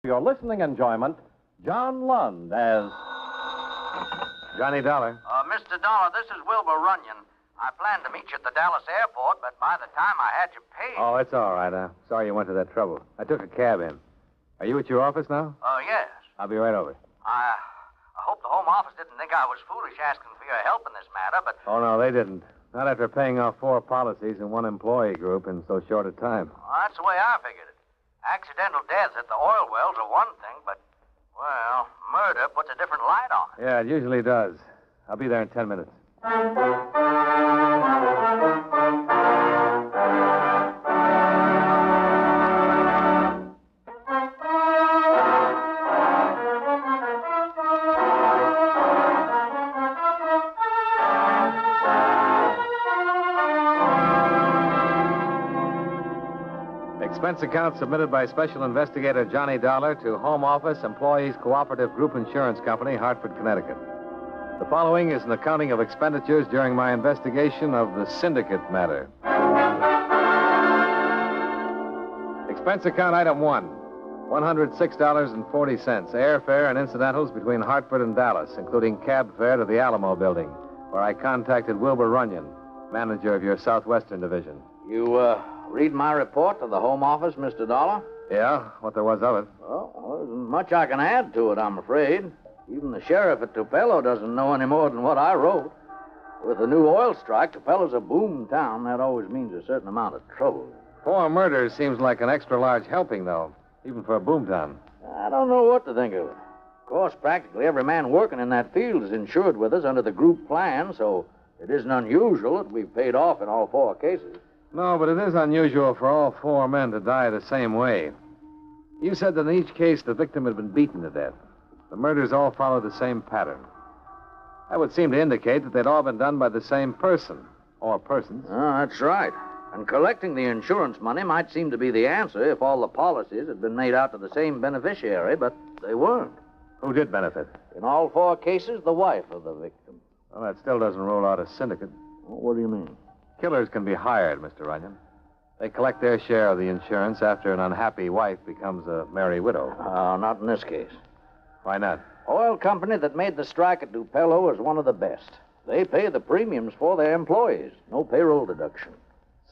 For your listening enjoyment, John Lund as Johnny Dollar. Mr. Dollar, this is Wilbur Runyon. I planned to meet you at the Dallas airport, but by the time I had you paid... Oh, it's all right. Sorry you went to that trouble. I took a cab in. Are you at your office now? Yes. I'll be right over. I hope the Home Office didn't think I was foolish asking for your help in this matter, but... Oh, no, they didn't. Not after paying off 4 policies in one employee group in so short a time. Well, that's the way I figured it. Accidental deaths at the oil wells are one thing, but, well, murder puts a different light on it. Yeah, it usually does. I'll be there in 10 minutes. Expense account submitted by Special Investigator Johnny Dollar to Home Office, Employees Cooperative Group Insurance Company, Hartford, Connecticut. The following is an accounting of expenditures during my investigation of the syndicate matter. Expense account item 1, $106.40, airfare and incidentals between Hartford and Dallas, including cab fare to the Alamo building, where I contacted Wilbur Runyon, manager of your Southwestern Division. You, read my report to the Home Office, Mr. Dollar? Yeah, what there was of it. Well, there isn't much I can add to it, I'm afraid. Even the sheriff at Tupelo doesn't know any more than what I wrote. With the new oil strike, Tupelo's a boom town. That always means a certain amount of trouble. 4 murders seems like an extra large helping, though, even for a boomtown. I don't know what to think of it. Of course, practically every man working in that field is insured with us under the group plan, so it isn't unusual that we've paid off in all 4 cases. No, but it is unusual for all 4 men to die the same way. You said that in each case the victim had been beaten to death. The murders all follow the same pattern. That would seem to indicate that they'd all been done by the same person, or persons. Oh, that's right. And collecting the insurance money might seem to be the answer if all the policies had been made out to the same beneficiary, but they weren't. Who did benefit? In all 4 cases, the wife of the victim. Well, that still doesn't rule out a syndicate. Well, what do you mean? Killers can be hired, Mr. Runyon. They collect their share of the insurance after an unhappy wife becomes a merry widow. Not in this case. Why not? Oil company that made the strike at Tupelo is one of the best. They pay the premiums for their employees. No payroll deduction.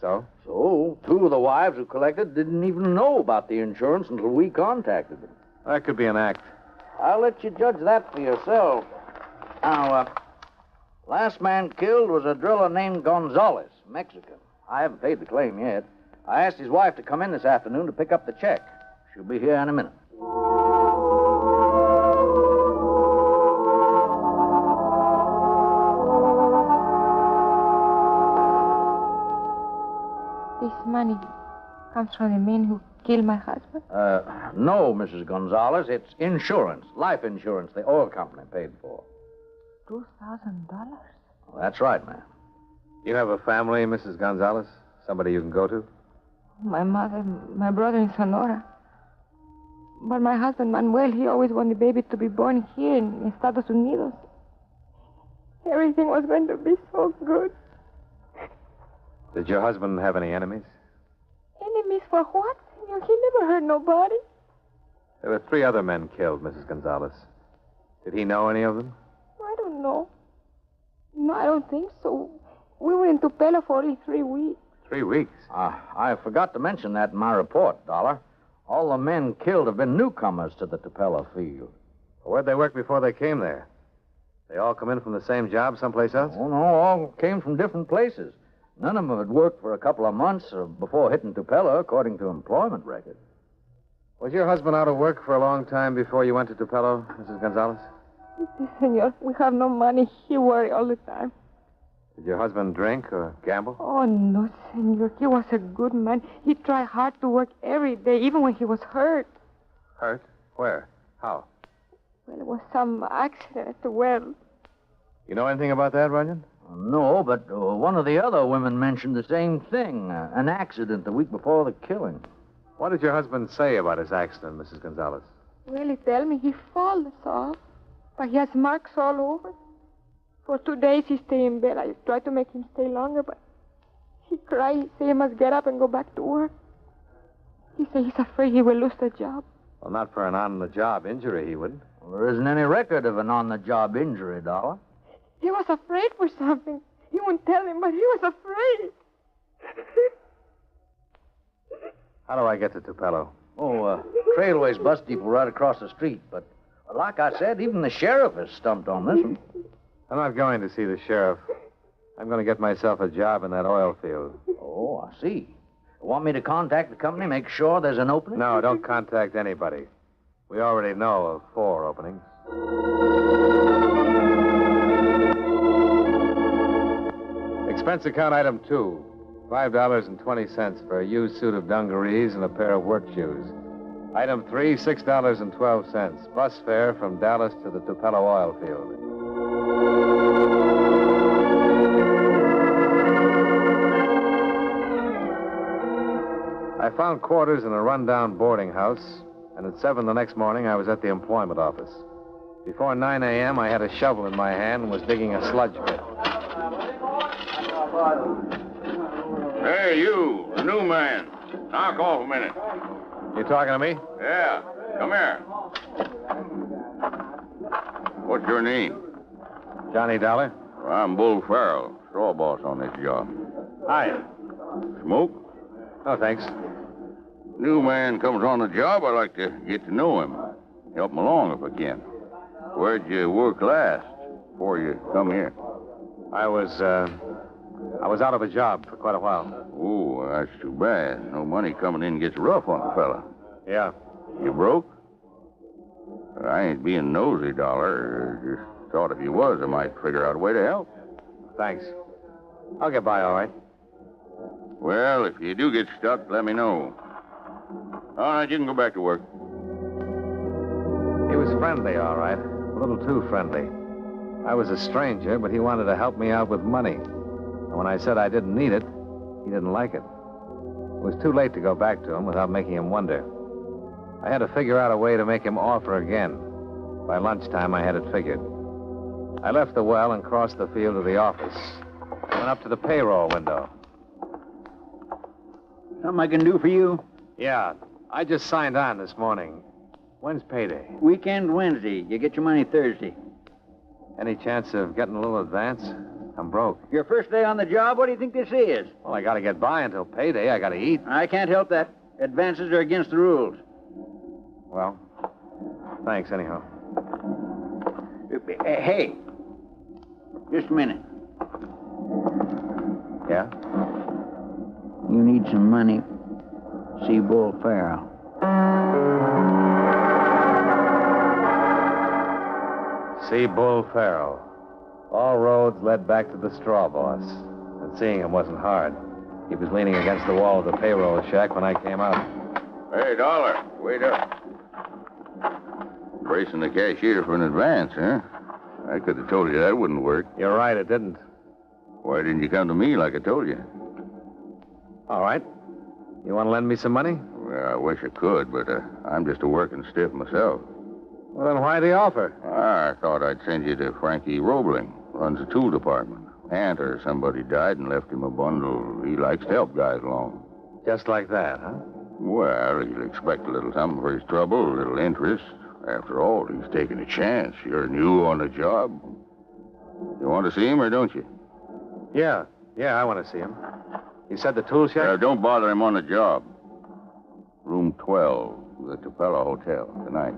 So? So, 2 of the wives who collected didn't even know about the insurance until we contacted them. That could be an act. I'll let you judge that for yourself. Now, last man killed was a driller named Gonzalez, Mexican. I haven't paid the claim yet. I asked his wife to come in this afternoon to pick up the check. She'll be here in a minute. This money comes from the men who killed my husband? No, Mrs. Gonzalez. It's insurance, life insurance the oil company paid for. $2,000? Well, that's right, ma'am. You have a family, Mrs. Gonzalez? Somebody you can go to? My mother, my brother in Sonora. But my husband, Manuel, he always wanted the baby to be born here in Estados Unidos. Everything was going to be so good. Did your husband have any enemies? Enemies for what, senor? He never hurt nobody. There were 3 other men killed, Mrs. Gonzalez. Did he know any of them? I don't know. No, I don't think so. We were in Tupelo for only 3 weeks. 3 weeks? I forgot to mention that in my report, Dollar. All the men killed have been newcomers to the Tupelo field. Where'd they work before they came there? They all come in from the same job someplace else? Oh, no, all came from different places. None of them had worked for a couple of months before hitting Tupelo, according to employment records. Was your husband out of work for a long time before you went to Tupelo, Mrs. Gonzalez? Senor, we have no money. He worried all the time. Did your husband drink or gamble? Oh, no, senor. He was a good man. He tried hard to work every day, even when he was hurt. Hurt? Where? How? Well, it was some accident at the well. You know anything about that, Runyon? No, but one of the other women mentioned the same thing. An accident the week before the killing. What did your husband say about his accident, Mrs. Gonzalez? Well, he told me he falls off, but he has marks all over. For 2 days he stayed in bed. I tried to make him stay longer, but he cried. He said he must get up and go back to work. He said he's afraid he will lose the job. Well, not for an on-the-job injury, he wouldn't. Well, there isn't any record of an on-the-job injury, Dollar. He was afraid for something. He won't tell him, but he was afraid. How do I get to Tupelo? Oh, Trailway's bus depot right across the street. But like I said, even the sheriff is stumped on this one. I'm not going to see the sheriff. I'm going to get myself a job in that oil field. Oh, I see. Want me to contact the company, make sure there's an opening? No, don't contact anybody. We already know of 4 openings. Expense account item 2. $5.20 for a used suit of dungarees and a pair of work shoes. Item 3, $6.12. Bus fare from Dallas to the Tupelo oil field. I found quarters in a rundown boarding house, and at 7 the next morning, I was at the employment office. Before 9 a.m., I had a shovel in my hand and was digging a sludge pit. Hey, you, the new man. Knock off a minute. You talking to me? Yeah, come here. What's your name? Johnny Dollar? I'm Bull Farrell, straw boss on this job. Hi. Smoke? No, thanks. New man comes on the job, I like to get to know him. Help him along if I can. Where'd you work last before you come here? I was out of a job for quite a while. Oh, that's too bad. No money coming in gets rough on a fella. Yeah. You broke? I ain't being nosy, Dollar. Just thought if you was, I might figure out a way to help. Thanks. I'll get by all right. Well, if you do get stuck, let me know. All right, you can go back to work. He was friendly, all right. A little too friendly. I was a stranger, but he wanted to help me out with money. And when I said I didn't need it, he didn't like it. It was too late to go back to him without making him wonder. I had to figure out a way to make him offer again. By lunchtime, I had it figured. I left the well and crossed the field to the office. I went up to the payroll window. Something I can do for you? Yeah, I just signed on this morning. When's payday? Weekend Wednesday. You get your money Thursday. Any chance of getting a little advance? I'm broke. Your first day on the job, what do you think this is? Well, I gotta get by until payday. I gotta eat. I can't help that. Advances are against the rules. Well, thanks anyhow. Hey, just a minute. Yeah? You need some money. See Bull Farrell. See Bull Farrell. All roads led back to the straw boss. And seeing him wasn't hard. He was leaning against the wall of the payroll shack when I came out. Hey, Dollar, wait up. Bracing the cashier for an advance, huh? I could have told you that wouldn't work. You're right, it didn't. Why didn't you come to me like I told you? All right. You want to lend me some money? Well, I wish I could, but I'm just a working stiff myself. Well, then why the offer? I thought I'd send you to Frankie Roebling, runs the tool department. Aunt or somebody died and left him a bundle. He likes to help guys along. Just like that, huh? Well, he'll expect a little something for his trouble, a little interest. After all, he's taking a chance. You're new on the job. You want to see him or don't you? Yeah, I want to see him. You said the tool shack? Don't bother him on the job. Room 12, the Tupelo Hotel, tonight.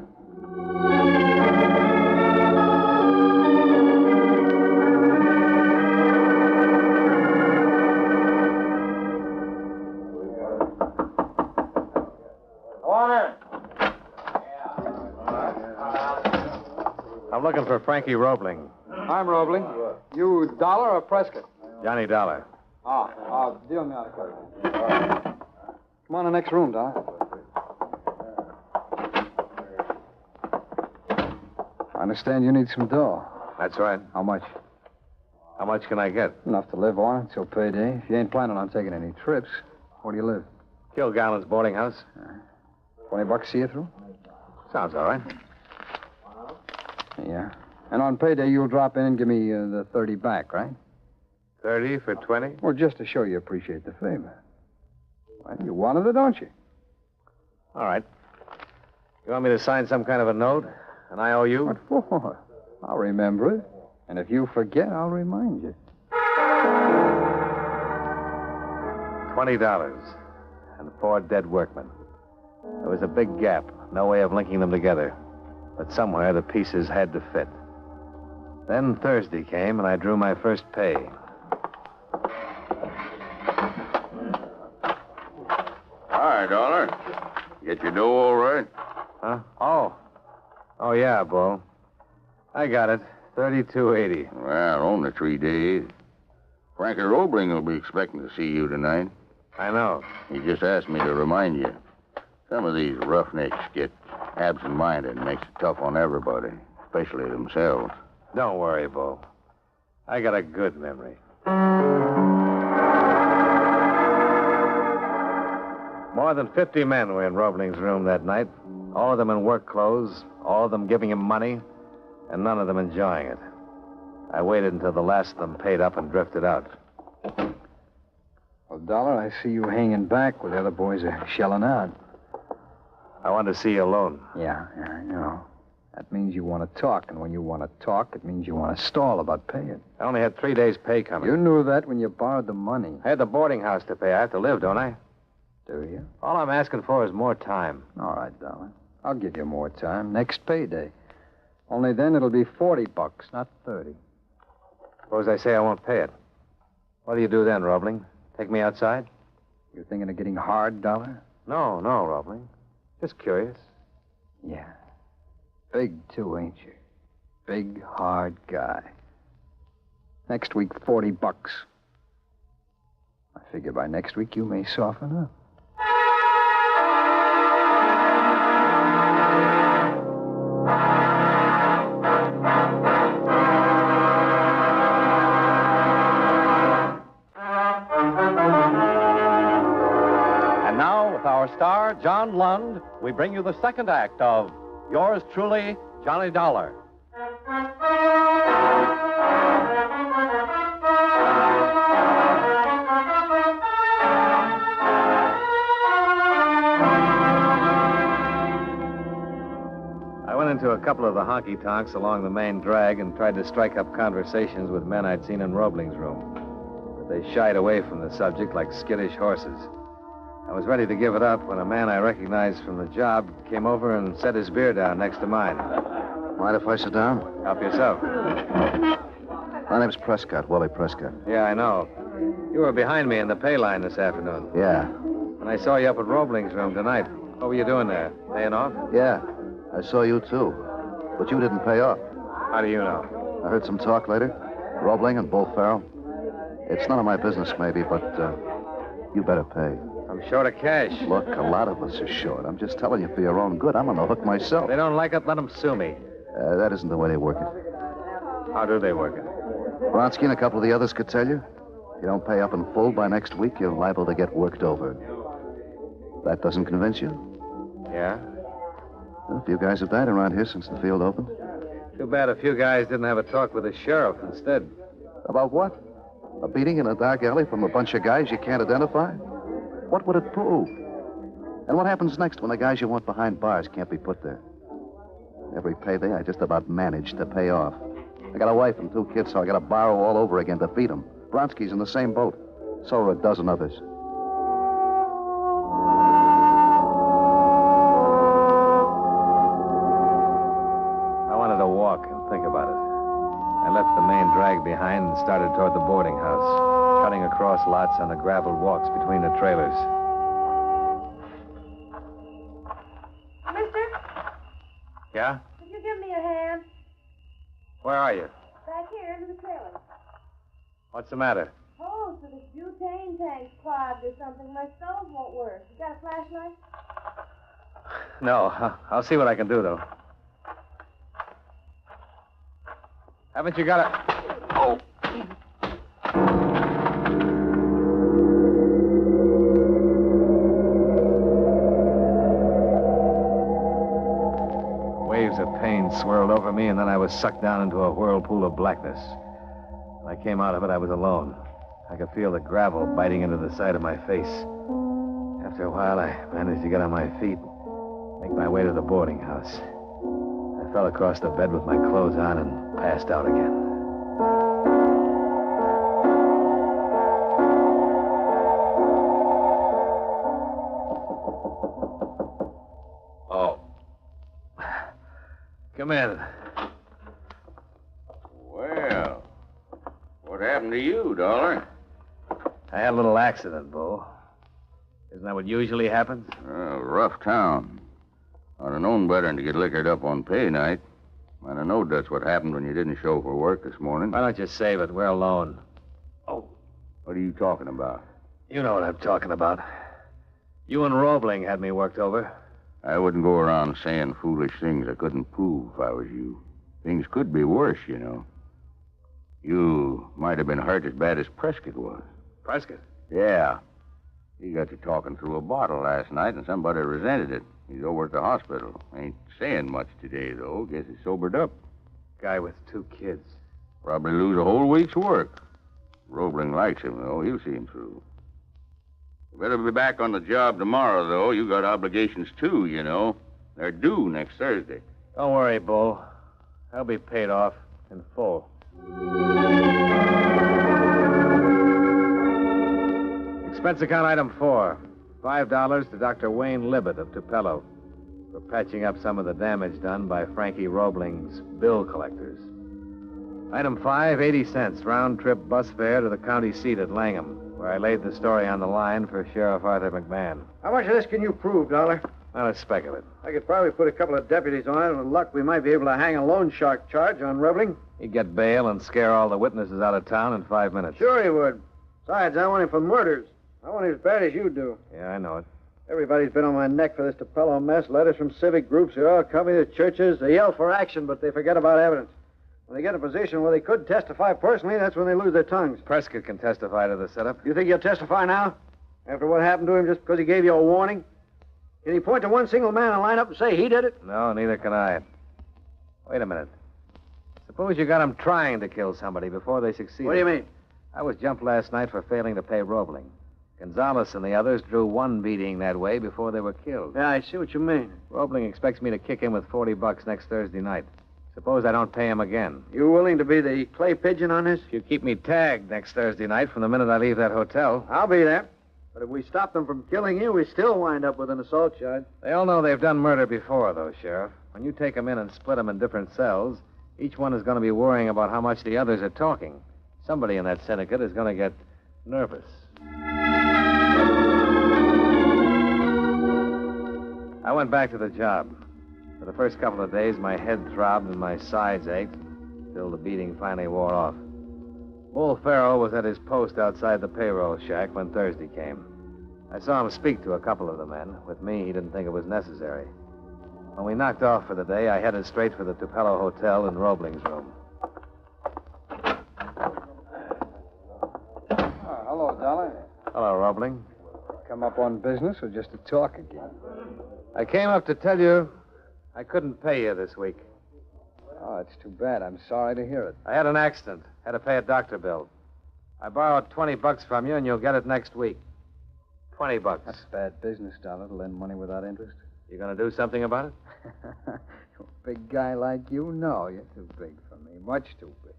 I'm looking for Frankie Roebling. I'm Roebling. You Dollar or Prescott? Johnny Dollar. Deal me out of court. Come on, the next room, Dollar. I understand you need some dough. That's right. How much? How much can I get? Enough to live on until payday. If you ain't planning on taking any trips, where do you live? Kilgallen's boarding house. $20 see you through? Sounds all right. Yeah. And on payday, you'll drop in and give me the 30 back, right? 30 for 20? Well, just to show you appreciate the favor. Well, you wanted it, don't you? All right. You want me to sign some kind of a note? An IOU? What for? I'll remember it. And if you forget, I'll remind you. $20 and 4 dead workmen. There was a big gap, no way of linking them together. But somewhere the pieces had to fit. Then Thursday came, and I drew my first pay. Hi, Dollar. Get your dough all right? Huh? Oh, yeah, Bo. I got it. $32.80. Well, only 3 days. Frankie Roebling will be expecting to see you tonight. I know. He just asked me to remind you. Some of these roughnecks get absent-minded and makes it tough on everybody, especially themselves. Don't worry, Bo. I got a good memory. More than 50 men were in Roebling's room that night. All of them in work clothes, all of them giving him money, and none of them enjoying it. I waited until the last of them paid up and drifted out. Well, Dollar, I see you hanging back while the other boys are shelling out. I wanted to see you alone. Yeah, I know. That means you want to talk, and when you want to talk, it means you want to stall about paying. I only had 3 days' pay coming. You knew that when you borrowed the money. I had the boarding house to pay. I have to live, don't I? Do you? All I'm asking for is more time. All right, Dollar. I'll give you more time. Next payday. Only then it'll be $40, not 30. Suppose I say I won't pay it. What do you do then, Roebling? Take me outside? You thinking of getting hard, Dollar? No, Roebling. Just curious. Yeah. Big, too, ain't you? Big, hard guy. Next week, $40. I figure by next week you may soften up. And now, with our star, John Lund, we bring you the second act of Yours Truly, Johnny Dollar. I went into a couple of the honky-tonks along the main drag and tried to strike up conversations with men I'd seen in Roebling's room. But they shied away from the subject like skittish horses. I was ready to give it up when a man I recognized from the job came over and set his beer down next to mine. Mind if I sit down? Help yourself. My name's Prescott, Wally Prescott. Yeah, I know. You were behind me in the pay line this afternoon. Yeah. And I saw you up at Roebling's room tonight. What were you doing there? Paying off? Yeah. I saw you, too. But you didn't pay off. How do you know? I heard some talk later. Roebling and Bull Farrell. It's none of my business, maybe, but you better pay. I'm short of cash. Look, a lot of us are short. I'm just telling you for your own good. I'm on the hook myself. If they don't like it, let them sue me. That isn't the way they work it. How do they work it? Vronsky and a couple of the others could tell you. If you don't pay up in full by next week, you're liable to get worked over. That doesn't convince you? Yeah? Well, a few guys have died around here since the field opened. Too bad a few guys didn't have a talk with the sheriff instead. About what? A beating in a dark alley from a bunch of guys you can't identify? What would it prove? And what happens next when the guys you want behind bars can't be put there? Every payday, I just about manage to pay off. I got a wife and 2 kids, so I got to borrow all over again to feed them. Vronsky's in the same boat. So are a dozen others. I wanted to walk and think about it. I left the main drag behind and started toward the boarding house, cutting across lots on the graveled walks between the trailers. Mister, Yeah? could you give me a hand? Where are you? Back here into the trailer. What's the matter? Oh, so this butane tank's clogged or something. My stove won't work. You got a flashlight? No, I'll see what I can do, though. Haven't you got a... Oh! Waves of pain swirled over me, and then I was sucked down into a whirlpool of blackness. When I came out of it, I was alone. I could feel the gravel biting into the side of my face. After a while, I managed to get on my feet. make my way to the boarding house. I fell across the bed with my clothes on and passed out again. Oh. Come in. Well, what happened to you, Dollar? I had a little accident, Bo. Isn't that what usually happens? Rough town. I'd have known better than to get liquored up on pay night. I'd have known that's what happened when you didn't show for work this morning. Why don't you save it? We're alone. Oh, what are you talking about? You know what I'm talking about. You and Roebling had me worked over. I wouldn't go around saying foolish things I couldn't prove if I was you. Things could be worse, you know. You might have been hurt as bad as Prescott was. Prescott? Yeah. He got to talking through a bottle last night, and somebody resented it. He's over at the hospital. Ain't saying much today, though. Guess he's sobered up. Guy with 2 kids. Probably lose a whole week's work. Roebling likes him, though. He'll see him through. You better be back on the job tomorrow, though. You got obligations, too, you know. They're due next Thursday. Don't worry, Bull. I'll be paid off in full. Expense account item 4. $5 to Dr. Wayne Libet of Tupelo for patching up some of the damage done by Frankie Roebling's bill collectors. Item 5, 80 cents, round-trip bus fare to the county seat at Langham, where I laid the story on the line for Sheriff Arthur McMahon. How much of this can you prove, Dollar? Not a speck of it. I could probably put a couple of deputies on it, and with luck, we might be able to hang a loan shark charge on Roebling. He'd get bail and scare all the witnesses out of town in 5 minutes. Sure he would. Besides, I want him for murders. I want him as bad as you do. Yeah, I know it. Everybody's been on my neck for this Tupelo mess. Letters from civic groups. They all come to churches. They yell for action, but they forget about evidence. When they get in a position where they could testify personally, that's when they lose their tongues. Prescott can testify to the setup. You think he'll testify now? After what happened to him just because he gave you a warning? Can he point to one single man and line up and say he did it? No, neither can I. Wait a minute. Suppose you got them trying to kill somebody before they succeeded. What do you mean? I was jumped last night for failing to pay Roebling. Gonzalez and the others drew one beating that way before they were killed. Yeah, I see what you mean. Roebling expects me to kick him with $40 next Thursday night. Suppose I don't pay him again. You willing to be the clay pigeon on this? If you keep me tagged next Thursday night from the minute I leave that hotel. I'll be there. But if we stop them from killing you, we still wind up with an assault charge. They all know they've done murder before, though, Sheriff. When you take them in and split them in different cells, each one is going to be worrying about how much the others are talking. Somebody in that syndicate is going to get nervous. I went back to the job. For the first couple of days, my head throbbed and my sides ached until the beating finally wore off. Bull Farrell was at his post outside the payroll shack when Thursday came. I saw him speak to a couple of the men. With me, he didn't think it was necessary. When we knocked off for the day, I headed straight for the Tupelo Hotel in Roebling's room. Hello, Dollar. Hello, Roebling. Come up on business or just to talk again? I came up to tell you I couldn't pay you this week. Oh, it's too bad. I'm sorry to hear it. I had an accident. Had to pay a doctor bill. I borrowed $20 from you, and you'll get it next week. $20. That's bad business, Dollar, to lend money without interest. You gonna do something about it? A big guy like you? No, you're too big for me. Much too big.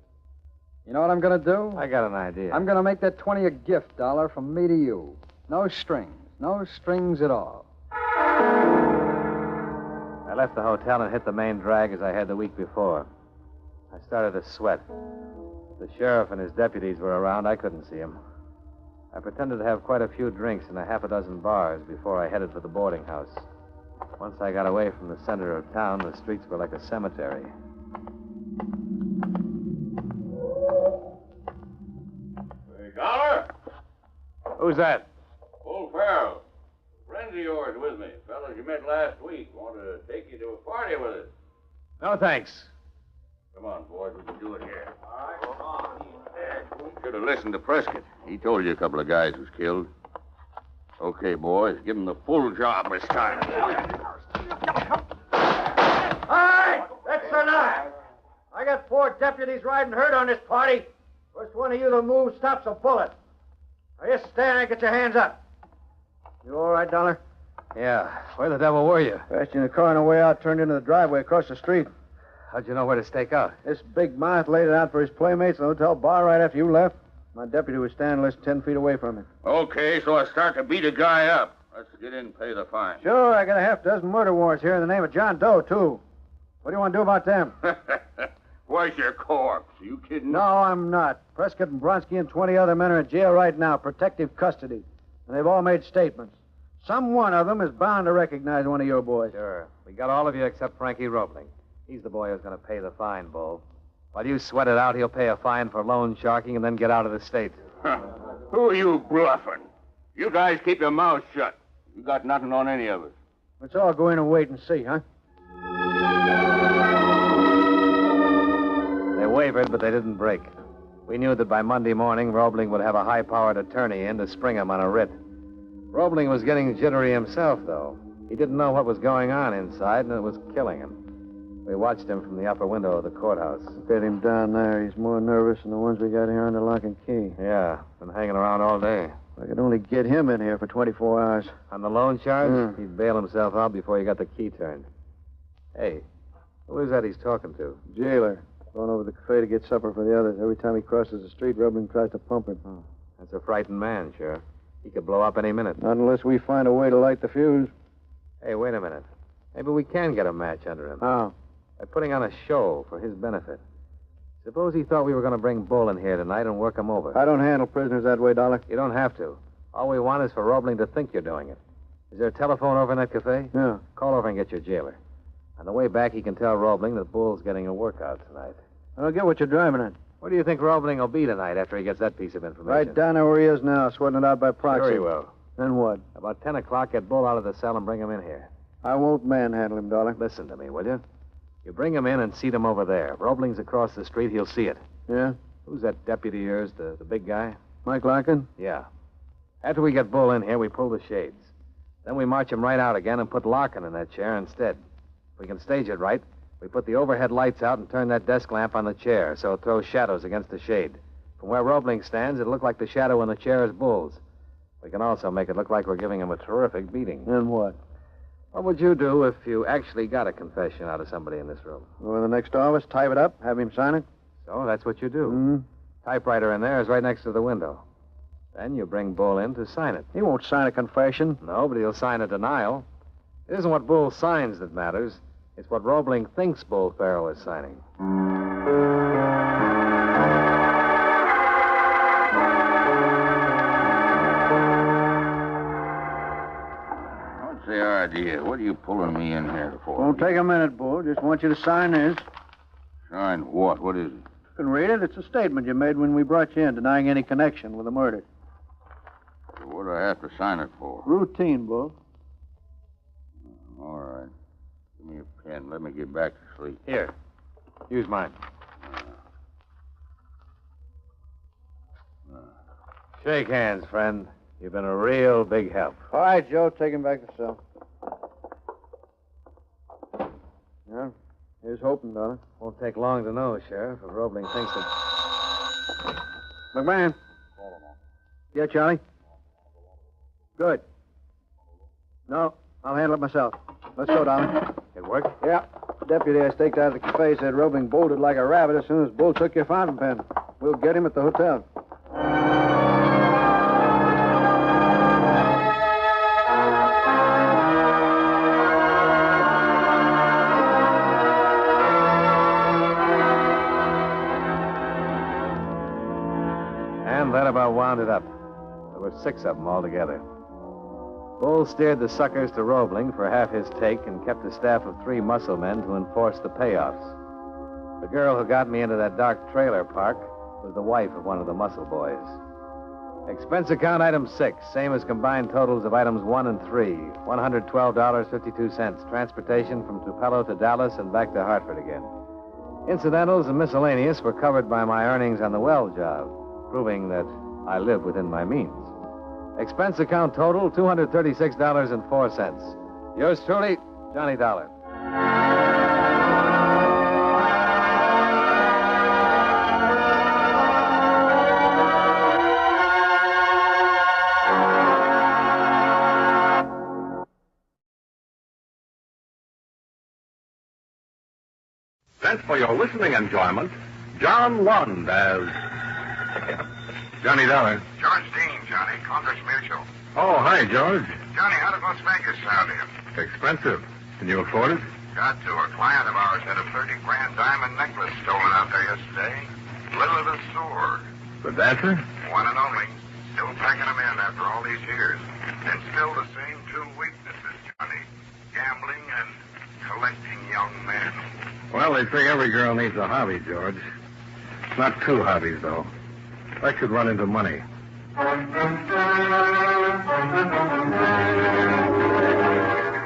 You know what I'm gonna do? I got an idea. I'm gonna make that 20 a gift, Dollar, from me to you. No strings. No strings at all. I left the hotel and hit the main drag as I had the week before. I started to sweat. If the sheriff and his deputies were around, I couldn't see them. I pretended to have quite a few drinks in a half a dozen bars before I headed for the boarding house. Once I got away from the center of town, the streets were like a cemetery. Hey, Dollar? Who's that? Bull Farrell. Friends of yours with me. Fellas you met last week. Want to take you to a party with us. No, thanks. Come on, boys. We can do it here. All right, come on. Should have listened to Prescott. He told you a couple of guys was killed. Okay, boys. Give them the full job this time. All right, that's enough. I got 4 deputies riding herd on this party. First one of you to move stops a bullet. Now, just stand there and get your hands up. You all right, Dollar? Yeah. Where the devil were you? Passed you in the car on the way out, turned into the driveway across the street. How'd you know where to stake out? This big mouth laid it out for his playmates in the hotel bar right after you left. My deputy was standing less than 10 feet away from him. Okay, so I start to beat a guy up. Let's get in and pay the fine. Sure, I got a half dozen murder warrants here in the name of John Doe, too. What do you want to do about them? Where's your corpse? You kidding? No, I'm not. Prescott and Bronsky and 20 other men are in jail right now, protective custody. And they've all made statements. Some one of them is bound to recognize one of your boys. Sure. We got all of you except Frankie Roebling. He's the boy who's going to pay the fine, Bull. While you sweat it out, he'll pay a fine for loan sharking and then get out of the state. Huh. Who are you bluffing? You guys keep your mouths shut. You got nothing on any of us. Let's all go in and wait and see, huh? They wavered, but they didn't break. We knew that by Monday morning, Roebling would have a high-powered attorney in to spring him on a writ. Roebling was getting jittery himself, though. He didn't know what was going on inside, and it was killing him. We watched him from the upper window of the courthouse. Look at him down there. He's more nervous than the ones we got here under lock and key. Yeah, been hanging around all day. If I could only get him in here for 24 hours. On the loan charge? Mm. He'd bail himself out before he got the key turned. Hey, who is that he's talking to? Jailer. Going over to the cafe to get supper for the others. Every time he crosses the street, Roebling tries to pump him. Oh, that's a frightened man, Sheriff. He could blow up any minute. Not unless we find a way to light the fuse. Hey, wait a minute. Maybe we can get a match under him. How? By putting on a show for his benefit. Suppose he thought we were going to bring Bull in here tonight and work him over. I don't handle prisoners that way, Dollar. You don't have to. All we want is for Roebling to think you're doing it. Is there a telephone over in that cafe? Yeah. Call over and get your jailer. On the way back, he can tell Roebling that Bull's getting a workout tonight. I don't get what you're driving at. Where do you think Roebling will be tonight after he gets that piece of information? Right down there where he is now, sweating it out by proxy. Sure he will. Then what? About 10 o'clock, get Bull out of the cell and bring him in here. I won't manhandle him, Dollar. Listen to me, will you? You bring him in and seat him over there. Roebling's across the street. He'll see it. Yeah? Who's that deputy of yours, the big guy? Mike Larkin? Yeah. After we get Bull in here, we pull the shades. Then we march him right out again and put Larkin in that chair instead. If we can stage it right, we put the overhead lights out and turn that desk lamp on the chair so it throws shadows against the shade. From where Roebling stands, it'll look like the shadow in the chair is Bull's. We can also make it look like we're giving him a terrific beating. Then what? What would you do if you actually got a confession out of somebody in this room? Go in the next office, type it up, have him sign it? So that's what you do. Mm-hmm. Typewriter in there is right next to the window. Then you bring Bull in to sign it. He won't sign a confession. No, but he'll sign a denial. It isn't what Bull signs that matters. It's what Roebling thinks Bull Farrell is signing. What's the idea? What are you pulling me in here for? Won't take a minute, Bull. Just want you to sign this. Sign what? What is it? You can read it. It's a statement you made when we brought you in, denying any connection with the murder. What do I have to sign it for? Routine, Bull. All right. Give me a pen. Let me get back to sleep. Here. Use mine. Shake hands, friend. You've been a real big help. All right, Joe, take him back to the cell. Yeah, here's hoping, Dollar. Won't take long to know, Sheriff, if Roebling thinks that... McMahon. Yeah, Charlie? Good. No, I'll handle it myself. Let's go, Dollar. It worked? Yeah. The deputy I staked out at the cafe said Roebling bolted like a rabbit as soon as Bull took your fountain pen. We'll get him at the hotel. And that about wound it up. There were 6 of them altogether. Bull steered the suckers to Roebling for half his take and kept a staff of 3 muscle men to enforce the payoffs. The girl who got me into that dark trailer park was the wife of one of the muscle boys. Expense account item 6, same as combined totals of items 1 and 3, $112.52. Transportation from Tupelo to Dallas and back to Hartford again. Incidentals and miscellaneous were covered by my earnings on the well job, proving that I live within my means. Expense account total, $236.04. Yours truly, Johnny Dollar. presents for your listening enjoyment John Lund as Johnny Dollar. George Dean, Johnny, Congress Mutual. Oh, hi, George. Johnny, how did Las Vegas sound to you? Expensive. Can you afford it? Got to. A client of ours had a 30-grand diamond necklace stolen out there yesterday. Little of the sword. The dancer? One and only. Still packing them in after all these years. And still the same two weaknesses, Johnny. Gambling and collecting young men. Well, they say every girl needs a hobby, George. Not two hobbies, though. I could run into money.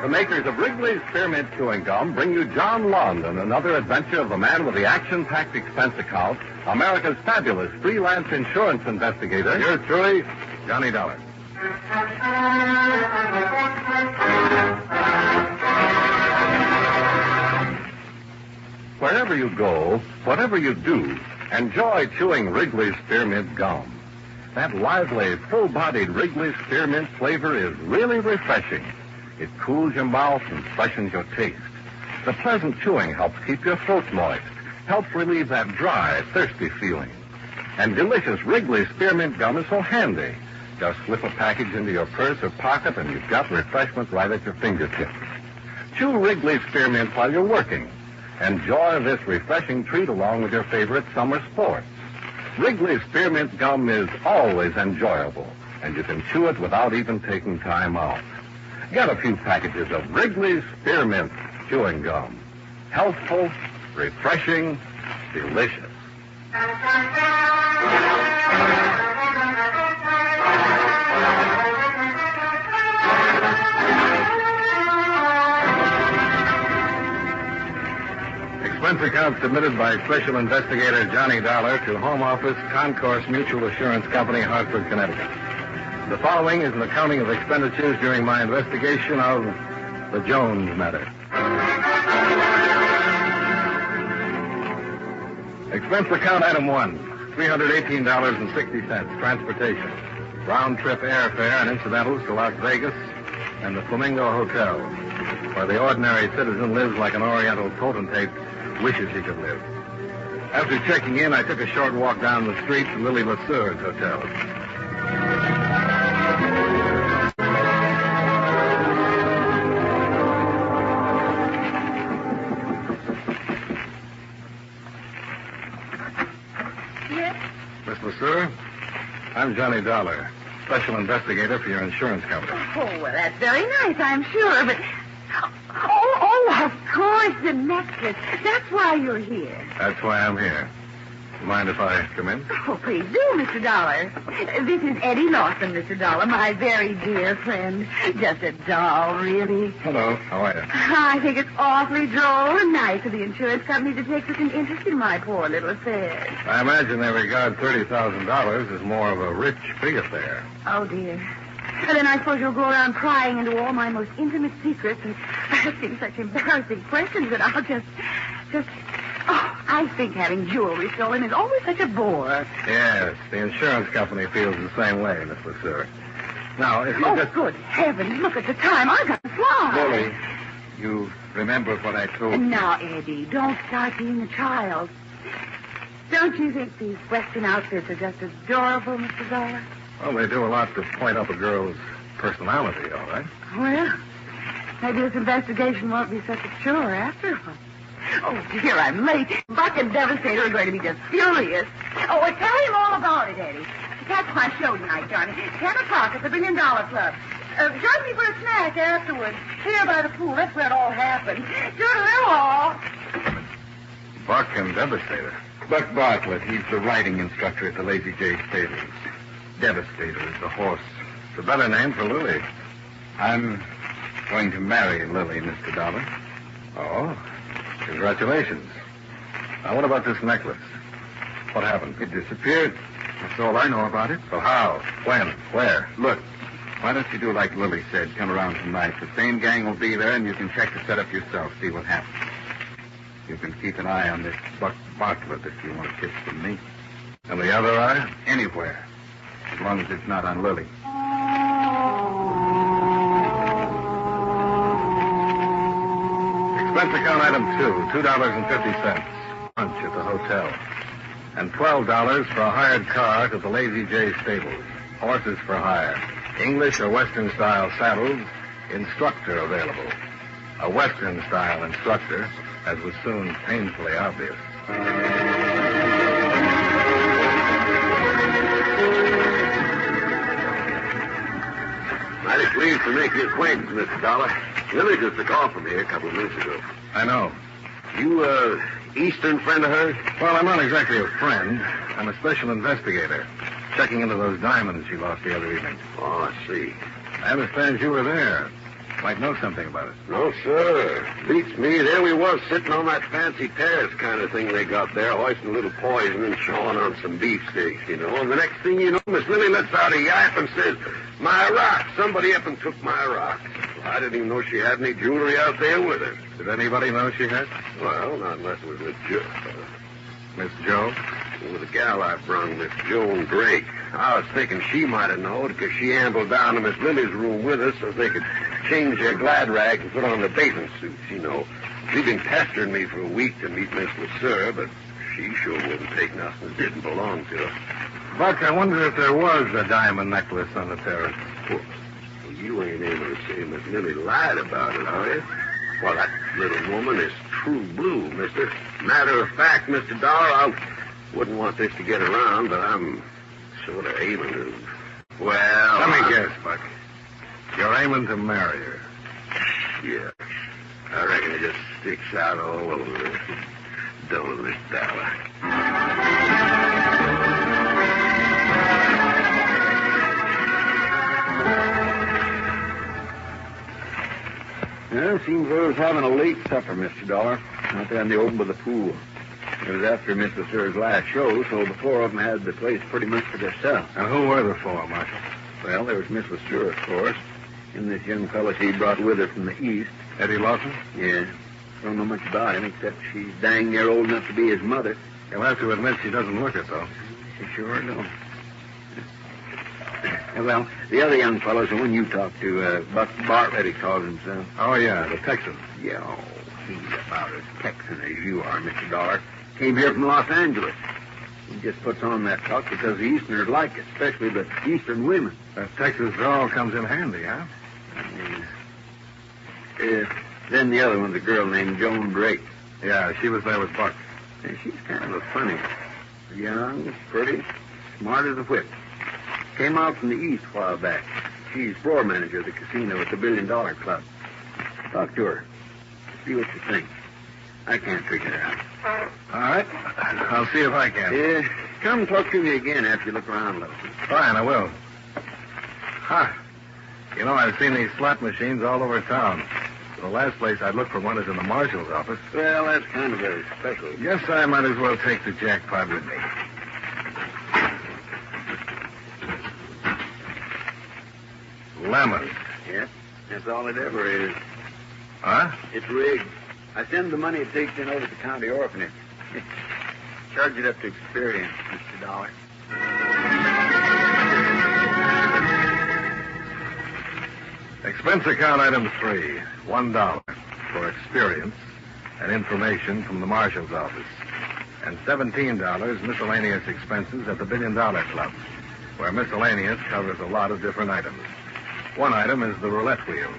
The makers of Wrigley's Spearmint Chewing Gum bring you John Lund and another adventure of the man with the action-packed expense account, America's fabulous freelance insurance investigator. Yours truly, Johnny Dollar. Wherever you go, whatever you do, enjoy chewing Wrigley's Spearmint Gum. That lively, full-bodied Wrigley's Spearmint flavor is really refreshing. It cools your mouth and freshens your taste. The pleasant chewing helps keep your throat moist, helps relieve that dry, thirsty feeling. And delicious Wrigley's Spearmint Gum is so handy. Just slip a package into your purse or pocket and you've got refreshment right at your fingertips. Chew Wrigley's Spearmint while you're working. Enjoy this refreshing treat along with your favorite summer sports. Wrigley's Spearmint Gum is always enjoyable, and you can chew it without even taking time out. Get a few packages of Wrigley's Spearmint Chewing Gum. Healthful, refreshing, delicious. Expense account submitted by Special Investigator Johnny Dollar to Home Office, Concourse Mutual Assurance Company, Hartford, Connecticut. The following is an accounting of expenditures during my investigation of the Jones matter. Expense account item 1, $318.60, transportation. Round-trip airfare and incidentals to Las Vegas and the Flamingo Hotel, where the ordinary citizen lives like an Oriental potentate wishes he could live. After checking in, I took a short walk down the street to Lily Lasseur's hotel. Yes? Miss Laseur, I'm Johnny Dollar, special investigator for your insurance company. Oh, well, that's very nice, I'm sure, but... Oh, of course, the necklace. That's why you're here. That's why I'm here. You mind if I come in? Oh, please do, Mr. Dollar. This is Eddie Lawson, Mr. Dollar, my very dear friend. Just a doll, really. Hello. How are you? I think it's awfully droll and nice of the insurance company to take such an interest in my poor little affairs. I imagine they regard $30,000 as more of a rich, big affair. Oh, dear. Well, then I suppose you'll go around prying into all my most intimate secrets and asking such embarrassing questions that I'll just... Oh, I think having jewelry stolen is always such a bore. Yes, the insurance company feels the same way, Miss Laseur. Now, if you just... good heavens, look at the time. I've got to fly. Lily, you remember what I told you? Now, Eddie, don't start being a child. Don't you think these Western outfits are just adorable, Mr. Dollar? Well, they do a lot to point up a girl's personality, all right? Well, maybe this investigation won't be such a chore after all. Oh, dear, I'm late. Buck and Devastator are going to be just furious. Oh, well, tell him all about it, Eddie. That's my show tonight, Johnny. 10 o'clock at the $1 Billion Club. Join me for a snack afterwards. Here by the pool. That's where it all happened. Toodaloo. Buck and Devastator. Buck Bartlett, he's the riding instructor at the Lazy J Stables. Devastator is the horse. It's a better name for Lily. I'm going to marry Lily, Mr. Dollar. Oh, congratulations. Now, what about this necklace? What happened? It disappeared. That's all I know about it. So how? When? Where? Look, why don't you do like Lily said? Come around tonight. The same gang will be there, and you can check the setup yourself, see what happens. You can keep an eye on this Buck Bartlett if you want a kiss from me. And the other eye? Anywhere. As long as it's not on Lily. Expense account item 2, $2.50. Lunch at the hotel. And $12 for a hired car to the Lazy J stables. Horses for hire. English or Western style saddles. Instructor available. A Western style instructor, as was soon painfully obvious. Mighty pleased to make your acquaintance, Mr. Dollar. Lily just took off from here a couple of minutes ago. I know. You, Eastern friend of hers? Well, I'm not exactly a friend. I'm a special investigator. Checking into those diamonds she lost the other evening. Oh, I see. I understand you were there. Might know something about it. No, sir. Beats me. There we was, sitting on that fancy terrace kind of thing they got there, hoisting a little poison and chawing on some beefsteaks, you know. And the next thing you know, Miss Lily lets out a yap and says, "My rock! Somebody up and took my rock." Well, I didn't even know she had any jewelry out there with her. Did anybody know she had? Well, not unless it was Miss Jo. Miss Jo? It was a gal I brung, Miss Joan Drake. I was thinking she might have known because she ambled down to Miss Lily's room with us so they could change their glad rags and put on their bathing suits, you know. She'd been pestering me for a week to meet Miss LeSueur, but she sure wouldn't take nothing that didn't belong to her. Buck, I wonder if there was a diamond necklace on the terrace. Well, you ain't able to say Miss Lily lied about it, are you? Well, that little woman is true blue, mister. Matter of fact, Mr. Dollar, I wouldn't want this to get around, but I'm sort of aiming to... Well... Let me guess, Buck. You're aiming to marry her. Yeah. I reckon it just sticks out all over this. Don't it, Dollar? Yeah, it seems I was having a late supper, Mr. Dollar. Out there in the open by the pool. It was after Miss LeSueur's last show, so the four of them had the place pretty much to themselves. And who were the four, Marshal? Well, there was Miss LeSueur, of course, and this young fellow she brought with her from the East. Eddie Lawson? Yeah. Don't know much about him, except she's dang near old enough to be his mother. You'll have to admit she doesn't look it, though. She sure don't. Well, the other young fellow's the one you talked to, Buck Bartlett, he calls himself. Oh, yeah, the Texan. Yeah, oh, he's about as Texan as you are, Mr. Dollar. Came here from Los Angeles. He just puts on that talk because the Easterners like it, especially the Eastern women. That Texas drawl comes in handy, huh? Then the other one's a girl named Joan Drake. Yeah, she was there with Buck. And she's kind of a funny. Young, pretty, smart as a whip. Came out from the East a while back. She's floor manager of the casino at the $1 Billion Club. Talk to her. See what you think. I can't figure it out. All right. I'll see if I can. Yeah, come talk to me again after you look around a little. Fine, I will. Huh. You know, I've seen these slot machines all over town. The last place I'd look for one is in the marshal's office. Well, that's kind of very special. Guess I might as well take the jackpot with me. Lemon. Yeah, that's all it ever is. Huh? It's rigged. I send the money it takes in over to the county orphanage. Charge it up to experience, Mr. Dollar. Expense account item 3, $1 for experience and information from the marshal's office. And $17 miscellaneous expenses at the $1 Billion Club, where miscellaneous covers a lot of different items. One item is the roulette wheel.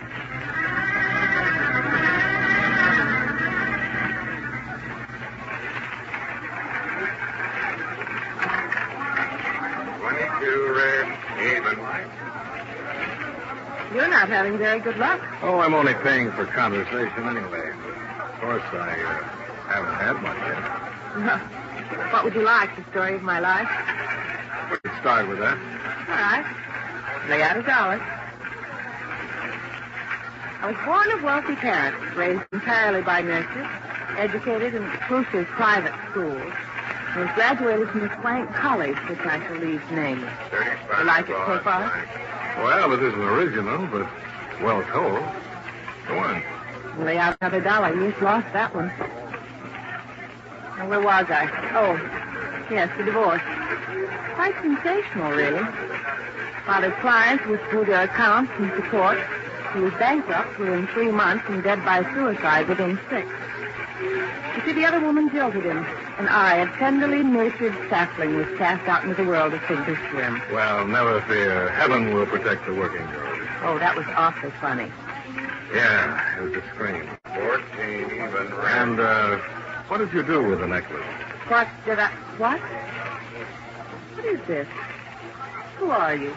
You're not having very good luck. Oh, I'm only paying for conversation anyway. Of course, I haven't had much yet. What would you like, the story of my life? We could start with that. All right. Lay out $1. I was born of wealthy parents, raised entirely by nurses, educated in exclusive private schools. I was graduated from a swank college, which I shall leave nameless. You like it so far? Well, it isn't original, but well told. Go on. Lay out another $1. You just lost that one. Now, where was I? Oh, yes, the divorce. Quite sensational, really. Father's clients withdrew their accounts and support. He was bankrupt within 3 months and dead by suicide within 6. You see, the other woman jilted him, and I, a tenderly nurtured sapling, was cast out into the world to sink or swim. Well, never fear. Heaven will protect the working girl. Oh, that was awfully funny. Yeah, it was a scream. 14 even. And, what did you do with the necklace? What? What is this? Who are you?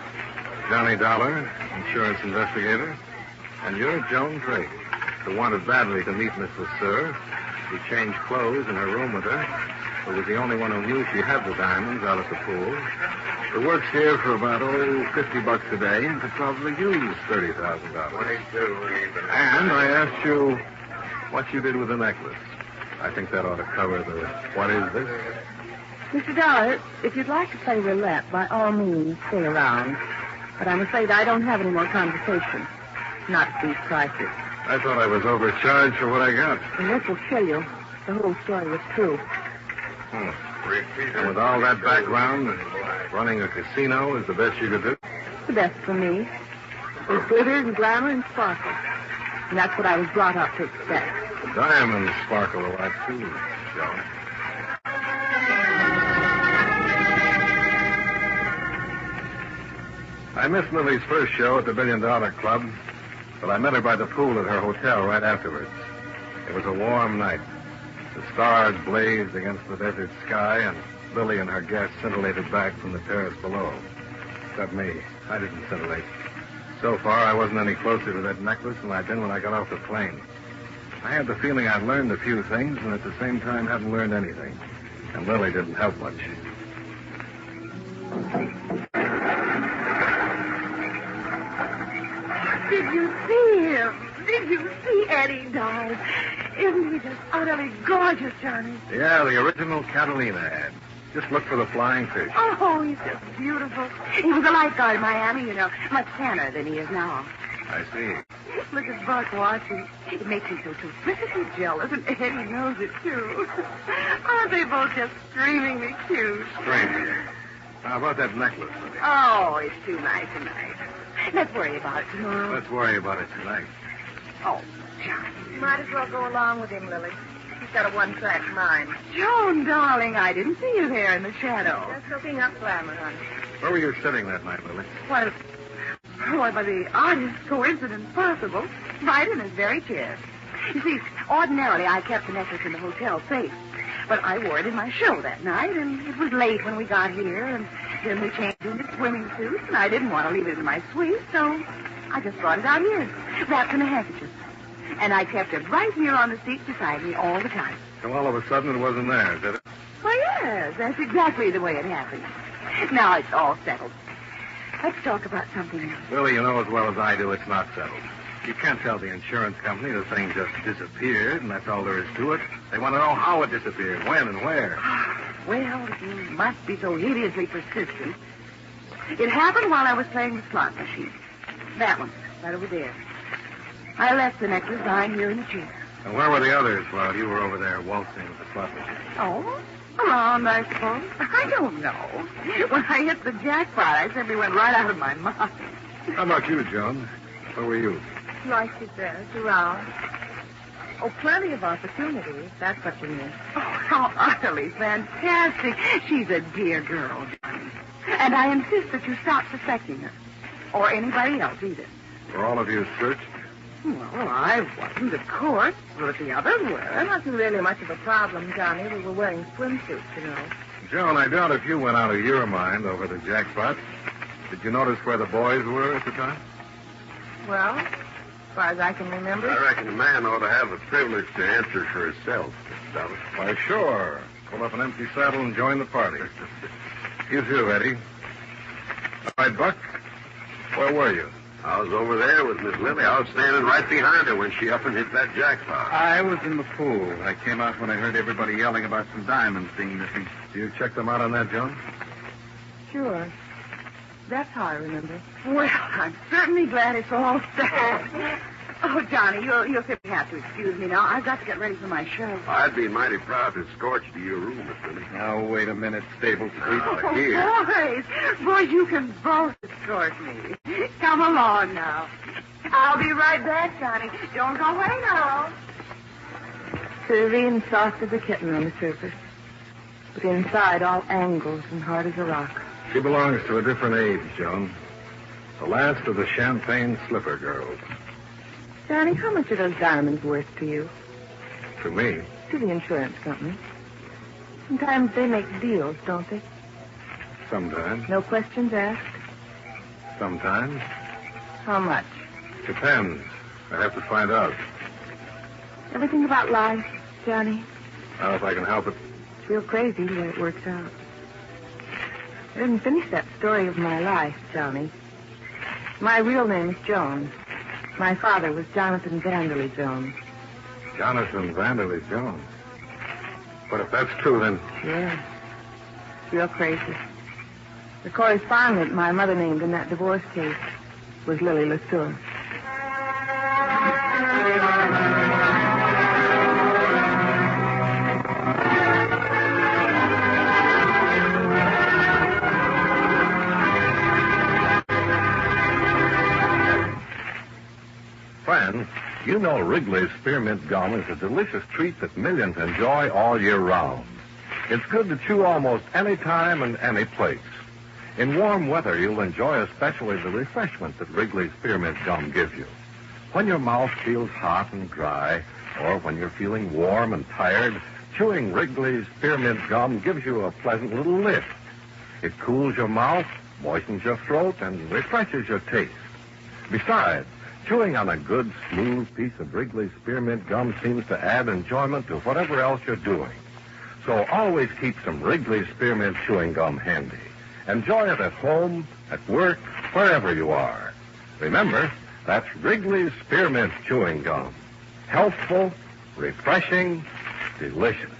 Johnny Dollar, insurance investigator. And you're Joan Drake, who wanted badly to meet Mrs. Sir. She changed clothes in her room with her, who was the only one who knew she had the diamonds out at the pool. Who works here for about, $50 a day and could probably use $30,000. 22 even. And I asked you what you did with the necklace. I think that ought to cover the what is this? Mr. Dollar, if you'd like to play roulette, by all means, stay around. But I'm afraid I don't have any more conversation. Not at these prices. I thought I was overcharged for what I got. And this will kill you. The whole story was true. And with all that background, running a casino is the best you could do? The best for me. With glitter and glamour and sparkle. And that's what I was brought up to expect. The diamonds sparkle a lot, too, Joan. I missed Lily's first show at the $1 Billion Club, but I met her by the pool at her hotel right afterwards. It was a warm night. The stars blazed against the desert sky, and Lily and her guests scintillated back from the terrace below. Except me. I didn't scintillate. So far, I wasn't any closer to that necklace than I'd been when I got off the plane. I had the feeling I'd learned a few things, and at the same time hadn't learned anything. And Lily didn't help much. Did you see him? Did you see Eddie died? Isn't he just utterly gorgeous, Johnny? Yeah, the original Catalina ad. Just look for the flying fish. Oh, he's just beautiful. He was a lifeguard in Miami, you know, much tanner than he is now. I see. Look at Buck watching. It makes me so terrifically jealous, and Eddie knows it, too. Aren't they both just screamingly cute? Strange. How about that necklace, Lily? Oh, it's too nice tonight. Let's worry about it tomorrow. Let's worry about it tonight. Oh, Johnny. Might as well go along with him, Lily. He's got a one-track mind. Joan, darling, I didn't see you there in the shadow. Just soaking up glamour, honey. Where were you sitting that night, Lily? Why, by the oddest coincidence possible, right in his very chair. You see, ordinarily I kept the necklace in the hotel safe. But I wore it in my show that night, and it was late when we got here, and then we changed into swimming suits, and I didn't want to leave it in my suite, so I just brought it out here, wrapped in a handkerchief. And I kept it right here on the seat beside me all the time. So all of a sudden it wasn't there, did it? Well, yes, that's exactly the way it happened. Now it's all settled. Let's talk about something else. Lily, you know as well as I do it's not settled. You can't tell the insurance company the thing just disappeared, and that's all there is to it. They want to know how it disappeared, when and where. Well, you must be so hideously persistent. It happened while I was playing the slot machine. That one, right over there. I left the necklace lying here in the chair. And where were the others while you were over there waltzing with the slot machine? Oh, around, I suppose. I don't know. When I hit the jackpot, I simply went right out of my mind. How about you, Joan? Where were you? Like she says, around. Oh, plenty of opportunities. That's what you mean. Oh, how utterly fantastic. She's a dear girl, Johnny. And I insist that you stop suspecting her. Or anybody else, either. Were all of you searched? Well, I wasn't, of course. But the others were. That wasn't really much of a problem, Johnny. We were wearing swimsuits, you know. Joan, I doubt if you went out of your mind over the jackpot. Did you notice where the boys were at the time? Well, as far as I can remember. I reckon a man ought to have the privilege to answer for himself, Mr. Dollar. Why, sure. Pull up an empty saddle and join the party. You too, Eddie. All right, Buck. Where were you? I was over there with Miss Lily. I was standing right behind her when she up and hit that jackpot. I was in the pool. I came out when I heard everybody yelling about some diamonds being missing. You checked them out on that, Joan? Sure. That's how I remember. Well, I'm certainly glad it's all settled. Oh, Johnny, you'll simply have to excuse me now. I've got to get ready for my show. I'd be mighty proud to escort you to your room, Miss Lily. Now, wait a minute, Staples. Oh, Here. boys, you can both escort me. Come along now. I'll be right back, Johnny. Don't go away now. Curvy and soft as a kitten on the surface, but inside all angles and hard as a rock. She belongs to a different age, Joan. The last of the champagne slipper girls. Johnny, how much are those diamonds worth to you? To me? To the insurance company. Sometimes they make deals, don't they? Sometimes. No questions asked? Sometimes. How much? Depends. I have to find out. Everything about life, Johnny? Now, if I can help it. It's real crazy the way it works out. I didn't finish that story of my life, Johnny. My real name is Jones. My father was Jonathan Vanderley Jones. Jonathan Vanderley Jones? But if that's true, then... Yeah. It's real crazy. The correspondent my mother named in that divorce case was Lily LeSueur. Friends, you know Wrigley's Spearmint Gum is a delicious treat that millions enjoy all year round. It's good to chew almost any time and any place. In warm weather, you'll enjoy especially the refreshment that Wrigley's Spearmint Gum gives you. When your mouth feels hot and dry, or when you're feeling warm and tired, chewing Wrigley's Spearmint Gum gives you a pleasant little lift. It cools your mouth, moistens your throat, and refreshes your taste. Besides, chewing on a good, smooth piece of Wrigley's Spearmint Gum seems to add enjoyment to whatever else you're doing. So always keep some Wrigley's Spearmint Chewing Gum handy. Enjoy it at home, at work, wherever you are. Remember, that's Wrigley's Spearmint Chewing Gum. Healthful, refreshing, delicious.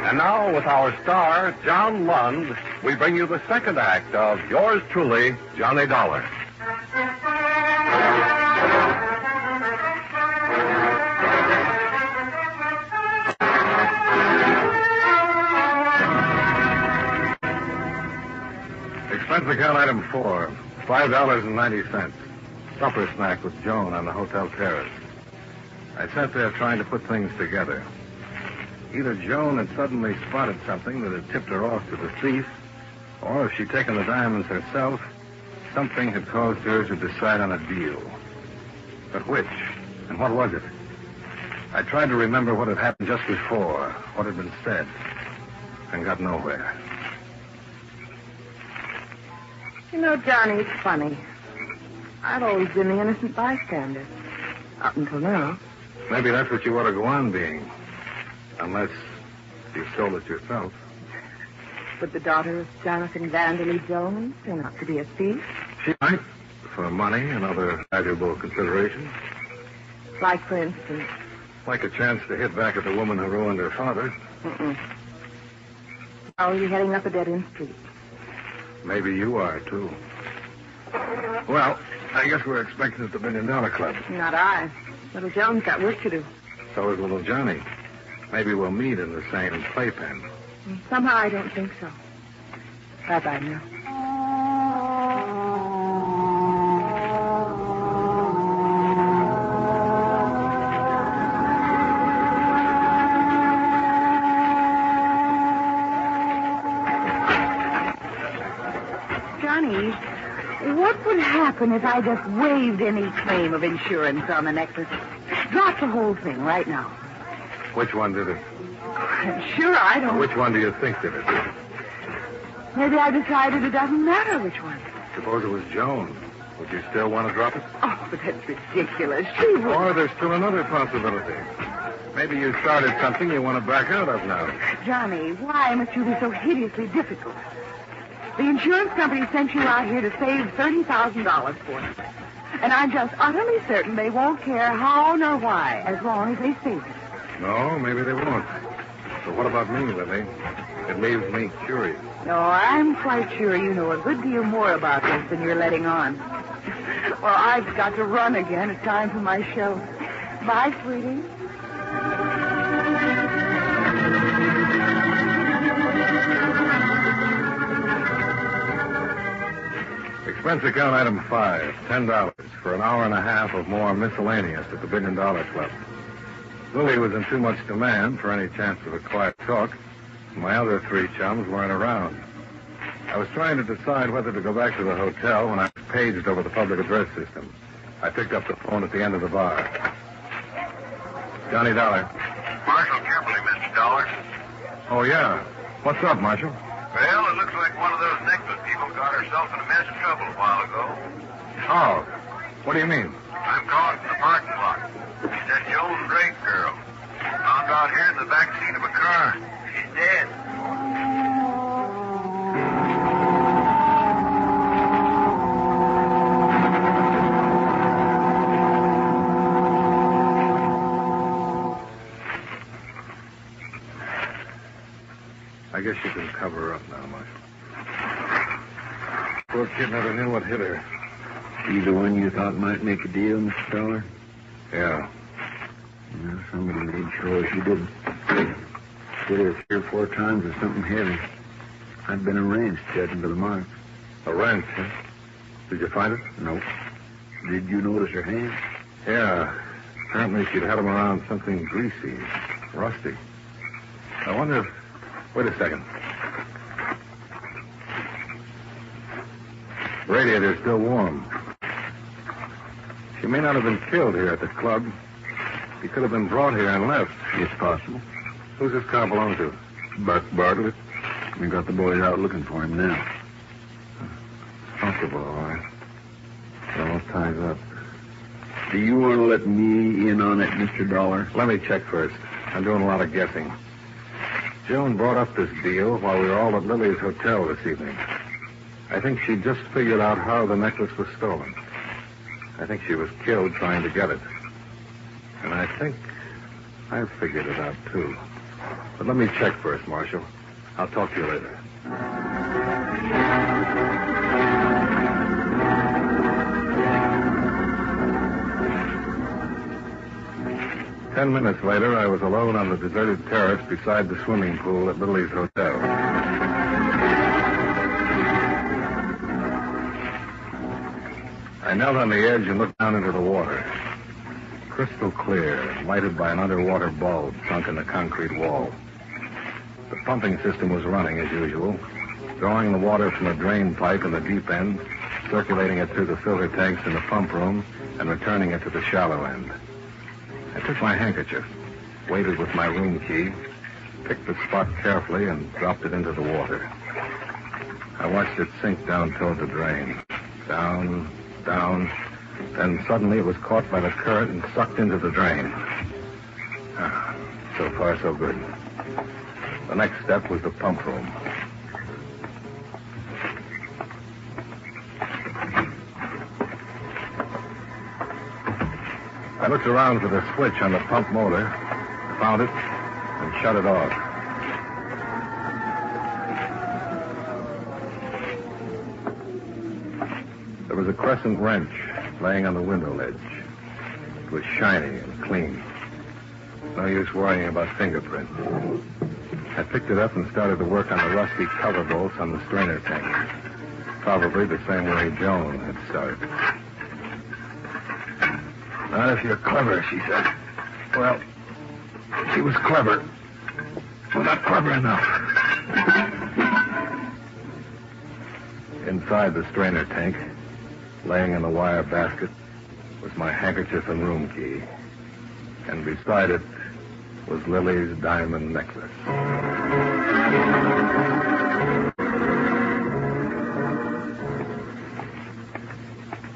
And now, with our star, John Lund, we bring you the second act of yours truly, Johnny Dollar. Expense account item 4, $5.90. Supper snack with Joan on the hotel terrace. I sat there trying to put things together. Either Joan had suddenly spotted something that had tipped her off to the thief, or if she'd taken the diamonds herself, something had caused her to decide on a deal. But which? And what was it? I tried to remember what had happened just before, what had been said, and got nowhere. You know, Johnny, it's funny. I've always been the innocent bystander. Up until now. Maybe that's what you ought to go on being. Unless you stole it yourself. Would the daughter of Jonathan Vanderley Jones turn out to be a thief? She might, for money and other valuable considerations. Like, for instance? Like a chance to hit back at the woman who ruined her father. Oh, you're heading up a dead-end street. Maybe you are, too. Well, I guess we're expecting at the $1 Million Club. Not I. Little Jones got work to do. So is little Johnny. Maybe we'll meet in the same playpen. Somehow I don't think so. Bye-bye now. Johnny, what would happen if I just waived any claim of insurance on the necklace? Drop the whole thing right now. Which one did it? Sure, I don't... Which one do you think did it? Maybe I decided it doesn't matter which one. Suppose it was Joan. Would you still want to drop it? Oh, but that's ridiculous. She would... Or there's still another possibility. Maybe you started something you want to back out of now. Johnny, why must you be so hideously difficult? The insurance company sent you out here to save $30,000 for them. And I'm just utterly certain they won't care how nor why as long as they save it. No, maybe they won't. But what about me, Lily? It leaves me curious. No, I'm quite sure you know a good deal more about this than you're letting on. Well, I've got to run again. It's time for my show. Bye, sweetie. Expense account item 5, $10 for an hour and a half of more miscellaneous at the $1 Billion Club. Lily was in too much demand for any chance of a quiet talk. My other 3 chums weren't around. I was trying to decide whether to go back to the hotel when I was paged over the public address system. I picked up the phone at the end of the bar. Johnny Dollar. Marshal Kimberly, Mr. Dollar. Oh, yeah. What's up, Marshal? Well, it looks like one of those necklace people got herself in a mess of trouble a while ago. Oh. What do you mean? I'm calling from the parking lot. She's that Joan Drake girl. Found out here in the back seat of a car. She's dead. I guess you can cover her up now, Marshal. Poor kid never knew what hit her. She the one you thought might make a deal, Mr. Dollar? Yeah. Well, somebody made sure she didn't. Hit her 3 or 4 times with something heavy. I'd been arranged, judging by the marks. A wrench, huh? Did you find it? No. Did you notice her hands? Yeah. Apparently she'd had them around something greasy, rusty. I wonder if... Wait a second. Radiator's still warm. She may not have been killed here at the club. She could have been brought here and left. It's possible. Who's this car belong to? Buck Bartlett. We got the boys out looking for him now. Possible, all right. It almost ties up. Do you want to let me in on it, Mr. Dollar? Let me check first. I'm doing a lot of guessing. Joan brought up this deal while we were all at Lily's hotel this evening. I think she just figured out how the necklace was stolen. I think she was killed trying to get it. And I think I've figured it out, too. But let me check first, Marshal. I'll talk to you later. 10 minutes later, I was alone on the deserted terrace beside the swimming pool at Lily's hotel. I knelt on the edge and looked down into the water. Crystal clear, lighted by an underwater bulb sunk in the concrete wall. The pumping system was running as usual, drawing the water from a drain pipe in the deep end, circulating it through the filter tanks in the pump room, and returning it to the shallow end. I took my handkerchief, weighted with my room key, picked the spot carefully, and dropped it into the water. I watched it sink down toward the drain. Down, down. Then suddenly it was caught by the current and sucked into the drain. So far, so good. The next step was the pump room. I looked around for the switch on the pump motor, found it, and shut it off. There was a crescent wrench laying on the window ledge. It was shiny and clean. No use worrying about fingerprints. I picked it up and started to work on the rusty cover bolts on the strainer tank. Probably the same way Joan had started. Not if you're clever, she said. Well, she was clever. Well, not clever enough. Inside the strainer tank, laying in the wire basket, was my handkerchief and room key. And beside it was Lily's diamond necklace.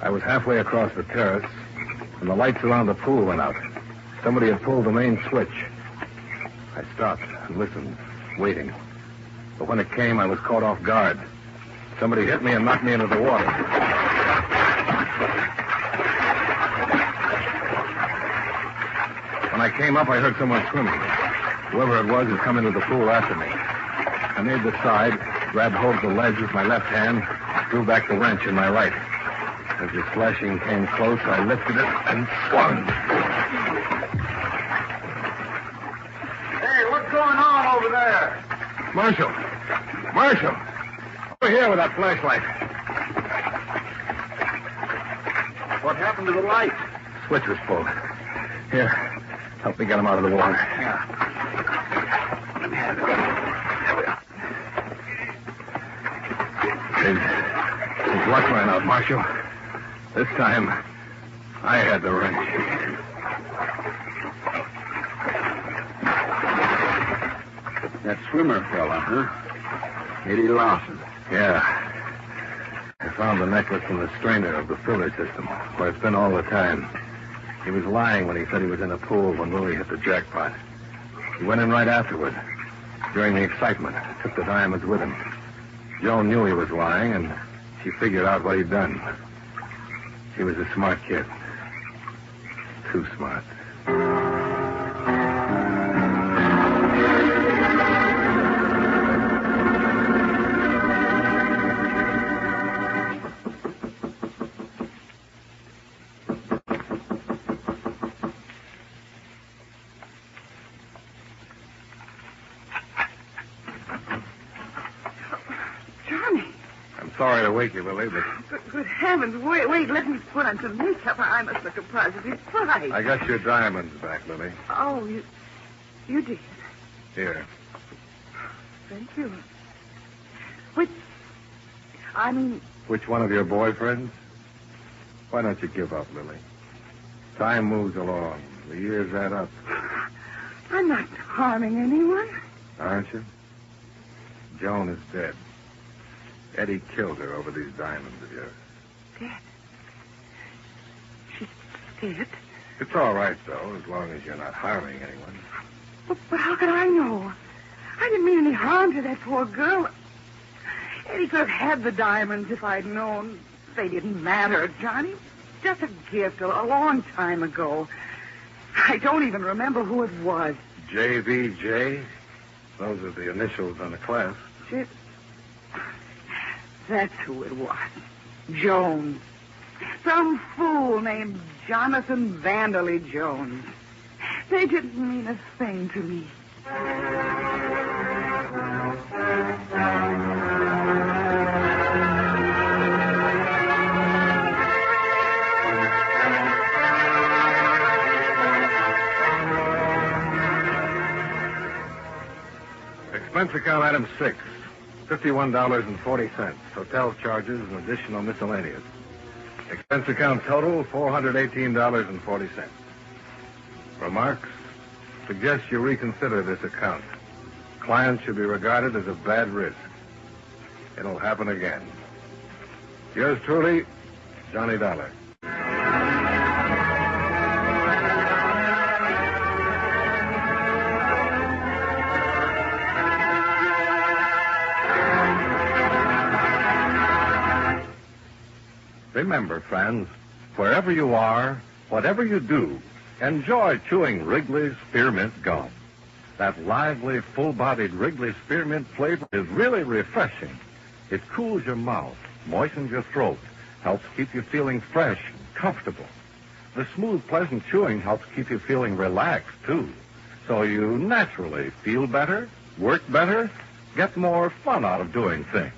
I was halfway across the terrace, and the lights around the pool went out. Somebody had pulled the main switch. I stopped and listened, waiting. But when it came, I was caught off guard. Somebody hit me and knocked me into the water. When I came up, I heard someone swimming. Whoever it was had come into the pool after me. I made the side, grabbed hold of the ledge with my left hand, drew back the wrench in my right. As the splashing came close, I lifted it and swung. Hey, what's going on over there? Marshal! Marshal! Over here with that flashlight. What happened to the light? Switch was pulled. Here, help me get him out of the water. Yeah. Let me have it. There we are. His luck ran out, Marshal. This time, I had the wrench. That swimmer fella, huh? Eddie Lawson. Yeah. I found the necklace in the strainer of the filter system, where it's been all the time. He was lying when he said he was in a pool when Willie hit the jackpot. He went in right afterward. During the excitement, took the diamonds with him. Joan knew he was lying, and she figured out what he'd done. She was a smart kid. Too smart. Sorry to wake you, Lily, but... Good heavens, wait, let me put on some makeup. I must look a positive fright. I got your diamonds back, Lily. Oh, you did? Here. Thank you. Which one of your boyfriends? Why don't you give up, Lily? Time moves along. The years add up. I'm not harming anyone. Aren't you? Joan is dead. Eddie killed her over these diamonds of yours. Dead? She's dead? It's all right, though, as long as you're not harming anyone. But how could I know? I didn't mean any harm to that poor girl. Eddie could have had the diamonds if I'd known. They didn't matter, Johnny. Just a gift a long time ago. I don't even remember who it was. JVJ? Those are the initials on the clasp. That's who it was. Jones. Some fool named Jonathan Vanderley Jones. They didn't mean a thing to me. Expense account item 6. $51.40. Hotel charges and additional miscellaneous. Expense account total, $418.40. Remarks? Suggest you reconsider this account. Client should be regarded as a bad risk. It'll happen again. Yours truly, Johnny Dollar. Remember, friends, wherever you are, whatever you do, enjoy chewing Wrigley's Spearmint Gum. That lively, full-bodied Wrigley Spearmint flavor is really refreshing. It cools your mouth, moistens your throat, helps keep you feeling fresh and comfortable. The smooth, pleasant chewing helps keep you feeling relaxed, too. So you naturally feel better, work better, get more fun out of doing things.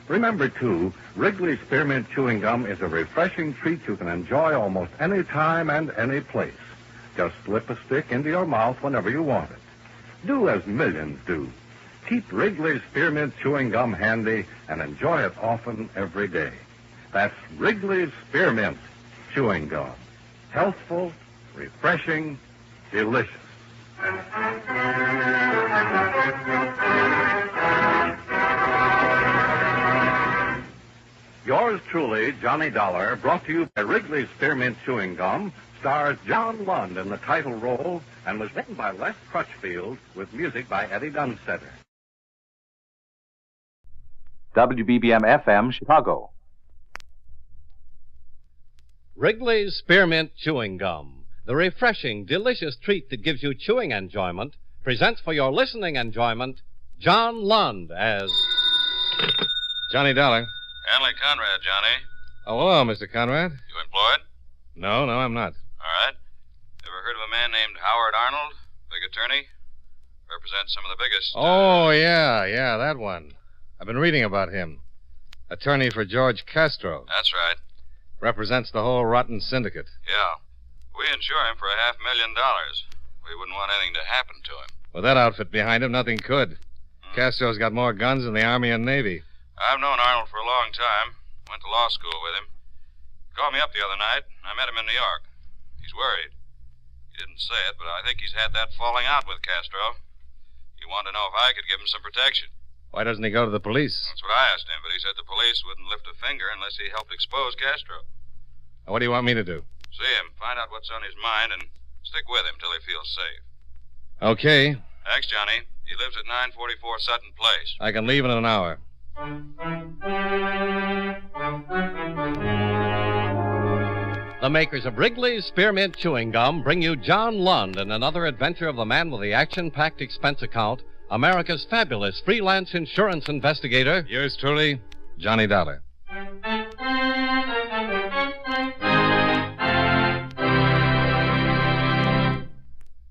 Remember, too, Wrigley's Spearmint Chewing Gum is a refreshing treat you can enjoy almost any time and any place. Just slip a stick into your mouth whenever you want it. Do as millions do. Keep Wrigley's Spearmint Chewing Gum handy and enjoy it often every day. That's Wrigley's Spearmint Chewing Gum. Healthful, refreshing, delicious. Yours truly, Johnny Dollar, brought to you by Wrigley's Spearmint Chewing Gum, stars John Lund in the title role and was written by Les Crutchfield with music by Eddie Dunstetter. WBBM-FM, Chicago. Wrigley's Spearmint Chewing Gum, the refreshing, delicious treat that gives you chewing enjoyment, presents for your listening enjoyment John Lund as Johnny Dollar. Hanley Conrad, Johnny. Oh, hello, Mr. Conrad. You employed? No, I'm not. All right. Ever heard of a man named Howard Arnold? Big attorney? Represents some of the biggest... Oh, yeah, that one. I've been reading about him. Attorney for George Castro. That's right. Represents the whole rotten syndicate. Yeah. We insure him for $500,000. We wouldn't want anything to happen to him. With that outfit behind him, nothing could. Castro's got more guns than the Army and Navy. I've known Arnold for a long time. Went to law school with him. Called me up the other night. I met him in New York. He's worried. He didn't say it, but I think he's had that falling out with Castro. He wanted to know if I could give him some protection. Why doesn't he go to the police? That's what I asked him, but he said the police wouldn't lift a finger unless he helped expose Castro. What do you want me to do? See him, find out what's on his mind, and stick with him till he feels safe. Okay. Thanks, Johnny. He lives at 944 Sutton Place. I can leave in an hour. The makers of Wrigley's Spearmint Chewing Gum bring you John Lund and another adventure of the man with the action-packed expense account, America's fabulous freelance insurance investigator. Yours truly, Johnny Dollar.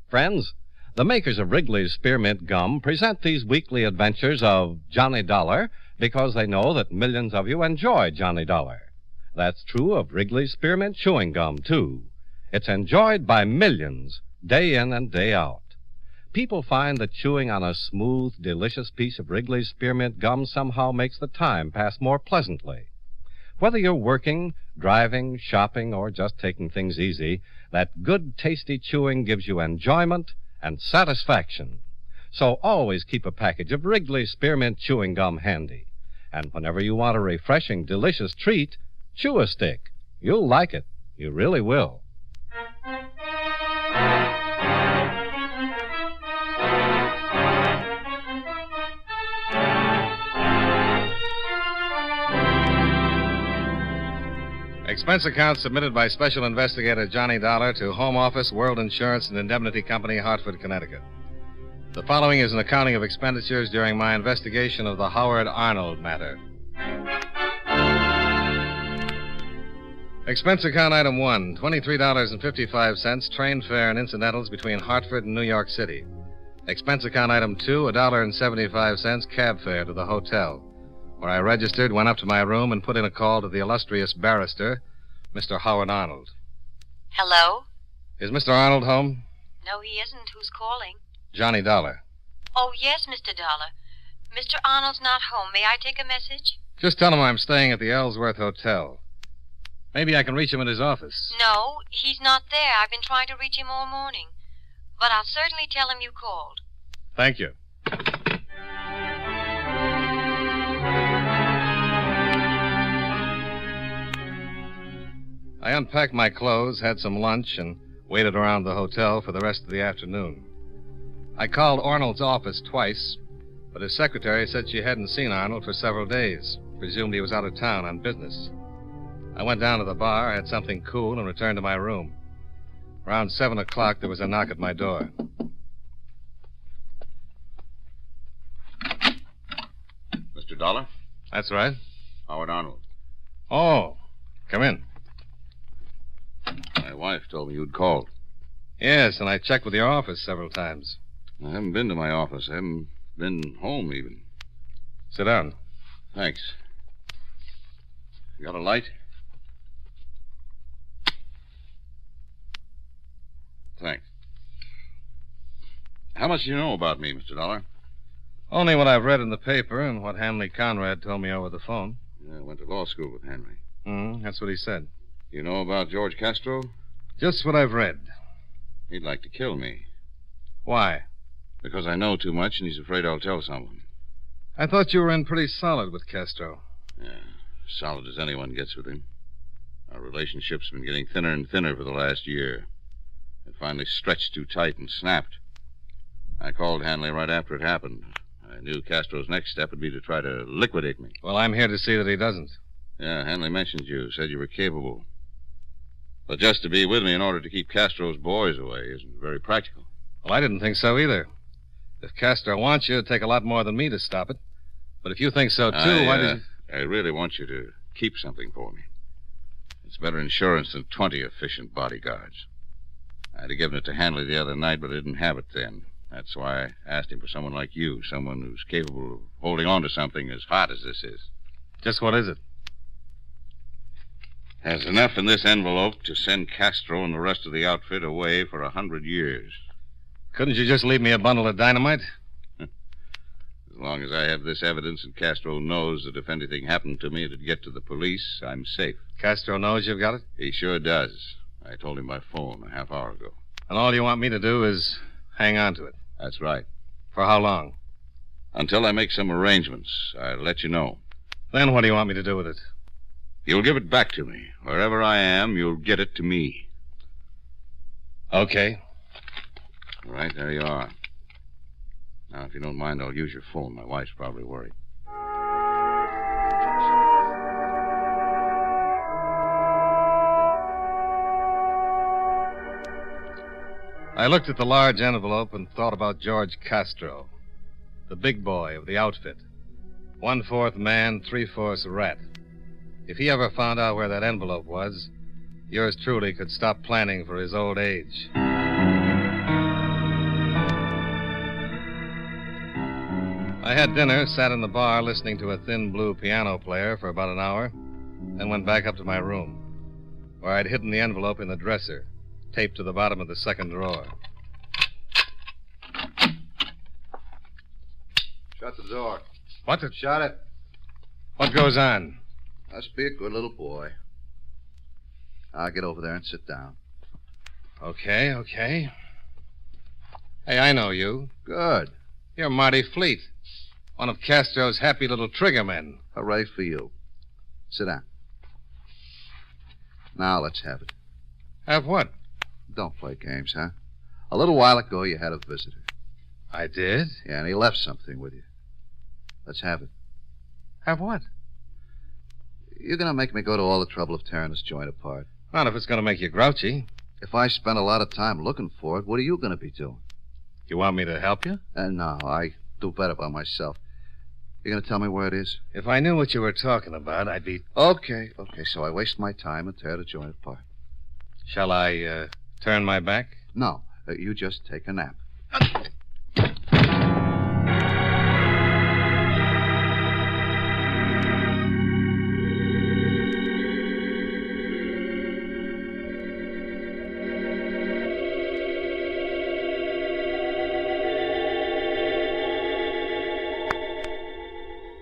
Friends, the makers of Wrigley's Spearmint Gum present these weekly adventures of Johnny Dollar because they know that millions of you enjoy Johnny Dollar. That's true of Wrigley's Spearmint Chewing Gum, too. It's enjoyed by millions, day in and day out. People find that chewing on a smooth, delicious piece of Wrigley's Spearmint Gum somehow makes the time pass more pleasantly. Whether you're working, driving, shopping, or just taking things easy, that good, tasty chewing gives you enjoyment and satisfaction. So always keep a package of Wrigley's Spearmint Chewing Gum handy. And whenever you want a refreshing, delicious treat, chew a stick. You'll like it. You really will. Expense account submitted by Special Investigator Johnny Dollar to Home Office, World Insurance and Indemnity Company, Hartford, Connecticut. The following is an accounting of expenditures during my investigation of the Howard Arnold matter. Expense account item 1, $23.55, train fare and incidentals between Hartford and New York City. Expense account item 2, $1.75, cab fare to the hotel, where I registered, went up to my room, and put in a call to the illustrious barrister, Mr. Howard Arnold. Hello? Is Mr. Arnold home? No, he isn't. Who's calling? Johnny Dollar. Oh, yes, Mr. Dollar. Mr. Arnold's not home. May I take a message? Just tell him I'm staying at the Ellsworth Hotel. Maybe I can reach him at his office. No, he's not there. I've been trying to reach him all morning. But I'll certainly tell him you called. Thank you. I unpacked my clothes, had some lunch, and waited around the hotel for the rest of the afternoon. I called Arnold's office twice, but his secretary said she hadn't seen Arnold for several days. Presumed he was out of town on business. I went down to the bar, had something cool, and returned to my room. Around 7 o'clock, there was a knock at my door. Mr. Dollar? That's right. Howard Arnold. Oh, come in. My wife told me you'd called. Yes, and I checked with your office several times. I haven't been to my office. I haven't been home, even. Sit down. Thanks. You got a light? Thanks. How much do you know about me, Mr. Dollar? Only what I've read in the paper and what Hanley Conrad told me over the phone. Yeah, I went to law school with Henry. That's what he said. You know about George Castro? Just what I've read. He'd like to kill me. Why? Because I know too much and he's afraid I'll tell someone. I thought you were in pretty solid with Castro. Yeah, solid as anyone gets with him. Our relationship's been getting thinner and thinner for the last year. It finally stretched too tight and snapped. I called Hanley right after it happened. I knew Castro's next step would be to try to liquidate me. Well, I'm here to see that he doesn't. Yeah, Hanley mentioned you, said you were capable. But just to be with me in order to keep Castro's boys away isn't very practical. Well, I didn't think so either. If Castro wants you, it'd take a lot more than me to stop it. But if you think so, too, why did you... I really want you to keep something for me. It's better insurance than 20 efficient bodyguards. I'd have given it to Hanley the other night, but I didn't have it then. That's why I asked him for someone like you, someone who's capable of holding on to something as hot as this is. Just what is it? There's enough in this envelope to send Castro and the rest of the outfit away for 100 years. Couldn't you just leave me a bundle of dynamite? As long as I have this evidence and Castro knows that if anything happened to me, it'd get to the police, I'm safe. Castro knows you've got it? He sure does. I told him by phone a half hour ago. And all you want me to do is hang on to it? That's right. For how long? Until I make some arrangements. I'll let you know. Then what do you want me to do with it? You'll give it back to me. Wherever I am, you'll get it to me. Okay. All right, there you are. Now, if you don't mind, I'll use your phone. My wife's probably worried. I looked at the large envelope and thought about George Castro, the big boy of the outfit. 1/4 man, 3/4 rat. If he ever found out where that envelope was, yours truly could stop planning for his old age. I had dinner, sat in the bar listening to a thin blue piano player for about an hour, then went back up to my room, where I'd hidden the envelope in the dresser, taped to the bottom of the second drawer. Shut the door. What? Shut it. What goes on? Must be a good little boy. I'll get over there and sit down. Okay. Hey, I know you. Good. You're Marty Fleet, one of Castro's happy little trigger men. Hooray for you. Sit down. Now let's have it. Have what? Don't play games, huh? A little while ago, you had a visitor. I did? Yeah, and he left something with you. Let's have it. Have what? You're going to make me go to all the trouble of tearing this joint apart. Not if it's going to make you grouchy. If I spend a lot of time looking for it, what are you going to be doing? You want me to help you? No, I do better by myself. You're going to tell me where it is? If I knew what you were talking about, I'd be... Okay, so I waste my time and tear the joint apart. Shall I, turn my back? No, you just take a nap.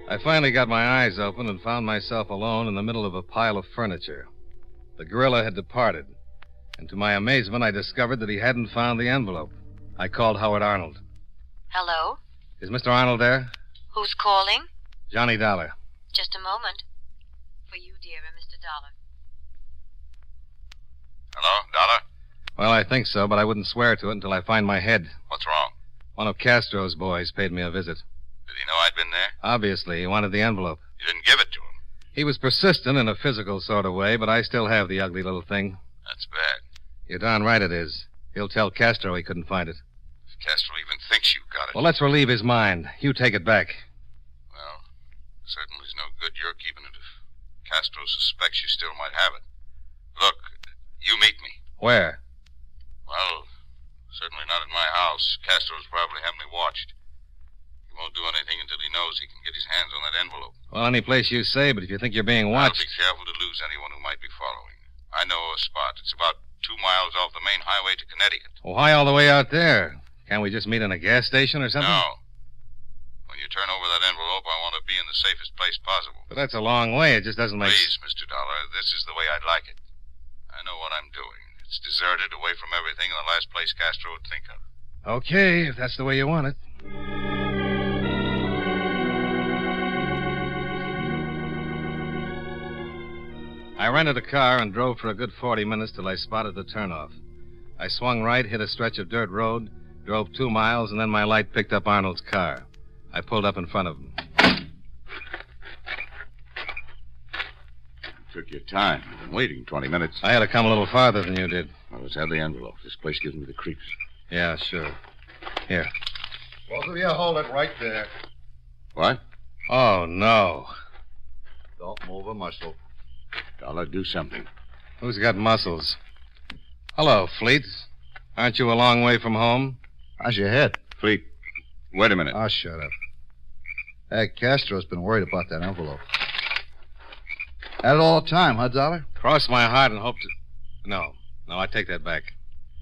I finally got my eyes open and found myself alone in the middle of a pile of furniture. The gorilla had departed, and to my amazement, I discovered that he hadn't found the envelope. I called Howard Arnold. Hello? Is Mr. Arnold there? Who's calling? Johnny Dollar. Just a moment. For you, dear, Mr. Dollar. Hello, Dollar? Well, I think so, but I wouldn't swear to it until I find my head. What's wrong? One of Castro's boys paid me a visit. Did he know I'd been there? Obviously, he wanted the envelope. You didn't give it to him. He was persistent in a physical sort of way, but I still have the ugly little thing. That's bad. You're darn right it is. He'll tell Castro he couldn't find it. If Castro even thinks you got it. Well, let's relieve his mind. You take it back. Well, certainly it's no good your keeping it if Castro suspects you still might have it. Look, you meet me. Where? Well, certainly not in my house. Castro's probably having me watched. He won't do anything until he knows he can get his hands on that envelope. Well, any place you say, but if you think you're being watched... I'll be careful to lose anyone who might be following. I know a spot. It's about 2 miles off the main highway to Connecticut. Well, why all the way out there? Can't we just meet in a gas station or something? No. When you turn over that envelope, I want to be in the safest place possible. But that's a long way. It just doesn't make... Please, Mr. Dollar, this is the way I'd like it. I know what I'm doing. It's deserted, away from everything, and the last place Castro would think of. Okay, if that's the way you want it. I rented a car and drove for a good 40 minutes till I spotted the turnoff. I swung right, hit a stretch of dirt road, drove 2 miles, and then my light picked up Arnold's car. I pulled up in front of him. Took your time. I've been waiting 20 minutes. I had to come a little farther than you did. Well, let's have the envelope. This place gives me the creeps. Yeah, sure. Here. Both of you hold it right there. What? Oh, no. Don't move a muscle. Dollar, do something. Who's got muscles? Hello, Fleet. Aren't you a long way from home? How's your head? Fleet, wait a minute. Oh, shut up. Hey, Castro's been worried about that envelope. Had it all the time, huh, Dollar? Cross my heart and hope to... No, I take that back.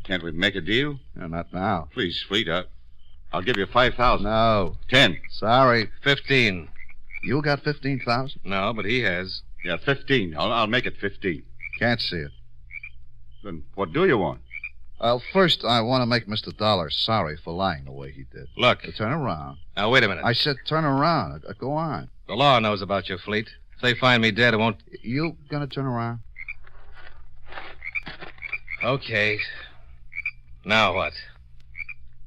Can't we make a deal? No, not now. Please, Fleet, I'll give you 5,000. No. 10. Sorry. 15. You got 15,000? No, but he has. Yeah, 15. I'll make it 15. Can't see it. Then what do you want? Well, first, I want to make Mr. Dollar sorry for lying the way he did. Look. Turn around. Now, wait a minute. I said turn around. Go on. The law knows about your Fleet. If they find me dead, it won't... You gonna turn around? Okay. Now what?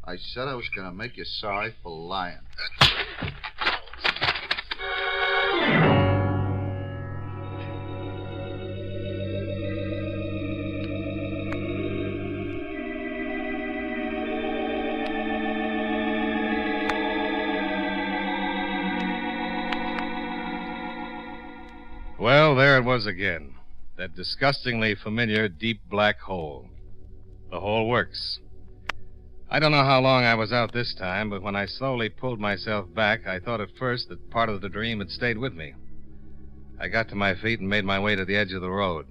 I said I was gonna make you sorry for lying. Well, there it was again. That disgustingly familiar deep black hole. The hole works. I don't know how long I was out this time, but when I slowly pulled myself back, I thought at first that part of the dream had stayed with me. I got to my feet and made my way to the edge of the road.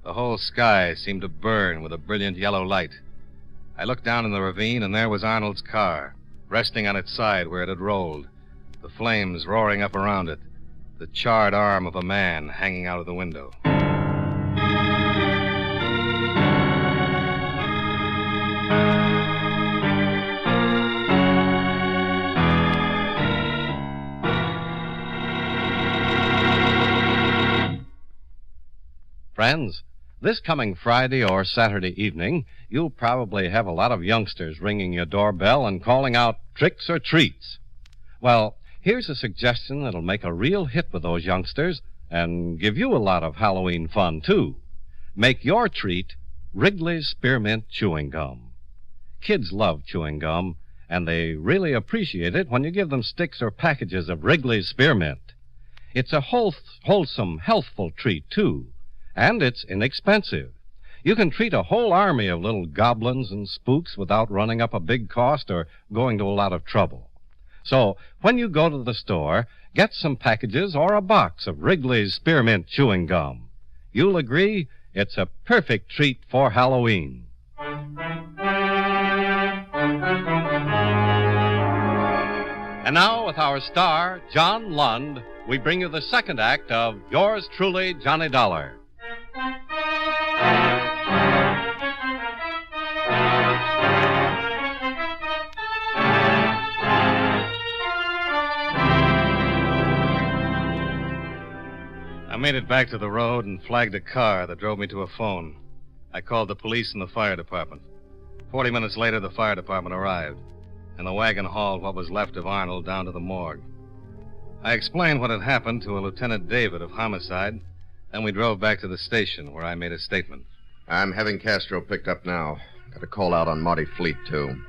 The whole sky seemed to burn with a brilliant yellow light. I looked down in the ravine, and there was Arnold's car, resting on its side where it had rolled, the flames roaring up around it, the charred arm of a man hanging out of the window. Friends, this coming Friday or Saturday evening, you'll probably have a lot of youngsters ringing your doorbell and calling out tricks or treats. Well, here's a suggestion that'll make a real hit with those youngsters and give you a lot of Halloween fun, too. Make your treat Wrigley's Spearmint Chewing Gum. Kids love chewing gum, and they really appreciate it when you give them sticks or packages of Wrigley's Spearmint. It's a wholesome, healthful treat, too, and it's inexpensive. You can treat a whole army of little goblins and spooks without running up a big cost or going to a lot of trouble. So, when you go to the store, get some packages or a box of Wrigley's Spearmint Chewing Gum. You'll agree it's a perfect treat for Halloween. And now, with our star, John Lund, we bring you the second act of Yours Truly, Johnny Dollar. I made it back to the road and flagged a car that drove me to a phone. I called the police and the fire department. 40 minutes later, the fire department arrived, and the wagon hauled what was left of Arnold down to the morgue. I explained what had happened to a Lieutenant David of homicide, then we drove back to the station where I made a statement. I'm having Castro picked up now. Got a call out on Marty Fleet, too.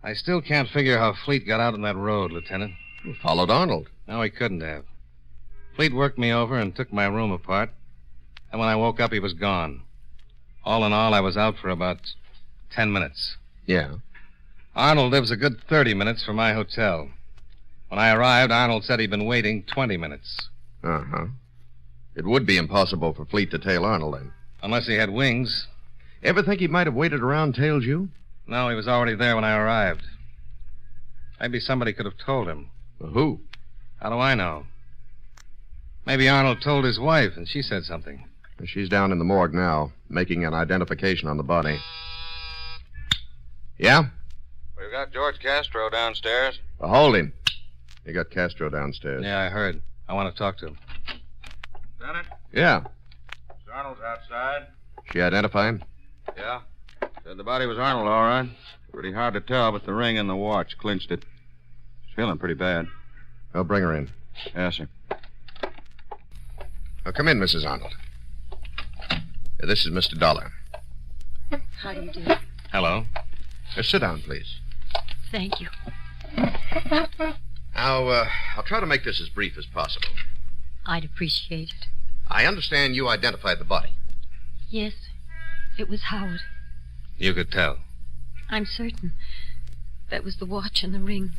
I still can't figure how Fleet got out on that road, Lieutenant. He followed Arnold. No, he couldn't have. Fleet worked me over and took my room apart, and when I woke up, he was gone. All in all, I was out for about 10 minutes. Yeah? Arnold lives a good 30 minutes from my hotel. When I arrived, Arnold said he'd been waiting 20 minutes. Uh-huh. It would be impossible for Fleet to tail Arnold, then. Unless he had wings. Ever think he might have waited around, tailed you? No, he was already there when I arrived. Maybe somebody could have told him. Well, who? How do I know? Maybe Arnold told his wife, and she said something. She's down in the morgue now, making an identification on the body. Yeah? We've got George Castro downstairs. Well, hold him. You got Castro downstairs. Yeah, I heard. I want to talk to him. Lieutenant? Yeah. Mr. Arnold's outside. She identify him? Yeah. Said the body was Arnold, all right. Pretty hard to tell, but the ring and the watch clinched it. She's feeling pretty bad. I'll bring her in. Yes, sir. Now, come in, Mrs. Arnold. This is Mr. Dollar. How do you do? Hello. Sit down, please. Thank you. Now, I'll try to make this as brief as possible. I'd appreciate it. I understand you identified the body. Yes, it was Howard. You could tell. I'm certain. That was the watch and the ring.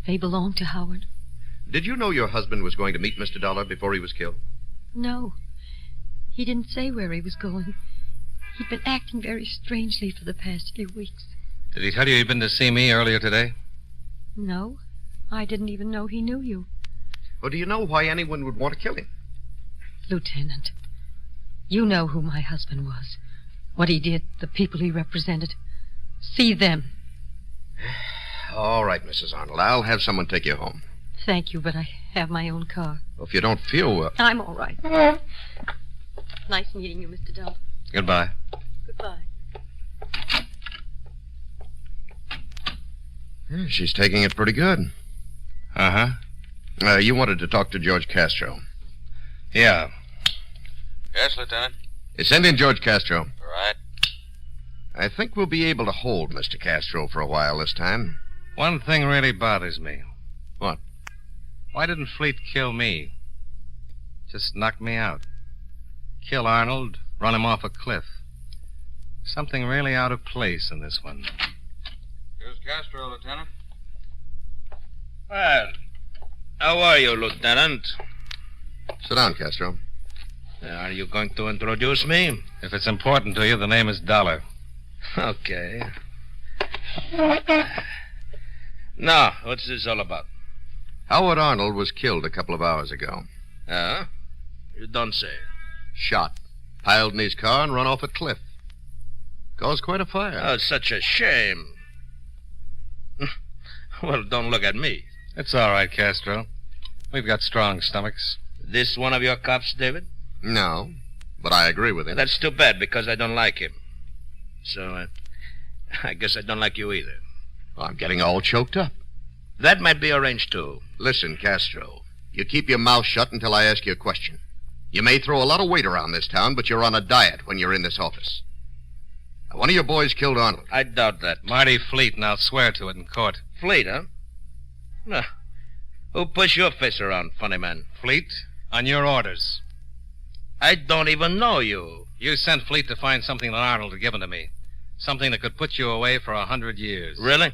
They belonged to Howard. Did you know your husband was going to meet Mr. Dollar before he was killed? No. He didn't say where he was going. He'd been acting very strangely for the past few weeks. Did he tell you he'd been to see me earlier today? No, I didn't even know he knew you. Well, do you know why anyone would want to kill him? Lieutenant, you know who my husband was, what he did, the people he represented. See them. All right, Mrs. Arnold. I'll have someone take you home. Thank you, but I have my own car. Well, if you don't feel well... I'm all right. Nice meeting you, Mr. Dull. Goodbye. Goodbye. Yeah, she's taking it pretty good. Uh-huh. You wanted to talk to George Castro. Yeah. Yes, Lieutenant. Send in George Castro. Right. I think we'll be able to hold Mr. Castro for a while this time. One thing really bothers me. What? Why didn't Fleet kill me? Just knock me out. Kill Arnold, run him off a cliff. Something really out of place in this one. Here's Castro, Lieutenant. Well, how are you, Lieutenant? Sit down, Castro. Are you going to introduce me? If it's important to you, the name is Dollar. Okay. Now, what's this all about? Howard Arnold was killed a couple of hours ago. You don't say. Shot. Piled in his car and run off a cliff. Caused quite a fire. Oh, such a shame. Well, don't look at me. It's all right, Castro. We've got strong stomachs. This one of your cops, David? No, but I agree with him. That's too bad, because I don't like him. So, I guess I don't like you either. I'm getting all choked up. That might be arranged, too. Listen, Castro, you keep your mouth shut until I ask you a question. You may throw a lot of weight around this town, but you're on a diet when you're in this office. Now, one of your boys killed Arnold. I doubt that. Marty Fleet, and I'll swear to it in court. Fleet, huh? No. Who pushed your face around, funny man? Fleet, on your orders. I don't even know you. You sent Fleet to find something that Arnold had given to me. Something that could put you away for 100 years. Really?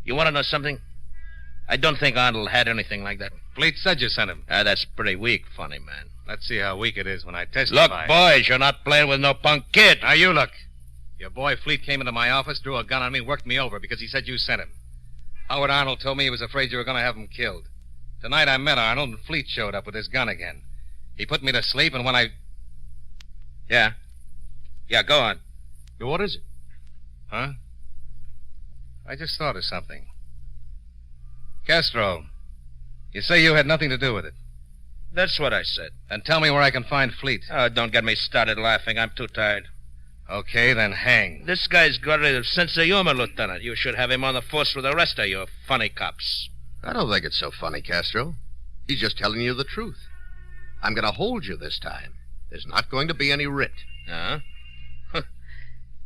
You want to know something? I don't think Arnold had anything like that. Fleet said you sent him. That's pretty weak, funny man. Let's see how weak it is when I testify. Look, boys, you're not playing with no punk kid. Now, you look. Your boy Fleet came into my office, drew a gun on me, worked me over because he said you sent him. Howard Arnold told me he was afraid you were going to have him killed. Tonight I met Arnold, and Fleet showed up with his gun again. He put me to sleep, and when I... Yeah, go on. What is it? Huh? I just thought of something. Castro, you say you had nothing to do with it. That's what I said. Then tell me where I can find Fleet. Oh, don't get me started laughing. I'm too tired. Okay, then hang. This guy's got a sense of humor, Lieutenant. You should have him on the force with the rest of you funny cops. I don't think it's so funny, Castro. He's just telling you the truth. I'm going to hold you this time. There's not going to be any writ. Huh?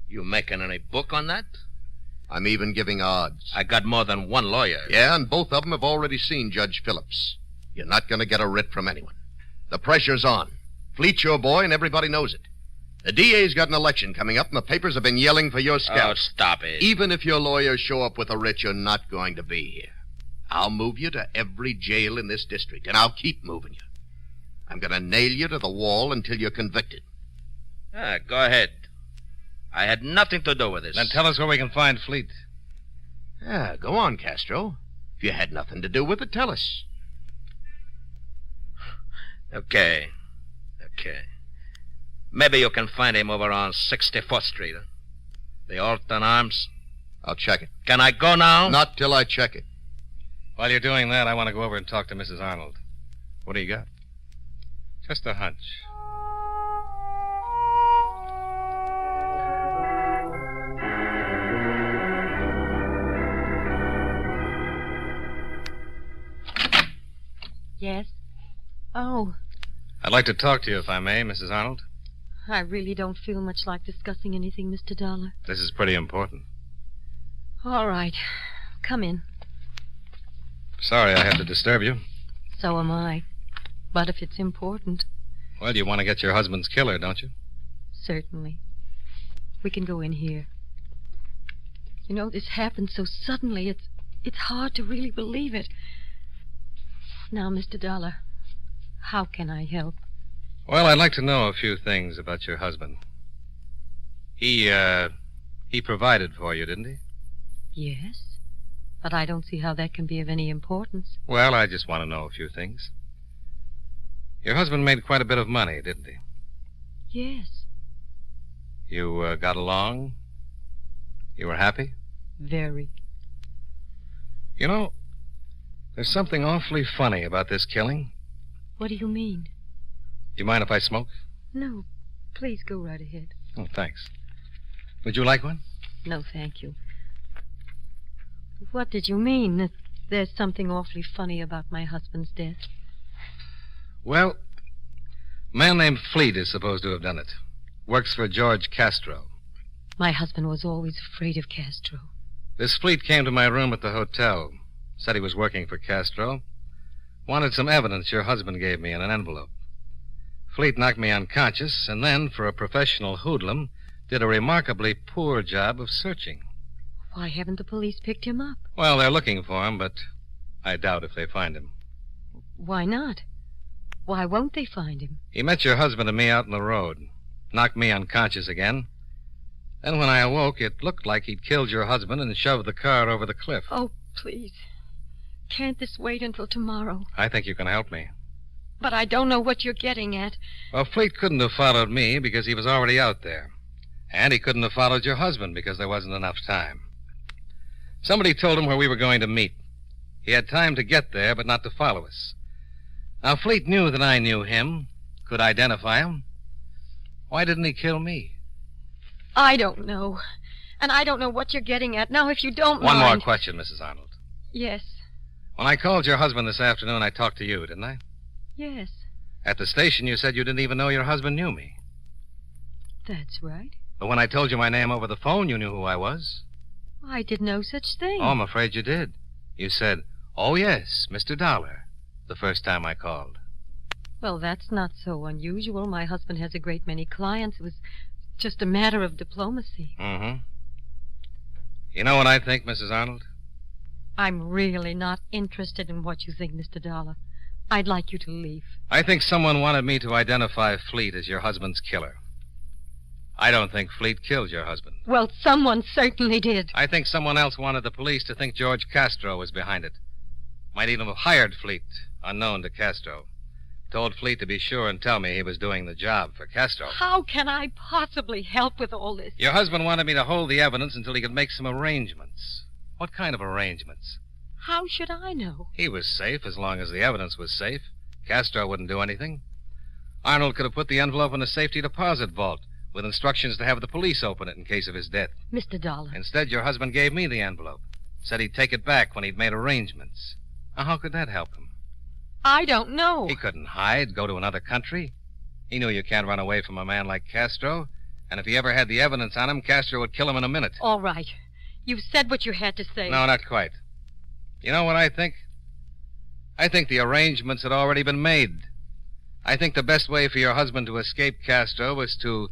You making any book on that? I'm even giving odds. I got more than one lawyer. Yeah, and both of them have already seen Judge Phillips. You're not going to get a writ from anyone. The pressure's on. Fleet's your boy, and everybody knows it. The DA's got an election coming up, and the papers have been yelling for your scalp. Oh, stop it. Even if your lawyers show up with a writ, you're not going to be here. I'll move you to every jail in this district, and I'll keep moving you. I'm going to nail you to the wall until you're convicted. Go ahead. I had nothing to do with this. Then tell us where we can find Fleet. Go on, Castro. If you had nothing to do with it, tell us. Okay. Maybe you can find him over on 64th Street. Huh? The Alton Arms. I'll check it. Can I go now? Not till I check it. While you're doing that, I want to go over and talk to Mrs. Arnold. What do you got? Just a hunch. Yes? Oh, I'd like to talk to you, if I may, Mrs. Arnold. I really don't feel much like discussing anything, Mr. Dollar. This is pretty important. All right. Come in. Sorry I had to disturb you. So am I. But if it's important... Well, you want to get your husband's killer, don't you? Certainly. We can go in here. You know, this happened so suddenly, it's hard to really believe it. Now, Mr. Dollar, how can I help? Well, I'd like to know a few things about your husband. He provided for you, didn't he? Yes. But I don't see how that can be of any importance. Well, I just want to know a few things. Your husband made quite a bit of money, didn't he? Yes. You got along? You were happy? Very. You know, there's something awfully funny about this killing. What do you mean? Do you mind if I smoke? No. Please go right ahead. Oh, thanks. Would you like one? No, thank you. What did you mean? That there's something awfully funny about my husband's death? Well, a man named Fleet is supposed to have done it. Works for George Castro. My husband was always afraid of Castro. This Fleet came to my room at the hotel. Said he was working for Castro. Wanted some evidence your husband gave me in an envelope. Fleet knocked me unconscious, and then, for a professional hoodlum, did a remarkably poor job of searching. Why haven't the police picked him up? Well, they're looking for him, but I doubt if they find him. Why not? Why won't they find him? He met your husband and me out in the road. Knocked me unconscious again. Then when I awoke, it looked like he'd killed your husband and shoved the car over the cliff. Oh, please. Can't this wait until tomorrow? I think you can help me. But I don't know what you're getting at. Well, Fleet couldn't have followed me because he was already out there. And he couldn't have followed your husband because there wasn't enough time. Somebody told him where we were going to meet. He had time to get there, but not to follow us. Now, Fleet knew that I knew him, could identify him. Why didn't he kill me? I don't know. And I don't know what you're getting at. Now, if you don't One mind... more question, Mrs. Arnold. Yes. When I called your husband this afternoon, I talked to you, didn't I? Yes. At the station, you said you didn't even know your husband knew me. That's right. But when I told you my name over the phone, you knew who I was. I did no such thing. Oh, I'm afraid you did. You said, "Oh, yes, Mr. Dollar," the first time I called. Well, that's not so unusual. My husband has a great many clients. It was just a matter of diplomacy. Mm-hmm. You know what I think, Mrs. Arnold? I'm really not interested in what you think, Mr. Dollar. I'd like you to leave. I think someone wanted me to identify Fleet as your husband's killer. I don't think Fleet killed your husband. Well, someone certainly did. I think someone else wanted the police to think George Castro was behind it. Might even have hired Fleet, unknown to Castro. Told Fleet to be sure and tell me he was doing the job for Castro. How can I possibly help with all this? Your husband wanted me to hold the evidence until he could make some arrangements. What kind of arrangements? How should I know? He was safe as long as the evidence was safe. Castro wouldn't do anything. Arnold could have put the envelope in a safety deposit vault with instructions to have the police open it in case of his death. Mr. Dollar. Instead, your husband gave me the envelope. Said he'd take it back when he'd made arrangements. Now, how could that help him? I don't know. He couldn't hide, go to another country. He knew you can't run away from a man like Castro. And if he ever had the evidence on him, Castro would kill him in a minute. All right. You've said what you had to say. No, not quite. You know what I think? I think the arrangements had already been made. I think the best way for your husband to escape Castro was to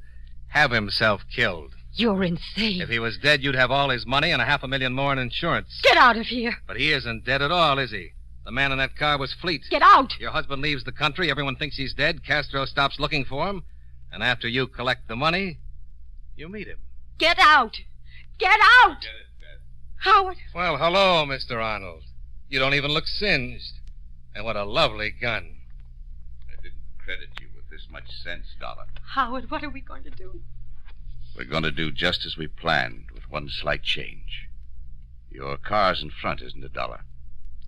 have himself killed. You're insane. If he was dead, you'd have all his money and $500,000 more in insurance. Get out of here. But he isn't dead at all, is he? The man in that car was Fleet. Get out. Your husband leaves the country, everyone thinks he's dead, Castro stops looking for him, and after you collect the money, you meet him. Get out. Get out. Get it, Beth. Howard. Well, hello, Mr. Arnold. You don't even look singed. And what a lovely gun. I didn't credit you with this much sense, Dollar. Howard, what are we going to do? We're going to do just as we planned, with one slight change. Your car's in front, isn't it, Dollar?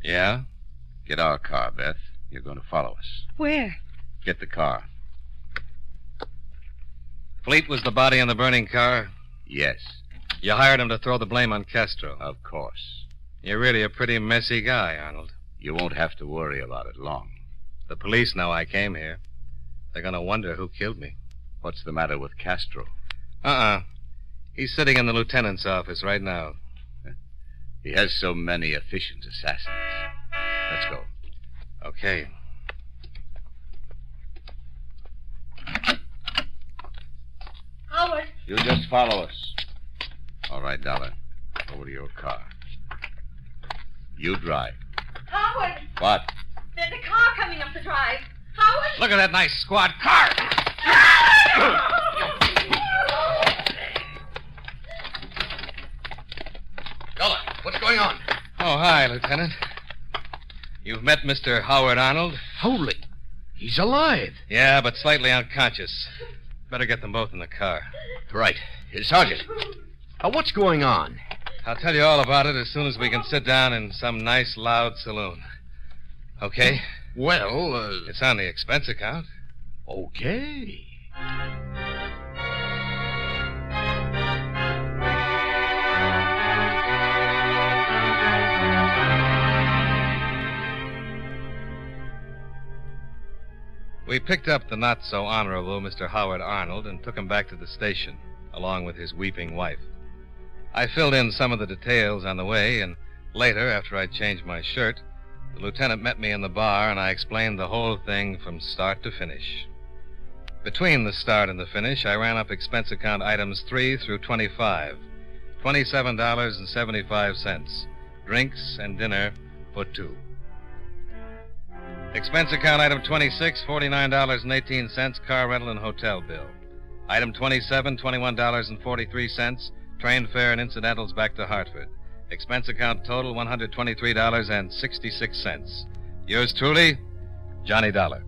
Yeah? Get our car, Beth. You're going to follow us. Where? Get the car. Fleet was the body in the burning car? Yes. You hired him to throw the blame on Castro? Of course. You're really a pretty messy guy, Arnold. You won't have to worry about it long. The police know I came here. They're going to wonder who killed me. What's the matter with Castro? He's sitting in the lieutenant's office right now. He has so many efficient assassins. Let's go. Okay. Howard. You just follow us. All right, Dollar. Over to your car. You drive. Howard. What? There's a car coming up the drive. Howard! Look at that nice squad car. Dollar, what's going on? Oh, hi, Lieutenant. You've met Mr. Howard Arnold? Holy, he's alive. Yeah, but slightly unconscious. Better get them both in the car. Right. Sergeant, what's going on? I'll tell you all about it as soon as we can sit down in some nice, loud saloon. Okay? Well, It's on the expense account. Okay. We picked up the not-so-honorable Mr. Howard Arnold and took him back to the station, along with his weeping wife. I filled in some of the details on the way, and later, after I'd changed my shirt, the lieutenant met me in the bar, and I explained the whole thing from start to finish. Between the start and the finish, I ran up expense account items 3 through 25, $27.75, drinks and dinner for two. Expense account item 26, $49.18, car rental and hotel bill. Item 27, $21.43, train fare and incidentals back to Hartford. Expense account total, $123.66. Yours truly, Johnny Dollar.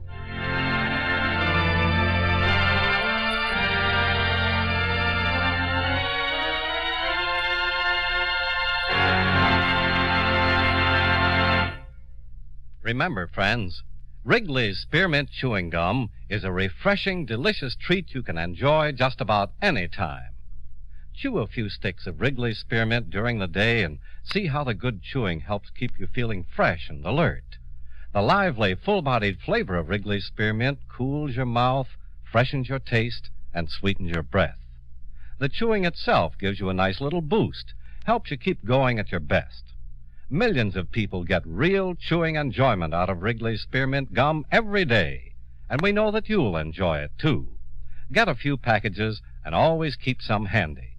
Remember, friends, Wrigley's Spearmint Chewing Gum is a refreshing, delicious treat you can enjoy just about any time. Chew a few sticks of Wrigley's Spearmint during the day and see how the good chewing helps keep you feeling fresh and alert. The lively, full-bodied flavor of Wrigley's Spearmint cools your mouth, freshens your taste, and sweetens your breath. The chewing itself gives you a nice little boost, helps you keep going at your best. Millions of people get real chewing enjoyment out of Wrigley's Spearmint Gum every day, and we know that you'll enjoy it, too. Get a few packages and always keep some handy.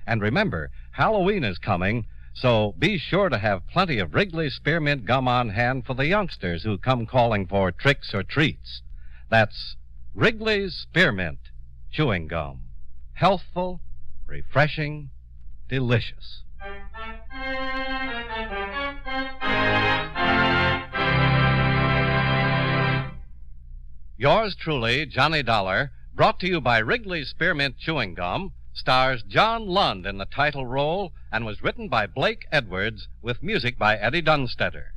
And remember, Halloween is coming, so be sure to have plenty of Wrigley's Spearmint Gum on hand for the youngsters who come calling for tricks or treats. That's Wrigley's Spearmint Chewing Gum. Healthful, refreshing, delicious. Yours truly, Johnny Dollar, brought to you by Wrigley's Spearmint Chewing Gum, stars John Lund in the title role and was written by Blake Edwards with music by Eddie Dunstetter.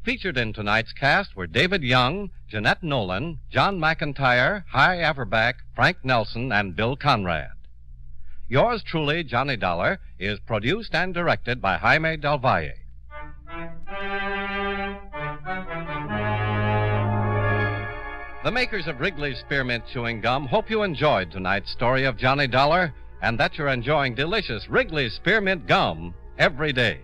Featured in tonight's cast were David Young, Jeanette Nolan, John McIntyre, Hy Averback, Frank Nelson, and Bill Conrad. Yours truly, Johnny Dollar, is produced and directed by Jaime Del Valle. The makers of Wrigley's Spearmint Chewing Gum hope you enjoyed tonight's story of Johnny Dollar and that you're enjoying delicious Wrigley's Spearmint Gum every day.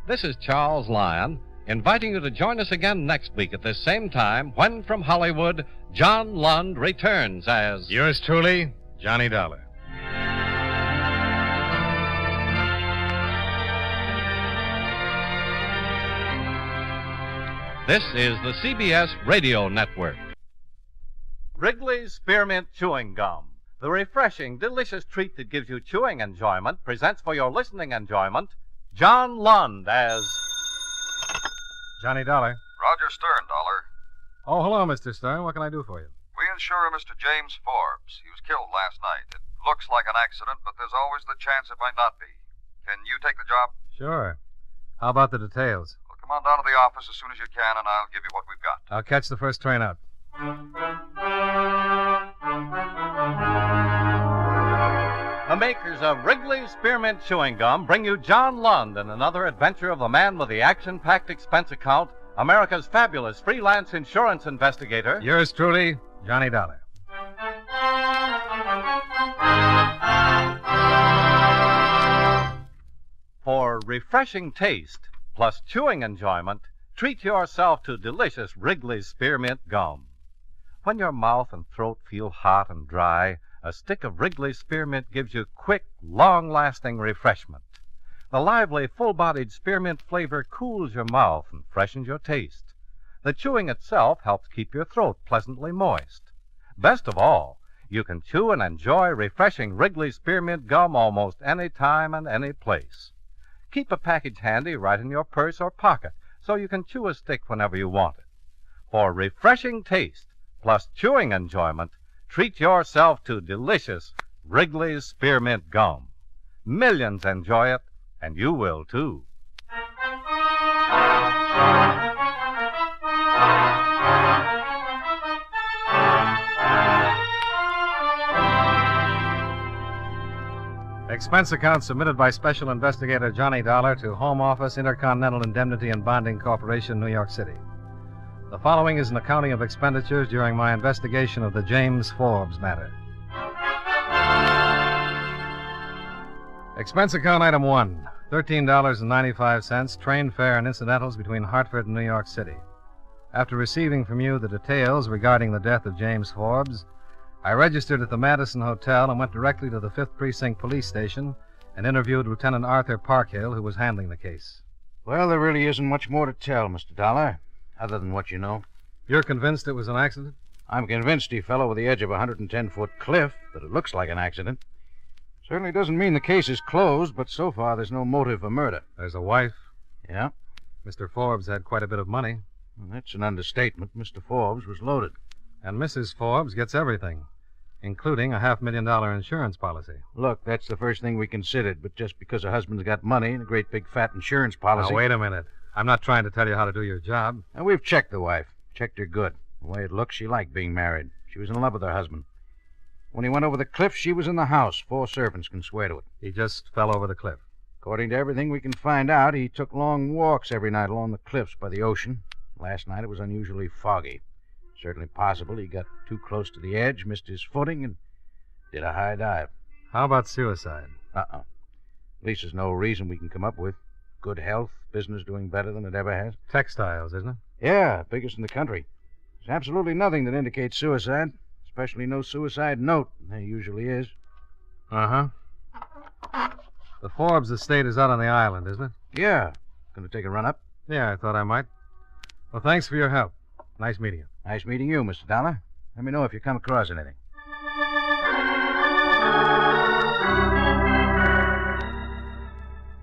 This is Charles Lyon, inviting you to join us again next week at this same time when, from Hollywood, John Lund returns as... Yours truly, Johnny Dollar. This is the CBS Radio Network. Wrigley's Spearmint Chewing Gum, the refreshing, delicious treat that gives you chewing enjoyment, presents for your listening enjoyment John Lund as Johnny Dollar. Roger Stern, Dollar. Oh, hello, Mr. Stern. What can I do for you? We insure Mr. James Forbes. He was killed last night. It looks like an accident, but there's always the chance it might not be. Can you take the job? Sure. How about the details? Well, come on down to the office as soon as you can, and I'll give you what we've got. I'll catch the first train out. The makers of Wrigley's Spearmint Chewing Gum bring you John Lund in another adventure of the man with the action-packed expense account, America's fabulous freelance insurance investigator. Yours truly, Johnny Dollar. For refreshing taste plus chewing enjoyment, treat yourself to delicious Wrigley's Spearmint Gum. When your mouth and throat feel hot and dry, a stick of Wrigley's Spearmint gives you quick, long-lasting refreshment. The lively, full-bodied spearmint flavor cools your mouth and freshens your taste. The chewing itself helps keep your throat pleasantly moist. Best of all, you can chew and enjoy refreshing Wrigley's Spearmint Gum almost any time and any place. Keep a package handy right in your purse or pocket so you can chew a stick whenever you want it. For refreshing taste plus chewing enjoyment, treat yourself to delicious Wrigley's Spearmint Gum. Millions enjoy it, and you will too. Expense account submitted by Special Investigator Johnny Dollar to Home Office, Intercontinental Indemnity and Bonding Corporation, New York City. The following is an accounting of expenditures during my investigation of the James Forbes matter. Expense account item 1, $13.95, train fare and incidentals between Hartford and New York City. After receiving from you the details regarding the death of James Forbes, I registered at the Madison Hotel and went directly to the 5th Precinct Police Station and interviewed Lieutenant Arthur Parkhill, who was handling the case. Well, there really isn't much more to tell, Mr. Dollar, other than what you know. You're convinced it was an accident? I'm convinced he fell over the edge of a 110-foot cliff, that it looks like an accident. Certainly doesn't mean the case is closed, but so far there's no motive for murder. There's a wife. Yeah? Mr. Forbes had quite a bit of money. Well, that's an understatement. Mr. Forbes was loaded. And Mrs. Forbes gets everything, including a $500,000 insurance policy. Look, that's the first thing we considered, but just because a husband's got money and a great big fat insurance policy... Now, wait a minute. I'm not trying to tell you how to do your job. And we've checked the wife. Checked her good. The way it looks, she liked being married. She was in love with her husband. When he went over the cliff, she was in the house. 4 servants can swear to it. He just fell over the cliff. According to everything we can find out, he took long walks every night along the cliffs by the ocean. Last night it was unusually foggy. Certainly possible he got too close to the edge, missed his footing, and did a high dive. How about suicide? Uh-uh. At least there's no reason we can come up with. Good health, business doing better than it ever has. Textiles, isn't it? Yeah, biggest in the country. There's absolutely nothing that indicates suicide, especially no suicide note. There usually is. Uh-huh. The Forbes estate is out on the island, isn't it? Yeah. Gonna take a run up? Yeah, I thought I might. Well, thanks for your help. Nice meeting you. Nice meeting you, Mr. Dollar. Let me know if you come across anything.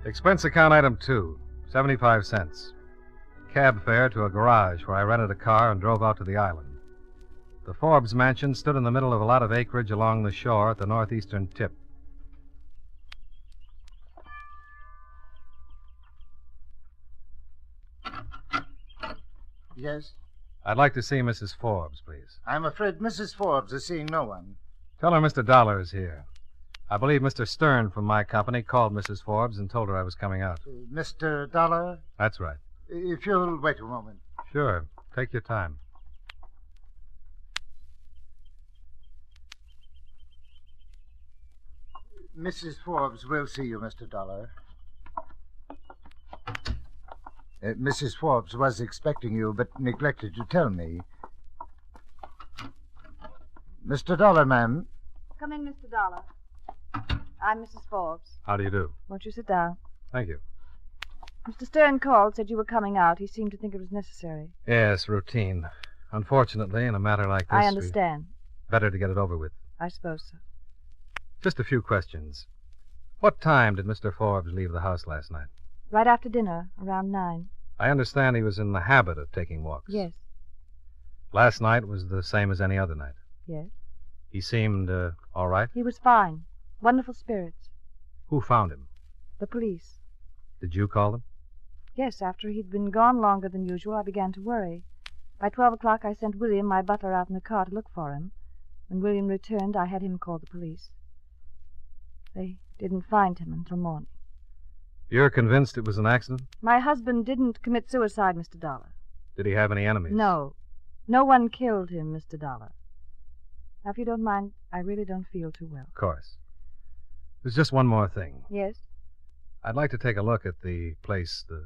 Expense account item 2, 75 cents. Cab fare to a garage where I rented a car and drove out to the island. The Forbes mansion stood in the middle of a lot of acreage along the shore at the northeastern tip. Yes? I'd like to see Mrs. Forbes, please. I'm afraid Mrs. Forbes is seeing no one. Tell her Mr. Dollar is here. I believe Mr. Stern from my company called Mrs. Forbes and told her I was coming out. Mr. Dollar? That's right. If you'll wait a moment. Sure. Take your time. Mrs. Forbes will see you, Mr. Dollar. Mrs. Forbes was expecting you, but neglected to tell me. Mr. Dollar, ma'am. Come in, Mr. Dollar. I'm Mrs. Forbes. How do you do? Won't you sit down? Thank you. Mr. Stern called, said you were coming out. He seemed to think it was necessary. Yes, routine. Unfortunately, in a matter like this... I understand. Better to get it over with. I suppose so. Just a few questions. What time did Mr. Forbes leave the house last night? Right after dinner, around 9. I understand he was in the habit of taking walks. Yes. Last night was the same as any other night. Yes. He seemed all right? He was fine. Wonderful spirits. Who found him? The police. Did you call them? Yes, after he'd been gone longer than usual, I began to worry. By 12 o'clock, I sent William, my butler, out in the car to look for him. When William returned, I had him call the police. They didn't find him until morning. You're convinced it was an accident? My husband didn't commit suicide, Mr. Dollar. Did he have any enemies? No. No one killed him, Mr. Dollar. Now, if you don't mind, I really don't feel too well. Of course. There's just one more thing. Yes? I'd like to take a look at the place, the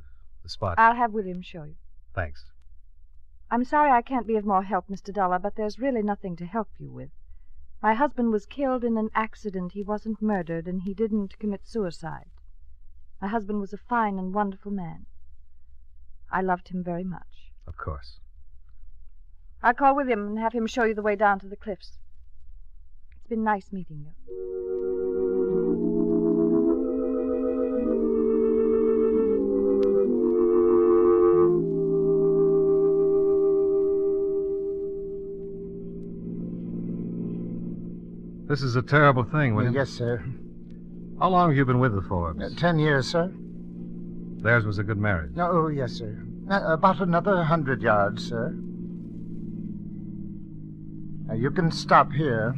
spot. I'll have William show you. Thanks. I'm sorry I can't be of more help, Mr. Dollar, but there's really nothing to help you with. My husband was killed in an accident. He wasn't murdered, and he didn't commit suicide. My husband was a fine and wonderful man. I loved him very much. Of course. I'll call William and have him show you the way down to the cliffs. It's been nice meeting you. This is a terrible thing, William. Yes, sir. How long have you been with the Forbes? 10 years, sir. Theirs was a good marriage. Oh, yes, sir. About another 100 yards, sir. You can stop here.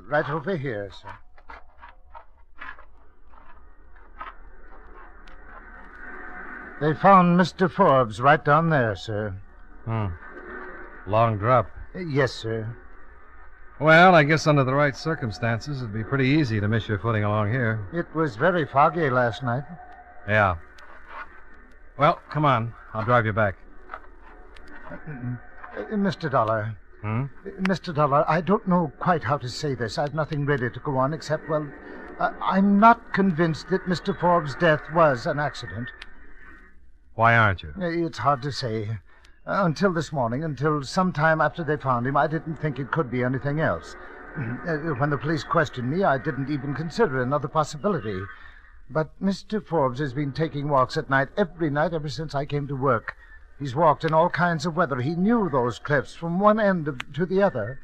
Right over here, sir. They found Mr. Forbes right down there, sir. Long drop. Yes, sir. Well, I guess under the right circumstances, it'd be pretty easy to miss your footing along here. It was very foggy last night. Yeah. Well, come on. I'll drive you back. Mr. Dollar. Mr. Dollar, I don't know quite how to say this. I've nothing ready to go on except, well, I'm not convinced that Mr. Forbes' death was an accident. Why aren't you? It's hard to say. Until this morning, until sometime after they found him, I didn't think it could be anything else. When the police questioned me, I didn't even consider another possibility. But Mr. Forbes has been taking walks at night ever since I came to work. He's walked in all kinds of weather. He knew those cliffs from one end to the other.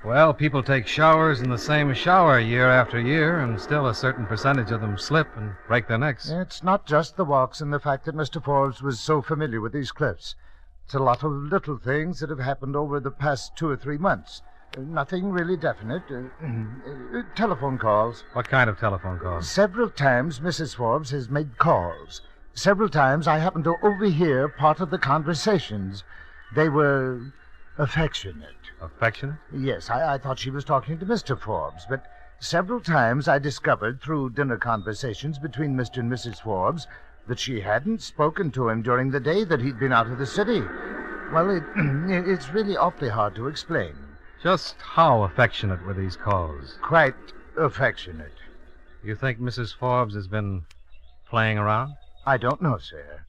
Well, people take showers in the same shower year after year, and still a certain percentage of them slip and break their necks. It's not just the walks and the fact that Mr. Forbes was so familiar with these cliffs. It's a lot of little things that have happened over the past 2 or 3 months. Nothing really definite. Telephone calls. What kind of telephone calls? Several times Mrs. Forbes has made calls. Several times I happened to overhear part of the conversations. They were affectionate. Affectionate? Yes, I thought she was talking to Mr. Forbes, but several times I discovered through dinner conversations between Mr. and Mrs. Forbes that she hadn't spoken to him during the day that he'd been out of the city. Well, it's really awfully hard to explain. Just how affectionate were these calls? Quite affectionate. You think Mrs. Forbes has been playing around? I don't know, sir.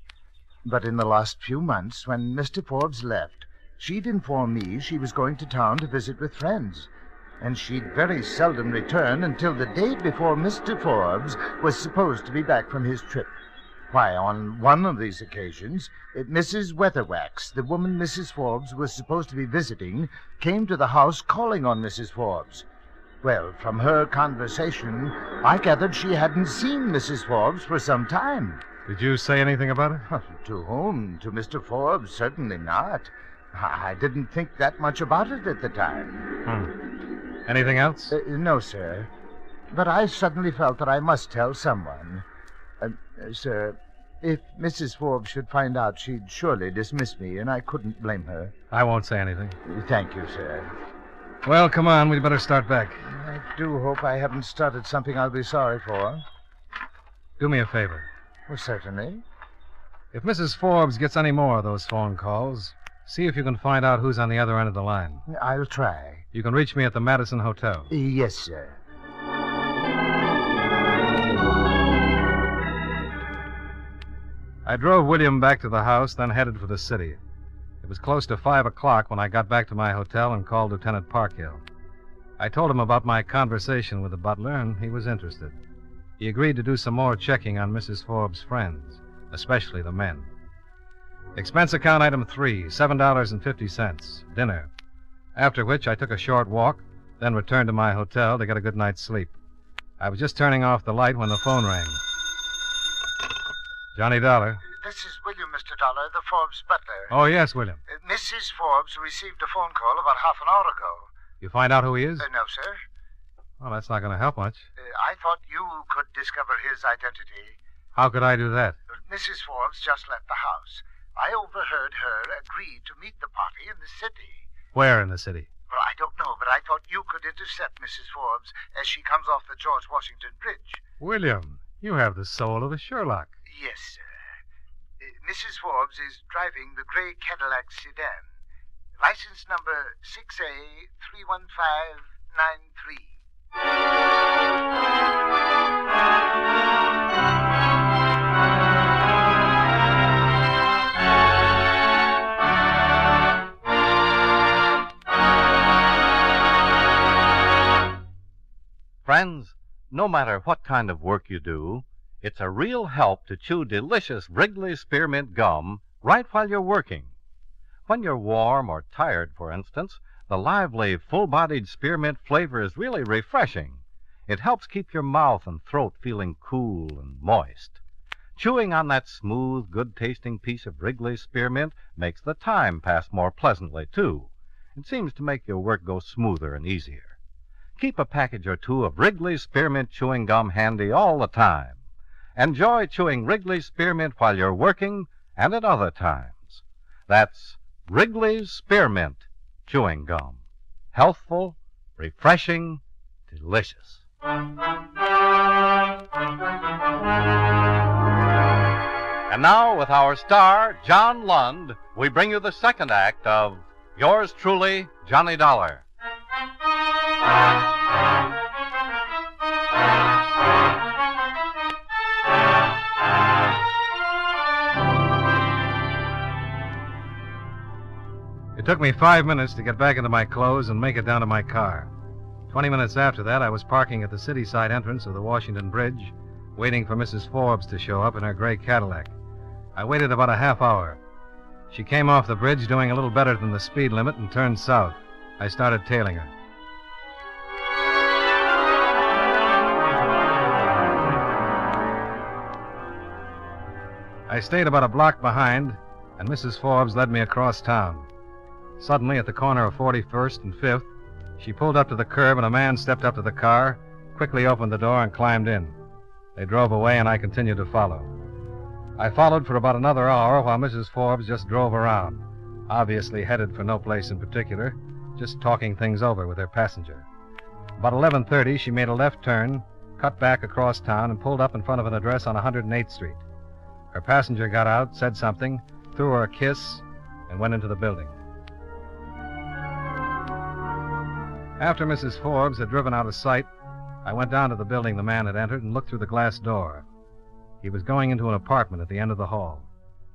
But in the last few months, when Mr. Forbes left, she'd informed me she was going to town to visit with friends. And she'd very seldom return until the day before Mr. Forbes was supposed to be back from his trip. Why, on one of these occasions, Mrs. Weatherwax, the woman Mrs. Forbes was supposed to be visiting, came to the house calling on Mrs. Forbes. Well, from her conversation, I gathered she hadn't seen Mrs. Forbes for some time. Did you say anything about it? To whom? To Mr. Forbes? Certainly not. I didn't think that much about it at the time. Anything else? No, sir. But I suddenly felt that I must tell someone. Sir, if Mrs. Forbes should find out, she'd surely dismiss me, and I couldn't blame her. I won't say anything. Thank you, sir. Well, come on. We'd better start back. I do hope I haven't started something I'll be sorry for. Do me a favor. Well, certainly. If Mrs. Forbes gets any more of those phone calls, see if you can find out who's on the other end of the line. I'll try. You can reach me at the Madison Hotel. Yes, sir. I drove William back to the house, then headed for the city. It was close to 5 o'clock when I got back to my hotel and called Lieutenant Parkhill. I told him about my conversation with the butler, and he was interested. He agreed to do some more checking on Mrs. Forbes' friends, especially the men. Expense account item 3, $7.50, dinner. After which I took a short walk, then returned to my hotel to get a good night's sleep. I was just turning off the light when the phone rang. Johnny Dollar. This is William, Mr. Dollar, the Forbes butler. Oh, yes, William. Mrs. Forbes received a phone call about half an hour ago. You find out who he is? No, sir. Well, that's not going to help much. I thought you could discover his identity. How could I do that? Mrs. Forbes just left the house. I overheard her agree to meet the party in the city. Where in the city? Well, I don't know, but I thought you could intercept Mrs. Forbes as she comes off the George Washington Bridge. William, you have the soul of a Sherlock. Yes, sir. Mrs. Forbes is driving the gray Cadillac sedan. License number 6A31593. Friends, no matter what kind of work you do, it's a real help to chew delicious Wrigley's Spearmint Gum right while you're working. When you're warm or tired, for instance, the lively, full-bodied spearmint flavor is really refreshing. It helps keep your mouth and throat feeling cool and moist. Chewing on that smooth, good-tasting piece of Wrigley's Spearmint makes the time pass more pleasantly, too. It seems to make your work go smoother and easier. Keep a package or two of Wrigley's Spearmint chewing gum handy all the time. Enjoy chewing Wrigley's Spearmint while you're working and at other times. That's Wrigley's Spearmint chewing gum. Healthful, refreshing, delicious. And now, with our star, John Lund, we bring you the second act of Yours Truly, Johnny Dollar. It took me 5 minutes to get back into my clothes and make it down to my car. 20 minutes after that, I was parking at the city side entrance of the Washington Bridge, waiting for Mrs. Forbes to show up in her gray Cadillac. I waited about a half hour. She came off the bridge doing a little better than the speed limit and turned south. I started tailing her. I stayed about a block behind, and Mrs. Forbes led me across town. Suddenly, at the corner of 41st and 5th, she pulled up to the curb and a man stepped up to the car, quickly opened the door and climbed in. They drove away and I continued to follow. I followed for about another hour while Mrs. Forbes just drove around, obviously headed for no place in particular, just talking things over with her passenger. About 11:30, she made a left turn, cut back across town, and pulled up in front of an address on 108th Street. Her passenger got out, said something, threw her a kiss, and went into the building. After Mrs. Forbes had driven out of sight, I went down to the building the man had entered and looked through the glass door. He was going into an apartment at the end of the hall.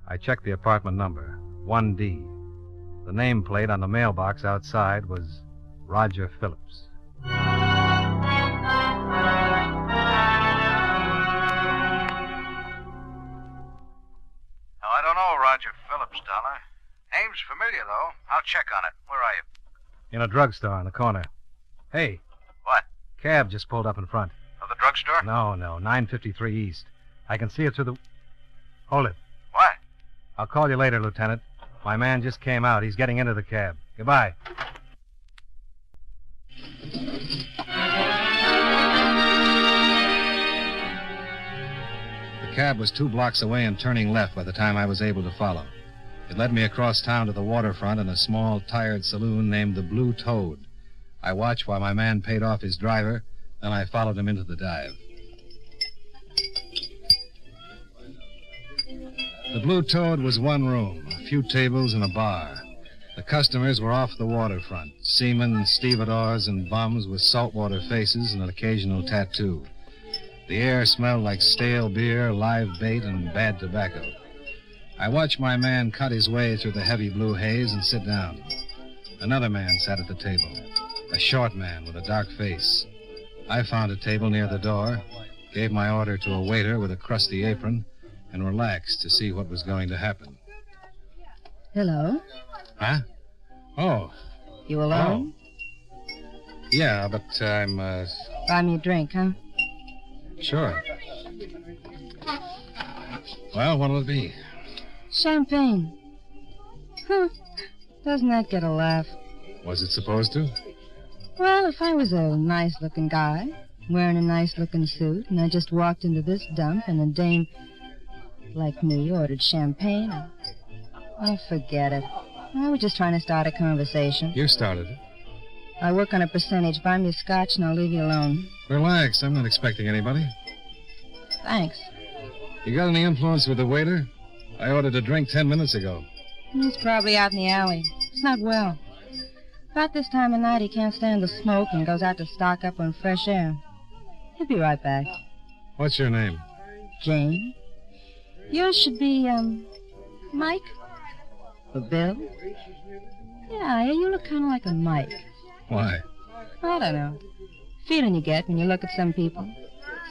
I checked the apartment number, 1D. The nameplate on the mailbox outside was Roger Phillips. Now, I don't know Roger Phillips, Dollar. Name's familiar, though. I'll check on it. Where are you? In a drugstore on the corner. Hey. What? Cab just pulled up in front. Of the drugstore? No, 953 East. I can see it through the... Hold it. What? I'll call you later, Lieutenant. My man just came out. He's getting into the cab. Goodbye. The cab was 2 blocks away and turning left by the time I was able to follow. It led me across town to the waterfront in a small, tired saloon named the Blue Toad. I watched while my man paid off his driver, then I followed him into the dive. The Blue Toad was one room, a few tables and a bar. The customers were off the waterfront, seamen, stevedores, and bums with saltwater faces and an occasional tattoo. The air smelled like stale beer, live bait, and bad tobacco. I watched my man cut his way through the heavy blue haze and sit down. Another man sat at the table, a short man with a dark face. I found a table near the door, gave my order to a waiter with a crusty apron, and relaxed to see what was going to happen. Hello? Huh? Oh. You alone? Oh. Yeah, but I'm, Buy me a drink, huh? Sure. Well, what'll it be? Champagne. Doesn't that get a laugh? Was it supposed to? Well, if I was a nice-looking guy, wearing a nice-looking suit, and I just walked into this dump and a dame like me ordered champagne, oh, forget it. I was just trying to start a conversation. You started it. I work on a percentage. Buy me a scotch and I'll leave you alone. Relax. I'm not expecting anybody. Thanks. You got any influence with the waiter? I ordered a drink 10 minutes ago. He's probably out in the alley. It's not well. About this time of night, he can't stand the smoke and goes out to stock up on fresh air. He'll be right back. What's your name? Jane. Yours should be, Mike? Or Bill? Yeah, you look kind of like a Mike. Why? I don't know. feeling you get when you look at some people.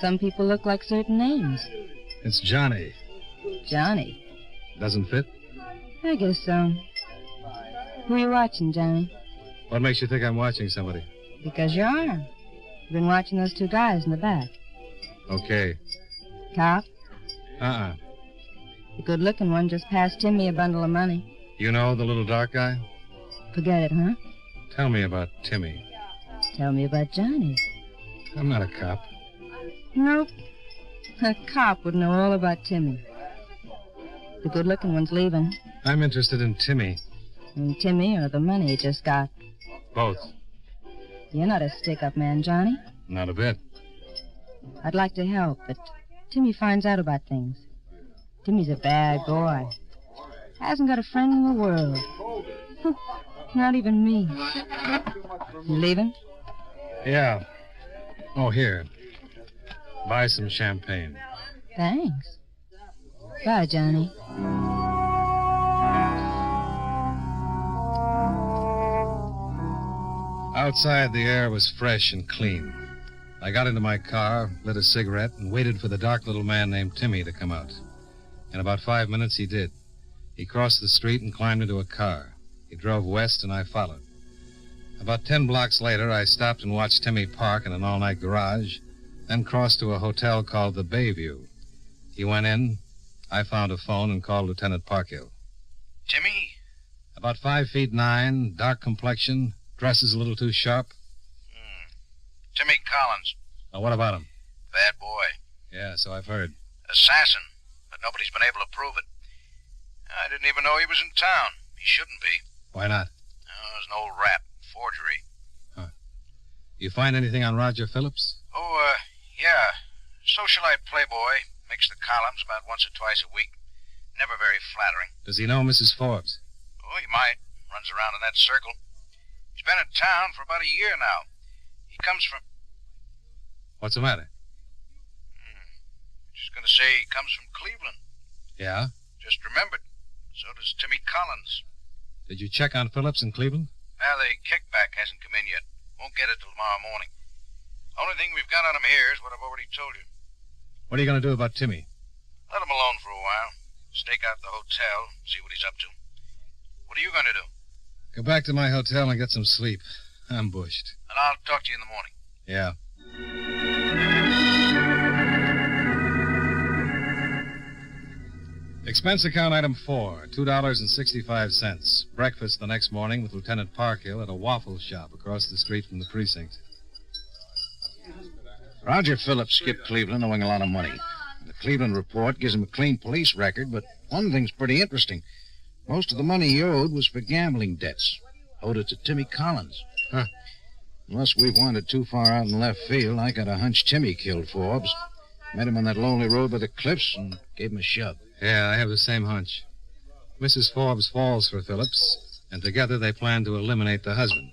Some people look like certain names. It's Johnny. Johnny? Doesn't fit? I guess so. Who are you watching, Johnny? What makes you think I'm watching somebody? Because you are. You've been watching those two guys in the back. Okay. Cop? Uh-uh. The good-looking one just passed Timmy a bundle of money. You know the little dark guy? Forget it, huh? Tell me about Timmy. Tell me about Johnny. I'm not a cop. Nope. A cop would know all about Timmy. The good-looking one's leaving. I'm interested in Timmy. And Timmy or the money he just got? Both. You're not a stick-up man, Johnny. Not a bit. I'd like to help, but Timmy finds out about things. Timmy's a bad boy. Hasn't got a friend in the world. Not even me. You leaving? Yeah. Oh, here. Buy some champagne. Thanks. Bye, Johnny. Outside, the air was fresh and clean. I got into my car, lit a cigarette, and waited for the dark little man named Timmy to come out. In about 5 minutes, he did. He crossed the street and climbed into a car. He drove west, and I followed. About 10 blocks later, I stopped and watched Timmy park in an all-night garage, then crossed to a hotel called the Bayview. He went in. I found a phone and called Lieutenant Parkhill. Timmy? About 5'9", dark complexion, dresses a little too sharp. Timmy Collins. Now, what about him? Bad boy. Yeah, so I've heard. Assassin, but nobody's been able to prove it. I didn't even know he was in town. He shouldn't be. Why not? Oh, it was an old rap. Forgery. Huh. You find anything on Roger Phillips? Oh, yeah. Socialite playboy. Makes the columns about once or twice a week. Never very flattering. Does he know Mrs. Forbes? Oh, he might. Runs around in that circle. He's been in town for about a year now. He comes from... What's the matter? Just gonna say he comes from Cleveland. Yeah? Just remembered. So does Timmy Collins. Did you check on Phillips in Cleveland? Well, the kickback hasn't come in yet. Won't get it till tomorrow morning. Only thing we've got on him here is what I've already told you. What are you going to do about Timmy? Let him alone for a while. Stake out the hotel, see what he's up to. What are you going to do? Go back to my hotel and get some sleep. I'm bushed. And I'll talk to you in the morning. Yeah. Expense account item 4, $2.65. Breakfast the next morning with Lieutenant Parkhill at a waffle shop across the street from the precinct. Roger Phillips skipped Cleveland owing a lot of money. The Cleveland report gives him a clean police record, but one thing's pretty interesting. Most of the money he owed was for gambling debts. Owed it to Timmy Collins. Huh. Unless we've wandered too far out in left field, I got a hunch Timmy killed Forbes. Met him on that lonely road by the cliffs and gave him a shove. Yeah, I have the same hunch. Mrs. Forbes falls for Phillips, and together they plan to eliminate the husband.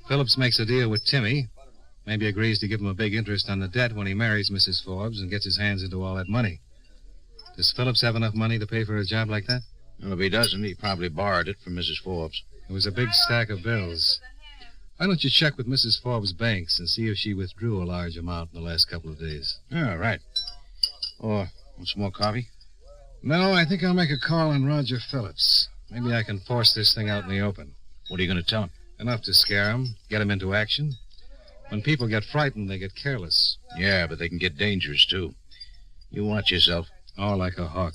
Phillips makes a deal with Timmy, maybe agrees to give him a big interest on the debt when he marries Mrs. Forbes and gets his hands into all that money. Does Phillips have enough money to pay for a job like that? Well, if he doesn't, he probably borrowed it from Mrs. Forbes. It was a big stack of bills. Why don't you check with Mrs. Forbes' banks and see if she withdrew a large amount in the last couple of days? Yeah, right. Or, want some more coffee? No, I think I'll make a call on Roger Phillips. Maybe I can force this thing out in the open. What are you going to tell him? Enough to scare him, get him into action. When people get frightened, they get careless. Yeah, but they can get dangerous, too. You watch yourself. Oh, like a hawk.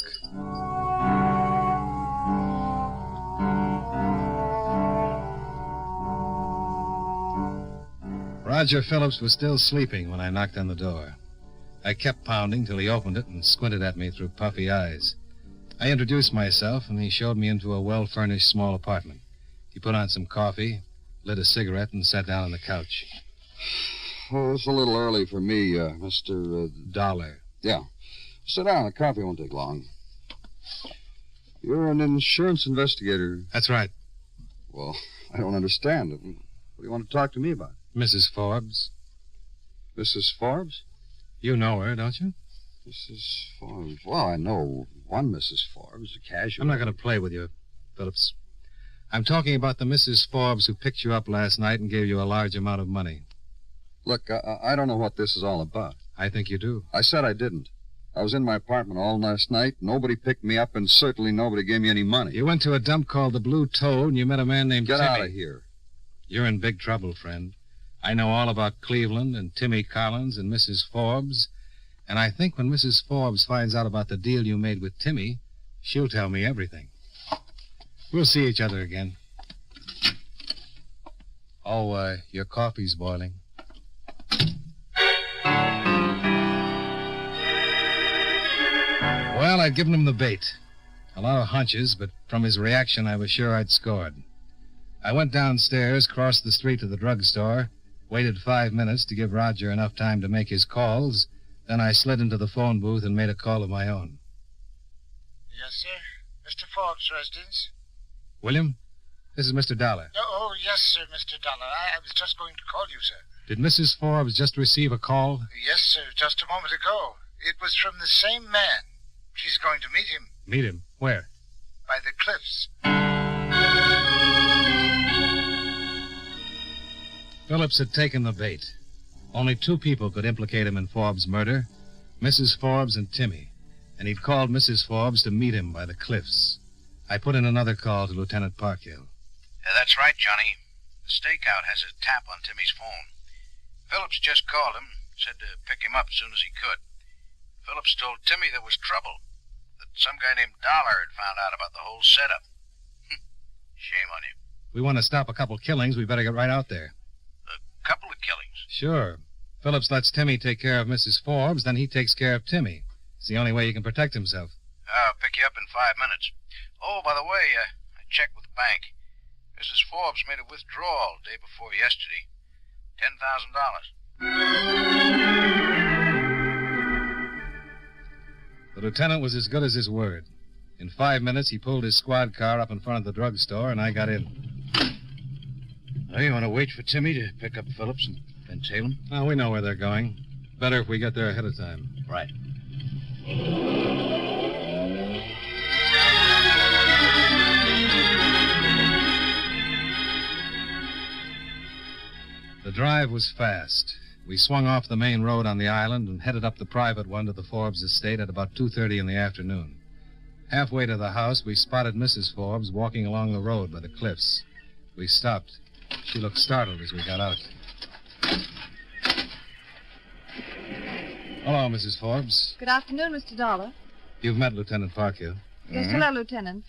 Roger Phillips was still sleeping when I knocked on the door. I kept pounding till he opened it and squinted at me through puffy eyes. I introduced myself, and he showed me into a well-furnished small apartment. He put on some coffee, lit a cigarette, and sat down on the couch. Oh, it's a little early for me, Mr. Dollar. Yeah. Sit down. The coffee won't take long. You're an insurance investigator. That's right. Well, I don't understand. What do you want to talk to me about? Mrs. Forbes. Mrs. Forbes? You know her, don't you? Mrs. Forbes. Well, I know one Mrs. Forbes, a casual. I'm not going to play with you, Phillips. I'm talking about the Mrs. Forbes who picked you up last night and gave you a large amount of money. Look, I don't know what this is all about. I think you do. I said I didn't. I was in my apartment all last night. Nobody picked me up, and certainly nobody gave me any money. You went to a dump called the Blue Toad, and you met a man named Get Timmy. out of here. You're in big trouble, friend. I know all about Cleveland and Timmy Collins and Mrs. Forbes, and I think when Mrs. Forbes finds out about the deal you made with Timmy, she'll tell me everything. We'll see each other again. Oh, your coffee's boiling. Well, I'd given him the bait. A lot of hunches, but from his reaction, I was sure I'd scored. I went downstairs, crossed the street to the drugstore, waited 5 minutes to give Roger enough time to make his calls. Then I slid into the phone booth and made a call of my own. Yes, sir. Mr. Forbes' residence. William, this is Mr. Dollar. Oh, yes, sir, Mr. Dollar. I was just going to call you, sir. Did Mrs. Forbes just receive a call? Yes, sir, just a moment ago. It was from the same man. She's going to meet him. Meet him? Where? By the cliffs. Phillips had taken the bait. Only 2 people could implicate him in Forbes' murder, Mrs. Forbes and Timmy, and he'd called Mrs. Forbes to meet him by the cliffs. I put in another call to Lieutenant Parkhill. That's right, Johnny. The stakeout has a tap on Timmy's phone. Phillips just called him, said to pick him up as soon as he could. Phillips told Timmy there was trouble, that some guy named Dollar had found out about the whole setup. Shame on you. We want to stop a couple killings. We better get right out there. A couple of killings? Sure. Phillips lets Timmy take care of Mrs. Forbes, then he takes care of Timmy. It's the only way he can protect himself. I'll pick you up in 5 minutes. Oh, by the way, I checked with the bank. Mrs. Forbes made a withdrawal day before yesterday. $10,000. The lieutenant was as good as his word. In 5 minutes, he pulled his squad car up in front of the drugstore, and I got in. Oh, you want to wait for Timmy to pick up Phillips and tail him? Oh, we know where they're going. Better if we get there ahead of time. Right. The drive was fast. We swung off the main road on the island and headed up the private one to the Forbes estate at about 2:30 in the afternoon. Halfway to the house, we spotted Mrs. Forbes walking along the road by the cliffs. We stopped. She looked startled as we got out. Hello, Mrs. Forbes. Good afternoon, Mr. Dollar. You've met Lieutenant Parkhill. Yes, hello, Lieutenant.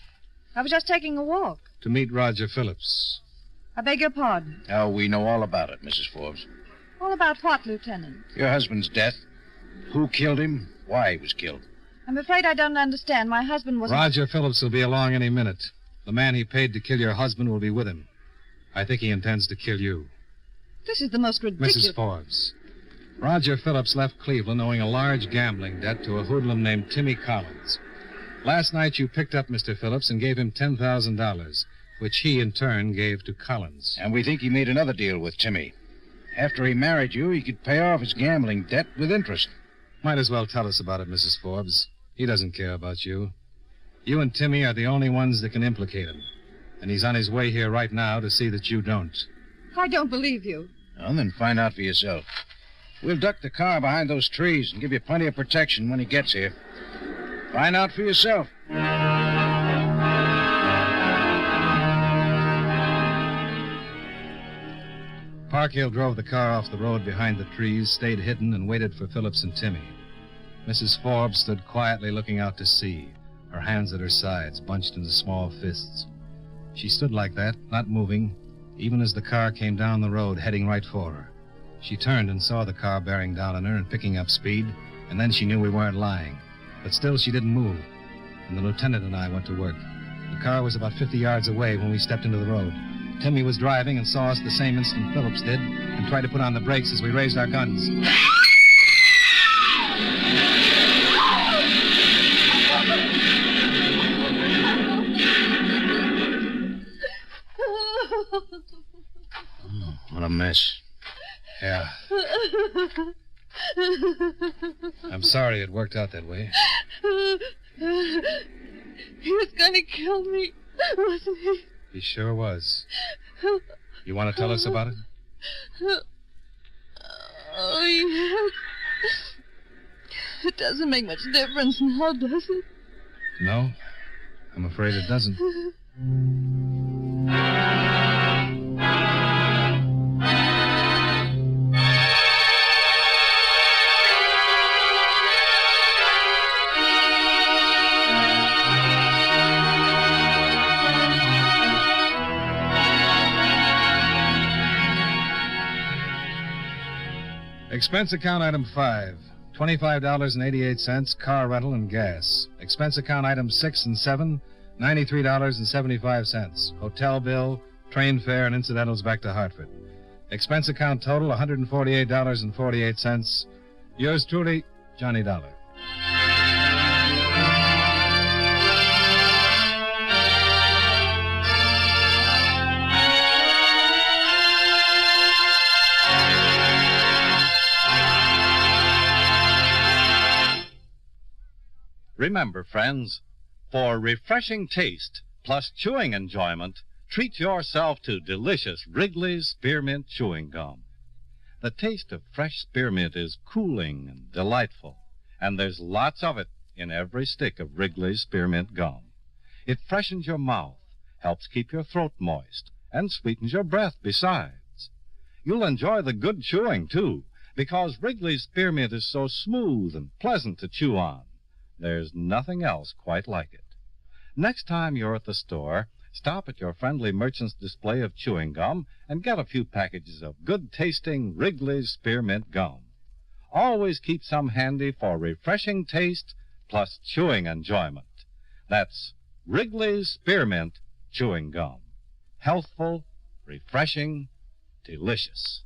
I was just taking a walk. To meet Roger Phillips. I beg your pardon. Oh, we know all about it, Mrs. Forbes. All about what, Lieutenant? Your husband's death. Who killed him? Why he was killed. I'm afraid I don't understand. My husband was... Roger Phillips will be along any minute. The man he paid to kill your husband will be with him. I think he intends to kill you. This is the most ridiculous... Mrs. Forbes. Roger Phillips left Cleveland owing a large gambling debt to a hoodlum named Timmy Collins. Last night you picked up Mr. Phillips and gave him $10,000, which he in turn gave to Collins. And we think he made another deal with Timmy. After he married you, he could pay off his gambling debt with interest. Might as well tell us about it, Mrs. Forbes. He doesn't care about you. You and Timmy are the only ones that can implicate him. And he's on his way here right now to see that you don't. I don't believe you. Well, then find out for yourself. We'll duck the car behind those trees and give you plenty of protection when he gets here. Find out for yourself. Parkhill drove the car off the road behind the trees, stayed hidden, and waited for Phillips and Timmy. Mrs. Forbes stood quietly looking out to sea, her hands at her sides, bunched into small fists. She stood like that, not moving, even as the car came down the road, heading right for her. She turned and saw the car bearing down on her and picking up speed, and then she knew we weren't lying. But still, she didn't move, and the lieutenant and I went to work. The car was about 50 yards away when we stepped into the road. Timmy was driving and saw us the same instant Phillips did and tried to put on the brakes as we raised our guns. What a mess. Yeah. I'm sorry it worked out that way. He was going to kill me, wasn't he? He sure was. You want to tell us about it? Oh, yes. It doesn't make much difference now, does it? No, I'm afraid it doesn't. Expense account item 5, $25.88, car rental and gas. Expense account items 6 and 7, $93.75. Hotel bill, train fare, and incidentals back to Hartford. Expense account total $148.48. Yours truly, Johnny Dollar. Remember, friends, for refreshing taste plus chewing enjoyment, treat yourself to delicious Wrigley's Spearmint Chewing Gum. The taste of fresh spearmint is cooling and delightful, and there's lots of it in every stick of Wrigley's Spearmint Gum. It freshens your mouth, helps keep your throat moist, and sweetens your breath besides. You'll enjoy the good chewing, too, because Wrigley's Spearmint is so smooth and pleasant to chew on. There's nothing else quite like it. Next time you're at the store, stop at your friendly merchant's display of chewing gum and get a few packages of good-tasting Wrigley's Spearmint Gum. Always keep some handy for refreshing taste plus chewing enjoyment. That's Wrigley's Spearmint Chewing Gum. Healthful, refreshing, delicious.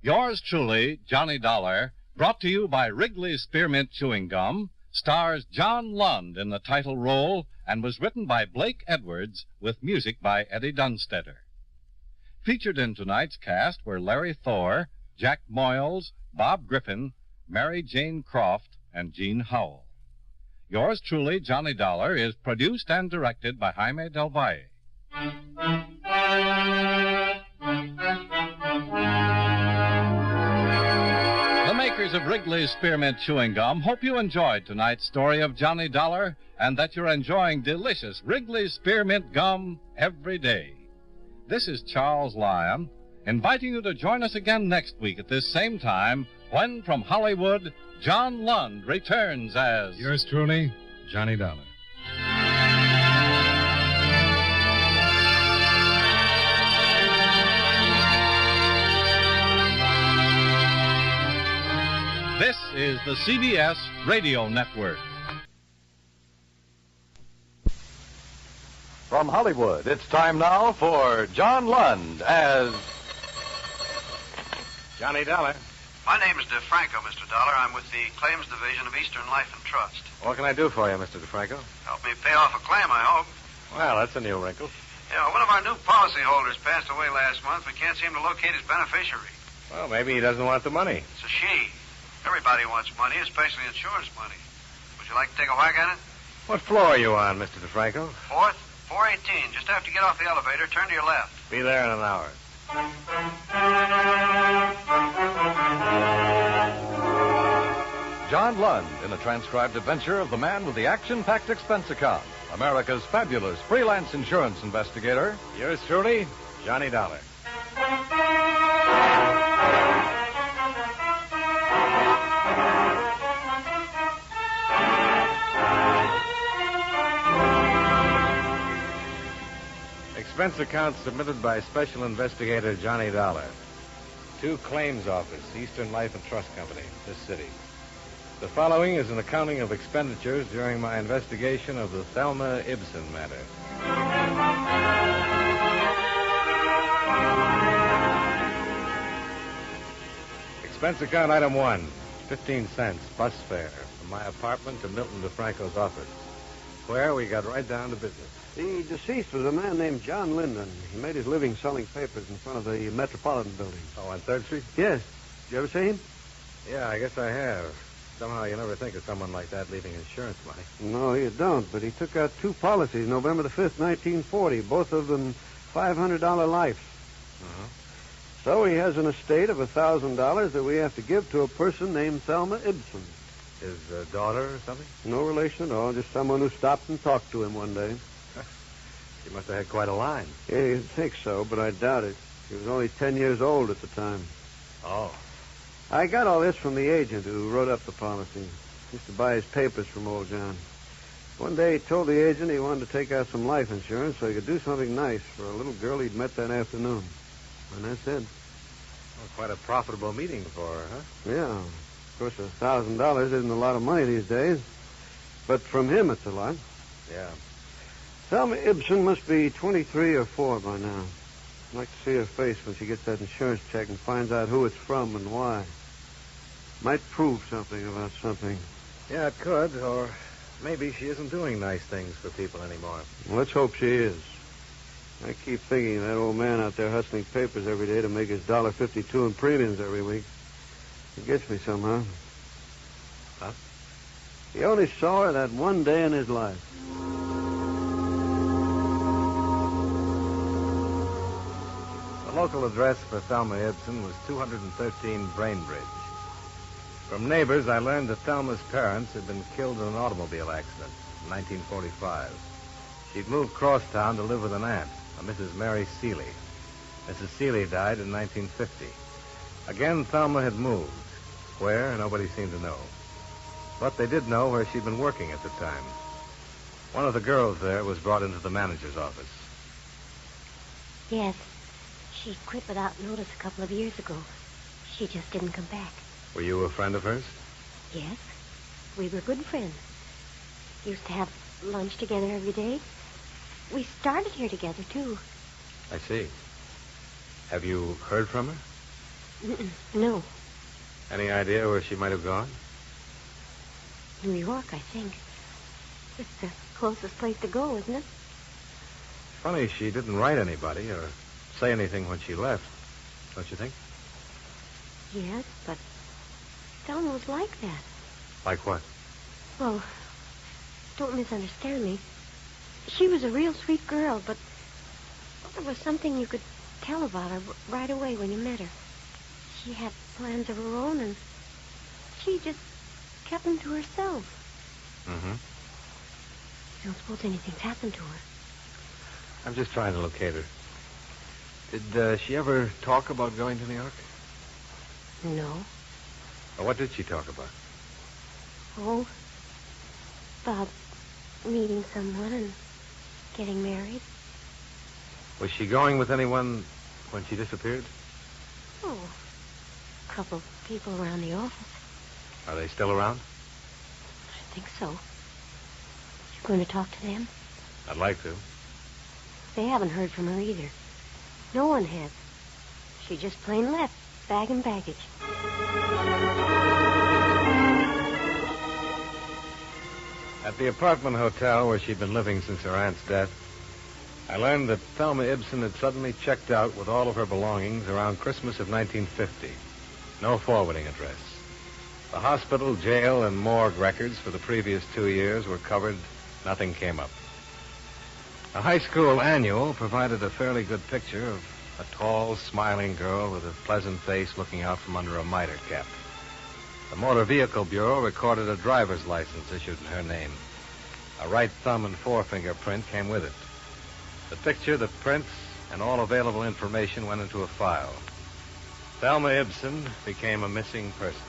Yours truly, Johnny Dollar, brought to you by Wrigley's Spearmint Chewing Gum, stars John Lund in the title role and was written by Blake Edwards with music by Eddie Dunstetter. Featured in tonight's cast were Larry Thor, Jack Moyles, Bob Griffin, Mary Jane Croft, and Jean Howell. Yours truly, Johnny Dollar, is produced and directed by Jaime Del Valle. The makers of Wrigley's Spearmint Chewing Gum hope you enjoyed tonight's story of Johnny Dollar and that you're enjoying delicious Wrigley's Spearmint Gum every day. This is Charles Lyon, inviting you to join us again next week at this same time when, from Hollywood, John Lund returns as... Yours truly, Johnny Dollar. This is the CBS Radio Network. From Hollywood, it's time now for John Lund as Johnny Dollar. My name is DeFranco, Mr. Dollar. I'm with the Claims Division of Eastern Life and Trust. What can I do for you, Mr. DeFranco? Help me pay off a claim, I hope. Well, that's a new wrinkle. Yeah, one of our new policyholders passed away last month. We can't seem to locate his beneficiary. Well, maybe he doesn't want the money. It's a she. Everybody wants money, especially insurance money. Would you like to take a whack at it? What floor are you on, Mr. DeFranco? 4th, 418. Just after you get off the elevator, turn to your left. Be there in an hour. John Lund in a transcribed adventure of the man with the action-packed expense account, America's fabulous freelance insurance investigator. Yours truly, Johnny Dollar. Expense account submitted by Special Investigator Johnny Dollar. To Claims Office, Eastern Life and Trust Company, this city. The following is an accounting of expenditures during my investigation of the Thelma Ibsen matter. Expense account item 1, 15 cents, bus fare, from my apartment to Milton DeFranco's office, where we got right down to business. The deceased was a man named John Linden. He made his living selling papers in front of the Metropolitan Building. Oh, on 3rd Street? Yes. Did you ever see him? Yeah, I guess I have. Somehow you never think of someone like that leaving insurance money. No, you don't, but he took out 2 policies November the 5th, 1940, both of them $500 lives. Uh-huh. So he has an estate of $1,000 that we have to give to a person named Thelma Ibsen. His daughter or something? No relation at all, just someone who stopped and talked to him one day. She must have had quite a line. Yeah, you'd think so, but I doubt it. He was only 10 years old at the time. Oh. I got all this from the agent who wrote up the policy. Used to buy his papers from old John. One day he told the agent he wanted to take out some life insurance so he could do something nice for a little girl he'd met that afternoon. And that's it. Well, quite a profitable meeting for her, huh? Yeah. Of course, $1,000 isn't a lot of money these days. But from him, it's a lot. Yeah. Thelma Ibsen must be 23 or 4 by now. I'd like to see her face when she gets that insurance check and finds out who it's from and why. Might prove something about something. Yeah, it could, or maybe she isn't doing nice things for people anymore. Well, let's hope she is. I keep thinking of that old man out there hustling papers every day to make his $1.52 in premiums every week. It gets me somehow. Huh? He only saw her that one day in his life. The local address for Thelma Ibsen was 213 Brainbridge. From neighbors, I learned that Thelma's parents had been killed in an automobile accident in 1945. She'd moved crosstown to live with an aunt, a Mrs. Mary Seeley. Mrs. Seeley died in 1950. Again, Thelma had moved. Where, nobody seemed to know. But they did know where she'd been working at the time. One of the girls there was brought into the manager's office. Yes. She quit without notice a couple of years ago. She just didn't come back. Were you a friend of hers? Yes. We were good friends. Used to have lunch together every day. We started here together, too. I see. Have you heard from her? No. Any idea where she might have gone? New York, I think. It's the closest place to go, isn't it? Funny she didn't write anybody or say anything when she left, don't you think? Yes, but Thelma was like that. Like what? Well, don't misunderstand me. She was a real sweet girl, but there was something you could tell about her right away when you met her. She had plans of her own, and she just kept them to herself. Mm-hmm. You don't suppose anything's happened to her? I'm just trying to locate her. Did she ever talk about going to New York? No. Or what did she talk about? Oh, about meeting someone and getting married. Was she going with anyone when she disappeared? Oh, a couple people around the office. Are they still around? I think so. You going to talk to them? I'd like to. They haven't heard from her either. No one has. She just plain left, bag and baggage. At the apartment hotel where she'd been living since her aunt's death, I learned that Thelma Ibsen had suddenly checked out with all of her belongings around Christmas of 1950. No forwarding address. The hospital, jail, and morgue records for the previous 2 years were covered. Nothing came up. A high school annual provided a fairly good picture of a tall, smiling girl with a pleasant face looking out from under a miter cap. The Motor Vehicle Bureau recorded a driver's license issued in her name. A right thumb and forefinger print came with it. The picture, the prints, and all available information went into a file. Thelma Ibsen became a missing person.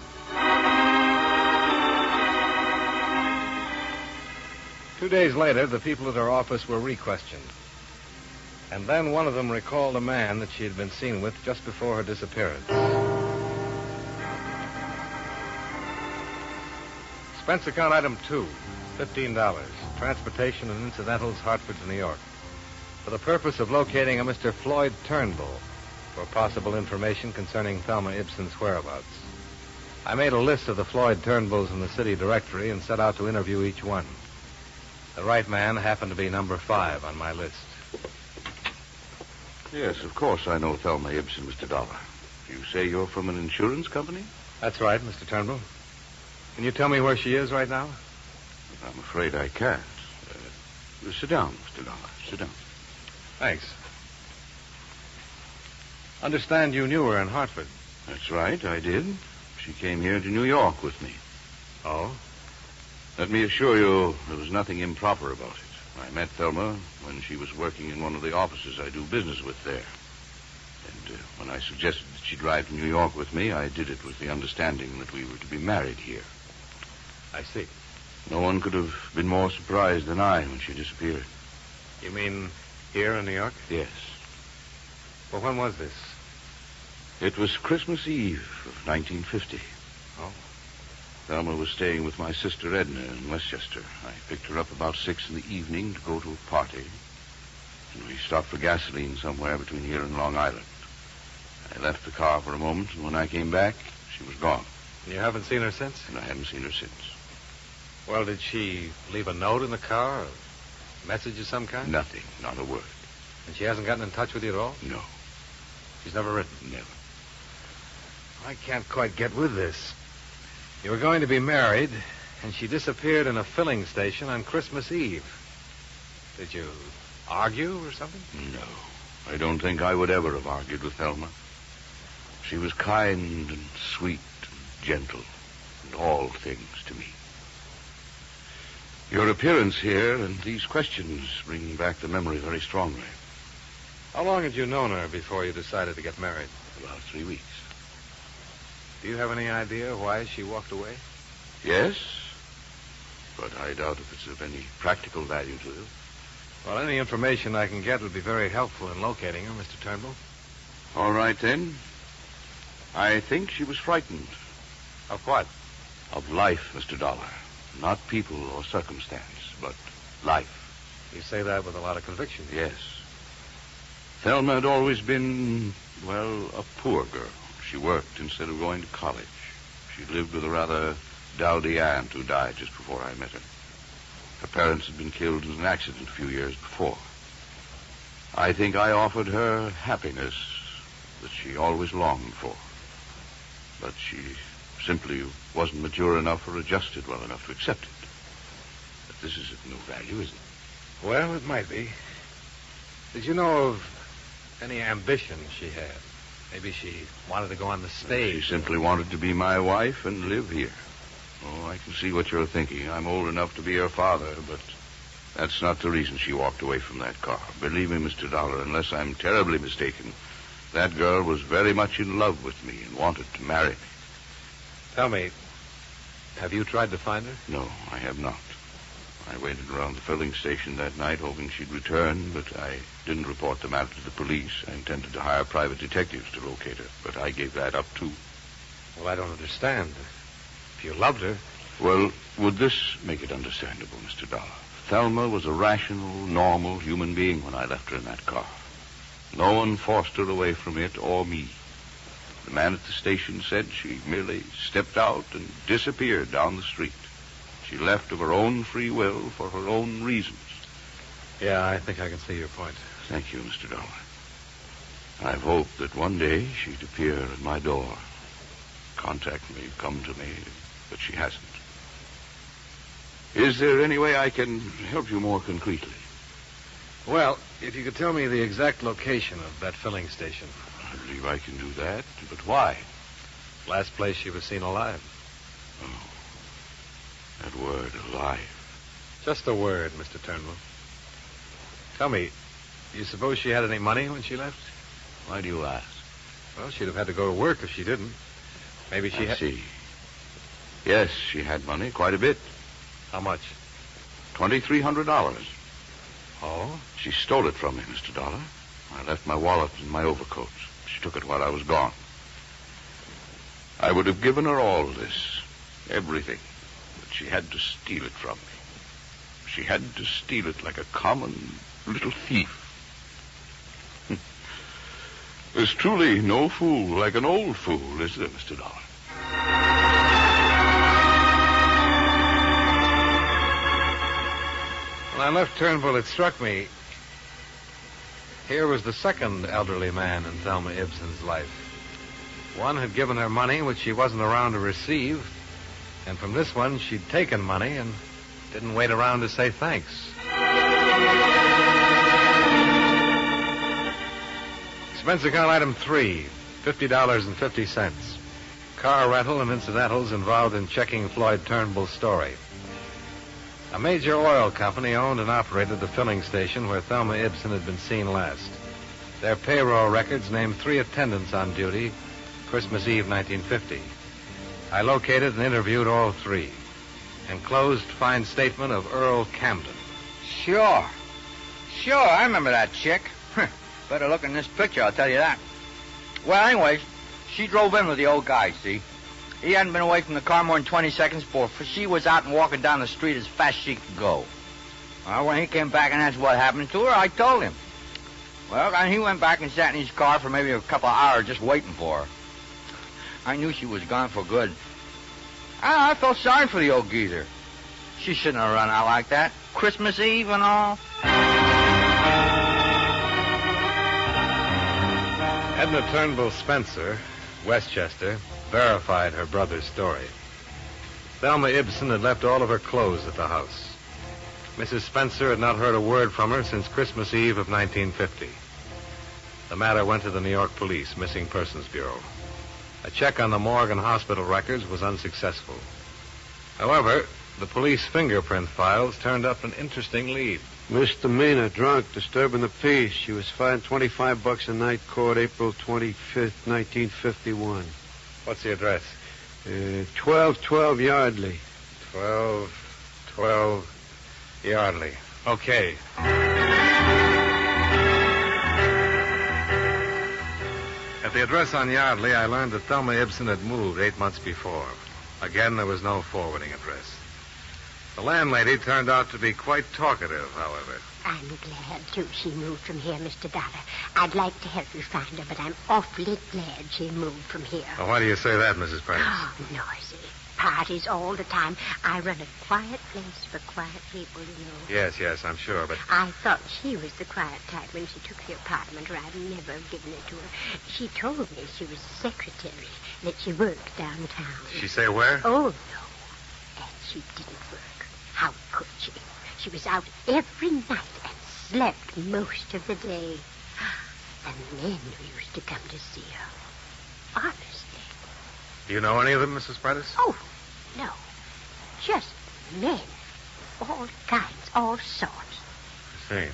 2 days later, the people at her office were re-questioned. And then one of them recalled a man that she had been seen with just before her disappearance. Expense account item 2, $15. Transportation and incidentals, Hartford to New York. For the purpose of locating a Mr. Floyd Turnbull for possible information concerning Thelma Ibsen's whereabouts. I made a list of the Floyd Turnbulls in the city directory and set out to interview each one. The right man happened to be number 5 on my list. Yes, of course I know Thelma Ibsen, Mr. Dollar. You say you're from an insurance company? That's right, Mr. Turnbull. Can you tell me where she is right now? I'm afraid I can't. Sit down, Mr. Dollar. Sit down. Thanks. Understand you knew her in Hartford. That's right, I did. She came here to New York with me. Oh? Let me assure you, there was nothing improper about it. I met Thelma when she was working in one of the offices I do business with there. And when I suggested that she drive to New York with me, I did it with the understanding that we were to be married here. I see. No one could have been more surprised than I when she disappeared. You mean here in New York? Yes. Well, when was this? It was Christmas Eve of 1950. Oh? Thelma was staying with my sister Edna in Westchester. I picked her up about 6 in the evening to go to a party. And we stopped for gasoline somewhere between here and Long Island. I left the car for a moment, and when I came back, she was gone. You haven't seen her since? And I haven't seen her since. Well, did she leave a note in the car? A message of some kind? Nothing. Not a word. And she hasn't gotten in touch with you at all? No. She's never written? Never. I can't quite get with this. You were going to be married, and she disappeared in a filling station on Christmas Eve. Did you argue or something? No. I don't think I would ever have argued with Thelma. She was kind and sweet and gentle, and all things to me. Your appearance here and these questions bring back the memory very strongly. How long had you known her before you decided to get married? About 3 weeks. Do you have any idea why she walked away? Yes, but I doubt if it's of any practical value to you. Well, any information I can get would be very helpful in locating her, Mr. Turnbull. All right, then. I think she was frightened. Of what? Of life, Mr. Dollar. Not people or circumstance, but life. You say that with a lot of conviction. Yes. Thelma had always been, well, a poor girl. She worked instead of going to college. She lived with a rather dowdy aunt who died just before I met her. Her parents had been killed in an accident a few years before. I think I offered her happiness that she always longed for. But she simply wasn't mature enough or adjusted well enough to accept it. But this is of no value, is it? Well, it might be. Did you know of any ambition she had? Maybe she wanted to go on the stage. She simply wanted to be my wife and live here. Oh, I can see what you're thinking. I'm old enough to be her father, but that's not the reason she walked away from that car. Believe me, Mr. Dollar, unless I'm terribly mistaken, that girl was very much in love with me and wanted to marry me. Tell me, have you tried to find her? No, I have not. I waited around the filling station that night hoping she'd return, but I didn't report the matter to the police. I intended to hire private detectives to locate her, but I gave that up, too. Well, I don't understand. If you loved her... Well, would this make it understandable, Mr. Dollar? Thelma was a rational, normal human being when I left her in that car. No one forced her away from it or me. The man at the station said she merely stepped out and disappeared down the street. She left of her own free will for her own reasons. Yeah, I think I can see your point. Thank you, Mr. Dollar. I've hoped that one day she'd appear at my door, contact me, come to me, but she hasn't. Is there any way I can help you more concretely? Well, if you could tell me the exact location of that filling station. I believe I can do that, but why? Last place she was seen alive. Oh, that word, alive. Just a word, Mr. Turnbull. Tell me, do you suppose she had any money when she left? Why do you ask? Well, she'd have had to go to work if she didn't. Maybe she I see. Yes, she had money, quite a bit. How much? $2,300. Oh? She stole it from me, Mr. Dollar. I left my wallet in my overcoat. She took it while I was gone. I would have given her all this, everything, but she had to steal it from me. She had to steal it like a common little thief. There's truly no fool like an old fool, is there, Mr. Dollar? When I left Turnbull, it struck me. Here was the second elderly man in Thelma Ibsen's life. One had given her money which she wasn't around to receive. And from this one, she'd taken money and didn't wait around to say thanks. Expense account item 3, $50.50. Car rental and incidentals involved in checking Floyd Turnbull's story. A major oil company owned and operated the filling station where Thelma Ibsen had been seen last. Their payroll records named 3 attendants on duty Christmas Eve, 1950. I located and interviewed all 3. Enclosed fine statement of Earl Camden. Sure, I remember that chick. Better look in this picture, I'll tell you that. Well, anyways, she drove in with the old guy, see? He hadn't been away from the car more than 20 seconds before she was out and walking down the street as fast as she could go. Well, when he came back and asked what happened to her, I told him. Well, and he went back and sat in his car for maybe a couple of hours just waiting for her. I knew she was gone for good. I felt sorry for the old geezer. She shouldn't have run out like that. Christmas Eve and all. Edna Turnbull Spencer, Westchester, verified her brother's story. Thelma Ibsen had left all of her clothes at the house. Mrs. Spencer had not heard a word from her since Christmas Eve of 1950. The matter went to the New York Police Missing Persons Bureau. A check on the morgue and hospital records was unsuccessful. However, the police fingerprint files turned up an interesting lead. Misdemeanor, drunk, disturbing the peace. She was fined $25 a night, court April 25th, 1951. What's the address? 1212 Yardley. 1212 Yardley. Okay. At the address on Yardley, I learned that Thelma Ibsen had moved 8 months before. Again, there was no forwarding address. The landlady turned out to be quite talkative, however. I'm glad, too, she moved from here, Mr. Dollar. I'd like to help you find her, but I'm awfully glad she moved from here. Well, why do you say that, Mrs. Prentice? Oh, noisy. Parties all the time. I run a quiet place for quiet people, you know. Yes, I'm sure, but... I thought she was the quiet type when she took the apartment, or I'd never have given it to her. She told me she was secretary, that she worked downtown. She say where? Oh, no. And she didn't work. How could she? She was out every night and slept most of the day. And men who used to come to see her. Honestly. Do you know any of them, Mrs. Prentice? Oh, no. Just men. All kinds, all sorts. I see.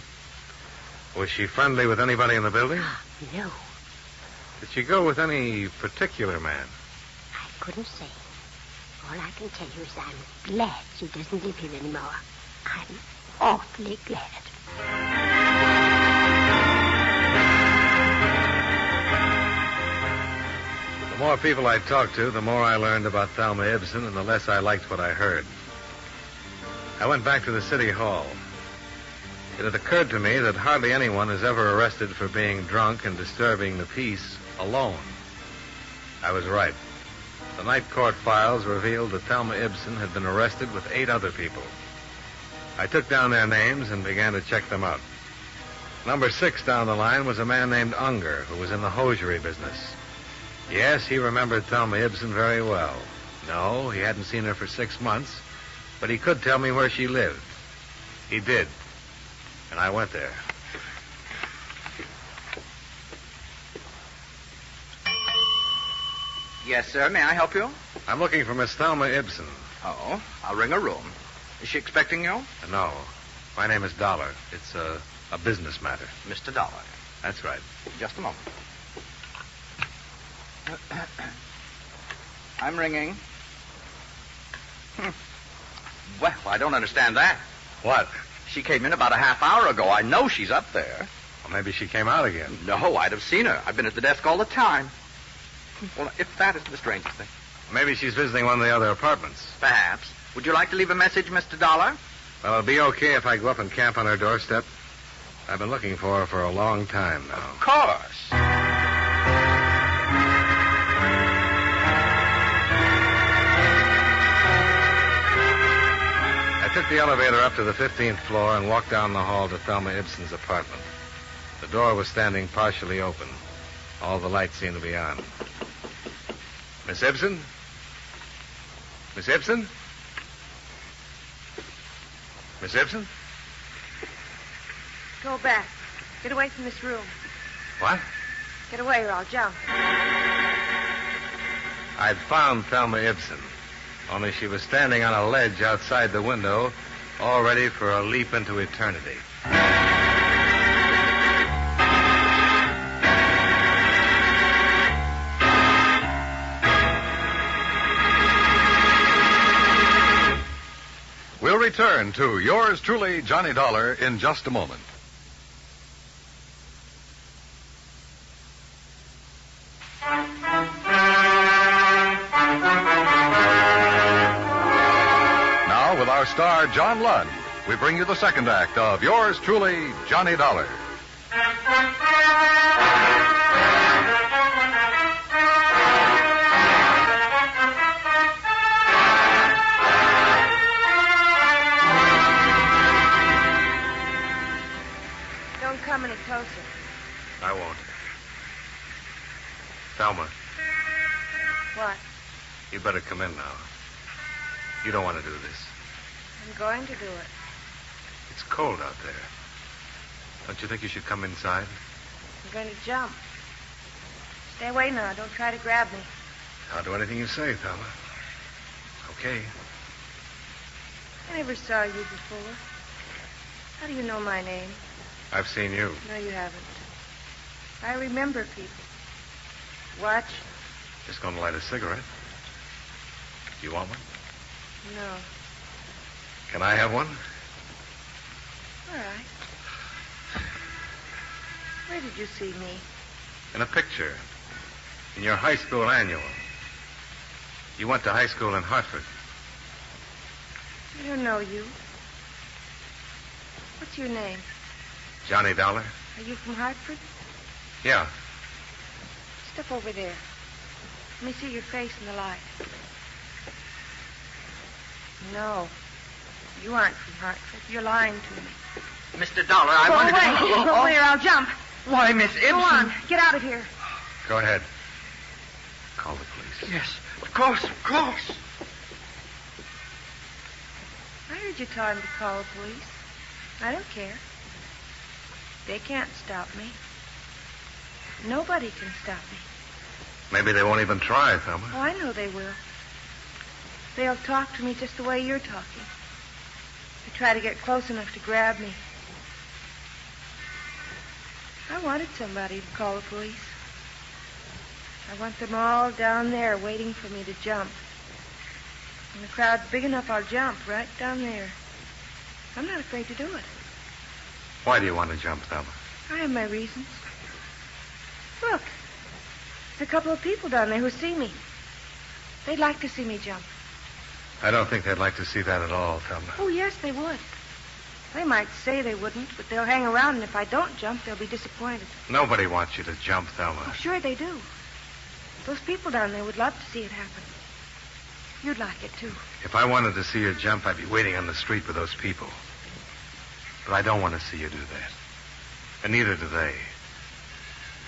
Was she friendly with anybody in the building? No. Did she go with any particular man? I couldn't say. All I can tell you is I'm glad she doesn't live here anymore. I'm awfully glad. The more people I talked to, the more I learned about Thelma Ibsen, and the less I liked what I heard. I went back to the city hall. It had occurred to me that hardly anyone is ever arrested for being drunk and disturbing the peace alone. I was right. The night court files revealed that Thelma Ibsen had been arrested with 8 other people. I took down their names and began to check them out. Number 6 down the line was a man named Unger, who was in the hosiery business. Yes, he remembered Thelma Ibsen very well. No, he hadn't seen her for 6 months, but he could tell me where she lived. He did, and I went there. Yes, sir. May I help you? I'm looking for Miss Thelma Ibsen. Oh, I'll ring a room. Is she expecting you? No. My name is Dollar. It's a business matter. Mr. Dollar. That's right. Just a moment. I'm ringing. Well, I don't understand that. What? She came in about a half hour ago. I know she's up there. Well, maybe she came out again. No, I'd have seen her. I've been at the desk all the time. Well, if that isn't the strangest thing. Maybe she's visiting one of the other apartments. Perhaps. Would you like to leave a message, Mr. Dollar? Well, it'll be okay if I go up and camp on her doorstep. I've been looking for her for a long time now. Of course. I took the elevator up to the 15th floor and walked down the hall to Thelma Ibsen's apartment. The door was standing partially open. All the lights seemed to be on. Miss Ibsen? Miss Ibsen? Miss Ibsen? Go back. Get away from this room. What? Get away or I'll jump. I'd found Thelma Ibsen, only she was standing on a ledge outside the window, all ready for a leap into eternity. We'll return to yours truly, Johnny Dollar, in just a moment. Now, with our star, John Lund, we bring you the second act of yours truly, Johnny Dollar. Don't come any closer. I won't. Thelma, What? you better come in now. You don't want to do this. I'm going to do it. It's cold out there. Don't you think you should come inside? I'm going to jump. Stay away now. Don't try to grab me. I'll do anything you say, Thelma. Okay. I never saw you before. How do you know my name? I've seen you. No, you haven't. I remember people. Watch. Just going to light a cigarette. Do you want one? No. Can I have one? All right. Where did you see me? In a picture. In your high school annual. You went to high school in Hartford. I don't know you. What's your name? Johnny Dollar? Are you from Hartford? Yeah. Step over there. Let me see your face in the light. No. You aren't from Hartford. You're lying to me. Mr. Dollar, I Go wanted away. to... Go away or I'll jump. Why, Miss Ibsen? Go on. Get out of here. Go ahead. Call the police. Yes, of course, of course. I heard you tell him to call the police. I don't care. They can't stop me. Nobody can stop me. Maybe they won't even try, Thelma. Oh, I know they will. They'll talk to me just the way you're talking. They try to get close enough to grab me. I wanted somebody to call the police. I want them all down there waiting for me to jump. When the crowd's big enough, I'll jump right down there. I'm not afraid to do it. Why do you want to jump, Thelma? I have my reasons. Look, there's a couple of people down there who see me. They'd like to see me jump. I don't think they'd like to see that at all, Thelma. Oh, yes, they would. They might say they wouldn't, but they'll hang around, and if I don't jump, they'll be disappointed. Nobody wants you to jump, Thelma. Oh, sure they do. Those people down there would love to see it happen. You'd like it, too. If I wanted to see you jump, I'd be waiting on the street with those people. But I don't want to see you do that. And neither do they.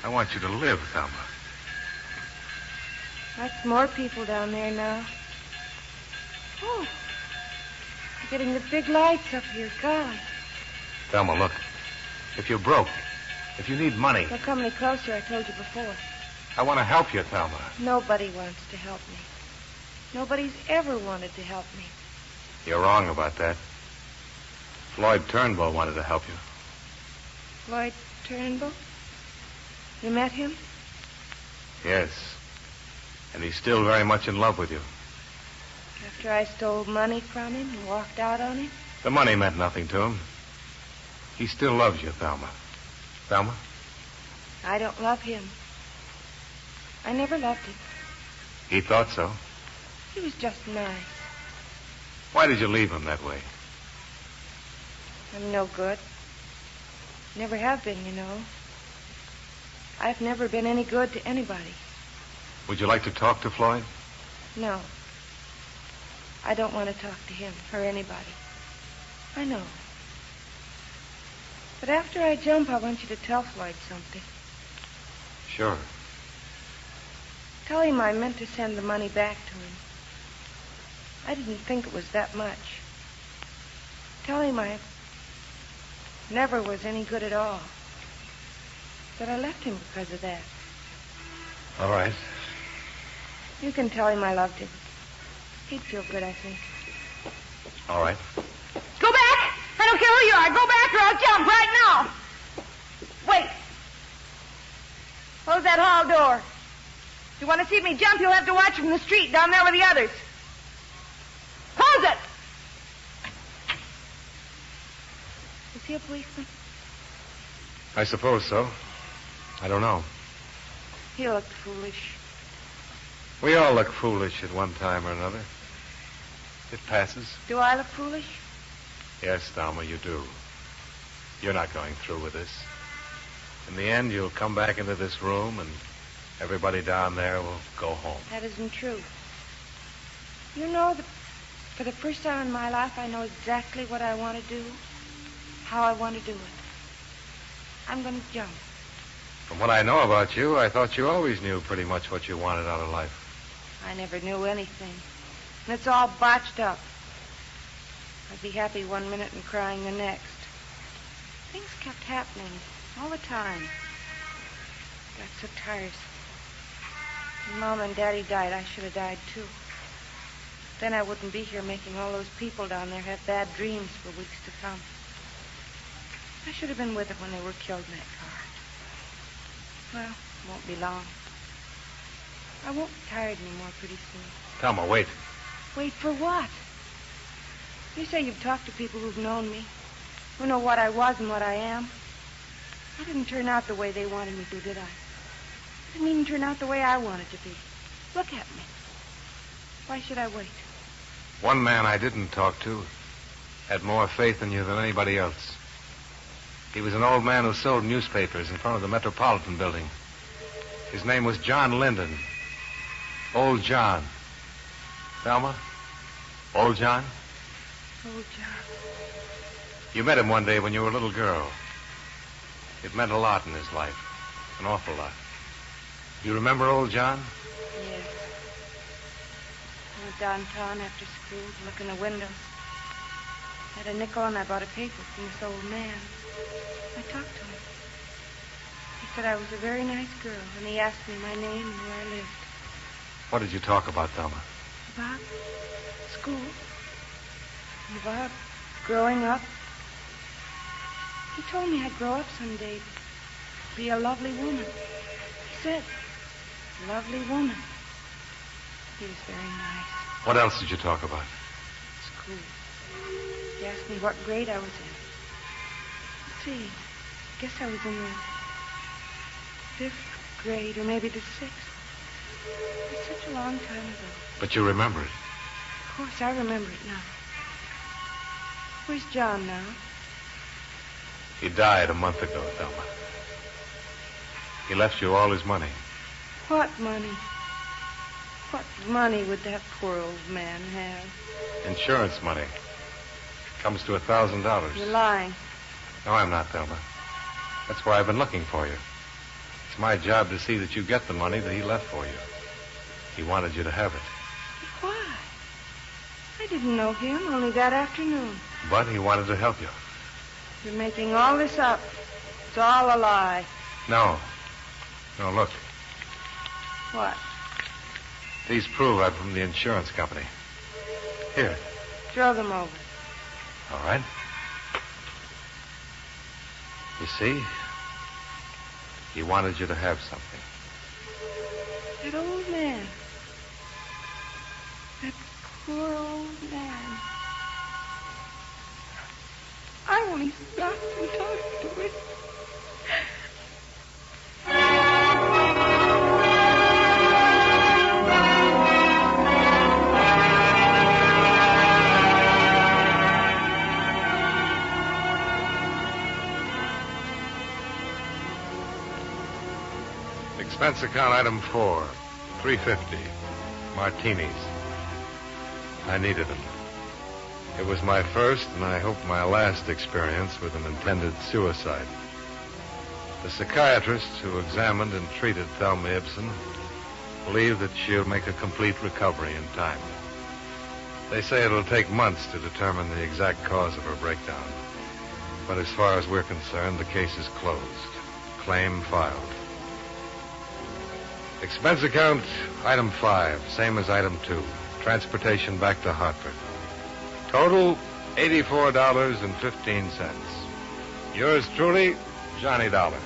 I want you to live, Thelma. That's more people down there now. Oh, you're getting the big lights up here. God. Thelma, look. If you're broke, if you need money, Don't come any closer, I told you before. I want to help you, Thelma. Nobody wants to help me. Nobody's ever wanted to help me. You're wrong about that. Floyd Turnbull wanted to help you. Floyd Turnbull? You met him? Yes. And he's still very much in love with you. After I stole money from him and walked out on him? The money meant nothing to him. He still loves you, Thelma. Thelma? I don't love him. I never loved him. He thought so. He was just nice. Why did you leave him that way? I'm no good. Never have been, you know. I've never been any good to anybody. Would you like to talk to Floyd? No. I don't want to talk to him or anybody. I know. But after I jump, I want you to tell Floyd something. Sure. Tell him I meant to send the money back to him. I didn't think it was that much. Tell him I never was any good at all. That I left him because of that. All right. You can tell him I loved him. He'd feel good, I think. All right. Go back! I don't care who you are. Go back or I'll jump right now. Wait. Close that hall door. If you want to see me jump, you'll have to watch from the street down there with the others. Close it! Is he a policeman? I suppose so. I don't know. He looked foolish. We all look foolish at one time or another. It passes. Do I look foolish? Yes, Thelma, you do. You're not going through with this. In the end, you'll come back into this room and everybody down there will go home. That isn't true. You know that for the first time in my life, I know exactly what I want to do, how I want to do it. I'm going to jump. From what I know about you, I thought you always knew pretty much what you wanted out of life. I never knew anything. And it's all botched up. I'd be happy one minute and crying the next. Things kept happening all the time. Got so tiresome. When Mom and Daddy died, I should have died too. Then I wouldn't be here making all those people down there have bad dreams for weeks to come. I should have been with them when they were killed in that car. Well, it won't be long. I won't be tired anymore pretty soon. Thelma, wait. Wait for what? You say you've talked to people who've known me, who know what I was and what I am. I didn't turn out the way they wanted me to, did I? I didn't even turn out the way I wanted to be. Look at me. Why should I wait? One man I didn't talk to had more faith in you than anybody else. He was an old man who sold newspapers in front of the Metropolitan Building. His name was John Linden. Old John. Thelma? Old John? Old John. You met him one day when you were a little girl. It meant a lot in his life. An awful lot. You remember old John? Yes. I went downtown after school to look in the windows. I had a nickel and I bought a paper from this old man. I talked to him. He said I was a very nice girl, and he asked me my name and where I lived. What did you talk about, Thelma? About school. And about growing up. He told me I'd grow up someday to be a lovely woman. He said, lovely woman. He was very nice. What else did you talk about? School. He asked me what grade I was in. Let's see. I guess I was in the 5th grade, or maybe the 6th. It was such a long time ago. But you remember it. Of course, I remember it now. Where's John now? He died a month ago, Thelma. He left you all his money. What money? What money would that poor old man have? Insurance money. Comes to $1,000. You're lying. No, I'm not, Thelma. That's why I've been looking for you. It's my job to see that you get the money that he left for you. He wanted you to have it. Why? I didn't know him only that afternoon. But he wanted to help you. You're making all this up. It's all a lie. No. No, look. What? These prove I'm from the insurance company. Here. Throw them over. All right. You see? He wanted you to have something. That old man. That poor old man. I only stopped and talked to him. Expense account item 4, $3.50. Martinis. I needed them. It was my first, and I hope my last, experience with an intended suicide. The psychiatrist who examined and treated Thelma Ibsen believed that she'll make a complete recovery in time. They say it'll take months to determine the exact cause of her breakdown. But as far as we're concerned, the case is closed. Claim filed. Expense account, item 5, same as item 2. Transportation back to Hartford. Total, $84.15. Yours truly, Johnny Dollar.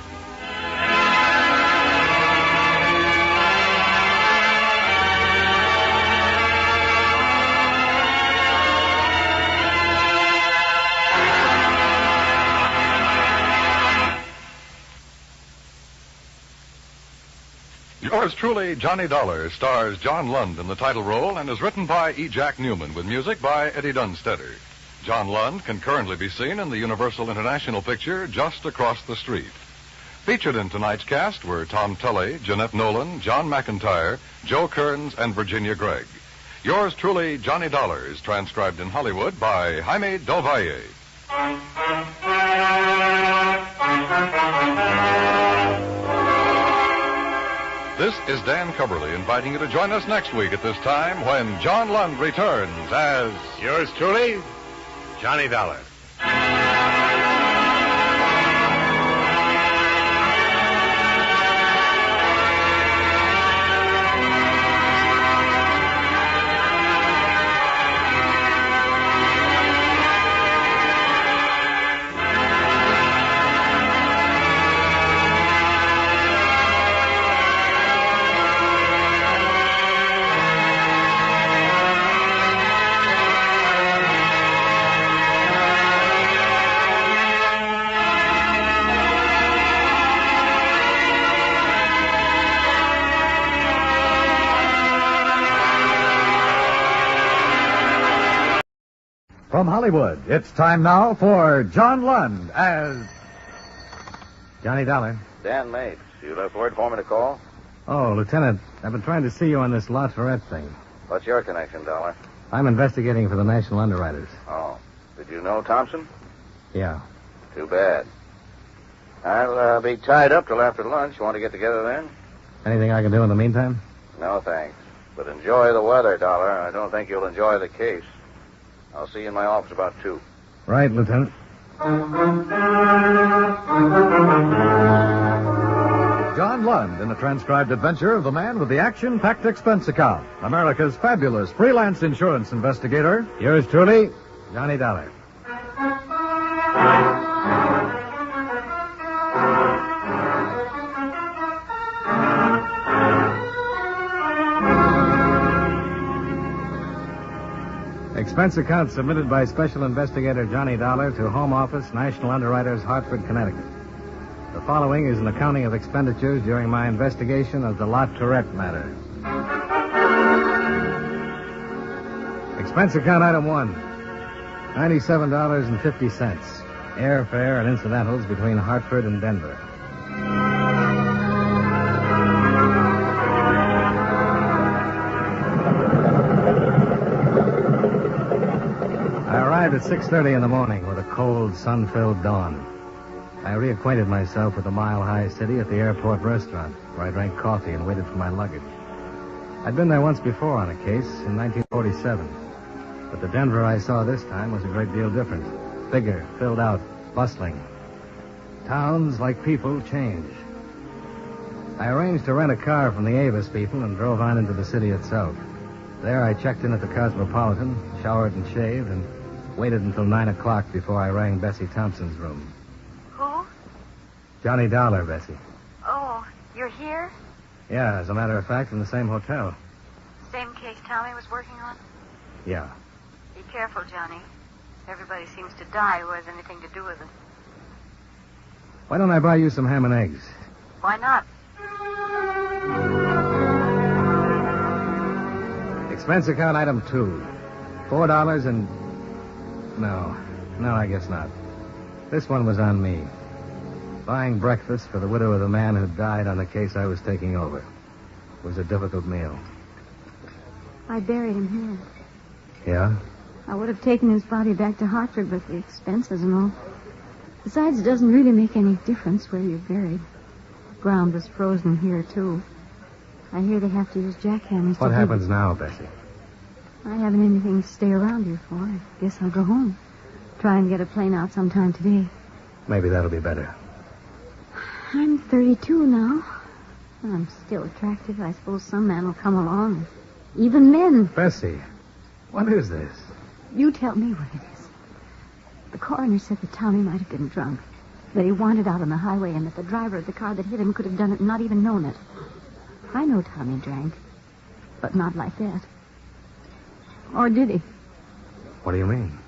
Yours truly, Johnny Dollar, stars John Lund in the title role and is written by E. Jack Newman with music by Eddie Dunstetter. John Lund can currently be seen in the Universal International picture Just Across the Street. Featured in tonight's cast were Tom Tully, Jeanette Nolan, John McIntyre, Joe Kearns, and Virginia Gregg. Yours truly, Johnny Dollar, is transcribed in Hollywood by Jaime Del Valle. This is Dan Cubberly inviting you to join us next week at this time when John Lund returns as... Yours truly, Johnny Dollar. From Hollywood, it's time now for John Lund as... Johnny Dollar. Dan Mapes, you left word for me to call? Oh, Lieutenant, I've been trying to see you on this La Tourette thing. What's your connection, Dollar? I'm investigating for the National Underwriters. Oh. Did you know Thompson? Yeah. Too bad. I'll be tied up till after lunch. You want to get together then? Anything I can do in the meantime? No, thanks. But enjoy the weather, Dollar. I don't think you'll enjoy the case. I'll see you in my office about 2. Right, Lieutenant. John Lund in a transcribed adventure of the man with the action-packed expense account. America's fabulous freelance insurance investigator. Yours truly, Johnny Dollar. Expense account submitted by Special Investigator Johnny Dollar to Home Office, National Underwriters, Hartford, Connecticut. The following is an accounting of expenditures during my investigation of the La Tourette matter. Expense account item 1, $97.50. Airfare and incidentals between Hartford and Denver. I arrived at 6:30 in the morning with a cold, sun-filled dawn. I reacquainted myself with the mile-high city at the airport restaurant, where I drank coffee and waited for my luggage. I'd been there once before on a case in 1947, but the Denver I saw this time was a great deal different. Bigger, filled out, bustling. Towns, like people, change. I arranged to rent a car from the Avis people and drove on into the city itself. There I checked in at the Cosmopolitan, showered and shaved, and waited until 9 o'clock before I rang Bessie Thompson's room. Who? Johnny Dollar, Bessie. Oh, you're here? Yeah, as a matter of fact, in the same hotel. Same case Tommy was working on? Yeah. Be careful, Johnny. Everybody seems to die who has anything to do with it. Why don't I buy you some ham and eggs? Why not? Expense account item 2. $4 and... No, I guess not. This one was on me. Buying breakfast for the widow of the man who died on the case I was taking over. It was a difficult meal. I buried him here. Yeah? I would have taken his body back to Hartford, but the expenses and all. Besides, it doesn't really make any difference where you're buried. The ground was frozen here, too. I hear they have to use jackhammers What happens now, Bessie? I haven't anything to stay around here for. I guess I'll go home. Try and get a plane out sometime today. Maybe that'll be better. I'm 32 now. I'm still attractive. I suppose some man will come along. Even men. Bessie, what is this? You tell me what it is. The coroner said that Tommy might have been drunk. That he wandered out on the highway and that the driver of the car that hit him could have done it and not even known it. I know Tommy drank, but not like that. Or did he? What do you mean?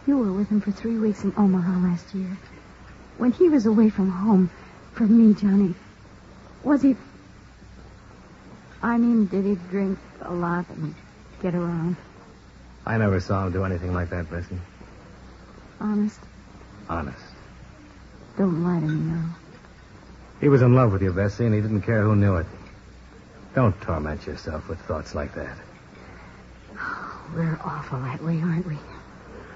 You were with him for 3 weeks in Omaha last year. When he was away from home, from me, Johnny, was he... I mean, did he drink a lot and get around? I never saw him do anything like that, Bessie. Honest? Honest. Don't lie to me now. He was in love with you, Bessie, and he didn't care who knew it. Don't torment yourself with thoughts like that. We're awful that way, aren't we?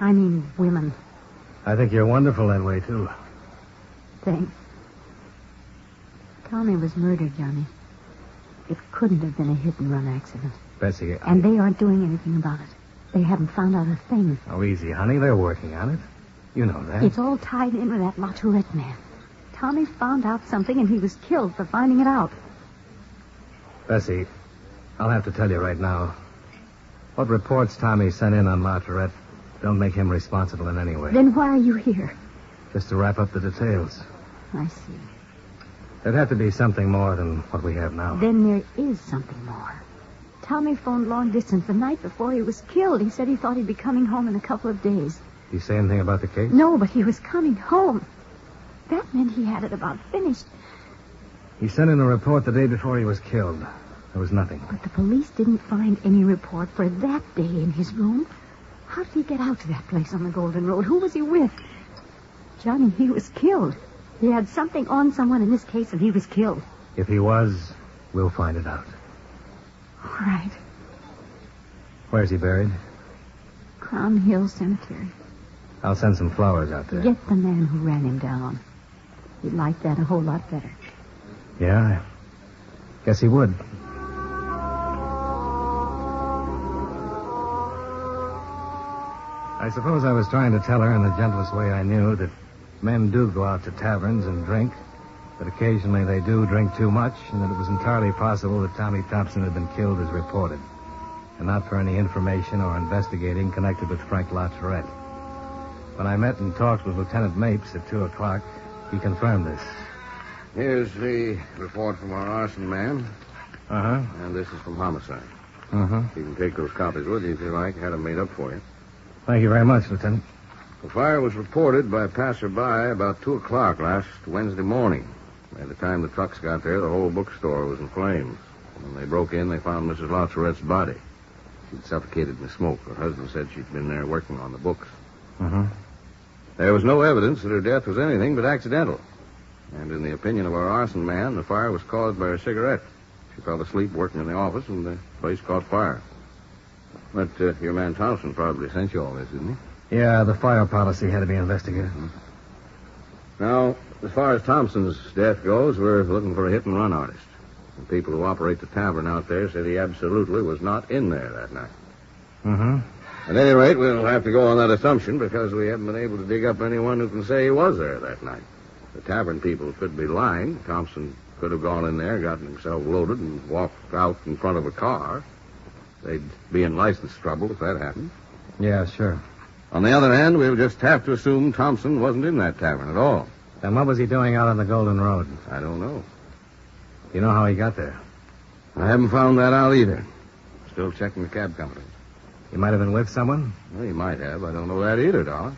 I mean, women. I think you're wonderful that way, too. Thanks. Tommy was murdered, Johnny. It couldn't have been a hit-and-run accident. Bessie, And they aren't doing anything about it. They haven't found out a thing. Oh, easy, honey. They're working on it. You know that. It's all tied in with that La Tourette man. Tommy found out something, and he was killed for finding it out. Bessie, I'll have to tell you right now. What reports Tommy sent in on La Tourette don't make him responsible in any way. Then why are you here? Just to wrap up the details. I see. There'd have to be something more than what we have now. Then there is something more. Tommy phoned long distance the night before he was killed. He said he thought he'd be coming home in a couple of days. Did he say anything about the case? No, but he was coming home. That meant he had it about finished. He sent in a report the day before he was killed. There was nothing. But the police didn't find any report for that day in his room. How did he get out to that place on the Golden Road? Who was he with? Johnny, he was killed. He had something on someone in this case, and he was killed. If he was, we'll find it out. All right. Where's he buried? Crown Hill Cemetery. I'll send some flowers out there. Get the man who ran him down. He'd like that a whole lot better. Yeah, I guess he would. I suppose I was trying to tell her in the gentlest way I knew that men do go out to taverns and drink, that occasionally they do drink too much, and that it was entirely possible that Tommy Thompson had been killed as reported, and not for any information or investigating connected with Frank La Tourette. When I met and talked with Lieutenant Mapes at 2 o'clock, he confirmed this. Here's the report from our arson man. Uh-huh. And this is from homicide. Uh-huh. You can take those copies with you if you like. Had them made up for you. Thank you very much, Lieutenant. The fire was reported by a passerby about 2 o'clock last Wednesday morning. By the time the trucks got there, the whole bookstore was in flames. When they broke in, they found Mrs. La Tourette's body. She'd suffocated in the smoke. Her husband said she'd been there working on the books. Uh-huh. There was no evidence that her death was anything but accidental. And in the opinion of our arson man, the fire was caused by her cigarette. She fell asleep working in the office, and the place caught fire. But your man Thompson probably sent you all this, didn't he? Yeah, the fire policy had to be investigated. Now, as far as Thompson's death goes, we're looking for a hit-and-run artist. The people who operate the tavern out there said he absolutely was not in there that night. Mm-hmm. At any rate, we'll have to go on that assumption because we haven't been able to dig up anyone who can say he was there that night. The tavern people could be lying. Thompson could have gone in there, gotten himself loaded, and walked out in front of a car. They'd be in license trouble if that happened. Yeah, sure. On the other hand, we'll just have to assume Thompson wasn't in that tavern at all. Then what was he doing out on the Golden Road? I don't know. You know how he got there? I haven't found that out either. Still checking the cab company. He might have been with someone? Well, he might have. I don't know that either, Dollar.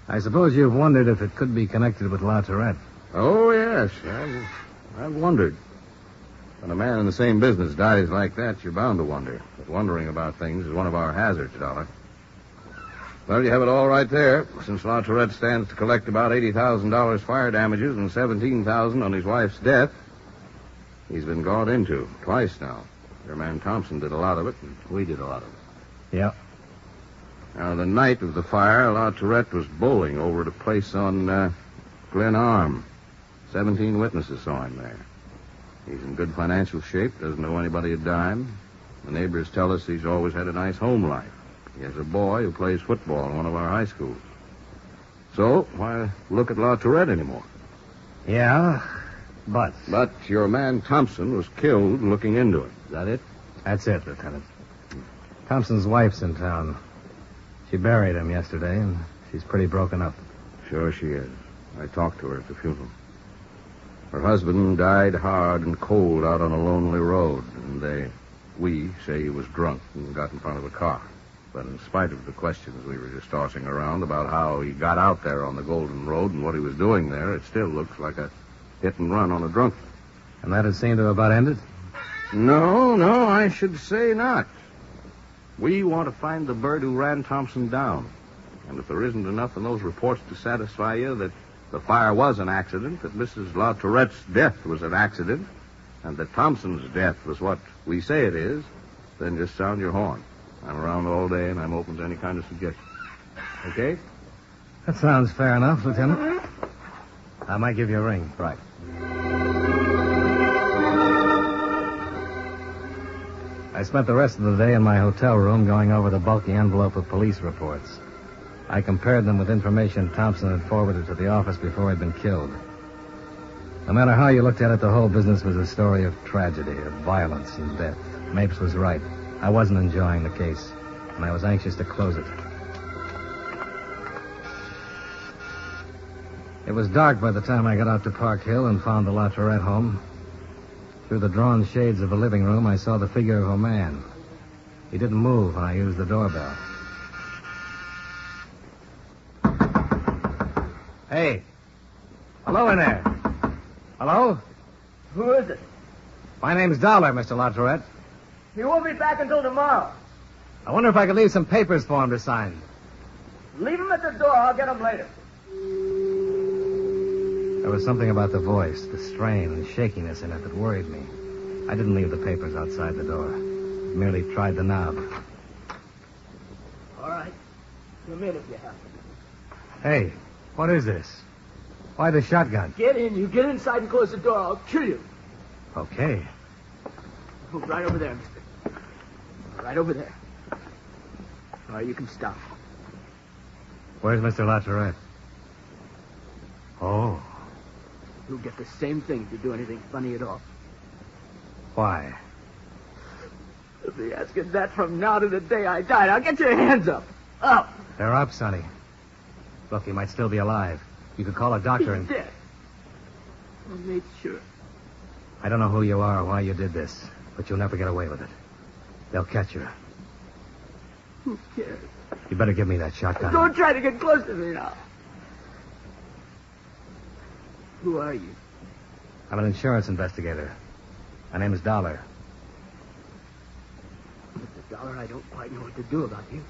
I suppose you've wondered if it could be connected with La Tourette. Oh, yes. I've wondered. When a man in the same business dies like that, you're bound to wonder. But wondering about things is one of our hazards, Dollar. Well, you have it all right there. Since La Tourette stands to collect about $80,000 fire damages and $17,000 on his wife's death, he's been gone into twice now. Your man Thompson did a lot of it, and we did a lot of it. Yeah. Now, the night of the fire, La Tourette was bowling over at a place on Glen Arm. 17 witnesses saw him there. He's in good financial shape, doesn't owe anybody a dime. The neighbors tell us he's always had a nice home life. He has a boy who plays football in one of our high schools. So, why look at La Tourette anymore? Yeah, but... But your man Thompson was killed looking into it. Is that it? That's it, Lieutenant. Thompson's wife's in town. She buried him yesterday, and she's pretty broken up. Sure she is. I talked to her at the funeral. Her husband died hard and cold out on a lonely road, and we say he was drunk and got in front of a car. But in spite of the questions we were just tossing around about how he got out there on the Golden Road and what he was doing there, it still looks like a hit and run on a drunk. And that had seemed to have about ended? No, I should say not. We want to find the bird who ran Thompson down. And if there isn't enough in those reports to satisfy you that the fire was an accident, that Mrs. La Tourette's death was an accident, and that Thompson's death was what we say it is, then just sound your horn. I'm around all day, and I'm open to any kind of suggestion. Okay? That sounds fair enough, Lieutenant. I might give you a ring. Right. I spent the rest of the day in my hotel room going over the bulky envelope of police reports. I compared them with information Thompson had forwarded to the office before he'd been killed. No matter how you looked at it, the whole business was a story of tragedy, of violence and death. Mapes was right. I wasn't enjoying the case, and I was anxious to close it. It was dark by the time I got out to Park Hill and found the La Tourette home. Through the drawn shades of the living room, I saw the figure of a man. He didn't move when I used the doorbell. Hey. Hello in there. Hello? Who is it? My name's Dollar, Mr. La Tourette. He won't be back until tomorrow. I wonder if I could leave some papers for him to sign. Leave him at the door. I'll get him later. There was something about the voice, the strain and shakiness in it that worried me. I didn't leave the papers outside the door. I merely tried the knob. All right. Come in if you have to. Hey, what is this? Why the shotgun? Get in. You get inside and close the door. I'll kill you. Okay. Oh, right over there, mister. Right over there. All right, you can stop. Where's Mr. La Tourette? Oh. You'll get the same thing if you do anything funny at all. Why? You'll be asking that from now to the day I die. Now get your hands up. Up. They're up, Sonny. Look, he might still be alive. You could call a doctor and... He's dead. I made sure. I don't know who you are or why you did this, but you'll never get away with it. They'll catch you. Who cares? You better give me that shotgun. Don't try to get close to me now. Who are you? I'm an insurance investigator. My name is Dollar. Mr. Dollar, I don't quite know what to do about you.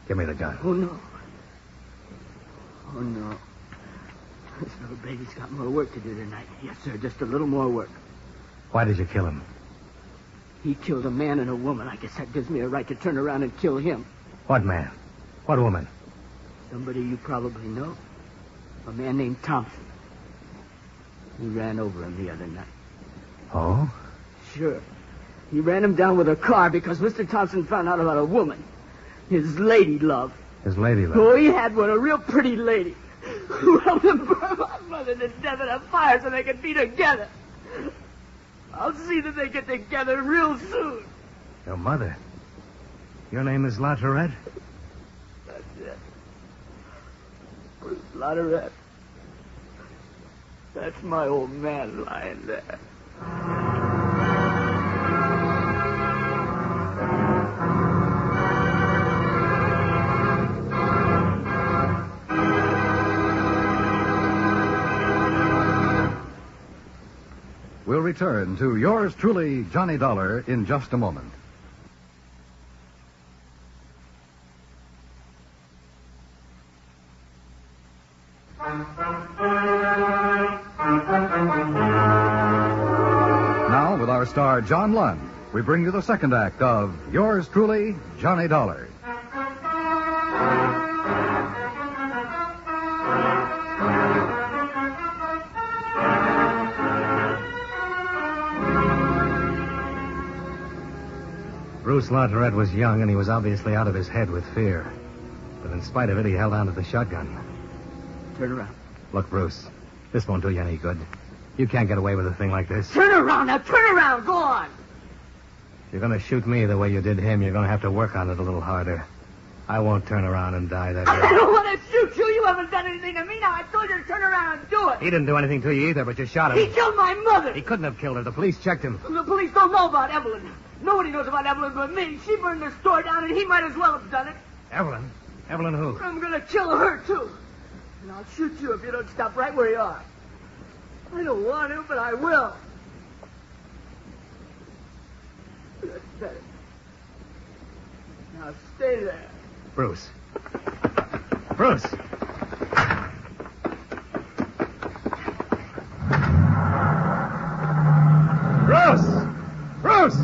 Give me the gun. Oh, no. Oh, no. This little baby's got more work to do tonight. Yes, sir, just a little more work. Why did you kill him? He killed a man and a woman. I guess that gives me a right to turn around and kill him. What man? What woman? Somebody you probably know. A man named Thompson. He ran over him the other night. Oh? Sure. He ran him down with a car because Mr. Thompson found out about a woman. His lady love. His lady love? Oh, he had one, a real pretty lady. Who helped him burn my mother to death in a fire so they could be together. I'll see that they get together real soon. Your mother? Your name is La Tourette? That's it. Bruce La Tourette. That's my old man lying there. We'll return to yours truly, Johnny Dollar, in just a moment. Now, with our star, John Lund, we bring you the second act of yours truly, Johnny Dollar. Bruce Laterette was young, and he was obviously out of his head with fear. But in spite of it, he held on to the shotgun. Turn around. Look, Bruce, this won't do you any good. You can't get away with a thing like this. Turn around now. Turn around. Go on. If you're going to shoot me the way you did him, you're going to have to work on it a little harder. I won't turn around and die that way. I don't want to shoot you. You haven't done anything to me. Now, I told you to turn around and do it. He didn't do anything to you either, but you shot him. He killed my mother. He couldn't have killed her. The police checked him. The police don't know about Evelyn. Nobody knows about Evelyn but me. She burned the store down, and he might as well have done it. Evelyn? Evelyn who? I'm going to kill her, too. And I'll shoot you if you don't stop right where you are. I don't want to, but I will. That's better. Now stay there. Bruce. Bruce! Bruce! Bruce!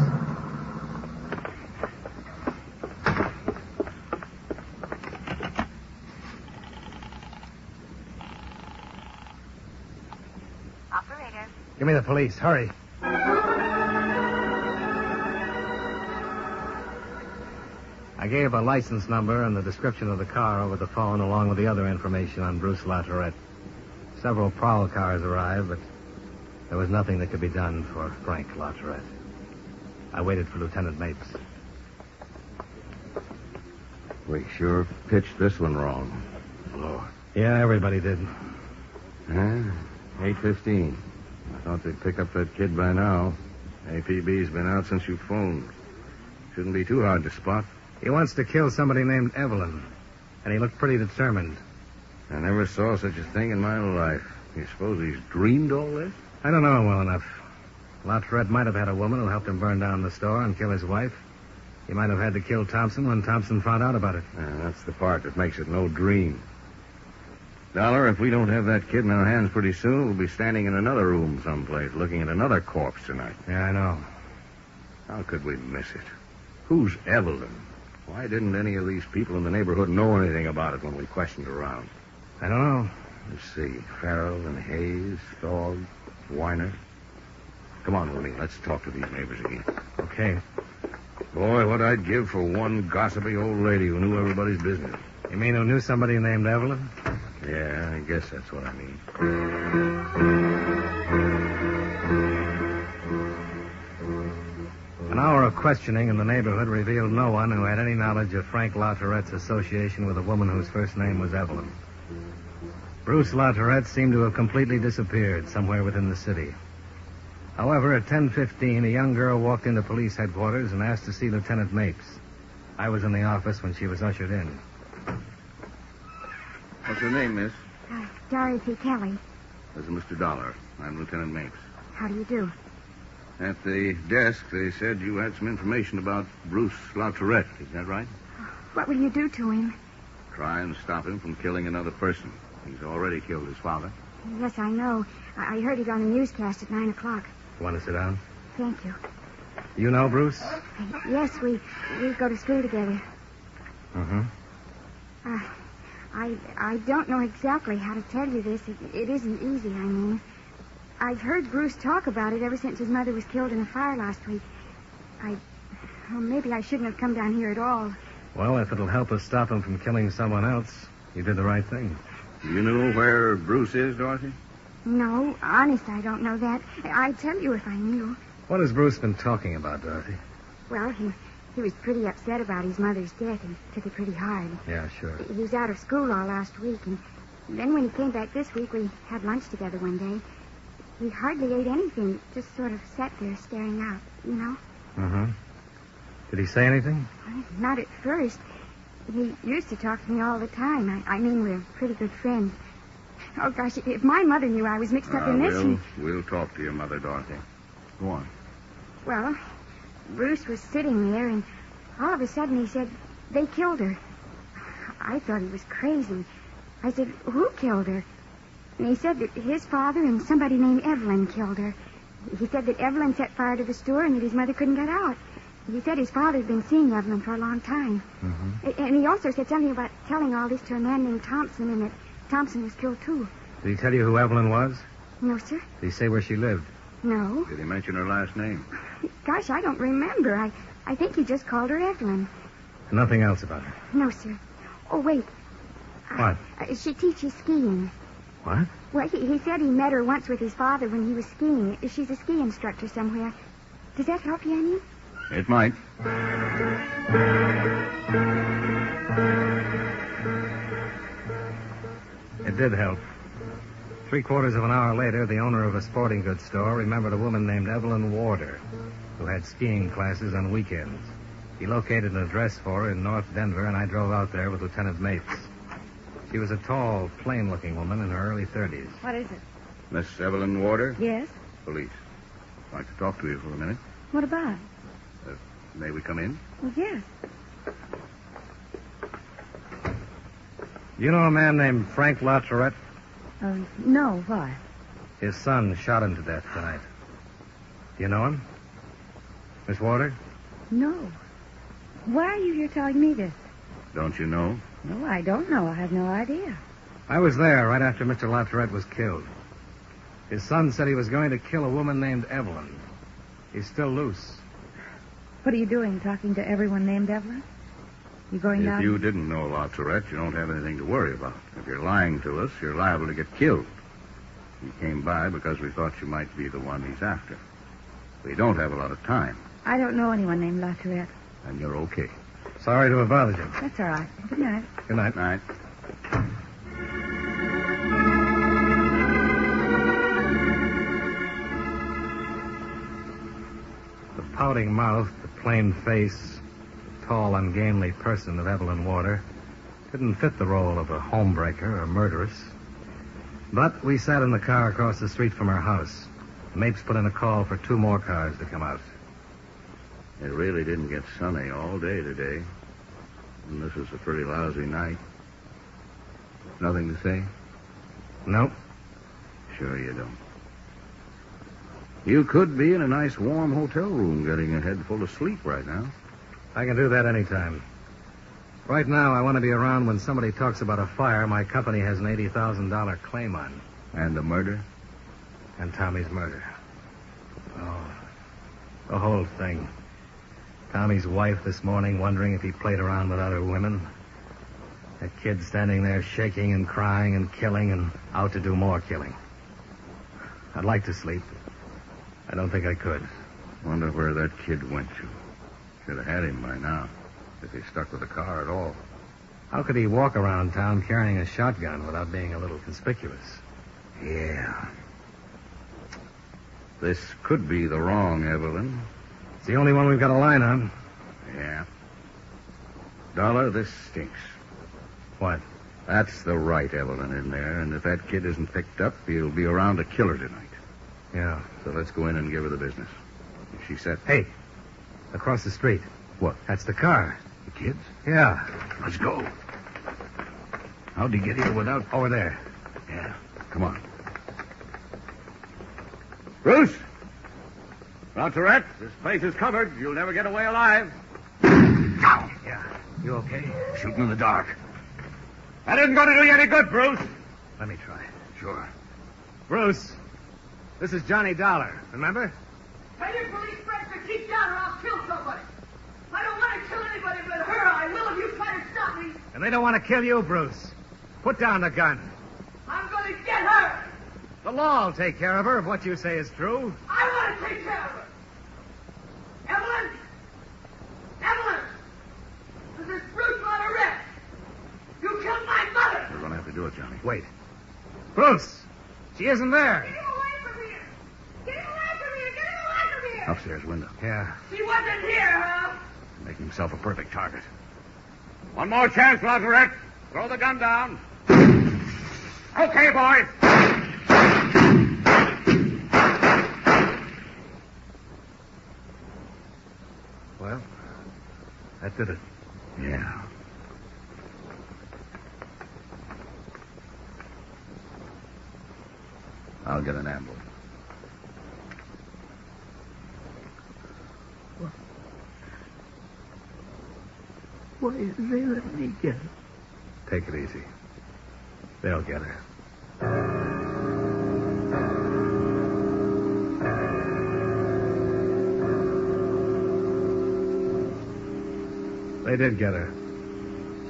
Operator. Give me the police. Hurry. I gave a license number and the description of the car over the phone, along with the other information on Bruce Laterette. Several prowl cars arrived, but there was nothing that could be done for Frank Laterette. I waited for Lieutenant Mapes. We sure pitched this one wrong. Lord. Yeah, everybody did. Huh? 8:15. I thought they'd pick up that kid by now. APB's been out since you phoned. Shouldn't be too hard to spot. He wants to kill somebody named Evelyn, and he looked pretty determined. I never saw such a thing in my life. You suppose he's dreamed all this? I don't know him well enough. Laterette might have had a woman who helped him burn down the store and kill his wife. He might have had to kill Thompson when Thompson found out about it. That's the part that makes it no dream. Dollar, if we don't have that kid in our hands pretty soon, we'll be standing in another room someplace looking at another corpse tonight. Yeah, I know. How could we miss it? Who's Evelyn? Why didn't any of these people in the neighborhood know anything about it when we questioned around? I don't know. Let's see. Farrell and Hayes, Thog, Weiner. Come on, Willie. Let's talk to these neighbors again. Okay. Boy, what I'd give for one gossipy old lady who knew everybody's business. You mean who knew somebody named Evelyn? Yeah, I guess that's what I mean. An hour of questioning in the neighborhood revealed no one who had any knowledge of Frank Laterette's association with a woman whose first name was Evelyn. Bruce Laterette seemed to have completely disappeared somewhere within the city. However, at 10:15, a young girl walked into police headquarters and asked to see Lieutenant Mapes. I was in the office when she was ushered in. What's your name, miss? Dorothy Kelly. This is Mr. Dollar. I'm Lieutenant Mapes. How do you do? At the desk, they said you had some information about Bruce Laterette. Is that right? What will you do to him? Try and stop him from killing another person. He's already killed his father. Yes, I know. I heard it on the newscast at 9 o'clock. You want to sit down? Thank you. You know Bruce? Yes, we go to school together. Mm-hmm. I don't know exactly how to tell you this. It isn't easy, I mean. I've heard Bruce talk about it ever since his mother was killed in a fire last week. Maybe I shouldn't have come down here at all. Well, if it'll help us stop him from killing someone else, you did the right thing. Do you know where Bruce is, Dorothy? No, honest, I don't know that. I'd tell you if I knew. What has Bruce been talking about, Dorothy? Well, he was pretty upset about his mother's death and took it pretty hard. Yeah, sure. He was out of school all last week, and then when he came back this week, we had lunch together one day. He hardly ate anything, just sort of sat there staring out, you know? Mm-hmm. Did he say anything? Not at first. He used to talk to me all the time. I mean, we're pretty good friends. Oh, gosh, if my mother knew I was mixed up in this... We'll talk to your mother, Dorothy. Go on. Well, Bruce was sitting there, and all of a sudden he said, they killed her. I thought he was crazy. I said, who killed her? And he said that his father and somebody named Evelyn killed her. He said that Evelyn set fire to the store and that his mother couldn't get out. He said his father'd been seeing Evelyn for a long time. Mm-hmm. And he also said something about telling all this to a man named Thompson and that Thompson was killed, too. Did he tell you who Evelyn was? No, sir. Did he say where she lived? No. Did he mention her last name? Gosh, I don't remember. I think he just called her Evelyn. Nothing else about her. No, sir. Oh, wait. What? She teaches skiing. What? Well, he said he met her once with his father when he was skiing. She's a ski instructor somewhere. Does that help you any? It might. It did help. 3/4 of an hour later, the owner of a sporting goods store remembered a woman named Evelyn Warder, who had skiing classes on weekends. He located an address for her in North Denver, and I drove out there with Lieutenant Mapes. She was a tall, plain-looking woman in her early 30s. What is it? Miss Evelyn Warder? Yes? Police. I'd like to talk to you for a minute. What about? May we come in? Well, yes. You know a man named Frank LaTourette? No, why? His son shot him to death tonight. Do you know him? Miss Warder? No. Why are you here telling me this? Don't you know? No, I don't know. I have no idea. I was there right after Mr. LaTourette was killed. His son said he was going to kill a woman named Evelyn. He's still loose. What are you doing, talking to everyone named Evelyn? You going down? If you didn't know LaTourette, you don't have anything to worry about. If you're lying to us, you're liable to get killed. He came by because we thought you might be the one he's after. We don't have a lot of time. I don't know anyone named LaTourette. And you're okay. Sorry to have bothered you. That's all right. Good night. Good night. Night. The pouting mouth, the plain face, the tall, ungainly person of Evelyn Warder didn't fit the role of a homebreaker or murderess. But we sat in the car across the street from her house. Mapes put in a call for 2 more cars to come out. It really didn't get sunny all day today. And this is a pretty lousy night. Nothing to say? Nope. Sure you don't. You could be in a nice warm hotel room getting a head full of sleep right now. I can do that anytime. Right now, I want to be around when somebody talks about a fire my company has an $80,000 claim on. And the murder? And Tommy's murder. Oh, the whole thing. Tommy's wife this morning wondering if he played around with other women. That kid standing there shaking and crying and killing and out to do more killing. I'd like to sleep. I don't think I could. Wonder where that kid went to. Should have had him by now, if he stuck with the car at all. How could he walk around town carrying a shotgun without being a little conspicuous? Yeah. This could be the wrong Evelyn. It's the only one we've got a line on. Yeah. Dollar, this stinks. What? That's the right Evelyn in there, and if that kid isn't picked up, he'll be around to kill her tonight. Yeah. So let's go in and give her the business. She said... Hey, across the street. What? That's the car. The kids? Yeah. Let's go. How'd he get here without... Over there. Yeah. Come on. Bruce! LaTourette, this place is covered. You'll never get away alive. Yeah. You okay? Shooting in the dark. That isn't going to do you any good, Bruce. Let me try. Sure. Bruce, this is Johnny Dollar, remember? Tell your police friends to keep down or I'll kill somebody. I don't want to kill anybody but her. I will if you try to stop me. And they don't want to kill you, Bruce. Put down the gun. I'm going to get her. The law will take care of her if what you say is true. I want to take care of her. Evelyn? Evelyn! This is Bruce LaTourette. You killed my mother. We're going to have to do it, Johnny. Wait. Bruce! She isn't there. Get him away from here. Get him away from here. Get him away from here. Upstairs window. Yeah. She wasn't here, huh? Making himself a perfect target. One more chance, LaTourette. Throw the gun down. Okay, boys. Well, that did it. Yeah. I'll get an ambulance. Why didn't they let me get her? Take it easy. They'll get her. They did get her.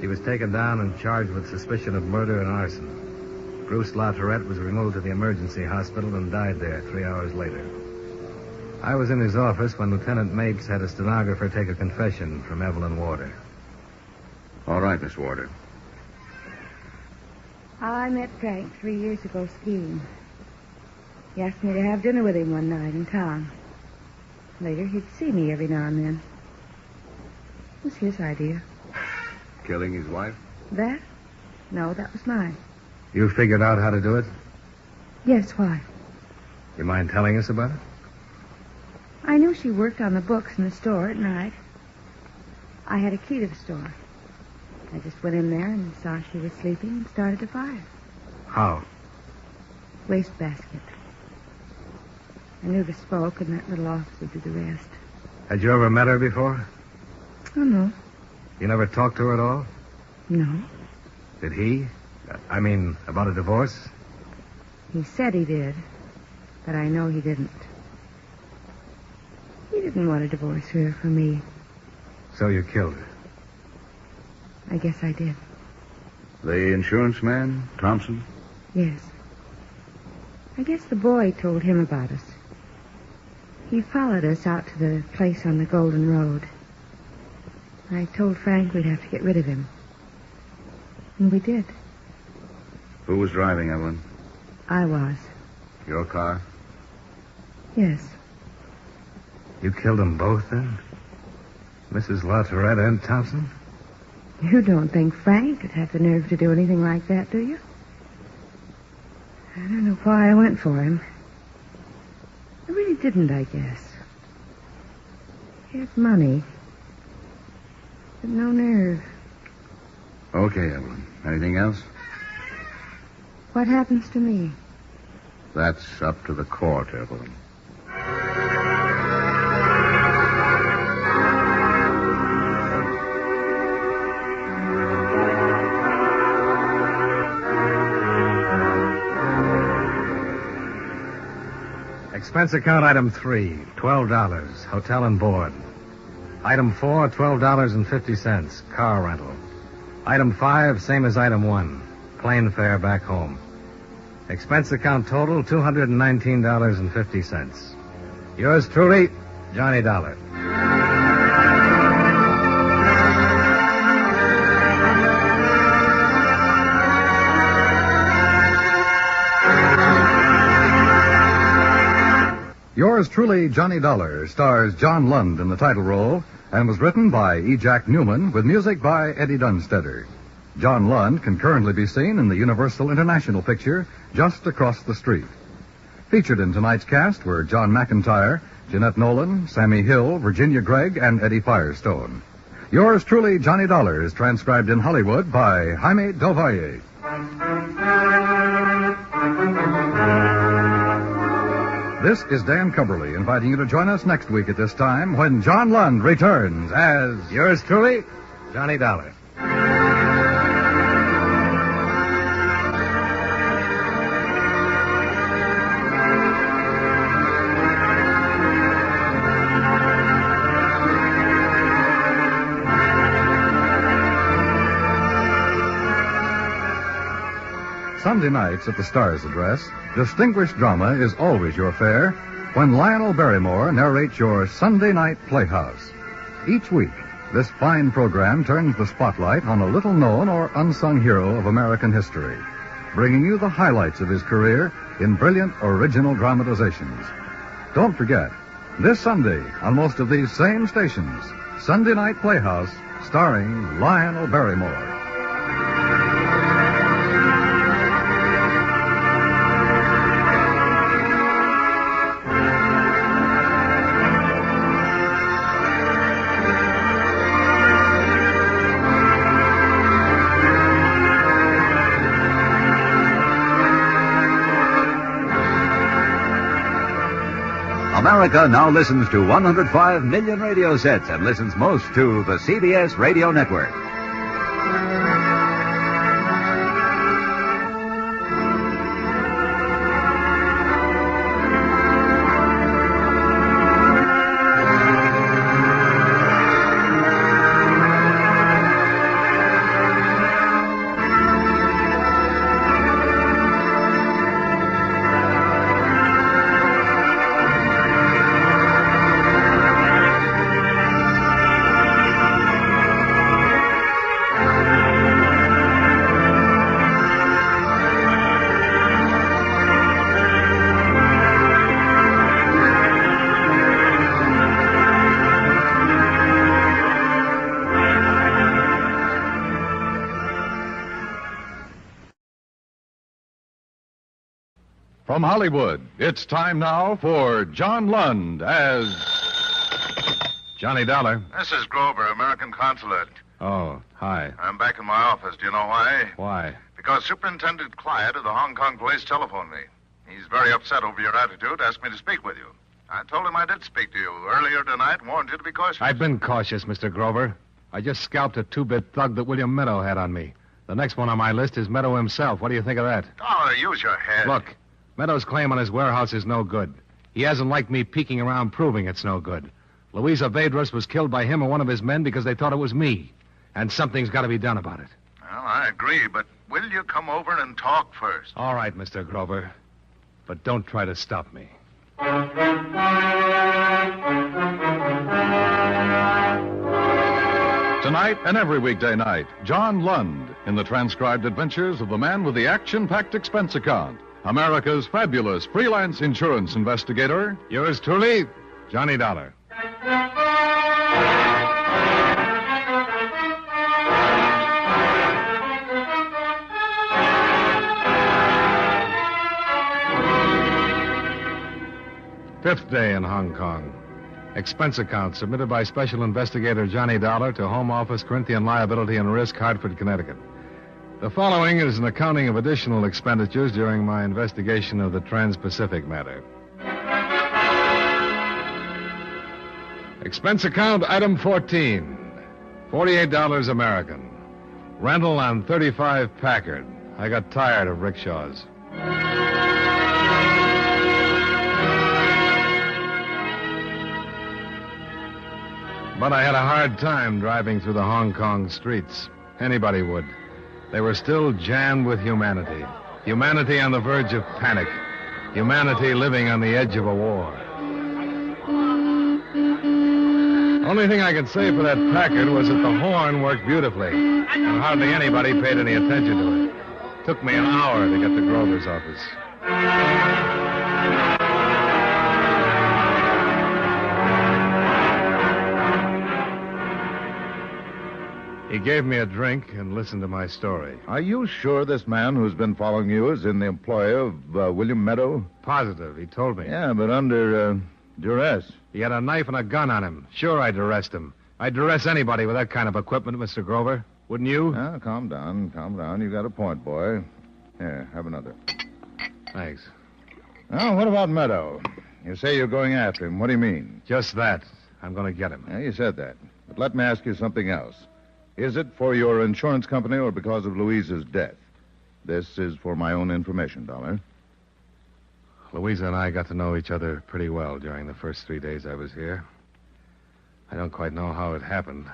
She was taken down and charged with suspicion of murder and arson. Bruce LaTourette was removed to the emergency hospital and died there 3 hours later. I was in his office when Lieutenant Mapes had a stenographer take a confession from Evelyn Warder. All right, Miss Warder. I met Frank 3 years ago skiing. He asked me to have dinner with him one night in town. Later, he'd see me every now and then. It was his idea. Killing his wife? That? No, that was mine. You figured out how to do it? Yes, why? You mind telling us about it? I knew she worked on the books in the store at night. I had a key to the store. I just went in there and saw she was sleeping and started the fire. How? Wastebasket. I knew the smoke, and that little office would do the rest. Had you ever met her before? Oh, no. You never talked to her at all? No. Did he? I mean, about a divorce? He said he did, but I know he didn't. He didn't want to divorce her for me. So you killed her? I guess I did. The insurance man, Thompson? Yes. I guess the boy told him about us. He followed us out to the place on the Golden Road. I told Frank we'd have to get rid of him. And we did. Who was driving, Evelyn? I was. Your car? Yes. You killed them both, then? Mrs. LaTourette and Thompson? You don't think Frank could have the nerve to do anything like that, do you? I don't know why I went for him. I really didn't, I guess. He has money, but no nerve. Okay, Evelyn. Anything else? What happens to me? That's up to the court, Evelyn. Expense account item 3, $12, hotel and board. Item 4, $12.50, car rental. Item 5, same as item 1, plane fare back home. Expense account total, $219.50. Yours truly, Johnny Dollar. Yours truly, Johnny Dollar, stars John Lund in the title role and was written by E. Jack Newman with music by Eddie Dunstetter. John Lund can currently be seen in the Universal International picture Just Across the Street. Featured in tonight's cast were John McIntyre, Jeanette Nolan, Sammy Hill, Virginia Gregg, and Eddie Firestone. Yours truly, Johnny Dollar, is transcribed in Hollywood by Jaime Del Valle. This is Dan Cumberly inviting you to join us next week at this time when John Lund returns as yours truly, Johnny Dollar. Sunday nights at the Stars Address, distinguished drama is always your fare when Lionel Barrymore narrates your Sunday Night Playhouse. Each week, this fine program turns the spotlight on a little-known or unsung hero of American history, bringing you the highlights of his career in brilliant original dramatizations. Don't forget, this Sunday on most of these same stations, Sunday Night Playhouse, starring Lionel Barrymore. America now listens to 105 million radio sets and listens most to the CBS Radio Network. From Hollywood, it's time now for John Lund as Johnny Dollar. This is Grover, American Consulate. Oh, hi. I'm back in my office. Do you know why? Why? Because Superintendent Clyde of the Hong Kong police telephoned me. He's very upset over your attitude, asked me to speak with you. I told him I did speak to you earlier tonight, warned you to be cautious. I've been cautious, Mr. Grover. I just scalped a two-bit thug that William Meadow had on me. The next one on my list is Meadow himself. What do you think of that? Dollar, use your head. Look, Meadow's claim on his warehouse is no good. He hasn't liked me peeking around proving it's no good. Louisa Vedras was killed by him or one of his men because they thought it was me. And something's got to be done about it. Well, I agree, but will you come over and talk first? All right, Mr. Grover. But don't try to stop me. Tonight and every weekday night, John Lund in the transcribed adventures of the man with the action-packed expense account, America's fabulous freelance insurance investigator. Yours truly, Johnny Dollar. Fifth day in Hong Kong. Expense account submitted by Special Investigator Johnny Dollar to Home Office, Corinthian Liability and Risk, Hartford, Connecticut. The following is an accounting of additional expenditures during my investigation of the Trans-Pacific matter. Expense account item 14, $48 American. Rental on 35 Packard. I got tired of rickshaws. But I had a hard time driving through the Hong Kong streets. Anybody would. They were still jammed with humanity. Humanity on the verge of panic. Humanity living on the edge of a war. Only thing I could say for that Packard was that the horn worked beautifully, and hardly anybody paid any attention to it. Took me an hour to get to Grover's office. He gave me a drink and listened to my story. Are you sure this man who's been following you is in the employ of William Meadow? Positive. He told me. Yeah, but under duress. He had a knife and a gun on him. Sure, I'd arrest him. I'd arrest anybody with that kind of equipment, Mr. Grover. Wouldn't you? Ah, calm down. Calm down. You got a point, boy. Here, have another. Thanks. Now, what about Meadow? You say you're going after him. What do you mean? Just that. I'm going to get him. Yeah, you said that. But let me ask you something else. Is it for your insurance company or because of Louisa's death? This is for my own information, Dollar. Louisa and I got to know each other pretty well during the first 3 days I was here. I don't quite know how it happened.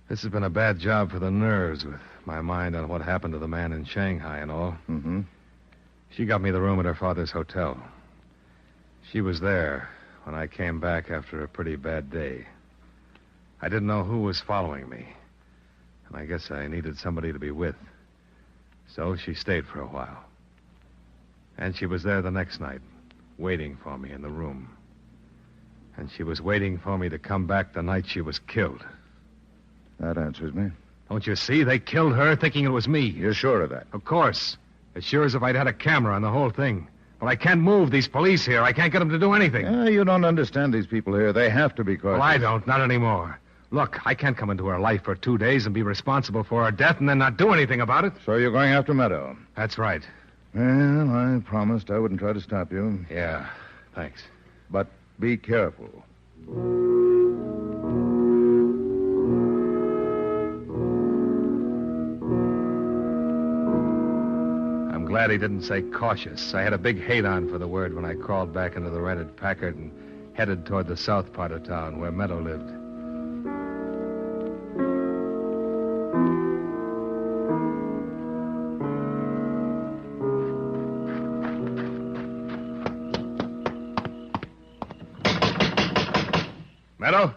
This has been a bad job for the nerves, with my mind on what happened to the man in Shanghai and all. Mm-hmm. She got me the room at her father's hotel. She was there when I came back after a pretty bad day. I didn't know who was following me, and I guess I needed somebody to be with. So she stayed for a while. And she was there the next night, waiting for me in the room. And she was waiting for me to come back the night she was killed. That answers me. Don't you see? They killed her thinking it was me. You're sure of that? Of course. As sure as if I'd had a camera on the whole thing. But I can't move these police here. I can't get them to do anything. You don't understand these people here. They have to be cautious. Well, I don't. Not anymore. Look, I can't come into her life for 2 days and be responsible for her death and then not do anything about it. So you're going after Meadow? That's right. Well, I promised I wouldn't try to stop you. Yeah, thanks. But be careful. I'm glad he didn't say cautious. I had a big hate on for the word when I crawled back into the rented Packard and headed toward the south part of town where Meadow lived. Meadow?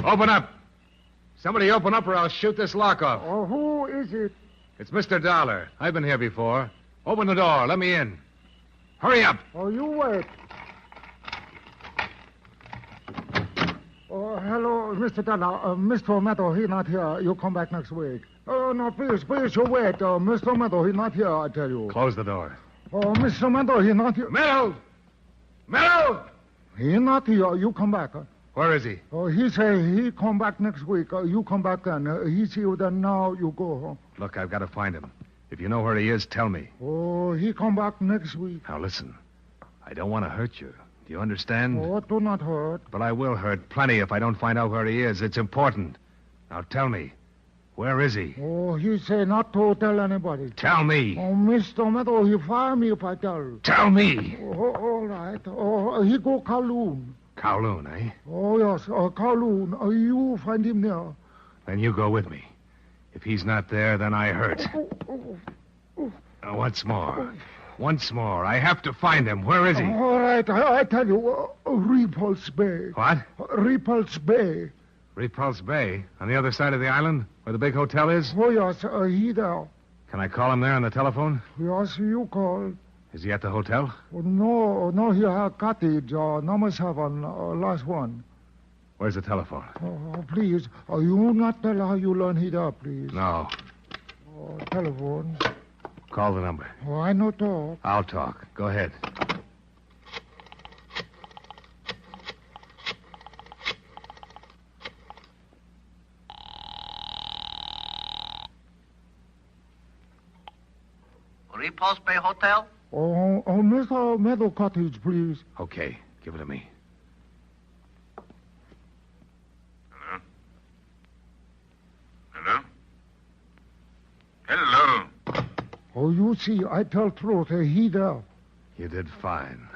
Open up. Somebody open up or I'll shoot this lock off. Oh, who is it? It's Mr. Dollar. I've been here before. Open the door. Let me in. Hurry up. Oh, you wait. Oh, hello, Mr. Dollar. Mr. Meadow, he not here. You come back next week. Oh, no, please, you wait. Mr. Meadow, he not here, I tell you. Close the door. Oh, Mr. Meadow, he not here. Meadow! Meadow! He not here. You come back. Where is he? Oh, he say he come back next week. You come back then. He see you then. Now you go. Look, I've got to find him. If you know where he is, tell me. Oh, he come back next week. Now, listen. I don't want to hurt you. Do you understand? Oh, do not hurt. But I will hurt plenty if I don't find out where he is. It's important. Now, tell me. Where is he? Oh, he say not to tell anybody. Tell me. Oh, Mr. Meadow, he fire me if I tell. Tell me. Oh, all right. Oh, he go Kowloon. Kowloon, eh? Oh, yes, Kowloon. You find him there. Then you go with me. If he's not there, then I hurt. Once more. I have to find him. Where is he? All right, I tell you, Repulse Bay. What? Repulse Bay. Repulse Bay? On the other side of the island? Where the big hotel is? Oh, yes, he there. Can I call him there on the telephone? Yes, you call. Is he at the hotel? Oh, no, he have cottage, number 7, last one. Where's the telephone? Oh, please, you not tell how you learn he there, please. No. Oh, telephone. Call the number. Oh, I no talk. I'll talk. Go ahead. Repulse Bay Hotel? Oh, Mr. Meadow Cottage, please. Okay, give it to me. Hello? Oh, you see, I tell truth. He there. You did fine.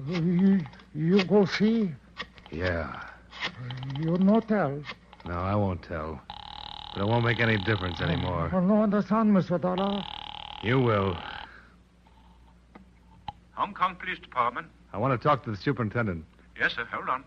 Oh, you go see? Yeah. You no tell. No, I won't tell. But it won't make any difference anymore. I no understand, Mr. Dollar. You will. Hong Kong Police Department. I want to talk to the superintendent. Yes, sir. Hold on.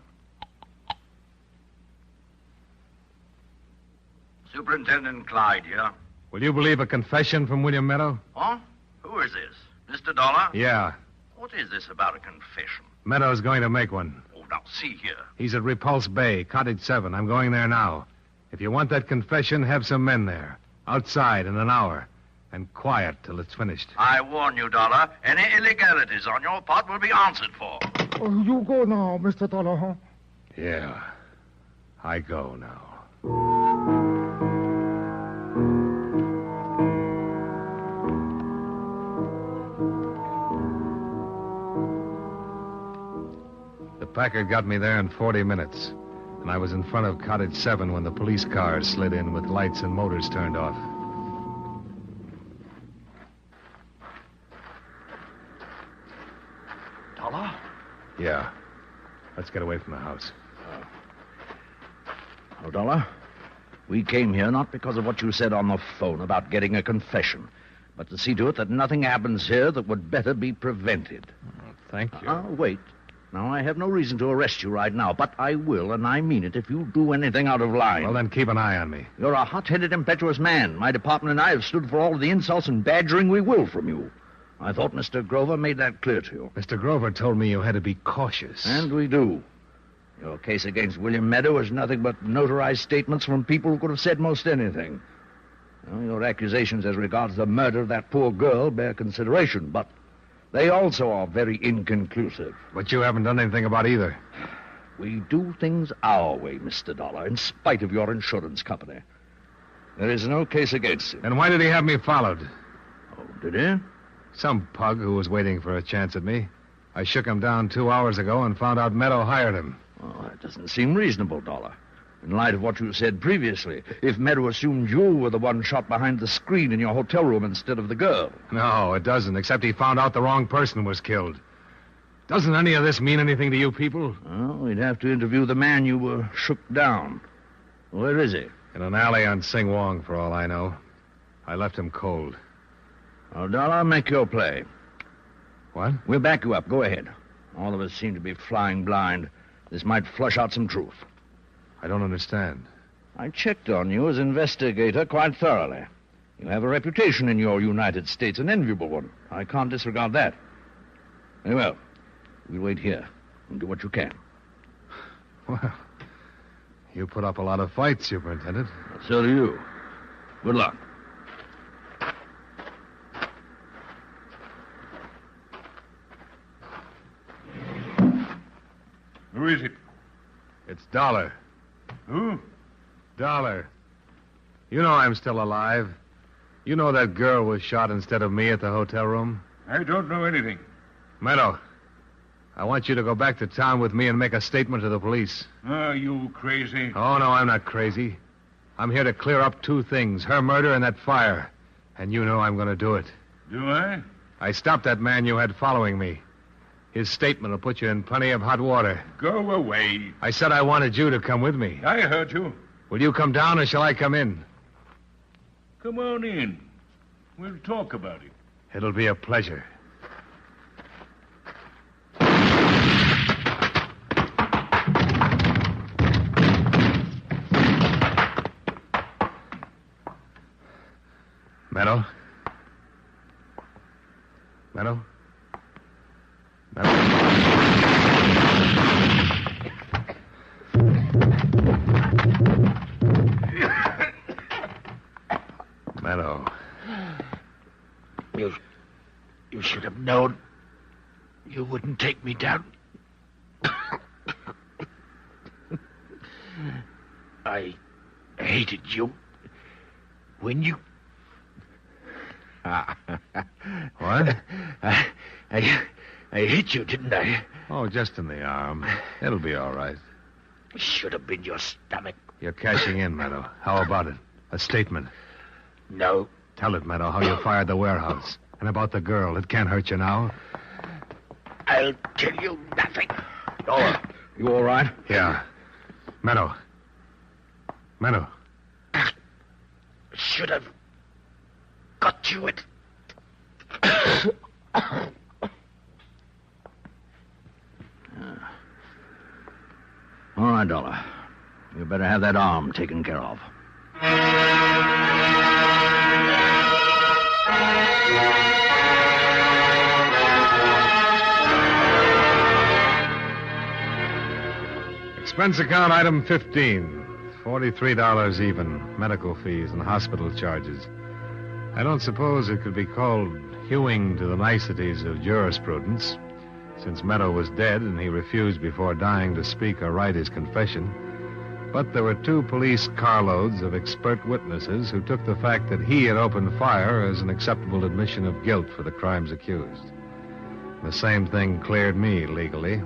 Superintendent Clyde here. Will you believe a confession from William Meadow? Oh? Who is this? Mr. Dollar? Yeah. What is this about a confession? Meadow's going to make one. Oh, now, see here. He's at Repulse Bay, Cottage 7. I'm going there now. If you want that confession, have some men there. Outside in an hour. And quiet till it's finished. I warn you, Dollar. Any illegalities on your part will be answered for. Oh, you go now, Mr. Dollar, huh? Yeah. I go now. The Packard got me there in 40 minutes. And I was in front of Cottage 7 when the police car slid in with lights and motors turned off. Dollar? Yeah. Let's get away from the house. Oh, Dollar, we came here not because of what you said on the phone about getting a confession, but to see to it that nothing happens here that would better be prevented. Oh, thank you. Wait. Now, I have no reason to arrest you right now, but I will, and I mean it, if you do anything out of line. Well, then keep an eye on me. You're a hot-headed, impetuous man. My department and I have stood for all of the insults and badgering we will from you. I thought Mr. Grover made that clear to you. Mr. Grover told me you had to be cautious. And we do. Your case against William Meadow is nothing but notarized statements from people who could have said most anything. Well, your accusations as regards the murder of that poor girl bear consideration, but they also are very inconclusive. But you haven't done anything about either. We do things our way, Mr. Dollar, in spite of your insurance company. There is no case against him. And why did he have me followed? Oh, did he? Some pug who was waiting for a chance at me. I shook him down 2 hours ago and found out Meadow hired him. Oh, that doesn't seem reasonable, Dollar. In light of what you said previously, if Meadow assumed you were the one shot behind the screen in your hotel room instead of the girl. No, it doesn't, except he found out the wrong person was killed. Doesn't any of this mean anything to you people? Well, we'd have to interview the man you shook down. Where is he? In an alley on Sing Wong, for all I know. I left him cold. Oh, Dollar, make your play. What? We'll back you up. Go ahead. All of us seem to be flying blind. This might flush out some truth. I don't understand. I checked on you as investigator quite thoroughly. You have a reputation in your United States, an enviable one. I can't disregard that. Very well. We'll wait here and do what you can. Well, You put up a lot of fights, Superintendent. So do you. Good luck. Who is it? It's Dollar. Who? Dollar. You know I'm still alive. You know that girl was shot instead of me at the hotel room? I don't know anything. Meadow, I want you to go back to town with me and make a statement to the police. Are you crazy? Oh, no, I'm not crazy. I'm here to clear up two things, her murder and that fire. And you know I'm going to do it. Do I? I stopped that man you had following me. His statement will put you in plenty of hot water. Go away. I said I wanted you to come with me. I heard you. Will you come down or shall I come in? Come on in. We'll talk about it. It'll be a pleasure. Meadow? Meadow? Meadow. You should have known you wouldn't take me down. I hated you when you... What? I hit you, didn't I? Oh, just in the arm. It'll be all right. Should have been your stomach. You're cashing in, Meadow. How about it? A statement. No. Tell it, Meadow, how you fired the warehouse. And about the girl. It can't hurt you now. I'll tell you nothing. Dollar, you all right? Yeah. Meadow. Meadow. Should have got you it. All right, Dollar. You better have that arm taken care of. Expense account item 15. $43 even. Medical fees and hospital charges. I don't suppose it could be called hewing to the niceties of jurisprudence, since Meadow was dead and he refused before dying to speak or write his confession. But there were 2 police carloads of expert witnesses who took the fact that he had opened fire as an acceptable admission of guilt for the crimes accused. The same thing cleared me legally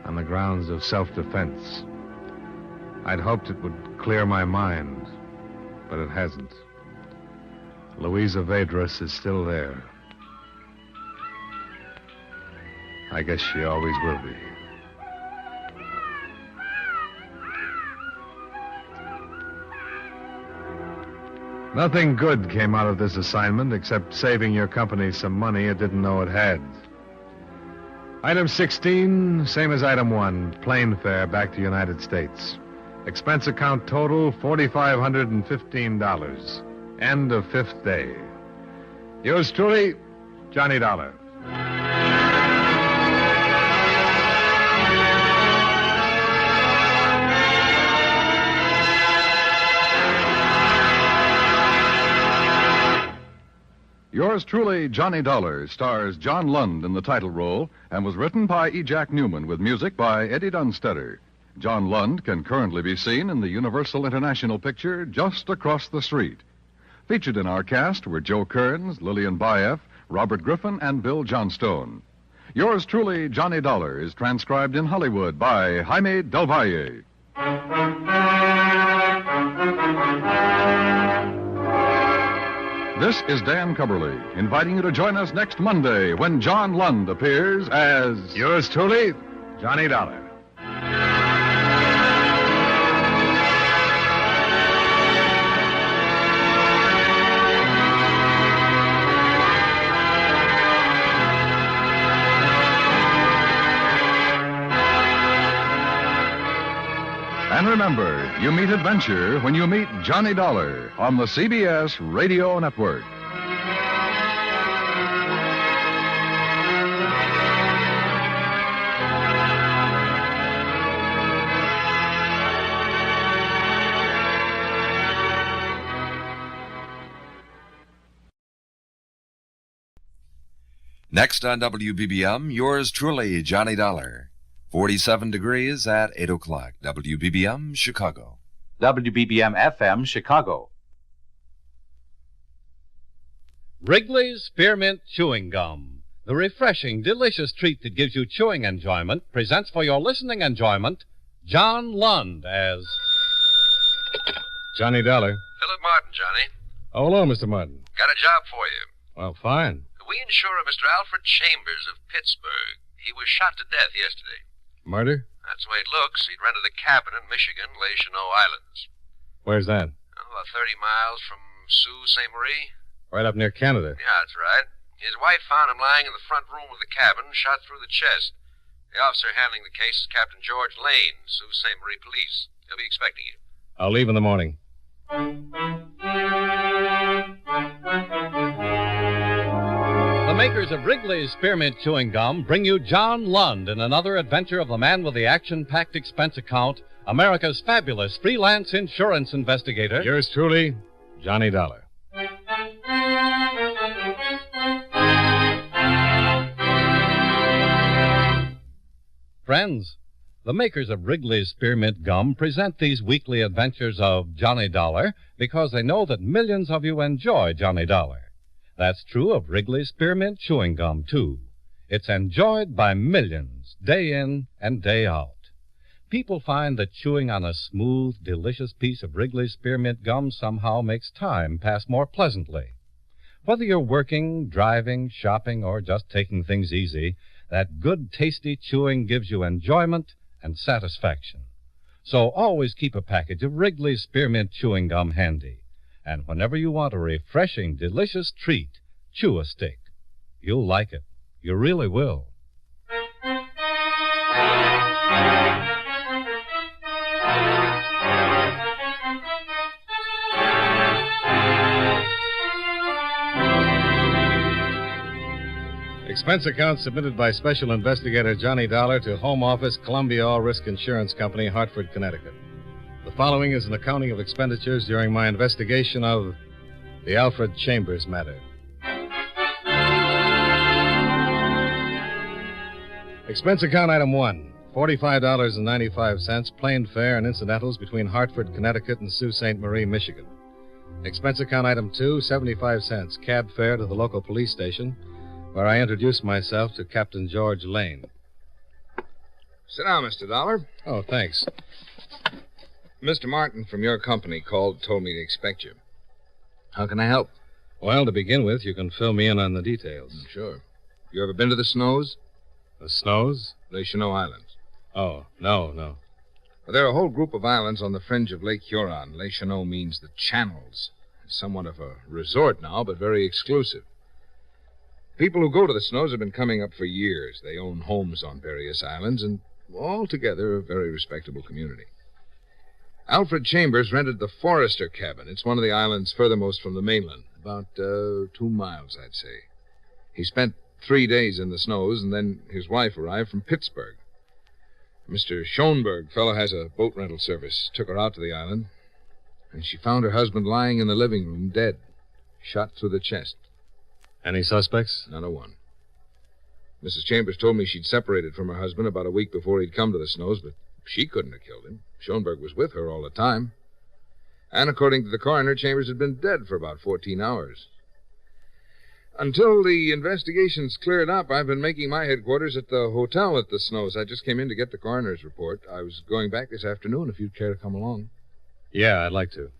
on the grounds of self-defense. I'd hoped it would clear my mind, but it hasn't. Louisa Vedras is still there. I guess she always will be. Nothing good came out of this assignment except saving your company some money it didn't know it had. Item 16, same as item 1, plane fare back to United States. Expense account total, $4,515. End of 5th day. Yours truly, Johnny Dollar. Yours truly, Johnny Dollar, stars John Lund in the title role and was written by E. Jack Newman with music by Eddie Dunstetter. John Lund can currently be seen in the Universal International picture Just Across the Street. Featured in our cast were Joe Kearns, Lillian Baeff, Robert Griffin, and Bill Johnstone. Yours truly, Johnny Dollar, is transcribed in Hollywood by Jaime Del Valle. This is Dan Cubberly, inviting you to join us next Monday when John Lund appears as... Yours truly, Johnny Dollar. And remember, you meet adventure when you meet Johnny Dollar on the CBS Radio Network. Next on WBBM, yours truly, Johnny Dollar. 47 degrees at 8 o'clock. WBBM, Chicago. WBBM FM, Chicago. Wrigley's Spearmint Chewing Gum, the refreshing, delicious treat that gives you chewing enjoyment, presents for your listening enjoyment John Lund as Johnny Dollar. Philip Martin, Johnny. Oh, hello, Mr. Martin. Got a job for you. Well, fine. We insure a Mr. Alfred Chambers of Pittsburgh. He was shot to death yesterday. Murder? That's the way it looks. He'd rented a cabin in Michigan, Les Chenaux Islands. Where's that? About 30 miles from Sault Ste. Marie. Right up near Canada. Yeah, that's right. His wife found him lying in the front room of the cabin, shot through the chest. The officer handling the case is Captain George Lane, Sault Ste. Marie Police. He'll be expecting you. I'll leave in the morning. the makers of Wrigley's Spearmint Chewing Gum bring you John Lund in another adventure of the man with the action-packed expense account, America's fabulous freelance insurance investigator. Yours truly, Johnny Dollar. Friends, the makers of Wrigley's Spearmint Gum present these weekly adventures of Johnny Dollar because they know that millions of you enjoy Johnny Dollar. That's true of Wrigley's Spearmint Chewing Gum, too. It's enjoyed by millions, day in and day out. People find that chewing on a smooth, delicious piece of Wrigley's Spearmint Gum somehow makes time pass more pleasantly. Whether you're working, driving, shopping, or just taking things easy, that good, tasty chewing gives you enjoyment and satisfaction. So always keep a package of Wrigley's Spearmint Chewing Gum handy. And whenever you want a refreshing, delicious treat, chew a stick. You'll like it. You really will. Expense account submitted by Special Investigator Johnny Dollar to Home Office, Columbia All Risk Insurance Company, Hartford, Connecticut. The following is an accounting of expenditures during my investigation of the Alfred Chambers matter. Expense account item 1, $45.95, plane fare and incidentals between Hartford, Connecticut and Sault Ste. Marie, Michigan. Expense account item 2, 75 cents, cab fare to the local police station, where I introduced myself to Captain George Lane. Sit down, Mr. Dollar. Oh, thanks. Mr. Martin from your company called, told me to expect you. How can I help? Well, to begin with, you can fill me in on the details. Sure. You ever been to the Snows? The Snows? Les Chenaux Islands. Oh, no. Well, there are a whole group of islands on the fringe of Lake Huron. Les Chenaux means the channels. It's somewhat of a resort now, but very exclusive. People who go to the Snows have been coming up for years. They own homes on various islands, and altogether a very respectable community. Alfred Chambers rented the Forester cabin. It's one of the islands furthermost from the mainland, about 2 miles, I'd say. He spent 3 days in the Snows, and then his wife arrived from Pittsburgh. Mr. Schoenberg, fellow has a boat rental service, took her out to the island, and she found her husband lying in the living room, dead, shot through the chest. Any suspects? Not a one. Mrs. Chambers told me she'd separated from her husband about a week before he'd come to the Snows, but she couldn't have killed him. Schoenberg was with her all the time. And according to the coroner, Chambers had been dead for about 14 hours. Until the investigation's cleared up, I've been making my headquarters at the hotel at the Snows. I just came in to get the coroner's report. I was going back this afternoon if you'd care to come along. Yeah, I'd like to.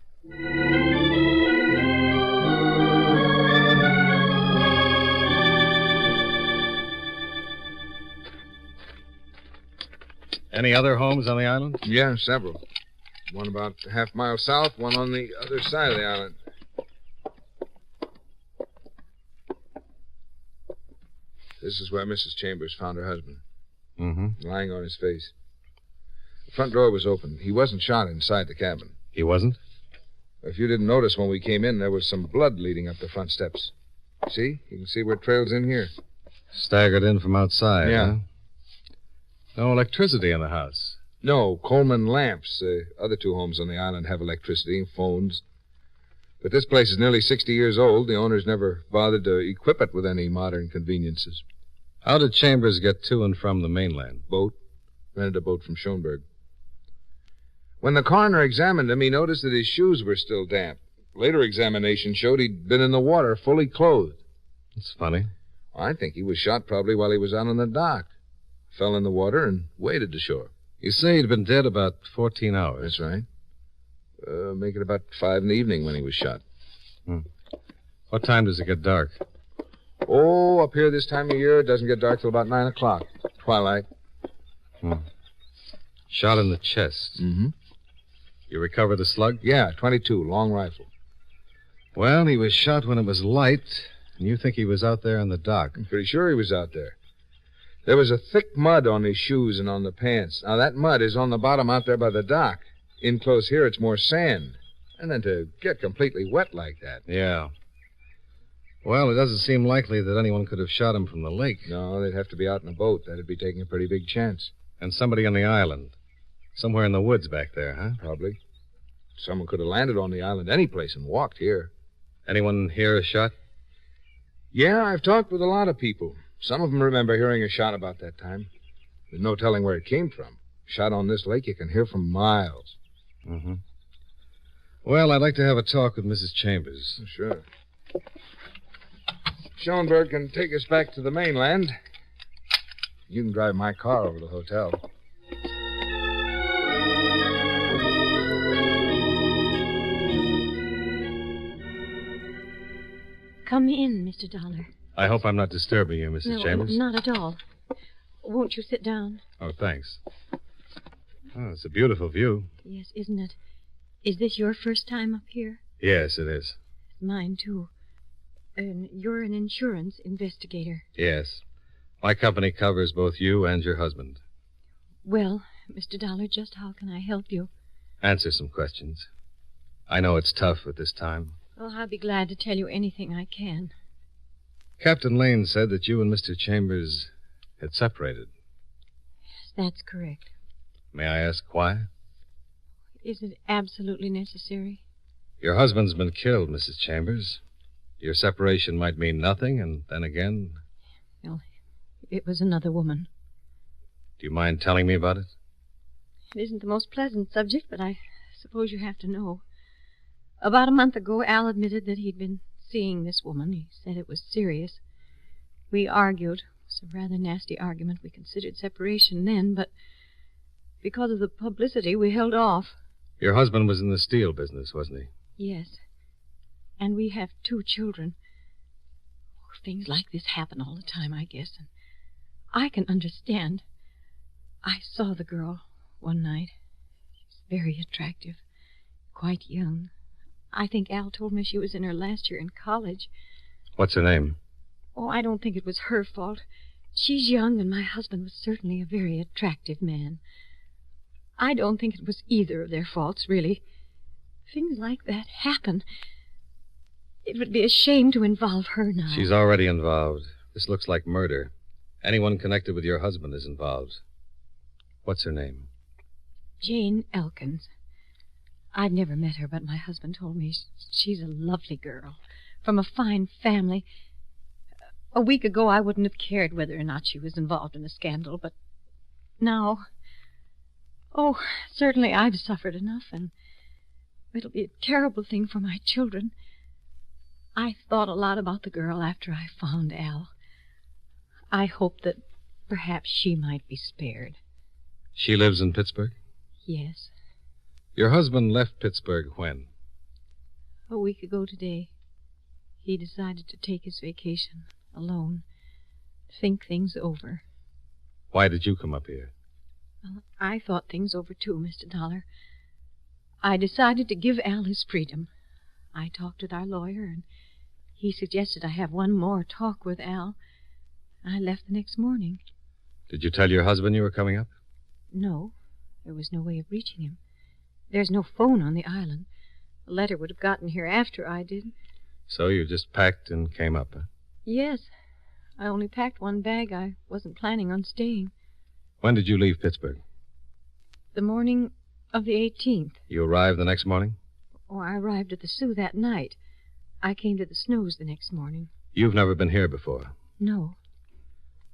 Any other homes on the island? Yeah, several. One about a half mile south, one on the other side of the island. This is where Mrs. Chambers found her husband. Mm-hmm. Lying on his face. The front door was open. He wasn't shot inside the cabin. He wasn't? If you didn't notice when we came in, there was some blood leading up the front steps. See? You can see where it trails in here. Staggered in from outside, Yeah. huh? No electricity in the house. No, Coleman lamps. Other 2 homes on the island have electricity and phones. But this place is nearly 60 years old. The owners never bothered to equip it with any modern conveniences. How did Chambers get to and from the mainland? Boat. Rented a boat from Schoenberg. When the coroner examined him, he noticed that his shoes were still damp. Later examination showed he'd been in the water, fully clothed. It's funny. I think he was shot probably while he was out on the dock. Fell in the water and waded to shore. You say he'd been dead about 14 hours. That's right. Make it about 5 in the evening when he was shot. What time does it get dark? Oh, up here this time of year, it doesn't get dark till about 9 o'clock. Twilight. Shot in the chest. Mm-hmm. You recovered the slug? Yeah, 22, long rifle. Well, he was shot when it was light, and you think he was out there on the dock. I'm pretty sure he was out there. There was a thick mud on his shoes and on the pants. Now, that mud is on the bottom out there by the dock. In close here, it's more sand. And then to get completely wet like that. Yeah. Well, it doesn't seem likely that anyone could have shot him from the lake. No, they'd have to be out in a boat. That'd be taking a pretty big chance. And somebody on the island. Somewhere in the woods back there, huh? Probably. Someone could have landed on the island any place and walked here. Anyone hear a shot? Yeah, I've talked with a lot of people. Some of them remember hearing a shot about that time. There's no telling where it came from. Shot on this lake, you can hear from miles. Mm-hmm. Well, I'd like to have a talk with Mrs. Chambers. Sure. Schoenberg can take us back to the mainland. You can drive my car over to the hotel. Come in, Mr. Dollar. I hope I'm not disturbing you, Mrs. Chambers. No, not at all. Won't you sit down? Oh, thanks. Oh, it's a beautiful view. Yes, isn't it? Is this your first time up here? Yes, it is. Mine, too. And you're an insurance investigator. Yes. My company covers both you and your husband. Well, Mr. Dollar, just how can I help you? Answer some questions. I know it's tough at this time. Oh, I'll be glad to tell you anything I can. Captain Lane said that you and Mr. Chambers had separated. Yes, that's correct. May I ask why? Is it absolutely necessary? Your husband's been killed, Mrs. Chambers. Your separation might mean nothing, and then again... Well, it was another woman. Do you mind telling me about it? It isn't the most pleasant subject, but I suppose you have to know. About a month ago, Al admitted that he'd been seeing this woman. He said it was serious. We argued. It was a rather nasty argument. We considered separation then, but because of the publicity, we held off. Your husband was in the steel business, wasn't he? Yes. And we have 2 children. Things like this happen all the time, I guess. And I can understand. I saw the girl one night. She's very attractive. Quite young. I think Al told me she was in her last year in college. What's her name? Oh, I don't think it was her fault. She's young, and my husband was certainly a very attractive man. I don't think it was either of their faults, really. Things like that happen. It would be a shame to involve her now. She's already involved. This looks like murder. Anyone connected with your husband is involved. What's her name? Jane Elkins. I've never met her, but my husband told me she's a lovely girl, from a fine family. A week ago, I wouldn't have cared whether or not she was involved in a scandal, but now... Oh, certainly I've suffered enough, and it'll be a terrible thing for my children. I thought a lot about the girl after I found Al. I hoped that perhaps she might be spared. She lives in Pittsburgh? Yes. Your husband left Pittsburgh when? A week ago today. He decided to take his vacation alone. Think things over. Why did you come up here? Well, I thought things over too, Mr. Dollar. I decided to give Al his freedom. I talked with our lawyer, and he suggested I have one more talk with Al. I left the next morning. Did you tell your husband you were coming up? No. There was no way of reaching him. There's no phone on the island. The letter would have gotten here after I did. So you just packed and came up, huh? Yes. I only packed one bag. I wasn't planning on staying. When did you leave Pittsburgh? The morning of the 18th. You arrived the next morning? Oh, I arrived at the Sioux that night. I came to the Snows the next morning. You've never been here before. No.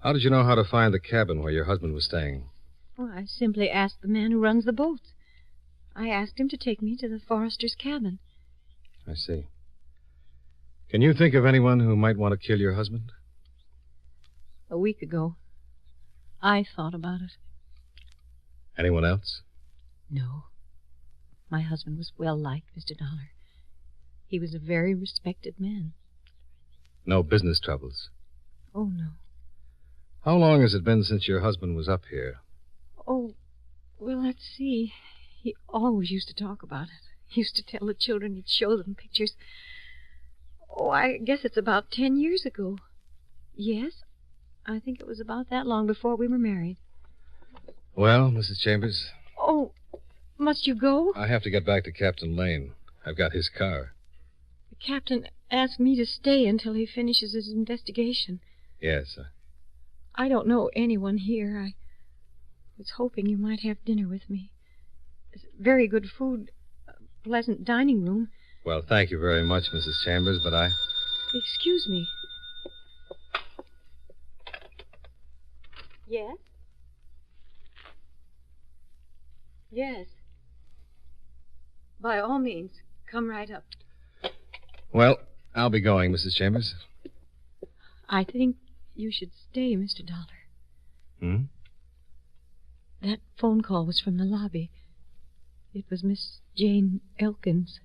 How did you know how to find the cabin where your husband was staying? Well, I simply asked the man who runs the boats. I asked him to take me to the forester's cabin. I see. Can you think of anyone who might want to kill your husband? A week ago, I thought about it. Anyone else? No. My husband was well liked, Mr. Dollar. He was a very respected man. No business troubles? Oh, no. How long has it been since your husband was up here? Oh, well, let's see. He always used to talk about it. He used to tell the children he'd show them pictures. Oh, I guess it's about 10 years ago. Yes, I think it was about that long before we were married. Well, Mrs. Chambers, Oh, must you go? I have to get back to Captain Lane. I've got his car. The captain asked me to stay until he finishes his investigation. Yes. I don't know anyone here. I was hoping you might have dinner with me. It's very good food, a pleasant dining room. Well, thank you very much, Mrs. Chambers, but I... Excuse me. Yes? Yes. By all means, come right up. Well, I'll be going, Mrs. Chambers. I think you should stay, Mr. Dollar. Hmm? That phone call was from the lobby. It was Miss Jane Elkins.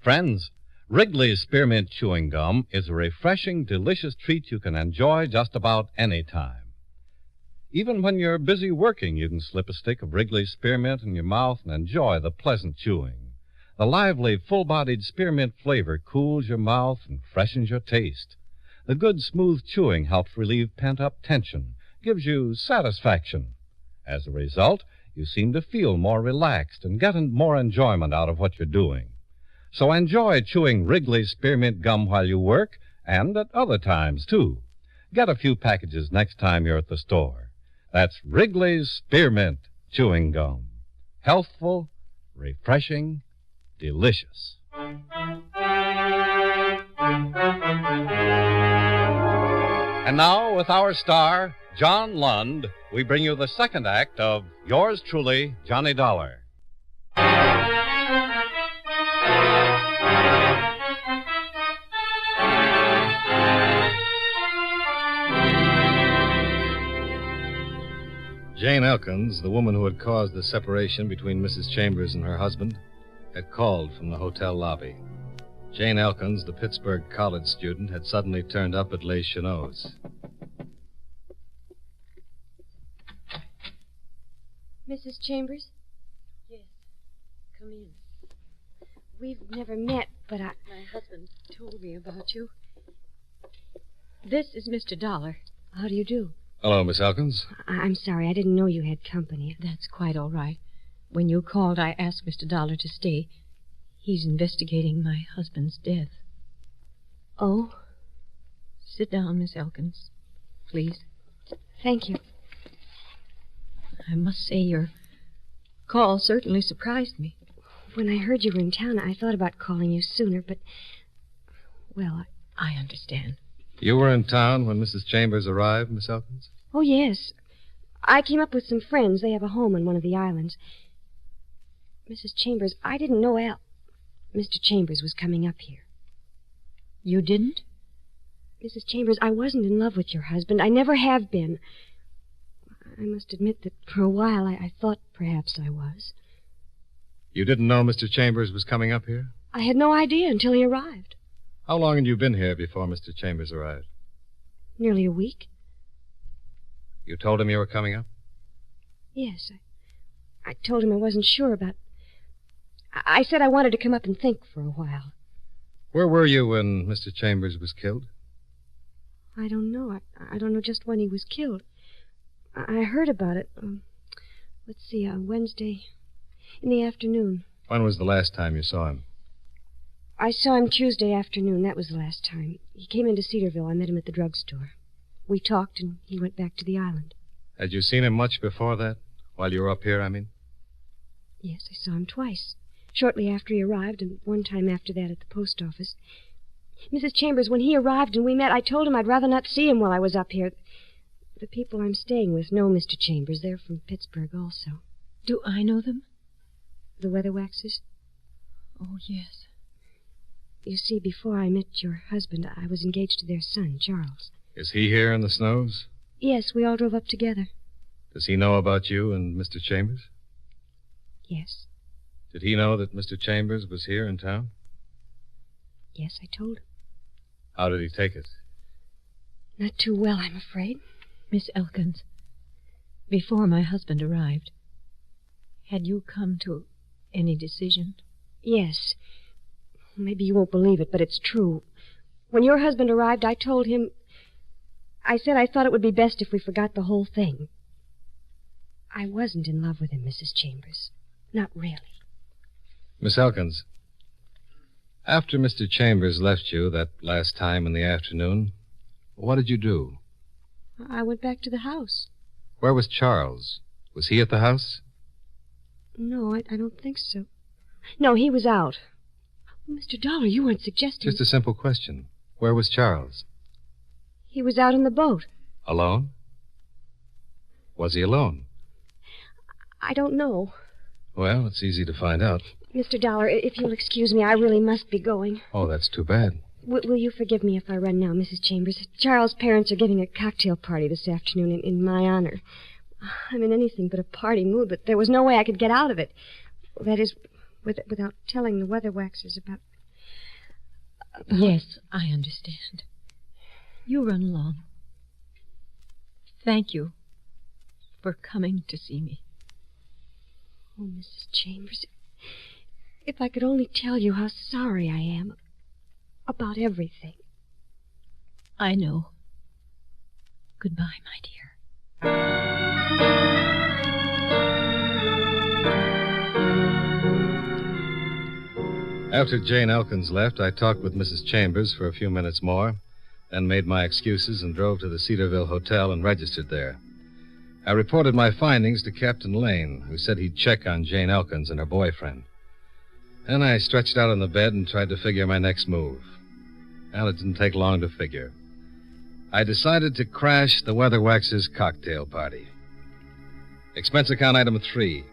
Friends, Wrigley's Spearmint Chewing Gum is a refreshing, delicious treat you can enjoy just about any time. Even when you're busy working, you can slip a stick of Wrigley's Spearmint in your mouth and enjoy the pleasant chewing. The lively, full-bodied spearmint flavor cools your mouth and freshens your taste. The good, smooth chewing helps relieve pent-up tension, gives you satisfaction. As a result, you seem to feel more relaxed and get more enjoyment out of what you're doing. So enjoy chewing Wrigley's Spearmint Gum while you work, and at other times, too. Get a few packages next time you're at the store. That's Wrigley's Spearmint Chewing Gum. Healthful, refreshing, delicious. And now, with our star, John Lund, we bring you the second act of Yours Truly, Johnny Dollar. Jane Elkins, the woman who had caused the separation between Mrs. Chambers and her husband, had called from the hotel lobby. Jane Elkins, the Pittsburgh college student, had suddenly turned up at Les Chenauds. Mrs. Chambers? Yes. Come in. We've never met, but My husband told me about you. This is Mr. Dollar. How do you do? Hello, Miss Elkins. I'm sorry. I didn't know you had company. That's quite all right. When you called, I asked Mr. Dollar to stay. He's investigating my husband's death. Oh? Sit down, Miss Elkins. Please. Thank you. I must say your call certainly surprised me. When I heard you were in town, I thought about calling you sooner, but... Well, I understand. You were in town when Mrs. Chambers arrived, Miss Elkins? Oh, yes. I came up with some friends. They have a home on one of the islands. Mrs. Chambers, I didn't know Mr. Chambers was coming up here. You didn't? Mrs. Chambers, I wasn't in love with your husband. I never have been. I must admit that for a while I thought perhaps I was. You didn't know Mr. Chambers was coming up here? I had no idea until he arrived. How long had you been here before Mr. Chambers arrived? Nearly a week. You told him you were coming up? Yes. I told him I wasn't sure about... I said I wanted to come up and think for a while. Where were you when Mr. Chambers was killed? I don't know. I don't know just when he was killed. I heard about it. Let's see, on Wednesday in the afternoon. When was the last time you saw him? I saw him Tuesday afternoon. That was the last time. He came into Cedarville. I met him at the drugstore. We talked, and he went back to the island. Had you seen him much before that? While you were up here, I mean? Yes, I saw him twice. Shortly after he arrived, and one time after that at the post office. Mrs. Chambers, when he arrived and we met, I told him I'd rather not see him while I was up here. The people I'm staying with know Mr. Chambers. They're from Pittsburgh also. Do I know them? The Weatherwaxes? Oh, yes. You see, before I met your husband, I was engaged to their son, Charles. Is he here in the snows? Yes, we all drove up together. Does he know about you and Mr. Chambers? Yes. Did he know that Mr. Chambers was here in town? Yes, I told him. How did he take it? Not too well, I'm afraid. Miss Elkins, before my husband arrived, had you come to any decision? Yes. Maybe you won't believe it, but it's true. When your husband arrived, I told him... I said I thought it would be best if we forgot the whole thing. I wasn't in love with him, Mrs. Chambers. Not really. Miss Elkins, after Mr. Chambers left you that last time in the afternoon, what did you do? I went back to the house. Where was Charles? Was he at the house? No, I don't think so. No, he was out. Mr. Dollar, you weren't suggesting... Just a simple question. Where was Charles? He was out in the boat. Alone? Was he alone? I don't know. Well, it's easy to find out. Mr. Dollar, if you'll excuse me, I really must be going. Oh, that's too bad. Will you forgive me if I run now, Mrs. Chambers? Charles' parents are giving a cocktail party this afternoon in my honor. I'm in anything but a party mood, but there was no way I could get out of it. That is, without telling the Weatherwaxers about... Yes, I understand. You run along. Thank you for coming to see me. Oh, Mrs. Chambers, if I could only tell you how sorry I am about everything. I know. Goodbye, my dear. After Jane Elkins left, I talked with Mrs. Chambers for a few minutes more, then made my excuses and drove to the Cedarville Hotel and registered there. I reported my findings to Captain Lane, who said he'd check on Jane Elkins and her boyfriend. Then I stretched out on the bed and tried to figure my next move. Well, it didn't take long to figure. I decided to crash the Weatherwax's cocktail party. Expense account item 3,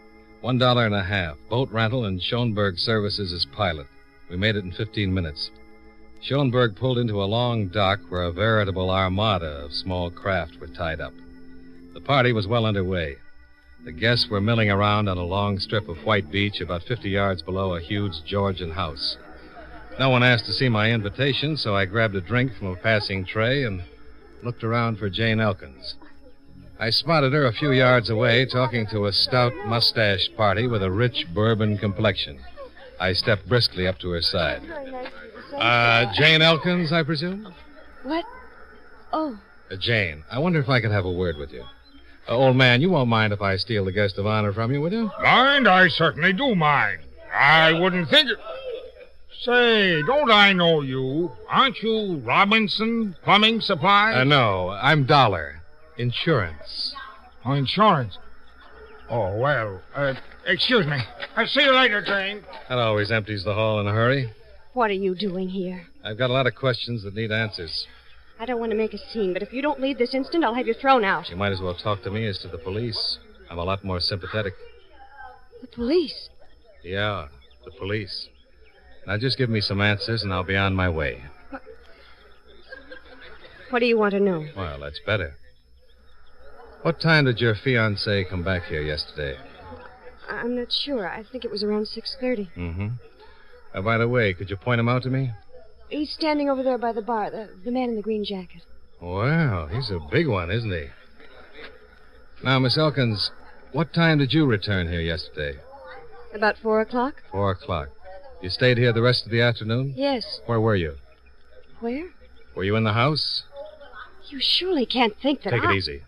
$1.50, boat rental and Schoenberg services as pilot. We made it in 15 minutes. Schoenberg pulled into a long dock where a veritable armada of small craft were tied up. The party was well underway. The guests were milling around on a long strip of white beach about 50 yards below a huge Georgian house. No one asked to see my invitation, so I grabbed a drink from a passing tray and looked around for Jane Elkins. I spotted her a few yards away talking to a stout, mustached party with a rich bourbon complexion. I stepped briskly up to her side. Jane Elkins, I presume? What? Oh. Jane, I wonder if I could have a word with you. Old man, you won't mind if I steal the guest of honor from you, will you? Mind? I certainly do mind. I wouldn't think it... Say, don't I know you? Aren't you Robinson Plumbing Supply? No, I'm Dollar. Insurance. Oh, insurance? Oh, well, excuse me. I'll see you later, Jane. That always empties the hall in a hurry. What are you doing here? I've got a lot of questions that need answers. I don't want to make a scene, but if you don't leave this instant, I'll have you thrown out. You might as well talk to me as to the police. I'm a lot more sympathetic. The police? Yeah, the police. Now just give me some answers and I'll be on my way. What do you want to know? Well, that's better. What time did your fiancé come back here yesterday? I'm not sure. I think it was around 6:30. Mm-hmm. By the way, could you point him out to me? He's standing over there by the bar, the man in the green jacket. Well, he's a big one, isn't he? Now, Miss Elkins, what time did you return here yesterday? About 4 o'clock. 4 o'clock. You stayed here the rest of the afternoon? Yes. Where were you? Where? Were you in the house? You surely can't think that Take it easy.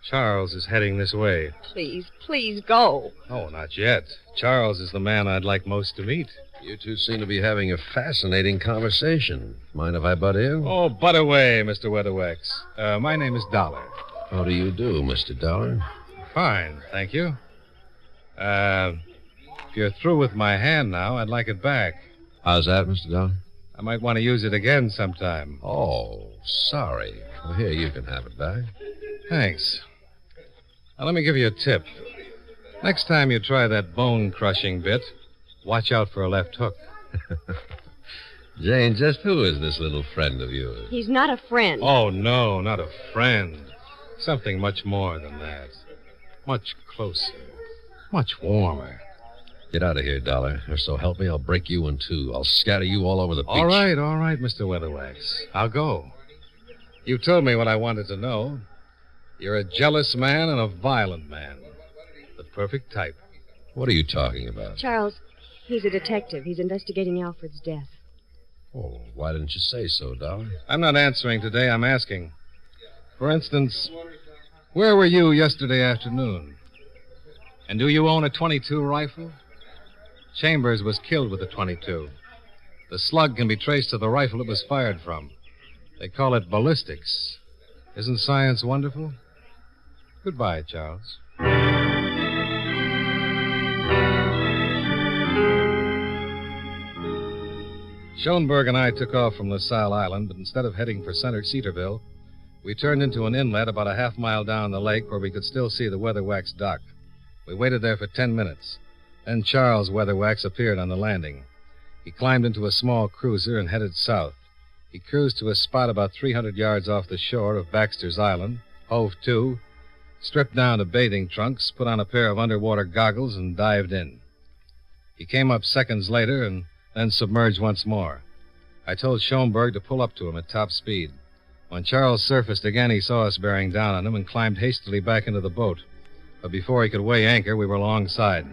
Charles is heading this way. Please go. Oh, not yet. Charles is the man I'd like most to meet. You two seem to be having a fascinating conversation. Mind if I butt in? Oh, butt away, Mr. Weatherwax. My name is Dollar. How do you do, Mr. Dollar? Fine, thank you. If you're through with my hand now, I'd like it back. How's that, Mr. Dollar? I might want to use it again sometime. Oh, sorry. Well, here, you can have it back. Thanks. Now, let me give you a tip. Next time you try that bone-crushing bit, watch out for a left hook. Jane, just who is this little friend of yours? He's not a friend. Oh, no, not a friend. Something much more than that. Much closer. Much warmer. Get out of here, Dollar, or so help me, I'll break you in two. I'll scatter you all over the beach. All right, Mr. Weatherwax. I'll go. You told me what I wanted to know. You're a jealous man and a violent man. The perfect type. What are you talking about? Charles, he's a detective. He's investigating Alfred's death. Oh, why didn't you say so, Dollar? I'm not answering today. I'm asking. For instance, where were you yesterday afternoon? And do you own a .22 rifle? Chambers was killed with a .22. The slug can be traced to the rifle it was fired from. They call it ballistics. Isn't science wonderful? Goodbye, Charles. Schoenberg and I took off from LaSalle Island, but instead of heading for Cedarville, we turned into an inlet about a half-mile down the lake where we could still see the Weatherwax dock. We waited there for 10 minutes. Then Charles Weatherwax appeared on the landing. He climbed into a small cruiser and headed south. He cruised to a spot about 300 yards off the shore of Baxter's Island, hove to, stripped down to bathing trunks, put on a pair of underwater goggles, and dived in. He came up seconds later and then submerged once more. I told Schoenberg to pull up to him at top speed. When Charles surfaced again, he saw us bearing down on him and climbed hastily back into the boat. But before he could weigh anchor, we were alongside.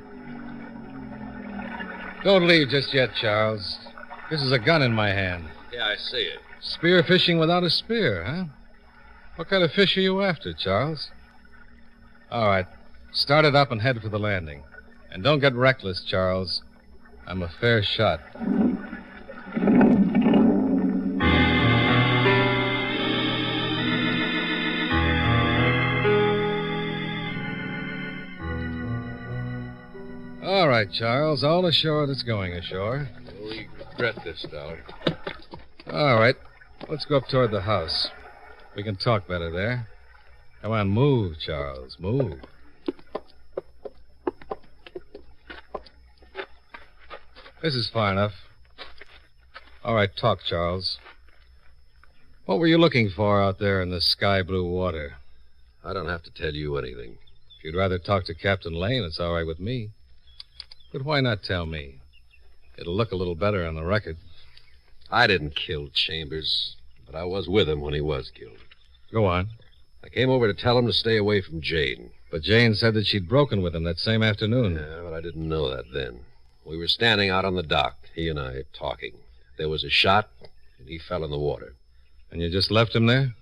Don't leave just yet, Charles. This is a gun in my hand. Yeah, I see it. Spear fishing without a spear, huh? What kind of fish are you after, Charles? All right. Start it up and head for the landing. And don't get reckless, Charles. I'm a fair shot. All right, Charles. All ashore that's going ashore. We regret this, Dollar. All right. Let's go up toward the house. We can talk better there. Come on, move, Charles. Move. This is far enough. All right, talk, Charles. What were you looking for out there in the sky blue water? I don't have to tell you anything. If you'd rather talk to Captain Lane, it's all right with me. But why not tell me? It'll look a little better on the record. I didn't kill Chambers, but I was with him when he was killed. Go on. I came over to tell him to stay away from Jane. But Jane said that she'd broken with him that same afternoon. Yeah, but I didn't know that then. We were standing out on the dock, he and I, talking. There was a shot, and he fell in the water. And you just left him there?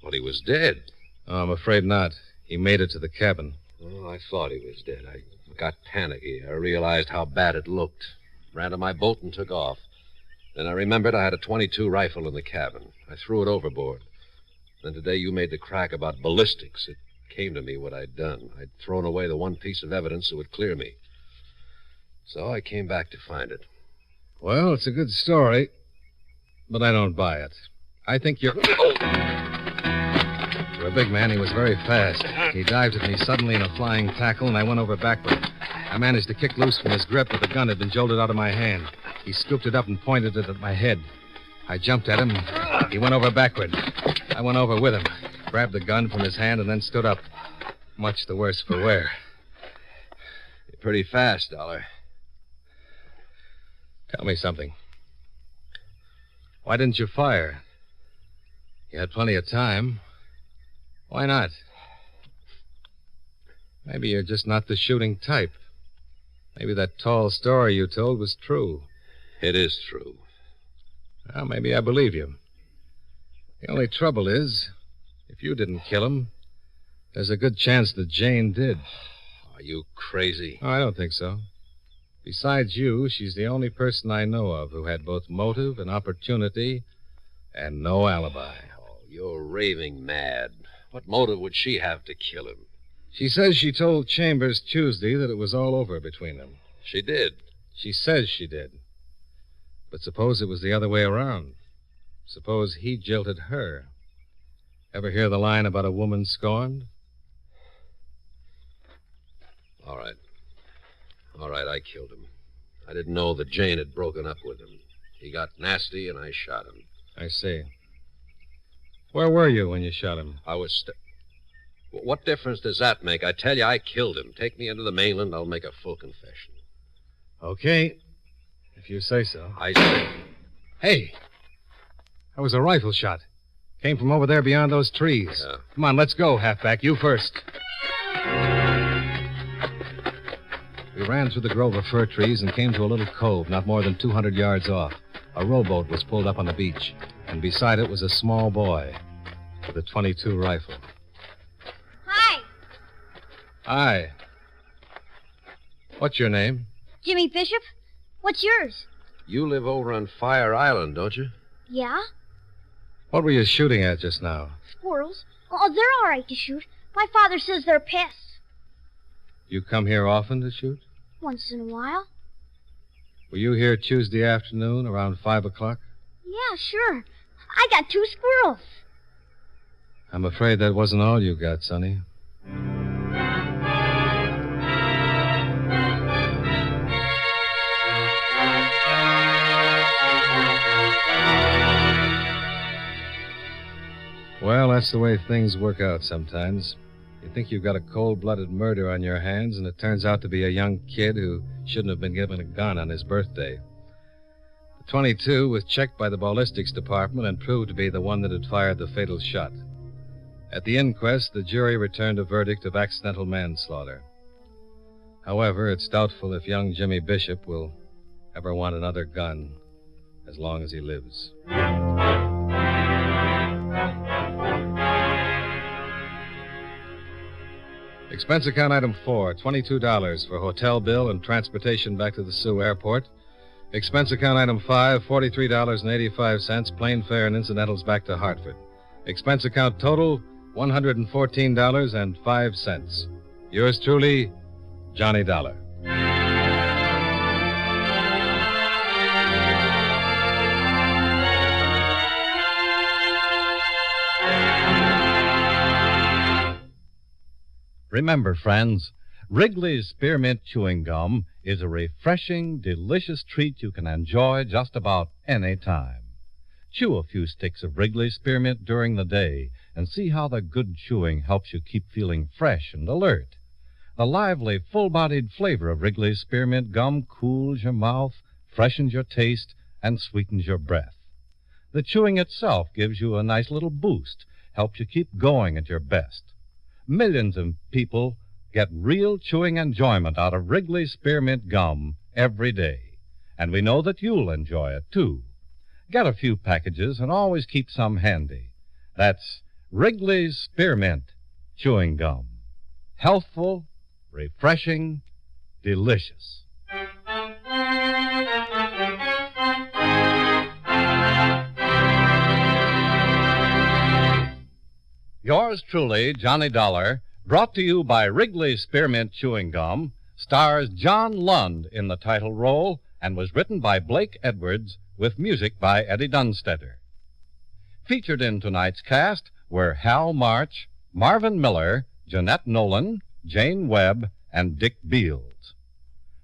Well, he was dead. Oh, I'm afraid not. He made it to the cabin. Oh, I thought he was dead. I got panicky. I realized how bad it looked. Ran to my boat and took off. Then I remembered I had a .22 rifle in the cabin. I threw it overboard. Then today you made the crack about ballistics. It came to me what I'd done. I'd thrown away the one piece of evidence that would clear me. So I came back to find it. Well, it's a good story, but I don't buy it. I think you're... For a big man, he was very fast. He dived at me suddenly in a flying tackle, and I went over backward. I managed to kick loose from his grip, but the gun had been jolted out of my hand. He scooped it up and pointed it at my head. I jumped at him. He went over backward. I went over with him, grabbed the gun from his hand, and then stood up. Much the worse for wear. You're pretty fast, Dollar. Tell me something. Why didn't you fire? You had plenty of time. Why not? Maybe you're just not the shooting type. Maybe that tall story you told was true. It is true. Well, maybe I believe you. The only trouble is, if you didn't kill him, there's a good chance that Jane did. Are you crazy? Oh, I don't think so. Besides you, she's the only person I know of who had both motive and opportunity and no alibi. Oh, you're raving mad. What motive would she have to kill him? She says she told Chambers Tuesday that it was all over between them. She did. She says she did. But suppose it was the other way around. Suppose he jilted her. Ever hear the line about a woman scorned? All right. All right, I killed him. I didn't know that Jane had broken up with him. He got nasty, and I shot him. I see. Where were you when you shot him? I was... What difference does that make? I tell you, I killed him. Take me into the mainland, I'll make a full confession. Okay. If you say so. I say... Hey! That was a rifle shot. Came from over there beyond those trees. Yeah. Come on, let's go, halfback. You first. We ran through the grove of fir trees and came to a little cove not more than 200 yards off. A rowboat was pulled up on the beach, and beside it was a small boy with a .22 rifle. Hi. Hi. What's your name? Jimmy Bishop? What's yours? You live over on Fire Island, don't you? Yeah? What were you shooting at just now? Squirrels? Oh, they're all right to shoot. My father says they're pests. You come here often to shoot? Once in a while. Were you here Tuesday afternoon around 5 o'clock? Yeah, sure. I got 2 squirrels. I'm afraid that wasn't all you got, Sonny. Well, that's the way things work out sometimes. You think you've got a cold-blooded murder on your hands, and it turns out to be a young kid who shouldn't have been given a gun on his birthday. The .22 was checked by the ballistics department and proved to be the one that had fired the fatal shot. At the inquest, the jury returned a verdict of accidental manslaughter. However, it's doubtful if young Jimmy Bishop will ever want another gun as long as he lives. Expense account item 4, $22 for hotel bill and transportation back to the Sioux Airport. Expense account item 5, $43.85, plane fare and incidentals back to Hartford. Expense account total, $114.05. Yours truly, Johnny Dollar. Remember, friends, Wrigley's Spearmint Chewing Gum is a refreshing, delicious treat you can enjoy just about any time. Chew a few sticks of Wrigley's Spearmint during the day and see how the good chewing helps you keep feeling fresh and alert. The lively, full-bodied flavor of Wrigley's Spearmint Gum cools your mouth, freshens your taste, and sweetens your breath. The chewing itself gives you a nice little boost, helps you keep going at your best. Millions of people get real chewing enjoyment out of Wrigley's Spearmint Gum every day. And we know that you'll enjoy it, too. Get a few packages and always keep some handy. That's Wrigley's Spearmint Chewing Gum. Healthful, refreshing, delicious. Yours truly, Johnny Dollar, brought to you by Wrigley's Spearmint Chewing Gum, stars John Lund in the title role and was written by Blake Edwards with music by Eddie Dunstetter. Featured in tonight's cast were Hal March, Marvin Miller, Jeanette Nolan, Jane Webb, and Dick Beals.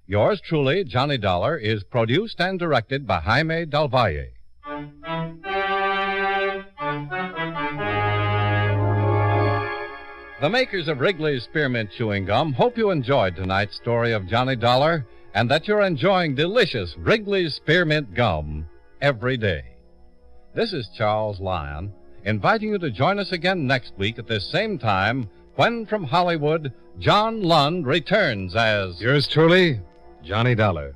Yours truly, Johnny Dollar, is produced and directed by Jaime Del Valle. The makers of Wrigley's Spearmint Chewing Gum hope you enjoyed tonight's story of Johnny Dollar and that you're enjoying delicious Wrigley's Spearmint Gum every day. This is Charles Lyon, inviting you to join us again next week at this same time when from Hollywood, John Lund returns as... Yours truly, Johnny Dollar.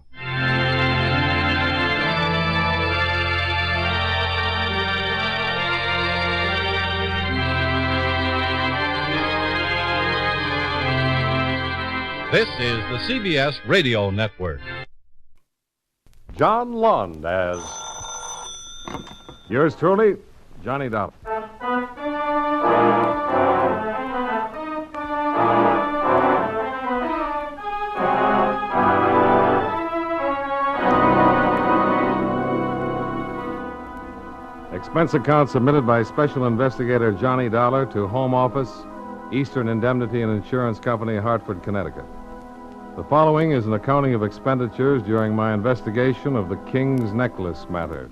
This is the CBS Radio Network. John Lund as yours truly, Johnny Dollar. Expense account submitted by Special Investigator Johnny Dollar to Home Office, Eastern Indemnity and Insurance Company, Hartford, Connecticut. The following is an accounting of expenditures during my investigation of the King's Necklace matter.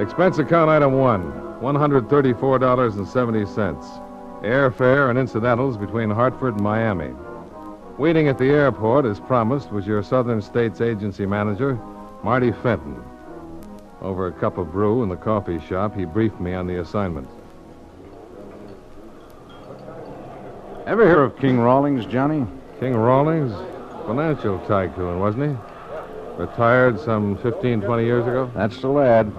Expense account item 1, $134.70. Airfare and incidentals between Hartford and Miami. Waiting at the airport, as promised, was your Southern States Agency manager, Marty Fenton. Over a cup of brew in the coffee shop, he briefed me on the assignment. Ever hear of King Rawlings, Johnny? King Rawlings? Financial tycoon, wasn't he? Retired some 15, 20 years ago? That's the lad.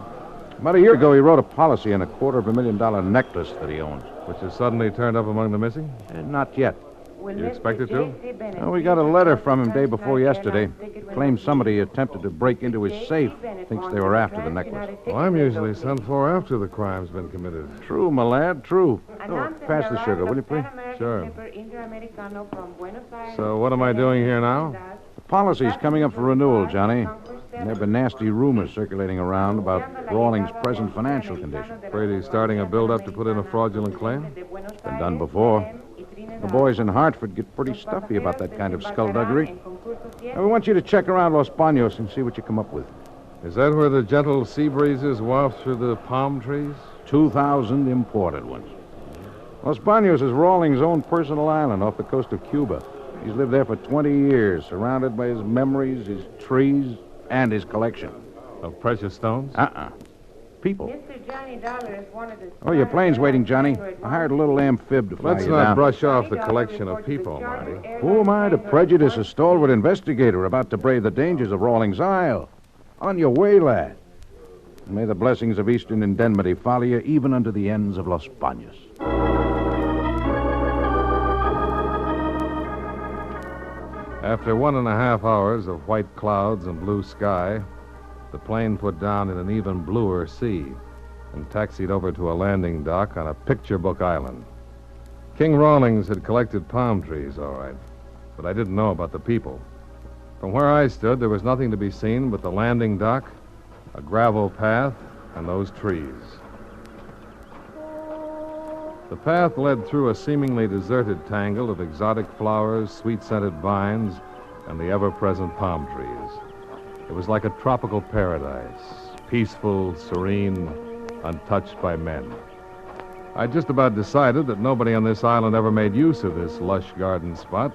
About a year ago, he wrote a policy on a $250,000 necklace that he owns. Which has suddenly turned up among the missing? Not yet. You expect it to? Well, we got a letter from him day before yesterday. Claims somebody attempted to break into his safe. Thinks they were after the necklace. Well, I'm usually sent for after the crime's been committed. True, my lad, true. Oh, pass the sugar, will you, please? Sure. So what am I doing here now? The policy's coming up for renewal, Johnny. And there have been nasty rumors circulating around about Rawlings' present financial condition. Afraid he's starting a build-up to put in a fraudulent claim? Been done before. The boys in Hartford get pretty stuffy about that kind of skullduggery. Now, we want you to check around Los Banos and see what you come up with. Is that where the gentle sea breezes waft through the palm trees? 2,000 imported ones. Los Banos is Rawlings' own personal island off the coast of Cuba. He's lived there for 20 years, surrounded by his memories, his trees, and his collection. Of precious stones? People. Mr. Johnny Dollar is one of the... Oh, your plane's waiting, Johnny. I hired a little amphib to fly Let's you not down. brush off the collection of people, Marty. Who am I to prejudice a stalwart investigator about to brave the dangers of Rawlings Isle? On your way, lad. And may the blessings of Eastern Indemnity follow you even unto the ends of Los Banos. After 1.5 hours of white clouds and blue sky, the plane put down in an even bluer sea and taxied over to a landing dock on a picture book island. King Rawlings had collected palm trees, all right, but I didn't know about the people. From where I stood, there was nothing to be seen but the landing dock, a gravel path, and those trees. The path led through a seemingly deserted tangle of exotic flowers, sweet-scented vines, and the ever-present palm trees. It was like a tropical paradise, peaceful, serene, untouched by men. I just about decided that nobody on this island ever made use of this lush garden spot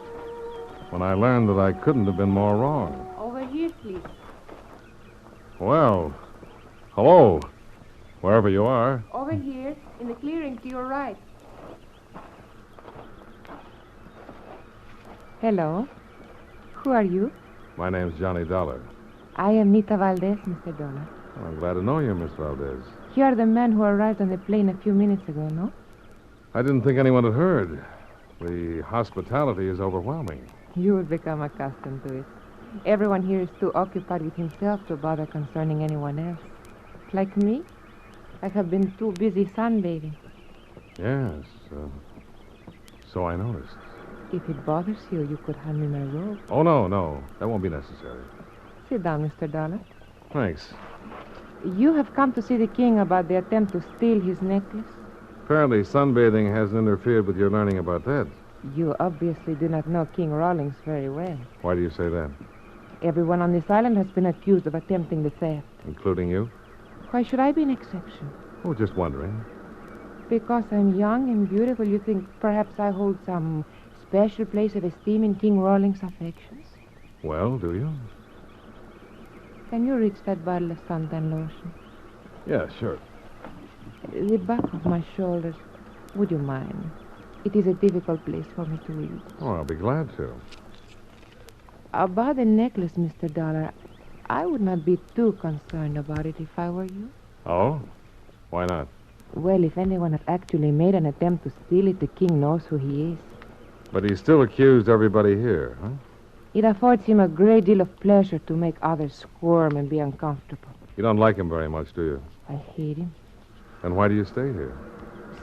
when I learned that I couldn't have been more wrong. Over here, please. Well, hello, wherever you are. Over here, in the clearing to your right. Hello. Who are you? My name's Johnny Dollar. I am Nita Valdez, Mr. Dollar. Well, I'm glad to know you, Miss Valdez. You are the man who arrived on the plane a few minutes ago, no? I didn't think anyone had heard. The hospitality is overwhelming. You will become accustomed to it. Everyone here is too occupied with himself to bother concerning anyone else. Like me, I have been too busy sunbathing. Yes, so I noticed. If it bothers you, you could hand me my robe. Oh, no, that won't be necessary. Sit down, Mr. Dollar. Thanks. You have come to see the king about the attempt to steal his necklace? Apparently, sunbathing hasn't interfered with your learning about that. You obviously do not know King Rawlings very well. Why do you say that? Everyone on this island has been accused of attempting the theft. Including you? Why should I be an exception? Oh, just wondering. Because I'm young and beautiful, you think perhaps I hold some special place of esteem in King Rawlings' affections? Well, do you? Can you reach that bottle of suntan lotion? Yeah, sure. The back of my shoulders. Would you mind? It is a difficult place for me to reach. Oh, I'll be glad to. About the necklace, Mr. Dollar, I would not be too concerned about it if I were you. Oh? Why not? Well, if anyone had actually made an attempt to steal it, the king knows who he is. But he still accused everybody here, huh? It affords him a great deal of pleasure to make others squirm and be uncomfortable. You don't like him very much, do you? I hate him. Then why do you stay here?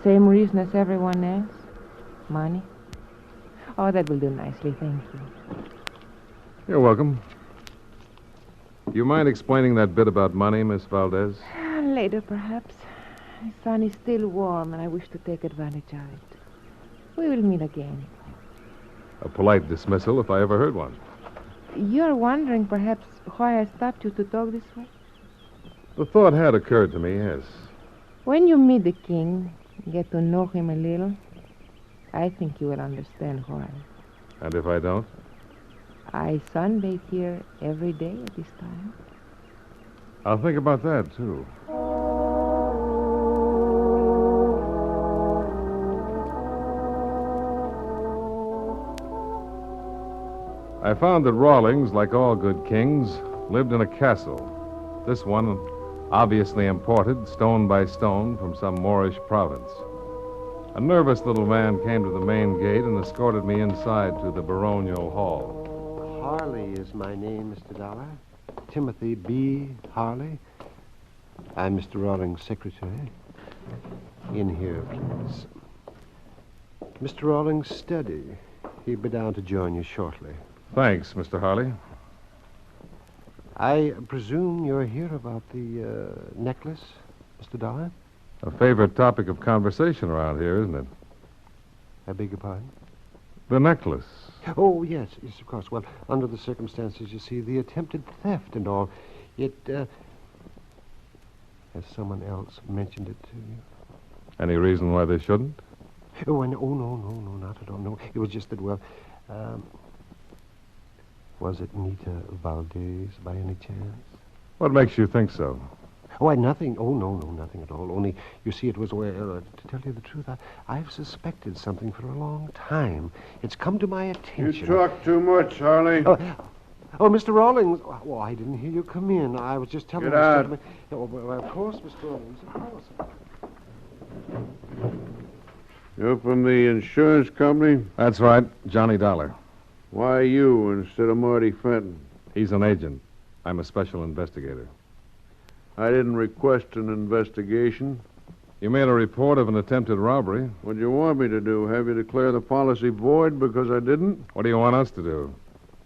Same reason as everyone else. Money. Oh, that will do nicely, thank you. You're welcome. Do you mind explaining that bit about money, Miss Valdez? Later, perhaps. The sun is still warm, and I wish to take advantage of it. We will meet again. A polite dismissal, if I ever heard one. You're wondering, perhaps, why I stopped you to talk this way? The thought had occurred to me, yes. When you meet the king, get to know him a little, I think you will understand why. And if I don't? I sunbathe here every day at this time. I'll think about that, too. I found that Rawlings, like all good kings, lived in a castle. This one, obviously imported, stone by stone, from some Moorish province. A nervous little man came to the main gate and escorted me inside to the baronial hall. Harley is my name, Mr. Dollar. Timothy B. Harley. I'm Mr. Rawlings' secretary. In here, please. Mr. Rawlings' study. He'll be down to join you shortly. Thanks, Mr. Harley. I presume you're here about the necklace, Mr. Dollar? A favorite topic of conversation around here, isn't it? I beg your pardon? The necklace. Oh, yes, of course. Well, under the circumstances, you see, the attempted theft and all, it, has someone else mentioned it to you? Any reason why they shouldn't? Oh, no, not at all. No, it was just that, well, was it Nita Valdez by any chance? What makes you think so? Oh, nothing. Oh, no, nothing at all. Only, you see, it was, to tell you the truth, I've suspected something for a long time. It's come to my attention. You talk too much, Harley. Oh, Mr. Rawlings. Oh, I didn't hear you come in. I was just telling Get out. Mr. Oh, well, of course, Mr. Rawlings, of course. You're from the insurance company? That's right, Johnny Dollar. Why you instead of Marty Fenton? He's an agent. I'm a special investigator. I didn't request an investigation. You made a report of an attempted robbery. What do you want me to do? Have you declare the policy void because I didn't? What do you want us to do?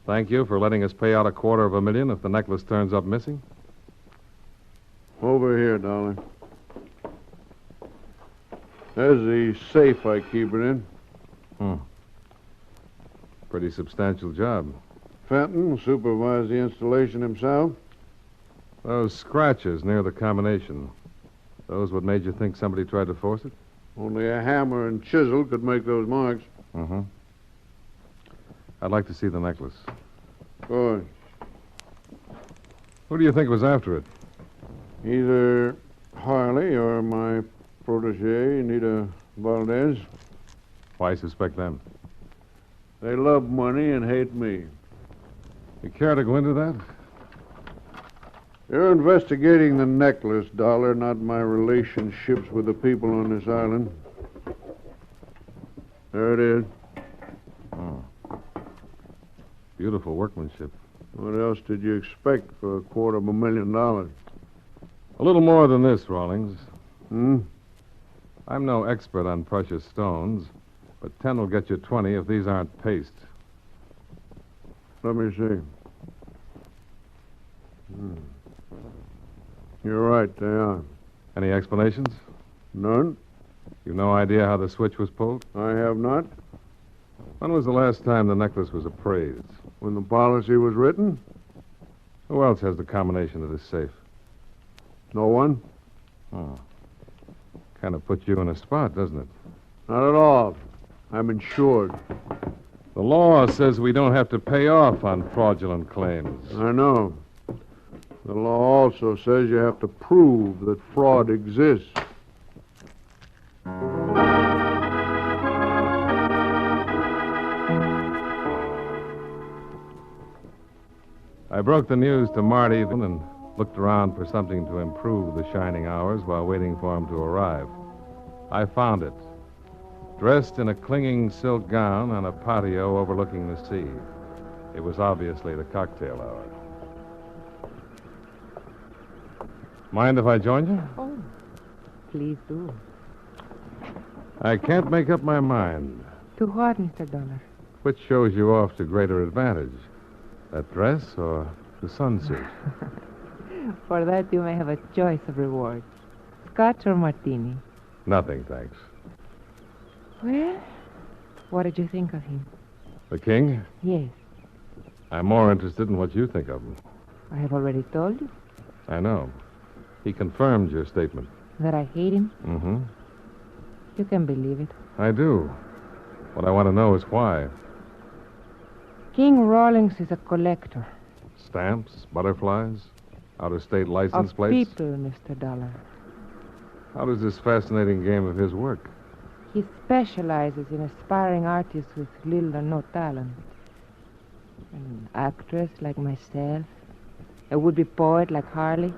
Thank you for letting us pay out $250,000 if the necklace turns up missing? Over here, darling. There's the safe I keep it in. Pretty substantial job. Fenton supervised the installation himself. Those scratches near the combination, those what made you think somebody tried to force it? Only a hammer and chisel could make those marks. Mm-hmm. I'd like to see the necklace. Good. Who do you think was after it? Either Harley or my protege, Nita Valdez. Why suspect them? They love money and hate me. You care to go into that? You're investigating the necklace, Dollar, not my relationships with the people on this island. There it is. Oh. Beautiful workmanship. What else did you expect for $250,000? A little more than this, Rawlings. Hmm? I'm no expert on precious stones, but 10 will get you 20 if these aren't paste. Let me see. You're right, they are. Any explanations? None. You've no idea how the switch was pulled? I have not. When was the last time the necklace was appraised? When the policy was written? Who else has the combination to this safe? No one. Oh. Kind of puts you in a spot, doesn't it? Not at all. I'm insured. The law says we don't have to pay off on fraudulent claims. I know. The law also says you have to prove that fraud exists. I broke the news to Marty and looked around for something to improve the shining hours while waiting for him to arrive. I found it, dressed in a clinging silk gown on a patio overlooking the sea. It was obviously the cocktail hour. Mind if I join you? Oh, please do. I can't make up my mind. To what, Mr. Dollar? Which shows you off to greater advantage? That dress or the sunsuit? For that, you may have a choice of rewards. Scotch or martini? Nothing, thanks. Well, what did you think of him? The king? Yes, I'm more interested in what you think of him. I have already told you I know. He confirmed your statement. that I hate him. Mm-hmm. You can believe it. I do. What I want to know is why. King Rawlings is a collector. Stamps, butterflies, out-of-state license Of plates. people, Mr. Dollar. How does this fascinating game of his work? He specializes in aspiring artists with little or no talent. An actress like myself, a would-be poet like Harley.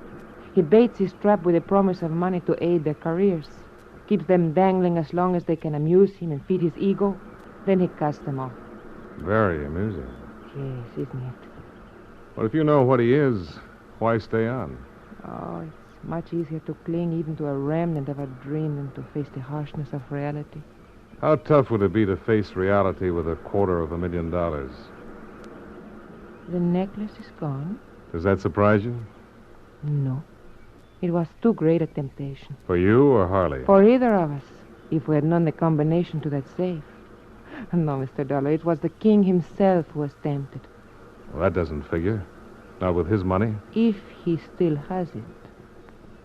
He baits his trap with a promise of money to aid their careers. Keeps them dangling as long as they can amuse him and feed his ego. Then he casts them off. Very amusing. Yes, isn't it? But if you know what he is, why stay on? Oh, it's much easier to cling even to a remnant of a dream than to face the harshness of reality. How tough would it be to face reality with $250,000? The necklace is gone? Does that surprise you? No. It was too great a temptation. For you or Harley? For either of us, if we had known the combination to that safe. No, Mr. Dollar, it was the king himself who was tempted. Well, that doesn't figure. Not with his money. If he still has it.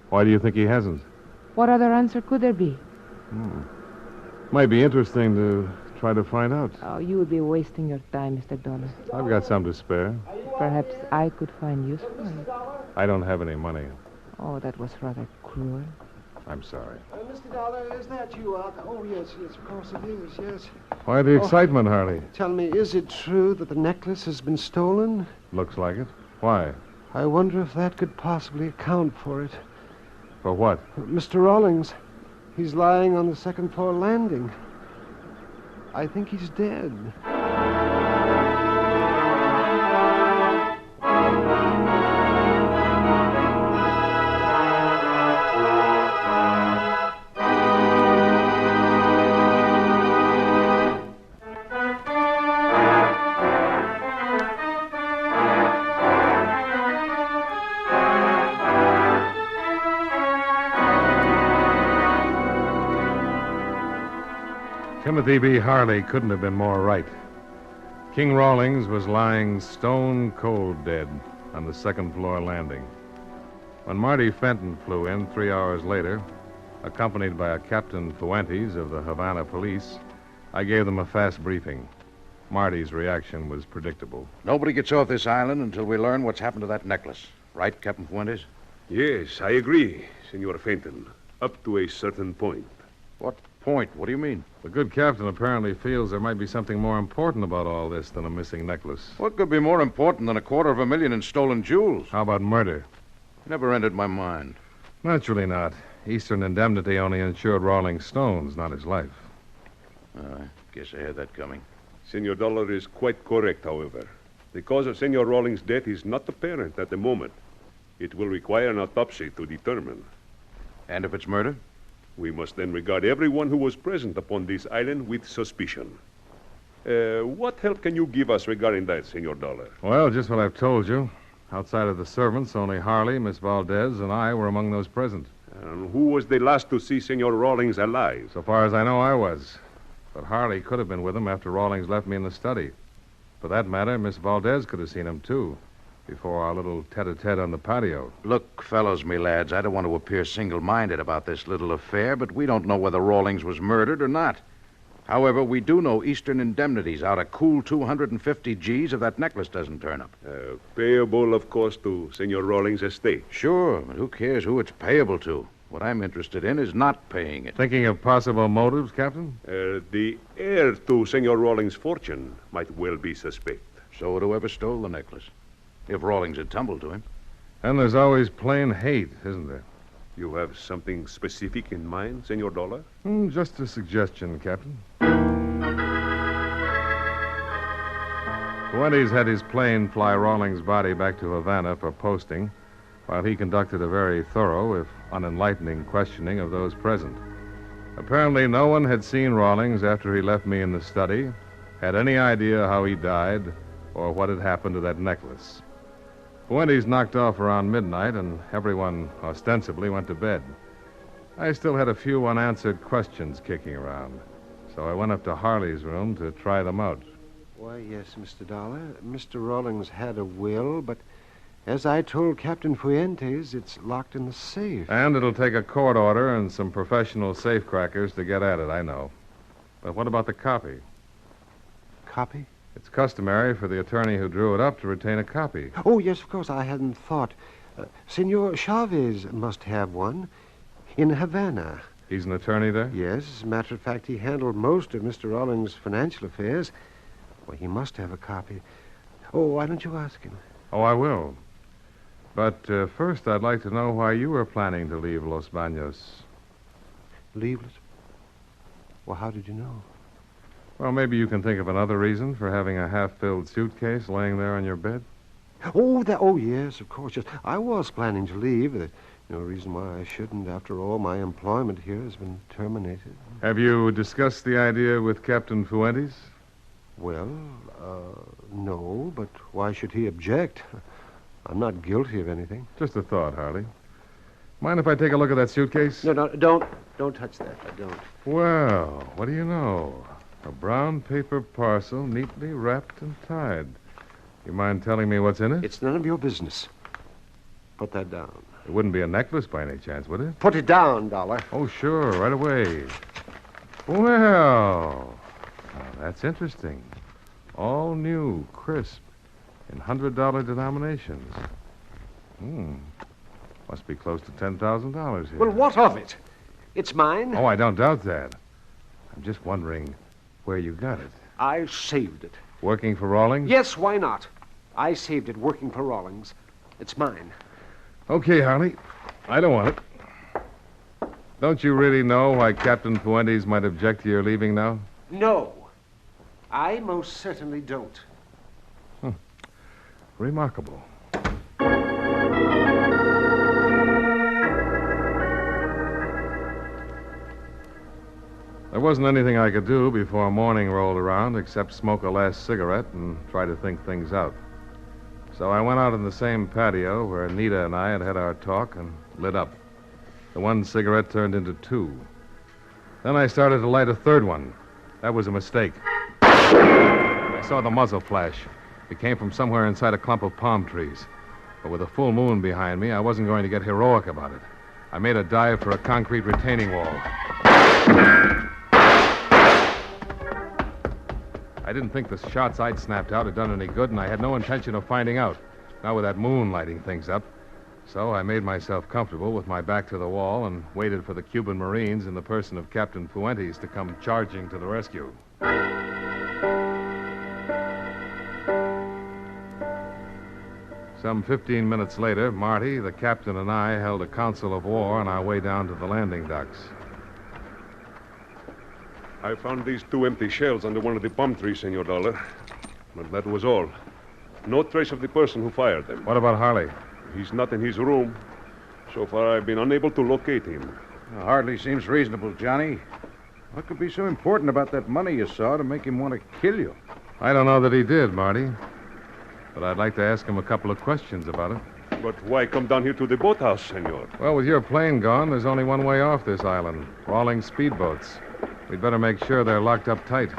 Why do you think he hasn't? What other answer could there be? Might be interesting to try to find out. Oh, you would be wasting your time, Mr. Dollar. I've got some to spare. Perhaps I could find use for it. I don't have any money. Oh, that was rather cruel. I'm sorry. Mr. Dollar, is that you out there? Oh, yes, of course it is, yes. Why the excitement, Harley? Tell me, is it true that the necklace has been stolen? Looks like it. Why? I wonder if that could possibly account for it. For what? Mr. Rawlings, he's lying on the second floor landing. I think he's dead. Timothy B. Harley couldn't have been more right. King Rawlings was lying stone cold dead on the second floor landing. When Marty Fenton flew in 3 hours later, accompanied by a Captain Fuentes of the Havana Police, I gave them a fast briefing. Marty's reaction was predictable. Nobody gets off this island until we learn what's happened to that necklace. Right, Captain Fuentes? Yes, I agree, Senor Fenton. Up to a certain point. What point? What do you mean? The good captain apparently feels there might be something more important about all this than a missing necklace. What could be more important than $250,000 in stolen jewels? How about murder? Never entered my mind. Naturally not. Eastern Indemnity only insured Rawlings' stones, not his life. I guess I had that coming. Senor Dollar is quite correct, however. The cause of Senor Rawlings' death is not apparent at the moment. It will require an autopsy to determine. And if it's murder? We must then regard everyone who was present upon this island with suspicion. What help can you give us regarding that, Senor Dollar? Well, just what I've told you. Outside of the servants, only Harley, Miss Valdez, and I were among those present. And who was the last to see Senor Rawlings alive? So far as I know, I was. But Harley could have been with him after Rawlings left me in the study. For that matter, Miss Valdez could have seen him, too, before our little tete-a-tete on the patio. Look, fellows, me lads, I don't want to appear single-minded about this little affair, but we don't know whether Rawlings was murdered or not. However, we do know Eastern Indemnity's out a cool 250 G's if that necklace doesn't turn up. Payable, of course, to Senor Rawlings' estate. Sure, but who cares who it's payable to? What I'm interested in is not paying it. Thinking of possible motives, Captain? The heir to Senor Rawlings' fortune might well be suspect. So would whoever stole the necklace, if Rawlings had tumbled to him. And there's always plain hate, isn't there? You have something specific in mind, Senor Dollar? Just a suggestion, Captain. Fuentes had his plane fly Rawlings' body back to Havana for posting, while he conducted a very thorough, if unenlightening, questioning of those present. Apparently, no one had seen Rawlings after he left me in the study, had any idea how he died, or what had happened to that necklace. Fuentes knocked off around midnight, and everyone ostensibly went to bed. I still had a few unanswered questions kicking around, so I went up to Harley's room to try them out. Why, yes, Mr. Dollar. Mr. Rawlings had a will, but as I told Captain Fuentes, it's locked in the safe. And it'll take a court order and some professional safecrackers to get at it, I know. But what about the copy? Copy? It's customary for the attorney who drew it up to retain a copy. Oh, yes, of course. I hadn't thought. Senor Chavez must have one in Havana. He's an attorney there? Yes. As a matter of fact, he handled most of Mr. Rawlings' financial affairs. Well, he must have a copy. Oh, why don't you ask him? Oh, I will. But first, I'd like to know why you were planning to leave Los Baños. Leave? Well, how did you know? Well, maybe you can think of another reason for having a half-filled suitcase laying there on your bed. Oh, yes, of course. Yes. I was planning to leave. No reason why I shouldn't. After all, my employment here has been terminated. Have you discussed the idea with Captain Fuentes? Well, no, but why should he object? I'm not guilty of anything. Just a thought, Harley. Mind if I take a look at that suitcase? No, don't touch that. I don't. Well, what do you know? A brown paper parcel neatly wrapped and tied. You mind telling me what's in it? It's none of your business. Put that down. It wouldn't be a necklace by any chance, would it? Put it down, Dollar. Oh, sure, right away. Well, now that's interesting. All new, crisp, in $100 denominations. Must be close to $10,000 here. Well, what of it? It's mine. Oh, I don't doubt that. I'm just wondering where you got it. I saved it. Working for Rawlings? Yes, why not? I saved it working for Rawlings. It's mine. Okay, Harley. I don't want it. Don't you really know why Captain Fuentes might object to your leaving now? No. I most certainly don't. Remarkable. There wasn't anything I could do before morning rolled around except smoke a last cigarette and try to think things out. So I went out in the same patio where Nita and I had had our talk and lit up. The one cigarette turned into two. Then I started to light a third one. That was a mistake. I saw the muzzle flash. It came from somewhere inside a clump of palm trees. But with a full moon behind me, I wasn't going to get heroic about it. I made a dive for a concrete retaining wall. I didn't think the shots I'd snapped out had done any good, and I had no intention of finding out, not with that moon lighting things up. So I made myself comfortable with my back to the wall and waited for the Cuban Marines in the person of Captain Fuentes to come charging to the rescue. Some 15 minutes later, Marty, the captain, and I held a council of war on our way down to the landing docks. I found these two empty shells under one of the palm trees, Senor Dollar. But that was all. No trace of the person who fired them. What about Harley? He's not in his room. So far, I've been unable to locate him. Hardly seems reasonable, Johnny. What could be so important about that money you saw to make him want to kill you? I don't know that he did, Marty. But I'd like to ask him a couple of questions about it. But why come down here to the boathouse, senor? Well, with your plane gone, there's only one way off this island. Rawlings speedboats. We'd better make sure they're locked up tight.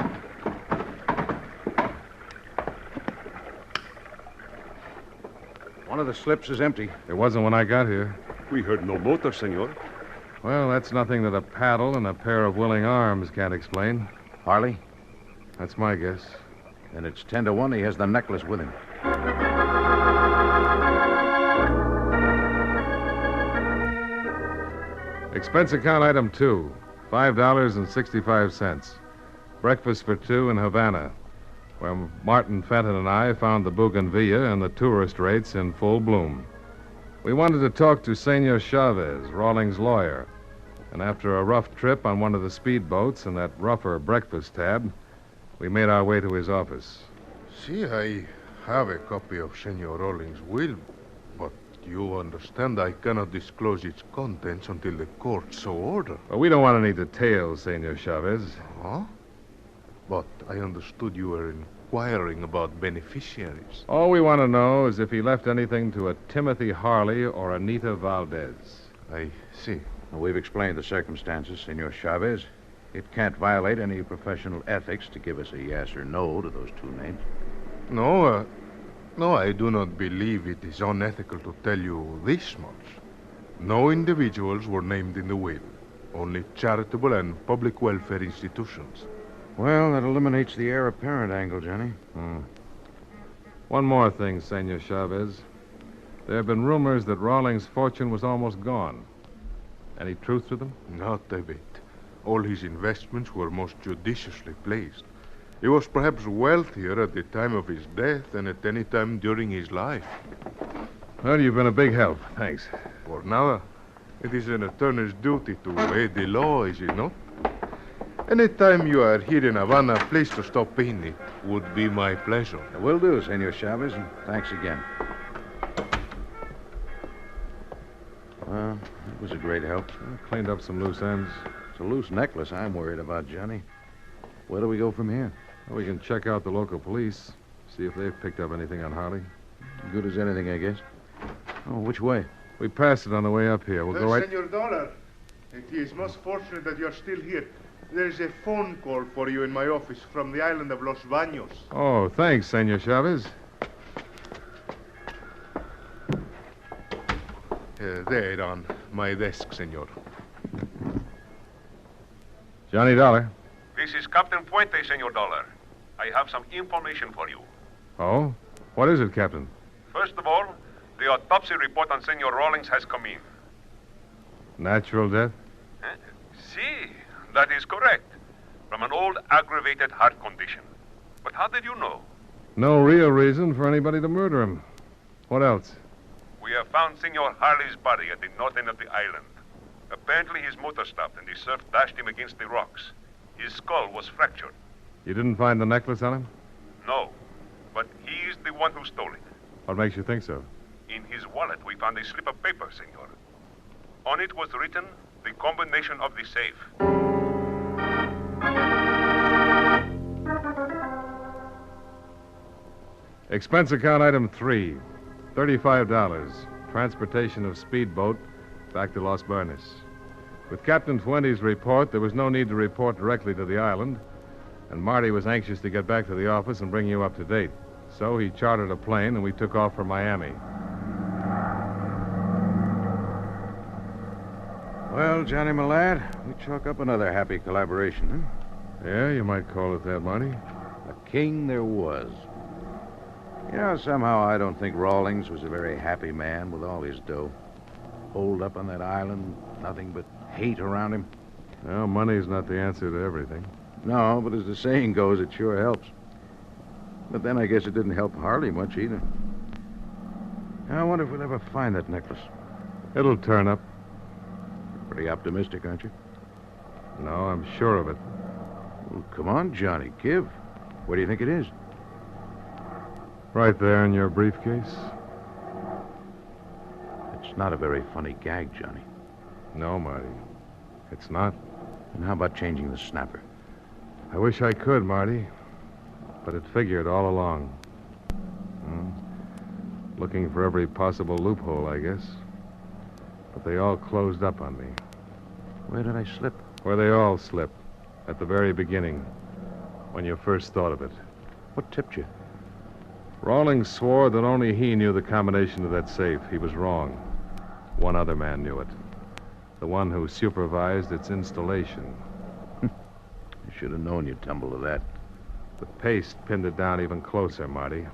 One of the slips is empty. It wasn't when I got here. We heard no motor, senor. Well, that's nothing that a paddle and a pair of willing arms can't explain. Harley? That's my guess. Then it's 10-1 he has the necklace with him. Expense account item 2, $5.65. Breakfast for two in Havana, where Martin Fenton and I found the bougainvillea and the tourist rates in full bloom. We wanted to talk to Senor Chavez, Rawlings' lawyer, and after a rough trip on one of the speedboats and that rougher breakfast tab, we made our way to his office. See, I have a copy of Senor Rawlings' will, but you understand I cannot disclose its contents until the court so order. Well, we don't want any details, Senor Chavez. Huh? But I understood you were inquiring about beneficiaries. All we want to know is if he left anything to a Timothy Harley or Anita Valdez. I see. Well, we've explained the circumstances, Senor Chavez. It can't violate any professional ethics to give us a yes or no to those two names. No, I do not believe it is unethical to tell you this much. No individuals were named in the will. Only charitable and public welfare institutions. Well, that eliminates the heir apparent angle, Johnny. One more thing, Senor Chavez. There have been rumors that Rawlings' fortune was almost gone. Any truth to them? Not a bit. All his investments were most judiciously placed. He was perhaps wealthier at the time of his death than at any time during his life. Well, you've been a big help. Thanks. For now, it is an attorney's duty to aid the law, is it not? Any time you are here in Havana, please to stop in. It would be my pleasure. Will do, Senor Chavez, and thanks again. Well, it was a great help. Cleaned up some loose ends. It's a loose necklace I'm worried about, Johnny. Where do we go from here? Well, we can check out the local police, see if they've picked up anything on Harley. Good as anything, I guess. Oh, which way? We passed it on the way up here. We'll go right... Senor Dollar, it is most fortunate that you're still here. There's a phone call for you in my office from the island of Los Baños. Oh, thanks, Senor Chavez. There on my desk, senor. Johnny Dollar. This is Captain Puente, Senor Dollar. I have some information for you. Oh? What is it, Captain? First of all, the autopsy report on Senor Rawlings has come in. Natural death? See, that is correct. From an old aggravated heart condition. But how did you know? No real reason for anybody to murder him. What else? We have found Senor Harley's body at the north end of the island. Apparently his motor stopped and the surf dashed him against the rocks. His skull was fractured. You didn't find the necklace on him? No, but he is the one who stole it. What makes you think so? In his wallet, we found a slip of paper, senor. On it was written the combination of the safe. Expense account item 3, $35. Transportation of speedboat back to Los Baños. With Captain Fuente's report, there was no need to report directly to the island, and Marty was anxious to get back to the office and bring you up to date. So he chartered a plane, and we took off for Miami. Well, Johnny, my lad, we chalk up another happy collaboration, huh? Yeah, you might call it that, Marty. A king there was. You know, somehow I don't think Rawlings was a very happy man with all his dough. Holed up on that island, nothing but hate around him. Well, money's not the answer to everything. No, but as the saying goes, it sure helps. But then I guess it didn't help Harley much either. I wonder if we'll ever find that necklace. It'll turn up. Pretty optimistic, aren't you? No, I'm sure of it. Well, come on, Johnny, give. Where do you think it is? Right there in your briefcase. It's not a very funny gag, Johnny. No, Marty. It's not. And how about changing the snapper? I wish I could, Marty. But it figured all along. Looking for every possible loophole, I guess. But they all closed up on me. Where did I slip? Where they all slip. At the very beginning. When you first thought of it. What tipped you? Rawlings swore that only he knew the combination to that safe. He was wrong. One other man knew it. The one who supervised its installation. I should have known you'd tumble to that. The paste pinned it down even closer, Marty.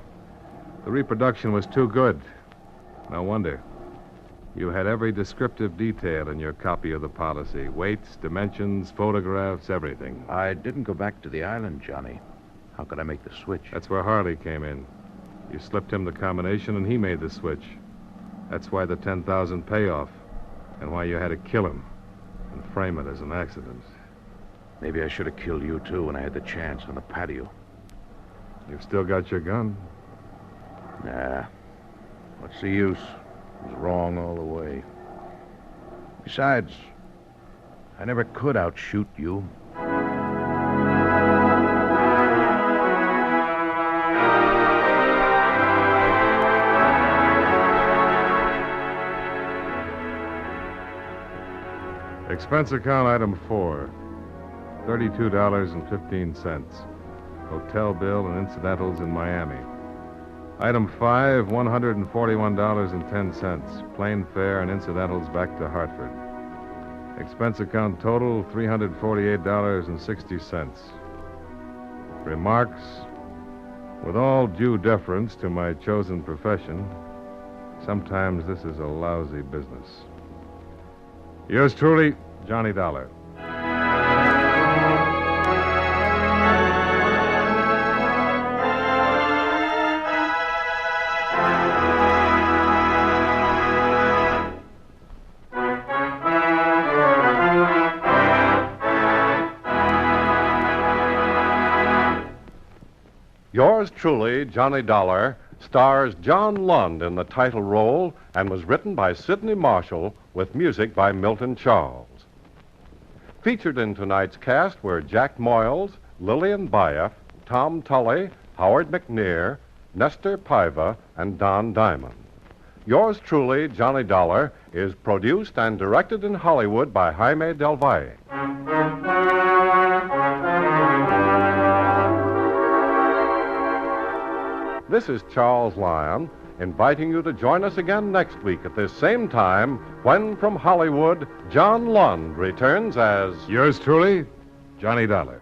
The reproduction was too good. No wonder. You had every descriptive detail in your copy of the policy. Weights, dimensions, photographs, everything. I didn't go back to the island, Johnny. How could I make the switch? That's where Harley came in. You slipped him the combination, and he made the switch. That's why the $10,000 payoff, and why you had to kill him and frame it as an accident. Maybe I should have killed you, too, when I had the chance on the patio. You've still got your gun? Nah. What's the use? It was wrong all the way. Besides, I never could outshoot you. Expense account item 4, $32.15. Hotel bill and incidentals in Miami. Item 5, $141.10. Plane fare and incidentals back to Hartford. Expense account total, $348.60. Remarks: with all due deference to my chosen profession, sometimes this is a lousy business. Yours truly, Johnny Dollar. Yours truly, Johnny Dollar, stars John Lund in the title role and was written by Sidney Marshall with music by Milton Charles. Featured in tonight's cast were Jack Moyles, Lillian Bayef, Tom Tully, Howard McNear, Nestor Paiva, and Don Diamond. Yours truly, Johnny Dollar, is produced and directed in Hollywood by Jaime Del Valle. This is Charles Lyon, inviting you to join us again next week at this same time when, from Hollywood, John Lund returns as... Yours truly, Johnny Dollar.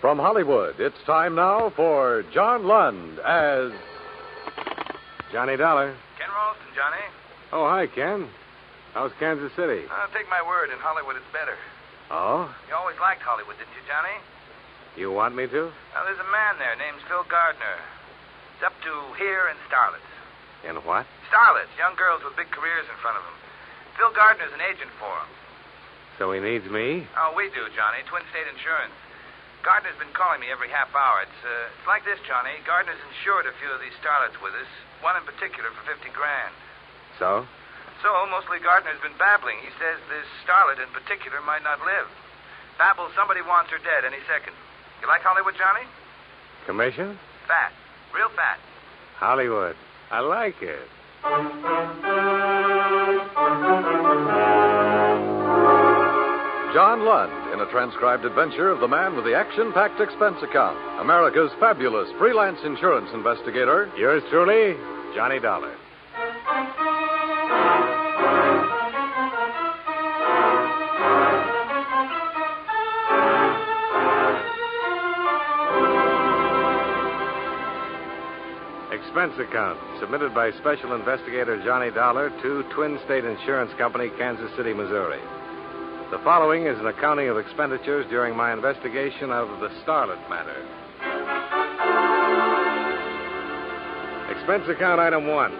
From Hollywood, it's time now for John Lund as... Johnny Dollar. Ken Ralston, Johnny. Oh, hi, Ken. How's Kansas City? Take my word, in Hollywood it's better. Oh? You always liked Hollywood, didn't you, Johnny? You want me to? Now, there's a man there named Phil Gardner. He's up to here in starlets. In what? Starlets, young girls with big careers in front of them. Phil Gardner's an agent for them. So he needs me? Oh, we do, Johnny. Twin State Insurance. Gardner's been calling me every half hour. It's like this, Johnny. Gardner's insured a few of these starlets with us. One in particular for $50,000. So? So, mostly Gardner's been babbling. He says this starlet in particular might not live. Babbles somebody wants her dead any second. You like Hollywood, Johnny? Commission? Fat. Real fat. Hollywood. I like it. John Lund in a transcribed adventure of the man with the action-packed expense account, America's fabulous freelance insurance investigator. Yours truly, Johnny Dollar. Expense account submitted by Special Investigator Johnny Dollar to Twin State Insurance Company, Kansas City, Missouri. The following is an accounting of expenditures during my investigation of the starlet matter. Expense account item 1,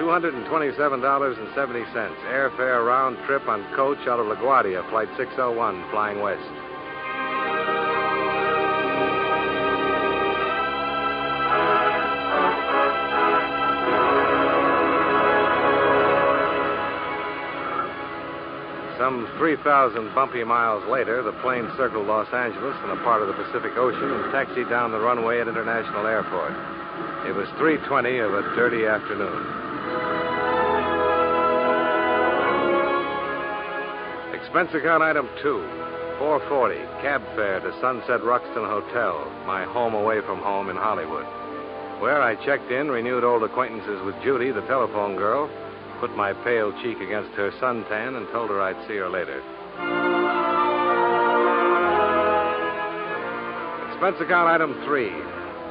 $227.70. Airfare round trip on coach out of LaGuardia, flight 601, flying west. Some 3,000 bumpy miles later, the plane circled Los Angeles and a part of the Pacific Ocean and taxied down the runway at International Airport. It was 3:20 of a dirty afternoon. Expense account item 2, $4.40, cab fare to Sunset Ruxton Hotel, my home away from home in Hollywood, where I checked in, renewed old acquaintances with Judy, the telephone girl, put my pale cheek against her suntan, and told her I'd see her later. Expense account item 3,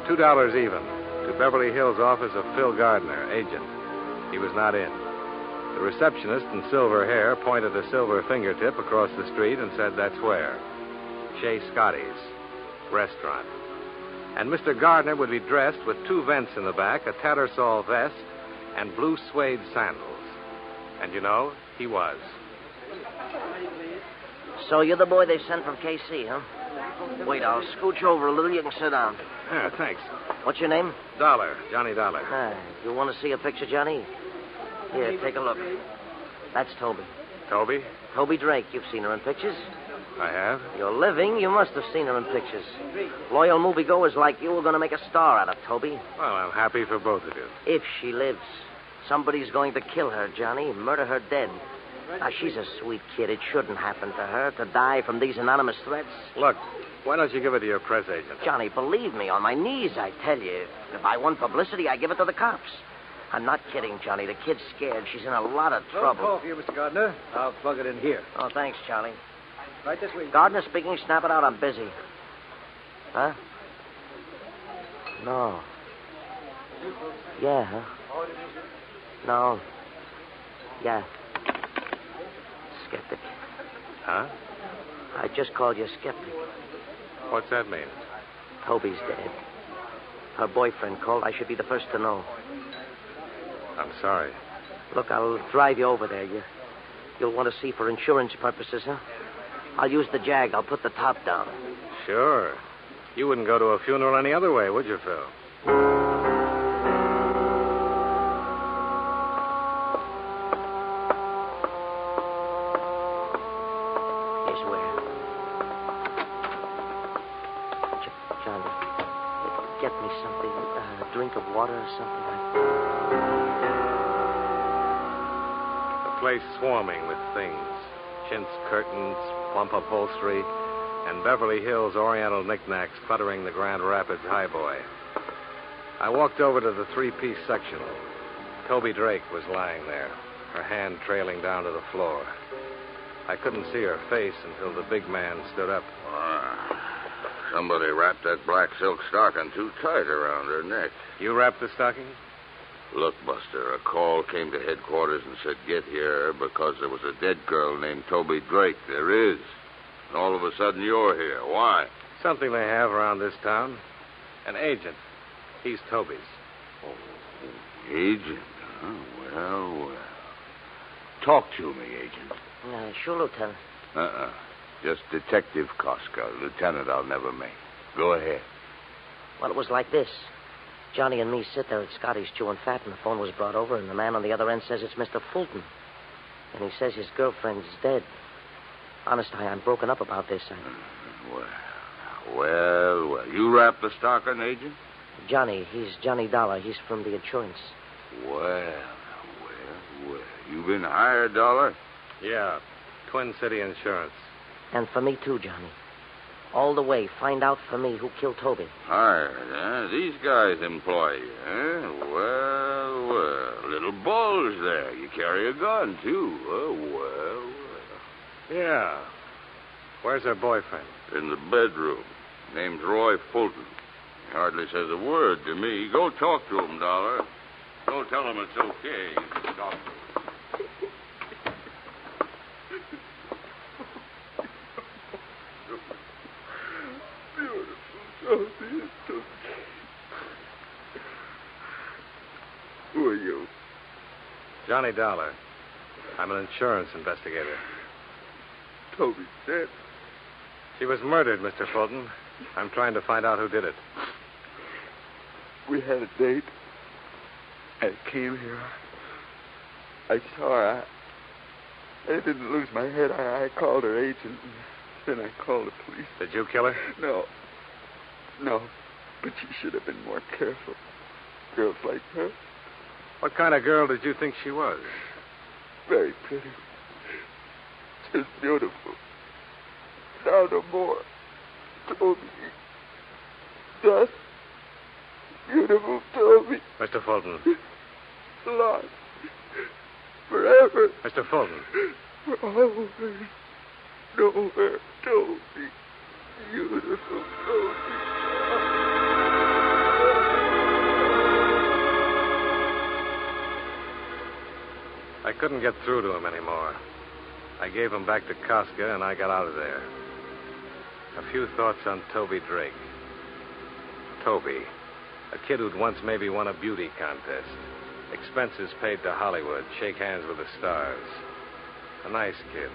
$2 even, to Beverly Hills office of Phil Gardner, agent. He was not in. The receptionist in silver hair pointed a silver fingertip across the street and said that's where. Chez Scotty's restaurant. And Mr. Gardner would be dressed with 2 vents in the back, a Tattersall vest, and blue suede sandals. And you know, he was. So you're the boy they sent from KC, huh? Wait, I'll scooch over a little. You can sit down. Yeah, thanks. What's your name? Dollar, Johnny Dollar. You want to see a picture, Johnny? Here, take a look. That's Toby. Toby? Toby Drake. You've seen her in pictures. I have. You're living. You must have seen her in pictures. Loyal moviegoers like you are going to make a star out of Toby. Well, I'm happy for both of you. If she lives. Somebody's going to kill her, Johnny. Murder her dead. Now, she's a sweet kid. It shouldn't happen to her to die from these anonymous threats. Look, why don't you give it to your press agent? Johnny, believe me, on my knees, I tell you. If I want publicity, I give it to the cops. I'm not kidding, Johnny. The kid's scared. She's in a lot of trouble. Phone call for you, Mr. Gardner. I'll plug it in here. Oh, thanks, Charlie. Right this way. Gardner speaking. Snap it out. I'm busy. Huh? No. Yeah, huh? No. Yeah. Skeptic. Huh? I just called you a skeptic. What's that mean? Toby's dead. Her boyfriend called. I should be the first to know. I'm sorry. Look, I'll drive you over there. You'll want to see for insurance purposes, huh? I'll use the Jag. I'll put the top down. Sure. You wouldn't go to a funeral any other way, would you, Phil? Here's where. Johnny, get me something. A drink of water or something like that. The place swarming with things. Chintz curtains, plump upholstery, and Beverly Hills Oriental knickknacks cluttering the Grand Rapids highboy. I walked over to the 3-piece section. Toby Drake was lying there, her hand trailing down to the floor. I couldn't see her face until the big man stood up. Somebody wrapped that black silk stocking too tight around her neck. You wrapped the stocking? Look, Buster, a call came to headquarters and said get here because there was a dead girl named Toby Drake. There is. And all of a sudden you're here. Why? Something they have around this town. An agent. He's Toby's. Oh, agent? Oh, well. Talk to me, agent. Sure, Lieutenant. Just Detective Koska. Lieutenant I'll never make. Go ahead. Well, it was like this. Johnny and me sit there at Scotty's chewing fat, and the phone was brought over, and the man on the other end says it's Mr. Fulton. And he says his girlfriend's dead. Honest, I'm broken up about this. Well. You wrapped the stocking, agent? Johnny. He's Johnny Dollar. He's from the insurance. Well. You been hired, Dollar? Yeah. Twin City Insurance. And for me, too, Johnny. All the way. Find out for me who killed Toby. Hired, huh? These guys employ you, huh? Well. Little balls there. You carry a gun, too. Oh, well. Yeah. Where's her boyfriend? In the bedroom. Name's Roy Fulton. He hardly says a word to me. Go talk to him, Dollar. Go tell him it's okay. You can talk to him. Who are you? Johnny Dollar. I'm an insurance investigator. Toby's dead. She was murdered, Mr. Fulton. I'm trying to find out who did it. We had a date. I came here. I saw her. I didn't lose my head. I called her agent. Then I called the police. Did you kill her? No. But you should have been more careful. girls like her. What kind of girl did you think she was? Very pretty. Just beautiful. Now no more. Told me. Just beautiful told me. Mr. Fulton. Lost. Forever. Mr. Fulton. For always. Nowhere told me. Beautiful told me. I couldn't get through to him anymore. I gave him back to Koska, and I got out of there. A few thoughts on Toby Drake. Toby, a kid who'd once maybe won a beauty contest. Expenses paid to Hollywood, shake hands with the stars. A nice kid.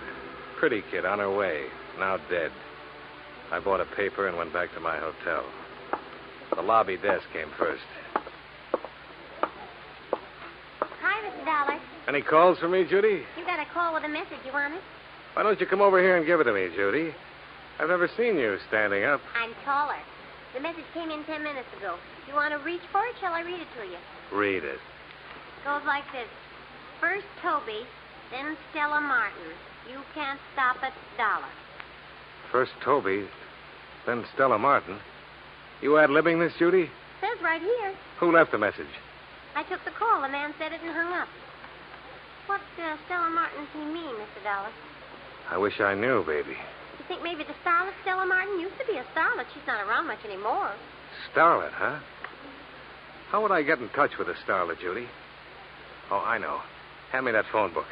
Pretty kid on her way, now dead. I bought a paper and went back to my hotel. The lobby desk came first. Hi, Mr. Dollar. Any calls for me, Judy? You got a call with a message. You want it? Why don't you come over here and give it to me, Judy? I've never seen you standing up. I'm taller. The message came in 10 minutes ago. You want to reach for it? Shall I read it to you? Read it. Goes like this. First Toby, then Stella Martin. You can't stop it, Dollar. First Toby, then Stella Martin. You ad-libbing this, Judy? Says right here. Who left the message? I took the call. The man said it and hung up. What Stella Martin does he mean, Mr. Dollar? I wish I knew, baby. You think maybe the starlet Stella Martin used to be a starlet? She's not around much anymore. Starlet, huh? How would I get in touch with a starlet, Judy? Oh, I know. Hand me that phone book.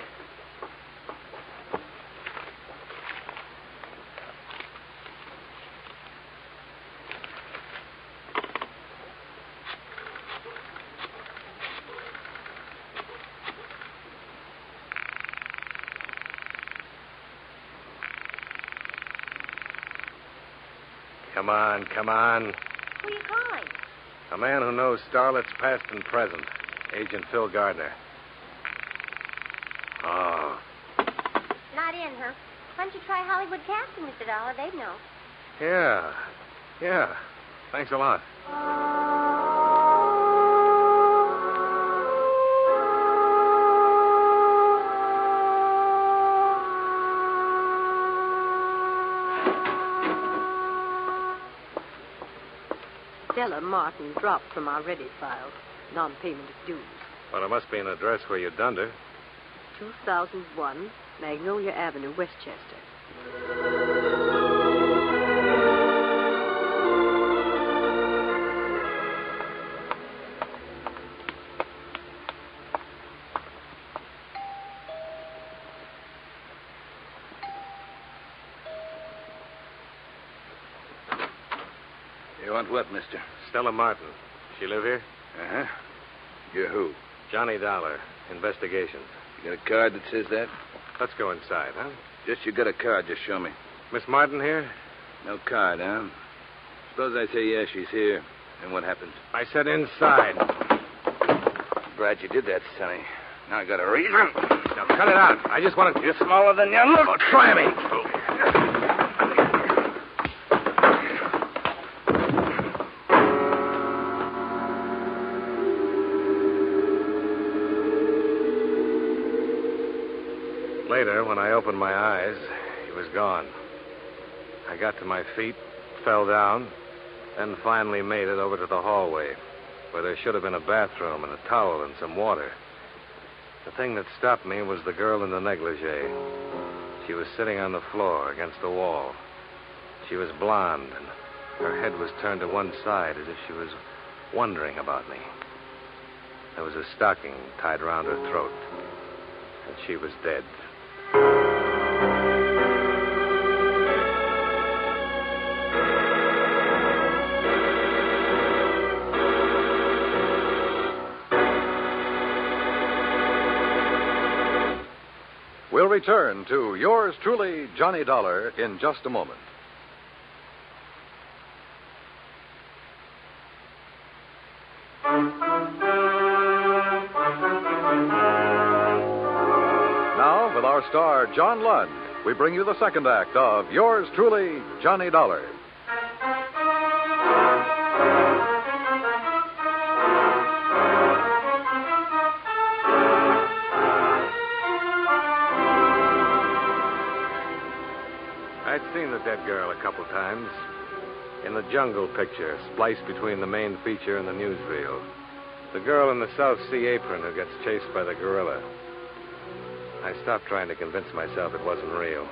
Come on, come on. Who are you calling? A man who knows starlets past and present. Agent Phil Gardner. Oh. Not in, huh? Why don't you try Hollywood casting, Mr. Dollar? They'd know. Yeah. Thanks a lot. Stella Martin dropped from our ready file. Non-payment of dues. Well, there must be an address where you dunned her. 2001 Magnolia Avenue, Westchester. You want what, mister? Stella Martin. She live here? Uh-huh. You're who? Johnny Dollar. Investigations. You got a card that says that? Let's go inside, huh? Just you got a card, just show me. Miss Martin here? No card, huh? Suppose I say yes, she's here. Then what happens? I said inside. Glad you did that, Sonny. Now I got a reason. Now cut it out. I just want to... You're smaller than you look. Oh, try me. Later, when I opened my eyes, he was gone. I got to my feet, fell down, then finally made it over to the hallway, where there should have been a bathroom and a towel and some water. The thing that stopped me was the girl in the negligee. She was sitting on the floor against the wall. She was blonde, and her head was turned to one side as if she was wondering about me. There was a stocking tied around her throat, and she was dead. We'll return to yours truly, Johnny Dollar, in just a moment. Now, with our star, John Lund, we bring you the second act of yours truly, Johnny Dollar. I'd seen the dead girl a couple times. In the jungle picture, spliced between the main feature and the newsreel. The girl in the South Sea apron who gets chased by the gorilla. I stopped trying to convince myself it wasn't real.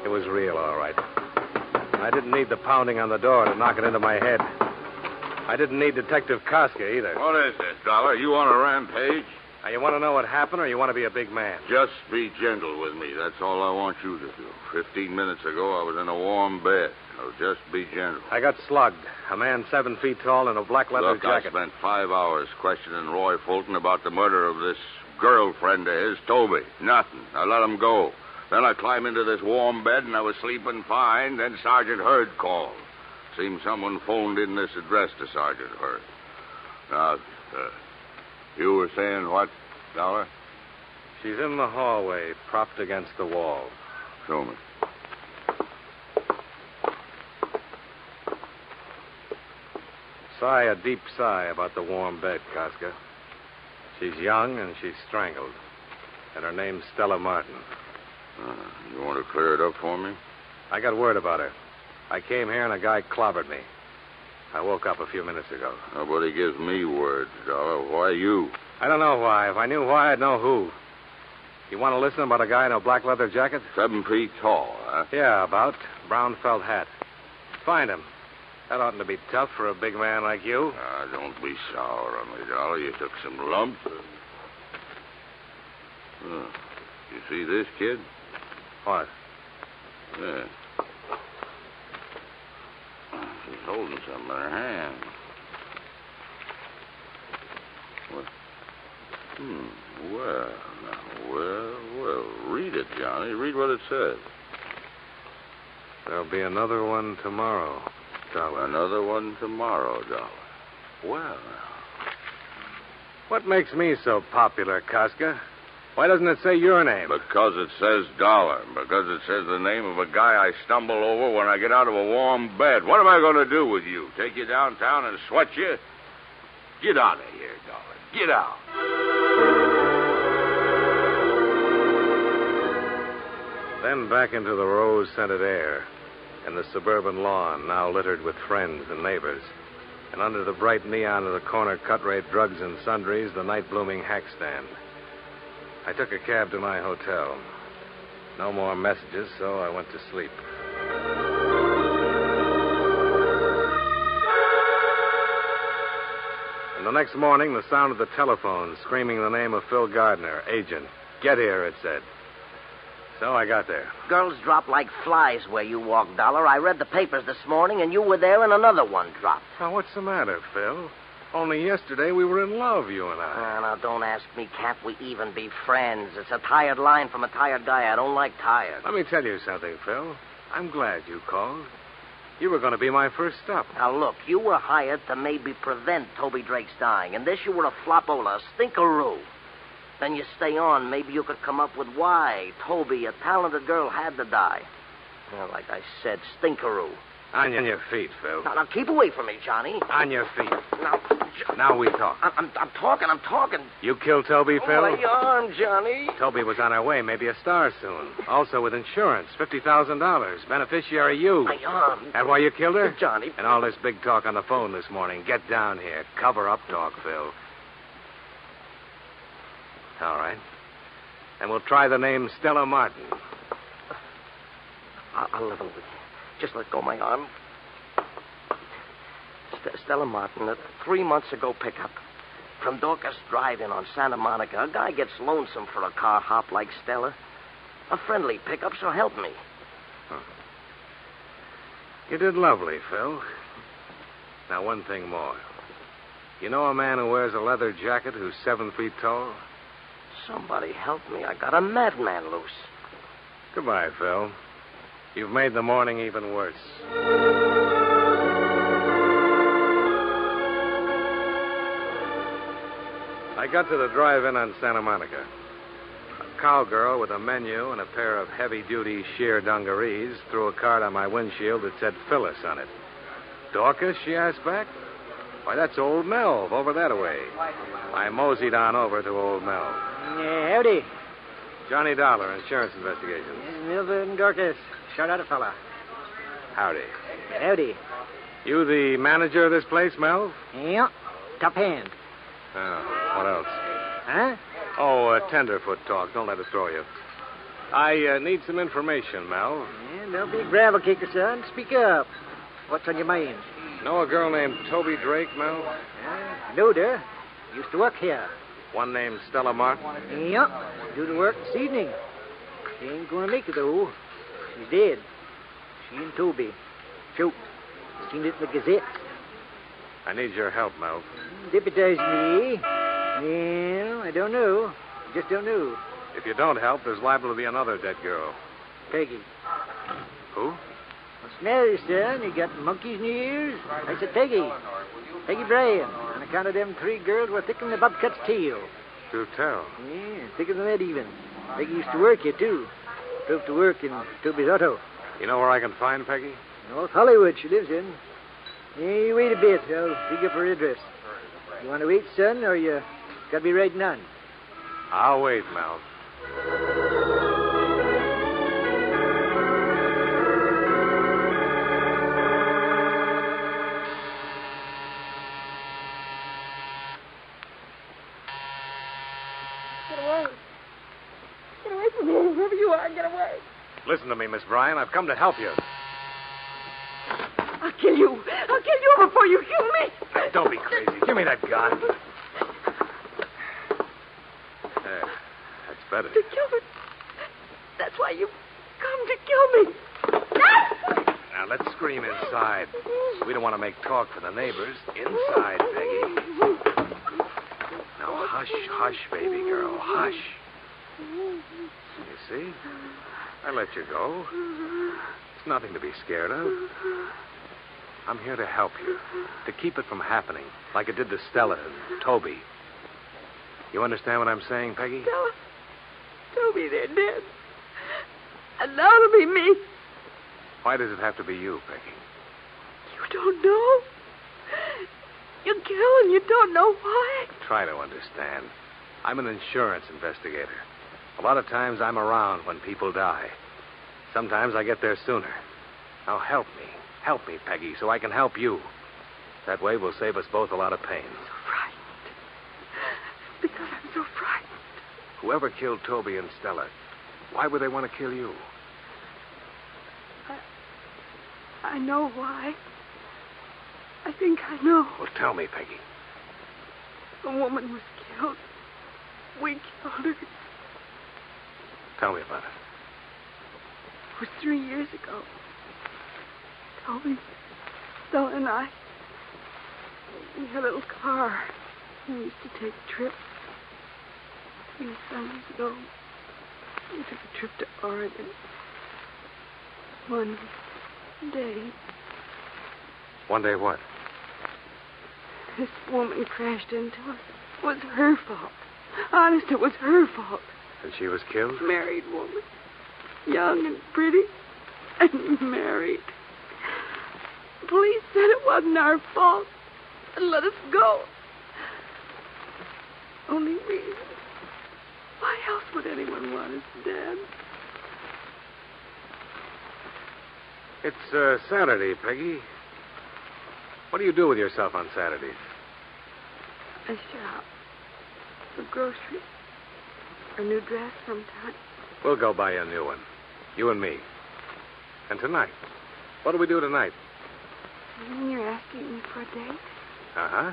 It was real, all right. I didn't need the pounding on the door to knock it into my head. I didn't need Detective Koska either. What is this, Dollar? You on a rampage? Now, you want to know what happened, or you want to be a big man? Just be gentle with me. That's all I want you to do. 15 minutes ago, I was in a warm bed. So just be gentle. I got slugged. A man 7 feet tall in a black leather jacket. I spent 5 hours questioning Roy Fulton about the murder of this girlfriend of his, Toby. Nothing. I let him go. Then I climbed into this warm bed, and I was sleeping fine. Then Sergeant Hurd called. Seems someone phoned in this address to Sergeant Hurd. Now, you were saying what, Dollar? She's in the hallway, propped against the wall. Show me. Sigh a deep sigh about the warm bed, Koska. She's young and she's strangled. And her name's Stella Martin. You want to clear it up for me? I got word about her. I came here and a guy clobbered me. I woke up a few minutes ago. Nobody gives me words, Dollar. Why you? I don't know why. If I knew why, I'd know who. You want to listen about a guy in a black leather jacket? 7 feet tall, huh? Yeah, about. Brown felt hat. Find him. That oughtn't to be tough for a big man like you. Don't be sour on me, Dollar. You took some lumps. You see this, kid? What? Yeah. She's holding something in her hand. What? Well, read it, Johnny. Read what it says. There'll be another one tomorrow, Dollar. Another one tomorrow, Dollar. Well, what makes me so popular, Koska? Why doesn't it say your name? Because it says Dollar. Because it says the name of a guy I stumble over when I get out of a warm bed. What am I going to do with you? Take you downtown and sweat you? Get out of here, Dollar. Get out. Then back into the rose-scented air and the suburban lawn now littered with friends and neighbors. And under the bright neon of the corner cut-rate drugs and sundries, the night-blooming hack stand. I took a cab to my hotel. No more messages, so I went to sleep. And the next morning, the sound of the telephone screaming the name of Phil Gardner, agent. Get here, it said. So I got there. Girls drop like flies where you walk, Dollar. I read the papers this morning, and you were there, and another one dropped. Now, what's the matter, Phil? Only yesterday we were in love, you and I. Now, don't ask me, can't we even be friends? It's a tired line from a tired guy. I don't like tired. Let me tell you something, Phil. I'm glad you called. You were going to be my first stop. Now, look, you were hired to maybe prevent Toby Drake's dying, and this you were a flopola, a stinkeroo. Then you stay on, maybe you could come up with why Toby, a talented girl, had to die. Well, like I said, stinkeroo. On your feet, Phil. Now, keep away from me, Johnny. On your feet. Now we talk. I'm talking. You killed Toby, Phil? My arm, Johnny. Toby was on her way, maybe a star soon. Also with insurance, $50,000. Beneficiary you. My arm. That why you killed her? Johnny. And all this big talk on the phone this morning. Get down here. Cover up talk, Phil. All right. And we'll try the name Stella Martin. I'll level with you. Just let go of my arm. Stella Martin, a 3 months ago pickup. From Dorcas Drive-In on Santa Monica. A guy gets lonesome for a car hop like Stella. A friendly pickup, so help me. Huh. You did lovely, Phil. Now, one thing more. You know a man who wears a leather jacket who's 7 feet tall? Somebody help me. I got a madman loose. Goodbye, Phil. You've made the morning even worse. I got to the drive-in on Santa Monica. A cowgirl with a menu and a pair of heavy-duty sheer dungarees threw a card on my windshield that said Phyllis on it. Dorcas, she asked back. Why, that's old Melv over that way. I moseyed on over to old Melv. Howdy. Johnny Dollar, Insurance Investigations. Milvin Dorcas. Shot at a fella. Howdy. Howdy. You the manager of this place, Mel? Yeah. Top hand. Oh, what else? Huh? Oh, tenderfoot talk. Don't let it throw you. I need some information, Mel. Yeah, don't be a gravel kicker, son. Speak up. What's on your mind? Know a girl named Toby Drake, Mel? I knowed her. Used to work here. One named Stella Martin? Yep. Do the work this evening. She ain't gonna make it, though. She's dead. She and Toby. Shoot. Seen it in the Gazette. I need your help, Mel. Deputize me. Well, I don't know. Just don't know. If you don't help, there's liable to be another dead girl. Peggy. Who? What's the matter, son? You got monkeys in your ears? I said Peggy. Peggy Bryan. On account of them 3 girls were thicker than the bobcat's tail. Do tell. Yeah, thicker than that even. Peggy used to work here, too. Drove to work in Toby's auto. You know where I can find Peggy? North Hollywood she lives in. Yeah, you wait a bit. I'll dig up her address. You want to wait, son, or you got to be riding on? I'll wait, Mel. Get away. Get away from me, whoever you are. Get away. Listen to me, Miss Bryan. I've come to help you. I'll kill you. I'll kill you before you kill me. Don't be crazy. Give me that gun. There. That's better. To kill me. That's why you come to kill me. Now, let's scream inside. We don't want to make talk for the neighbors. Inside, Peggy. Now, hush, hush, baby girl. Hush. You see? I let you go. It's nothing to be scared of. I'm here to help you. To keep it from happening, like it did to Stella and Toby. You understand what I'm saying, Peggy? Stella, Toby, they're dead. And now it'll be me. Why does it have to be you, Peggy? You don't know? You kill and you don't know why? Try to understand. I'm an insurance investigator. A lot of times I'm around when people die. Sometimes I get there sooner. Now help me. Help me, Peggy, so I can help you. That way we'll save us both a lot of pain. So frightened. Because I'm so frightened. Whoever killed Toby and Stella, why would they want to kill you? I know why. I think I know. Well, tell me, Peggy. A woman was killed. We killed her. Tell me about it. It was 3 years ago. Toby, Stella, and I. We had a little car. We used to take trips. 3 summers ago, we took a trip to Oregon. One day. One day what? This woman crashed into us. It was her fault. Honest, it was her fault. And she was killed? Married woman. Young and pretty. And married. The police said it wasn't our fault. And let us go. Only reason. Why else would anyone want us dead? It's Saturday, Peggy. What do you do with yourself on Saturdays? I shop. For groceries. A new dress sometime. We'll go buy a new one. You and me. And tonight? What do we do tonight? You mean you're asking me for a date? Uh-huh.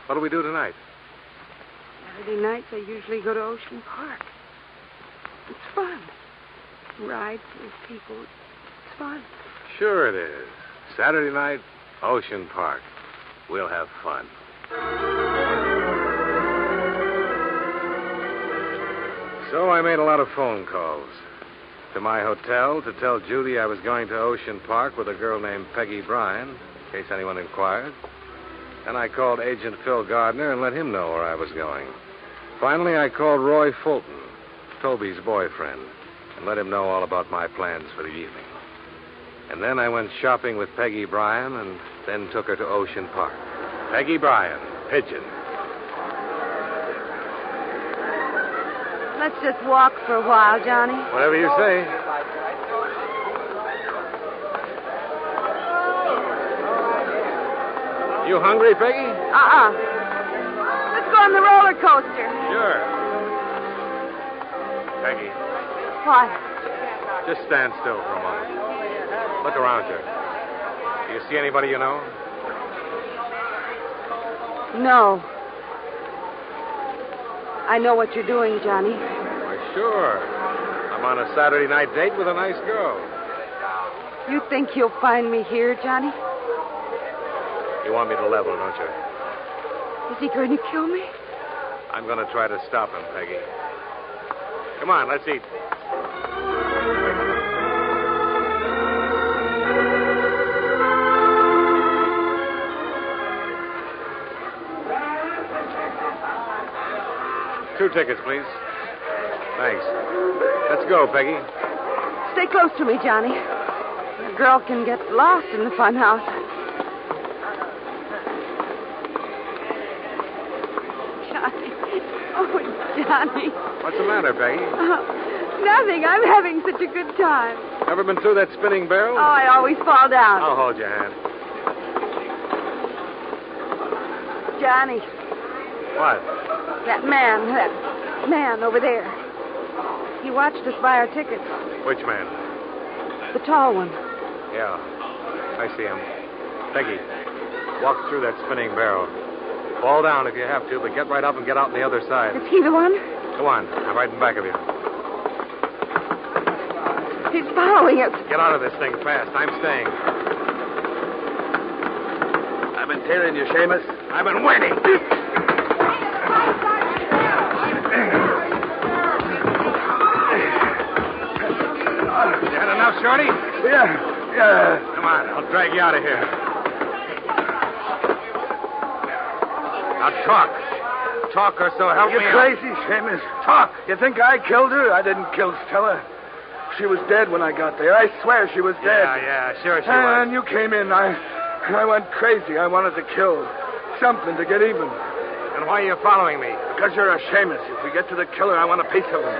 What do we do tonight? Saturday nights I usually go to Ocean Park. It's fun. Rides with people. It's fun. Sure it is. Saturday night, Ocean Park. We'll have fun. So I made a lot of phone calls. To my hotel to tell Judy I was going to Ocean Park with a girl named Peggy Bryan, in case anyone inquired. Then I called Agent Phil Gardner and let him know where I was going. Finally, I called Roy Fulton, Toby's boyfriend, and let him know all about my plans for the evening. And then I went shopping with Peggy Bryan and then took her to Ocean Park. Peggy Bryan, Pigeon. Let's just walk for a while, Johnny. Whatever you say. You hungry, Peggy? Let's go on the roller coaster. Sure. Peggy, What? just stand still for a moment. Look around you. Do you see anybody you know? No. I know what you're doing, Johnny. Why, sure. I'm on a Saturday night date with a nice girl. You think you'll find me here, Johnny? You want me to level, don't you? Is he going to kill me? I'm going to try to stop him, Peggy. Come on, let's eat. Two tickets, please. Thanks. Let's go, Peggy. Stay close to me, Johnny. A girl can get lost in the fun house. Johnny. Oh, Johnny. What's the matter, Peggy? Nothing. I'm having such a good time. Ever been through that spinning barrel? Oh, I always fall down. I'll hold your hand. Johnny, What? that man over there. He watched us buy our tickets. Which man? The tall one. Yeah, I see him. Peggy, walk through that spinning barrel. Fall down if you have to, but get right up and get out on the other side. Is he the one? Go on. I'm right in back of you. He's following us. Get out of this thing fast. I'm staying. I've been tailing you, Seamus. I've been waiting. You had enough, Shorty? Yeah. Come on, I'll drag you out of here. Now talk. Talk or so help me. You're crazy, Seamus. Talk. You think I killed her? I didn't kill Stella. She was dead when I got there. I swear she was dead. Yeah, sure she And was. you came in. I went crazy. I wanted to kill. Something to get even. And why are you following me? Because you're a Seamus. If we get to the killer, I want a piece of him.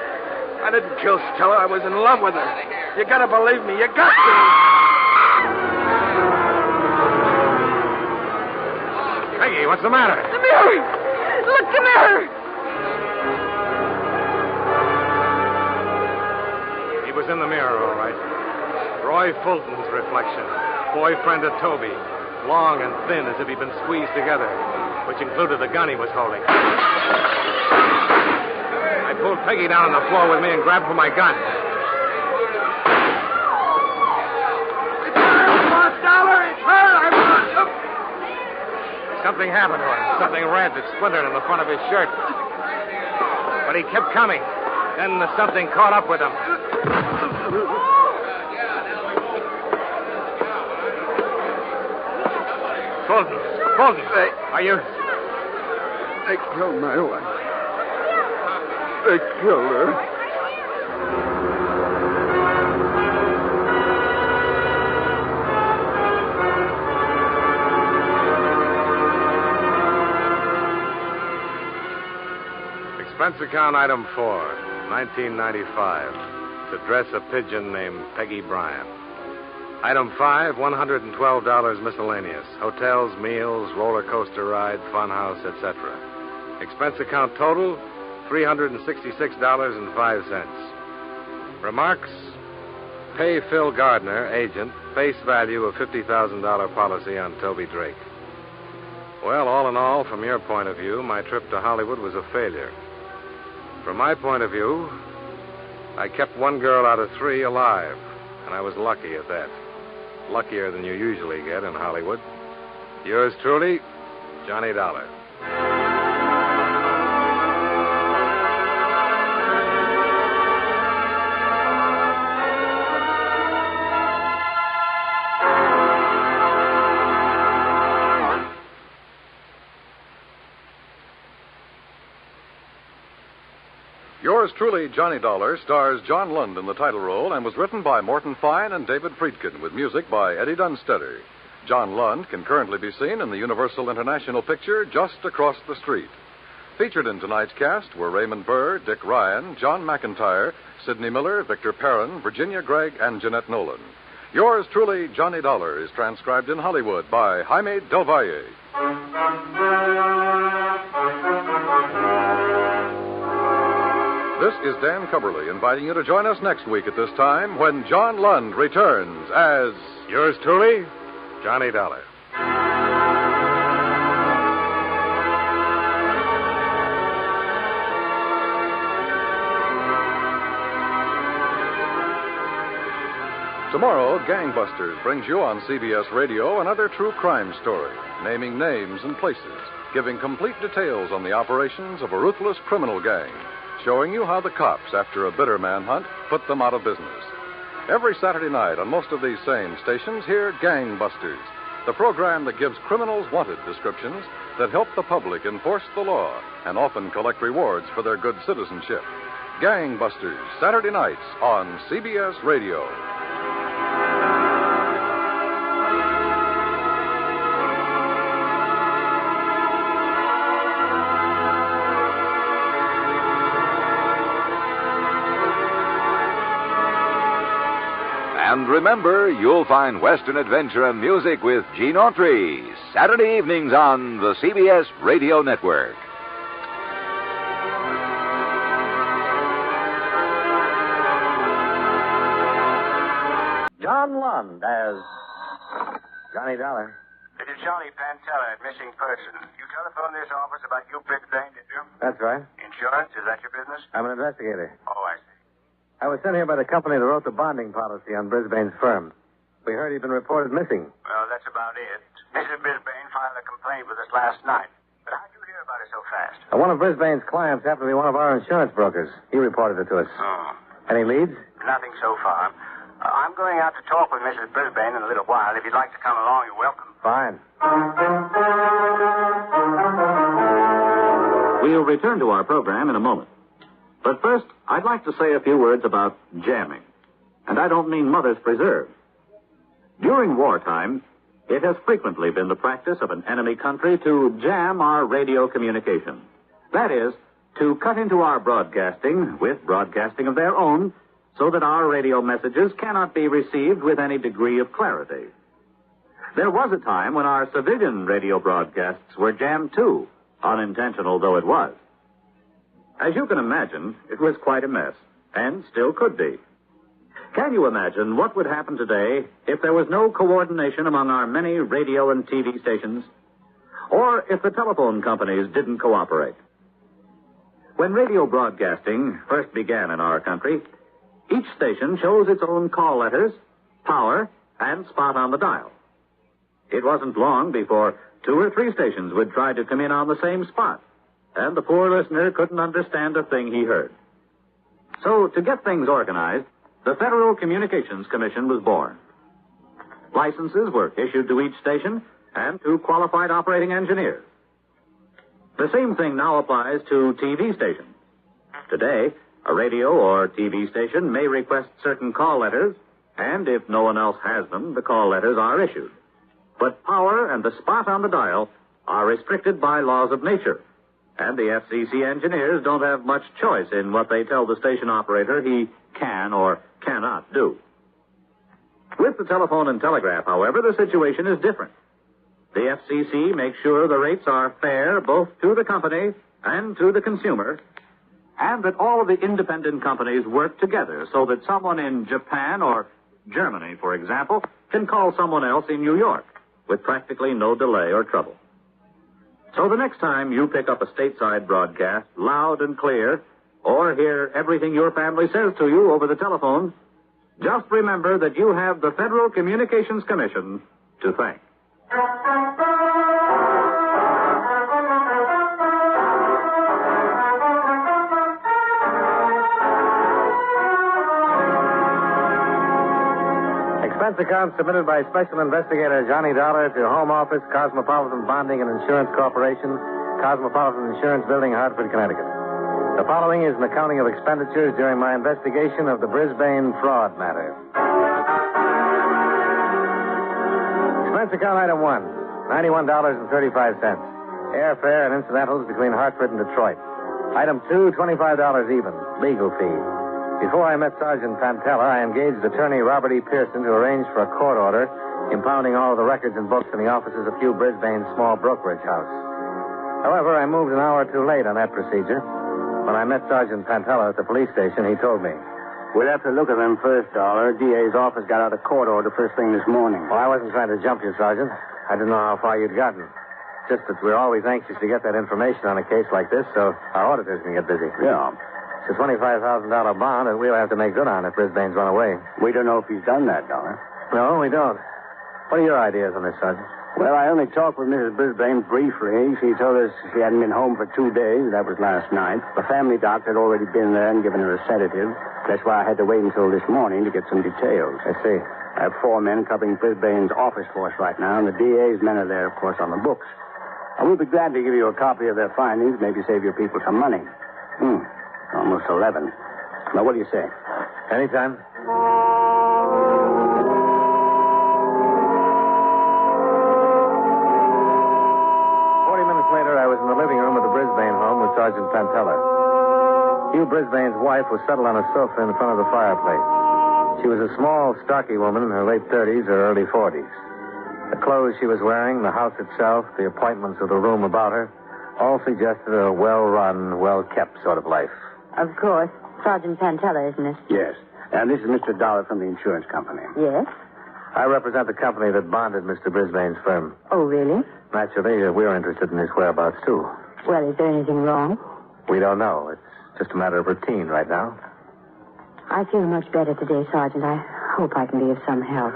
I didn't kill Stella. I was in love with her. You gotta believe me. You got to. Peggy, what's the matter? The mirror! Look, the mirror! He was in the mirror, all right. Roy Fulton's reflection. Boyfriend of Toby. Long and thin as if he'd been squeezed together, which included the gun he was holding. I pulled Peggy down on the floor with me and grabbed for my gun. Something happened to him. Something red that splintered in the front of his shirt. But he kept coming. Then the something caught up with him. Fulton, are you... They killed my wife. They killed her. Expense account item 4, 1995. To dress a pigeon named Peggy Bryant. Item 5, $112 miscellaneous. Hotels, meals, roller coaster ride, funhouse, etc. Expense account total, $366.05. Remarks, pay Phil Gardner, agent, face value of $50,000 policy on Toby Drake. Well, all in all, from your point of view, my trip to Hollywood was a failure. From my point of view, I kept one girl out of 3 alive, and I was lucky at that. Luckier than you usually get in Hollywood. Yours truly, Johnny Dollar. Yours truly, Johnny Dollar, stars John Lund in the title role and was written by Morton Fine and David Friedkin with music by Eddie Dunstetter. John Lund can currently be seen in the Universal International picture Just Across the Street. Featured in tonight's cast were Raymond Burr, Dick Ryan, John McIntyre, Sidney Miller, Victor Perrin, Virginia Gregg, and Jeanette Nolan. Yours truly, Johnny Dollar, is transcribed in Hollywood by Jaime Del Valle. This is Dan Cumberly inviting you to join us next week at this time when John Lund returns as... Yours truly, Johnny Dollar. Tomorrow, Gangbusters brings you on CBS Radio another true crime story, naming names and places, giving complete details on the operations of a ruthless criminal gang, showing you how the cops, after a bitter manhunt, put them out of business. Every Saturday night on most of these same stations, hear Gangbusters, the program that gives criminals wanted descriptions that help the public enforce the law and often collect rewards for their good citizenship. Gangbusters, Saturday nights on CBS Radio. And remember, you'll find Western adventure and music with Gene Autry, Saturday evenings on the CBS Radio Network. John Lund as Johnny Dollar. It is Johnny Pantella at Missing Person. You telephoned this office about you Brisbane, did you? That's right. Insurance, is that your business? I'm an investigator. Oh, I see. I was sent here by the company that wrote the bonding policy on Brisbane's firm. We heard he'd been reported missing. Well, that's about it. Mrs. Brisbane filed a complaint with us last night. But how'd you hear about it so fast? One of Brisbane's clients happened to be one of our insurance brokers. He reported it to us. Oh. Any leads? Nothing so far. I'm going out to talk with Mrs. Brisbane in a little while. If you'd like to come along, you're welcome. Fine. We'll return to our program in a moment. But first, I'd like to say a few words about jamming. And I don't mean Mother's Preserve. During wartime, it has frequently been the practice of an enemy country to jam our radio communication. That is, to cut into our broadcasting with broadcasting of their own so that our radio messages cannot be received with any degree of clarity. There was a time when our civilian radio broadcasts were jammed too, unintentional though it was. As you can imagine, it was quite a mess, and still could be. Can you imagine what would happen today if there was no coordination among our many radio and TV stations, or if the telephone companies didn't cooperate? When radio broadcasting first began in our country, each station chose its own call letters, power, and spot on the dial. It wasn't long before 2 or 3 stations would try to come in on the same spot, and the poor listener couldn't understand a thing he heard. So, to get things organized, the Federal Communications Commission was born. Licenses were issued to each station and to qualified operating engineers. The same thing now applies to TV stations. Today, a radio or TV station may request certain call letters, and if no one else has them, the call letters are issued. But power and the spot on the dial are restricted by laws of nature, and the FCC engineers don't have much choice in what they tell the station operator he can or cannot do. With the telephone and telegraph, however, the situation is different. The FCC makes sure the rates are fair both to the company and to the consumer, and that all of the independent companies work together so that someone in Japan or Germany, for example, can call someone else in New York with practically no delay or trouble. So the next time you pick up a stateside broadcast loud and clear, or hear everything your family says to you over the telephone, just remember that you have the Federal Communications Commission to thank. Expense account submitted by Special Investigator Johnny Dollar to Home Office, Cosmopolitan Bonding and Insurance Corporation, Cosmopolitan Insurance Building, Hartford, Connecticut. The following is an accounting of expenditures during my investigation of the Brisbane fraud matter. Expense account item 1, $91.35. Airfare and incidentals between Hartford and Detroit. Item 2, $25 even, legal fee. Before I met Sergeant Pantella, I engaged attorney Robert E. Pearson to arrange for a court order impounding all of the records and books in the offices of Hugh Brisbane's small brokerage house. However, I moved an hour too late on that procedure. When I met Sergeant Pantella at the police station, he told me, "We'll have to look at them first, Dollar. DA's office got out a court order first thing this morning." Well, I wasn't trying to jump you, Sergeant. I didn't know how far you'd gotten. Just that we're always anxious to get that information on a case like this, so our auditors can get busy. Yeah. It's a $25,000 bond that we'll have to make good on if Brisbane's run away. We don't know if he's done that, Dollar. No, we don't. What are your ideas on this, Sergeant? Well, I only talked with Mrs. Brisbane briefly. She told us she hadn't been home for 2 days. That was last night. The family doctor had already been there and given her a sedative. That's why I had to wait until this morning to get some details. I see. I have 4 men covering Brisbane's office force right now, and the DA's men are there, of course, on the books. I will be glad to give you a copy of their findings, maybe save your people some money. Almost 11. Now, what do you say? Anytime. 40 minutes later, I was in the living room of the Brisbane home with Sergeant Pantella. Hugh Brisbane's wife was settled on a sofa in front of the fireplace. She was a small, stocky woman in her late 30s or early 40s. The clothes she was wearing, the house itself, the appointments of the room about her, all suggested a well-run, well-kept sort of life. Of course. Sergeant Pantella, isn't it? Yes. And this is Mr. Dollar from the insurance company. Yes? I represent the company that bonded Mr. Brisbane's firm. Oh, really? Naturally, we're interested in his whereabouts, too. Well, is there anything wrong? We don't know. It's just a matter of routine right now. I feel much better today, Sergeant. I hope I can be of some help.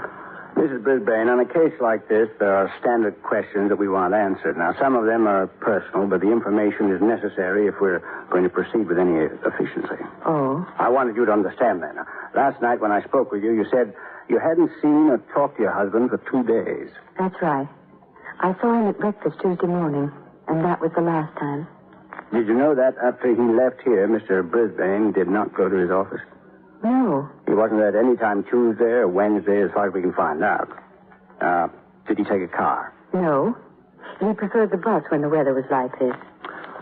Mrs. Brisbane, on a case like this, there are standard questions that we want answered. Now, some of them are personal, but the information is necessary if we're going to proceed with any efficiency. Oh? I wanted you to understand that. Now, last night when I spoke with you, you said you hadn't seen or talked to your husband for 2 days. That's right. I saw him at breakfast Tuesday morning, and that was the last time. Did you know that after he left here, Mr. Brisbane did not go to his office? No. He wasn't there at any time Tuesday or Wednesday, as far as we can find out. Did he take a car? No. He preferred the bus when the weather was like this.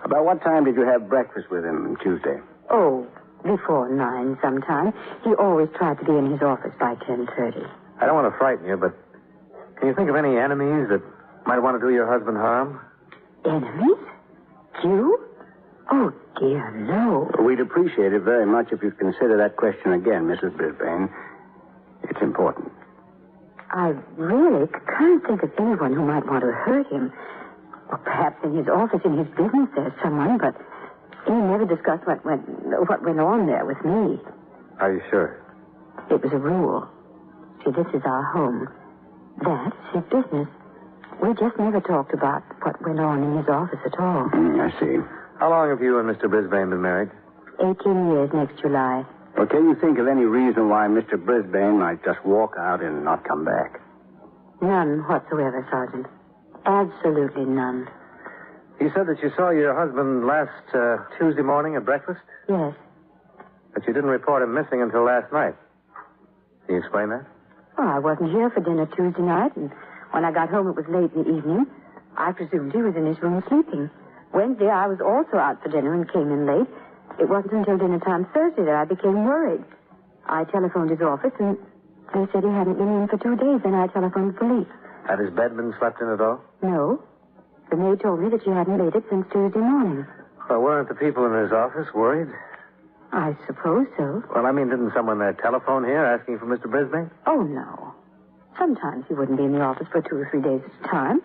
About what time did you have breakfast with him Tuesday? Oh, before 9 sometime. He always tried to be in his office by 10:30. I don't want to frighten you, but can you think of any enemies that might want to do your husband harm? Enemies? You? Oh, dear, no. We'd appreciate it very much if you'd consider that question again, Mrs. Brisbane. It's important. I really can't think of anyone who might want to hurt him. Or perhaps in his office, in his business, there's someone, but he never discussed what went on there with me. Are you sure? It was a rule. See, this is our home. That's his business. We just never talked about what went on in his office at all. I see. How long have you and Mr. Brisbane been married? 18 years next July. Well, can you think of any reason why Mr. Brisbane might just walk out and not come back? None whatsoever, Sergeant. Absolutely none. You said that you saw your husband last Tuesday morning at breakfast? Yes. But you didn't report him missing until last night. Can you explain that? Well, I wasn't here for dinner Tuesday night, and when I got home it was late in the evening. I presumed he was in his room sleeping. Wednesday, I was also out for dinner and came in late. It wasn't until dinner time Thursday that I became worried. I telephoned his office, and they said he hadn't been in for 2 days. Then I telephoned the police. Had his bed been slept in at all? No. The maid told me that she hadn't made it since Tuesday morning. Well, weren't the people in his office worried? I suppose so. Well, I mean, didn't someone telephone here asking for Mr. Brisbane? Oh, no. Sometimes he wouldn't be in the office for 2 or 3 days at a time.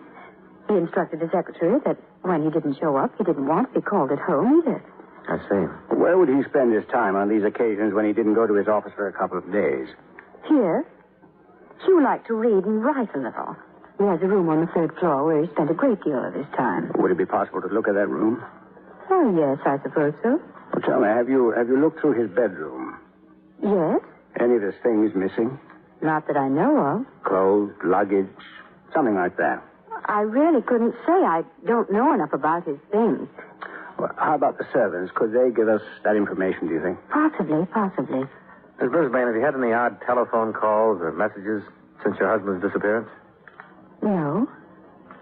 He instructed the secretary that when he didn't show up, he didn't want to be called at home either. I see. Where would he spend his time on these occasions when he didn't go to his office for a couple of days? Here? Hugh liked to read and write a little. He has a room on the 3rd floor where he spent a great deal of his time. Would it be possible to look at that room? Oh, yes, I suppose so. Well, tell me, have you looked through his bedroom? Yes? Any of his things missing? Not that I know of. Clothes, luggage, something like that. I really couldn't say. I don't know enough about his things. Well, how about the servants? Could they give us that information, do you think? Possibly. Miss Brisbane, have you had any odd telephone calls or messages since your husband's disappearance? No.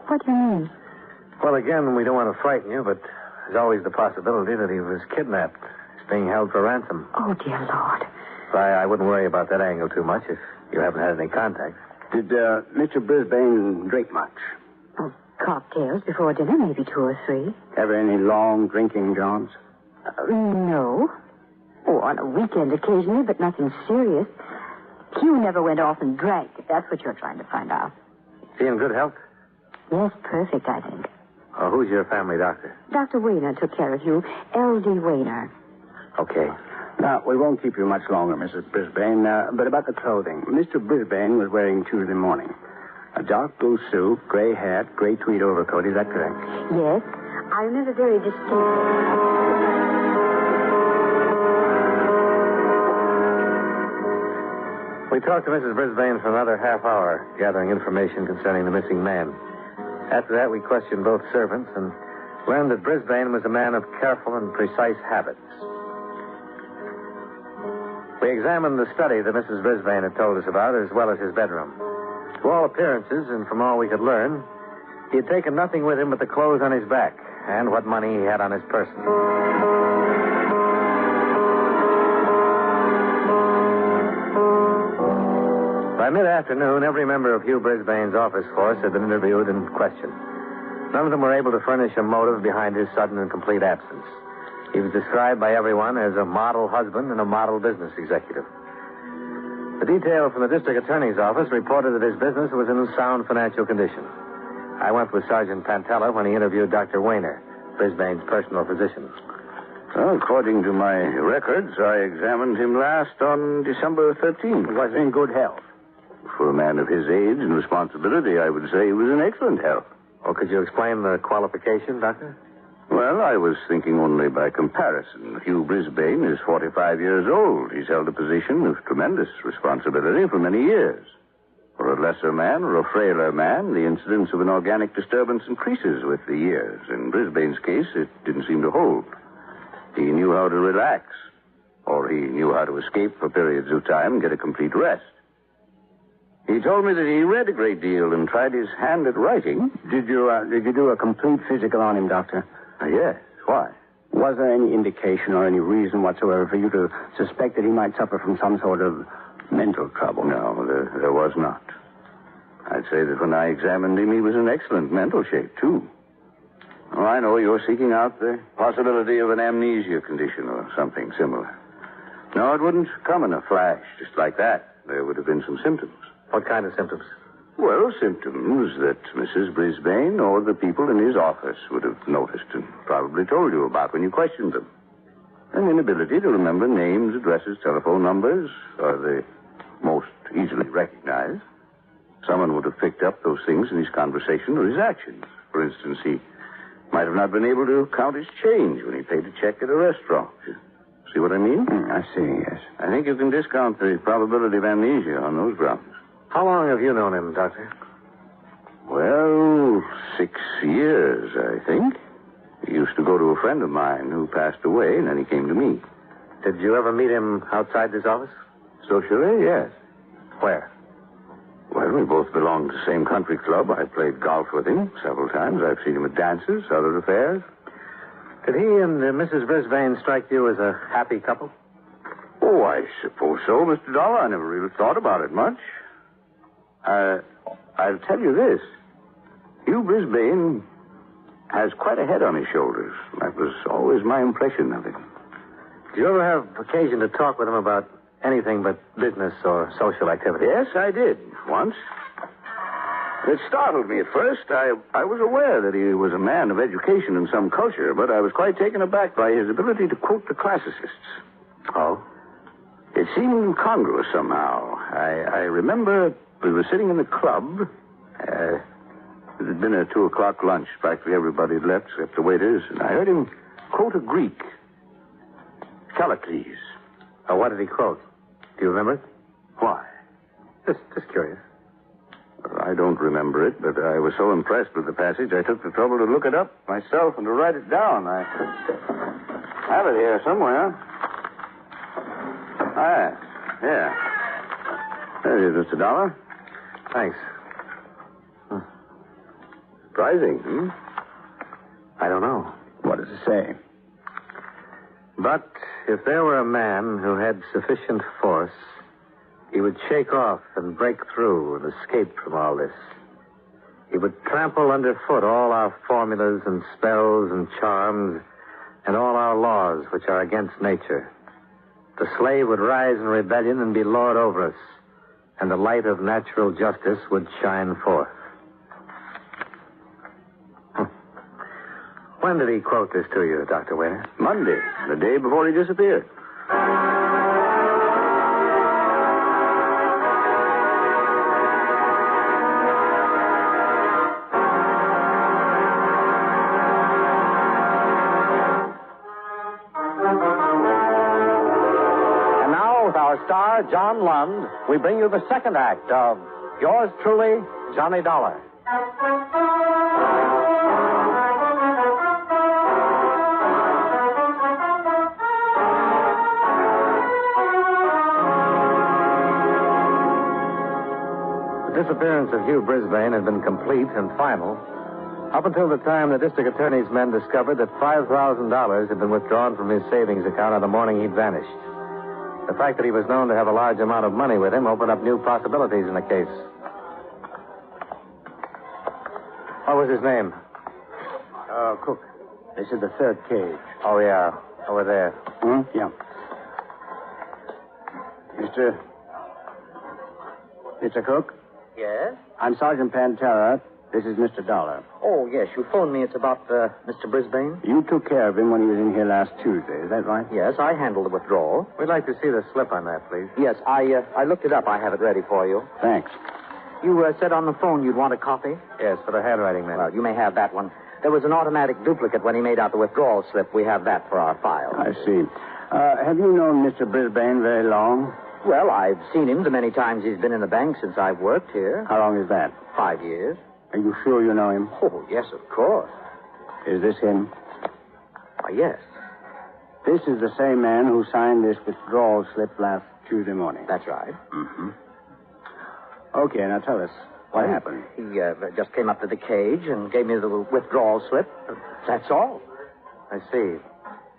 What do you mean? Well, again, we don't want to frighten you, but there's always the possibility that he was kidnapped, It's being held for ransom. Oh, dear Lord. I wouldn't worry about that angle too much if you haven't had any contact. Did Mr. Brisbane drink much? Oh, cocktails before dinner, maybe 2 or 3. Ever any long drinking jaunts? No. Oh, on a weekend occasionally, but nothing serious. Hugh never went off and drank, if that's what you're trying to find out. Is he in good health? Yes, perfect, I think. Who's your family doctor? Dr. Wayner took care of you. L.D. Wayner. Okay. Now, we won't keep you much longer, Mrs. Brisbane. But about the clothing. Mr. Brisbane was wearing Tuesday morning a dark blue suit, gray hat, gray tweed overcoat. Is that correct? Yes. I remember very distinctly. We talked to Mrs. Brisbane for another half hour, gathering information concerning the missing man. After that, we questioned both servants and learned that Brisbane was a man of careful and precise habits. We examined the study that Mrs. Brisbane had told us about, as well as his bedroom. To all appearances, and from all we could learn, he had taken nothing with him but the clothes on his back and what money he had on his person. By mid-afternoon, every member of Hugh Brisbane's office force had been interviewed and questioned. None of them were able to furnish a motive behind his sudden and complete absence. He was described by everyone as a model husband and a model business executive. The detail from the district attorney's office reported that his business was in sound financial condition. I went with Sergeant Pantella when he interviewed Dr. Wayner, Brisbane's personal physician. Well, according to my records, I examined him last on December 13th. He was in good health. For a man of his age and responsibility, I would say he was in excellent health. Oh, could you explain the qualification, Doctor? Well, I was thinking only by comparison. Hugh Brisbane is 45 years old. He's held a position of tremendous responsibility for many years. For a lesser man or a frailer man, the incidence of an organic disturbance increases with the years. In Brisbane's case, it didn't seem to hold. He knew how to relax, or he knew how to escape for periods of time and get a complete rest. He told me that he read a great deal and tried his hand at writing. Did you do a complete physical on him, Doctor? Yes. Why? Was there any indication or any reason whatsoever for you to suspect that he might suffer from some sort of mental trouble? No, there was not. I'd say that when I examined him, he was in excellent mental shape, too. Oh, I know you're seeking out the possibility of an amnesia condition or something similar. No, it wouldn't come in a flash just like that. There would have been some symptoms. What kind of symptoms? Well, symptoms that Mrs. Brisbane or the people in his office would have noticed and probably told you about when you questioned them. An inability to remember names, addresses, telephone numbers are the most easily recognized. Someone would have picked up those things in his conversation or his actions. For instance, he might have not been able to count his change when he paid a check at a restaurant. See what I mean? I see, yes. I think you can discount the probability of amnesia on those grounds. How long have you known him, Doctor? Well, 6 years, I think. He used to go to a friend of mine who passed away, and then he came to me. Did you ever meet him outside this office? Socially, yes. Where? Well, we both belonged to the same country club. I played golf with him several times. I've seen him at dances, other affairs. Did he and Mrs. Brisbane strike you as a happy couple? Oh, I suppose so, Mr. Dollar. I never really thought about it much. I'll tell you this. Hugh Brisbane has quite a head on his shoulders. That was always my impression of him. Did you ever have occasion to talk with him about anything but business or social activity? Yes, I did, once. It startled me at first. I was aware that he was a man of education and some culture, but I was quite taken aback by his ability to quote the classicists. Oh? It seemed incongruous somehow. I remember we were sitting in the club. It had been a 2:00 lunch. Practically everybody had left except the waiters, and I heard him quote a Greek. Callicles. Oh, what did he quote? Do you remember it? Why? Just curious. I don't remember it, but I was so impressed with the passage, I took the trouble to look it up myself and to write it down. I have it here somewhere. Yeah. There it is, Mr. Dollar. Thanks. Surprising, I don't know. What does it say? But if there were a man who had sufficient force, he would shake off and break through and escape from all this. He would trample underfoot all our formulas and spells and charms and all our laws which are against nature. The slave would rise in rebellion and be lord over us, and the light of natural justice would shine forth. When did he quote this to you, Dr. Ware? Monday, the day before he disappeared. And now, with our star, John Lund, we bring you the second act of Yours Truly, Johnny Dollar. The disappearance of Hugh Brisbane had been complete and final up until the time the district attorney's men discovered that $5,000 had been withdrawn from his savings account on the morning he'd vanished. The fact that he was known to have a large amount of money with him opened up new possibilities in the case. What was his name? Cook. This is the third cage. Oh, yeah. Over there. Yeah. Mr. Cook? Yes? I'm Sergeant Pantera. This is Mr. Dollar. Oh, yes. You phoned me. It's about Mr. Brisbane? You took care of him when he was in here last Tuesday. Is that right? Yes, I handled the withdrawal. We'd like to see the slip on that, please. Yes, I looked it up. I have it ready for you. Thanks. You said on the phone you'd want a copy? Yes, for the handwriting man. Well, you may have that one. There was an automatic duplicate when he made out the withdrawal slip. We have that for our file. I see. Have you known Mr. Brisbane very long? Well, I've seen him the many times he's been in the bank since I've worked here. How long is that? 5 years. Are you sure you know him? Oh, yes, of course. Is this him? Yes. This is the same man who signed this withdrawal slip last Tuesday morning. That's right. Mm-hmm. Okay, now tell us, what happened? He just came up to the cage and gave me the withdrawal slip. That's all. I see.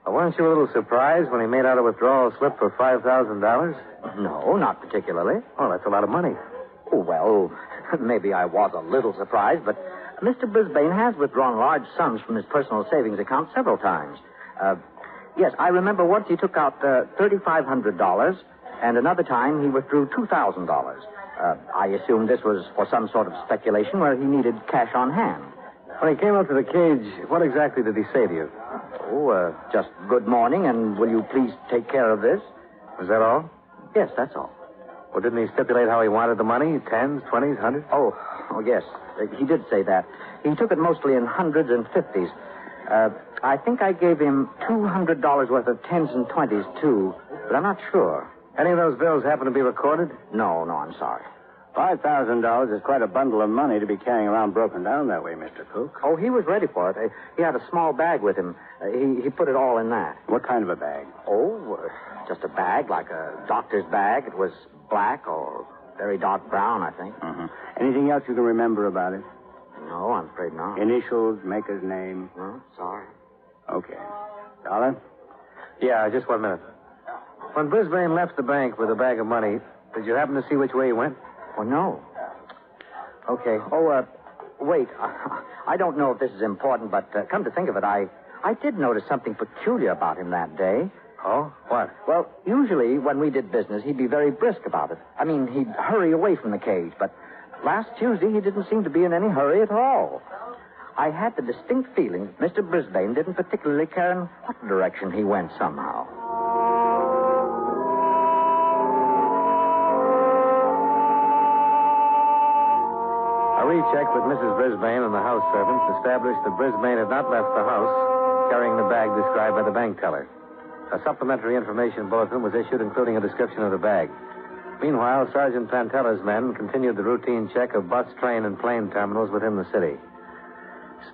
Weren't you a little surprised when he made out a withdrawal slip for $5,000? No, not particularly. Oh, that's a lot of money. Oh, well, maybe I was a little surprised, but Mr. Brisbane has withdrawn large sums from his personal savings account several times. Yes, I remember once he took out $3,500, and another time he withdrew $2,000. I assumed this was for some sort of speculation where he needed cash on hand. When he came up to the cage, what exactly did he say to you? Oh, just good morning, and will you please take care of this? Was that all? Yes, that's all. Well, didn't he stipulate how he wanted the money? Tens, 20s, hundreds? Oh, yes. He did say that. He took it mostly in hundreds and 50s. I think I gave him $200 worth of 10s and 20s, too, but I'm not sure. Any of those bills happen to be recorded? No, I'm sorry. $5,000 is quite a bundle of money to be carrying around broken down that way, Mr. Cook. Oh, he was ready for it. He had a small bag with him. He put it all in that. What kind of a bag? Oh, just a bag, like a doctor's bag. It was black or very dark brown, I think. Mm-hmm. Anything else you can remember about it? No, I'm afraid not. Initials, maker's name? No, sorry. Okay. Dollar? Yeah, just 1 minute. When Brisbane left the bank with a bag of money, did you happen to see which way he went? Oh, no. Okay. Oh, wait. I don't know if this is important, but come to think of it, I did notice something peculiar about him that day. Oh? What? Well, usually when we did business, he'd be very brisk about it. I mean, he'd hurry away from the cage, but last Tuesday he didn't seem to be in any hurry at all. I had the distinct feeling Mr. Brisbane didn't particularly care in what direction he went somehow. A recheck with Mrs. Brisbane and the house servants established that Brisbane had not left the house carrying the bag described by the bank teller. A supplementary information bulletin was issued including a description of the bag. Meanwhile, Sergeant Pantella's men continued the routine check of bus, train, and plane terminals within the city.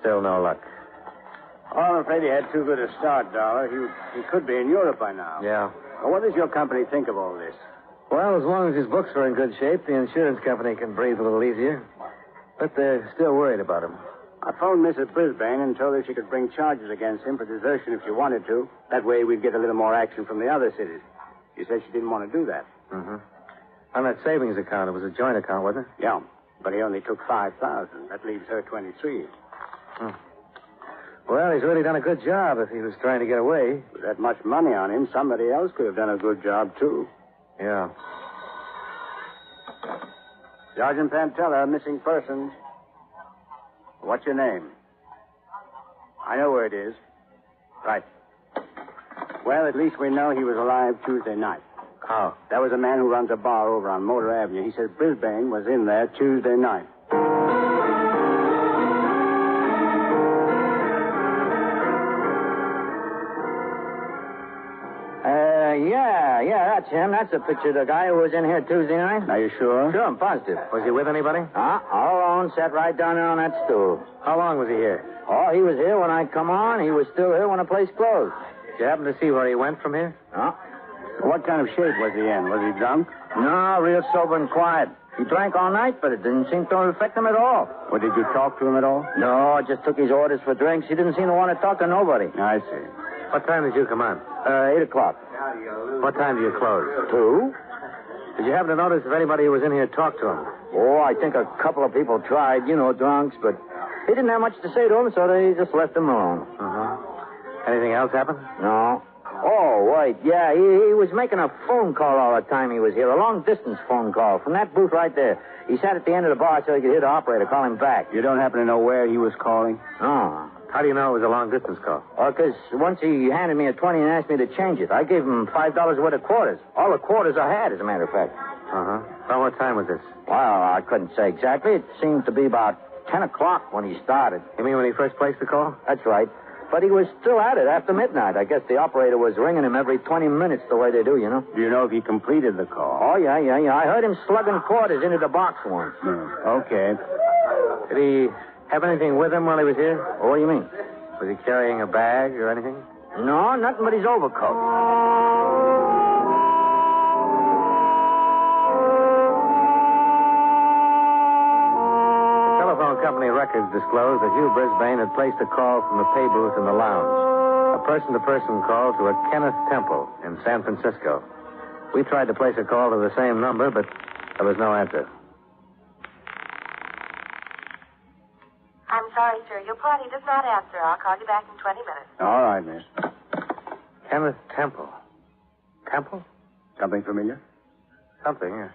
Still no luck. Oh, I'm afraid he had too good a start, Dollar. He could be in Europe by now. Yeah. Well, what does your company think of all this? Well, as long as his books are in good shape, the insurance company can breathe a little easier. But they're still worried about him. I phoned Mrs. Brisbane and told her she could bring charges against him for desertion if she wanted to. That way we'd get a little more action from the other cities. She said she didn't want to do that. Mm-hmm. On that savings account, it was a joint account, wasn't it? Yeah, but he only took $5,000. That leaves her $23,000. Hmm. Well, he's really done a good job if he was trying to get away. With that much money on him, somebody else could have done a good job, too. Yeah. Sergeant Pantella, missing persons. What's your name? I know where it is. Right. Well, at least we know he was alive Tuesday night. How? That was a man who runs a bar over on Motor Avenue. He said Brisbane was in there Tuesday night. Yeah, that's him. That's the picture of the guy who was in here Tuesday night. Are you sure? Sure, I'm positive. Was he with anybody? All alone, sat right down there on that stool. How long was he here? Oh, he was here when I come on. He was still here when the place closed. Did you happen to see where he went from here? Huh? What kind of shape was he in? Was he drunk? No, real sober and quiet. He drank all night, but it didn't seem to affect him at all. Well, did you talk to him at all? No, I just took his orders for drinks. He didn't seem to want to talk to nobody. I see. What time did you come on? 8 o'clock. What time do you close? 2. Did you happen to notice if anybody who was in here talked to him? Oh, I think a couple of people tried, drunks, but he didn't have much to say to him, so they just left him alone. Uh-huh. Anything else happen? No. Oh, wait, yeah, he was making a phone call all the time he was here, a long-distance phone call from that booth right there. He sat at the end of the bar so he could hear the operator call him back. You don't happen to know where he was calling? No. How do you know it was a long-distance call? Oh, because once he handed me a 20 and asked me to change it. I gave him $5 worth of quarters. All the quarters I had, as a matter of fact. Uh-huh. Well, what time was this? Well, I couldn't say exactly. It seemed to be about 10 o'clock when he started. You mean when he first placed the call? That's right. But he was still at it after midnight. I guess the operator was ringing him every 20 minutes the way they do, Do you know if he completed the call? Oh, yeah. I heard him slugging quarters into the box once. Okay. Did he have anything with him while he was here? Oh, what do you mean? Was he carrying a bag or anything? No, nothing but his overcoat. Telephone company records disclosed that Hugh Brisbane had placed a call from the pay booth in the lounge. A person-to-person call to a Kenneth Temple in San Francisco. We tried to place a call to the same number, but there was no answer. I'm sorry, sir. Your party does not answer. I'll call you back in 20 minutes. All right, miss. Kenneth Temple. Temple? Something familiar? Something, yeah.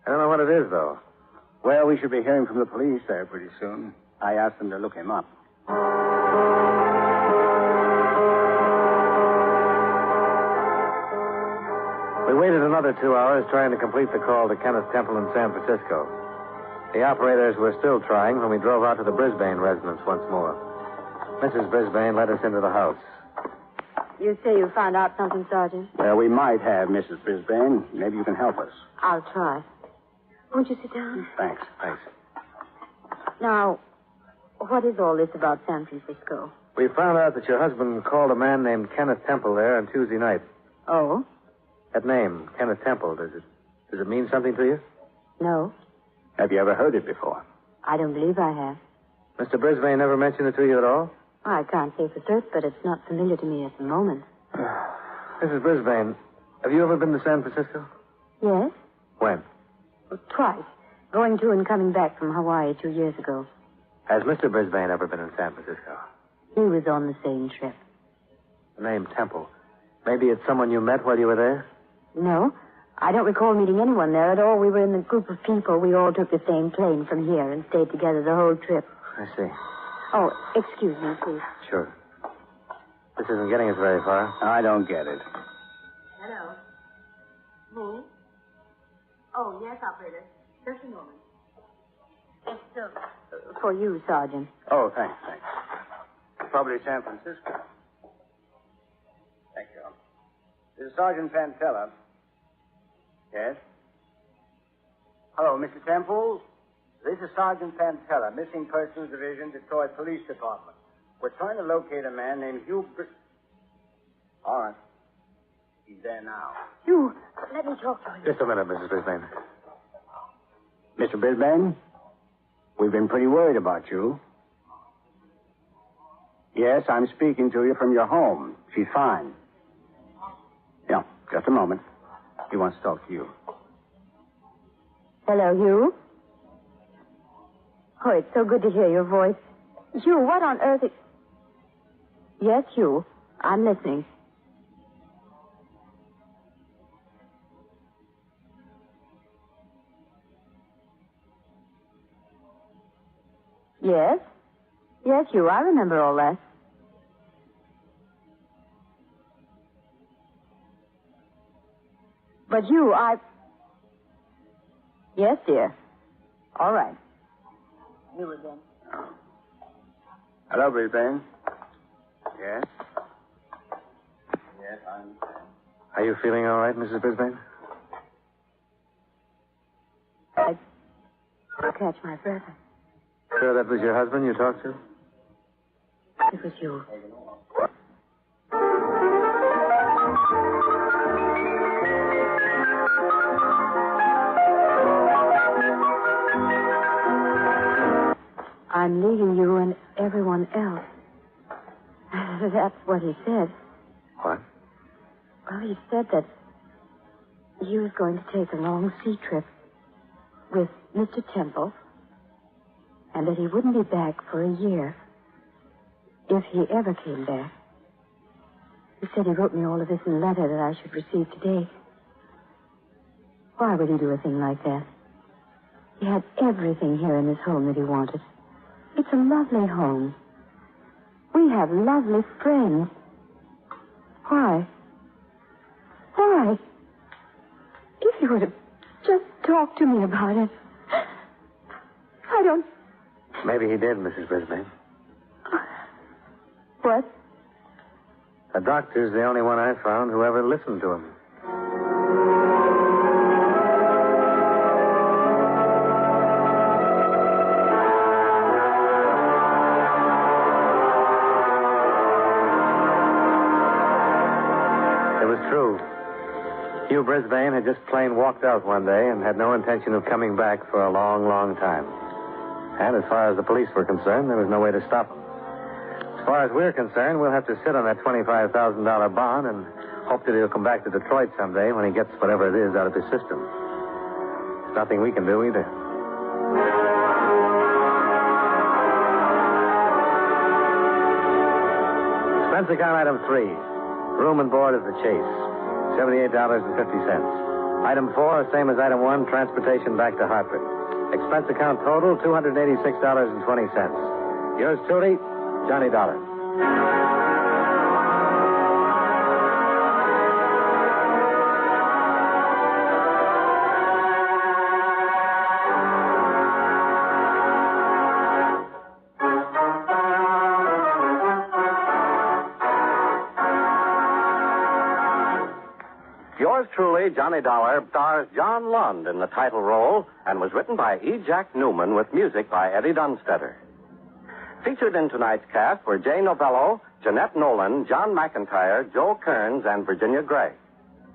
I don't know what it is, though. Well, we should be hearing from the police there pretty soon. I asked them to look him up. We waited another 2 hours trying to complete the call to Kenneth Temple in San Francisco. The operators were still trying when we drove out to the Brisbane residence once more. Mrs. Brisbane led us into the house. You say you found out something, Sergeant? Well, we might have, Mrs. Brisbane. Maybe you can help us. I'll try. Won't you sit down? Thanks. Now, what is all this about San Francisco? We found out that your husband called a man named Kenneth Temple there on Tuesday night. Oh? That name, Kenneth Temple, does it mean something to you? No. Have you ever heard it before? I don't believe I have. Mr. Brisbane never mentioned it to you at all? I can't say for certain, but it's not familiar to me at the moment. Mrs. Brisbane, have you ever been to San Francisco? Yes? When? Twice. Going to and coming back from Hawaii 2 years ago. Has Mr. Brisbane ever been in San Francisco? He was on the same trip. The name Temple. Maybe it's someone you met while you were there? No. I don't recall meeting anyone there at all. We were in a group of people. We all took the same plane from here and stayed together the whole trip. I see. Oh, excuse me, please. Sure. This isn't getting us very far. I don't get it. Hello. Me? Oh, yes, operator. Just a moment. It's for you, Sergeant. Oh, thanks. Probably San Francisco. Thank you. This is Sergeant Pantella. Yes? Hello, Mr. Temple. This is Sergeant Pantella, Missing Persons Division, Detroit Police Department. We're trying to locate a man named Hugh All right. He's there now. Hugh, let me talk to him. Just a minute, Mrs. Brisbane. Mr. Brisbane, we've been pretty worried about you. Yes, I'm speaking to you from your home. She's fine. Yeah, just a moment. He wants to talk to you. Hello, Hugh. Oh, it's so good to hear your voice. Hugh, what on earth... Yes, Hugh. I'm listening. Yes? Yes, Hugh, I remember all that. But Hugh, Yes, dear. All right. You again. Hello, Brisbane. Yes? Yes, I'm... Are you feeling all right, Mrs. Brisbane? I catch my breath. Sure that was your husband you talked to? It was you. I'm leaving you and everyone else. That's what he said. What? Well, he said that he was going to take a long sea trip with Mr. Temple, and that he wouldn't be back for a year, if he ever came back. He said he wrote me all of this in a letter that I should receive today. Why would he do a thing like that? He had everything here in this home that he wanted. It's a lovely home. We have lovely friends. Why? Why? If you would have just talked to me about it. I don't... Maybe he did, Mrs. Brisbane. What? The doctor's the only one I found who ever listened to him. It was true. Hugh Brisbane had just plain walked out one day and had no intention of coming back for a long, long time. And as far as the police were concerned, there was no way to stop him. As far as we're concerned, we'll have to sit on that $25,000 bond and hope that he'll come back to Detroit someday when he gets whatever it is out of his system. There's nothing we can do either. Expense account item 3. Room and board at the Chase. $78.50. Item 4, same as item 1, transportation back to Hartford. Expense account total, $286.20. Yours truly, Johnny Dollar. Yours truly, Johnny Dollar, stars John Lund in the title role and was written by E. Jack Newman with music by Eddie Dunstetter. Featured in tonight's cast were Jay Novello, Jeanette Nolan, John McIntyre, Joe Kearns, and Virginia Gray.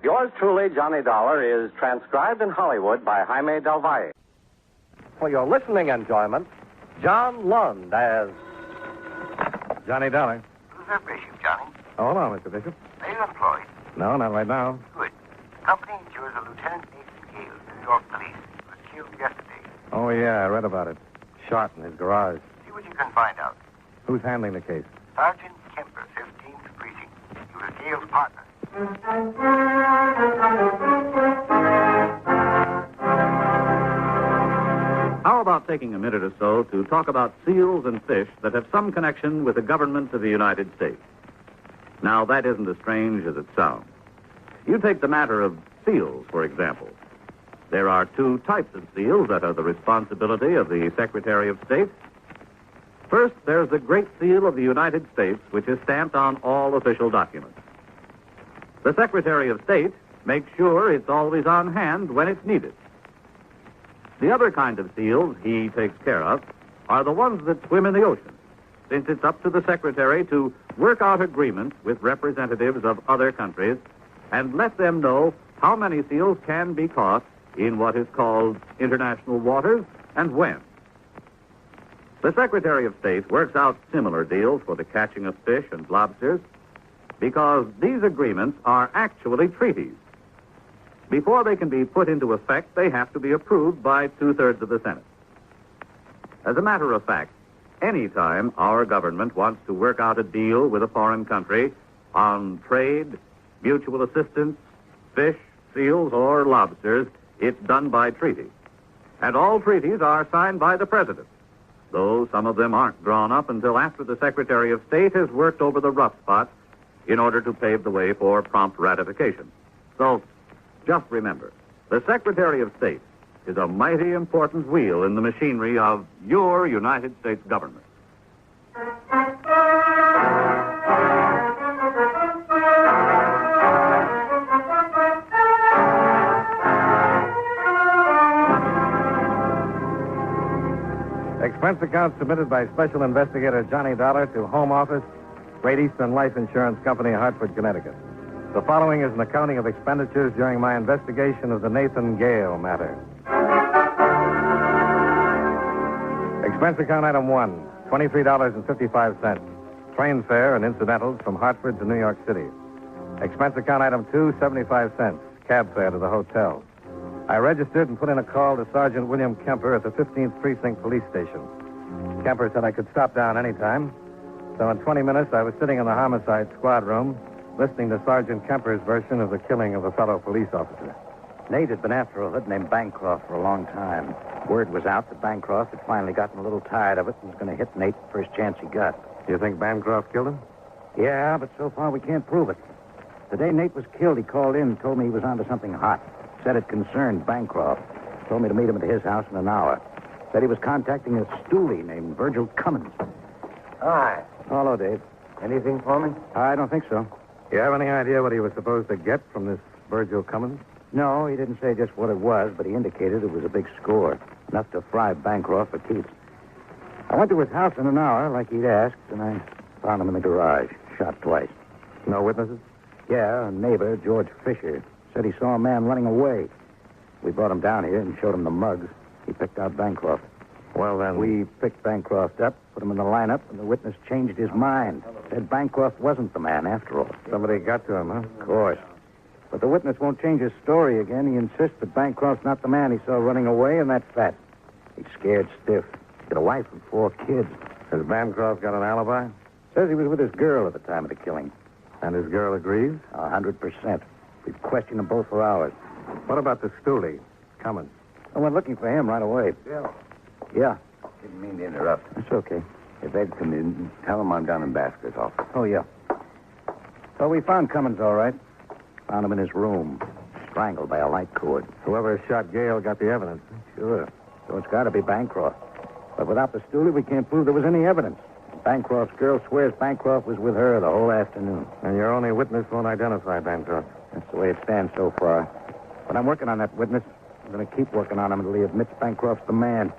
Yours truly, Johnny Dollar, is transcribed in Hollywood by Jaime Del Valle. For your listening enjoyment, John Lund as Johnny Dollar. Who's that bishop, Johnny? Oh, hold on, Mr. Bishop. Are you employed? No, not right now. Good. Company insures a Lieutenant Nathan Gale, New York Police, who was killed yesterday. Oh, yeah, I read about it. Shot in his garage. See what you can find out. Who's handling the case? Sergeant Kemper, 15th Precinct. He was Gale's partner. How about taking a minute or so to talk about seals and fish that have some connection with the government of the United States? Now, that isn't as strange as it sounds. You take the matter of seals, for example. There are two types of seals that are the responsibility of the Secretary of State. First, there's the Great Seal of the United States, which is stamped on all official documents. The Secretary of State makes sure it's always on hand when it's needed. The other kind of seals he takes care of are the ones that swim in the ocean, since it's up to the Secretary to work out agreements with representatives of other countries and let them know how many seals can be caught in what is called international waters and when. The Secretary of State works out similar deals for the catching of fish and lobsters because these agreements are actually treaties. Before they can be put into effect, they have to be approved by 2/3 of the Senate. As a matter of fact, any time our government wants to work out a deal with a foreign country on trade, mutual assistance, fish, seals, or lobsters, it's done by treaty. And all treaties are signed by the President, though some of them aren't drawn up until after the Secretary of State has worked over the rough spots in order to pave the way for prompt ratification. So, just remember, the Secretary of State is a mighty important wheel in the machinery of your United States government. Expense account submitted by Special Investigator Johnny Dollar to Home Office, Great Eastern Life Insurance Company, Hartford, Connecticut. The following is an accounting of expenditures during my investigation of the Nathan Gale matter. Expense account item 1, $23.55. Train fare and incidentals from Hartford to New York City. Expense account item 2, 75 cents. Cab fare to the hotel. I registered and put in a call to Sergeant William Kemper at the 15th Precinct Police Station. Kemper said I could stop down any time. So in 20 minutes, I was sitting in the homicide squad room, listening to Sergeant Kemper's version of the killing of a fellow police officer. Nate had been after a hood named Bancroft for a long time. Word was out that Bancroft had finally gotten a little tired of it and was going to hit Nate the first chance he got. You think Bancroft killed him? Yeah, but so far we can't prove it. The day Nate was killed, he called in and told me he was onto something hot. Said it concerned Bancroft. Told me to meet him at his house in an hour. Said he was contacting a stoolie named Virgil Cummins. Hi. Hello, Dave. Anything for me? I don't think so. You have any idea what he was supposed to get from this Virgil Cummins? No, he didn't say just what it was, but he indicated it was a big score. Enough to fry Bancroft for keeps. I went to his house in an hour, like he'd asked, and I found him in the garage, shot twice. No witnesses? Yeah, a neighbor, George Fisher, said he saw a man running away. We brought him down here and showed him the mugs. He picked out Bancroft. Well, then... We picked Bancroft up, put him in the lineup, and the witness changed his mind. Said Bancroft wasn't the man after all. Somebody got to him, huh? Of course. But the witness won't change his story again. He insists that Bancroft's not the man he saw running away, and that's that. He's scared stiff. He's got a wife and 4 kids. Has Bancroft got an alibi? Says he was with his girl at the time of the killing. And his girl agrees? 100%. We've questioned them both for hours. What about the stoolie, Cummins? I went looking for him right away. Bill. Yeah. Didn't mean to interrupt. That's okay. If Ed come in, tell him I'm down in Basker's office. Oh, yeah. So we found Cummins, all right. Found him in his room, strangled by a light cord. Whoever shot Gale got the evidence. Sure. So it's got to be Bancroft. But without the stoolie, we can't prove there was any evidence. Bancroft's girl swears Bancroft was with her the whole afternoon. And your only witness won't identify Bancroft. That's the way it stands so far. But I'm working on that witness. I'm going to keep working on him until he admits Bancroft's the man.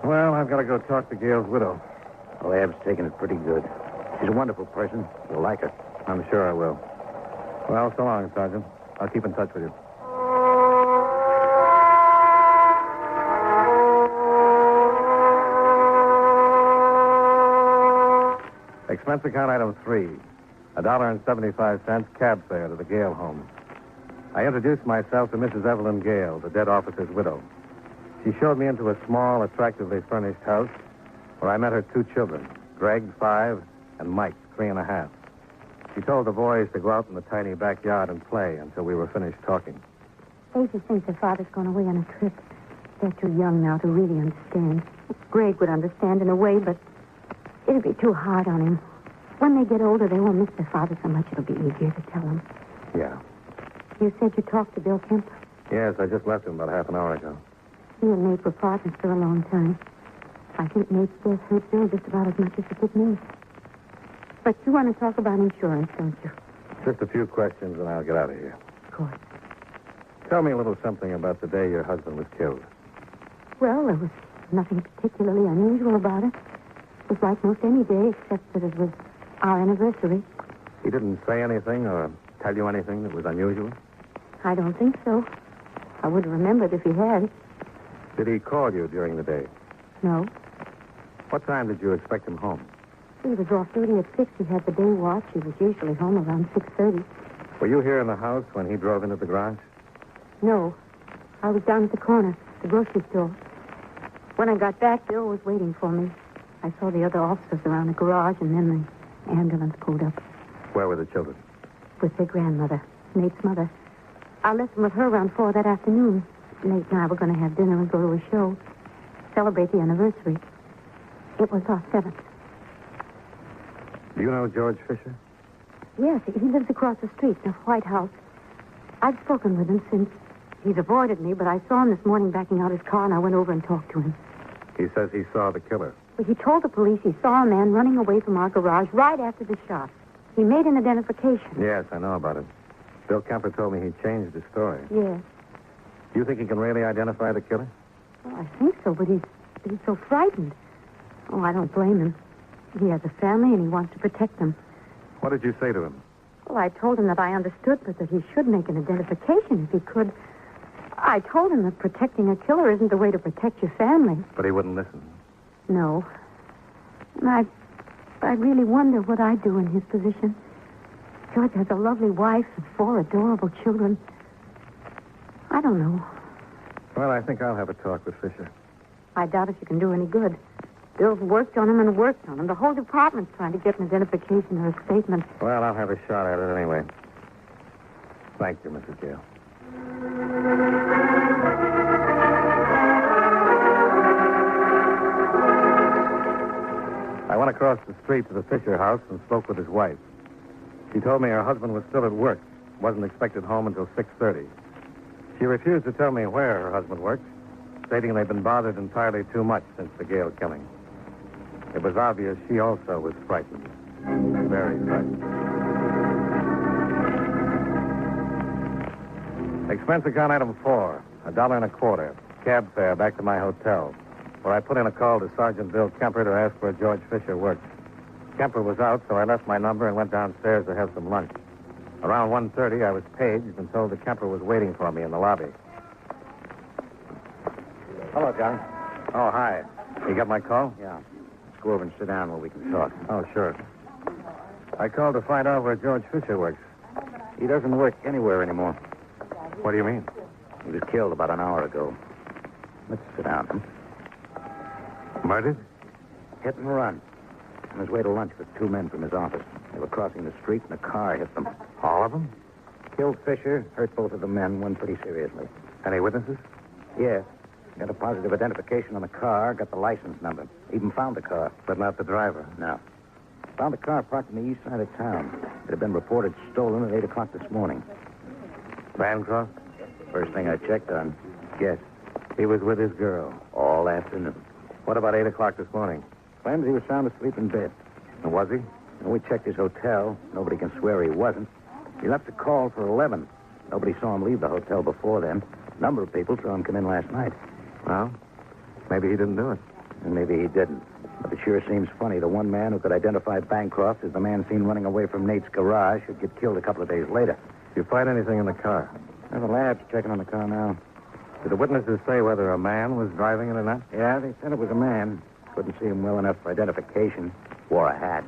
Well, I've got to go talk to Gale's widow. Oh, Ab's taking it pretty good. She's a wonderful person. You'll like her. I'm sure I will. Well, so long, Sergeant. I'll keep in touch with you. Expense account item 3, $1.75 cab fare to the Gale home. I introduced myself to Mrs. Evelyn Gale, the dead officer's widow. She showed me into a small, attractively furnished house where I met her 2 children, Greg, 5, and Mike, 3.5. She told the boys to go out in the tiny backyard and play until we were finished talking. They just think their father's gone away on a trip. They're too young now to really understand. Greg would understand in a way, but it'd be too hard on him. When they get older, they won't miss their father so much it'll be easier to tell them. Yeah. You said you talked to Bill Kemper? Yes, I just left him about half an hour ago. He and Nate were partners for a long time. I think Nate's death hurt Bill just about as much as it did me. But you want to talk about insurance, don't you? Just a few questions and I'll get out of here. Of course. Tell me a little something about the day your husband was killed. Well, there was nothing particularly unusual about it. It was like most any day, except that it was our anniversary. He didn't say anything or tell you anything that was unusual? I don't think so. I would have remembered if he had. Did he call you during the day? No. What time did you expect him home? He was off duty at 6. He had the day watch. He was usually home around 6:30. Were you here in the house when he drove into the garage? No. I was down at the corner, the grocery store. When I got back, Bill was waiting for me. I saw the other officers around the garage, and then the ambulance pulled up Where were the children? with their grandmother, Nate's mother. I left them with her around 4 that afternoon. Nate and I were going to have dinner and go to a show, celebrate the anniversary. It was our 7th. Do you know George Fisher? Yes, he lives across the street in a white house. I've spoken with him since. He's avoided me, but I saw him this morning backing out his car, and I went over and talked to him. He says he saw the killer. Well, he told the police he saw a man running away from our garage right after the shot. He made an identification. Yes, I know about it. Bill Kemper told me he changed his story. Yes. Do you think he can really identify the killer? Well, I think so, but he's so frightened. Oh, I don't blame him. He has a family, and he wants to protect them. What did you say to him? Well, I told him that I understood, but that he should make an identification if he could. I told him that protecting a killer isn't the way to protect your family. But he wouldn't listen. No. And I really wonder what I'd do in his position. George has a lovely wife and 4 adorable children. I don't know. Well, I think I'll have a talk with Fisher. I doubt if you can do any good. Bill's worked on him and worked on him. The whole department's trying to get an identification or a statement. Well, I'll have a shot at it anyway. Thank you, Mrs. Gale. I went across the street to the Fisher house and spoke with his wife. She told me her husband was still at work, wasn't expected home until 6:30. She refused to tell me where her husband worked, stating they'd been bothered entirely too much since the Gale killing. It was obvious she also was frightened. Very frightened. Expense account item 4, $1.25. Cab fare back to my hotel, where I put in a call to Sergeant Bill Kemper to ask where George Fisher worked. Kemper was out, so I left my number and went downstairs to have some lunch. Around 1:30, I was paged and told that Kemper was waiting for me in the lobby. Hello, John. Oh, hi. You got my call? Yeah. Let's go over and sit down where we can talk. Oh, sure. I called to find out where George Fisher works. He doesn't work anywhere anymore. What do you mean? He was killed about an hour ago. Let's sit down. Murdered? Hit and run. On his way to lunch with 2 men from his office. They were crossing the street and a car hit them. All of them? Killed Fisher, hurt both of the men, one pretty seriously. Any witnesses? Yes. Got a positive identification on the car, got the license number. Even found the car. But not the driver? No. Found the car parked on the east side of town. It had been reported stolen at 8 o'clock this morning. Bancroft? First thing I checked on. Yes. He was with his girl. All afternoon. What about 8 o'clock this morning? Claims he was sound asleep in bed. And was he? And we checked his hotel. Nobody can swear he wasn't. He left a call for 11. Nobody saw him leave the hotel before then. A number of people saw him come in last night. Well, maybe he didn't do it. And maybe he didn't. But it sure seems funny. The one man who could identify Bancroft as the man seen running away from Nate's garage should get killed a couple of days later. Did you find anything in the car? The lab's checking on the car now. Did the witnesses say whether a man was driving it or not? Yeah, they said it was a man. Couldn't see him well enough for identification. Wore a hat.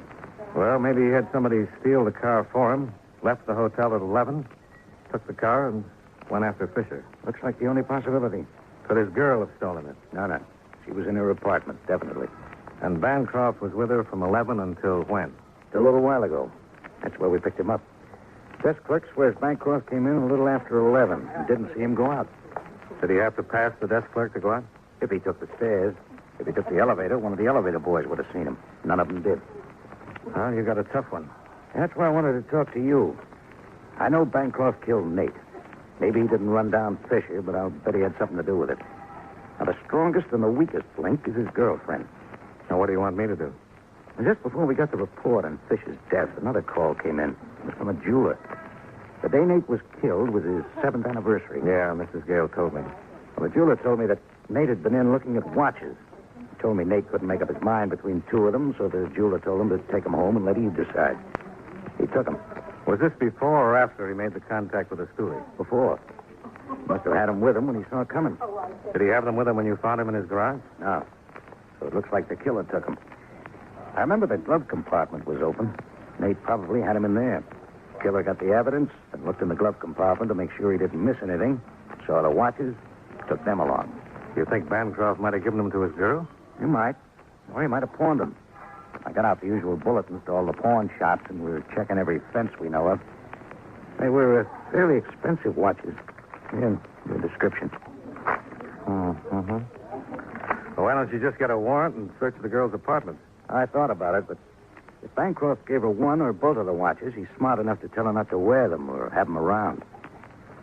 Well, maybe he had somebody steal the car for him, left the hotel at 11, took the car, and went after Fisher. Looks like the only possibility. Could his girl have stolen it? No. She was in her apartment, definitely. And Bancroft was with her from 11 until when? A little while ago. That's where we picked him up. Desk clerk swears Bancroft came in a little after 11 and didn't see him go out. Did he have to pass the desk clerk to go out? If he took the stairs. If he took the elevator, one of the elevator boys would have seen him. None of them did. Well, you got a tough one. That's why I wanted to talk to you. I know Bancroft killed Nate. Maybe he didn't run down Fisher, but I'll bet he had something to do with it. Now, the strongest and the weakest link is his girlfriend. Now, what do you want me to do? Just before we got the report on Fisher's death, another call came in. It was from a jeweler. The day Nate was killed was his 7th anniversary. Yeah, Mrs. Gale told me. Well, the jeweler told me that Nate had been in looking at watches. He told me Nate couldn't make up his mind between 2 of them, so the jeweler told him to take him home and let Eve decide. He took him. Was this before or after he made the contact with the stoolie? Before. Must have had him with him when he saw it coming. Did he have them with him when you found him in his garage? No. so it looks like the killer took them. I remember the glove compartment was open. Nate probably had him in there. Killer got the evidence and looked in the glove compartment to make sure he didn't miss anything. Saw the watches, took them along. You think Bancroft might have given them to his girl? He might. Or he might have pawned them. I got out the usual bulletins to all the pawn shops, and we were checking every fence we know of. They were fairly expensive watches. Here, your description. Mm-hmm. Well, why don't you just get a warrant and search the girl's apartment? I thought about it, but if Bancroft gave her one or both of the watches, he's smart enough to tell her not to wear them or have them around.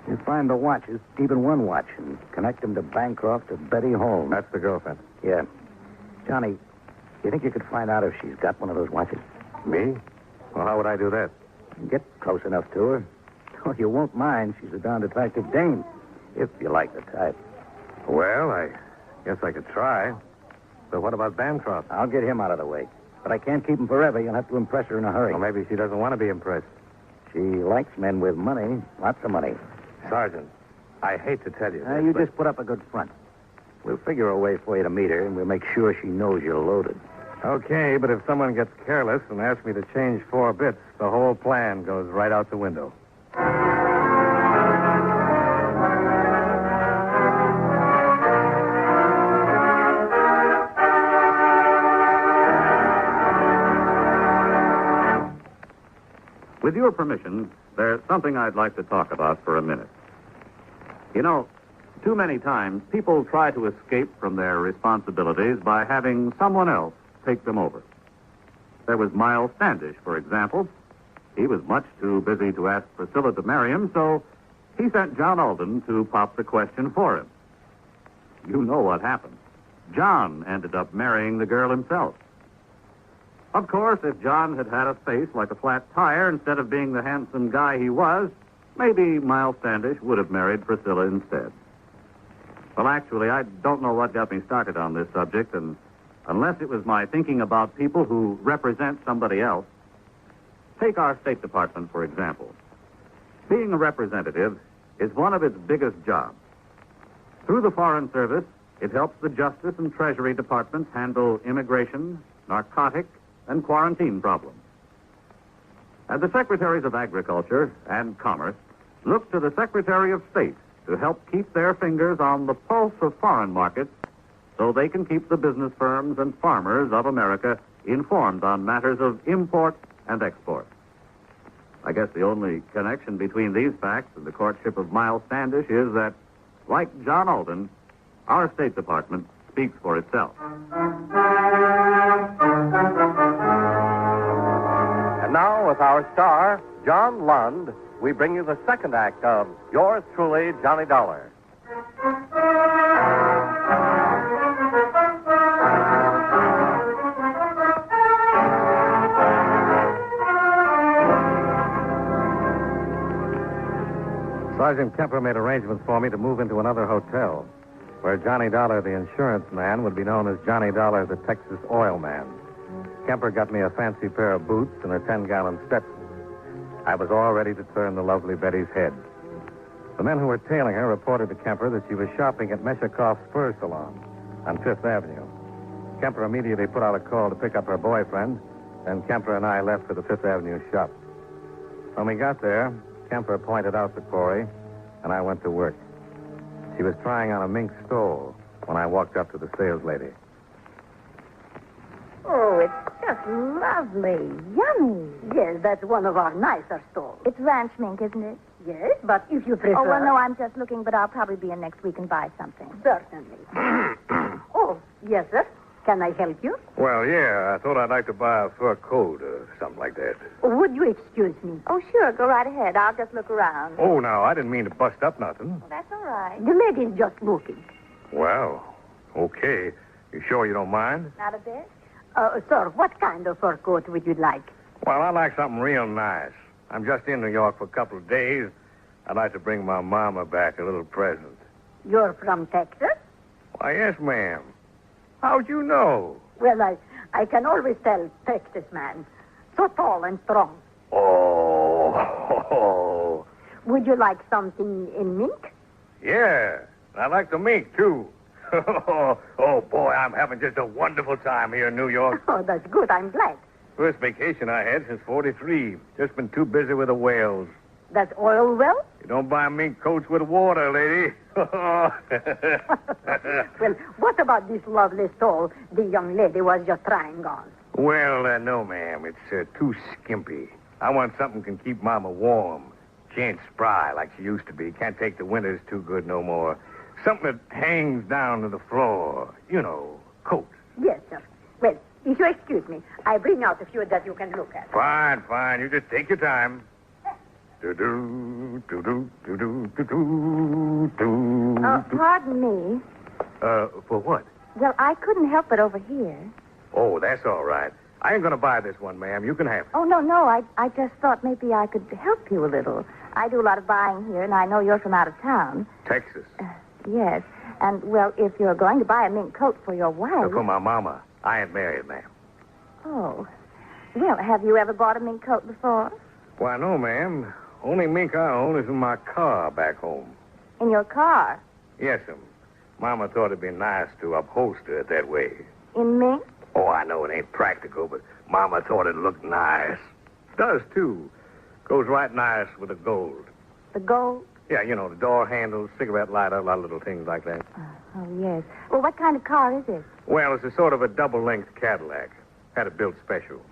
You find the watches, even one watch, and connect them to Bancroft or Betty Holmes. That's the girlfriend. Yeah. Johnny, you think you could find out if she's got one of those watches? Me? Well, how would I do that? Get close enough to her. Oh, you won't mind. She's a darned attractive dame, if you like the type. Well, I guess I could try. But what about Bancroft? I'll get him out of the way. But I can't keep him forever. You'll have to impress her in a hurry. Well, maybe she doesn't want to be impressed. She likes men with money. Lots of money. Sergeant, I hate to tell you this, You but... just put up a good front. We'll figure a way for you to meet her, and we'll make sure she knows you're loaded. Okay, but if someone gets careless and asks me to change 4 bits, the whole plan goes right out the window. With your permission, there's something I'd like to talk about for a minute. You know, too many times people try to escape from their responsibilities by having someone else take them over. There was Miles Standish, for example. He was much too busy to ask Priscilla to marry him, so he sent John Alden to pop the question for him. You know what happened. John ended up marrying the girl himself. Of course, if John had had a face like a flat tire instead of being the handsome guy he was, maybe Miles Standish would have married Priscilla instead. Well, actually, I don't know what got me started on this subject, and unless it was my thinking about people who represent somebody else. Take our State Department, for example. Being a representative is one of its biggest jobs. Through the Foreign Service, it helps the Justice and Treasury Departments handle immigration, narcotic, and quarantine problems. And the Secretaries of Agriculture and Commerce look to the Secretary of State to help keep their fingers on the pulse of foreign markets so they can keep the business firms and farmers of America informed on matters of import and export. I guess the only connection between these facts and the courtship of Miles Standish is that, like John Alden, our State Department speaks for itself. And now, with our star, John Lund, we bring you the second act of Yours Truly, Johnny Dollar. Sergeant Kemper made arrangements for me to move into another hotel, where Johnny Dollar, the insurance man, would be known as Johnny Dollar, the Texas oil man. Kemper got me a fancy pair of boots and a 10-gallon Stetson. I was all ready to turn the lovely Betty's head. The men who were tailing her reported to Kemper that she was shopping at Meshakoff's Spur Salon on Fifth Avenue. Kemper immediately put out a call to pick up her boyfriend, and Kemper and I left for the Fifth Avenue shop. When we got there, Kemper pointed out the quarry, and I went to work. She was trying on a mink stole when I walked up to the sales lady. Oh, it's just lovely. Yummy. Yes, that's one of our nicer stalls. It's ranch mink, isn't it? Yes, but if you prefer... Oh, well, no, I'm just looking, but I'll probably be in next week and buy something. Certainly. Oh, yes, sir. Can I help you? Well, yeah, I thought I'd like to buy a fur coat or something like that. Would you excuse me? Oh, sure, go right ahead. I'll just look around. Oh, no, I didn't mean to bust up nothing. Well, that's all right. The lady's just looking. Well, okay. You sure you don't mind? Not a bit? Sir, what kind of fur coat would you like? Well, I'd like something real nice. I'm just in New York for a couple of days. I'd like to bring my mama back a little present. You're from Texas? Why, yes, ma'am. How'd you know? Well, I can always tell Texas man. So tall and strong. Oh. Would you like something in mink? Yeah, I like the mink, too. Oh, boy, I'm having just a wonderful time here in New York. Oh, that's good. I'm glad. First vacation I had since 43. Just been too busy with the whales. That's oil well? You don't buy mink coats with water, lady. Well, what about this lovely soul the young lady was just trying on? Well, no, ma'am. It's too skimpy. I want something can keep Mama warm. She ain't spry like she used to be. Can't take the winters too good no more. Something that hangs down to the floor. You know, coat. Yes, sir. Well, if you excuse me, I bring out a few that you can look at. Fine, fine. You just take your time. Do-do, do-do, do-do, do-do, do. Pardon me. For what? Well, I couldn't help it over here. Oh, that's all right. I ain't going to buy this one, ma'am. You can have it. Oh, no. I just thought maybe I could help you a little. I do a lot of buying here, and I know you're from out of town. Texas. Yes. And, well, if you're going to buy a mink coat for your wife... For my mama. I ain't married, ma'am. Oh. Well, have you ever bought a mink coat before? Why, no, ma'am. Only mink I own is in my car back home. In your car? Yes, ma'am. Mama thought it'd be nice to upholster it that way. In mink? Oh, I know it ain't practical, but Mama thought it looked nice. Does, too. Goes right nice with the gold. The gold? Yeah, you know, the door handles, cigarette lighter, a lot of little things like that. Oh, yes. Well, what kind of car is it? Well, it's a sort of a double-length Cadillac. Had it built special.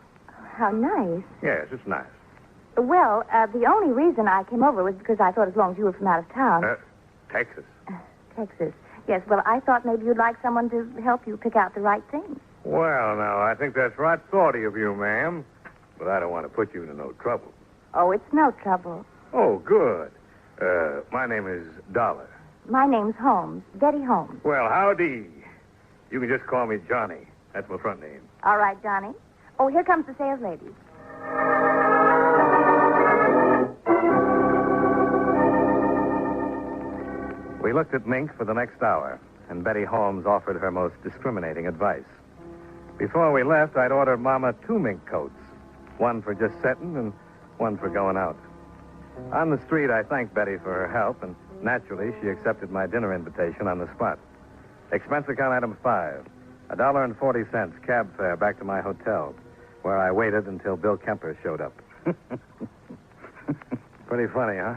How nice. Yes, it's nice. Well, the only reason I came over was because I thought as long as you were from out of town... Texas. Texas. Yes, well, I thought maybe you'd like someone to help you pick out the right thing. Well, now, I think that's right thoughty of you, ma'am. But I don't want to put you into no trouble. Oh, it's no trouble. Oh, good. My name is Dollar. My name's Holmes. Betty Holmes. Well, howdy. You can just call me Johnny. That's my front name. All right, Johnny. Oh, here comes the sales lady. We looked at mink for the next hour, and Betty Holmes offered her most discriminating advice. Before we left, I'd ordered Mama 2 mink coats, one for just setting and one for going out. On the street, I thanked Betty for her help, and naturally, she accepted my dinner invitation on the spot. Expense account item 5, $1.40 cab fare back to my hotel, where I waited until Bill Kemper showed up. Pretty funny, huh?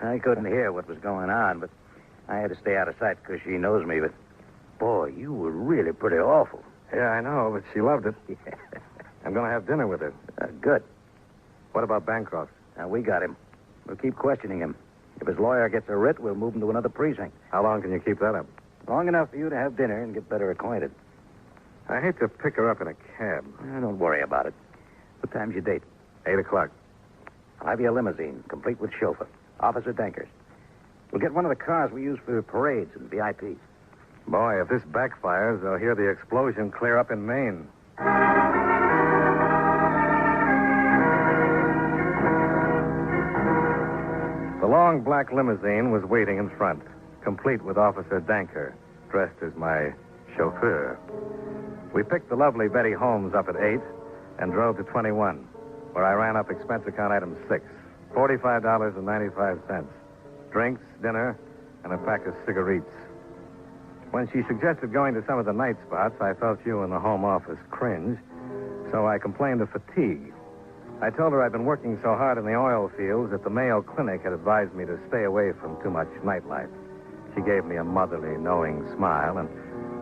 I couldn't hear what was going on, but I had to stay out of sight because she knows me. But, boy, you were really pretty awful. Yeah, I know, but she loved it. I'm going to have dinner with her. Good. What about Bancroft? We got him. We'll keep questioning him. If his lawyer gets a writ, we'll move him to another precinct. How long can you keep that up? Long enough for you to have dinner and get better acquainted. I hate to pick her up in a cab. Don't worry about it. What time's your date? 8 o'clock. I'll have you a limousine, complete with chauffeur. Officer Dankers. We'll get one of the cars we use for parades and VIPs. Boy, if this backfires, they'll hear the explosion clear up in Maine. The long black limousine was waiting in front, complete with Officer Danker, dressed as my chauffeur. We picked the lovely Betty Holmes up at 8 and drove to 21, where I ran up expense account item 6, $45.95. Drinks, dinner, and a pack of cigarettes. When she suggested going to some of the night spots, I felt you in the home office cringe, so I complained of fatigue. I told her I'd been working so hard in the oil fields that the Mayo Clinic had advised me to stay away from too much nightlife. She gave me a motherly, knowing smile and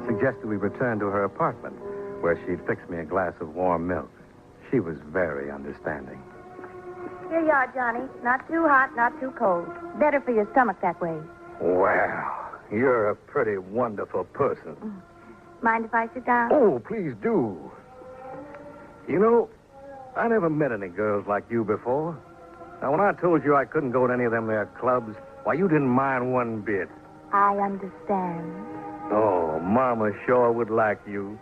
suggested we return to her apartment, where she'd fix me a glass of warm milk. She was very understanding. Here you are, Johnny. Not too hot, not too cold. Better for your stomach that way. Wow, you're a pretty wonderful person. Mind if I sit down? Oh, please do. You know, I never met any girls like you before. Now, when I told you I couldn't go to any of them there clubs, why, you didn't mind one bit. I understand. Oh, Mama sure would like you.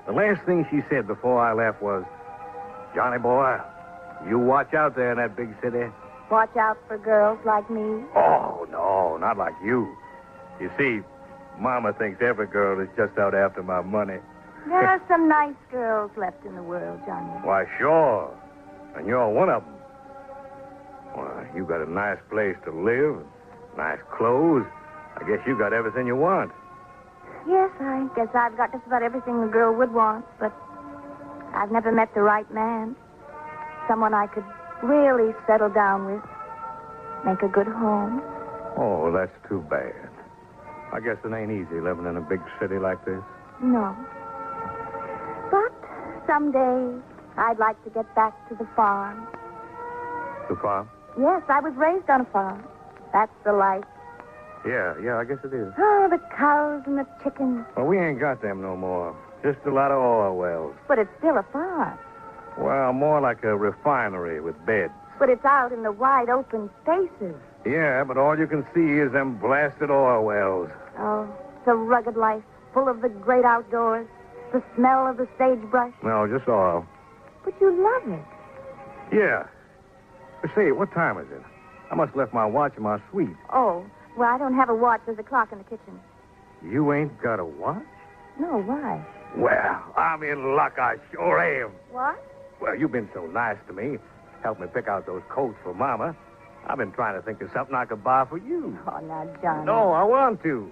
The last thing she said before I left was, Johnny boy, you watch out there in that big city. Watch out for girls like me? Oh, no, not like you. You see, Mama thinks every girl is just out after my money. There are some nice girls left in the world, Johnny. Why, sure. And you're one of them. Why, you got a nice place to live, nice clothes. I guess you got everything you want. Yes, I guess I've got just about everything a girl would want, but I've never met the right man. Someone I could really settle down with, make a good home. Oh, that's too bad. I guess it ain't easy living in a big city like this. No. But someday I'd like to get back to the farm. The farm? Yes, I was raised on a farm. That's the life. Yeah, I guess it is. Oh, the cows and the chickens. Well, we ain't got them no more. Just a lot of oil wells. But it's still a farm. Well, more like a refinery with beds. But it's out in the wide open spaces. Yeah, but all you can see is them blasted oil wells. Oh, it's a rugged life, full of the great outdoors, the smell of the sagebrush. No, just oil. But you love it. Yeah. Say, what time is it? I must have left my watch in my suite. Oh, well, I don't have a watch. There's a clock in the kitchen. You ain't got a watch? No, why? Well, I'm in luck. I sure am. What? Well, you've been so nice to me. Helped me pick out those coats for Mama. I've been trying to think of something I could buy for you. Oh, now, Johnny. No, I want to.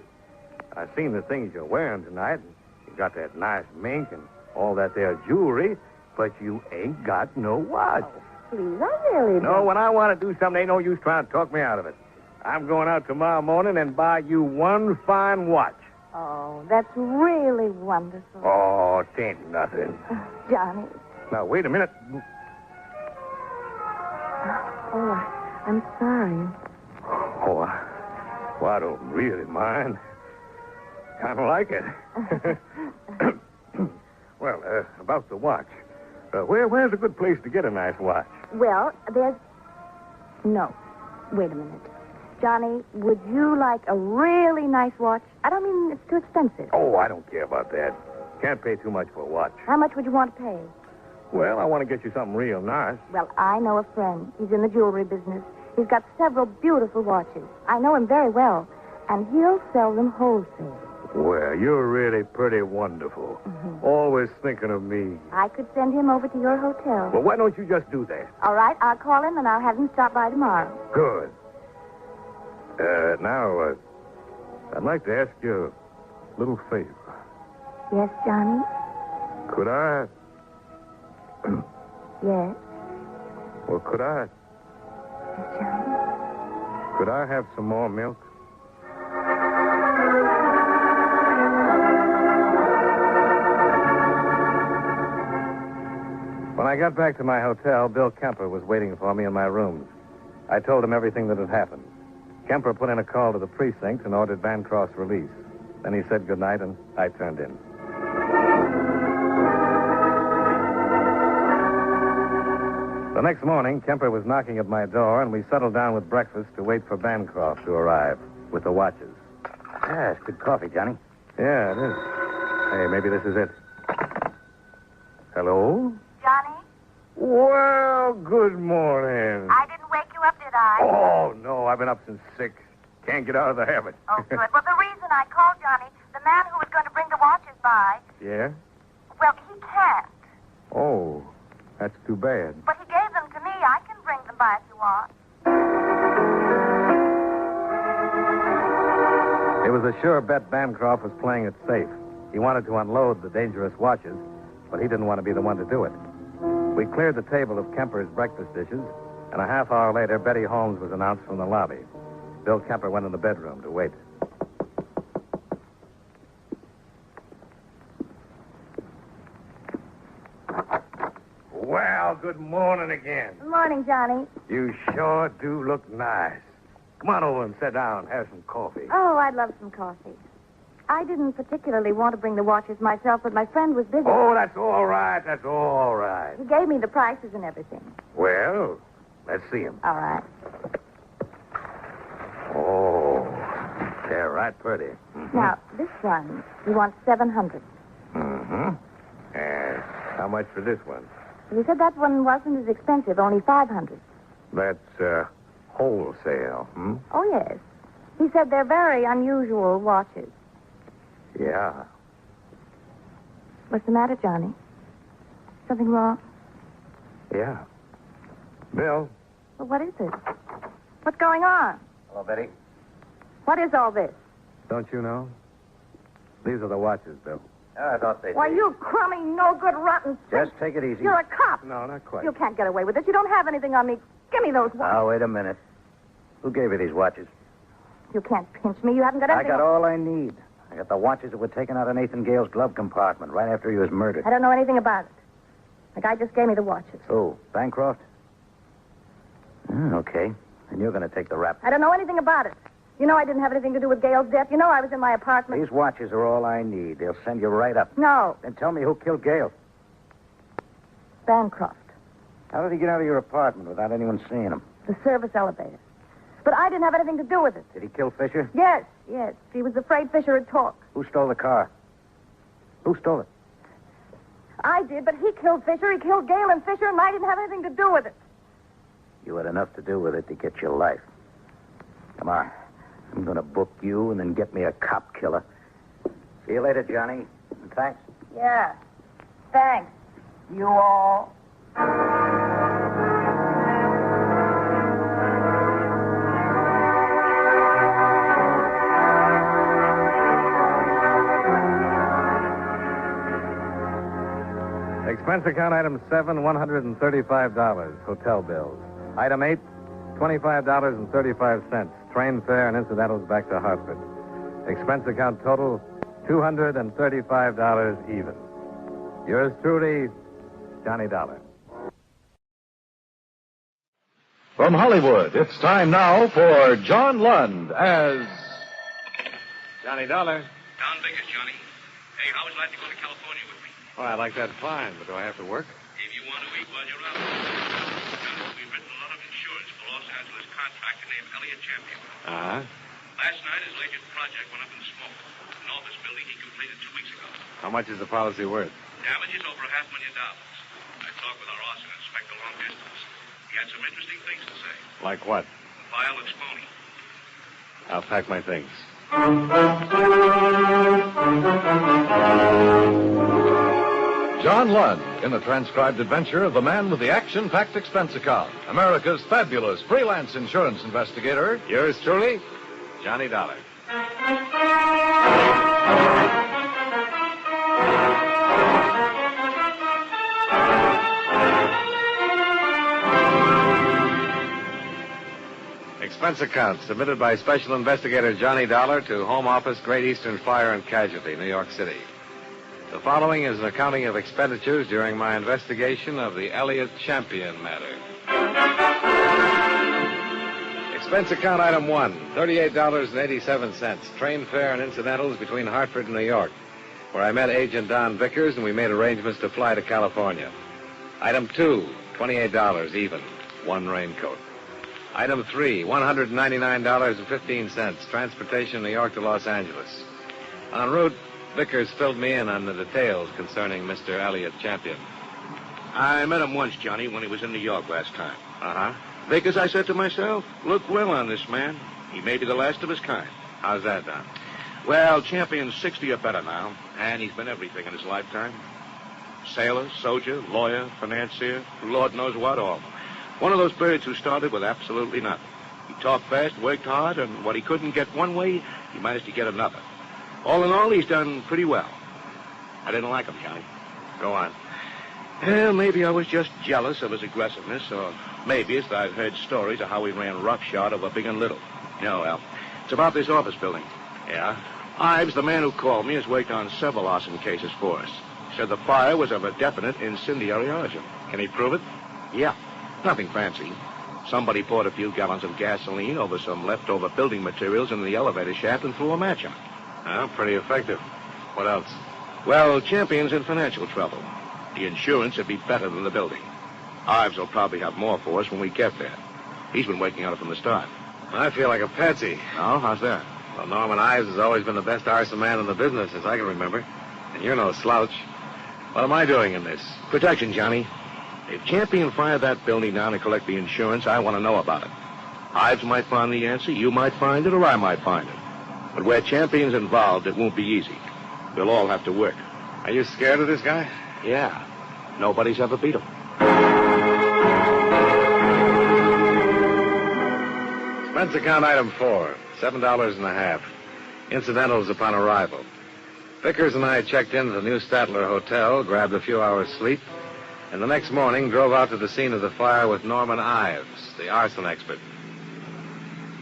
I've seen the things you're wearing tonight. You got that nice mink and all that there jewelry, but you ain't got no watch. Oh, please, I really don't. No, when I want to do something, ain't no use trying to talk me out of it. I'm going out tomorrow morning and buy you one fine watch. Oh, that's really wonderful. Oh, it ain't nothing. Johnny. Now, wait a minute. Oh, I'm sorry. Oh, I don't really mind. Kind of like it. Well, about the watch. Where's a good place to get a nice watch? Well, there's... No. Wait a minute. Johnny, would you like a really nice watch? I don't mean it's too expensive. Oh, I don't care about that. Can't pay too much for a watch. How much would you want to pay? Well, I want to get you something real nice. Well, I know a friend. He's in the jewelry business. He's got several beautiful watches. I know him very well. And he'll sell them wholesale. Well, you're really pretty wonderful. Mm-hmm. Always thinking of me. I could send him over to your hotel. Well, why don't you just do that? All right, I'll call him and I'll have him stop by tomorrow. Good. Now, I'd like to ask you a little favor. Yes, Johnny? Could I... Yes? Well, could I... Yes, Johnny? Could I have some more milk? When I got back to my hotel, Bill Kemper was waiting for me in my rooms. I told him everything that had happened. Kemper put in a call to the precinct and ordered Bancroft's release. Then he said goodnight, and I turned in. The next morning, Kemper was knocking at my door, and we settled down with breakfast to wait for Bancroft to arrive with the watches. Yeah, it's good coffee, Johnny. Yeah, it is. Hey, maybe this is it. Hello? Johnny? Well, good morning. I didn't wake you up, did I? Oh, no, I've been up since 6. Can't get out of the habit. Oh, good. Well, the reason I called, Johnny, the man who was going to bring the watches by, Yeah? well, he can't. Oh, that's too bad. But he gave them to me. I can bring them by if you want. It was a sure bet Bancroft was playing it safe. He wanted to unload the dangerous watches, but he didn't want to be the one to do it. We cleared the table of Kemper's breakfast dishes, and a half hour later, Betty Holmes was announced from the lobby. Bill Kemper went in the bedroom to wait. Well, good morning again. Good morning, Johnny. You sure do look nice. Come on over and sit down. Have some coffee. Oh, I'd love some coffee. I didn't particularly want to bring the watches myself, but my friend was busy. Oh, that's all right. That's all right. He gave me the prices and everything. Well, let's see them. All right. Oh, they're right pretty. Mm-hmm. Now, this one, you want $700. Mm-hmm. And how much for this one? He said that one wasn't as expensive, only $500. That's wholesale, hmm? Oh, yes. He said they're very unusual watches. Yeah. What's the matter, Johnny? Something wrong? Yeah. Bill? Well, what is it? What's going on? Hello, Betty. What is all this? Don't you know? These are the watches, Bill. I thought they'd Why, you crummy, no good, rotten sick. Just take it easy. You're a cop. No, not quite. You can't get away with this. You don't have anything on me. Give me those watches. Now, wait a minute. Who gave you these watches? You can't pinch me. You haven't got I anything. got all I need. I got the watches that were taken out of Nathan Gale's glove compartment right after he was murdered. I don't know anything about it. The guy just gave me the watches. Oh, Bancroft? Okay. And you're going to take the rap. I don't know anything about it. You know I didn't have anything to do with Gale's death. You know I was in my apartment. These watches are all I need. They'll send you right up. No. Then tell me who killed Gale. Bancroft. How did he get out of your apartment without anyone seeing him? The service elevator. But I didn't have anything to do with it. Did he kill Fisher? Yes. He was afraid Fisher would talk. Who stole the car? Who stole it? I did, but he killed Fisher. He killed Gale and Fisher, and I didn't have anything to do with it. You had enough to do with it to get your life. Come on. I'm going to book you and then get me a cop killer. See you later, Johnny. And thanks. Yeah. Thanks. You all. Expense account item 7, $135, hotel bills. Item 8, $25.35, train fare and incidentals back to Hartford. Expense account total, $235 even. Yours truly, Johnny Dollar. From Hollywood, it's time now for John Lund as Johnny Dollar. Down Vegas, Johnny. Hey, how would you like to go to California with me? Oh, I like that fine, but do I have to work? If you want to eat while you're out. Johnny, we've written a lot of insurance for Los Angeles contractor named Elliot Champion. Uh-huh. Last night, his latest project went up in smoke. An office building he completed 2 weeks ago. How much is the policy worth? Damages over $500,000. I talked with our arson inspector long distance. He had some interesting things to say. Like what? The file looks phony. I'll pack my things. John Lund in the transcribed adventure of the man with the action-packed expense account, America's fabulous freelance insurance investigator. Yours truly, Johnny Dollar. Expense account submitted by Special Investigator Johnny Dollar to Home Office, Great Eastern Fire and Casualty, New York City. The following is an accounting of expenditures during my investigation of the Elliot Champion matter. Expense account item 1, $38.87, train fare and incidentals between Hartford and New York, where I met Agent Don Vickers and we made arrangements to fly to California. Item 2, $28 even, one raincoat. Item 3, $199.15, transportation New York to Los Angeles. En route, Vickers filled me in on the details concerning Mr. Elliot Champion. I met him once, Johnny, when he was in New York last time. Uh-huh. Vickers, I said to myself, look well on this man. He may be the last of his kind. How's that, Don? Well, Champion's 60 or better now, and he's been everything in his lifetime. Sailor, soldier, lawyer, financier, Lord knows what all. One of those birds who started with absolutely nothing. He talked fast, worked hard, and what he couldn't get one way, he managed to get another. All in all, he's done pretty well. I didn't like him, Johnny. Go on. Well, maybe I was just jealous of his aggressiveness, or maybe it's that I've heard stories of how he ran roughshod over big and little. No, well, it's about this office building. Yeah? Ives, the man who called me, has worked on several arson cases for us. Said the fire was of a definite incendiary origin. Can he prove it? Yeah. Nothing fancy. Somebody poured a few gallons of gasoline over some leftover building materials in the elevator shaft and threw a match on it. Oh, pretty effective. What else? Well, Champion's in financial trouble. The insurance would be better than the building. Ives will probably have more for us when we get there. He's been working on it from the start. I feel like a patsy. Oh, how's that? Well, Norman Ives has always been the best arson man in the business, as I can remember. And you're no slouch. What am I doing in this? Protection, Johnny. If Champion fired that building down to collect the insurance, I want to know about it. Ives might find the answer, you might find it, or I might find it. But where Champion's involved, it won't be easy. We'll all have to work. Are you scared of this guy? Yeah. Nobody's ever beat him. Expense account item 4, $7.50. Incidentals upon arrival. Vickers and I checked into the New Statler Hotel, grabbed a few hours' sleep, and the next morning drove out to the scene of the fire with Norman Ives, the arson expert.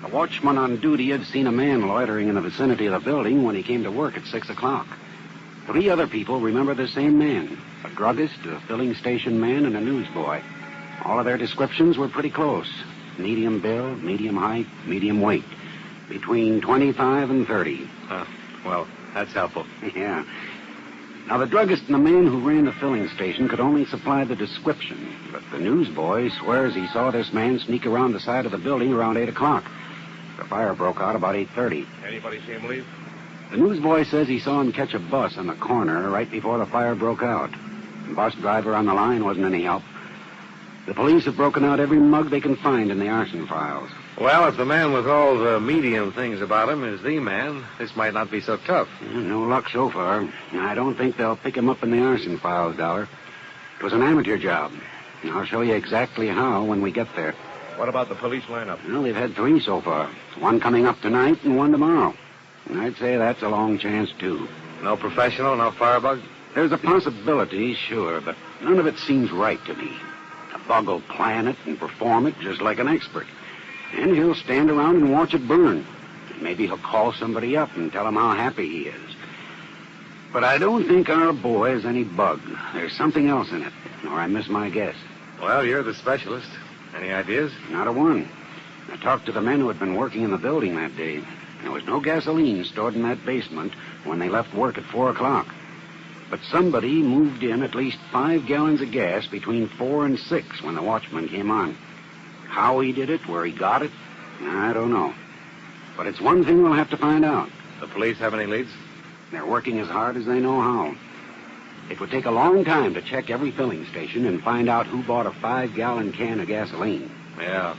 A watchman on duty had seen a man loitering in the vicinity of the building when he came to work at 6 o'clock. 3 other people remember the same man, a druggist, a filling station man, and a newsboy. All of their descriptions were pretty close. Medium build, medium height, medium weight. Between 25 and 30. Well, that's helpful. Yeah. Now, the druggist and the man who ran the filling station could only supply the description, but the newsboy swears he saw this man sneak around the side of the building around 8 o'clock. The fire broke out about 8:30. Anybody see him leave? The newsboy says he saw him catch a bus on the corner right before the fire broke out. The bus driver on the line wasn't any help. The police have broken out every mug they can find in the arson files. Well, if the man with all the medium things about him is the man, this might not be so tough. No luck so far. I don't think they'll pick him up in the arson files, Dollar. It was an amateur job. I'll show you exactly how when we get there. What about the police lineup? Well, they've had 3 so far. 1 coming up tonight and 1 tomorrow. And I'd say that's a long chance, too. No professional, no firebug? There's a possibility, sure, but none of it seems right to me. A bug will plan it and perform it just like an expert. And he'll stand around and watch it burn. Maybe he'll call somebody up and tell them how happy he is. But I don't think our boy is any bug. There's something else in it, or I miss my guess. Well, you're the specialist. Any ideas? Not a one. I talked to the men who had been working in the building that day. There was no gasoline stored in that basement when they left work at 4 o'clock. But somebody moved in at least 5 gallons of gas between 4 and 6 when the watchman came on. How he did it, where he got it, I don't know. But it's one thing we'll have to find out. The police have any leads? They're working as hard as they know how. It would take a long time to check every filling station and find out who bought a 5-gallon can of gasoline. Yeah.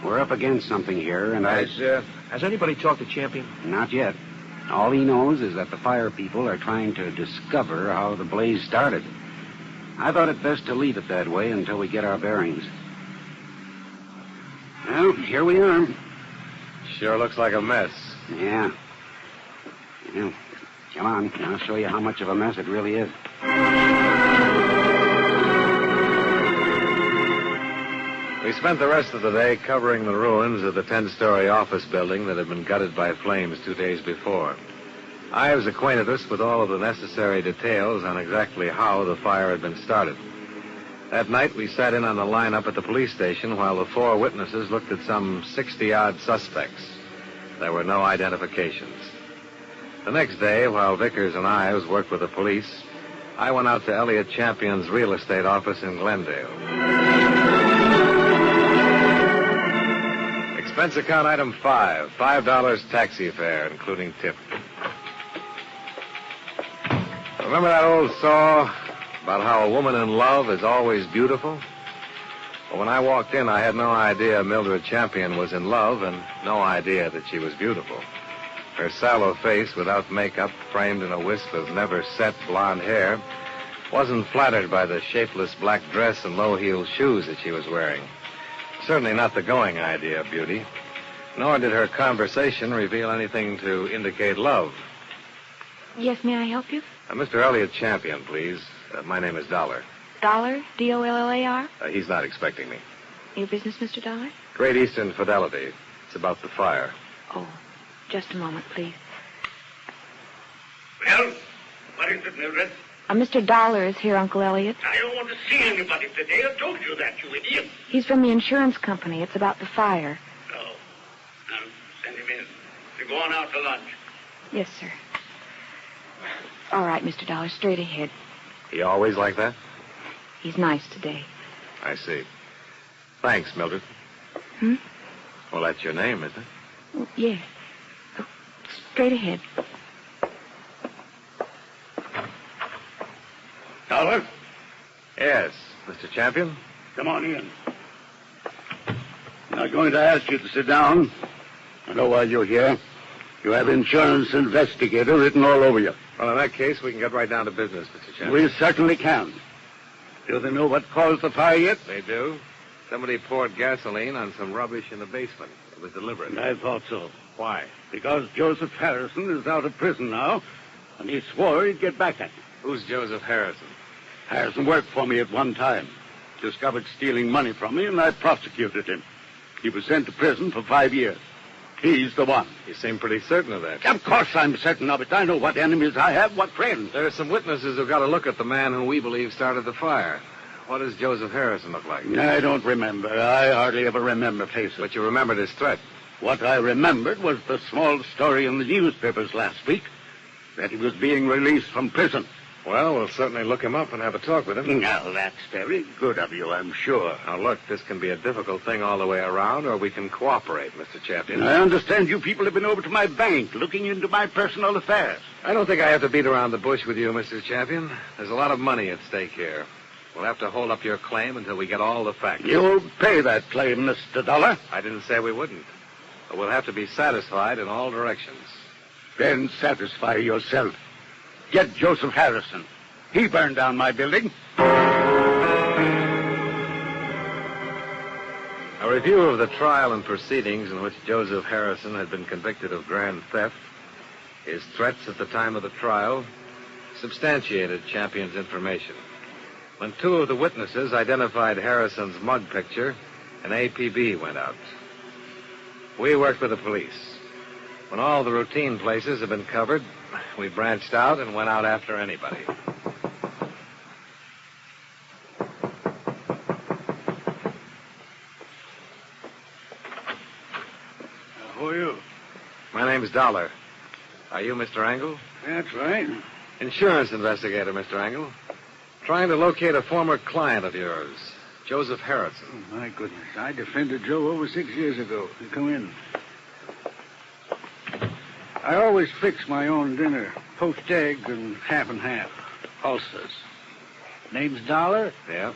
We're up against something here, and Has anybody talked to Champion? Not yet. All he knows is that the fire people are trying to discover how the blaze started. I thought it best to leave it that way until we get our bearings. Well, here we are. Sure looks like a mess. Yeah. Well, come on. I'll show you how much of a mess it really is. We spent the rest of the day covering the ruins of the 10-story office building that had been gutted by flames 2 days before. Ives acquainted us with all of the necessary details on exactly how the fire had been started. That night, we sat in on the lineup at the police station while the 4 witnesses looked at some 60-odd suspects. There were no identifications. The next day, while Vickers and Ives worked with the police, I went out to Elliot Champion's real estate office in Glendale. Expense account item 5, $5 taxi fare, including tip. Remember that old saw about how a woman in love is always beautiful? Well, when I walked in, I had no idea Mildred Champion was in love and no idea that she was beautiful. Her sallow face, without makeup, framed in a wisp of never-set blonde hair, wasn't flattered by the shapeless black dress and low-heeled shoes that she was wearing. Certainly not the going idea of beauty. Nor did her conversation reveal anything to indicate love. Yes, may I help you? Mr. Elliot Champion, please. My name is Dollar. Dollar? D-O-L-L-A-R? He's not expecting me. Your business, Mr. Dollar? Great Eastern Fidelity. It's about the fire. Oh, just a moment, please. Well, what is it, Mildred? Mr. Dollar is here, Uncle Elliot. I don't want to see anybody today. I told you that, you idiot. He's from the insurance company. It's about the fire. Oh. Now, send him in. They're going out to lunch. Yes, sir. All right, Mr. Dollar, straight ahead. He always like that? He's nice today. I see. Thanks, Mildred. Hmm? Well, that's your name, isn't it? Yes. Straight ahead. Dollar? Yes, Mr. Champion. Come on in. I'm not going to ask you to sit down. I know why you're here. You have insurance investigator written all over you. Well, in that case, we can get right down to business, Mr. Champion. We certainly can. Do they know what caused the fire yet? They do. Somebody poured gasoline on some rubbish in the basement. It was deliberate. I thought so. Why? Because Joseph Harrison is out of prison now, And he swore he'd get back at me. Who's Joseph Harrison? Harrison worked for me at one time. Discovered stealing money from me, and I prosecuted him. He was sent to prison for 5 years. He's the one. You seem pretty certain of that. Of course I'm certain of it. I know what enemies I have, what friends. There are some witnesses who've got a look at the man who we believe started the fire. What does Joseph Harrison look like? I don't remember. I hardly ever remember faces. But you remembered his threat. What I remembered was the small story in the newspapers last week that he was being released from prison. Well, we'll certainly look him up and have a talk with him. Now, that's very good of you, I'm sure. Now, look, this can be a difficult thing all the way around, or we can cooperate, Mr. Champion. I understand you people have been over to my bank looking into my personal affairs. I don't think I have to beat around the bush with you, Mr. Champion. There's a lot of money at stake here. We'll have to hold up your claim until we get all the facts. You'll pay that claim, Mr. Dollar. I didn't say we wouldn't. But we'll have to be satisfied in all directions. Then satisfy yourself. Get Joseph Harrison. He burned down my building. A review of the trial and proceedings in which Joseph Harrison had been convicted of grand theft, his threats at the time of the trial, substantiated Champion's information. When 2 of the witnesses identified Harrison's mug picture, an APB went out. We worked with the police. When all the routine places had been covered, we branched out and went out after anybody. Who are you? My name's Dollar. Are you Mr. Angle? That's right. Insurance investigator, Mr. Angle. Trying to locate a former client of yours, Joseph Harrison. Oh, my goodness. I defended Joe over 6 years ago. You come in. I always fix my own dinner. Poached eggs and half. Ulcers. Name's Dollar? Yeah.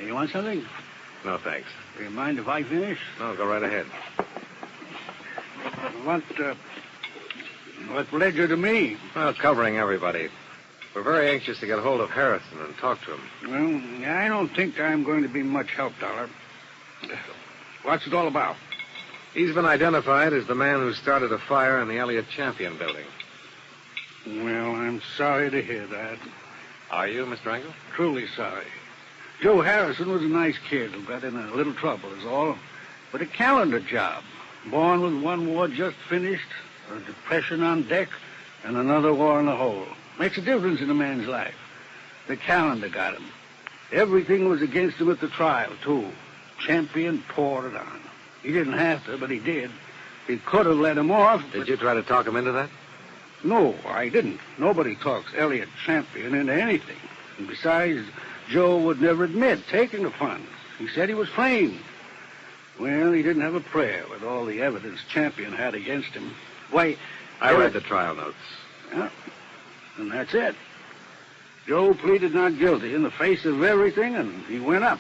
You want something? No, thanks. Do you mind if I finish? No, go right ahead. What led you to me? Well, covering everybody. We're very anxious to get hold of Harrison and talk to him. Well, I don't think I'm going to be much help, Dollar. What's it all about? He's been identified as the man who started a fire in the Elliott Champion building. Well, I'm sorry to hear that. Are you, Mr. Angle? Truly sorry. Joe Harrison was a nice kid who got in a little trouble, is all. But a calendar job. Born with one war just finished, a depression on deck, and another war in the hole. Makes a difference in a man's life. The calendar got him. Everything was against him at the trial, too. Champion poured it on. He didn't have to, but he did. He could have let him off. Did you try to talk him into that? No, I didn't. Nobody talks Elliott Champion into anything. And besides, Joe would never admit taking the funds. He said he was framed. Well, he didn't have a prayer with all the evidence Champion had against him. Why, I read the trial notes. Yeah, and that's it. Joe pleaded not guilty in the face of everything, and he went up.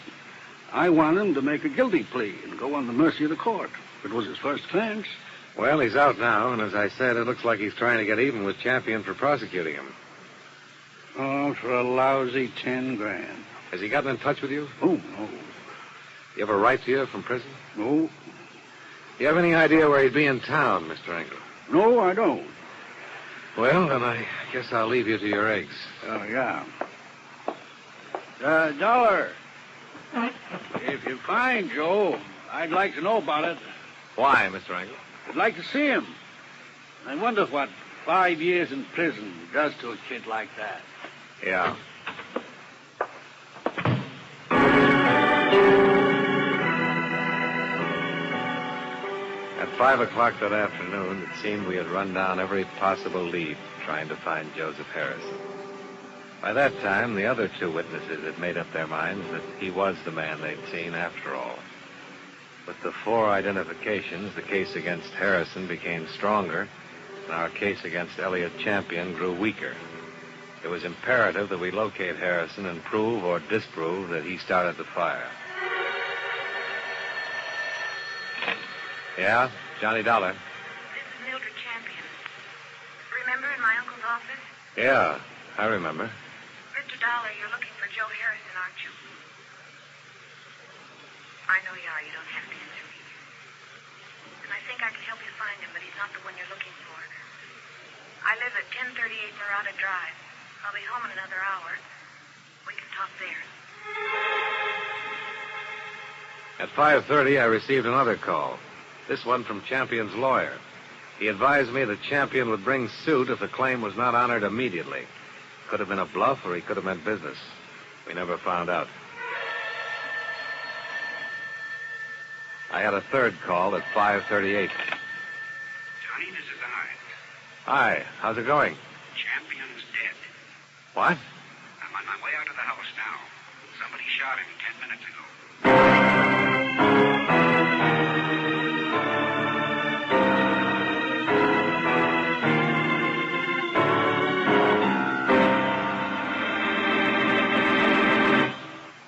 I want him to make a guilty plea and go on the mercy of the court. It was his first offense. Well, he's out now, and as I said, it looks like he's trying to get even with Champion for prosecuting him. Oh, for a lousy 10 grand. Has he gotten in touch with you? Oh, no. You ever write to you from prison? No. You have any idea where he'd be in town, Mr. Angle? No, I don't. Well, then I guess I'll leave you to your eggs. Oh, yeah. Dollar. If you find Joe, I'd like to know about it. Why, Mr. Angle? I'd like to see him. I wonder what 5 years in prison does to a kid like that. Yeah. At 5 o'clock that afternoon, it seemed we had run down every possible lead trying to find Joseph Harrison. By that time, the other 2 witnesses had made up their minds that he was the man they'd seen after all. With the 4 identifications, the case against Harrison became stronger, and our case against Elliott Champion grew weaker. It was imperative that we locate Harrison and prove or disprove that he started the fire. Yeah, Johnny Dollar. This is Mildred Champion. Remember in my uncle's office? Yeah, I remember. Mr. Dollar, you're looking for Joe Harrison, aren't you? I know you are. You don't have to answer me. And I think I can help you find him, but he's not the one you're looking for. I live at 1038 Murata Drive. I'll be home in another hour. We can talk there. At 5:30, I received another call. This one from Champion's lawyer. He advised me that Champion would bring suit if the claim was not honored immediately. Could have been a bluff, or he could have meant business. We never found out. I had a third call at 5:38. Johnny, this is I. Hi, how's it going? Champion's dead. What? I'm on my way out of the house now. Somebody shot him 10 minutes ago.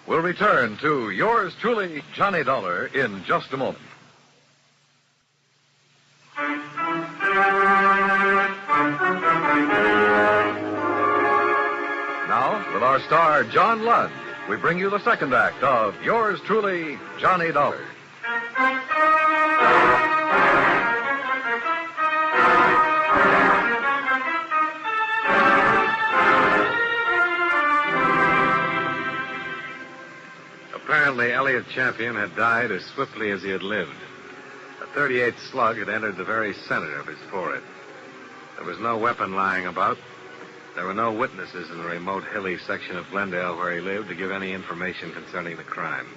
We'll return to yours truly, Johnny Dollar, in just a moment. Now, with our star, John Lund, we bring you the second act of yours truly, Johnny Dollar. Apparently, Elliot Champion had died as swiftly as he had lived. A .38 slug had entered the very center of his forehead. There was no weapon lying about. There were no witnesses in the remote, hilly section of Glendale where he lived to give any information concerning the crime.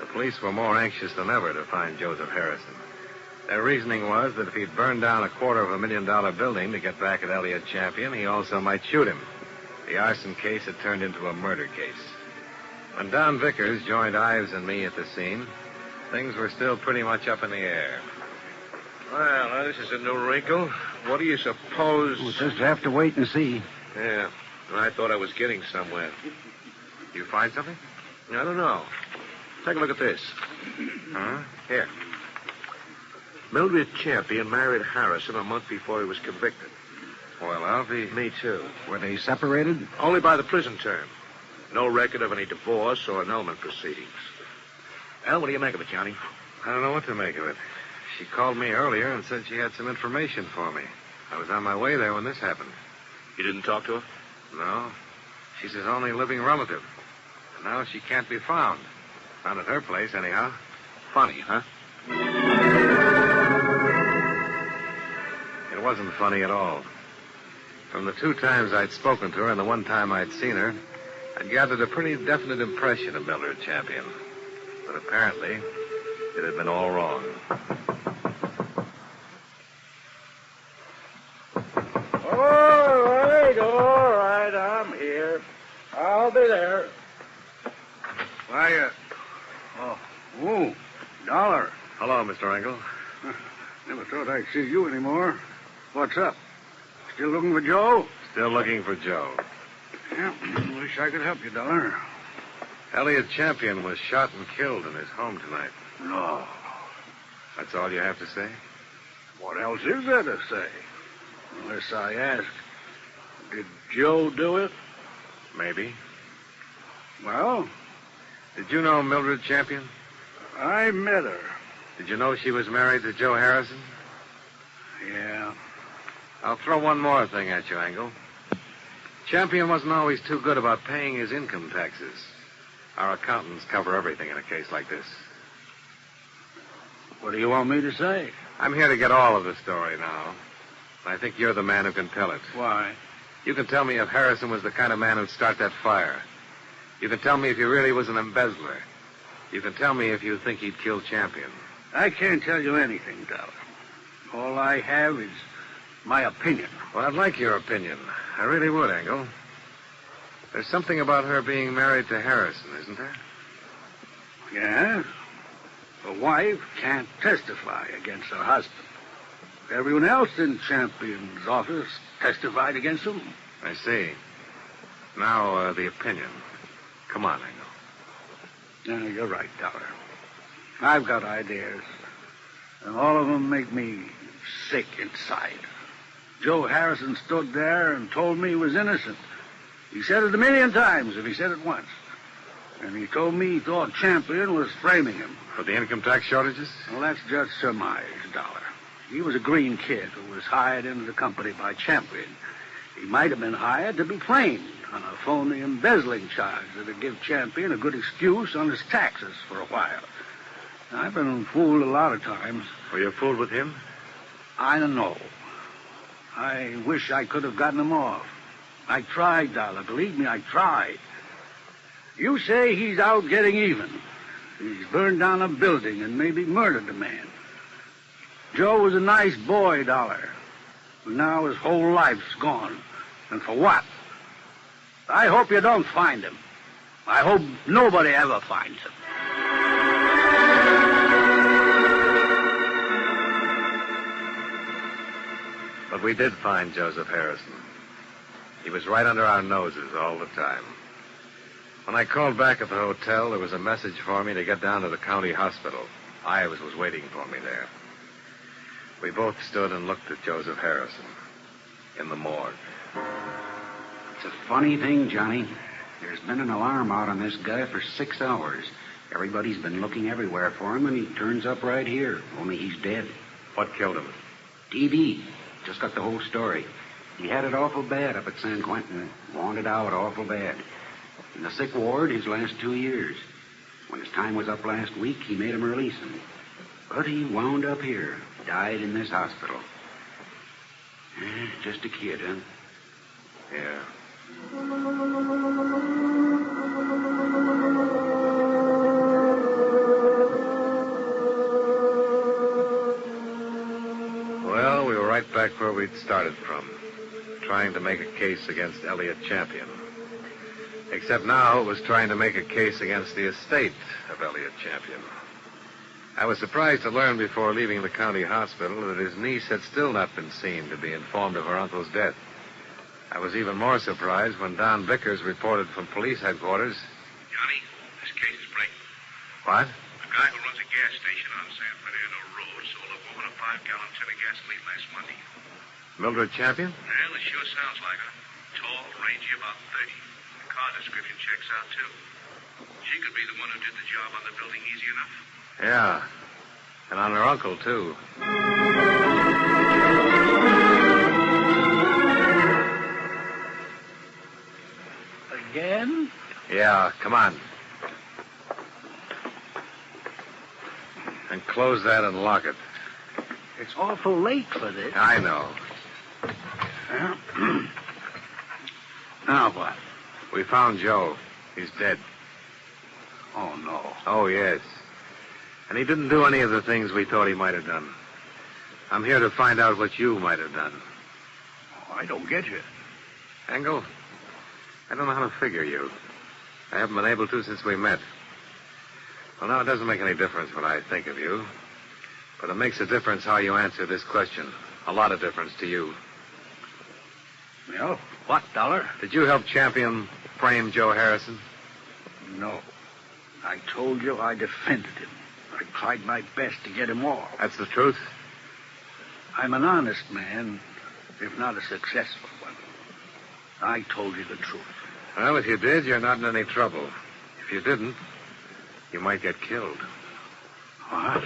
The police were more anxious than ever to find Joseph Harrison. Their reasoning was that if he'd burned down a $250,000 building to get back at Elliot Champion, he also might shoot him. The arson case had turned into a murder case. When Don Vickers joined Ives and me at the scene, things were still pretty much up in the air. Well, this is a new wrinkle. What do you suppose... We'll just have to wait and see. Yeah, I thought I was getting somewhere. You find something? I don't know. Take a look at this. Huh? Here. Mildred Champion married Harrison a month before he was convicted. Well, I'll be... Me, too. Were they separated? Only by the prison term. No record of any divorce or annulment proceedings. Well, what do you make of it, Johnny? I don't know what to make of it. She called me earlier and said she had some information for me. I was on my way there when this happened. You didn't talk to her? No. She's his only living relative. And now she can't be found. Not at her place, anyhow. Funny, huh? It wasn't funny at all. From the 2 times I'd spoken to her and the 1 time I'd seen her, I'd gathered a pretty definite impression of Mildred Champion. But apparently, it had been all wrong. All right, I'm here. I'll be there. Why, Dollar. Hello, Mr. Engel. Never thought I'd see you anymore. What's up? Still looking for Joe? Still looking for Joe. Yeah, wish I could help you, Dollar. Elliot Champion was shot and killed in his home tonight. No. That's all you have to say? What else is there to say? Unless I ask, did Joe do it? Maybe. Well? Did you know Mildred Champion? I met her. Did you know she was married to Joe Harrison? Yeah. I'll throw one more thing at you, Engel. Champion wasn't always too good about paying his income taxes. Our accountants cover everything in a case like this. What do you want me to say? I'm here to get all of the story now. I think you're the man who can tell it. Why? You can tell me if Harrison was the kind of man who'd start that fire. You can tell me if he really was an embezzler. You can tell me if you think he'd kill Champion. I can't tell you anything, Dollar. All I have is my opinion. Well, I'd like your opinion. I really would, Engel. There's something about her being married to Harrison, isn't there? Yeah? A wife can't testify against her husband. Everyone else in Champion's office testified against him. I see. Now, the opinion. Come on, Engel. No, you're right, Dollar. I've got ideas, and all of them make me sick inside. Joe Harrison stood there and told me he was innocent. He said it 1,000,000 times if he said it once. And he told me he thought Champion was framing him. For the income tax shortages? Well, that's just surmise, Dollar. He was a green kid who was hired into the company by Champion. He might have been hired to be claimed on a phony embezzling charge that'd give Champion a good excuse on his taxes for a while. I've been fooled a lot of times. Were you fooled with him? I don't know. I wish I could have gotten him off. I tried, Dollar. Believe me, I tried. You say he's out getting even. He's burned down a building and maybe murdered a man. Joe was a nice boy, Dollar. But now his whole life's gone. And for what? I hope you don't find him. I hope nobody ever finds him. But we did find Joseph Harrison. He was right under our noses all the time. When I called back at the hotel, there was a message for me to get down to the county hospital. Ives was waiting for me there. We both stood and looked at Joseph Harrison in the morgue. It's a funny thing, Johnny. There's been an alarm out on this guy for 6 hours. Everybody's been looking everywhere for him, and he turns up right here, only he's dead. What killed him? TB. Just got the whole story. He had it awful bad up at San Quentin. Wanted out awful bad. In the sick ward his last 2 years. When his time was up last week, he made him release him. But he wound up here. Died in this hospital. Just a kid, huh? Yeah. Well, we were right back where we'd started from, trying to make a case against Elliot Champion. Except now it was trying to make a case against the estate of Elliot Champion. I was surprised to learn before leaving the county hospital that his niece had still not been seen to be informed of her uncle's death. I was even more surprised when Don Vickers reported from police headquarters. Johnny, this case is breaking. What? A guy who runs a gas station on San Fernando Road sold a woman a 5-gallon tin of gasoline last Monday. Mildred Champion? Well, it sure sounds like her. Tall, rangy, about 30. The car description checks out, too. She could be the one who did the job on the building easy enough. Yeah. And on her uncle, too. Again? Yeah, come on. And close that and lock it. It's awful late for this. I know. Now what? We found Joe. He's dead. Oh, no. Oh, yes. And he didn't do any of the things we thought he might have done. I'm here to find out what you might have done. Oh, I don't get you. Engel, I don't know how to figure you. I haven't been able to since we met. Well, now, it doesn't make any difference what I think of you. But it makes a difference how you answer this question. A lot of difference to you. Well, what, Dollar? Did you help Champion frame Joe Harrison? No. I told you I defended him. I tried my best to get him off. That's the truth? I'm an honest man, if not a successful one. I told you the truth. Well, if you did, you're not in any trouble. If you didn't, you might get killed. What?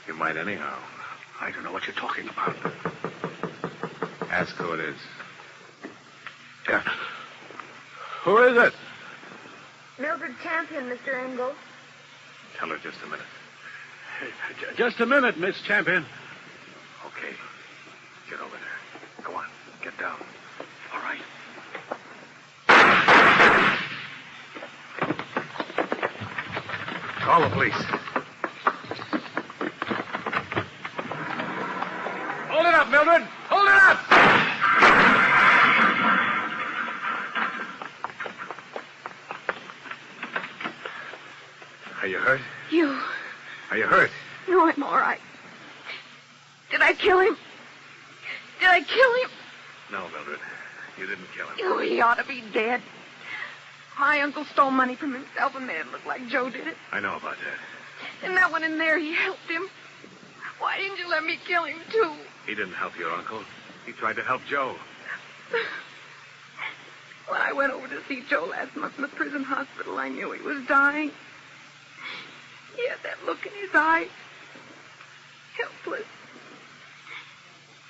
You might anyhow. I don't know what you're talking about. Ask who it is. Yeah. Who is it? Mildred Champion, Mr. Engel. Tell her just a minute. Just a minute, Miss Champion. Okay. Get over there. Go on. Get down. All right. Call the police. Hold it up, Mildred! Hold it up! Are you hurt? You. Are you hurt? No, I'm all right. Did I kill him? Did I kill him? No, Mildred. You didn't kill him. Oh, he ought to be dead. My uncle stole money from himself and made it look like Joe did it. I know about that. And that one in there, he helped him. Why didn't you let me kill him, too? He didn't help your uncle. He tried to help Joe. When I went over to see Joe last month in the prison hospital, I knew he was dying. He had that look in his eyes. helpless.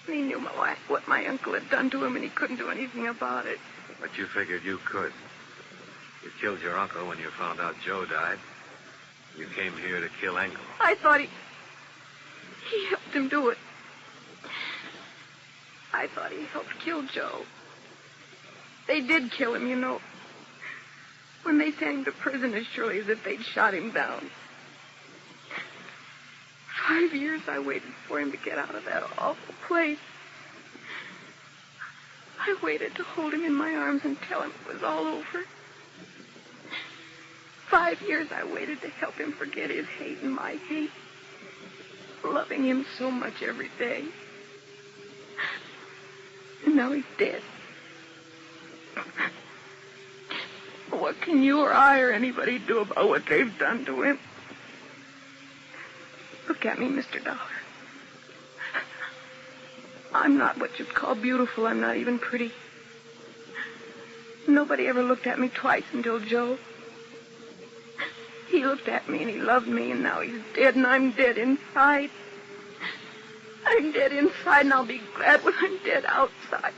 And he knew what my uncle had done to him, and he couldn't do anything about it. But you figured you could. You killed your uncle when you found out Joe died. You came here to kill Engel. I thought he helped him do it. I thought he helped kill Joe. They did kill him, you know. When they sent him to prison as surely as if they'd shot him down. 5 years I waited for him to get out of that awful place. I waited to hold him in my arms and tell him it was all over. 5 years I waited to help him forget his hate and my hate. Loving him so much every day. And now he's dead. What can you or I or anybody do about what they've done to him? Look at me, Mr. Dollar. I'm not what you'd call beautiful. I'm not even pretty. Nobody ever looked at me twice until Joe. He looked at me and he loved me, and now he's dead, and I'm dead inside. I'm dead inside, and I'll be glad when I'm dead outside.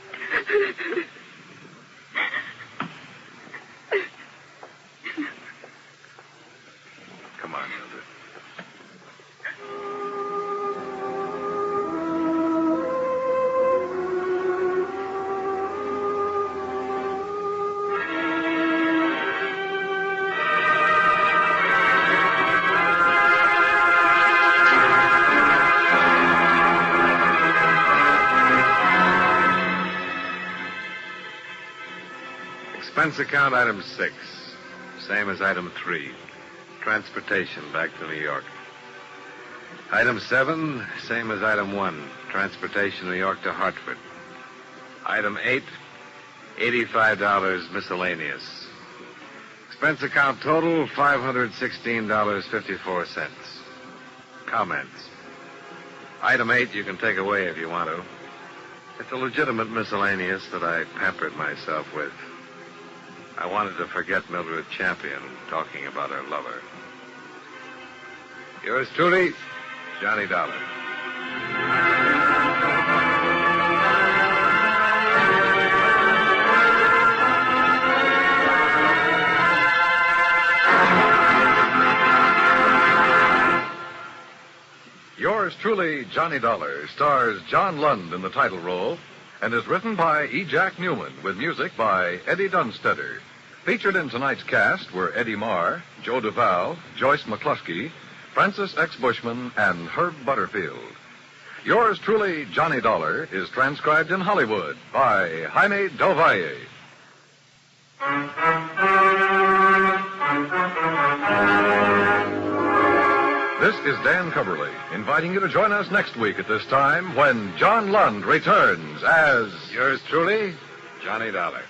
Come on, Mildred. Expense account item 6. Same as item 3. Transportation back to New York. Item 7, same as item 1. Transportation New York to Hartford. Item 8, $85 miscellaneous. Expense account total, $516.54. Comments. Item 8 you can take away if you want to. It's a legitimate miscellaneous that I pampered myself with. I wanted to forget Mildred Champion talking about her lover. Yours truly, Johnny Dollar. Yours truly, Johnny Dollar, stars John Lund in the title role and is written by E. Jack Newman with music by Eddie Dunstetter. Featured in tonight's cast were Eddie Marr, Joe Duvall, Joyce McCluskey, Francis X. Bushman, and Herb Butterfield. Yours truly, Johnny Dollar, is transcribed in Hollywood by Jaime Del Valle. This is Dan Coverly, inviting you to join us next week at this time when John Lund returns as... Yours truly, Johnny Dollar.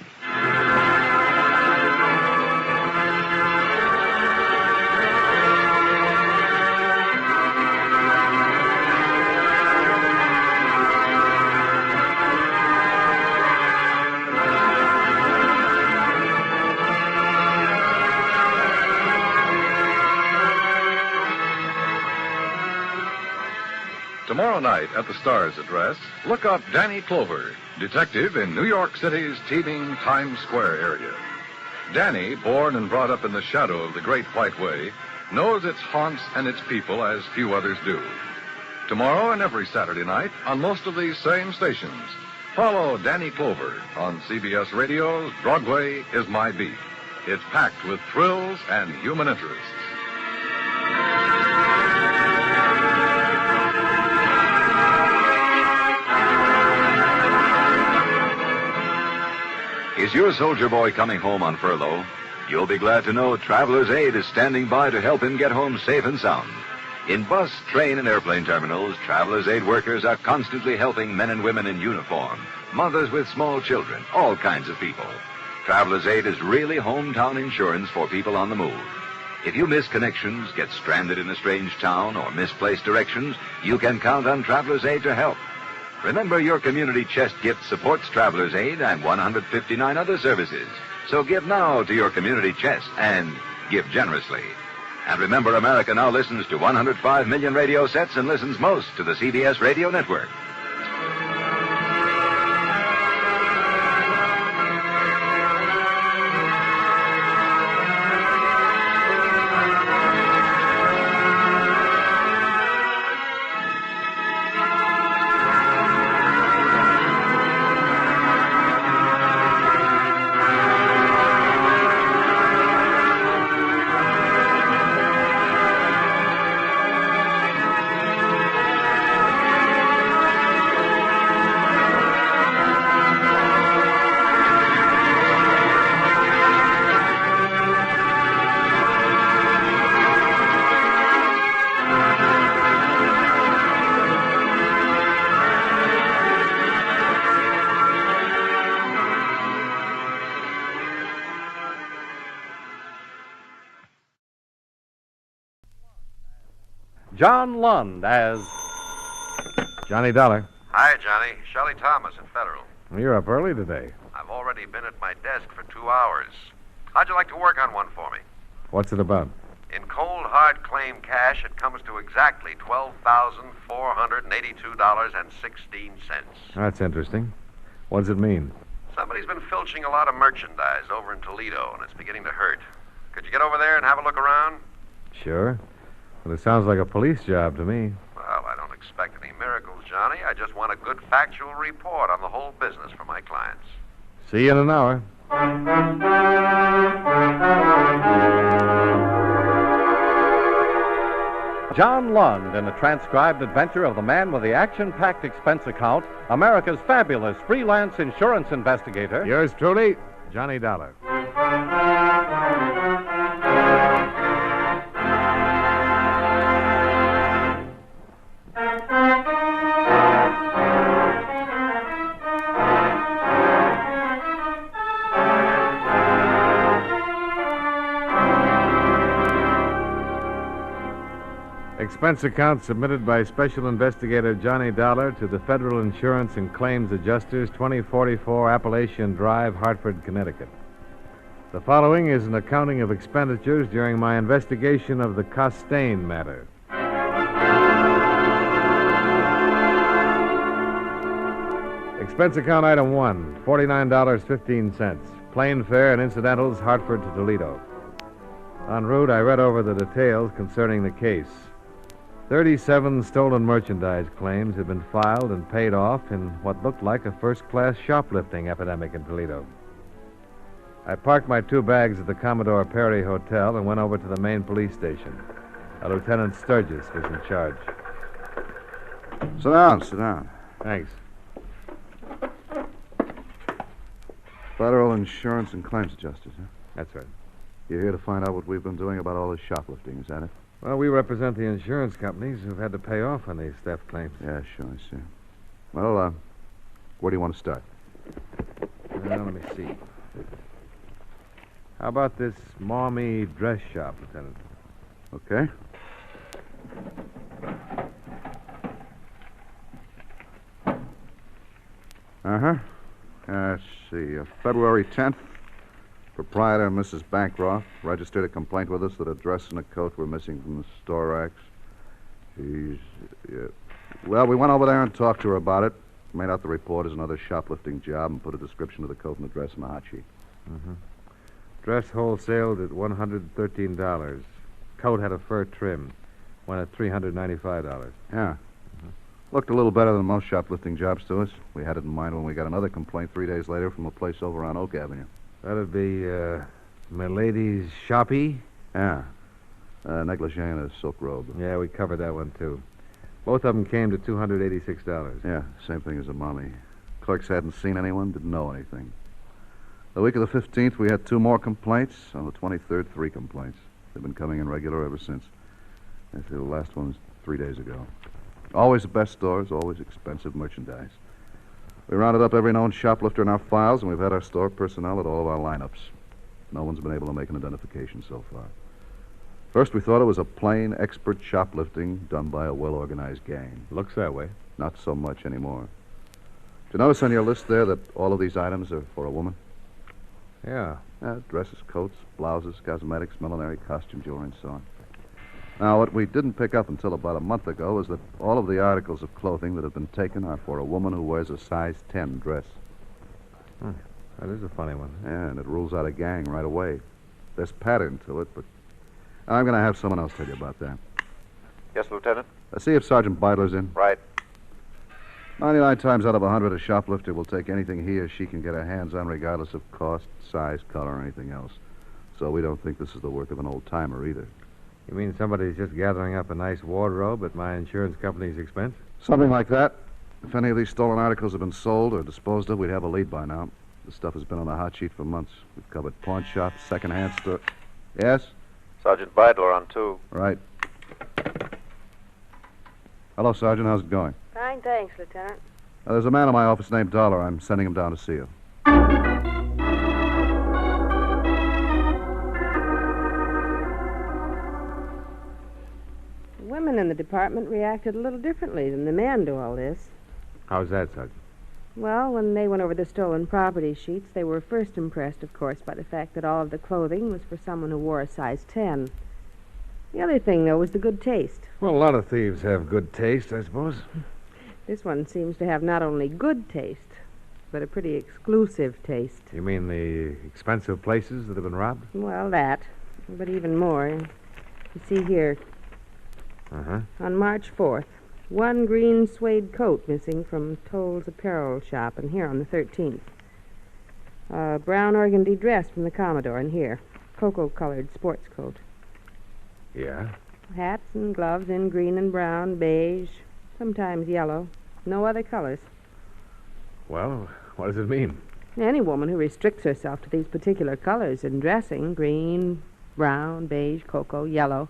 Tomorrow night at the Star's address, look up Danny Clover, detective in New York City's teeming Times Square area. Danny, born and brought up in the shadow of the Great White Way, knows its haunts and its people as few others do. Tomorrow and every Saturday night on most of these same stations, follow Danny Clover on CBS Radio's Broadway is My Beat. It's packed with thrills and human interest. Is your soldier boy coming home on furlough? You'll be glad to know Traveler's Aid is standing by to help him get home safe and sound. In bus, train, and airplane terminals, Traveler's Aid workers are constantly helping men and women in uniform, mothers with small children, all kinds of people. Traveler's Aid is really hometown insurance for people on the move. If you miss connections, get stranded in a strange town, or misplace directions, you can count on Traveler's Aid to help. Remember, your community chest gift supports Traveler's Aid and 159 other services. So give now to your community chest and give generously. And remember, America now listens to 105 million radio sets and listens most to the CBS radio network. John Lund as Johnny Dollar. Hi, Johnny. Shelley Thomas at Federal. Well, you're up early today. I've already been at my desk for 2 hours. How'd you like to work on one for me? What's it about? In cold, hard claim cash, it comes to exactly $12,482.16. That's interesting. What does it mean? Somebody's been filching a lot of merchandise over in Toledo, and it's beginning to hurt. Could you get over there and have a look around? Sure. Well, it sounds like a police job to me. Well, I don't expect any miracles, Johnny. I just want a good factual report on the whole business for my clients. See you in an hour. John Lund in a transcribed adventure of the man with the action-packed expense account, America's fabulous freelance insurance investigator. Yours truly, Johnny Dollar. Expense account submitted by Special Investigator Johnny Dollar to the Federal Insurance and Claims Adjusters, 2044 Appalachian Drive, Hartford, Connecticut. The following is an accounting of expenditures during my investigation of the Costain matter. Expense account item 1, $49.15. Plane fare and incidentals, Hartford to Toledo. En route, I read over the details concerning the case. 37 stolen merchandise claims had been filed and paid off in what looked like a first-class shoplifting epidemic in Toledo. I parked my 2 bags at the Commodore Perry Hotel and went over to the main police station. Lieutenant Sturgis was in charge. Sit down, sit down. Thanks. Federal Insurance and Claims Adjusters, huh? That's right. You're here to find out what we've been doing about all this shoplifting, is that it? Well, we represent the insurance companies who've had to pay off on these theft claims. Yeah, sure, I see. Well, where do you want to start? Let me see. How about this Maumee dress shop, Lieutenant? Okay. Uh-huh. Let's see. February 10th, proprietor Mrs. Bancroft registered a complaint with us that a dress and a coat were missing from the store racks. Well, we went over there and talked to her about it, made out the report as another shoplifting job, and put a description of the coat and the dress in the hot sheet. Mm-hmm. Dress wholesaled at $113. Coat had a fur trim. Went at $395. Yeah. Looked a little better than most shoplifting jobs to us. We had it in mind when we got another complaint 3 days later from a place over on Oak Avenue. That'd be, Milady's Shoppy? Yeah. Negligee and a silk robe. Yeah, we covered that one, too. Both of them came to $286. Yeah, same thing as the Mommy. Clerks hadn't seen anyone, didn't know anything. The week of the 15th, we had 2 more complaints. On the 23rd, 3 complaints. They've been coming in regular ever since. Actually, the last one was 3 days ago. Always the best stores, always expensive merchandise. We rounded up every known shoplifter in our files, and we've had our store personnel at all of our lineups. No one's been able to make an identification so far. First, we thought it was a plain, expert shoplifting done by a well-organized gang. Looks that way. Not so much anymore. Did you notice on your list there that all of these items are for a woman? Yeah. Dresses, coats, blouses, cosmetics, millinery, costume jewelry, and so on. Now, what we didn't pick up until about a month ago was that all of the articles of clothing that have been taken are for a woman who wears a size 10 dress. That is a funny one. Yeah, and it rules out a gang right away. There's pattern to it, but I'm going to have someone else tell you about that. Yes, Lieutenant? See if Sergeant Beidler's in. Right. 99 times out of 100, a shoplifter will take anything he or she can get her hands on, regardless of cost, size, color, or anything else. So we don't think this is the work of an old-timer either. You mean somebody's just gathering up a nice wardrobe at my insurance company's expense? Something like that. If any of these stolen articles have been sold or disposed of, we'd have a lead by now. The stuff has been on the hot sheet for months. We've covered pawn shops, second-hand store... Yes? Sergeant Beidler on 2. Right. Hello, Sergeant. How's it going? Fine, thanks, Lieutenant. There's a man in my office named Dollar. I'm sending him down to see you. The women in the department reacted a little differently than the men to all this. How's that, Sergeant? Well, when they went over the stolen property sheets, they were first impressed, of course, by the fact that all of the clothing was for someone who wore a size 10. The other thing, though, was the good taste. Well, a lot of thieves have good taste, I suppose. This one seems to have not only good taste, but a pretty exclusive taste. You mean the expensive places that have been robbed? Well, that, but even more. You see here, on March 4th, one green suede coat missing from Toll's apparel shop, and here on the 13th. A brown organdy dress from the Commodore, and here, cocoa-colored sports coat. Yeah? Hats and gloves in green and brown, beige, sometimes yellow. No other colors. Well, what does it mean? Any woman who restricts herself to these particular colors in dressing, green, brown, beige, cocoa, yellow,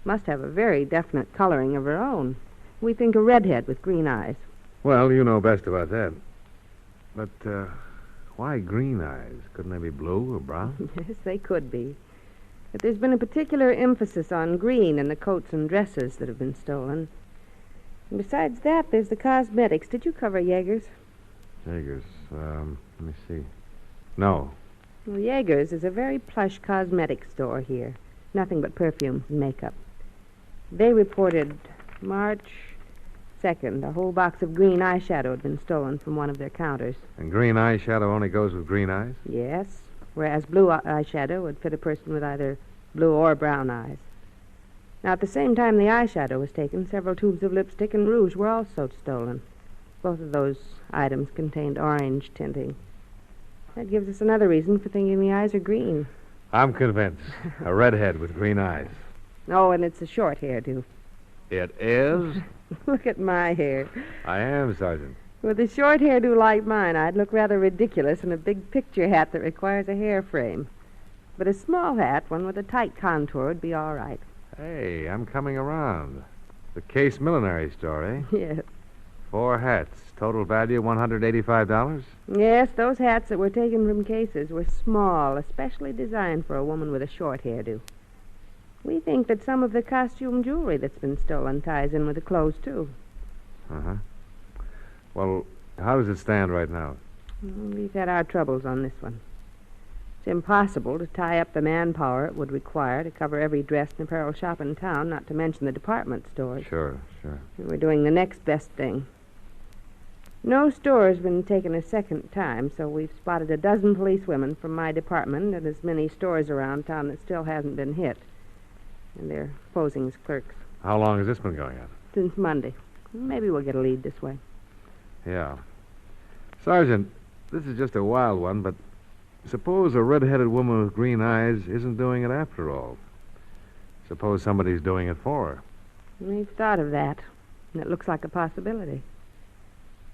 must have a very definite coloring of her own. We think a redhead with green eyes. Well, you know best about that. But, why green eyes? Couldn't they be blue or brown? Yes, they could be. But there's been a particular emphasis on green in the coats and dresses that have been stolen. And besides that, there's the cosmetics. Did you cover Jaeger's? Jaeger's, let me see. No. Well, Jaeger's is a very plush cosmetic store here. Nothing but perfumes and makeup. They reported March 2nd, a whole box of green eyeshadow had been stolen from one of their counters. And green eyeshadow only goes with green eyes? Yes, whereas blue eyeshadow would fit a person with either blue or brown eyes. Now, at the same time the eyeshadow was taken, several tubes of lipstick and rouge were also stolen. Both of those items contained orange tinting. That gives us another reason for thinking the eyes are green. I'm convinced. A redhead with green eyes. Oh, and it's a short hairdo. It is? Look at my hair. I am, Sergeant. With a short hairdo like mine, I'd look rather ridiculous in a big picture hat that requires a hair frame. But a small hat, one with a tight contour, would be all right. Hey, I'm coming around. The Case Millinery store, eh? Yes. 4 hats. Total value $185? Yes, those hats that were taken from cases were small, especially designed for a woman with a short hairdo. We think that some of the costume jewelry that's been stolen ties in with the clothes, too. Well, how does it stand right now? Well, we've had our troubles on this one. It's impossible to tie up the manpower it would require to cover every dress and apparel shop in town, not to mention the department stores. Sure. We're doing the next best thing. No store has been taken a second time, so we've spotted a dozen policewomen from my department and as many stores around town that still hasn't been hit. And they're posing as clerks. How long has this been going on? Since Monday. Maybe we'll get a lead this way. Yeah. Sergeant, this is just a wild one, but suppose a red-headed woman with green eyes isn't doing it after all. Suppose somebody's doing it for her. We've thought of that, and it looks like a possibility.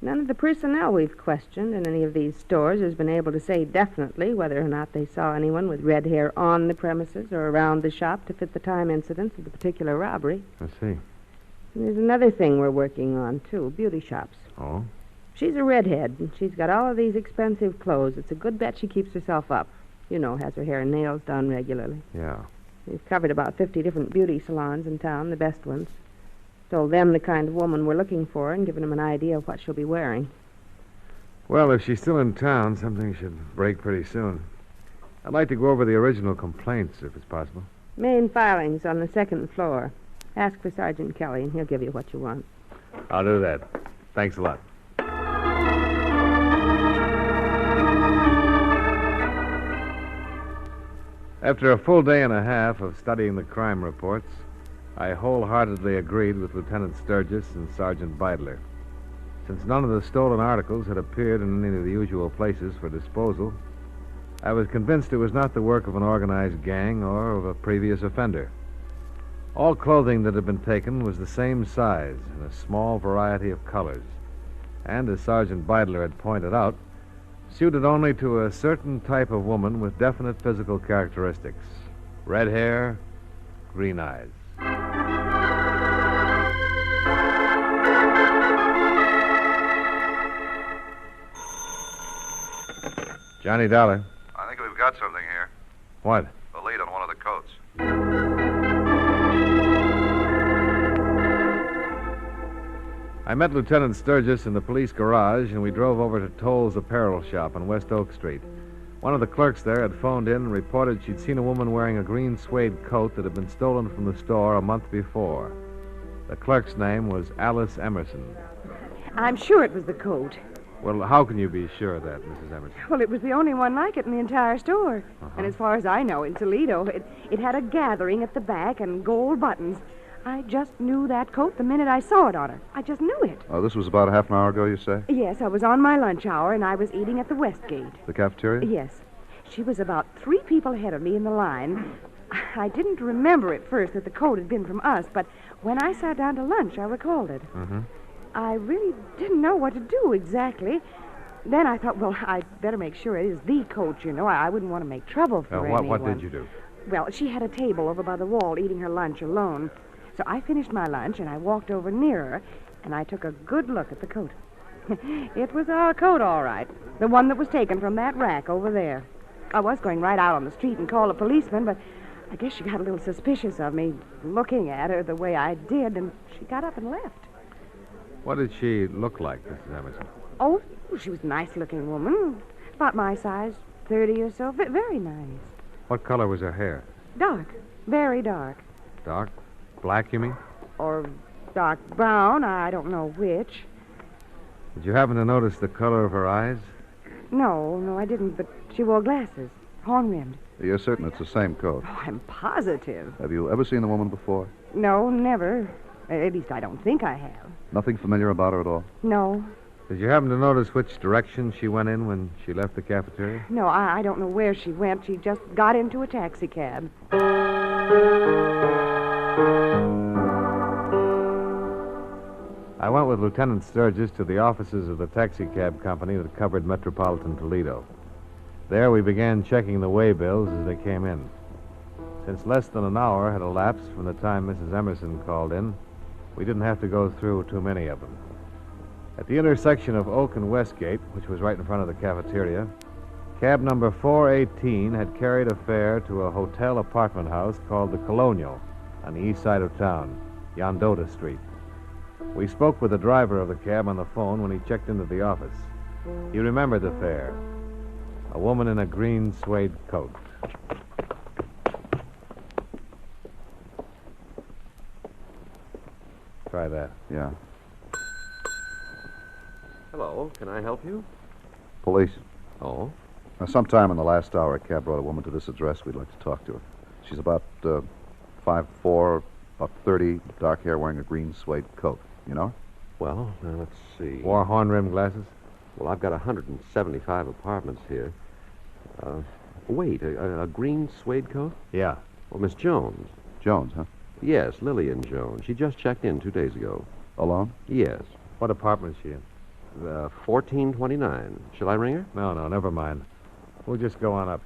None of the personnel we've questioned in any of these stores has been able to say definitely whether or not they saw anyone with red hair on the premises or around the shop to fit the time incidents of the particular robbery. I see. And there's another thing we're working on, too, beauty shops. Oh? She's a redhead, and she's got all of these expensive clothes. It's a good bet she keeps herself up. You know, has her hair and nails done regularly. Yeah. We've covered about 50 different beauty salons in town, the best ones. Told them the kind of woman we're looking for and given them an idea of what she'll be wearing. Well, if she's still in town, something should break pretty soon. I'd like to go over the original complaints, if it's possible. Main filings on the second floor. Ask for Sergeant Kelly, and he'll give you what you want. I'll do that. Thanks a lot. After a full day and a half of studying the crime reports, I wholeheartedly agreed with Lieutenant Sturgis and Sergeant Beidler. Since none of the stolen articles had appeared in any of the usual places for disposal, I was convinced it was not the work of an organized gang or of a previous offender. All clothing that had been taken was the same size in a small variety of colors, and, as Sergeant Beidler had pointed out, suited only to a certain type of woman with definite physical characteristics: red hair, green eyes. Johnny Dollar. I think we've got something here. What? The lead on one of the coats. I met Lieutenant Sturgis in the police garage, and we drove over to Toll's apparel shop on West Oak Street. One of the clerks there had phoned in and reported she'd seen a woman wearing a green suede coat that had been stolen from the store a month before. The clerk's name was Alice Emerson. I'm sure it was the coat. Well, how can you be sure of that, Mrs. Emerson? Well, it was the only one like it in the entire store. And as far as I know, in Toledo, it had a gathering at the back and gold buttons. I just knew that coat the minute I saw it on her. I just knew it. Oh, this was about a half an hour ago, you say? Yes, I was on my lunch hour, and I was eating at the Westgate. The cafeteria? Yes. She was about 3 people ahead of me in the line. I didn't remember at first that the coat had been from us, but when I sat down to lunch, I recalled it. Mm-hmm. I really didn't know what to do exactly. Then I thought, well, I'd better make sure it is the coat, you know. I wouldn't want to make trouble for anyone. What did you do? Well, she had a table over by the wall eating her lunch alone. So I finished my lunch, and I walked over near her, and I took a good look at the coat. It was our coat, all right. The one that was taken from that rack over there. I was going right out on the street and call a policeman, but I guess she got a little suspicious of me looking at her the way I did, and she got up and left. What did she look like, Mrs. Emerson? Oh, she was a nice-looking woman. About my size, 30 or so. Very nice. What color was her hair? Dark. Very dark. Dark? Black, you mean? Or dark brown. I don't know which. Did you happen to notice the color of her eyes? No, I didn't, but she wore glasses. Horn-rimmed. You're certain it's the same coat? Oh, I'm positive. Have you ever seen the woman before? No, never. At least I don't think I have. Nothing familiar about her at all? No. Did you happen to notice which direction she went in when she left the cafeteria? No, I don't know where she went. She just got into a taxi cab. I went with Lieutenant Sturgis to the offices of the taxi cab company that covered metropolitan Toledo. There we began checking the waybills as they came in. Since less than an hour had elapsed from the time Mrs. Emerson called in, we didn't have to go through too many of them. At the intersection of Oak and Westgate, which was right in front of the cafeteria, cab number 418 had carried a fare to a hotel apartment house called the Colonial on the east side of town, Yondota Street. We spoke with the driver of the cab on the phone when he checked into the office. He remembered the fare. A woman in a green suede coat. Try that. Yeah. Hello, can I help you? Police. Oh? Sometime in the last hour, a cab brought a woman to this address. We'd like to talk to her. She's about 5'4", about 30, dark hair, wearing a green suede coat. You know her? Well, now let's see. Wore horn-rimmed glasses? Well, I've got 175 apartments here. Wait, a green suede coat? Yeah. Well, Miss Jones. Jones, huh? Yes, Lillian Jones. She just checked in 2 days ago. Alone? Yes. What apartment is she in? 1429. Shall I ring her? No, never mind. We'll just go on up.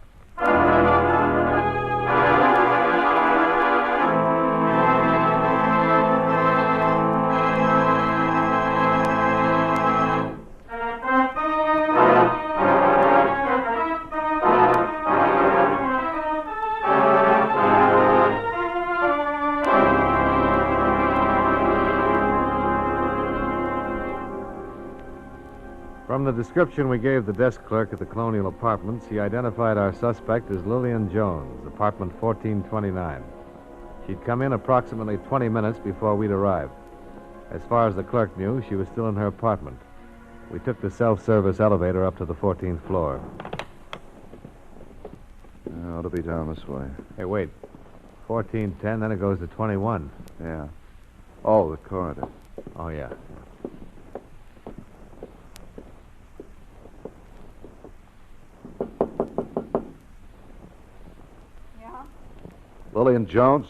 From the description we gave the desk clerk at the Colonial Apartments, he identified our suspect as Lillian Jones, apartment 1429. She'd come in approximately 20 minutes before we'd arrived. As far as the clerk knew, she was still in her apartment. We took the self-service elevator up to the 14th floor. Ought to be down this way. Hey, wait. 1410, then it goes to 21. Yeah. Oh, the corridor. Oh, yeah. Yeah? Lillian Jones?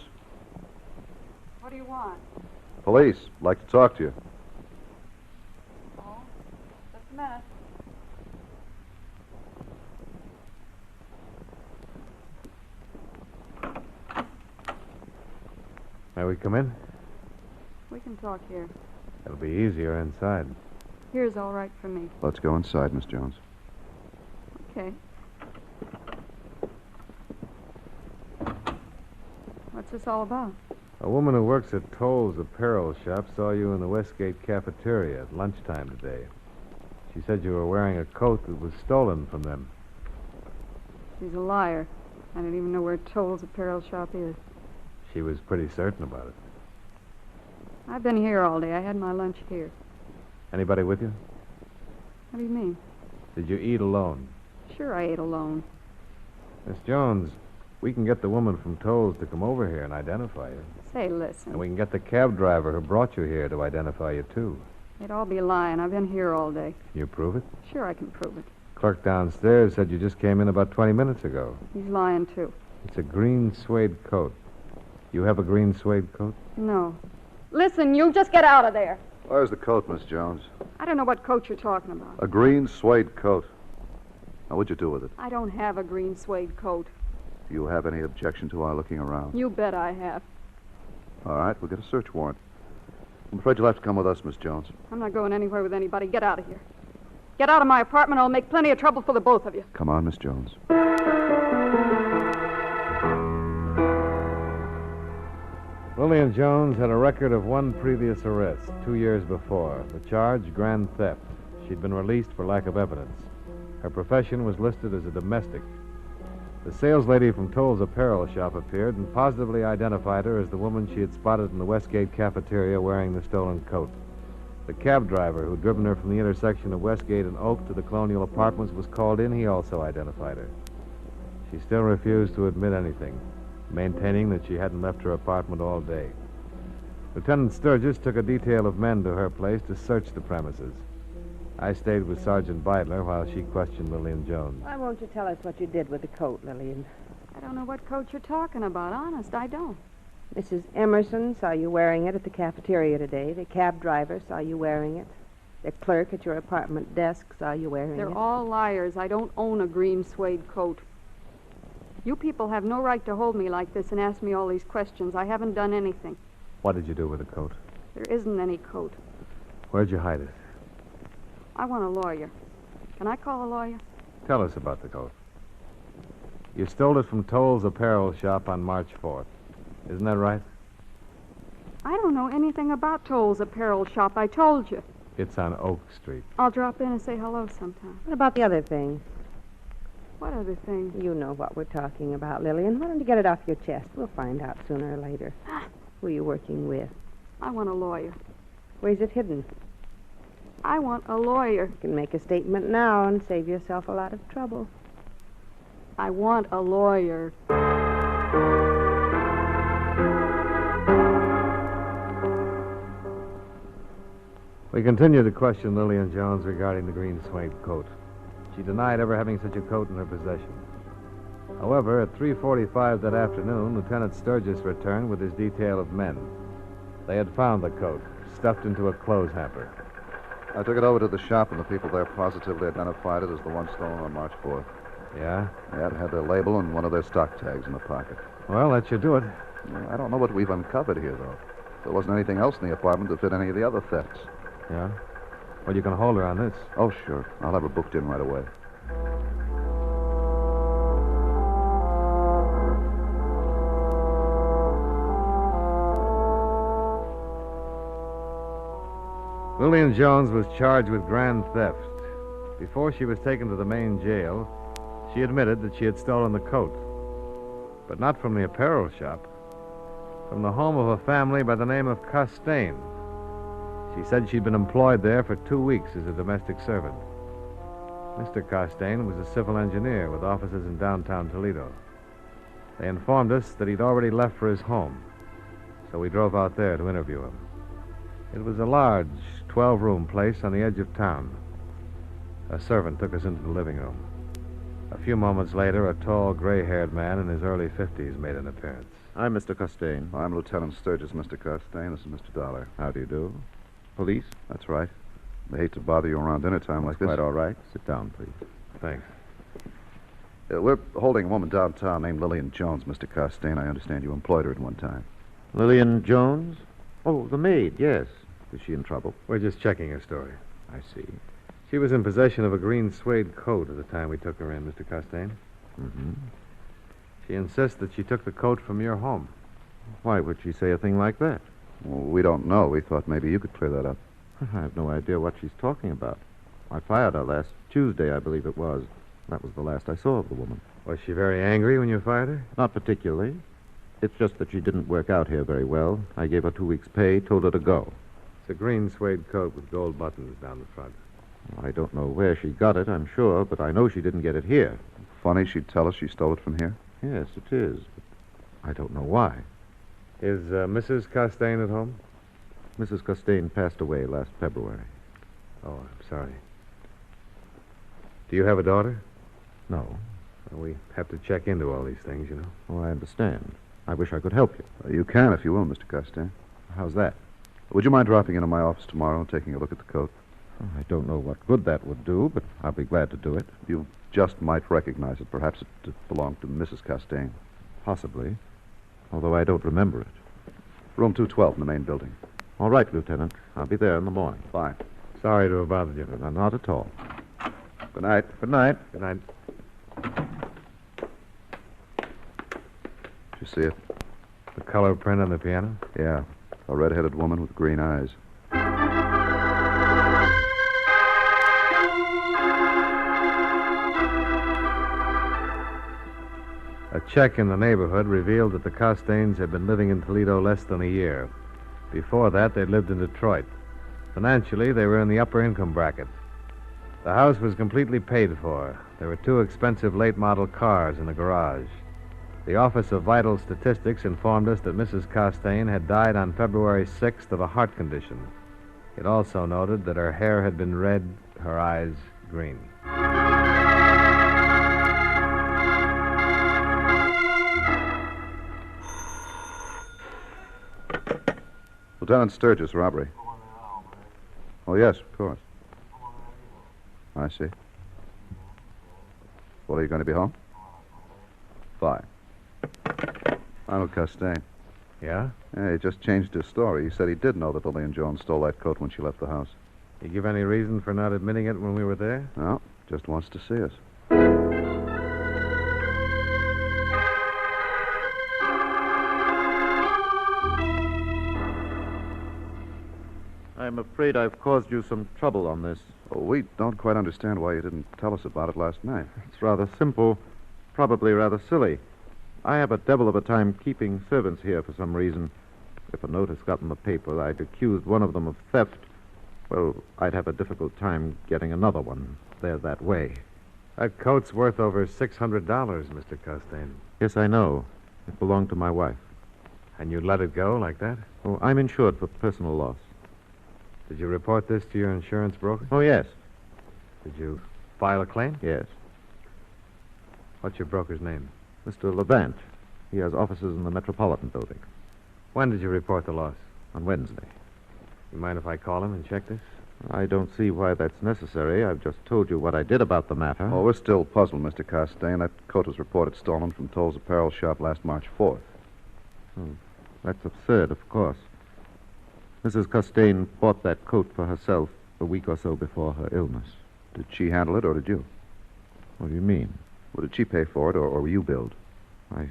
What do you want? Police. Like to talk to you. Oh, just a minute. May we come in? We can talk here. It'll be easier inside. Here's all right for me. Let's go inside, Miss Jones. Okay. What's this all about? A woman who works at Toll's apparel shop saw you in the Westgate cafeteria at lunchtime today. She said you were wearing a coat that was stolen from them. She's a liar. I don't even know where Toll's apparel shop is. She was pretty certain about it. I've been here all day. I had my lunch here. Anybody with you? What do you mean? Did you eat alone? Sure, I ate alone. Miss Jones, we can get the woman from Toll's to come over here and identify you. Say, listen. And we can get the cab driver who brought you here to identify you, too. They'd all be lying. I've been here all day. Can you prove it? Sure, I can prove it. Clerk downstairs said you just came in about 20 minutes ago. He's lying, too. It's a green suede coat. You have a green suede coat? No. Listen, you just get out of there. Where's the coat, Miss Jones? I don't know what coat you're talking about. A green suede coat. Now, what'd you do with it? I don't have a green suede coat. Do you have any objection to our looking around? You bet I have. All right, we'll get a search warrant. I'm afraid you'll have to come with us, Miss Jones. I'm not going anywhere with anybody. Get out of here. Get out of my apartment. I'll make plenty of trouble for the both of you. Come on, Miss Jones. Lillian Jones had a record of one previous arrest 2 years before. The charge, grand theft. She'd been released for lack of evidence. Her profession was listed as a domestic. The saleslady from Toll's apparel shop appeared and positively identified her as the woman she had spotted in the Westgate cafeteria wearing the stolen coat. The cab driver who'd driven her from the intersection of Westgate and Oak to the Colonial Apartments was called in. He also identified her. She still refused to admit anything, maintaining that she hadn't left her apartment all day. Lieutenant Sturgis took a detail of men to her place to search the premises. I stayed with Sergeant Beidler while she questioned Lillian Jones. Why won't you tell us what you did with the coat, Lillian? I don't know what coat you're talking about. Honest, I don't. Mrs. Emerson saw you wearing it at the cafeteria today. The cab driver saw you wearing it. The clerk at your apartment desk saw you wearing it. They're all liars. I don't own a green suede coat. You people have no right to hold me like this and ask me all these questions. I haven't done anything. What did you do with the coat? There isn't any coat. Where'd you hide it? I want a lawyer. Can I call a lawyer? Tell us about the coat. You stole it from Toll's apparel shop on March 4th. Isn't that right? I don't know anything about Toll's apparel shop. I told you. It's on Oak Street. I'll drop in and say hello sometime. What about the other thing? What other thing? You know what we're talking about, Lillian. Why don't you get it off your chest? We'll find out sooner or later. Who are you working with? I want a lawyer. Where's it hidden? I want a lawyer. You can make a statement now and save yourself a lot of trouble. I want a lawyer. We continued to question Lillian Jones regarding the green suede coat. She denied ever having such a coat in her possession. However, at 3:45 that afternoon, Lieutenant Sturgis returned with his detail of men. They had found the coat, stuffed into a clothes hamper. I took it over to the shop, and the people there positively identified it as the one stolen on March 4th. Yeah? Yeah, it had their label and one of their stock tags in the pocket. Well, that should do it. I don't know what we've uncovered here, though. There wasn't anything else in the apartment that fit any of the other thefts. Yeah? Well, you can hold her on this. Oh, sure. I'll have her booked in right away. Lillian Jones was charged with grand theft. Before she was taken to the main jail, she admitted that she had stolen the coat. But not from the apparel shop. from the home of a family by the name of Costain. She said she'd been employed there for 2 weeks as a domestic servant. Mr. Costain was a civil engineer with offices in downtown Toledo. They informed us that he'd already left for his home, so we drove out there to interview him. It was a large, 12-room place on the edge of town. A servant took us into the living room. A few moments later, a tall, gray-haired man in his early 50s made an appearance. I'm Mr. Costain. I'm Lieutenant Sturgis, Mr. Costain. This is Mr. Dollar. How do you do? Police? That's right. They hate to bother you around dinner time like this. Quite all right. Sit down, please. Thanks. We're holding a woman downtown named Lillian Jones, Mr. Costain. I understand you employed her at one time. Lillian Jones? Oh, the maid, yes. Is she in trouble? We're just checking her story. I see. She was in possession of a green suede coat at the time we took her in, Mr. Costain. Mm-hmm. She insists that she took the coat from your home. Why would she say a thing like that? Well, we don't know. We thought maybe you could clear that up. I have no idea what she's talking about. I fired her last Tuesday, I believe it was. That was the last I saw of the woman. Was she very angry when you fired her? Not particularly. It's just that she didn't work out here very well. I gave her 2 weeks' pay, told her to go. It's a green suede coat with gold buttons down the front. I don't know where she got it, I'm sure, but I know she didn't get it here. Funny she'd tell us she stole it from here? Yes, it is. But I don't know why. Is Mrs. Costain at home? Mrs. Costain passed away last February. Oh, I'm sorry. Do you have a daughter? No. Well, we have to check into all these things, you know. Oh, I understand. I wish I could help you. You can if you will, Mr. Costain. How's that? Would you mind dropping into my office tomorrow and taking a look at the coat? Oh, I don't know what good that would do, but I'll be glad to do it. You just might recognize it. Perhaps it belonged to Mrs. Costain. Possibly, although I don't remember it. Room 212 in the main building. All right, Lieutenant. I'll be there in the morning. Fine. Sorry to have bothered you. Not at all. Good night. Good night. Good night. Did you see it? The color print on the piano? Yeah. A red-headed woman with green eyes. A check in the neighborhood revealed that the Costains had been living in Toledo less than a year. Before that, they'd lived in Detroit. Financially, they were in the upper income bracket. The house was completely paid for. There were 2 expensive late-model cars in the garage. The Office of Vital Statistics informed us that Mrs. Costain had died on February 6th of a heart condition. It also noted that her hair had been red, her eyes green. Lieutenant Sturgis, robbery. Oh, yes, of course. I see. Well, are you going to be home? Fine. Arnold Costain. Yeah? Yeah, he just changed his story. He said he did know that Lillian Jones stole that coat when she left the house. You give any reason for not admitting it when we were there? No, just wants to see us. I'm afraid I've caused you some trouble on this. Oh, we don't quite understand why you didn't tell us about it last night. It's rather simple, probably rather silly. I have a devil of a time keeping servants here for some reason. If a notice got in the paper, I'd accused one of them of theft. Well, I'd have a difficult time getting another one. They're that way. That coat's worth over $600, Mr. Costain. Yes, I know. It belonged to my wife. And you let it go like that? Oh, I'm insured for personal loss. Did you report this to your insurance broker? Oh, yes. Did you file a claim? Yes. What's your broker's name? Mr. Levant. He has offices in the Metropolitan Building. When did you report the loss? On Wednesday. You mind if I call him and check this? I don't see why that's necessary. I've just told you what I did about the matter. Oh, we're still puzzled, Mr. Costain. That coat was reported stolen from Toll's apparel shop last March 4th. That's absurd, of course. Mrs. Costain bought that coat for herself a week or so before her illness. Did she handle it, or did you? What do you mean? Well, did she pay for it, or were you billed? I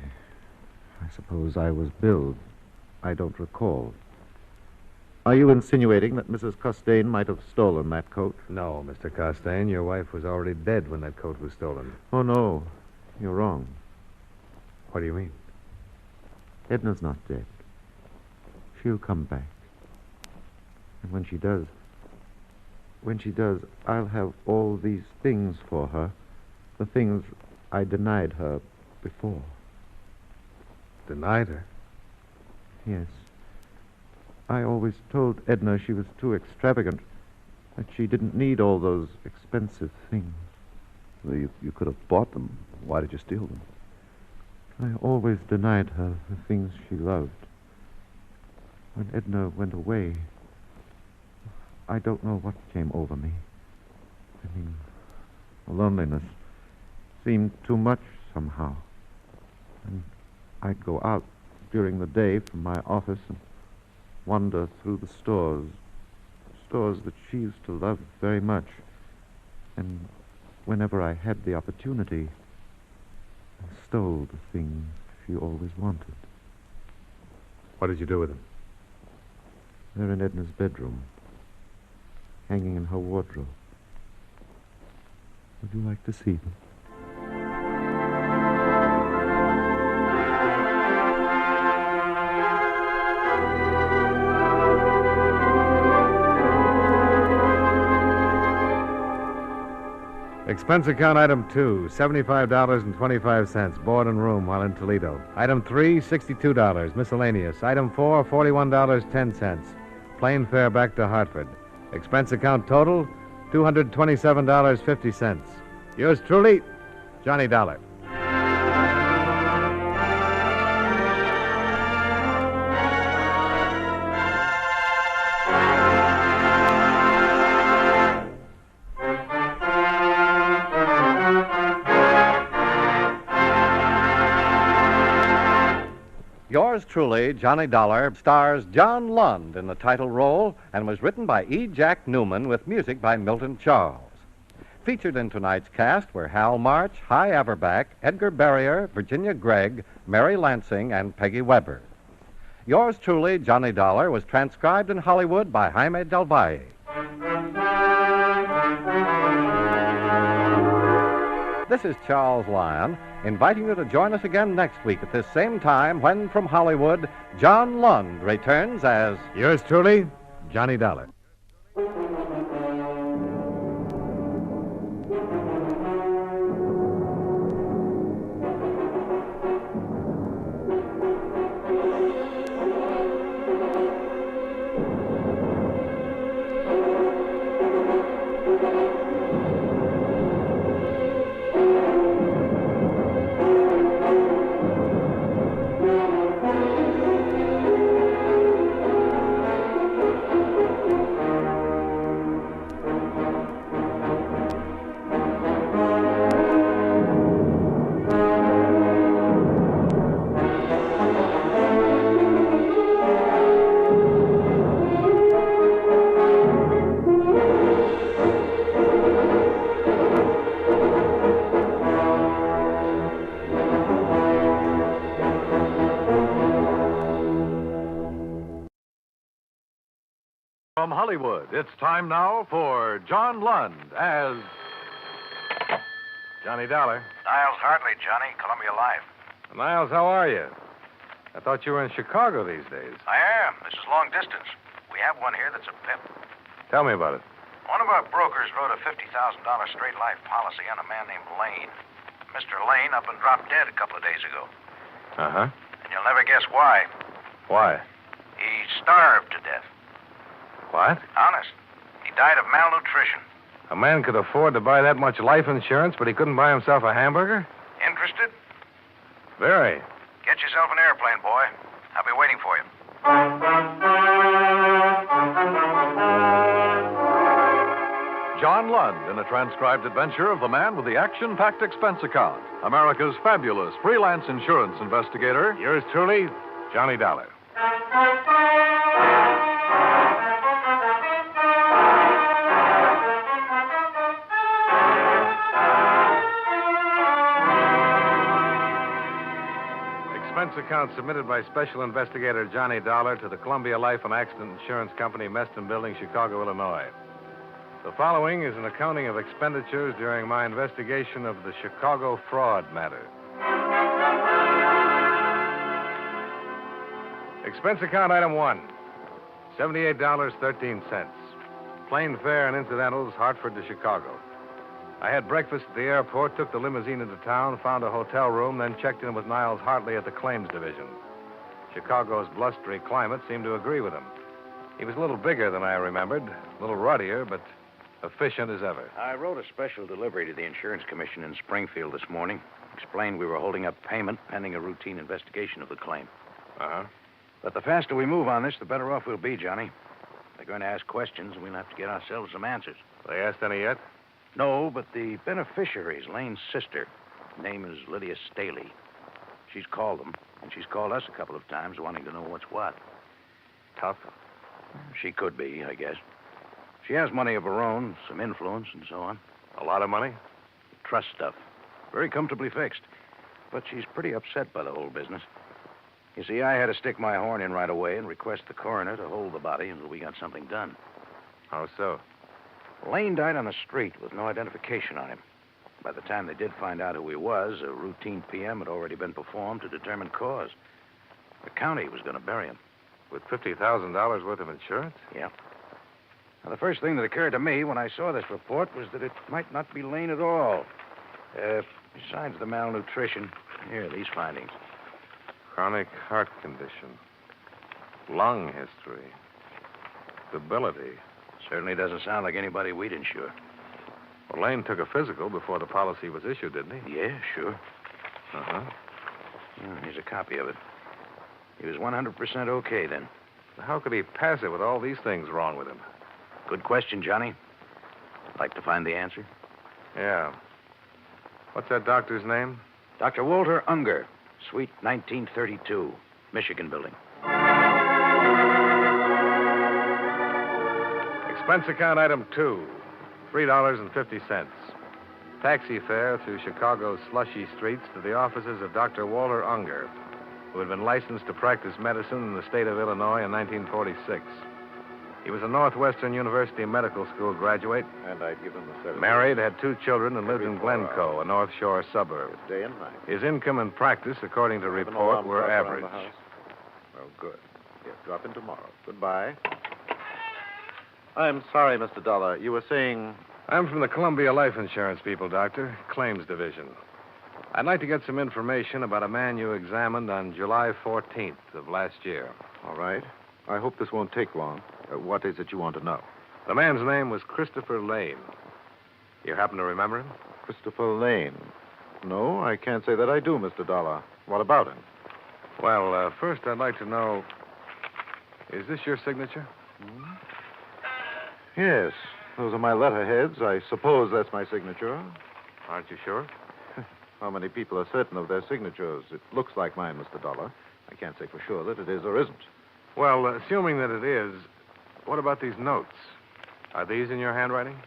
suppose I was billed. I don't recall. Are you insinuating that Mrs. Costain might have stolen that coat? No, Mr. Costain. Your wife was already dead when that coat was stolen. Oh, no. You're wrong. What do you mean? Edna's not dead. she'll come back. And when she does, I'll have all these things for her. The things I denied her before. Denied her? Yes. I always told Edna she was too extravagant, that she didn't need all those expensive things. Well, you could have bought them. Why did you steal them? I always denied her the things she loved. When Edna went away, I don't know what came over me. I mean, the loneliness seemed too much somehow. And I'd go out during the day from my office and wander through the stores that she used to love very much. And whenever I had the opportunity, I stole the things she always wanted. What did you do with them? They're in Edna's bedroom, hanging in her wardrobe. Would you like to see them? Expense account item 2, $75.25, board and room while in Toledo. Item 3, $62, miscellaneous. Item 4, $41.10, plane fare back to Hartford. Expense account total, $227.50. Yours truly, Johnny Dollar. Yours truly, Johnny Dollar, stars John Lund in the title role and was written by E. Jack Newman with music by Milton Charles. Featured in tonight's cast were Hal March, Hy Averback, Edgar Barrier, Virginia Gregg, Mary Lansing, and Peggy Weber. Yours truly, Johnny Dollar, was transcribed in Hollywood by Jaime Del Valle. This is Charles Lyon, inviting you to join us again next week at this same time when, from Hollywood, John Lund returns as... Yours truly, Johnny Dollar. From Hollywood, it's time now for John Lund as Johnny Dollar. Niles Hartley, Johnny, Columbia Life. Niles, how are you? I thought you were in Chicago these days. I am. This is long distance. We have one here that's a pimp. Tell me about it. One of our brokers wrote a $50,000 straight life policy on a man named Lane. Mr. Lane up and dropped dead a couple of days ago. Uh-huh. And you'll never guess why. Why? He starved to death. What? Honest. He died of malnutrition. A man could afford to buy that much life insurance, but he couldn't buy himself a hamburger? Interested? Very. Get yourself an airplane, boy. I'll be waiting for you. John Lund in a transcribed adventure of the man with the action-packed expense account, America's fabulous freelance insurance investigator. Yours truly, Johnny Dollar. Expense account submitted by Special Investigator Johnny Dollar to the Columbia Life and Accident Insurance Company, Meston Building, Chicago, Illinois. The following is an accounting of expenditures during my investigation of the Chicago fraud matter. Expense account item 1, $78.13. Plane fare and incidentals, Hartford to Chicago. I had breakfast at the airport, took the limousine into town, found a hotel room, then checked in with Niles Hartley at the claims division. Chicago's blustery climate seemed to agree with him. He was a little bigger than I remembered, a little ruddier, but efficient as ever. I wrote a special delivery to the Insurance Commission in Springfield this morning. Explained we were holding up payment pending a routine investigation of the claim. Uh-huh. But the faster we move on this, the better off we'll be, Johnny. They're going to ask questions, and we'll have to get ourselves some answers. They asked any yet? No, but the beneficiary is Lane's sister. Her name is Lydia Staley. She's called them, and she's called us a couple of times wanting to know what's what. Tough? She could be, I guess. She has money of her own, some influence, and so on. A lot of money? Trust stuff. Very comfortably fixed. But she's pretty upset by the whole business. You see, I had to stick my horn in right away and request the coroner to hold the body until we got something done. How so? Lane died on the street with no identification on him. By the time they did find out who he was, a routine PM had already been performed to determine cause. The county was going to bury him. With $50,000 worth of insurance? Yeah. Now, the first thing that occurred to me when I saw this report was that it might not be Lane at all. Besides the malnutrition, here are these findings. Chronic heart condition. Lung history. Debility. Certainly doesn't sound like anybody we'd insure. Well, Lane took a physical before the policy was issued, didn't he? Yeah, sure. Uh-huh. Here's a copy of it. He was 100% okay then. How could he pass it with all these things wrong with him? Good question, Johnny. Like to find the answer? Yeah. What's that doctor's name? Dr. Walter Unger, Suite 1932, Michigan Building. Expense account item 2, $3.50. Taxi fare through Chicago's slushy streets to the offices of Dr. Walter Unger, who had been licensed to practice medicine in the state of Illinois in 1946. He was a Northwestern University Medical School graduate. And I'd give him the service. Married, had 2 children, and lived in Glencoe, a North Shore suburb. Day and night. His income and practice, according to report, were average. Well, good. Yes, drop in tomorrow. Goodbye. I'm sorry, Mr. Dollar. You were saying... I'm from the Columbia Life Insurance people, Doctor. Claims Division. I'd like to get some information about a man you examined on July 14th of last year. All right. I hope this won't take long. What is it you want to know? The man's name was Christopher Lane. You happen to remember him? Christopher Lane. No, I can't say that I do, Mr. Dollar. What about him? Well, first I'd like to know, is this your signature? Yes. Those are my letterheads. I suppose that's my signature. Aren't you sure? How many people are certain of their signatures? It looks like mine, Mr. Dollar. I can't say for sure that it is or isn't. Well, assuming that it is, what about these notes? Are these in your handwriting?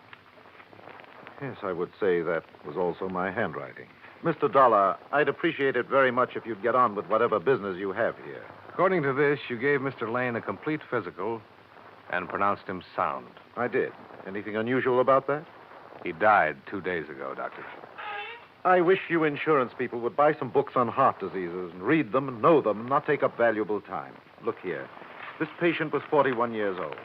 Yes, I would say that was also my handwriting. Mr. Dollar, I'd appreciate it very much if you'd get on with whatever business you have here. According to this, you gave Mr. Lane a complete physical and pronounced him sound. I did. Anything unusual about that? He died 2 days ago, Doctor. I wish you insurance people would buy some books on heart diseases and read them and know them and not take up valuable time. Look here. This patient was 41 years old.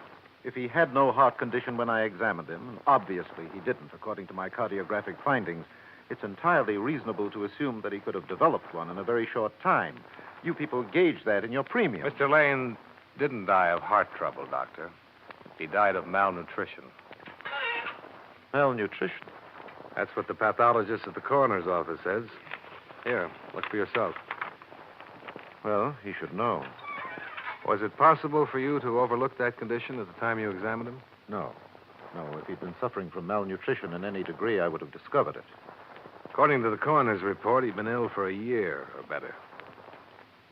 If he had no heart condition when I examined him, and obviously he didn't, according to my cardiographic findings, it's entirely reasonable to assume that he could have developed one in a very short time. You people gauge that in your premium. Mr. Lane didn't die of heart trouble, Doctor. He died of malnutrition. Malnutrition? That's what the pathologist at the coroner's office says. Here, look for yourself. Well, he should know. Was it possible for you to overlook that condition at the time you examined him? No. No, if he'd been suffering from malnutrition in any degree, I would have discovered it. According to the coroner's report, he'd been ill for a year or better.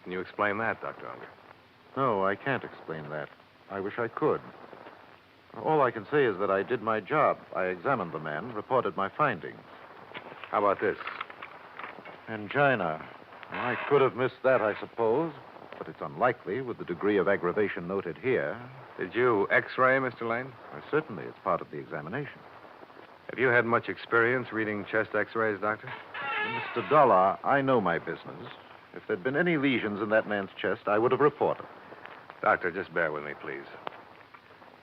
Can you explain that, Dr. Unger? No, I can't explain that. I wish I could. All I can say is that I did my job. I examined the man, reported my findings. How about this? Angina. I could have missed that, I suppose, but it's unlikely with the degree of aggravation noted here. Did you X-ray, Mr. Lane? Certainly, it's part of the examination. Have you had much experience reading chest X-rays, Doctor? Mr. Dollar, I know my business. If there'd been any lesions in that man's chest, I would have reported. Doctor, just bear with me, please.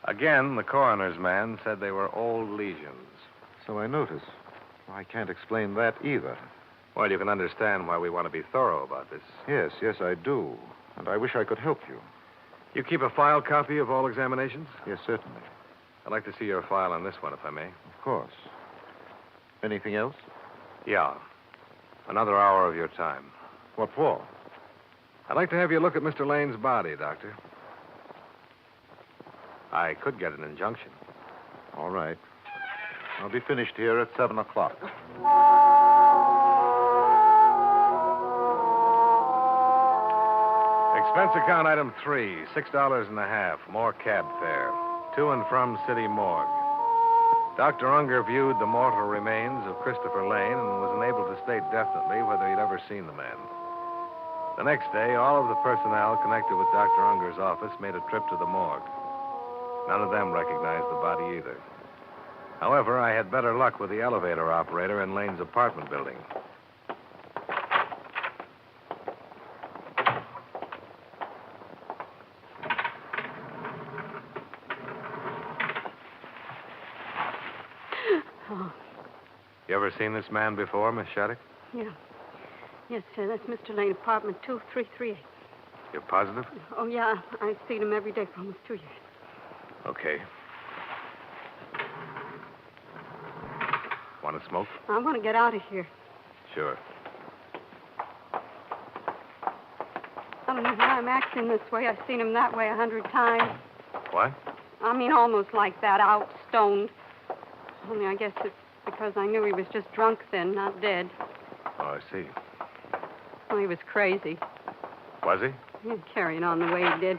Again, the coroner's man said they were old lesions. So I notice. I can't explain that either. Well, you can understand why we want to be thorough about this. Yes, I do. And I wish I could help you. You keep a file copy of all examinations? Yes, certainly. I'd like to see your file on this one, if I may. Of course. Anything else? Yeah. Another hour of your time. What for? I'd like to have you look at Mr. Lane's body, Doctor. I could get an injunction. All right. I'll be finished here at 7 o'clock. Expense account item 3, $6.50, more cab fare. To and from City Morgue. Dr. Unger viewed the mortal remains of Christopher Lane and was unable to state definitely whether he'd ever seen the man. The next day, all of the personnel connected with Dr. Unger's office made a trip to the morgue. None of them recognized the body either. However, I had better luck with the elevator operator in Lane's apartment building. Oh, You ever seen this man before, Miss Shattuck? yeah. Yes, sir. That's Mr. Lane, apartment 2338. You're positive? Oh, yeah. I've seen him every day for almost 2 years. Okay. Want to smoke? I want to get out of here. Sure. I don't know why I'm acting this way. I've seen him that way 100 times. What? I mean, almost like that, out, stoned. Only I guess it's because I knew he was just drunk then, not dead. Oh, I see. Well, he was crazy. Was he? Carrying on the way he did.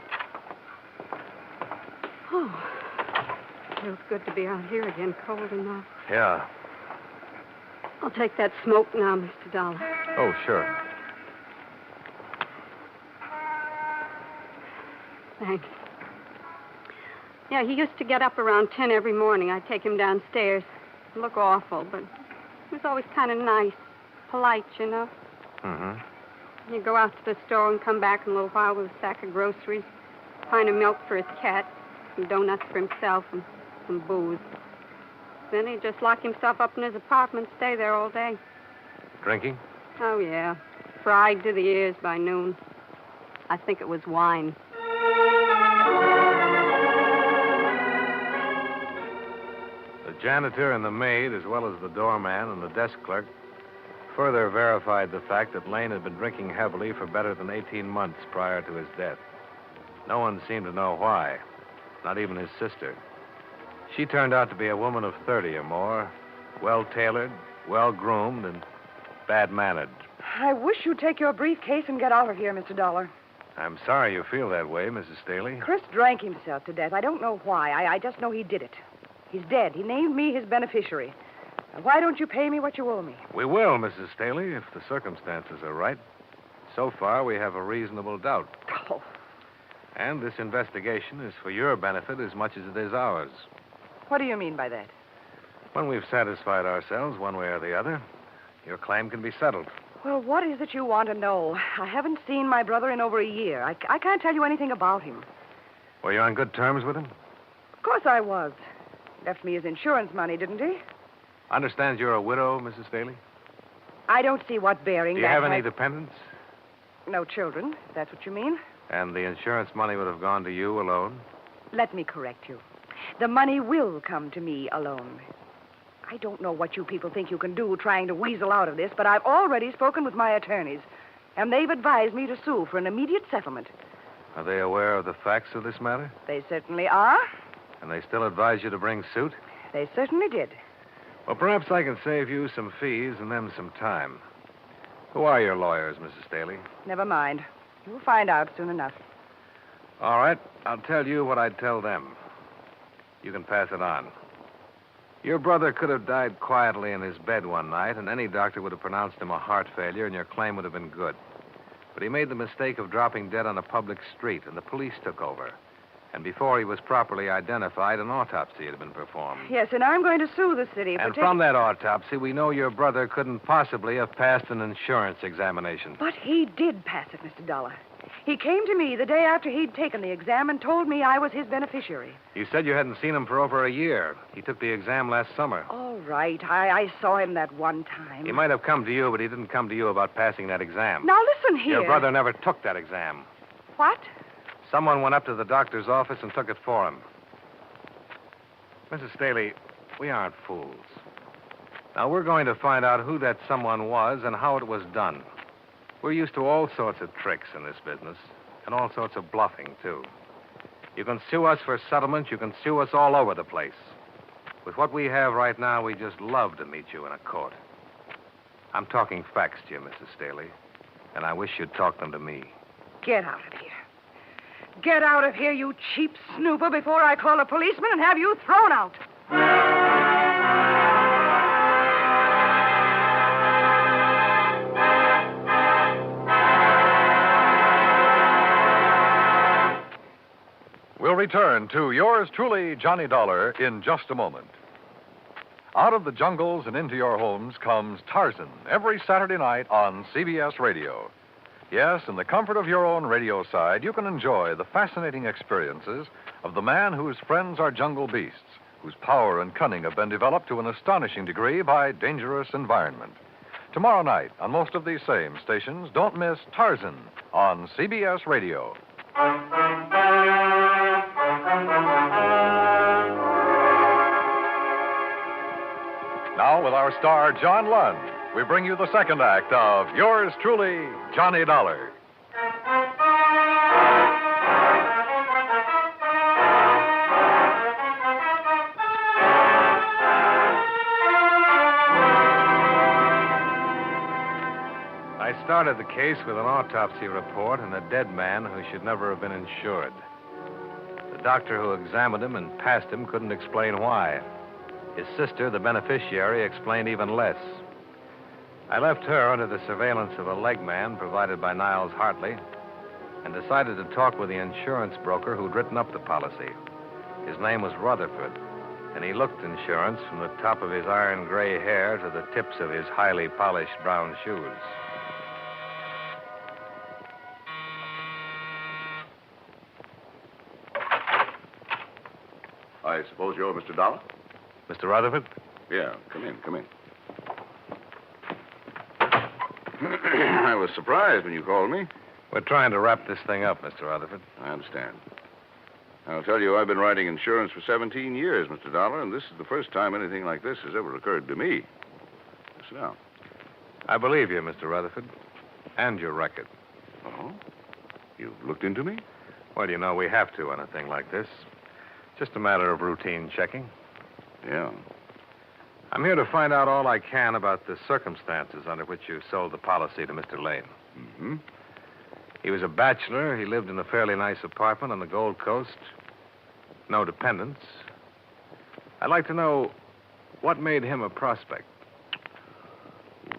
Oh, feels good to be out here again, cold enough. Yeah. I'll take that smoke now, Mr. Dollar. Oh, sure. Thanks. Yeah, he used to get up around 10 every morning. I'd take him downstairs. Look awful, but he was always kind of nice, polite, you know. Mm-hmm. He'd go out to the store and come back in a little while with a sack of groceries, a pint of milk for his cat, some donuts for himself, and some booze. Then he'd just lock himself up in his apartment, stay there all day. Drinking? Oh, yeah. Fried to the ears by noon. I think it was wine. The janitor and the maid, as well as the doorman and the desk clerk, further verified the fact that Lane had been drinking heavily for better than 18 months prior to his death. No one seemed to know why, not even his sister. She turned out to be a woman of 30 or more, well-tailored, well-groomed, and bad-mannered. I wish you'd take your briefcase and get out of here, Mr. Dollar. I'm sorry you feel that way, Mrs. Staley. Chris drank himself to death. I don't know why. I just know he did it. He's dead. He named me his beneficiary. Now, why don't you pay me what you owe me? We will, Mrs. Staley, if the circumstances are right. So far, we have a reasonable doubt. Oh. And this investigation is for your benefit as much as it is ours. What do you mean by that? When we've satisfied ourselves one way or the other, your claim can be settled. Well, what is it you want to know? I haven't seen my brother in over a year. I can't tell you anything about him. Were you on good terms with him? Of course I was. Left me his insurance money, didn't he? Understand you're a widow, Mrs. Staley? I don't see what bearing Do you that have any has- dependents? No children, if that's what you mean. And the insurance money would have gone to you alone? Let me correct you. The money will come to me alone. I don't know what you people think you can do trying to weasel out of this, but I've already spoken with my attorneys, and they've advised me to sue for an immediate settlement. Are they aware of the facts of this matter? They certainly are. And they still advise you to bring suit? They certainly did. Well, perhaps I can save you some fees and them some time. Who are your lawyers, Mrs. Staley? Never mind. You'll find out soon enough. All right. I'll tell you what I'd tell them. You can pass it on. Your brother could have died quietly in his bed one night, and any doctor would have pronounced him a heart failure, and your claim would have been good. But he made the mistake of dropping dead on a public street, and the police took over. And before he was properly identified, an autopsy had been performed. Yes, and I'm going to sue the city for And from that autopsy, we know your brother couldn't possibly have passed an insurance examination. But he did pass it, Mr. Dollar. He came to me the day after he'd taken the exam and told me I was his beneficiary. You said you hadn't seen him for over a year. He took the exam last summer. All right. I saw him that one time. He might have come to you, but he didn't come to you about passing that exam. Now, listen here. Your brother never took that exam. What? Someone went up to the doctor's office and took it for him. Mrs. Staley, we aren't fools. Now, we're going to find out who that someone was and how it was done. We're used to all sorts of tricks in this business, and all sorts of bluffing, too. You can sue us for settlement. You can sue us all over the place. With what we have right now, we just love to meet you in a court. I'm talking facts to you, Mrs. Staley, and I wish you'd talk them to me. Get out of here. Get out of here, you cheap snooper, before I call a policeman and have you thrown out. We'll return to yours truly, Johnny Dollar, in just a moment. Out of the jungles and into your homes comes Tarzan every Saturday night on CBS Radio. Yes, in the comfort of your own radio side, you can enjoy the fascinating experiences of the man whose friends are jungle beasts, whose power and cunning have been developed to an astonishing degree by dangerous environment. Tomorrow night, on most of these same stations, don't miss Tarzan on CBS Radio. Now, with our star, John Lund, we bring you the second act of yours truly, Johnny Dollar. I started the case with an autopsy report and a dead man who should never have been insured. The doctor who examined him and passed him couldn't explain why. His sister, the beneficiary, explained even less. I left her under the surveillance of a leg man provided by Niles Hartley and decided to talk with the insurance broker who'd written up the policy. His name was Rutherford, and he looked insurance from the top of his iron gray hair to the tips of his highly polished brown shoes. I suppose you're Mr. Dollar? Mr. Rutherford? Yeah, come in, come in. I was surprised when you called me. We're trying to wrap this thing up, Mr. Rutherford. I understand. I'll tell you, I've been writing insurance for 17 years, Mr. Dollar, and this is the first time anything like this has ever occurred to me. Sit down. I believe you, Mr. Rutherford, and your record. Oh? You've looked into me? Well, you know, we have to on a thing like this. Just a matter of routine checking. Yeah. I'm here to find out all I can about the circumstances under which you sold the policy to Mr. Lane. Mm-hmm. He was a bachelor. He lived in a fairly nice apartment on the Gold Coast. No dependents. I'd like to know what made him a prospect.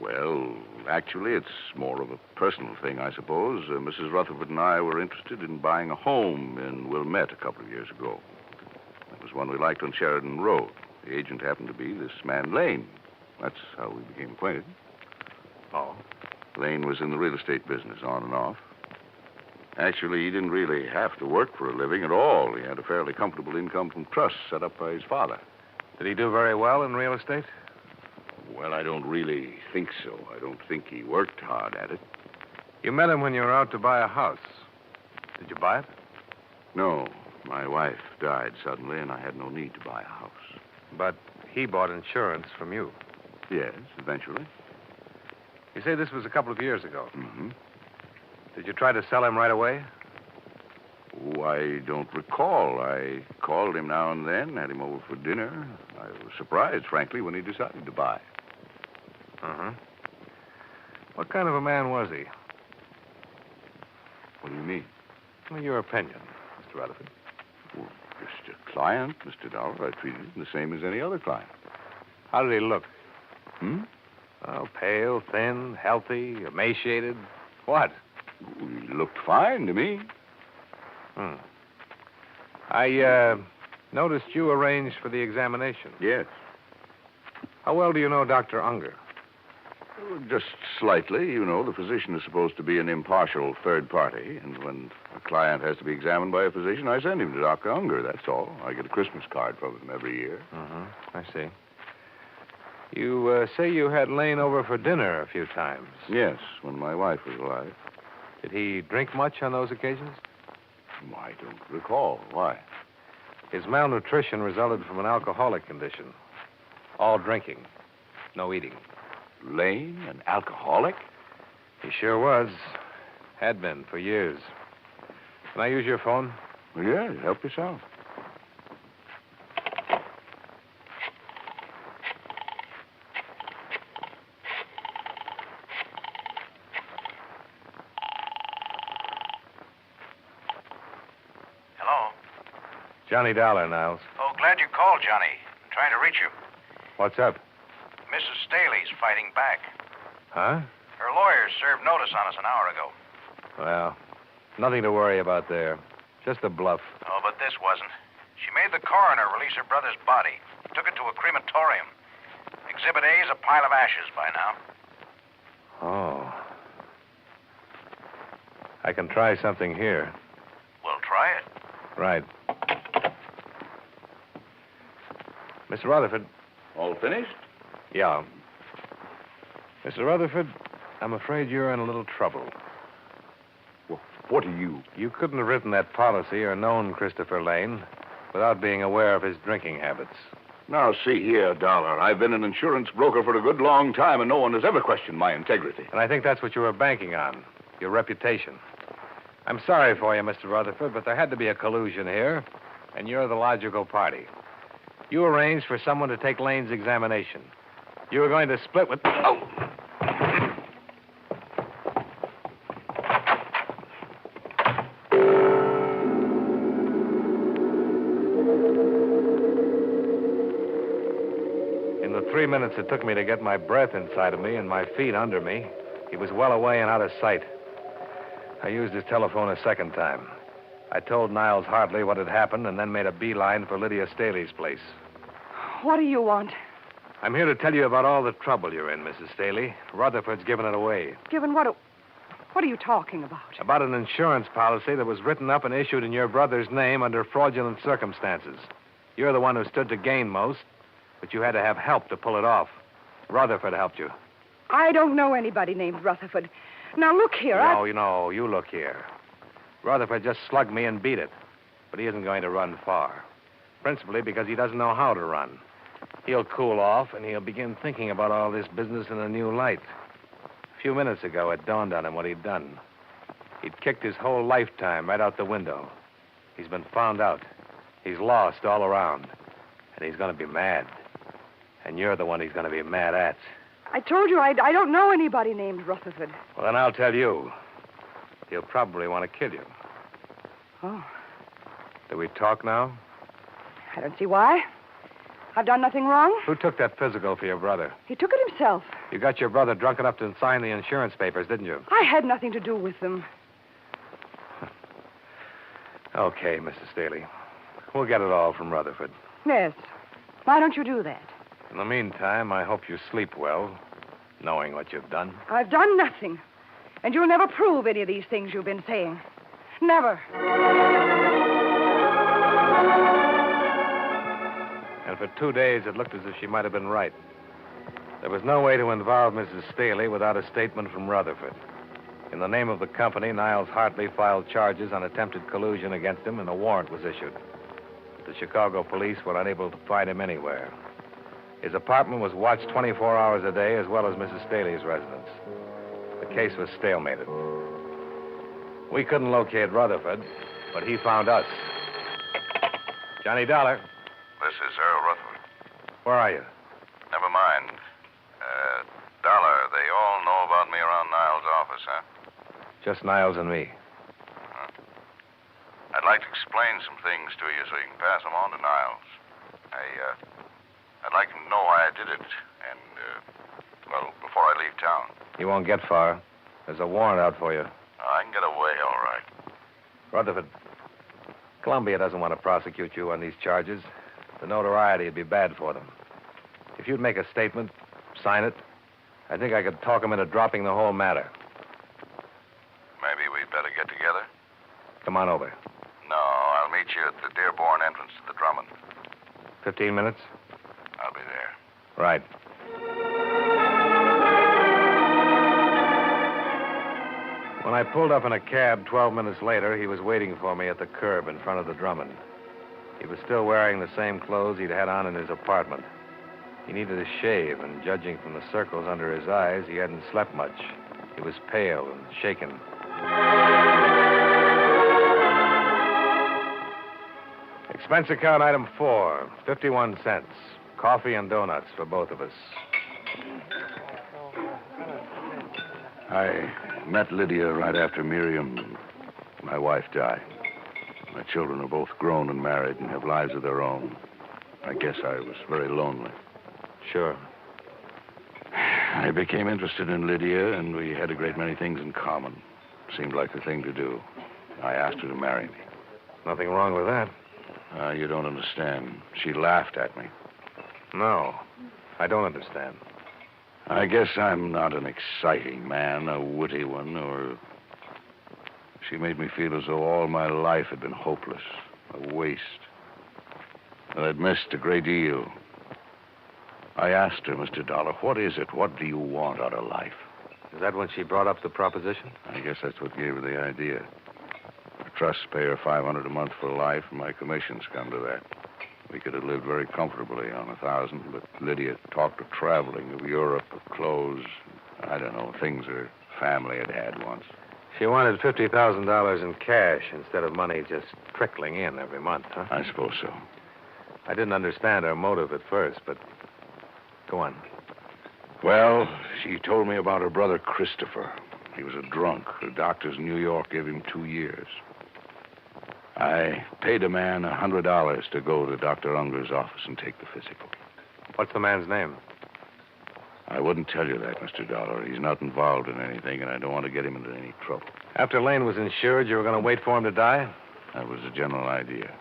Well, actually, it's more of a personal thing, I suppose. Mrs. Rutherford and I were interested in buying a home in Wilmette a couple of years ago. That was one we liked on Sheridan Road. The agent happened to be this man, Lane. That's how we became acquainted. Oh? Lane was in the real estate business, on and off. Actually, he didn't really have to work for a living at all. He had a fairly comfortable income from trusts set up by his father. Did he do very well in real estate? Well, I don't really think so. I don't think he worked hard at it. You met him when you were out to buy a house. Did you buy it? No. My wife died suddenly, and I had no need to buy a house. But he bought insurance from you. Yes, eventually. You say this was a couple of years ago. Mm-hmm. Did you try to sell him right away? Oh, I don't recall. I called him now and then, had him over for dinner. I was surprised, frankly, when he decided to buy. Uh-huh. What kind of a man was he? What do you mean? Well, your opinion, Mr. Rutherford. Well, just a client, Mr. Dollar. I treated him the same as any other client. How did he look? Hmm? Oh, pale, thin, healthy, emaciated. What? He looked fine to me. I noticed you arranged for the examination. Yes. How well do you know Dr. Unger? Just slightly. You know, the physician is supposed to be an impartial third party, and when a client has to be examined by a physician, I send him to Dr. Unger, that's all. I get a Christmas card from him every year. I see. You say you had Lane over for dinner a few times. Yes, when my wife was alive. Did he drink much on those occasions? I don't recall. Why? His malnutrition resulted from an alcoholic condition. All drinking, no eating. Lane, an alcoholic? He sure was. Had been for years. Can I use your phone? Well, yeah, help yourself. Hello? Johnny Dollar, Niles. Oh, glad you called, Johnny. I'm trying to reach you. What's up? Mrs. Staley's fighting back. Huh? Her lawyers served notice on us an hour ago. Well, nothing to worry about there. Just a bluff. Oh, but this wasn't. She made the coroner release her brother's body. Took it to a crematorium. Exhibit A is a pile of ashes by now. Oh. I can try something here. We'll try it. Right. Mr. Rutherford. All finished? Yeah. Mr. Rutherford, I'm afraid you're in a little trouble. Well, what are you? You couldn't have written that policy or known Christopher Lane without being aware of his drinking habits. Now, see here, Dollar. I've been an insurance broker for a good long time, and no one has ever questioned my integrity. And I think that's what you were banking on, your reputation. I'm sorry for you, Mr. Rutherford, but there had to be a collusion here, and you're the logical party. You arranged for someone to take Lane's examination. You were going to split with... Oh! In the 3 minutes it took me to get my breath inside of me and my feet under me, he was well away and out of sight. I used his telephone a second time. I told Niles Hartley what had happened and then made a beeline for Lydia Staley's place. What do you want? I'm here to tell you about all the trouble you're in, Mrs. Staley. Rutherford's given it away. Given what? What are you talking about? About an insurance policy that was written up and issued in your brother's name under fraudulent circumstances. You're the one who stood to gain most, but you had to have help to pull it off. Rutherford helped you. I don't know anybody named Rutherford. Now, look here, You look here. Rutherford just slugged me and beat it. But he isn't going to run far. Principally because he doesn't know how to run. He'll cool off, and he'll begin thinking about all this business in a new light. A few minutes ago, it dawned on him what he'd done. He'd kicked his whole lifetime right out the window. He's been found out. He's lost all around. And he's going to be mad. And you're the one he's going to be mad at. I told you I don't know anybody named Rutherford. Well, then I'll tell you. He'll probably want to kill you. Oh. Do we talk now? I don't see why. I've done nothing wrong. Who took that physical for your brother? He took it himself. You got your brother drunk enough to sign the insurance papers, didn't you? I had nothing to do with them. Okay, Mrs. Staley. We'll get it all from Rutherford. Yes. Why don't you do that? In the meantime, I hope you sleep well, knowing what you've done. I've done nothing. And you'll never prove any of these things you've been saying. Never. And for 2 days, it looked as if she might have been right. There was no way to involve Mrs. Staley without a statement from Rutherford. In the name of the company, Niles Hartley filed charges on attempted collusion against him, and a warrant was issued. The Chicago police were unable to find him anywhere. His apartment was watched 24 hours a day, as well as Mrs. Staley's residence. The case was stalemated. We couldn't locate Rutherford, but he found us. Johnny Dollar. This is Earl Rutherford. Where are you? Never mind. Dollar, they all know about me around Niles' office, huh? Just Niles and me. I'd like to explain some things to you so you can pass them on to Niles. I'd like him to know why I did it, and, before I leave town. You won't get far. There's a warrant out for you. I can get away, all right. Rutherford, Columbia doesn't want to prosecute you on these charges. The notoriety would be bad for them. If you'd make a statement, sign it, I think I could talk him into dropping the whole matter. Maybe we'd better get together. Come on over. No, I'll meet you at the Dearborn entrance to the Drummond. 15 minutes? I'll be there. Right. When I pulled up in a cab 12 minutes later, he was waiting for me at the curb in front of the Drummond. He was still wearing the same clothes he'd had on in his apartment. He needed a shave, and judging from the circles under his eyes, he hadn't slept much. He was pale and shaken. Expense account item 4, 51 cents. Coffee and donuts for both of us. I met Lydia right after Miriam, my wife, died. My children are both grown and married and have lives of their own. I guess I was very lonely. Sure. I became interested in Lydia, and we had a great many things in common. Seemed like the thing to do. I asked her to marry me. Nothing wrong with that. You don't understand. She laughed at me. No, I don't understand. I guess I'm not an exciting man, a witty one, or... She made me feel as though all my life had been hopeless, a waste. And I'd missed a great deal. I asked her, Mr. Dollar, what is it? What do you want out of life? Is that when she brought up the proposition? I guess that's what gave her the idea. The trusts pay her $500 a month for life, and my commissions come to that. We could have lived very comfortably on $1,000, but Lydia talked of traveling, of Europe, of clothes. I don't know, things her family had had once. She wanted $50,000 in cash instead of money just trickling in every month, huh? I suppose so. I didn't understand her motive at first, but go on. Well, she told me about her brother Christopher. He was a drunk. The doctors in New York gave him 2 years. I paid a man $100 to go to Dr. Unger's office and take the physical. What's the man's name? I wouldn't tell you that, Mr. Dollar. He's not involved in anything, and I don't want to get him into any trouble. After Lane was insured, you were going to wait for him to die? That was the general idea.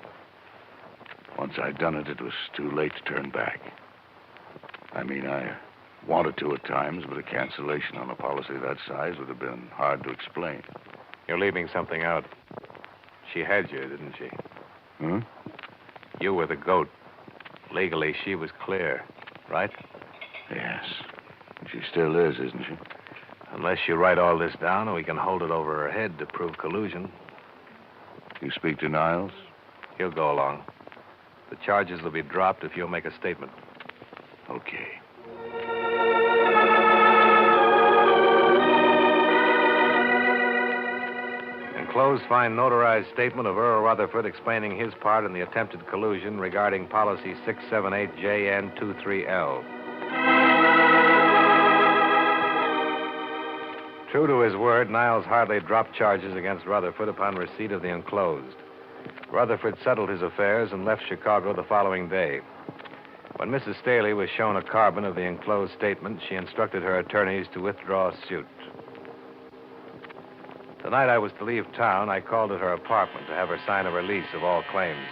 Once I'd done it, it was too late to turn back. I mean, I wanted to at times, but a cancellation on a policy that size would have been hard to explain. You're leaving something out. She had you, didn't she? Hmm? You were the goat. Legally, she was clear, right? Yes. She still is, isn't she? Unless you write all this down, and we can hold it over her head to prove collusion. You speak to Niles? He'll go along. The charges will be dropped if you'll make a statement. Okay. Enclosed, find notarized statement of Earl Rutherford explaining his part in the attempted collusion regarding policy 678JN23L. True to his word, Niles hardly dropped charges against Rutherford upon receipt of the enclosed. Rutherford settled his affairs and left Chicago the following day. When Mrs. Staley was shown a carbon of the enclosed statement, she instructed her attorneys to withdraw suit. The night I was to leave town, I called at her apartment to have her sign a release of all claims.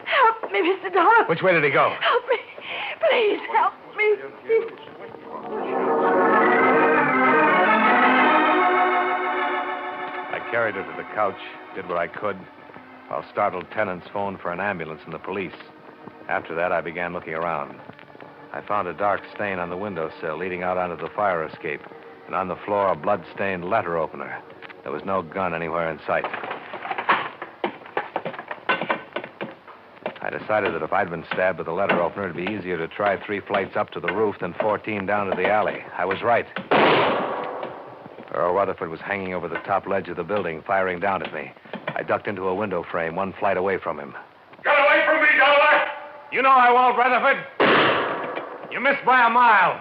Help me, Mr. Dollar. Which way did he go? Help me. Please, help me. I carried her to the couch, did what I could, while startled tenants phoned for an ambulance and the police. After that, I began looking around. I found a dark stain on the windowsill leading out onto the fire escape, and on the floor, a blood-stained letter opener. There was no gun anywhere in sight. I decided that if I'd been stabbed with a letter opener, it'd be easier to try 3 flights up to the roof than 14 down to the alley. I was right. Earl Rutherford was hanging over the top ledge of the building, firing down at me. I ducked into a window frame, 1 flight away from him. Get away from me, Dollar! You know I won't, Rutherford. You missed by a mile.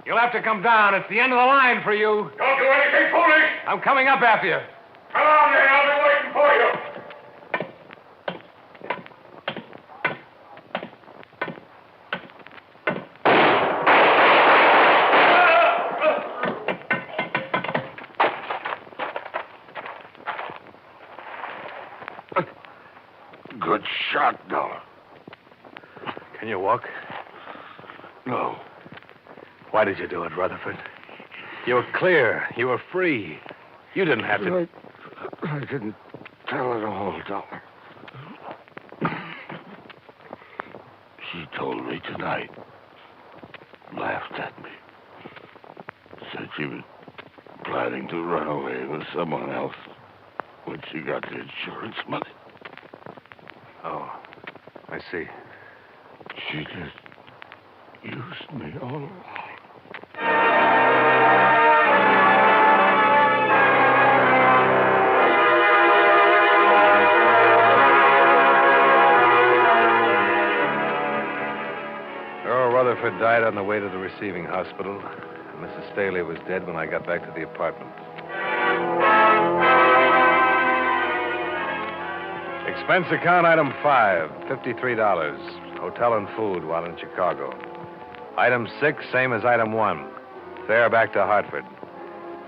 You'll have to come down. It's the end of the line for you. Don't do anything foolish! I'm coming up after you. Come on, then. I'll be waiting for you. Can you walk? No. Why did you do it, Rutherford? You were clear. You were free. You didn't have to. I didn't tell it all, Dollar. She told me tonight. Laughed at me. Said she was planning to run away with someone else when she got the insurance money. Oh, I see. She just used me all along. Earl Rutherford died on the way to the receiving hospital. And Mrs. Staley was dead when I got back to the apartment. Expense account item 5, $53. Hotel and food while in Chicago. Item 6, same as item 1. Fare back to Hartford.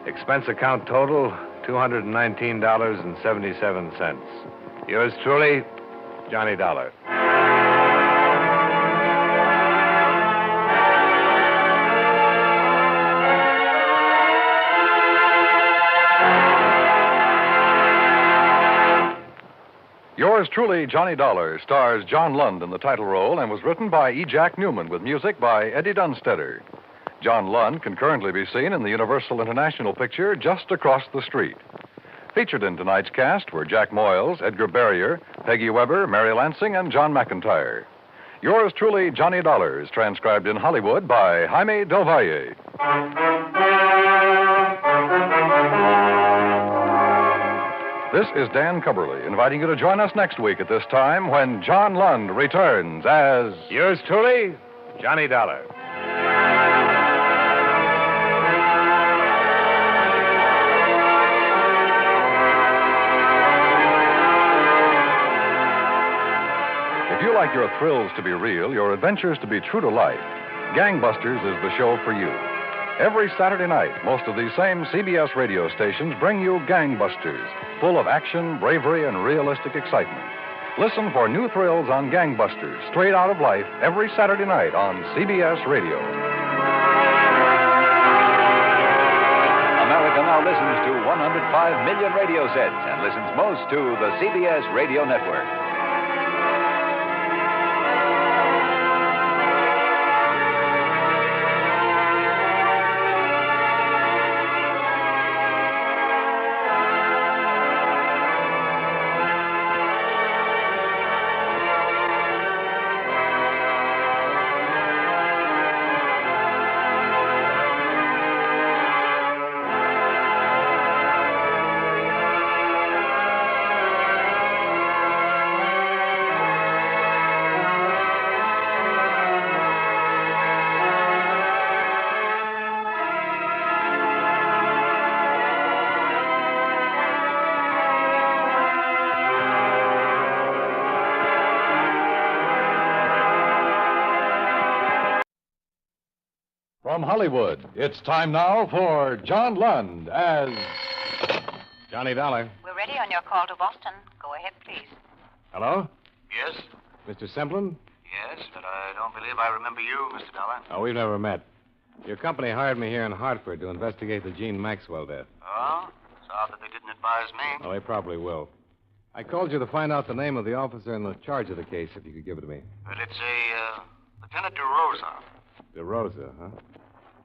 Expense account total, $219.77. Yours truly, Johnny Dollar. Yours truly, Johnny Dollar, stars John Lund in the title role and was written by E. Jack Newman with music by Eddie Dunstetter. John Lund can currently be seen in the Universal International picture Just Across the Street. Featured in tonight's cast were Jack Moyles, Edgar Barrier, Peggy Weber, Mary Lansing, and John McIntyre. Yours truly, Johnny Dollar, is transcribed in Hollywood by Jaime Del Valle. This is Dan Cubberly, inviting you to join us next week at this time when John Lund returns as... Yours truly, Johnny Dollar. If you like your thrills to be real, your adventures to be true to life, Gangbusters is the show for you. Every Saturday night, most of these same CBS radio stations bring you Gangbusters, full of action, bravery, and realistic excitement. Listen for new thrills on Gangbusters, straight out of life, every Saturday night on CBS Radio. America now listens to 105 million radio sets and listens most to the CBS Radio Network. From Hollywood, it's time now for John Lund as... Johnny Dollar. We're ready on your call to Boston. Go ahead, please. Hello? Yes? Mr. Semplin? Yes, but I don't believe I remember you, Mr. Dollar. Oh, we've never met. Your company hired me here in Hartford to investigate the Jean Maxwell death. Oh? It's odd that they didn't advise me. Oh, they probably will. I called you to find out the name of the officer in charge of the case, if you could give it to me. Well, it's a, Lieutenant DeRosa. DeRosa, huh?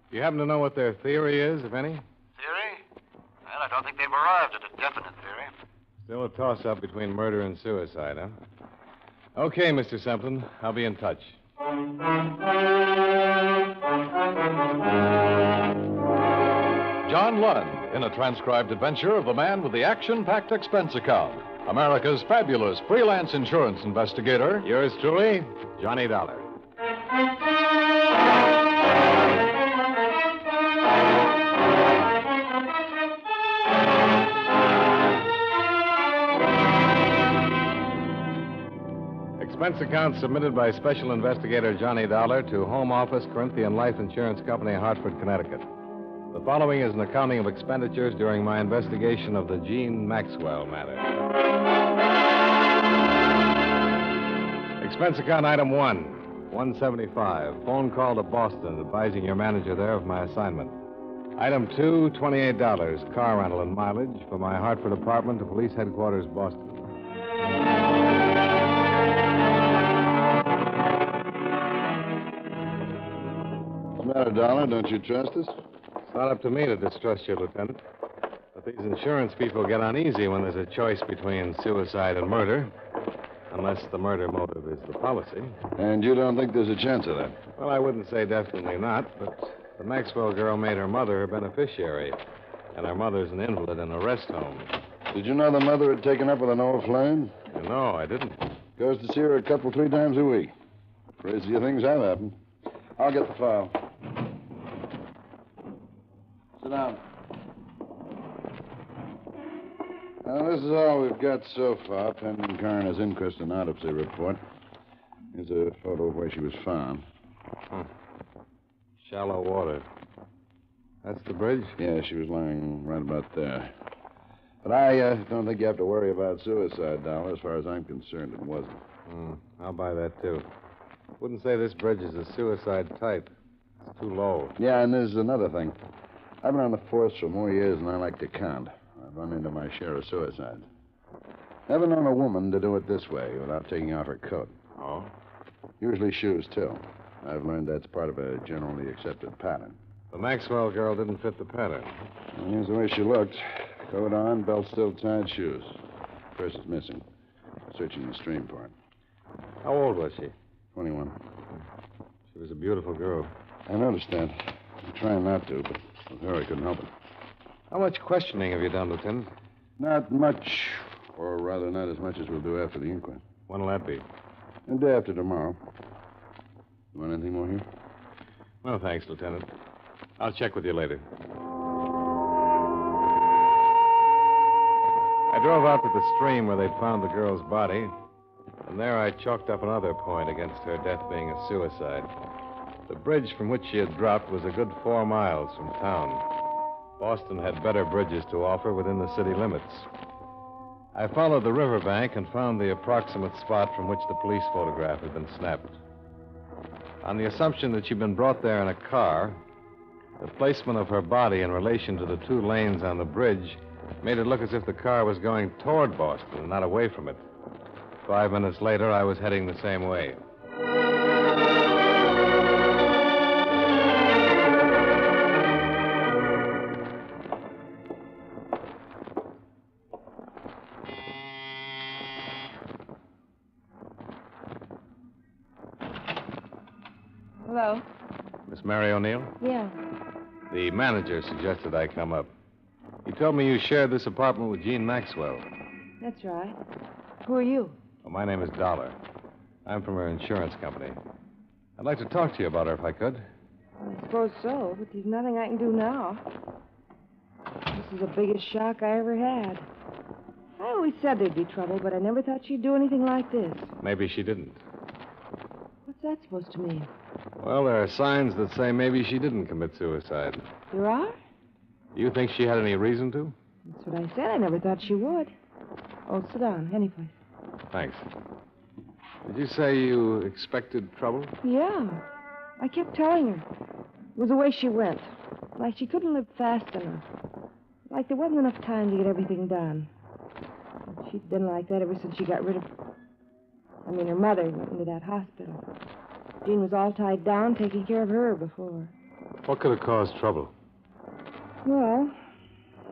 Do you happen to know what their theory is, if any? Theory? Well, I don't think they've arrived at a definite theory. Still a toss-up between murder and suicide, huh? Okay, Mr. Semplin. I'll be in touch. John Lund in a transcribed adventure of the man with the action-packed expense account. America's fabulous freelance insurance investigator. Yours truly, Johnny Dollar. Expense account submitted by Special Investigator Johnny Dollar to Home Office, Corinthian Life Insurance Company, Hartford, Connecticut. The following is an accounting of expenditures during my investigation of the Jean Maxwell matter. Expense account item 1, 175. Phone call to Boston, advising your manager there of my assignment. Item 2, $28. Car rental and mileage for my Hartford apartment to Police Headquarters, Boston. What's the matter, Dollar? Don't you trust us? It's not up to me to distrust you, Lieutenant. But these insurance people get uneasy when there's a choice between suicide and murder. Unless the murder motive is the policy. And you don't think there's a chance of that? Well, I wouldn't say definitely not, but the Maxwell girl made her mother her beneficiary. And her mother's an invalid in a rest home. Did you know the mother had taken up with an old flame? No, I didn't. Goes to see her a couple, 3 times a week. Crazier things have happened. I'll get the file. Sit down. Now, this is all we've got so far, pending coroner's inquest and autopsy report. Here's a photo of where she was found. Shallow water. That's the bridge? Yeah, she was lying right about there. But I don't think you have to worry about suicide, Dollar. As far as I'm concerned, it wasn't. I'll buy that, too. Wouldn't say this bridge is a suicide type. It's too low. Yeah, and there's another thing. I've been on the force for more years than I like to count. I've run into my share of suicides. Never known a woman to do it this way without taking off her coat. Oh? Usually shoes, too. I've learned that's part of a generally accepted pattern. The Maxwell girl didn't fit the pattern. And here's the way she looked. Coat on, belt still tied, shoes. Purse is missing. Searching the stream for it. How old was she? 21. She was a beautiful girl. I noticed that. I'm trying not to, but with her I couldn't help it. How much questioning have you done, Lieutenant? Not much. Or rather, not as much as we'll do after the inquest. When'll that be? The day after tomorrow. You want anything more here? No, thanks, Lieutenant. I'll check with you later. I drove out to the stream where they'd found the girl's body, and there I chalked up another point against her death being a suicide. The bridge from which she had dropped was a good 4 miles from town. Boston had better bridges to offer within the city limits. I followed the riverbank and found the approximate spot from which the police photograph had been snapped. On the assumption that she'd been brought there in a car, the placement of her body in relation to the 2 lanes on the bridge made it look as if the car was going toward Boston and not away from it. 5 minutes later, I was heading the same way. Hello? Miss Mary O'Neill? Yeah. The manager suggested I come up. He told me you shared this apartment with Jean Maxwell. That's right. Who are you? Well, my name is Dollar. I'm from her insurance company. I'd like to talk to you about her if I could. I suppose so, but there's nothing I can do now. This is the biggest shock I ever had. I always said there'd be trouble, but I never thought she'd do anything like this. Maybe she didn't. What's that supposed to mean? Well, there are signs that say maybe she didn't commit suicide. There are? Do you think she had any reason to? That's what I said. I never thought she would. Oh, sit down. Any place. Thanks. Did you say you expected trouble? Yeah. I kept telling her. It was the way she went. Like she couldn't live fast enough. Like there wasn't enough time to get everything done. She'd been like that ever since she got rid of... her mother went into that hospital. Jean was all tied down, taking care of her before. What could have caused trouble? Well,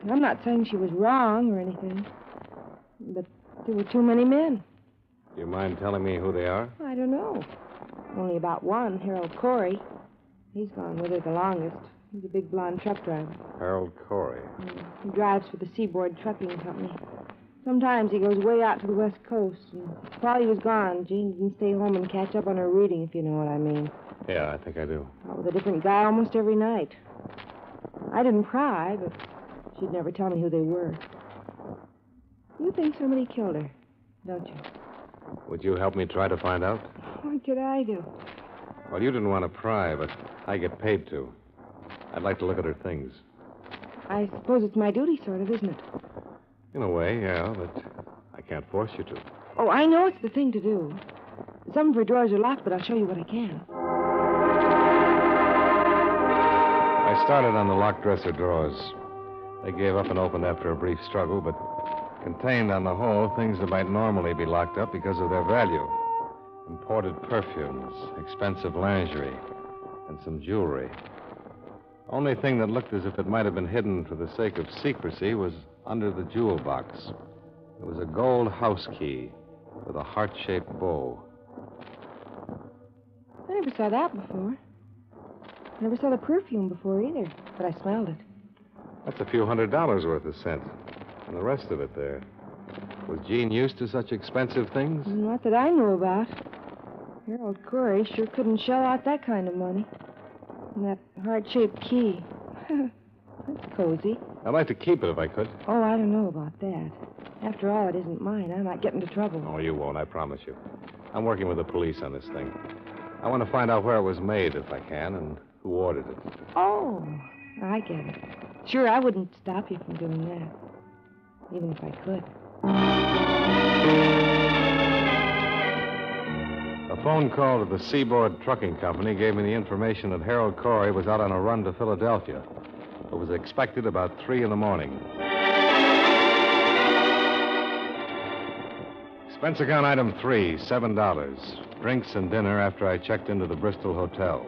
I'm not saying she was wrong or anything. But there were too many men. Do you mind telling me who they are? I don't know. Only about one, Harold Corey. He's gone with her the longest. He's a big blonde truck driver. Harold Corey. He drives for the Seaboard Trucking Company. Sometimes he goes way out to the West Coast. And while he was gone, Jean didn't stay home and catch up on her reading, if you know what I mean. Yeah, I think I do. Out with a different guy almost every night. I didn't pry, but she'd never tell me who they were. You think somebody killed her, don't you? Would you help me try to find out? What could I do? Well, you didn't want to pry, but I get paid to. I'd like to look at her things. I suppose it's my duty, sort of, isn't it? In a way, yeah, but I can't force you to. Oh, I know it's the thing to do. Some of her drawers are locked, but I'll show you what I can. I started on the locked dresser drawers. They gave up and opened after a brief struggle, but contained on the whole things that might normally be locked up because of their value. Imported perfumes, expensive lingerie, and some jewelry. Only thing that looked as if it might have been hidden for the sake of secrecy was under the jewel box. It was a gold house key with a heart-shaped bow. I never saw that before. I never saw the perfume before either, but I smelled it. That's a few $100s worth of scent. And the rest of it there. Was Jean used to such expensive things? Not that I know about. Harold Corey sure couldn't shell out that kind of money. And that heart-shaped key. That's cozy. I'd like to keep it if I could. Oh, I don't know about that. After all, it isn't mine. I might get into trouble. Oh, you won't, I promise you. I'm working with the police on this thing. I want to find out where it was made, if I can, and who ordered it. Oh, I get it. Sure, I wouldn't stop you from doing that. Even if I could. A phone call to the Seaboard Trucking Company gave me the information that Harold Corey was out on a run to Philadelphia. It was expected about 3 in the morning. Expense account item 3, $7. Drinks and dinner after I checked into the Bristol Hotel.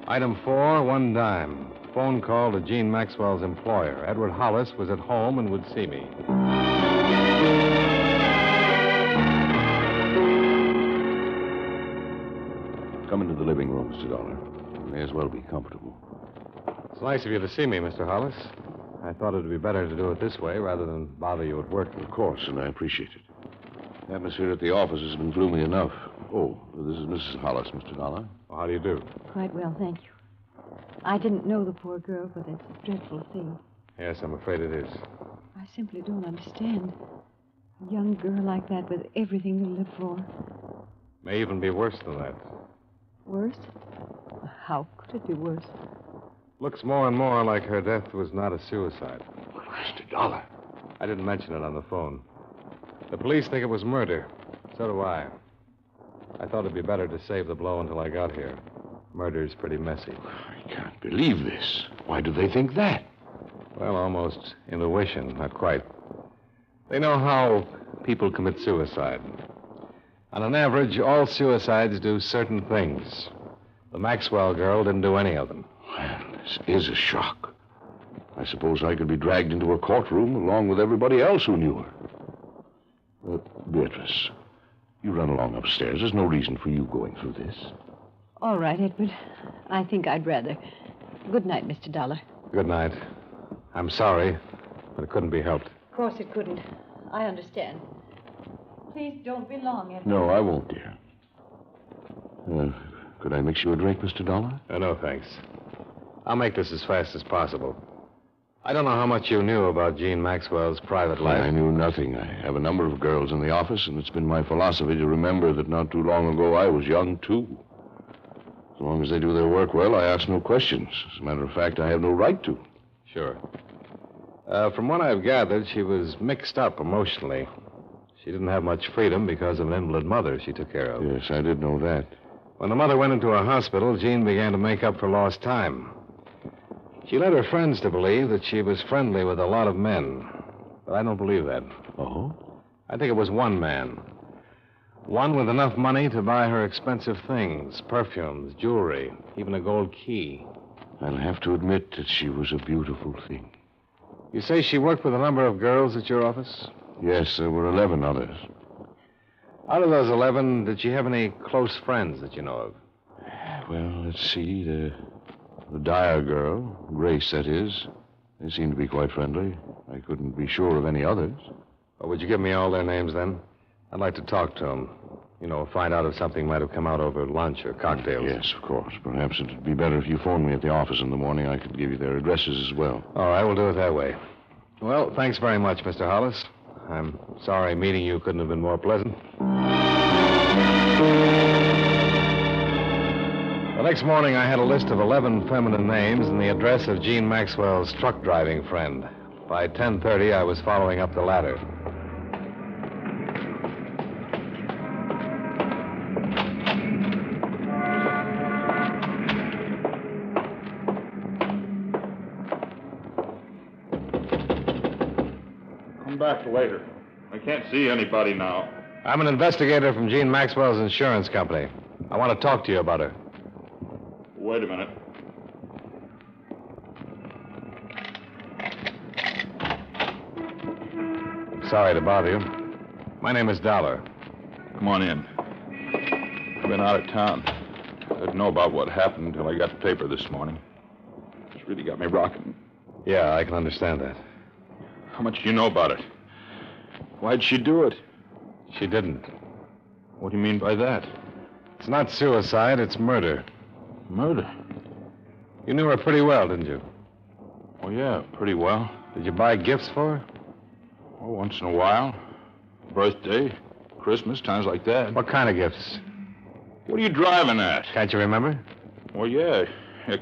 Item 4, 1 dime. Phone call to Jean Maxwell's employer. Edward Hollis was at home and would see me. Come into the living room, Mr. Dollar. You may as well be comfortable. It's nice of you to see me, Mr. Hollis. I thought it would be better to do it this way rather than bother you at work. Of course, and I appreciate it. The atmosphere at the office has been gloomy enough. Oh, this is Mrs. Hollis, Mr. Dollar. Well, how do you do? Quite well, thank you. I didn't know the poor girl, but it's a dreadful thing. Yes, I'm afraid it is. I simply don't understand. A young girl like that with everything to live for. May even be worse than that. Worse? How could it be worse? Looks more and more like her death was not a suicide. Mr. Dollar. I didn't mention it on the phone. The police think it was murder. So do I. I thought it'd be better to save the blow until I got here. Murder's pretty messy. I can't believe this. Why do they think that? Well, almost intuition, not quite. They know how people commit suicide. On an average, all suicides do certain things. The Maxwell girl didn't do any of them. Well, this is a shock. I suppose I could be dragged into a courtroom along with everybody else who knew her. Beatrice, you run along upstairs. There's no reason for you going through this. All right, Edward. I think I'd rather. Good night, Mr. Dollar. Good night. I'm sorry, but it couldn't be helped. Of course it couldn't. I understand. Please don't be long, Edward. No, I won't, dear. Could I mix you a drink, Mr. Dollar? No, thanks. I'll make this as fast as possible. I don't know how much you knew about Jean Maxwell's private life. I knew nothing. I have a number of girls in the office, and it's been my philosophy to remember that not too long ago I was young, too. As long as they do their work well, I ask no questions. As a matter of fact, I have no right to. Sure. From what I've gathered, she was mixed up emotionally. She didn't have much freedom because of an invalid mother she took care of. Yes, I did know that. When the mother went into a hospital, Jean began to make up for lost time. She led her friends to believe that she was friendly with a lot of men. But I don't believe that. Oh? I think it was one man. One with enough money to buy her expensive things, perfumes, jewelry, even a gold key. I'll have to admit that she was a beautiful thing. You say she worked with a number of girls at your office? Yes, there were 11 others. Out of those 11, did she have any close friends that you know of? Well, let's see. The Dyer girl, Grace, that is. They seemed to be quite friendly. I couldn't be sure of any others. Well, would you give me all their names, then? I'd like to talk to them. You know, find out if something might have come out over lunch or cocktails. Yes, of course. Perhaps it'd be better if you phoned me at the office in the morning. I could give you their addresses as well. All right, we'll do it that way. Well, thanks very much, Mr. Hollis. I'm sorry meeting you couldn't have been more pleasant. The next morning, I had a list of 11 feminine names and the address of Jean Maxwell's truck driving friend. By 10:30, I was following up the ladder. Come back later. I can't see anybody now. I'm an investigator from Jean Maxwell's insurance company. I want to talk to you about her. Wait a minute. Sorry to bother you. My name is Dollar. Come on in. I've been out of town. I didn't know about what happened until I got the paper this morning. It's really got me rocking. Yeah, I can understand that. How much do you know about it? Why'd she do it? She didn't. What do you mean by that? It's not suicide, it's murder. Murder? You knew her pretty well, didn't you? Oh, yeah, pretty well. Did you buy gifts for her? Oh, once in a while. Birthday, Christmas, times like that. What kind of gifts? What are you driving at? Can't you remember? Oh, yeah.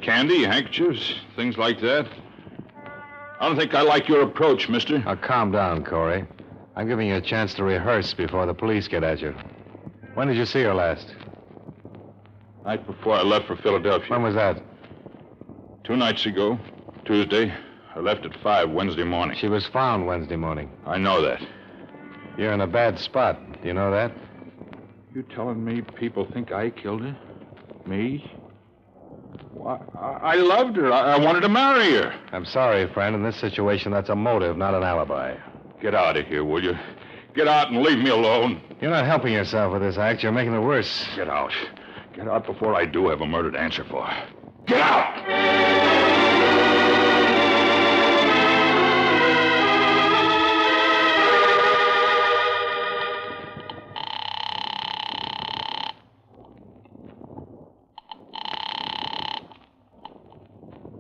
Candy, handkerchiefs, things like that. I don't think I like your approach, mister. Now, calm down, Corey. I'm giving you a chance to rehearse before the police get at you. When did you see her last? Night before I left for Philadelphia. When was that? 2 nights ago, Tuesday. I left at 5 Wednesday morning. She was found Wednesday morning. I know that. You're in a bad spot. Do you know that? You telling me people think I killed her? Me? Why, I loved her. I wanted to marry her. I'm sorry, friend. In this situation, that's a motive, not an alibi. Get out of here, will you? Get out and leave me alone. You're not helping yourself with this act. You're making it worse. Get out. Get out before I do have a murder to answer for. Get out!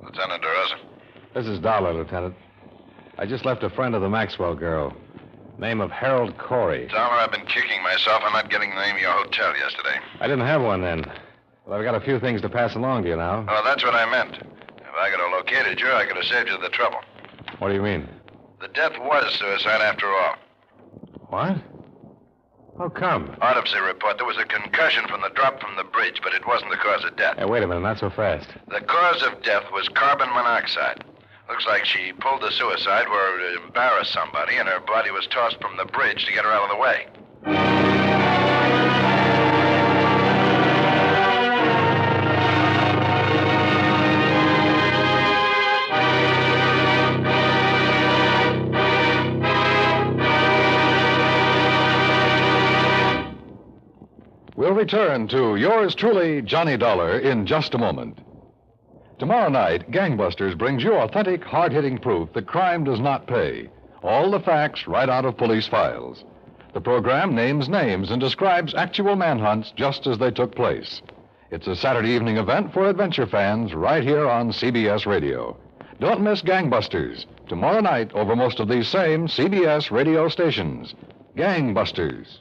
Lieutenant DeRosa. This is Dollar, Lieutenant. I just left a friend of the Maxwell girl. Name of Harold Corey. Dollar, I've been kicking myself on not getting the name of your hotel yesterday. I didn't have one then. Well, I've got a few things to pass along to you now. Oh, that's what I meant. If I could have located you, I could have saved you the trouble. What do you mean? The death was suicide after all. What? How come? Autopsy report. There was a concussion from the drop from the bridge, but it wasn't the cause of death. Hey, wait a minute. Not so fast. The cause of death was carbon monoxide. Looks like she pulled the suicide where it would embarrass somebody, and her body was tossed from the bridge to get her out of the way. We'll return to yours truly, Johnny Dollar, in just a moment. Tomorrow night, Gangbusters brings you authentic, hard-hitting proof that crime does not pay. All the facts right out of police files. The program names names and describes actual manhunts just as they took place. It's a Saturday evening event for adventure fans right here on CBS Radio. Don't miss Gangbusters, tomorrow night over most of these same CBS radio stations. Gangbusters.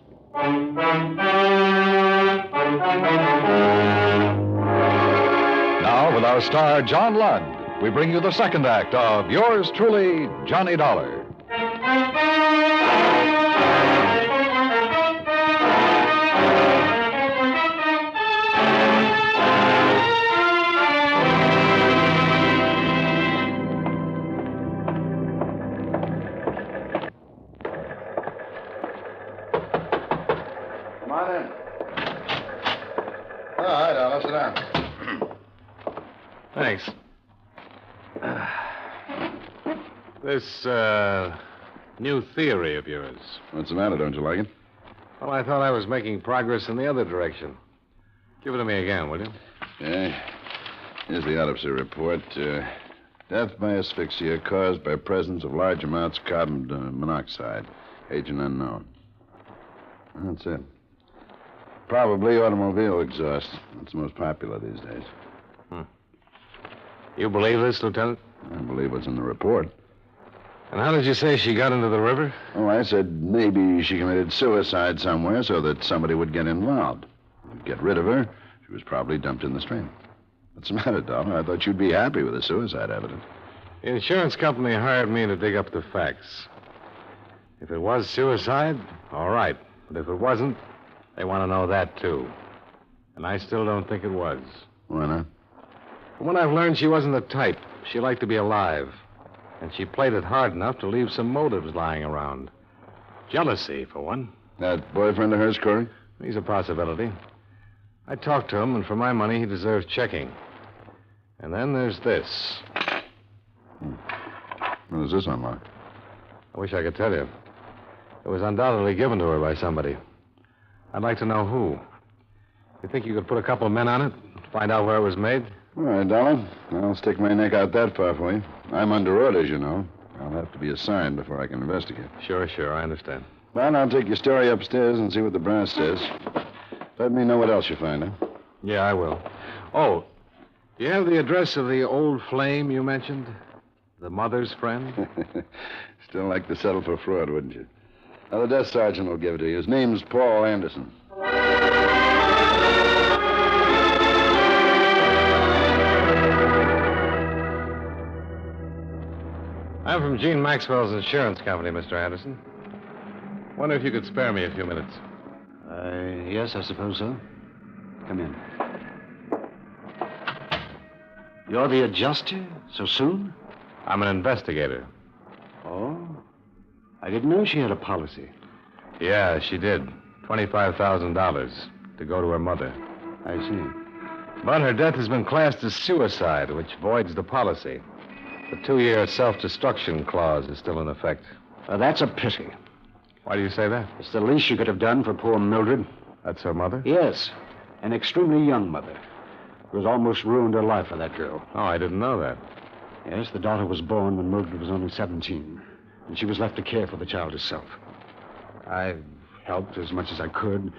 Now, with our star, John Lund, we bring you the second act of yours truly, Johnny Dollar. Come on in. All right, Dollar, sit down. Thanks. This, new theory of yours. What's the matter? Don't you like it? Well, I thought I was making progress in the other direction. Give it to me again, will you? Yeah. Here's the autopsy report. Death by asphyxia caused by presence of large amounts of carbon monoxide. Agent unknown. That's it. Probably automobile exhaust. That's the most popular these days. You believe this, Lieutenant? I believe what's in the report. And how did you say she got into the river? Oh, I said maybe she committed suicide somewhere so that somebody would get involved. To get rid of her, she was probably dumped in the stream. What's the matter, Dollar? I thought you'd be happy with the suicide evidence. The insurance company hired me to dig up the facts. If it was suicide, all right. But if it wasn't, they want to know that, too. And I still don't think it was. Why not? From what I've learned, she wasn't the type. She liked to be alive. And she played it hard enough to leave some motives lying around. Jealousy, for one. That boyfriend of hers, Corey? He's a possibility. I talked to him, and for my money, he deserves checking. And then there's this. What does this unlock? I wish I could tell you. It was undoubtedly given to her by somebody. I'd like to know who. You think you could put a couple of men on it? Find out where it was made? All right, Dollar. I'll stick my neck out that far for you. I'm under orders, you know. I'll have to be assigned before I can investigate. Sure, I understand. Well, I'll take your story upstairs and see what the brass says. Let me know what else you find, huh? Yeah, I will. Oh, do you have the address of the old flame you mentioned? The mother's friend? Still like to settle for fraud, wouldn't you? Now, the desk sergeant will give it to you. His name's Paul Anderson. I'm from Gene Maxwell's insurance company, Mr. Anderson. Wonder if you could spare me a few minutes. Yes, I suppose so. Come in. You're the adjuster? So soon? I'm an investigator. Oh? I didn't know she had a policy. Yeah, she did. $25,000 to go to her mother. I see. But her death has been classed as suicide, which voids the policy. The 2-year self-destruction clause is still in effect. That's a pity. Why do you say that? It's the least you could have done for poor Mildred. That's her mother? Yes. An extremely young mother. Who has almost ruined her life for that girl. Oh, I didn't know that. Yes, the daughter was born when Mildred was only 17. And she was left to care for the child herself. I've helped as much as I could.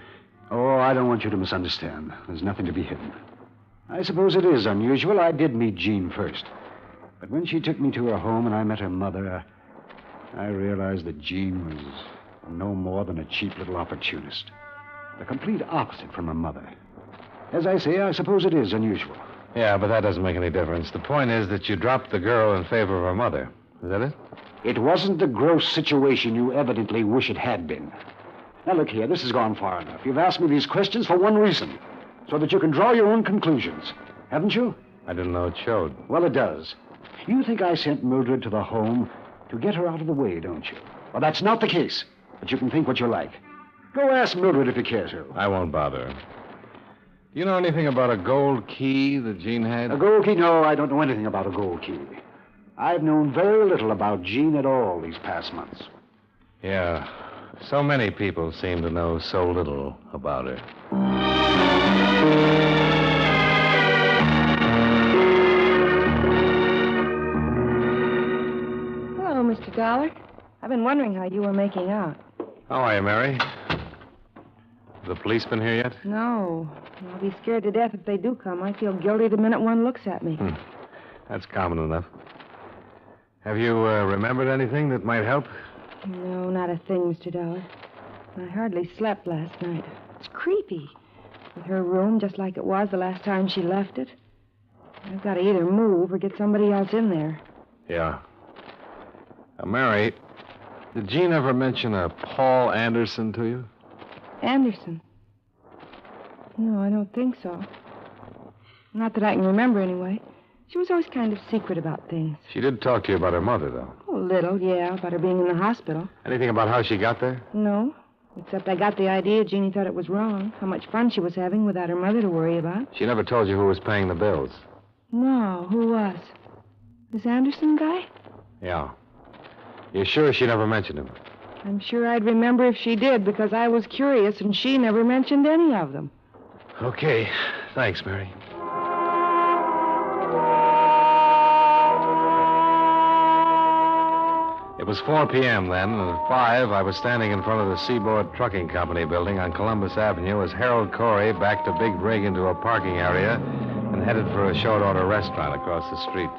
Oh, I don't want you to misunderstand. There's nothing to be hidden. I suppose it is unusual. I did meet Jean first. But when she took me to her home and I met her mother, I realized that Jean was no more than a cheap little opportunist. The complete opposite from her mother. As I say, I suppose it is unusual. Yeah, but that doesn't make any difference. The point is that you dropped the girl in favor of her mother. Is that it? It wasn't the gross situation you evidently wish it had been. Now, look here, this has gone far enough. You've asked me these questions for one reason. So that you can draw your own conclusions. Haven't you? I didn't know it showed. Well, it does. You think I sent Mildred to the home to get her out of the way, don't you? Well, that's not the case. But you can think what you like. Go ask Mildred if you care to. I won't bother her. Do you know anything about a gold key that Jean had? A gold key? No, I don't know anything about a gold key. I've known very little about Jean at all these past months. Yeah. So many people seem to know so little about her. Hello, Mr. Dollar. I've been wondering how you were making out. How are you, Mary? The police been here yet? No. I'll be scared to death if they do come. I feel guilty the minute one looks at me. That's common enough. Have you remembered anything that might help? No, not a thing, Mr. Dollar. I hardly slept last night. It's creepy. With her room just like it was the last time she left it. I've got to either move or get somebody else in there. Yeah. Mary, did Jean ever mention a Paul Anderson to you? Anderson? No, I don't think so. Not that I can remember, anyway. She was always kind of secret about things. She did talk to you about her mother, though. Oh, a little, yeah, about her being in the hospital. Anything about how she got there? No, except I got the idea Jeannie thought it was wrong, how much fun she was having without her mother to worry about. She never told you who was paying the bills? No, who was? This Anderson guy? Yeah. You sure she never mentioned him? I'm sure I'd remember if she did, because I was curious and she never mentioned any of them. Okay. Thanks, Mary. It was 4 p.m. then, and at 5, I was standing in front of the Seaboard Trucking Company building on Columbus Avenue as Harold Corey backed a big rig into a parking area and headed for a short-order restaurant across the street.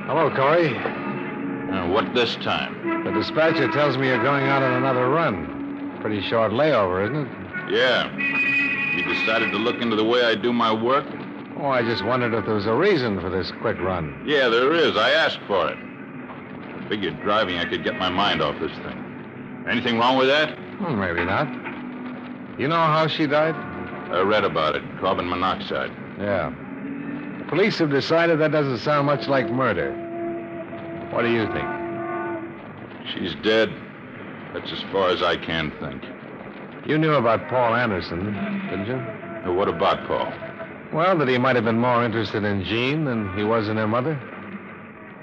Hello, Corey. What this time? The dispatcher tells me you're going out on another run. Pretty short layover, isn't it? Yeah. You decided to look into the way I do my work? Oh, I just wondered if there was a reason for this quick run. Yeah, there is. I asked for it. I figured driving I could get my mind off this thing. Anything wrong with that? Well, maybe not. You know how she died? I read about it. Carbon monoxide. Yeah. police have decided that doesn't sound much like murder. What do you think? She's dead. That's as far as I can think. You knew about Paul Anderson, didn't you? What about Paul? Well, that he might have been more interested in Jean than he was in her mother.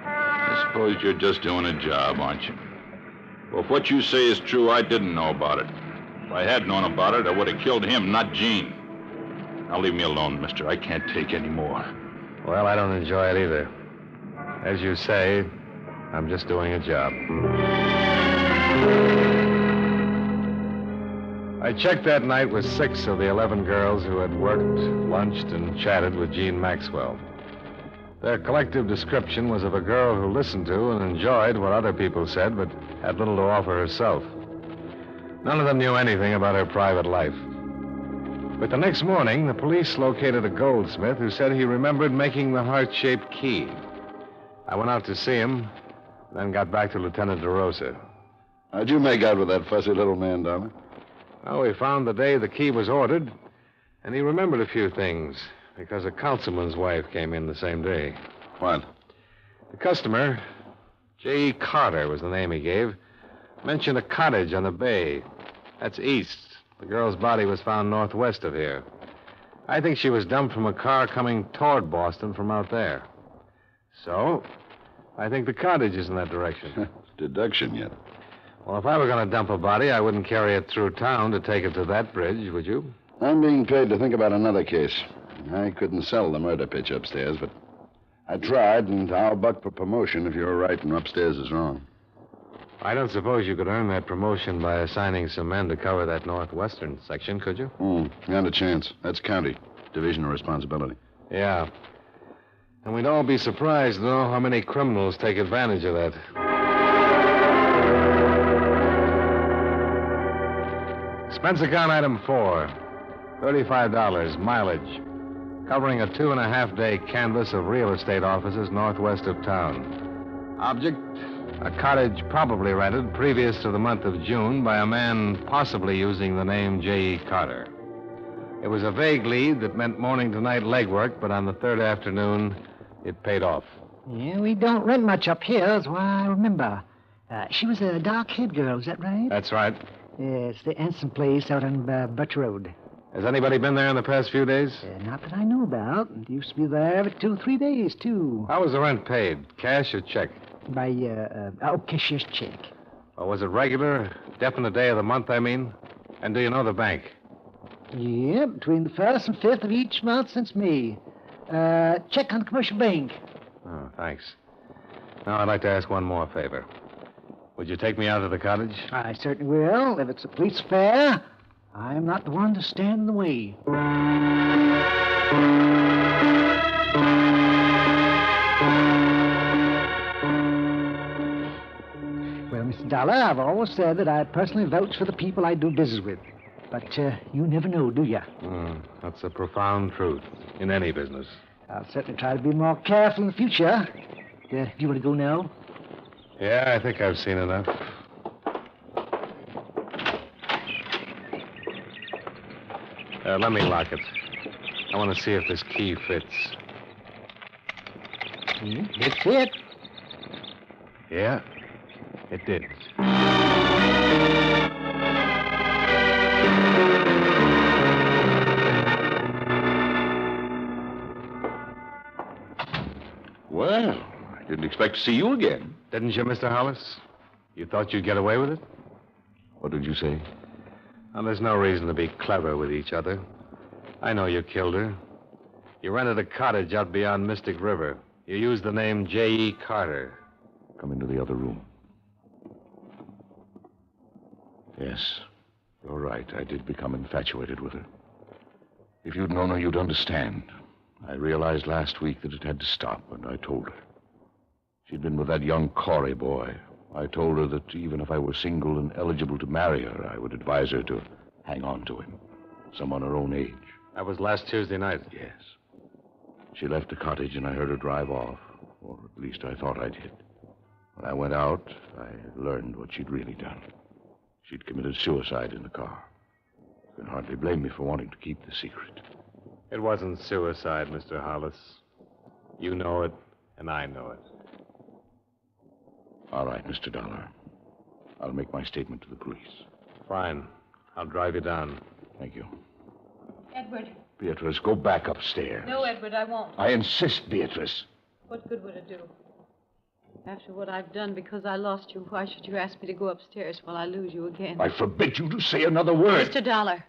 I suppose you're just doing a job, aren't you? Well, if what you say is true, I didn't know about it. If I had known about it, I would have killed him, not Jean. Now leave me alone, mister. I can't take any more. Well, I don't enjoy it either. As you say, I'm just doing a job. I checked that night with 6 of the 11 girls who had worked, lunched, and chatted with Jean Maxwell. Their collective description was of a girl who listened to and enjoyed what other people said, but had little to offer herself. None of them knew anything about her private life. But the next morning, the police located a goldsmith who said he remembered making the heart-shaped key. I went out to see him, then got back to Lieutenant DeRosa. How'd you make out with that fussy little man, darling? Well, we found the day the key was ordered, and he remembered a few things, because a councilman's wife came in the same day. What? The customer, J.E. Carter was the name he gave, mentioned a cottage on the bay. That's east. The girl's body was found northwest of here. I think she was dumped from a car coming toward Boston from out there. So, I think the cottage is in that direction. Deduction yet. Well, if I were going to dump a body, I wouldn't carry it through town to take it to that bridge, would you? I'm being paid to think about another case. I couldn't sell the murder pitch upstairs, but I tried, and I'll buck for promotion if you're right and upstairs is wrong. I don't suppose you could earn that promotion by assigning some men to cover that northwestern section, could you? Not a chance. That's county. Division of responsibility. Yeah. And we'd all be surprised to know how many criminals take advantage of that. Expense account item 4. $35, mileage. Covering a 2.5-day canvass of real estate offices northwest of town. Object, a cottage probably rented previous to the month of June by a man possibly using the name J.E. Carter. It was a vague lead that meant morning to night legwork, but on the third afternoon, it paid off. Yeah, we don't rent much up here, that's why I remember. She was a dark-haired girl, is that right? That's right. Yeah, it's the Anson place out on Butch Road. Has anybody been there in the past few days? Not that I know about. It used to be there every 2 or 3 days, too. How was the rent paid? Cash or check? By, cashier's check. Or was it regular? Definite day of the month, I mean? And do you know the bank? Yeah, between the 1st and 5th of each month since May. Check on the commercial bank. Oh, thanks. Now, I'd like to ask one more favor. Would you take me out to the cottage? I certainly will. If it's a police affair, I'm not the one to stand in the way. Well, Mr. Dollar, I've always said that I personally vouch for the people I do business with. But you never know, do you? That's a profound truth in any business. I'll certainly try to be more careful in the future. Do you want to go now? Yeah, I think I've seen enough. Let me lock it. I want to see if this key fits. That's it. Yeah, it did. Well, I didn't expect to see you again. Didn't you, Mr. Hollis? You thought you'd get away with it? What did you say? Well, there's no reason to be clever with each other. I know you killed her. You rented a cottage out beyond Mystic River. You used the name J.E. Carter. Come into the other room. Yes, you're right. I did become infatuated with her. If you'd known her, you'd understand. I realized last week that it had to stop, and I told her. She'd been with that young Corey boy. I told her that even if I were single and eligible to marry her, I would advise her to hang on to him. Someone her own age. That was last Tuesday night? Yes. She left the cottage, and I heard her drive off. Or at least I thought I did. When I went out, I learned what she'd really done. She'd committed suicide in the car. You can hardly blame me for wanting to keep the secret. It wasn't suicide, Mr. Hollis. You know it, and I know it. All right, Mr. Dollar. I'll make my statement to the police. Fine. I'll drive you down. Thank you. Edward. Beatrice, go back upstairs. No, Edward, I won't. I insist, Beatrice. What good would it do? After what I've done because I lost you, why should you ask me to go upstairs while I lose you again? I forbid you to say another word. Mr. Dollar.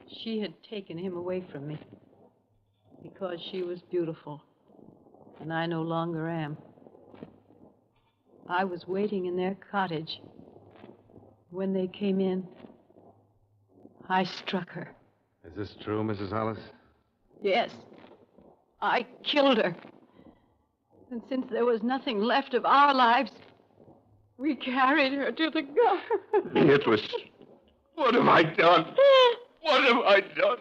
She had taken him away from me because she was beautiful, and I no longer am. I was waiting in their cottage. When they came in, I struck her. Is this true, Mrs. Hollis? Yes, I killed her. And since there was nothing left of our lives, we carried her to the guard. Beatrice, what have I done? What have I done?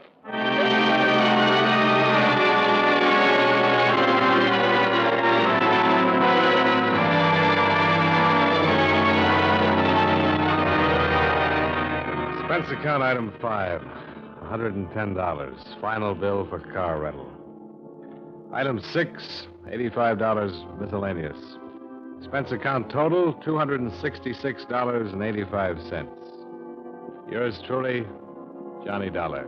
Expense account item 5, $110. Final bill for car rental. Item 6, $85 miscellaneous. Expense account total, $266.85. Yours truly, Johnny Dollar.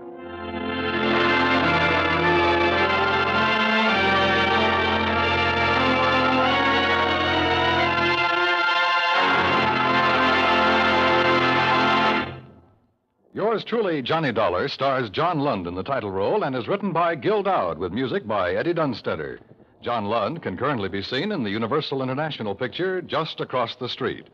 Yours truly, Johnny Dollar, stars John Lund in the title role and is written by Gil Dowd with music by Eddie Dunstetter. John Lund can currently be seen in the Universal International picture Just Across the Street.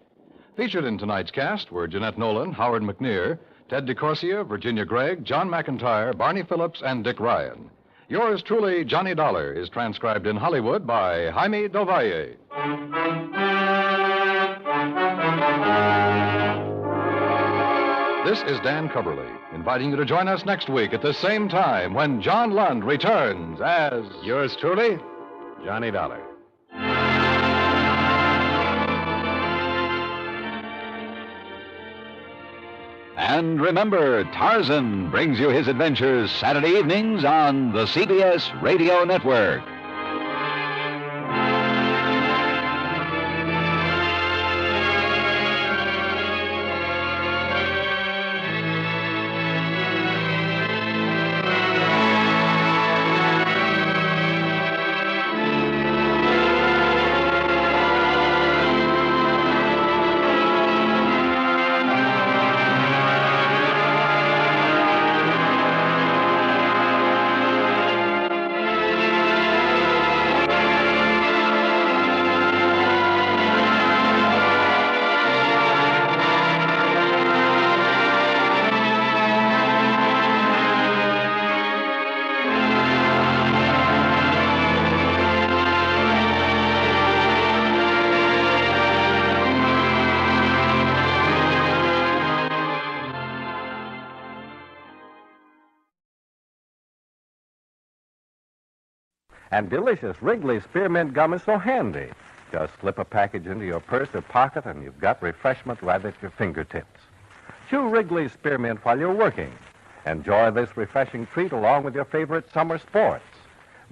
Featured in tonight's cast were Jeanette Nolan, Howard McNear, Ted DeCorsia, Virginia Gregg, John McIntyre, Barney Phillips, and Dick Ryan. Yours truly, Johnny Dollar, is transcribed in Hollywood by Jaime Del Valle. This is Dan Coverly, inviting you to join us next week at the same time when John Lund returns as... Yours truly, Johnny Dollar. And remember, Tarzan brings you his adventures Saturday evenings on the CBS Radio Network. And delicious Wrigley Spearmint Gum is so handy. Just slip a package into your purse or pocket and you've got refreshment right at your fingertips. Chew Wrigley Spearmint while you're working. Enjoy this refreshing treat along with your favorite summer sports.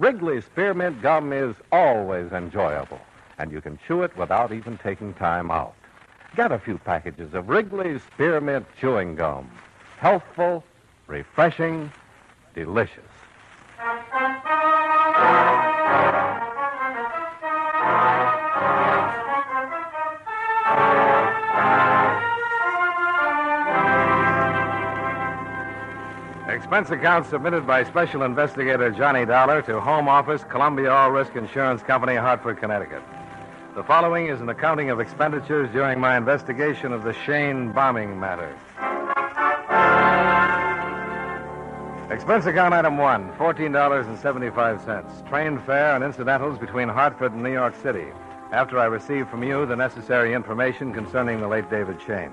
Wrigley Spearmint Gum is always enjoyable, and you can chew it without even taking time out. Get a few packages of Wrigley Spearmint Chewing Gum. Healthful, refreshing, delicious. Expense account submitted by Special Investigator Johnny Dollar to Home Office, Columbia All Risk Insurance Company, Hartford, Connecticut. The following is an accounting of expenditures during my investigation of the Shane bombing matter. Expense account item 1, $14.75. Train fare and incidentals between Hartford and New York City, after I received from you the necessary information concerning the late David Shane.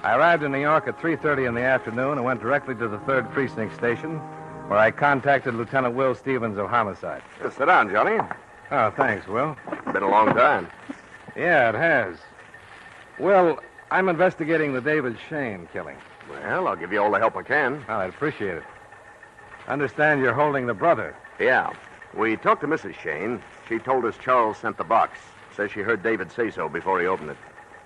I arrived in New York at 3:30 in the afternoon and went directly to the 3rd Precinct Station, where I contacted Lieutenant Will Stevens of Homicide. Sit down, Johnny. Oh, thanks, Will. Been a long time. Yeah, it has. Will, I'm investigating the David Shane killing. Well, I'll give you all the help I can. Oh, I'd appreciate it. Understand you're holding the brother. Yeah. We talked to Mrs. Shane. She told us Charles sent the box. Says she heard David say so before he opened it.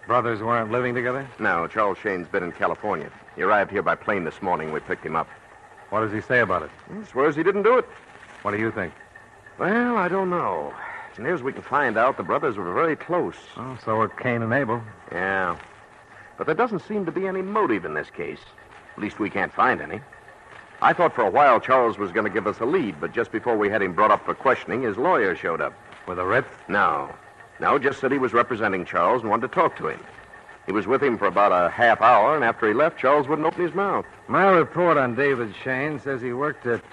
Brothers weren't living together? No, Charles Shane's been in California. He arrived here by plane this morning. We picked him up. What does he say about it? He swears he didn't do it. What do you think? Well, I don't know. As near as we can find out, the brothers were very close. Oh, so were Cain and Abel. Yeah. But there doesn't seem to be any motive in this case. At least we can't find any. I thought for a while Charles was going to give us a lead, but just before we had him brought up for questioning, his lawyer showed up. With a writ? No, just said he was representing Charles and wanted to talk to him. He was with him for about a half hour, and after he left, Charles wouldn't open his mouth. My report on David Shane says he worked at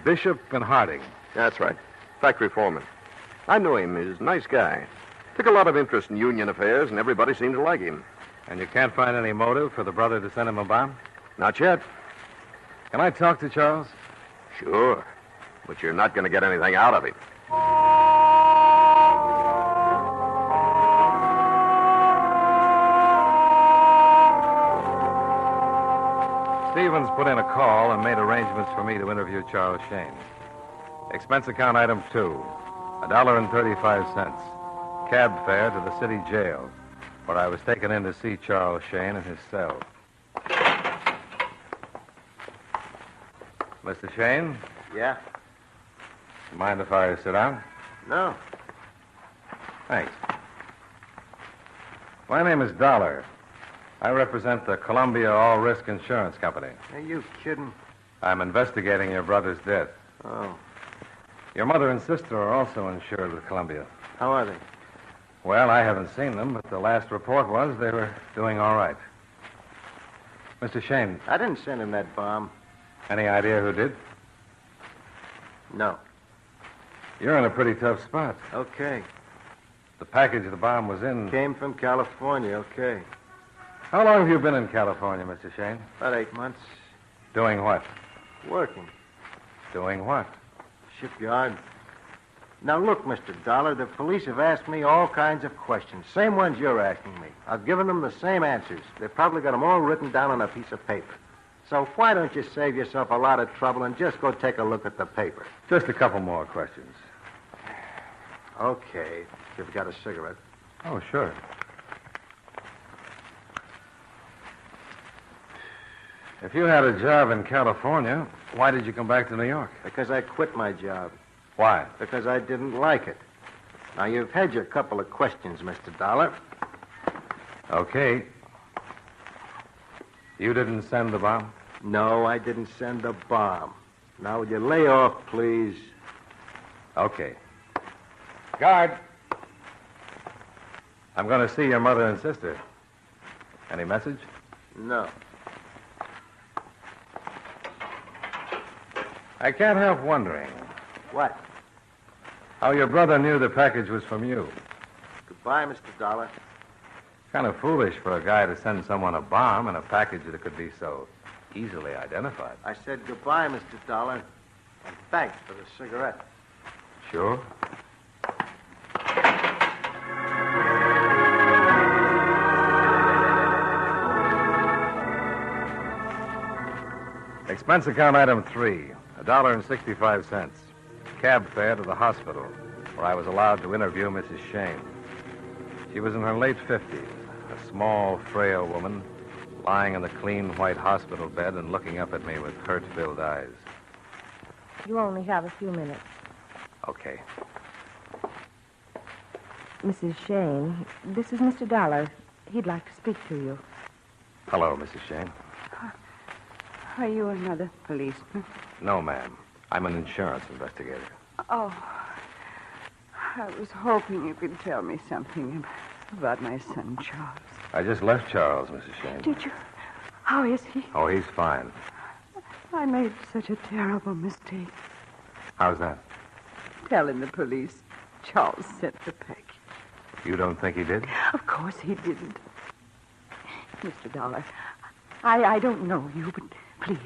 Bishop and Harding. That's right. Factory foreman. I knew him. He's a nice guy. Took a lot of interest in union affairs, and everybody seemed to like him. And you can't find any motive for the brother to send him a bomb? Not yet. Can I talk to Charles? Sure. But you're not going to get anything out of him. Stevens put in a call and made arrangements for me to interview Charles Shane. Expense account item 2, $1.35. Cab fare to the city jail, where I was taken in to see Charles Shane in his cell. Mr. Shane? Yeah? Mind if I sit down? No. Thanks. My name is Dollar. I represent the Columbia All Risk Insurance Company. Are you kidding? I'm investigating your brother's death. Oh. Your mother and sister are also insured with Columbia. How are they? Well, I haven't seen them, but the last report was they were doing all right. Mr. Shane. I didn't send him that bomb. Any idea who did? No. You're in a pretty tough spot. Okay. The package the bomb was in... Came from California, okay. How long have you been in California, Mr. Shane? About 8 months. Doing what? Working. Doing what? Shipyard. Now, look, Mr. Dollar, the police have asked me all kinds of questions. Same ones you're asking me. I've given them the same answers. They've probably got them all written down on a piece of paper. So why don't you save yourself a lot of trouble and just go take a look at the paper? Just a couple more questions. Okay. If you've got a cigarette. Oh, sure. If you had a job in California, why did you come back to New York? Because I quit my job. Why? Because I didn't like it. Now, you've had your couple of questions, Mr. Dollar. Okay. You didn't send the bomb? No, I didn't send the bomb. Now, would you lay off, please? Okay. Guard. I'm going to see your mother and sister. Any message? No. I can't help wondering. What? How your brother knew the package was from you. Goodbye, Mr. Dollar. Kind of foolish for a guy to send someone a bomb in a package that could be so easily identified. I said goodbye, Mr. Dollar. And thanks for the cigarette. Sure. Expense account item 3, $1.65. Cab fare to the hospital, where I was allowed to interview Mrs. Shane. She was in her late 50s, a small, frail woman, lying in the clean white hospital bed and looking up at me with hurt-filled eyes. You only have a few minutes. Okay. Mrs. Shane, this is Mr. Dollar. He'd like to speak to you. Hello, Mrs. Shane. Are you another policeman? No, ma'am. I'm an insurance investigator. Oh, I was hoping you could tell me something about my son, Charles. I just left Charles, Mrs. Shane. Did you? How is he? Oh, he's fine. I made such a terrible mistake. How's that? Telling the police Charles sent the package. You don't think he did? Of course he didn't. Mr. Dollar, I don't know you, but please,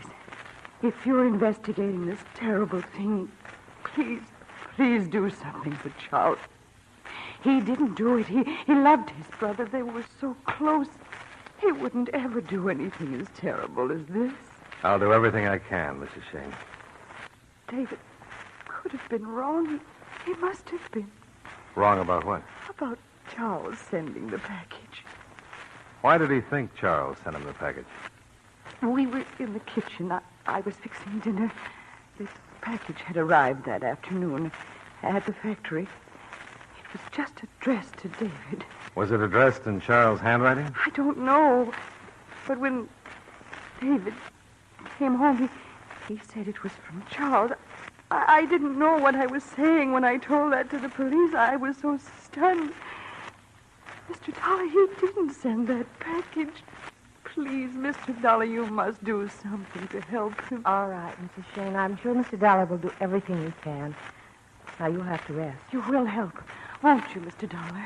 if you're investigating this terrible thing, please do something for Charles. He didn't do it. He loved his brother. They were so close. He wouldn't ever do anything as terrible as this. I'll do everything I can, Mrs. Shane. David, could have been wrong. He must have been. Wrong about what? About Charles sending the package. Why did he think Charles sent him the package? We were in the kitchen. I was fixing dinner. The package had arrived that afternoon at the factory. It was just addressed to David. Was it addressed in Charles' handwriting? I don't know. But when David came home, he said it was from Charles. I didn't know what I was saying when I told that to the police. I was so stunned. Mr. Dollar, he didn't send that package. Please, Mr. Dollar, you must do something to help him. All right, Mrs. Shane. I'm sure Mr. Dollar will do everything he can. Now, you'll have to rest. You will help, won't you, Mr. Dollar?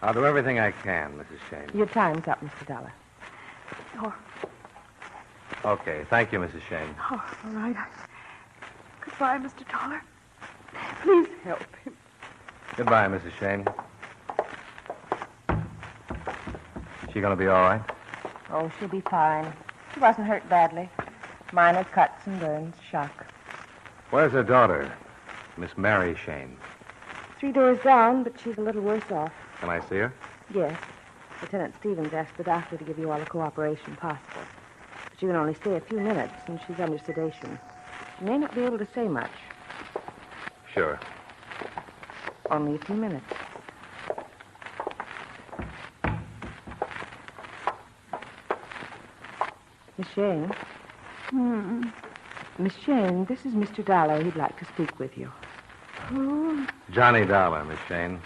I'll do everything I can, Mrs. Shane. Your time's up, Mr. Dollar. Oh, Okay, thank you, Mrs. Shane. all right. Goodbye, Mr. Dollar. Please help him. Goodbye, Mrs. Shane. She gonna be all right? Oh, she'll be fine. She wasn't hurt badly. Minor cuts and burns, shock. Where's her daughter, Miss Mary Shane? 3 doors down, but she's a little worse off. Can I see her? Yes. Lieutenant Stevens asked the doctor to give you all the cooperation possible. But she can only stay a few minutes, and she's under sedation. She may not be able to say much. Sure. Only a few minutes. Miss Shane? Miss Shane, this is Mr. Dollar. He'd like to speak with you. Who? Johnny Dollar, Miss Shane.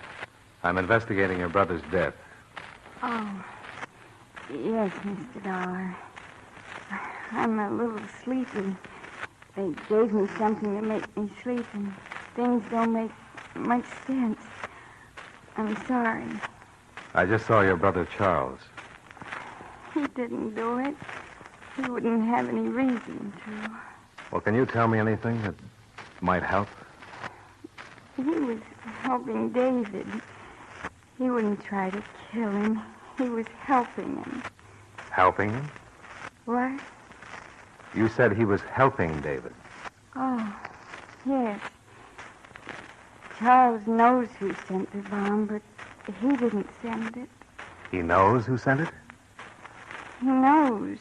I'm investigating your brother's death. Oh, yes, Mr. Dollar. I'm a little sleepy. They gave me something to make me sleep, and things don't make much sense. I'm sorry. I just saw your brother Charles. He didn't do it. He wouldn't have any reason to. Well, can you tell me anything that might help? He was helping David. He wouldn't try to kill him. He was helping him. Helping him? What? You said he was helping David. Oh, yes. Charles knows who sent the bomb, but he didn't send it. He knows who sent it? He knows.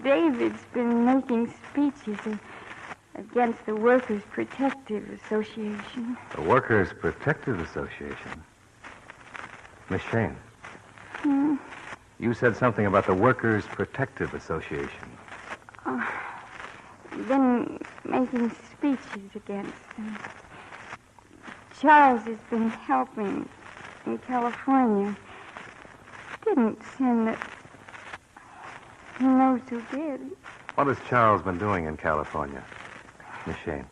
David's been making speeches against the Workers' Protective Association. The Workers' Protective Association? Miss Shane, you said something about the Workers' Protective Association. Been making speeches against them. Charles has been helping in California. Didn't send it. He knows who did. What has Charles been doing in California, Miss Shane?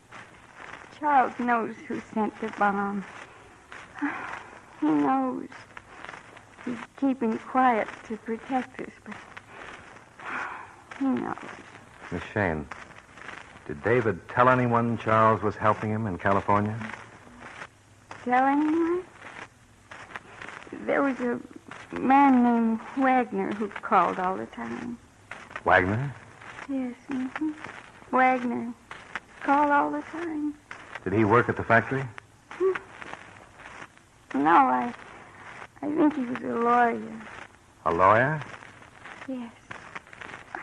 Charles knows who sent the bomb. He knows. He's keeping quiet to protect us, but he knows. Miss Shane, did David tell anyone Charles was helping him in California? Tell anyone? There was a man named Wagner who called all the time. Wagner? Yes, Wagner. Called all the time. Did he work at the factory? No, I think he was a lawyer. A lawyer? Yes. I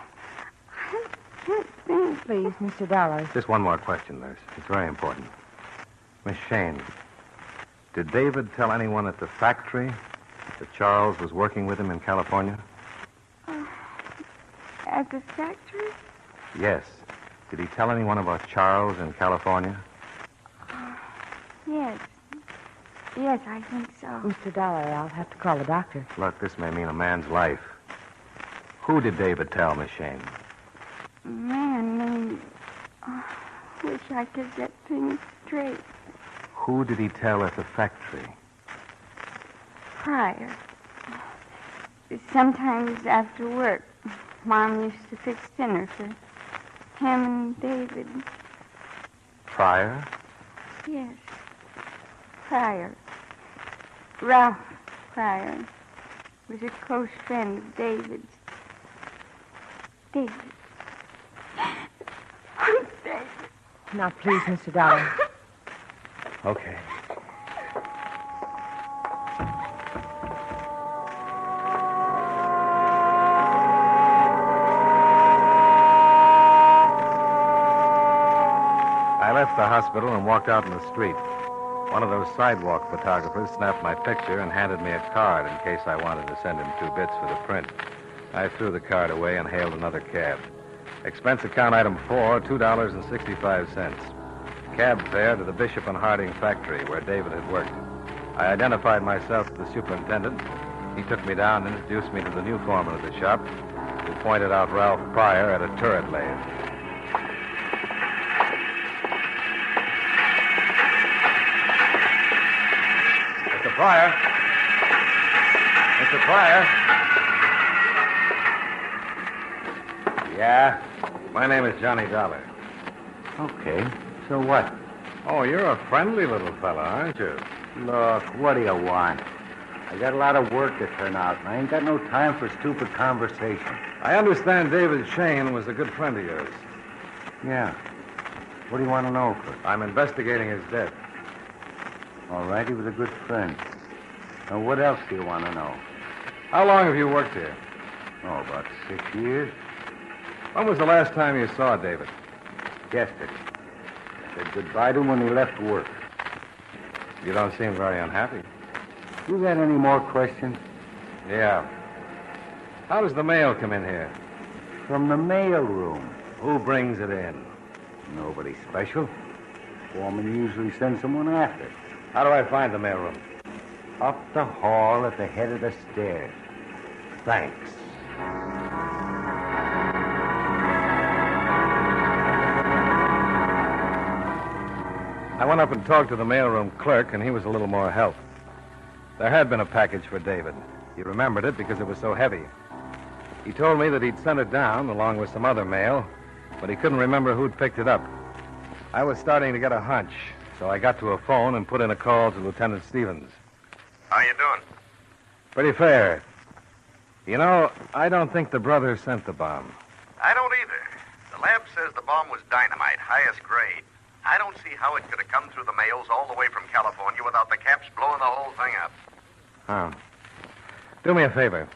can't think. Please, Mr. Dollar. Just one more question, nurse. It's very important. Miss Shane, did David tell anyone at the factory that Charles was working with him in California? At the factory? Yes. Did he tell anyone about Charles in California? Yes. Yes, I think so. Mr. Dollar, I'll have to call the doctor. Look, this may mean a man's life. Who did David tell, Miss Shane? A man named... wish I could get things straight. Who did he tell at the factory? Pryor. Sometimes after work, Mom used to fix dinner for him and David. Pryor? Yes. Pryor. Ralph Pryor was a close friend of David's. David. Now, please, Mr. Dollar. Okay. I left the hospital and walked out in the street. One of those sidewalk photographers snapped my picture and handed me a card in case I wanted to send him 2 bits for the print. I threw the card away and hailed another cab. Expense account item 4, $2.65. Cab fare to the Bishop and Harding factory where David had worked. I identified myself to the superintendent. He took me down and introduced me to the new foreman of the shop, who pointed out Ralph Pryor at a turret lathe. Mr. Pryor. Mr. Pryor. Yeah? My name is Johnny Dollar. Okay. So what? Oh, you're a friendly little fella, aren't you? Look, what do you want? I got a lot of work to turn out, and I ain't got no time for stupid conversation. I understand David Shane was a good friend of yours. Yeah. What do you want to know, Kurt? I'm investigating his death. All right, he was a good friend. Now, what else do you want to know? How long have you worked here? Oh, about 6 years. When was the last time you saw David? Yesterday. Said goodbye to him when he left work. You don't seem very unhappy. You got any more questions? Yeah. How does the mail come in here? From the mail room. Who brings it in? Nobody special. Foreman usually sends someone after. How do I find the mail room? Up the hall at the head of the stairs. Thanks. I went up and talked to the mailroom clerk, and he was a little more help. There had been a package for David. He remembered it because it was so heavy. He told me that he'd sent it down along with some other mail, but he couldn't remember who'd picked it up. I was starting to get a hunch, so I got to a phone and put in a call to Lieutenant Stevens. How you doing? Pretty fair. You know, I don't think the brothers sent the bomb. I don't either. The lab says the bomb was dynamite, highest grade. I don't see how it could have come through the mails all the way from California without the caps blowing the whole thing up. Huh. Do me a favor.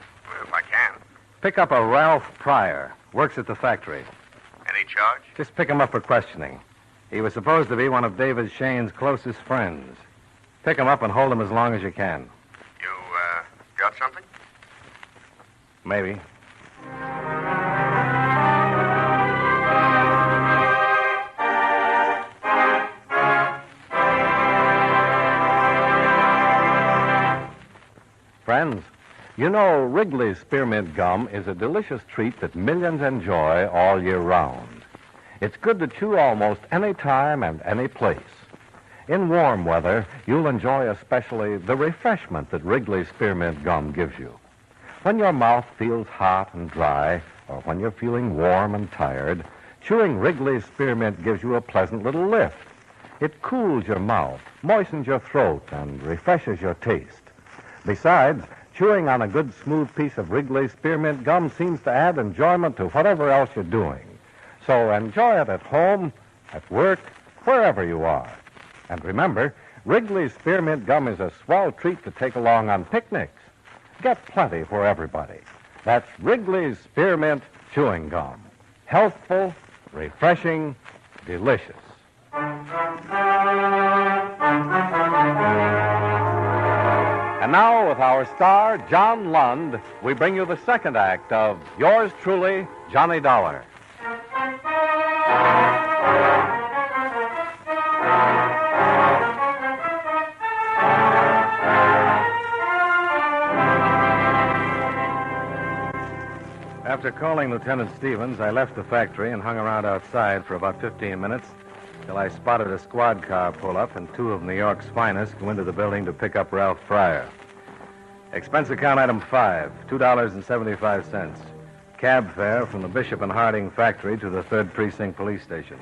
If I can. Pick up a Ralph Pryor. Works at the factory. Any charge? Just pick him up for questioning. He was supposed to be one of David Shane's closest friends. Pick him up and hold him as long as you can. You, got something? Maybe. Friends, you know Wrigley's Spearmint Gum is a delicious treat that millions enjoy all year round. It's good to chew almost any time and any place. In warm weather, you'll enjoy especially the refreshment that Wrigley's Spearmint Gum gives you. When your mouth feels hot and dry, or when you're feeling warm and tired, chewing Wrigley's Spearmint gives you a pleasant little lift. It cools your mouth, moistens your throat, and refreshes your taste. Besides, chewing on a good smooth piece of Wrigley's Spearmint Gum seems to add enjoyment to whatever else you're doing. So enjoy it at home, at work, wherever you are. And remember, Wrigley's Spearmint Gum is a swell treat to take along on picnics. Get plenty for everybody. That's Wrigley's Spearmint Chewing Gum. Healthful, refreshing, delicious. And now, with our star, John Lund, we bring you the second act of Yours Truly, Johnny Dollar. After calling Lieutenant Stevens, I left the factory and hung around outside for about 15 minutes till I spotted a squad car pull up and 2 of New York's finest go into the building to pick up Ralph Pryor. Expense account item 5, $2.75. Cab fare from the Bishop and Harding factory to the 3rd Precinct Police Station.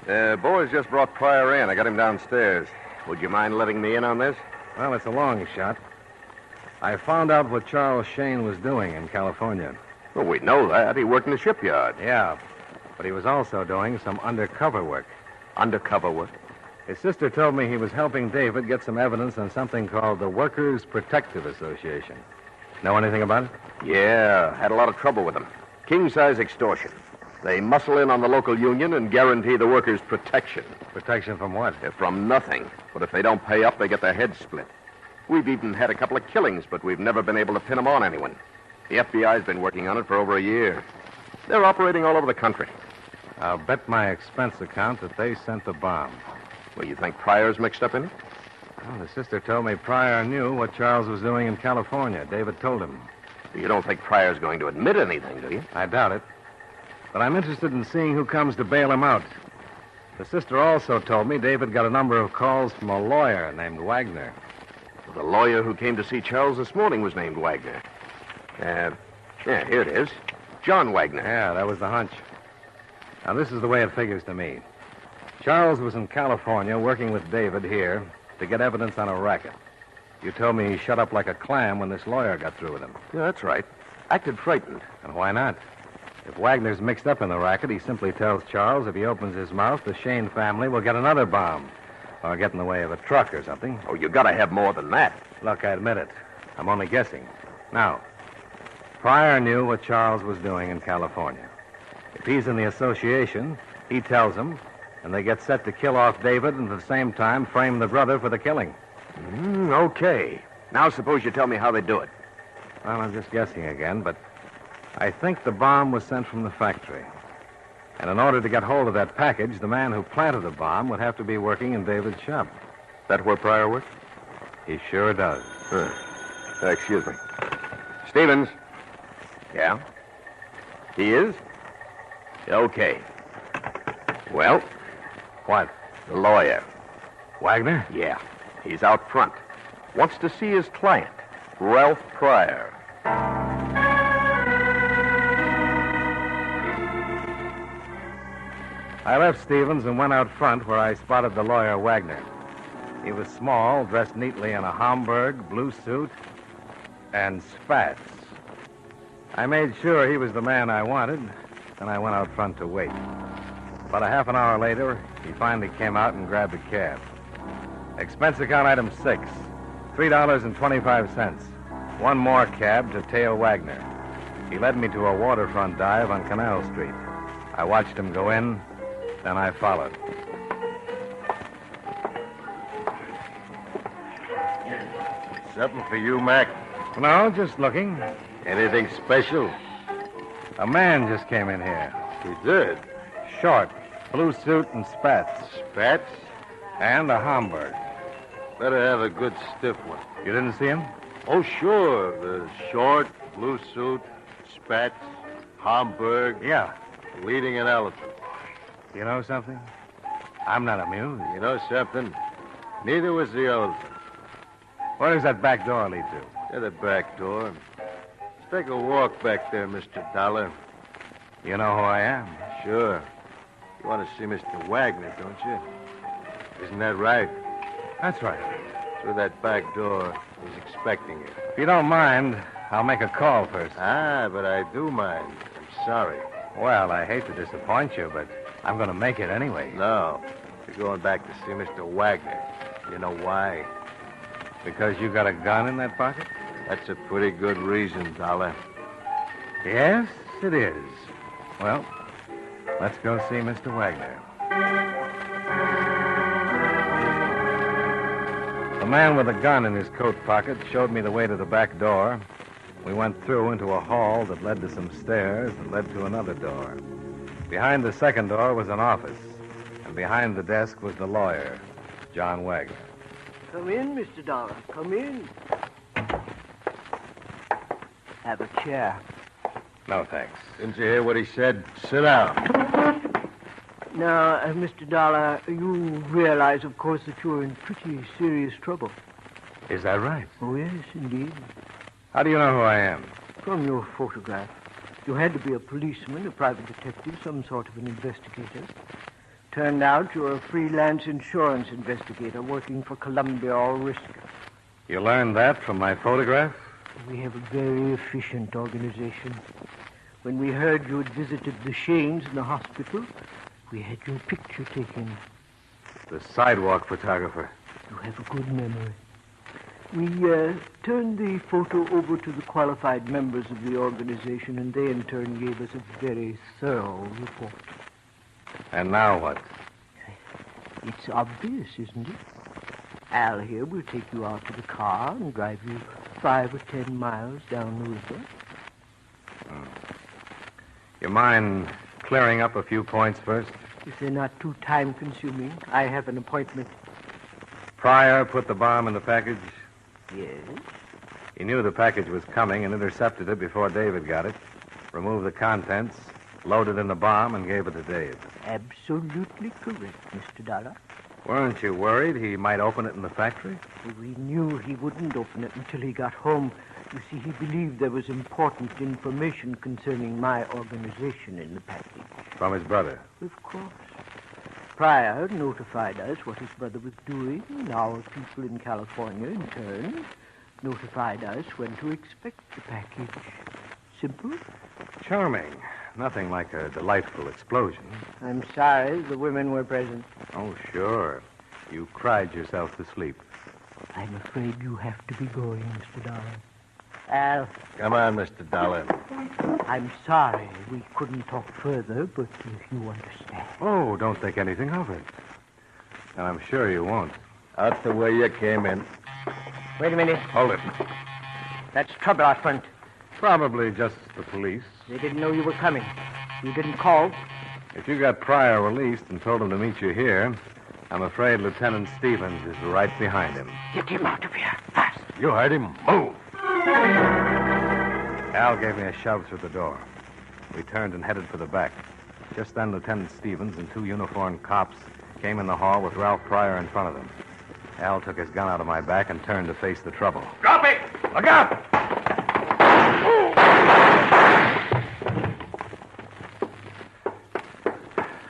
Boys just brought Pryor in. I got him downstairs. Would you mind letting me in on this? Well, it's a long shot. I found out what Charles Shane was doing in California. Well, we know that. He worked in the shipyard. Yeah, but he was also doing some undercover work. Undercover work? His sister told me he was helping David get some evidence on something called the Workers' Protective Association. Know anything about it? Yeah, had a lot of trouble with them. King-size extortion. They muscle in on the local union and guarantee the workers protection. Protection from what? From nothing. But if they don't pay up, they get their heads split. We've even had a couple of killings, but we've never been able to pin them on anyone. The FBI's been working on it for over a year. They're operating all over the country. I'll bet my expense account that they sent the bomb. Well, you think Pryor's mixed up in it? Well, the sister told me Pryor knew what Charles was doing in California. David told him. You don't think Pryor's going to admit anything, do you? I doubt it. But I'm interested in seeing who comes to bail him out. The sister also told me David got a number of calls from a lawyer named Wagner. The lawyer who came to see Charles this morning was named Wagner. Yeah, here it is. John Wagner. Yeah, that was the hunch. Now, this is the way it figures to me. Charles was in California working with David here to get evidence on a racket. You told me he shut up like a clam when this lawyer got through with him. Yeah, that's right. Acted frightened. And why not? If Wagner's mixed up in the racket, he simply tells Charles if he opens his mouth, the Shane family will get another bomb. Or get in the way of a truck or something. Oh, you gotta have more than that. Look, I admit it. I'm only guessing. Now, Pryor knew what Charles was doing in California. If he's in the association, he tells them, and they get set to kill off David and at the same time frame the brother for the killing. Okay. Now suppose you tell me how they do it. Well, I'm just guessing again, but I think the bomb was sent from the factory. And in order to get hold of that package, the man who planted the bomb would have to be working in David's shop. That where Pryor works? He sure does. Excuse me. Stevens. Yeah? He is? Okay. Well? What? The lawyer. Wagner? Yeah. He's out front. Wants to see his client, Ralph Pryor. I left Stevens and went out front where I spotted the lawyer, Wagner. He was small, dressed neatly in a Homburg, blue suit, and spats. I made sure he was the man I wanted, and I went out front to wait. About a half an hour later, he finally came out and grabbed a cab. Expense account item 6, $3.25. One more cab to tail Wagner. He led me to a waterfront dive on Canal Street. I watched him go in, then I followed. Something for you, Mac? No, just looking. Anything special? A man just came in here. He did? Short, blue suit and spats. Spats? And a Homburg. Better have a good stiff one. You didn't see him? Oh, sure. The short, blue suit, spats, Homburg. Yeah. Leading an elephant. You know something? I'm not amused. You know something? Neither was the elephant. Where does that back door lead to? To the back door. Let's take a walk back there, Mr. Dollar. You know who I am? Sure. You want to see Mr. Wagner, don't you? Isn't that right? That's right. Through that back door. He's expecting you. If you don't mind, I'll make a call first. Ah, but I do mind. I'm sorry. Well, I hate to disappoint you, but I'm going to make it anyway. No. You're going back to see Mr. Wagner. You know why? Because you got a gun in that pocket? That's a pretty good reason, Dollar. Yes, it is. Well, let's go see Mr. Wagner. The man with a gun in his coat pocket showed me the way to the back door. We went through into a hall that led to some stairs that led to another door. Behind the second door was an office, and behind the desk was the lawyer, John Wagner. Come in, Mr. Dollar. Come in. Have a chair. No, thanks. Didn't you hear what he said? Sit down. Now, Mr. Dollar, you realize, of course, that you're in pretty serious trouble. Is that right? Oh, yes, indeed. How do you know who I am? From your photograph. You had to be a policeman, a private detective, some sort of an investigator. Turned out you're a freelance insurance investigator working for Columbia All Risk. You learned that from my photograph? We have a very efficient organization. When we heard you had visited the Shanes in the hospital, we had your picture taken. The sidewalk photographer. You have a good memory. We turned the photo over to the qualified members of the organization, and they in turn gave us a very thorough report. And now what? It's obvious, isn't it? Al here will take you out to the car and drive you 5 or 10 miles down the river. You mind clearing up a few points first? If they're not too time-consuming, I have an appointment. Pryor put the bomb in the package? Yes? He knew the package was coming and intercepted it before David got it, removed the contents, loaded in the bomb, and gave it to Dave. Absolutely correct, Mr. Dollar. Weren't you worried he might open it in the factory? We knew he wouldn't open it until he got home. You see, he believed there was important information concerning my organization in the package. From his brother? Of course. Pryor notified us what his brother was doing, and our people in California, in turn, notified us when to expect the package. Simple? Charming. Nothing like a delightful explosion. I'm sorry the women were present. Oh, sure. You cried yourself to sleep. I'm afraid you have to be going, Mr. Dollar. Al. Come on, Mr. Dollar. I'm sorry we couldn't talk further, but you understand. Oh, don't think anything of it. And I'm sure you won't. Out the way you came in. Wait a minute. Hold it. That's trouble out front. Probably just the police. They didn't know you were coming. You didn't call. If you got Pryor released and told him to meet you here, I'm afraid Lieutenant Stevens is right behind him. Get him out of here, fast. You heard him. Move. Al gave me a shove through the door. We turned and headed for the back. Just then, Lieutenant Stevens and 2 uniformed cops came in the hall with Ralph Pryor in front of them. Al took his gun out of my back and turned to face the trouble. Drop it! Look out!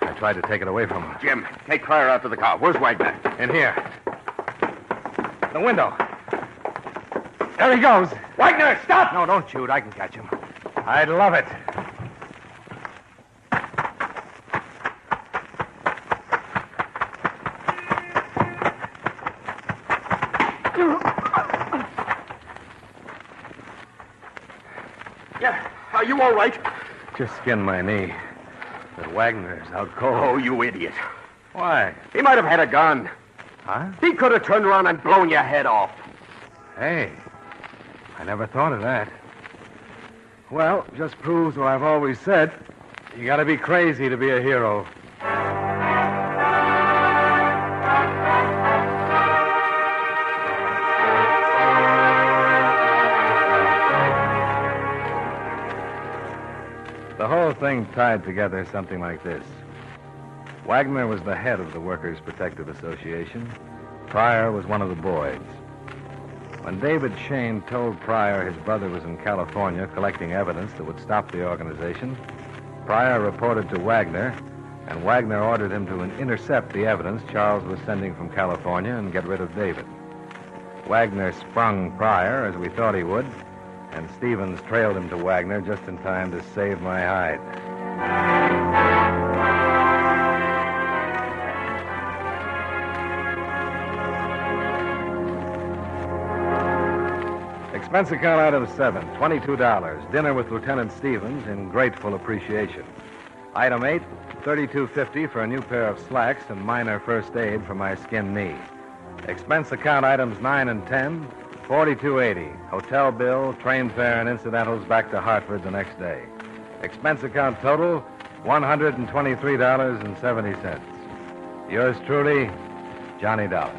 I tried to take it away from him. Jim, take Pryor out to the car. Where's Wagner? In here. The window. There he goes. Wagner, stop! No, don't shoot. I can catch him. I'd love it. Yeah, are you all right? Just skinned my knee. But Wagner's out cold. Oh, you idiot. Why? He might have had a gun. Huh? He could have turned around and blown your head off. Hey, I never thought of that. Well, just proves what I've always said. You gotta be crazy to be a hero. The whole thing tied together something like this. Wagner was the head of the Workers' Protective Association. Pryor was one of the boys. When David Shane told Pryor his brother was in California collecting evidence that would stop the organization, Pryor reported to Wagner, and Wagner ordered him to intercept the evidence Charles was sending from California and get rid of David. Wagner sprung Pryor, as we thought he would, and Stevens trailed him to Wagner just in time to save my hide. Expense account item 7, $22. Dinner with Lieutenant Stevens in grateful appreciation. Item 8, $32.50 for a new pair of slacks and minor first aid for my skinned knee. Expense account items 9 and 10, $42.80. Hotel bill, train fare, and incidentals back to Hartford the next day. Expense account total, $123.70. Yours truly, Johnny Dollar.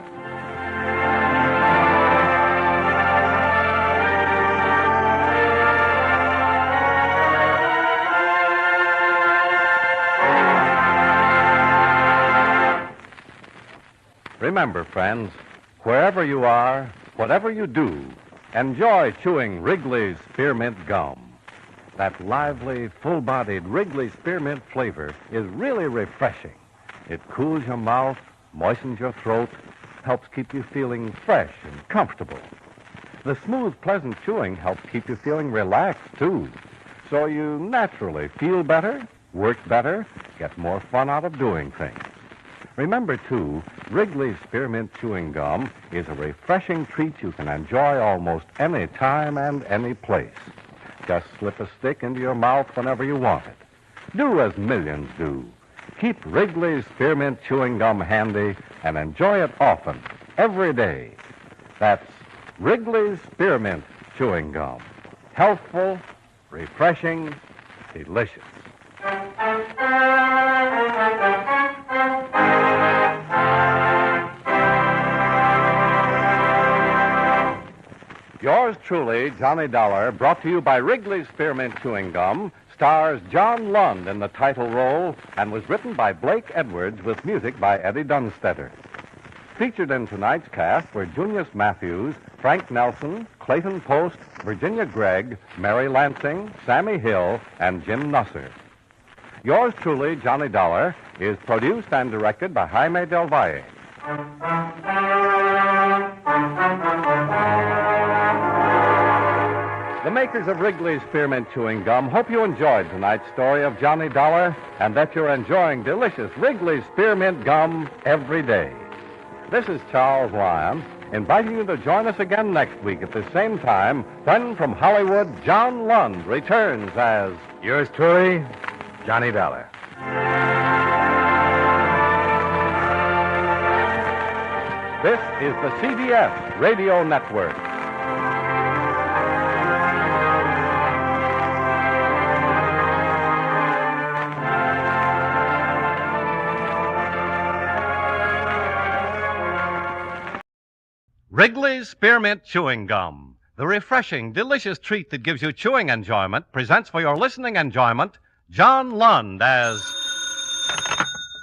Remember, friends, wherever you are, whatever you do, enjoy chewing Wrigley's Spearmint Gum. That lively, full-bodied Wrigley Spearmint flavor is really refreshing. It cools your mouth, moistens your throat, helps keep you feeling fresh and comfortable. The smooth, pleasant chewing helps keep you feeling relaxed, too. So you naturally feel better, work better, get more fun out of doing things. Remember, too, Wrigley's Spearmint Chewing Gum is a refreshing treat you can enjoy almost any time and any place. Just slip a stick into your mouth whenever you want it. Do as millions do. Keep Wrigley's Spearmint Chewing Gum handy and enjoy it often, every day. That's Wrigley's Spearmint Chewing Gum. Healthful, refreshing, delicious. Yours truly, Johnny Dollar, brought to you by Wrigley's Spearmint Chewing Gum, stars John Lund in the title role and was written by Blake Edwards with music by Eddie Dunstetter. Featured in tonight's cast were Junius Matthews, Frank Nelson, Clayton Post, Virginia Gregg, Mary Lansing, Sammy Hill, and Jim Nusser. Yours truly, Johnny Dollar, is produced and directed by Jaime Del Valle. The makers of Wrigley's Spearmint Chewing Gum hope you enjoyed tonight's story of Johnny Dollar and that you're enjoying delicious Wrigley's Spearmint Gum every day. This is Charles Lyon, inviting you to join us again next week at the same time when from Hollywood, John Lund returns as Yours truly, Johnny Dollar. This is the CBS Radio Network. Wrigley's Spearmint Chewing Gum, the refreshing, delicious treat that gives you chewing enjoyment, presents for your listening enjoyment John Lund as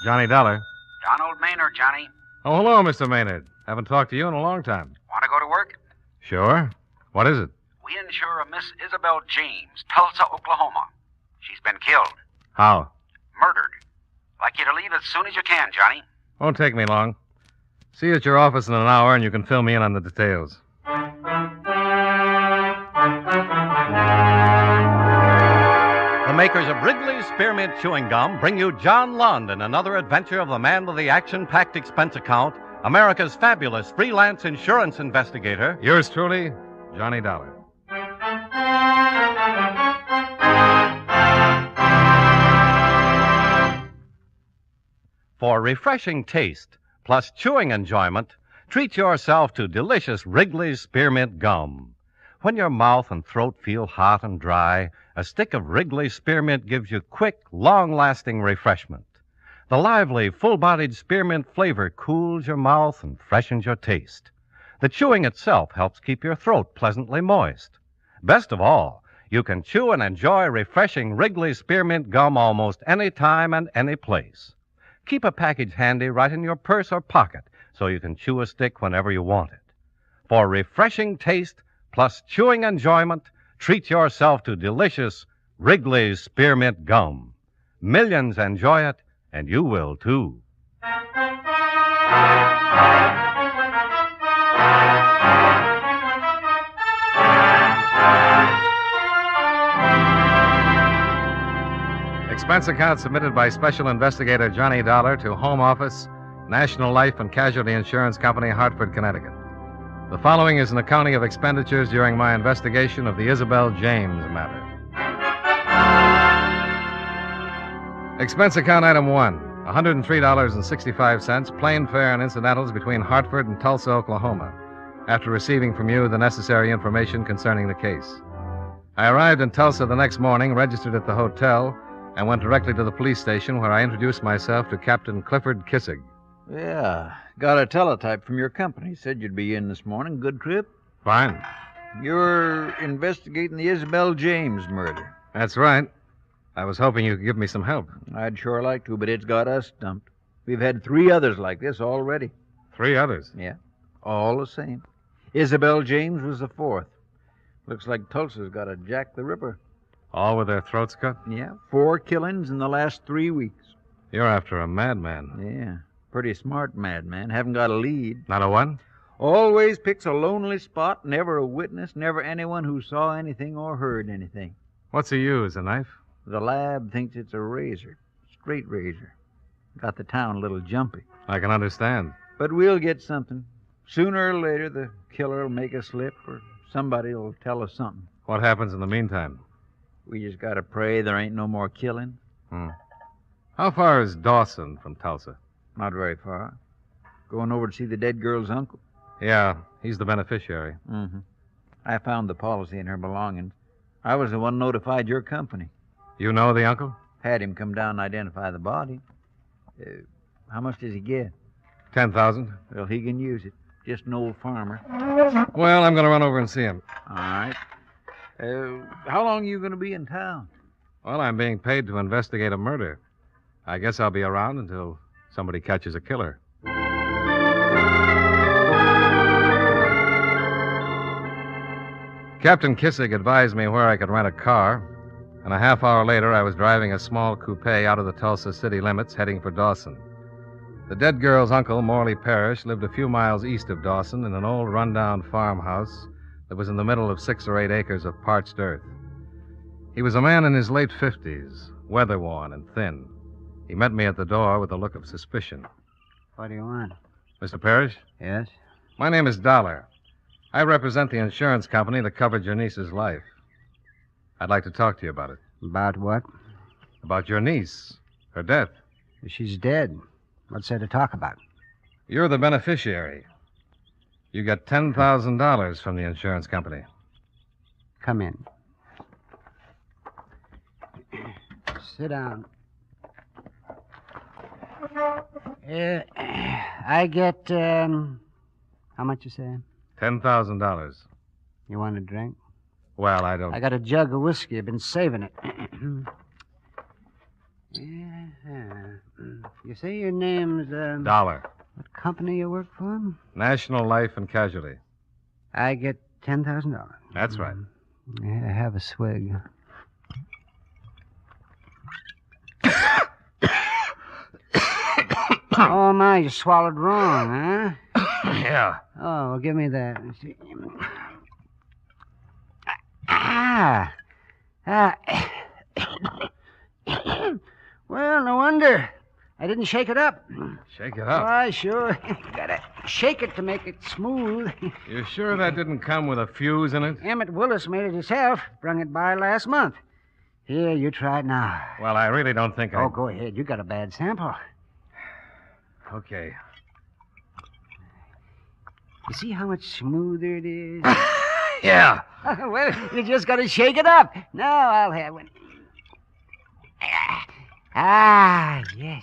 Johnny Dollar. Donald Maynard, Johnny. Oh, hello, Mr. Maynard. Haven't talked to you in a long time. Want to go to work? Sure. What is it? We insure a Miss Isabel James, Tulsa, Oklahoma. She's been killed. How? Murdered. Like you to leave as soon as you can, Johnny. Won't take me long. See you at your office in an hour, and you can fill me in on the details. The makers of Wrigley's Spearmint Chewing Gum bring you John Lund in another adventure of the man with the action-packed expense account, America's fabulous freelance insurance investigator. Yours truly, Johnny Dollar. For refreshing taste plus chewing enjoyment, treat yourself to delicious Wrigley's Spearmint Gum. When your mouth and throat feel hot and dry, a stick of Wrigley's Spearmint gives you quick, long-lasting refreshment. The lively, full-bodied spearmint flavor cools your mouth and freshens your taste. The chewing itself helps keep your throat pleasantly moist. Best of all, you can chew and enjoy refreshing Wrigley's Spearmint Gum almost any time and any place. Keep a package handy right in your purse or pocket so you can chew a stick whenever you want it. For refreshing taste plus chewing enjoyment, treat yourself to delicious Wrigley's Spearmint Gum. Millions enjoy it, and you will too. Expense account submitted by Special Investigator Johnny Dollar to Home Office, National Life and Casualty Insurance Company, Hartford, Connecticut. The following is an accounting of expenditures during my investigation of the Isabel James matter. Expense account item 1, $103.65, plane fare and incidentals between Hartford and Tulsa, Oklahoma, after receiving from you the necessary information concerning the case. I arrived in Tulsa the next morning, registered at the hotel, and went directly to the police station where I introduced myself to Captain Clifford Kissig. Yeah, got a teletype from your company. Said you'd be in this morning. Good trip? Fine. You're investigating the Isabel James murder. That's right. I was hoping you could give me some help. I'd sure like to, but it's got us stumped. We've had 3 others like this already. 3 others? Yeah, all the same. Isabel James was the 4th. Looks like Tulsa's got a Jack the Ripper. All with their throats cut? Yeah, 4 killings in the last 3 weeks. You're after a madman. Yeah, pretty smart madman. Haven't got a lead. Not a what? Always picks a lonely spot, never a witness, never anyone who saw anything or heard anything. What's he use, a knife? The lab thinks it's a razor. Straight razor. Got the town a little jumpy. I can understand. But we'll get something. Sooner or later, the killer will make a slip, or somebody will tell us something. What happens in the meantime? We just gotta pray there ain't no more killing. How far is Dawson from Tulsa? Not very far. Going over to see the dead girl's uncle. Yeah, he's the beneficiary. Mm-hmm. I found the policy in her belongings. I was the one notified your company. You know the uncle? Had him come down and identify the body. How much does he get? $10,000. Well, he can use it. Just an old farmer. Well, I'm going to run over and see him. All right. How long are you going to be in town? Well, I'm being paid to investigate a murder. I guess I'll be around until somebody catches a killer. Captain Kissig advised me where I could rent a car, and a half hour later I was driving a small coupe out of the Tulsa city limits heading for Dawson. The dead girl's uncle, Morley Parrish, lived a few miles east of Dawson in an old rundown farmhouse that was in the middle of 6 or 8 acres of parched earth. He was a man in his late 50s, weather-worn and thin. He met me at the door with a look of suspicion. What do you want? Mr. Parrish? Yes? My name is Dollar. I represent the insurance company that covered your niece's life. I'd like to talk to you about it. About what? About your niece, her death. She's dead. What's there to talk about? You're the beneficiary. You got $10,000 from the insurance company. Come in. Sit down. I get, how much you say? $10,000. You want a drink? Well, I don't... I got a jug of whiskey. I've been saving it. You say your name's, Dollar. What company you work for? National Life and Casualty. I get $10,000. That's right. Yeah, have a swig. Oh, my, you swallowed wrong, huh? Yeah. Oh, well, give me that. Well, no wonder. I didn't shake it up. Shake it up? Why, sure. Gotta shake it to make it smooth. You sure that didn't come with a fuse in it? Emmett Willis made it himself. Brung it by last month. Here, you try it now. Well, I really don't think I... Oh, go ahead. You got a bad sample. Okay. You see how much smoother it is? Yeah. Well, you just got to shake it up. Now I'll have one. Yes.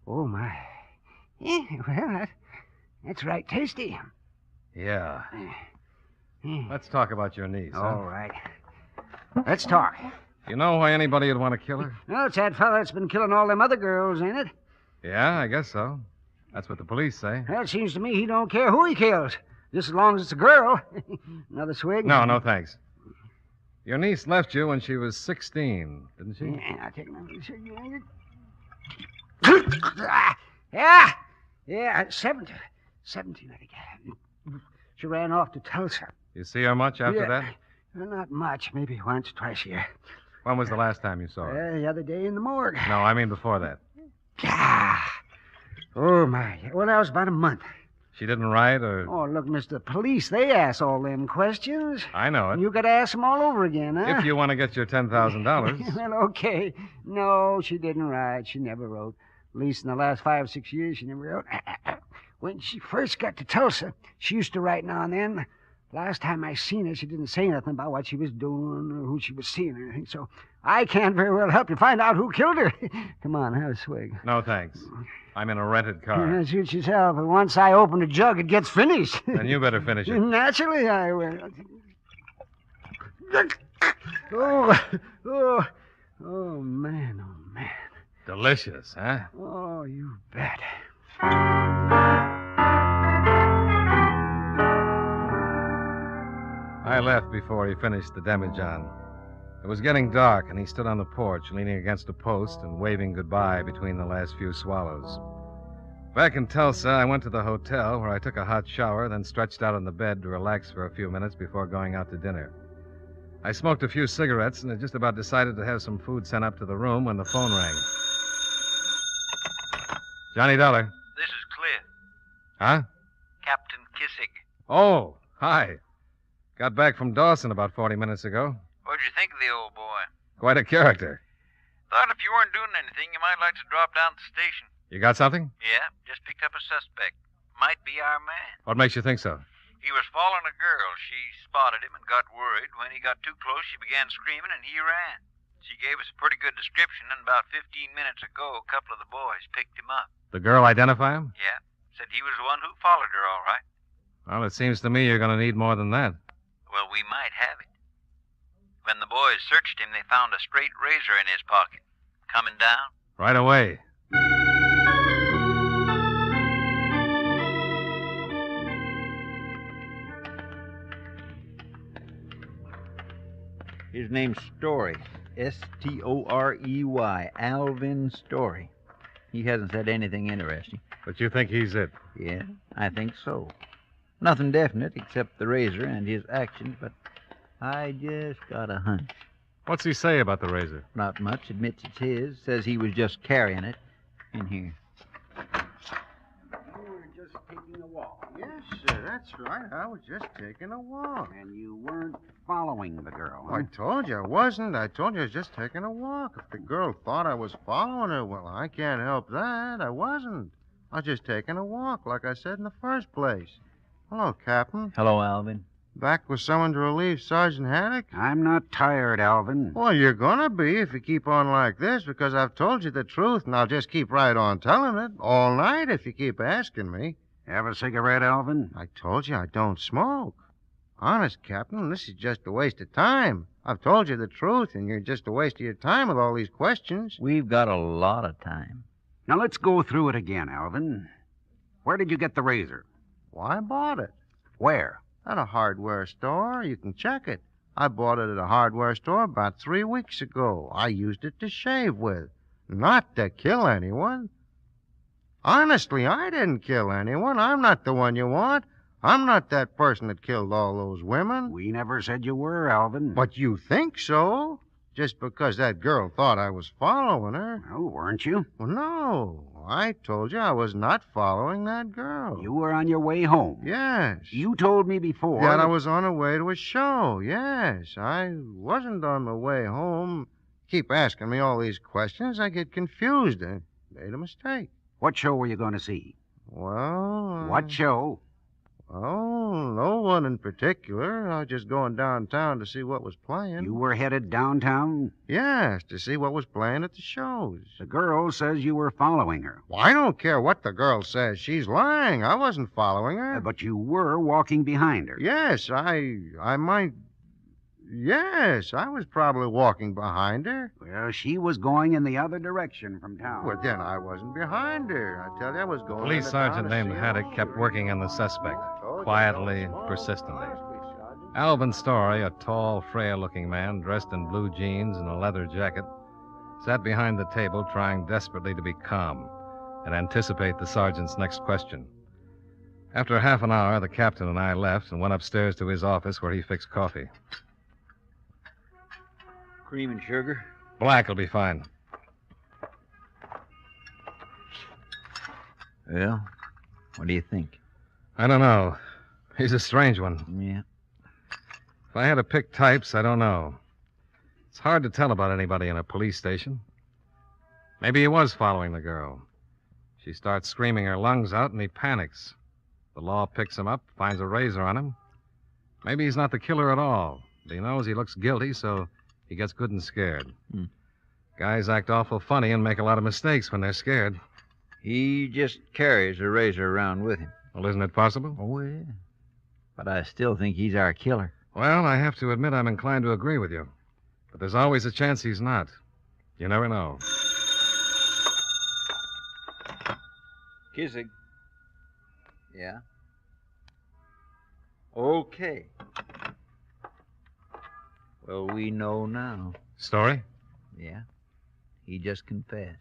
Oh, my. Yeah, well, that's right tasty. Yeah. Let's talk about your niece. All right. Let's talk. You know why anybody would want to kill her? Well, it's that fella that's been killing all them other girls, ain't it? Yeah, I guess so. That's what the police say. Well, it seems to me he don't care who he kills, just as long as it's a girl. Another swig? No, thanks. Your niece left you when she was 16, didn't she? Yeah, I'll take another swig. Yeah, 17, I think. She ran off to Tulsa. You see her much after that? Well, not much. Maybe once, twice a year. When was the last time you saw her? The other day in the morgue. No, I mean before that. Oh, my. Well, that was about a month. She didn't write or... Oh, look, Mr. Police, they ask all them questions. I know it. You got to ask them all over again, huh? If you want to get your $10,000. Well, okay. No, she didn't write. She never wrote. At least in the last 5 or 6 years, she never wrote. When she first got to Tulsa, she used to write now and then. Last time I seen her, she didn't say nothing about what she was doing or who she was seeing or anything, so I can't very well help you find out who killed her. Come on, have a swig. No, thanks. I'm in a rented car. Suit yourself. But once I open the jug, it gets finished. Then you better finish it. Naturally, I will. Oh, man. Delicious, huh? Oh, you bet. I left before he finished the demijohn. It was getting dark, and he stood on the porch, leaning against a post and waving goodbye between the last few swallows. Back in Tulsa, I went to the hotel, where I took a hot shower, then stretched out on the bed to relax for a few minutes before going out to dinner. I smoked a few cigarettes and had just about decided to have some food sent up to the room when the phone rang. Johnny Dollar. This is Huh? Captain Kissig. Oh, hi. Got back from Dawson about 40 minutes ago. What'd you think of the old boy? Quite a character. Thought if you weren't doing anything, you might like to drop down to the station. You got something? Yeah, just picked up a suspect. Might be our man. What makes you think so? He was following a girl. She spotted him and got worried. When he got too close, she began screaming, and he ran. She gave us a pretty good description, and about 15 minutes ago, a couple of the boys picked him up. The girl identify him? Yeah, said he was the one who followed her, all right. Well, it seems to me you're going to need more than that. Well, we might have it. When the boys searched him, they found a straight razor in his pocket. Coming down? Right away. His name's Story. Storey. Alvin Story. He hasn't said anything interesting. But you think he's it? Yeah, I think so. Nothing definite except the razor and his actions, but I just got a hunch. What's he say about the razor? Not much. Admits it's his. Says he was just carrying it. In here. You were just taking a walk. Yes, sir, that's right. I was just taking a walk. And you weren't following the girl. I told you I wasn't. I told you I was just taking a walk. If the girl thought I was following her, well, I can't help that. I wasn't. I was just taking a walk, like I said in the first place. Hello, Captain. Hello, Alvin. Back with someone to relieve Sergeant Haddock? I'm not tired, Alvin. Well, you're gonna be if you keep on like this, because I've told you the truth, and I'll just keep right on telling it all night if you keep asking me. Have a cigarette, Alvin? I told you I don't smoke. Honest, Captain, this is just a waste of time. I've told you the truth, and you're just a waste of your time with all these questions. We've got a lot of time. Now, let's go through it again, Alvin. Where did you get the razor? Why, I bought it. Where? At a hardware store. You can check it. I bought it at a hardware store about 3 weeks ago. I used it to shave with, not to kill anyone. Honestly, I didn't kill anyone. I'm not the one you want. I'm not that person that killed all those women. We never said you were, Alvin. But you think so, just because that girl thought I was following her. Well, weren't you? Well, no. I told you I was not following that girl. You were on your way home. Yes. You told me before. That I was on the way to a show. Yes. I wasn't on my way home. Keep asking me all these questions. I get confused. I made a mistake. What show were you going to see? Well... What show? Oh, no one in particular. I was just going downtown to see what was playing. You were headed downtown? Yes, to see what was playing at the shows. The girl says you were following her. Well, I don't care what the girl says. She's lying. I wasn't following her. But you were walking behind her. Yes, I might... Yes, I was probably walking behind her. Well, she was going in the other direction from town. Well, then I wasn't behind her. I tell you, I was going... Police sergeant named Haddock kept working on the suspect, quietly, persistently. Alvin Story, a tall, frail-looking man dressed in blue jeans and a leather jacket, sat behind the table trying desperately to be calm and anticipate the sergeant's next question. After half an hour, the captain and I left and went upstairs to his office where he fixed coffee. Cream and sugar? Black will be fine. Well, what do you think? I don't know. He's a strange one. Yeah. If I had to pick types, I don't know. It's hard to tell about anybody in a police station. Maybe he was following the girl. She starts screaming her lungs out, and he panics. The law picks him up, finds a razor on him. Maybe he's not the killer at all. But he knows he looks guilty, so he gets good and scared. Guys act awful funny and make a lot of mistakes when they're scared. He just carries a razor around with him. Well, isn't it possible? Oh, yeah. But I still think he's our killer. Well, I have to admit I'm inclined to agree with you. But there's always a chance he's not. You never know. Kissig. Yeah? Okay. Well, we know now. Story? Yeah. He just confessed.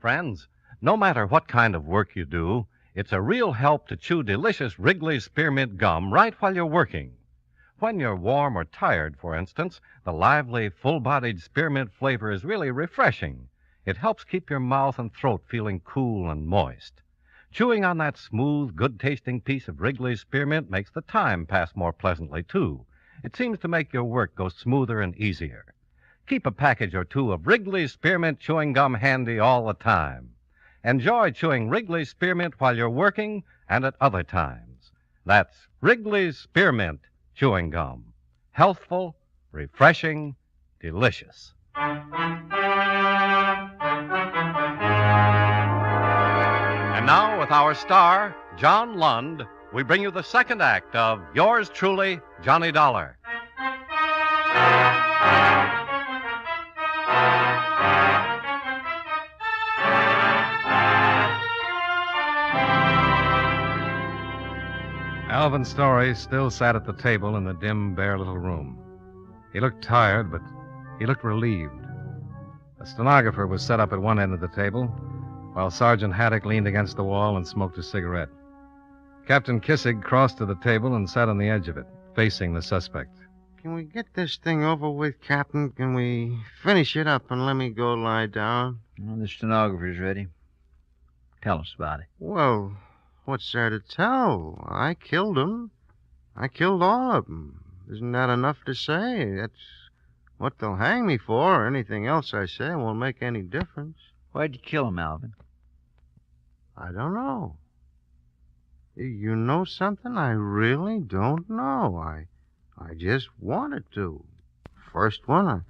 Friends, no matter what kind of work you do, It's a real help to chew delicious Wrigley's Spearmint Gum right while you're working. When you're warm or tired, for instance, the lively, full-bodied spearmint flavor is really refreshing. It helps keep your mouth and throat feeling cool and moist. Chewing on that smooth, good-tasting piece of Wrigley's Spearmint makes the time pass more pleasantly, too. It seems to make your work go smoother and easier. Keep a package or two of Wrigley's Spearmint chewing gum handy all the time. Enjoy chewing Wrigley's Spearmint while you're working and at other times. That's Wrigley's Spearmint chewing gum. Healthful, refreshing, delicious. And now, with our star, John Lund, we bring you the second act of Yours Truly, Johnny Dollar. Alvin Story still sat at the table in the dim, bare little room. He looked tired, but he looked relieved. A stenographer was set up at one end of the table, while Sergeant Haddock leaned against the wall and smoked a cigarette. Captain Kissig crossed to the table and sat on the edge of it, facing the suspect. Can we get this thing over with, Captain? Can we finish it up and let me go lie down? Well, the stenographer's ready. Tell us about it. Well, what's there to tell? I killed them. I killed all of them. Isn't that enough to say? That's what they'll hang me for. Anything else I say won't make any difference. Why'd you kill him, Alvin? I don't know. You know something? I really don't know. I just wanted to. First one, I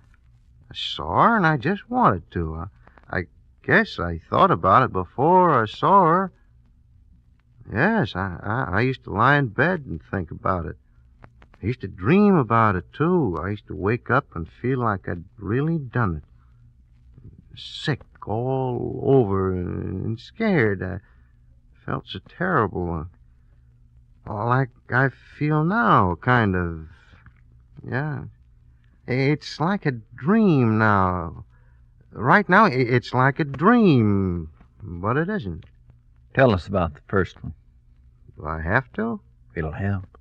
saw her and I just wanted to. I guess I thought about it before I saw her. Yes, I used to lie in bed and think about it. I used to dream about it, too. I used to wake up and feel like I'd really done it. Sick all over and scared. I felt so terrible. Like I feel now, kind of. Yeah. It's like a dream now. Right now, it's like a dream, but it isn't. Tell us about the first one. Do I have to? It'll help.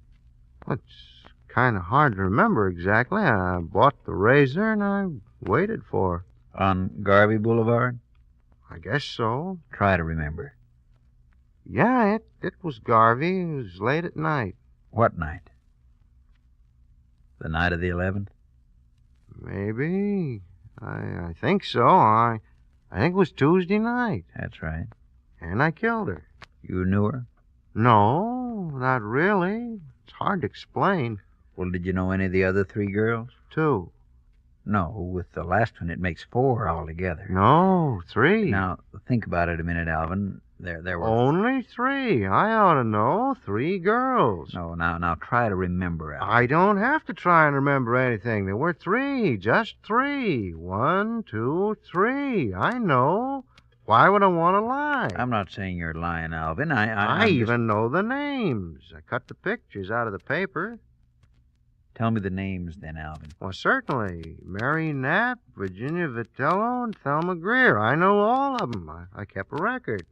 Well, it's kind of hard to remember exactly. I bought the razor and I waited for her. On Garvey Boulevard? I guess so. Try to remember. Yeah, it was Garvey. It was late at night. What night? The night of the 11th? Maybe. I think so. I think it was Tuesday night. That's right. And I killed her. You knew her? No, not really. It's hard to explain. Well, did you know any of the other three girls? 2. No, with the last one, it makes 4 altogether. No, 3. Now, think about it a minute, Alvin. There were... Only 3. I ought to know. 3 girls. No, now try to remember, Alvin. I don't have to try and remember anything. There were 3, just 3. 1, 2, 3. I know. Why would I want to lie? I'm not saying you're lying, Alvin. I even know the names. I cut the pictures out of the paper. Tell me the names then, Alvin. Well, certainly. Mary Knapp, Virginia Vitello, and Thelma Greer. I know all of them. I kept a record.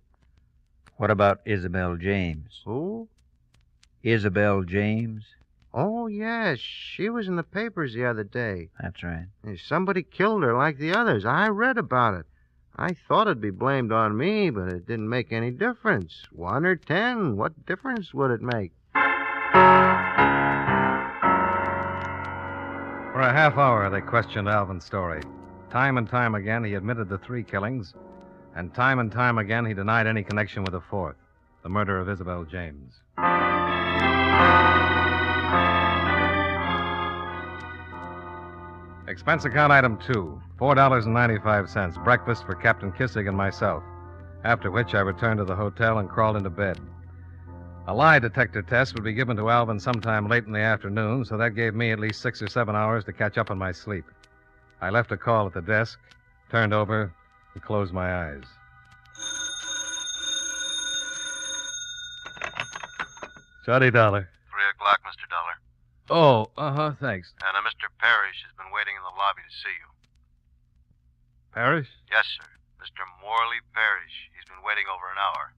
What about Isabel James? Who? Isabel James? Oh, yes. She was in the papers the other day. That's right. Somebody killed her like the others. I read about it. I thought it'd be blamed on me, but it didn't make any difference. 1 or 10, what difference would it make? For a half hour, they questioned Alvin Story. Time and time again, he admitted the 3 killings, and time again, he denied any connection with the 4th, the murder of Isabel James. Expense account item 2, $4.95, breakfast for Captain Kissig and myself, after which I returned to the hotel and crawled into bed. A lie detector test would be given to Alvin sometime late in the afternoon, so that gave me at least 6 or 7 hours to catch up on my sleep. I left a call at the desk, turned over, and closed my eyes. Johnny Dollar. 3 o'clock, Mr. Dollar. Oh, thanks. And Mr. Parrish has been waiting in the lobby to see you. Parrish? Yes, sir. Mr. Morley Parrish. He's been waiting over an hour.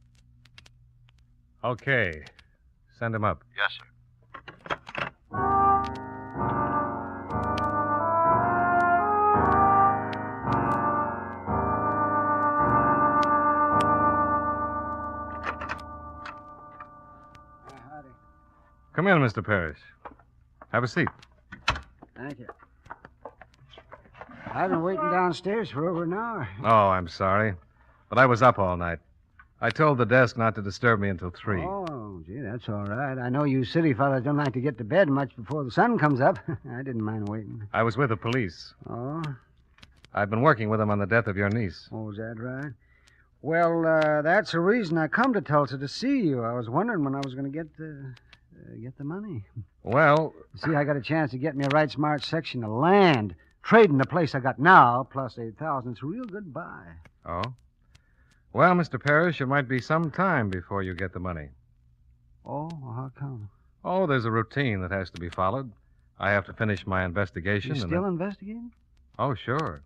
Okay. Send him up. Yes, sir. Come in, Mr. Parrish. Have a seat. Thank you. I've been waiting downstairs for over an hour. Oh, I'm sorry. But I was up all night. I told the desk not to disturb me until 3. Oh, gee, that's all right. I know you city fellas don't like to get to bed much before the sun comes up. I didn't mind waiting. I was with the police. Oh? I've been working with them on the death of your niece. Oh, is that right? Well, that's the reason I come to Tulsa to see you. I was wondering when I was going to get the money. Well... See, I got a chance to get me a right smart section of land. Trading the place I got now, plus 8,000. It's a real good buy. Oh? Well, Mr. Parrish, it might be some time before you get the money. Oh, how come? Oh, there's a routine that has to be followed. I have to finish my investigation. You still investigating? Oh, sure.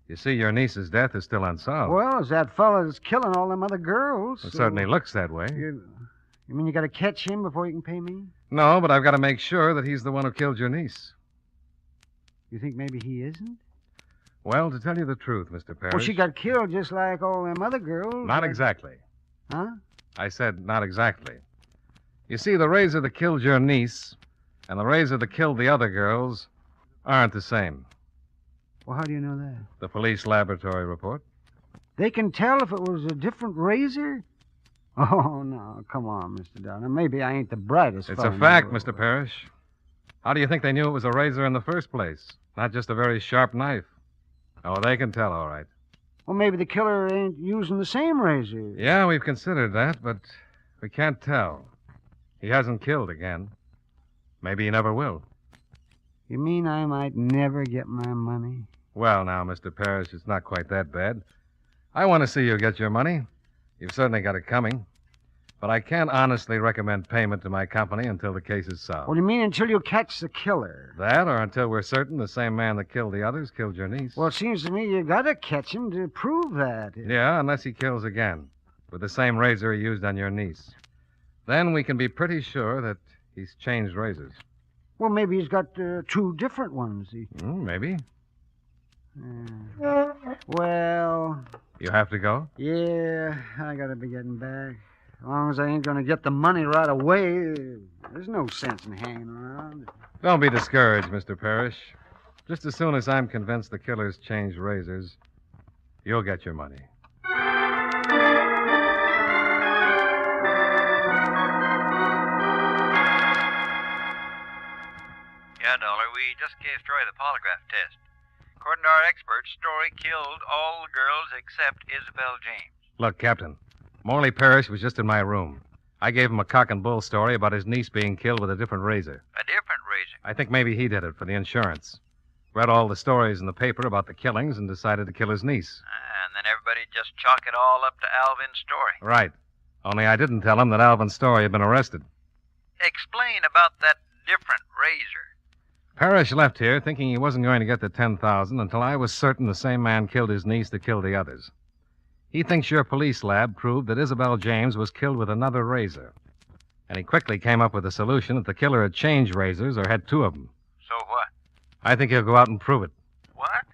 You see, your niece's death is still unsolved. Well, it's that fella that's killing all them other girls. It certainly looks that way. You mean you got to catch him before you can pay me? No, but I've got to make sure that he's the one who killed your niece. You think maybe he isn't? Well, to tell you the truth, Mr. Parrish... Well, she got killed just like all them other girls. Not exactly. Huh? I said not exactly. You see, the razor that killed your niece and the razor that killed the other girls aren't the same. Well, how do you know that? The police laboratory report. They can tell if it was a different razor? Oh, no. Come on, Mr. Downer. Maybe I ain't the brightest It's fellow a fact, in the world. Mr. Parrish. How do you think they knew it was a razor in the first place? Not just a very sharp knife. Oh, they can tell, all right. Well, maybe the killer ain't using the same razor. Yeah, we've considered that, but we can't tell. He hasn't killed again. Maybe he never will. You mean I might never get my money? Well, now, Mr. Parrish, it's not quite that bad. I want to see you get your money. You've certainly got it coming. But I can't honestly recommend payment to my company until the case is solved. What do you mean until you catch the killer? That, or until we're certain the same man that killed the others killed your niece. Well, it seems to me you got to catch him to prove that. Yeah, unless he kills again, with the same razor he used on your niece. Then we can be pretty sure that he's changed razors. Well, maybe he's got 2 different ones. Maybe. Well... You have to go? Yeah, I got to be getting back. As long as I ain't going to get the money right away, there's no sense in hanging around. Don't be discouraged, Mr. Parrish. Just as soon as I'm convinced the killer's changed razors, you'll get your money. Yeah, Dollar, we just gave Story the polygraph test. According to our experts, Story killed all the girls except Isabel James. Look, Captain, Morley Parrish was just in my room. I gave him a cock and bull story about his niece being killed with a different razor. A different razor? I think maybe he did it for the insurance. Read all the stories in the paper about the killings and decided to kill his niece. And then everybody just chalk it all up to Alvin's Story. Right. Only I didn't tell him that Alvin Story had been arrested. Explain about that different razor. Parrish left here thinking he wasn't going to get the $10,000 until I was certain the same man killed his niece that killed the others. He thinks your police lab proved that Isabel James was killed with another razor. And he quickly came up with a solution that the killer had changed razors or had 2 of them. So what? I think he'll go out and prove it. What?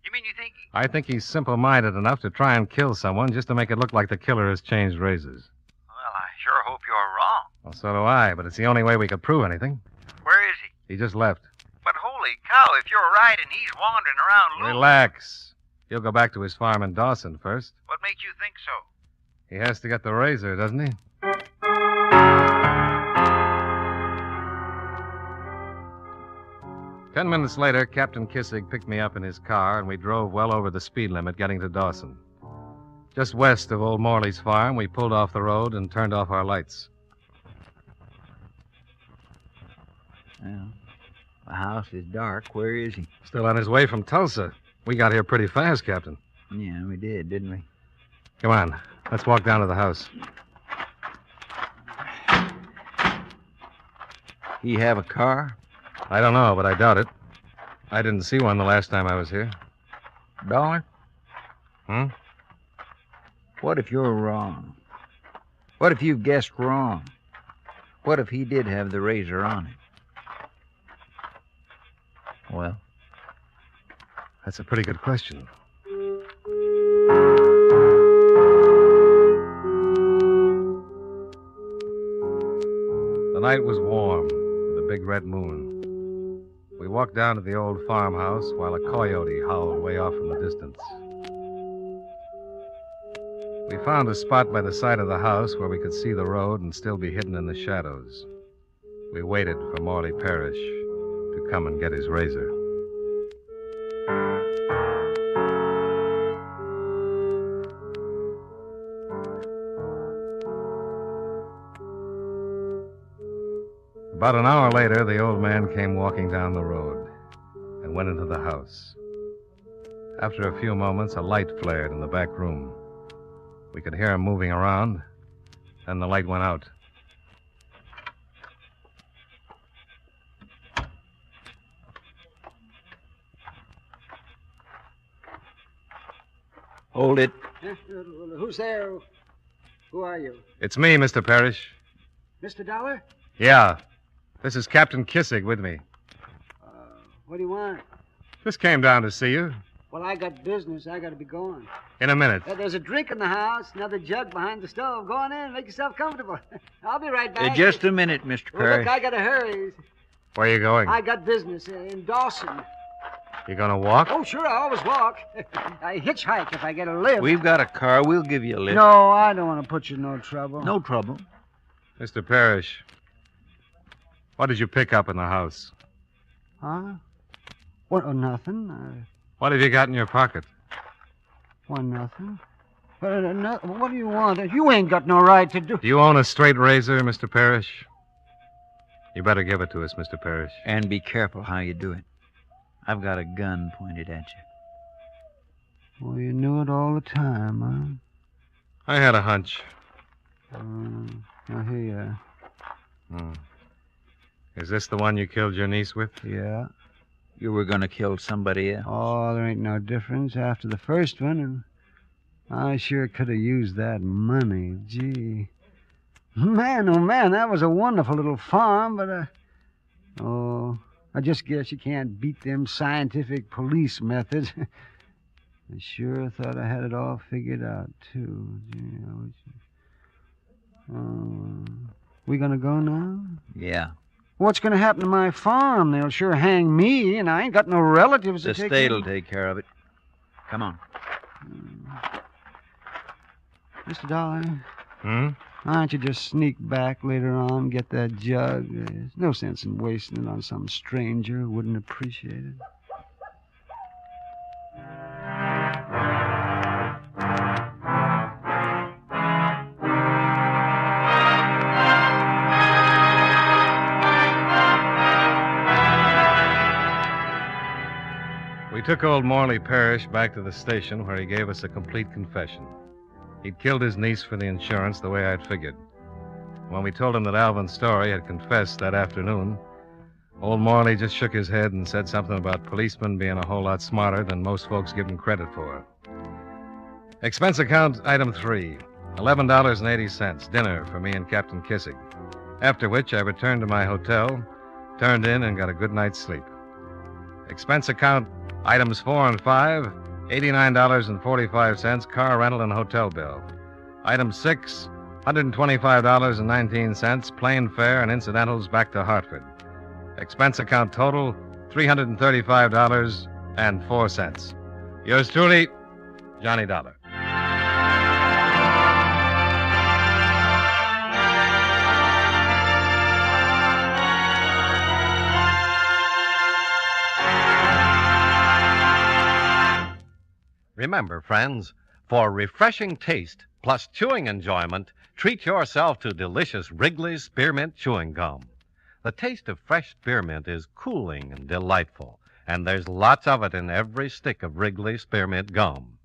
You mean you think I think he's simple-minded enough to try and kill someone just to make it look like the killer has changed razors. Well, I sure hope you're wrong. Well, so do I, but it's the only way we could prove anything. Where is he? He just left. But holy cow, if you're right and he's wandering around Lund... Relax. He'll go back to his farm in Dawson first. What makes you think so? He has to get the razor, doesn't he? Ten minutes later, Captain Kissig picked me up in his car, and we drove well over the speed limit getting to Dawson. Just west of old Morley's farm, we pulled off the road and turned off our lights. Well, the house is dark. Where is he? Still on his way from Tulsa. We got here pretty fast, Captain. Yeah, we did, didn't we? Come on. Let's walk down to the house. He have a car? I don't know, but I doubt it. I didn't see one the last time I was here. Dollar? Hmm? What if you're wrong? What if you've guessed wrong? What if he did have the razor on him? Well? That's a pretty good question. The night was warm, with a big red moon. We walked down to the old farmhouse while a coyote howled way off in the distance. We found a spot by the side of the house where we could see the road and still be hidden in the shadows. We waited for Morley Parrish to come and get his razor. About an hour later, the old man came walking down the road and went into the house. After a few moments, a light flared in the back room. We could hear him moving around, then the light went out. Hold it. Who's there? Who are you? It's me, Mr. Parrish. Mr. Dollar? Yeah. This is Captain Kissig with me. What do you want? Just came down to see you. Well, I got business. I got to be going. In a minute. There's a drink in the house, another jug behind the stove. Go on in, make yourself comfortable. I'll be right back. Just a minute, Mr. Well, Parrish. look, I got to hurry. Where are you going? I got business in Dawson. You gonna walk? Oh, sure, I always walk. I hitchhike if I get a lift. We've got a car. We'll give you a lift. No, I don't want to put you in no trouble. No trouble. Mr. Parrish, what did you pick up in the house? Huh? What? Oh, nothing. What have you got in your pocket? Well, nothing. What do you want? You ain't got no right to do... Do you own a straight razor, Mr. Parrish? You better give it to us, Mr. Parrish. And be careful how you do it. I've got a gun pointed at you. Well, you knew it all the time, huh? I had a hunch. Now, here you are. Is this the one you killed your niece with? Yeah. You were going to kill somebody else. Oh, there ain't no difference after the first one, and I sure could have used that money. Gee. Man, oh, man, that was a wonderful little farm, but, I just guess you can't beat them scientific police methods. I sure thought I had it all figured out, too. Gee, we gonna go now? Yeah. What's going to happen to my farm? They'll sure hang me, and I ain't got no relatives to The take state'll take care of it. Come on. Mr. Dollar, Hmm? why don't you just sneak back later on and get that jug? There's no sense in wasting it on some stranger who wouldn't appreciate it. We took old Morley Parrish back to the station where he gave us a complete confession. He'd killed his niece for the insurance the way I'd figured. When we told him that Alvin Story had confessed that afternoon, old Morley just shook his head and said something about policemen being a whole lot smarter than most folks give him credit for. Expense account item 3, $11.80, dinner for me and Captain Kissig. After which I returned to my hotel, turned in, and got a good night's sleep. Expense account items 4 and 5, $89.45, car rental and hotel bill. Item 6, $125.19, plane fare and incidentals back to Hartford. Expense account total, $335.04. Yours truly, Johnny Dollar. Remember, friends, for refreshing taste plus chewing enjoyment, treat yourself to delicious Wrigley's Spearmint Chewing Gum. The taste of fresh spearmint is cooling and delightful, and there's lots of it in every stick of Wrigley's Spearmint Gum.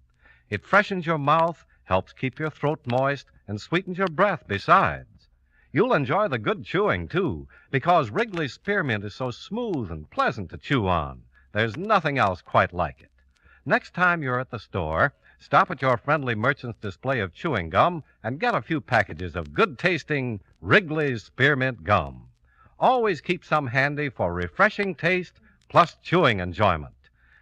It freshens your mouth, helps keep your throat moist, and sweetens your breath besides. You'll enjoy the good chewing, too, because Wrigley's Spearmint is so smooth and pleasant to chew on. There's nothing else quite like it. Next time you're at the store, Stop at your friendly merchant's display of chewing gum and get a few packages of good-tasting Wrigley's Spearmint Gum. Always keep some handy for refreshing taste plus chewing enjoyment.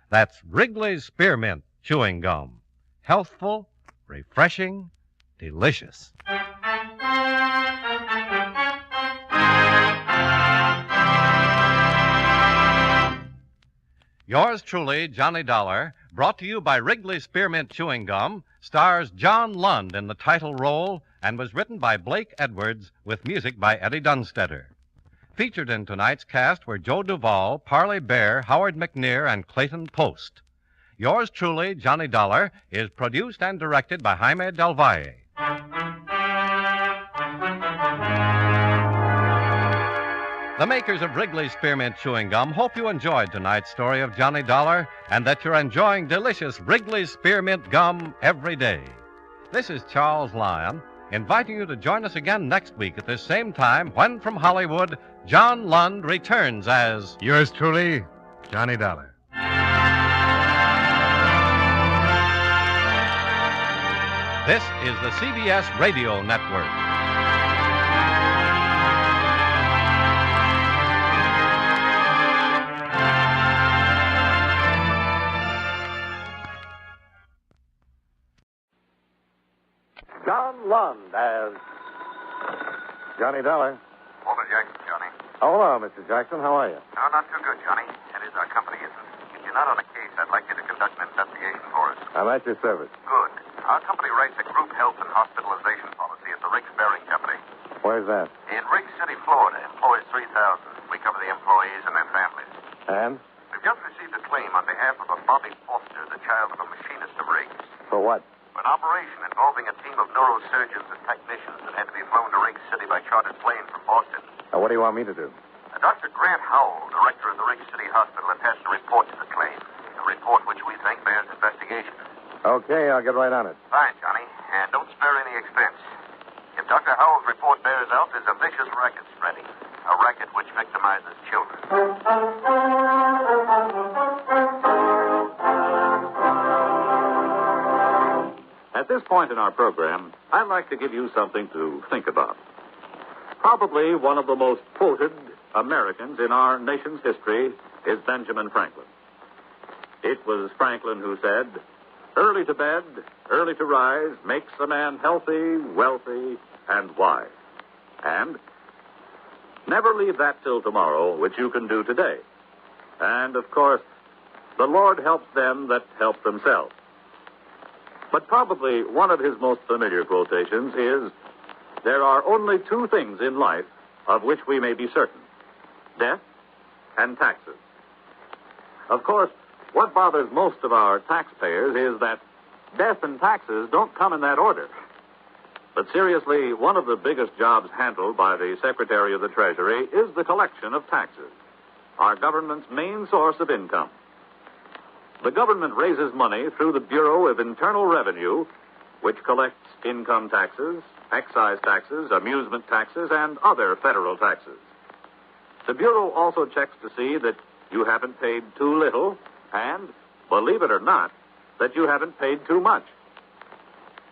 That's Wrigley's Spearmint Chewing Gum. Healthful, refreshing, delicious. Yours truly, Johnny Dollar, brought to you by Wrigley's Spearmint Chewing Gum, stars John Lund in the title role and was written by Blake Edwards with music by Eddie Dunstetter. Featured in tonight's cast were Joe Duvall, Parley Bear, Howard McNear, and Clayton Post. Yours truly, Johnny Dollar, is produced and directed by Jaime Del Valle. The makers of Wrigley's Spearmint Chewing Gum hope you enjoyed tonight's story of Johnny Dollar and that you're enjoying delicious Wrigley's Spearmint Gum every day. This is Charles Lyon, inviting you to join us again next week at this same time when, from Hollywood, John Lund returns as... Yours truly, Johnny Dollar. This is the CBS Radio Network. John Lund as Johnny Dollar. Walter Jackson, Johnny. Hello, Mr. Jackson. How are you? No, not too good, Johnny. That is, our company isn't. If you're not on a case, I'd like you to conduct an investigation for us. I'm at your service. Good. Our company writes a group health and hospitalization policy at the Riggs Bearing Company. Where's that? In Riggs City, Florida. Employees 3,000. We cover the employees and their families. And? We've just received a claim on behalf of a Bobby Foster, the child of a machinist of Riggs. For what? An operation involving a team of neurosurgeons and technicians that had to be flown to Riggs City by chartered plane from Boston. Now, what do you want me to do? Dr. Grant Howell, director of the Riggs City Hospital, attached a report to the claim. A report which we think bears investigation. Okay, I'll get right on it. Fine, Johnny. And don't spare any expense. If Dr. Howell's report bears out, there's a vicious racket spreading. A racket which victimizes children. At this point in our program, I'd like to give you something to think about. Probably one of the most quoted Americans in our nation's history is Benjamin Franklin. It was Franklin who said, "Early to bed, early to rise makes a man healthy, wealthy, and wise." And never leave that till tomorrow, which you can do today. And, of course, the Lord helps them that help themselves. But probably one of his most familiar quotations is, "There are only two things in life of which we may be certain: death and taxes." Of course, what bothers most of our taxpayers is that death and taxes don't come in that order. But seriously, one of the biggest jobs handled by the Secretary of the Treasury is the collection of taxes, our government's main source of income. The government raises money through the Bureau of Internal Revenue, which collects income taxes, excise taxes, amusement taxes, and other federal taxes. The Bureau also checks to see that you haven't paid too little and, believe it or not, that you haven't paid too much.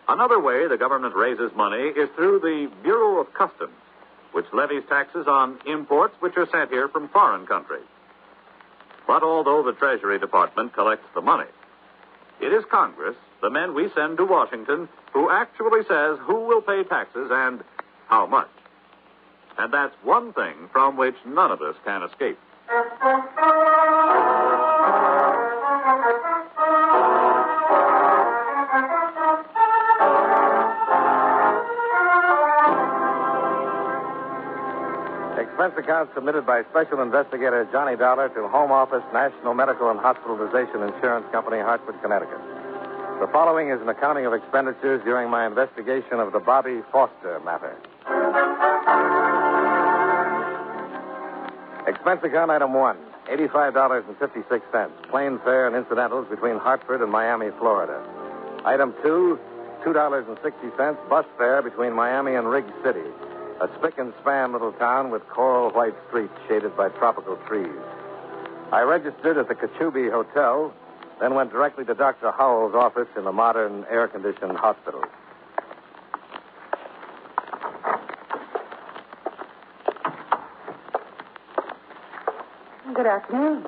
Another way the government raises money is through the Bureau of Customs, which levies taxes on imports which are sent here from foreign countries. But although the Treasury Department collects the money, it is Congress, the men we send to Washington, who actually says who will pay taxes and how much. And that's one thing from which none of us can escape. Expense account submitted by Special Investigator Johnny Dollar to Home Office, National Medical and Hospitalization Insurance Company, Hartford, Connecticut. The following is an accounting of expenditures during my investigation of the Bobby Foster matter. Expense account item 1, $85.56, plane fare and incidentals between Hartford and Miami, Florida. Item 2, $2.60, bus fare between Miami and Riggs City, a spick and span little town with coral white streets shaded by tropical trees. I registered at the Cachubi Hotel then went directly to Dr. Howell's office in the modern, air-conditioned hospital. Good afternoon.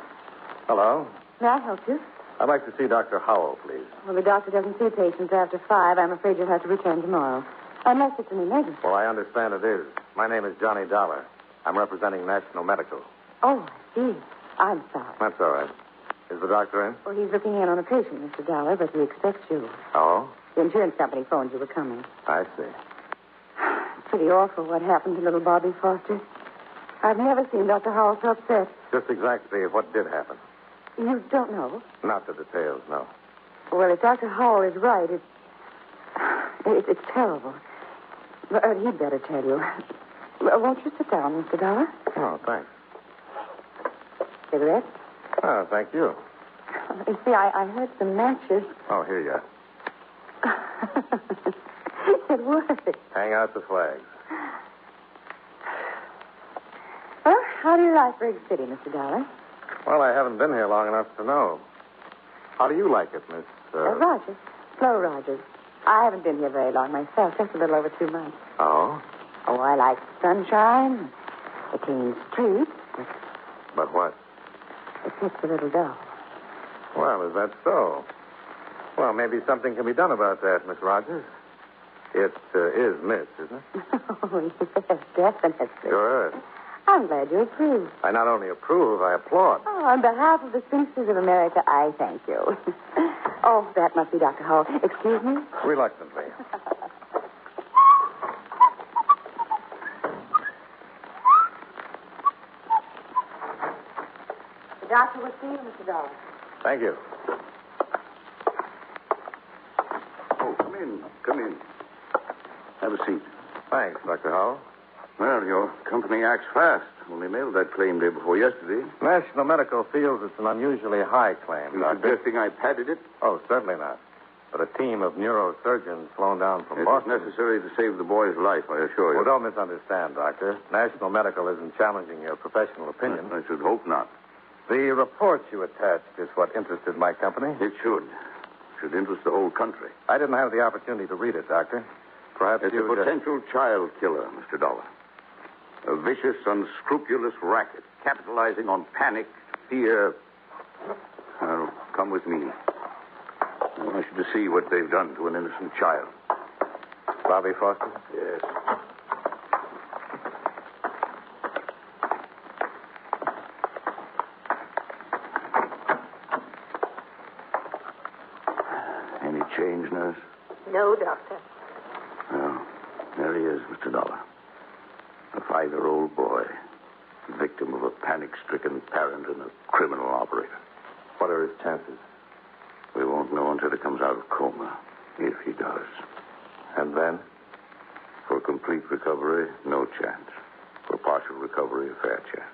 Hello. May I help you? I'd like to see Dr. Howell, please. Well, the doctor doesn't see patients after 5. I'm afraid you'll have to return tomorrow. Unless it's an emergency. Well, I understand it is. My name is Johnny Dollar. I'm representing National Medical. Oh, I see. I'm sorry. That's all right. Is the doctor in? Well, he's looking in on a patient, Mr. Dollar, but he expects you. Oh? The insurance company phoned you were coming. I see. It's pretty awful what happened to little Bobby Foster. I've never seen Dr. Howell so upset. Just exactly what did happen. You don't know? Not the details, no. Well, if Dr. Howell is right, it's terrible. But he'd better tell you. Won't you sit down, Mr. Dollar? Oh, thanks. Cigarette? Oh, thank you. You see, I heard some matches. Oh, here you are. It worked. Hang out the flags. Well, how do you like Briggs City, Mr. Dollar? Well, I haven't been here long enough to know. How do you like it, Miss... Rogers. Flo Rogers. I haven't been here very long myself, just a little over 2 months. Oh? Oh, I like the sunshine, the clean streets. But what? It gets a little dull. Well, is that so? Well, maybe something can be done about that, Miss Rogers. It is Miss, isn't it? Oh, yes, definitely. Sure. I'm glad you approve. I not only approve, I applaud. Oh, on behalf of the spinsters of America, I thank you. Oh, that must be Dr. Hall. Excuse me? Reluctantly. The doctor will see you, Mr. Dollar. Thank you. Oh, come in. Come in. Have a seat. Thanks, Dr. Howell. Well, your company acts fast. Only mailed that claim day before yesterday. National Medical feels it's an unusually high claim, You Doctor. suggesting I padded it? Oh, certainly not. But a team of neurosurgeons flown down from It is Boston... necessary to save the boy's life, I assure you. Well, don't misunderstand, Doctor. National Medical isn't challenging your professional opinion. I should hope not. The report you attached is what interested my company. It should. Should interest the whole country. I didn't have the opportunity to read it, Doctor. Perhaps It's a potential child killer, Mr. Dollar. A vicious, unscrupulous racket, capitalizing on panic, fear. Well, come with me. I want you to see what they've done to an innocent child. Bobby Foster? Yes. Any change, nurse? No, Doctor. Well, there he is, Mr. Dollar. A 5-year-old boy, victim of a panic-stricken parent and a criminal operator. What are his chances? We won't know until he comes out of coma, if he does. And then? For complete recovery, no chance. For partial recovery, a fair chance.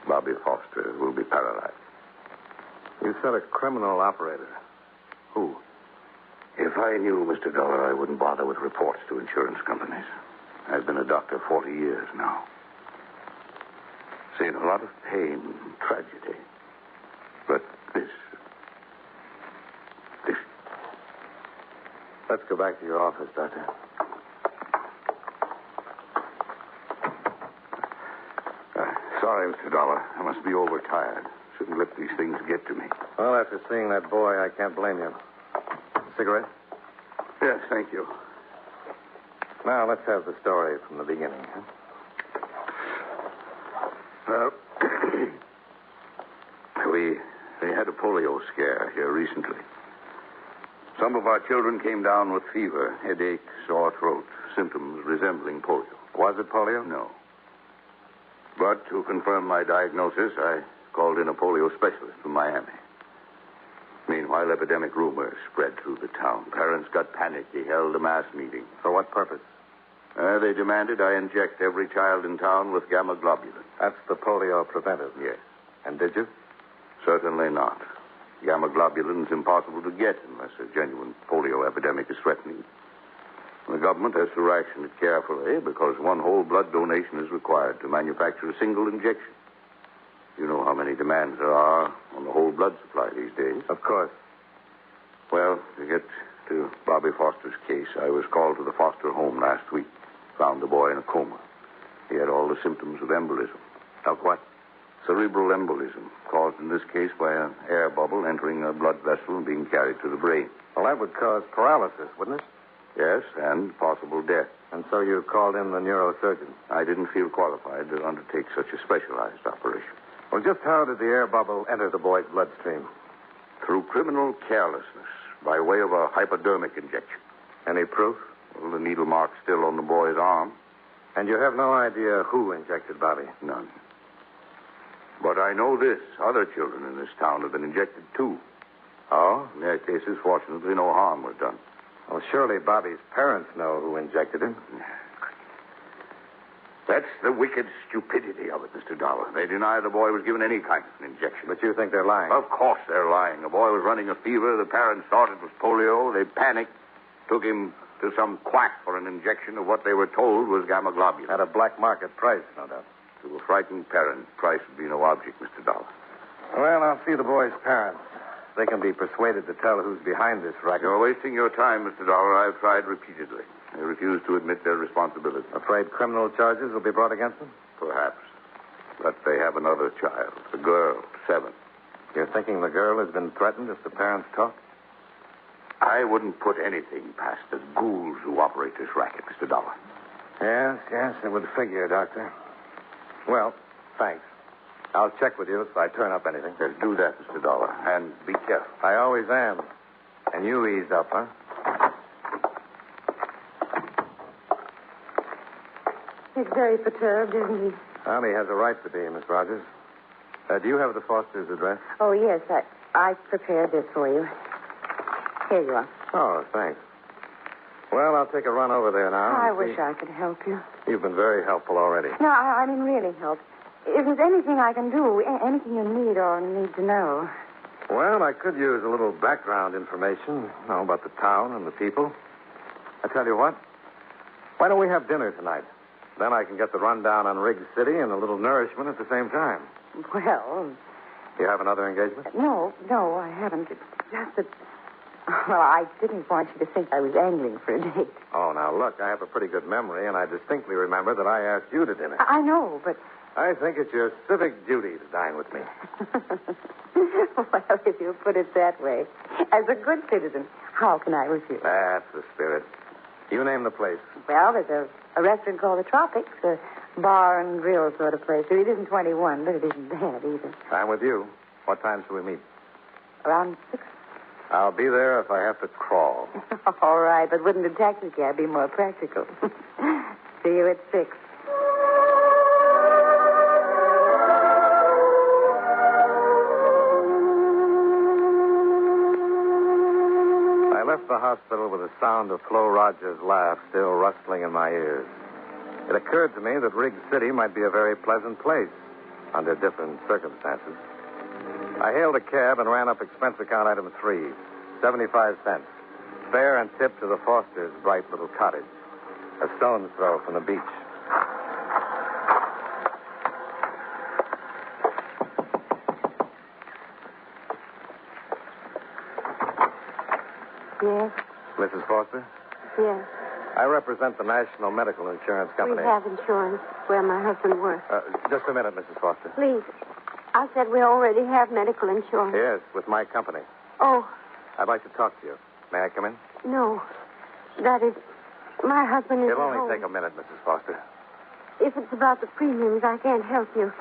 Bobby Foster will be paralyzed. You said a criminal operator. Who? If I knew, Mr. Dollar, I wouldn't bother with reports to insurance companies. I've been a doctor 40 years now. Seen a lot of pain and tragedy. But this... Let's go back to your office, Doctor. Sorry, Mr. Dollar. I must be overtired. Shouldn't let these things get to me. Well, after seeing that boy, I can't blame you. Cigarette? Yes, thank you. Now, let's have the story from the beginning, huh? Well, we had a polio scare here recently. Some of our children came down with fever, headache, sore throat, symptoms resembling polio. Was it polio? No. But to confirm my diagnosis, I called in a polio specialist from Miami. Meanwhile, epidemic rumors spread through the town. Parents got panicked. He held a mass meeting. For what purpose? They demanded I inject every child in town with gamma globulin. That's the polio preventive? Yes. And did you? Certainly not. Gamma globulin is impossible to get unless a genuine polio epidemic is threatening. The government has to ration it carefully because one whole blood donation is required to manufacture a single injection. You know how many many demands there are on the whole blood supply these days. Of course. Well, to get to Bobby Foster's case, I was called to the Foster home last week. Found the boy in a coma. He had all the symptoms of embolism. Of what? Cerebral embolism, caused in this case by an air bubble entering a blood vessel and being carried to the brain. Well, that would cause paralysis, wouldn't it? Yes, and possible death. And so you called in the neurosurgeon? I didn't feel qualified to undertake such a specialized operation. Well, just how did the air bubble enter the boy's bloodstream? Through criminal carelessness, by way of a hypodermic injection. Any proof? Well, the needle mark's still on the boy's arm. And you have no idea who injected Bobby? None. But I know this. Other children in this town have been injected, too. Oh? In their cases, fortunately, no harm was done. Well, surely Bobby's parents know who injected him. That's the wicked stupidity of it, Mr. Dollar. They deny the boy was given any kind of an injection. But you think they're lying? Of course they're lying. The boy was running a fever. The parents thought it was polio. They panicked, took him to some quack for an injection of what they were told was gamma globulin. At a black market price, no doubt. To a frightened parent, price would be no object, Mr. Dollar. Well, I'll see the boy's parents. They can be persuaded to tell who's behind this racket. You're wasting your time, Mr. Dollar. I've tried repeatedly. They refuse to admit their responsibility. Afraid criminal charges will be brought against them? Perhaps. But they have another child, a girl, 7. You're thinking the girl has been threatened if the parents talk? I wouldn't put anything past the ghouls who operate this racket, Mr. Dollar. Yes, it would figure, Doctor. Well, thanks. I'll check with you if I turn up anything. Yes, do that, Mr. Dollar, and be careful. I always am. And you ease up, huh? He's very perturbed, isn't he? Well, he has a right to be, Miss Rogers. Do you have the Foster's address? Oh, yes. I prepared this for you. Here you are. Oh, thanks. Well, I'll take a run over there now. I wish I could help you. You've been very helpful already. No, I mean really help. If there's anything I can do, anything you need or need to know. Well, I could use a little background information, about the town and the people. I tell you what, why don't we have dinner tonight? Then I can get the rundown on Riggs City and a little nourishment at the same time. Well... You have another engagement? No, I haven't. It's just that... Well, I didn't want you to think I was angling for a date. Oh, now, look, I have a pretty good memory, and I distinctly remember that I asked you to dinner. I know, but... I think it's your civic duty to dine with me. Well, if you put it that way. As a good citizen, how can I refuse? That's the spirit. You name the place. Well, there's a restaurant called the Tropics, a bar and grill sort of place. It isn't 21, but it isn't bad either. I'm with you. What time shall we meet? Around 6. I'll be there if I have to crawl. All right, but wouldn't a taxi cab be more practical? See you at 6. I left the hospital with the sound of Flo Rogers' laugh still rustling in my ears. It occurred to me that Riggs City might be a very pleasant place under different circumstances. I hailed a cab and ran up expense account item 3, 75 cents. Fare and tip to the Fosters' bright little cottage, a stone's throw from the beach. Yes? Mrs. Foster? Yes. I represent the National Medical Insurance Company. We have insurance where my husband works. Just a minute, Mrs. Foster. Please. I said we already have medical insurance. Yes, with my company. Oh, I'd like to talk to you. May I come in? no. That is, my husband is It'll at only home. take a minute, Mrs. Foster. If it's about the premiums, I can't help you.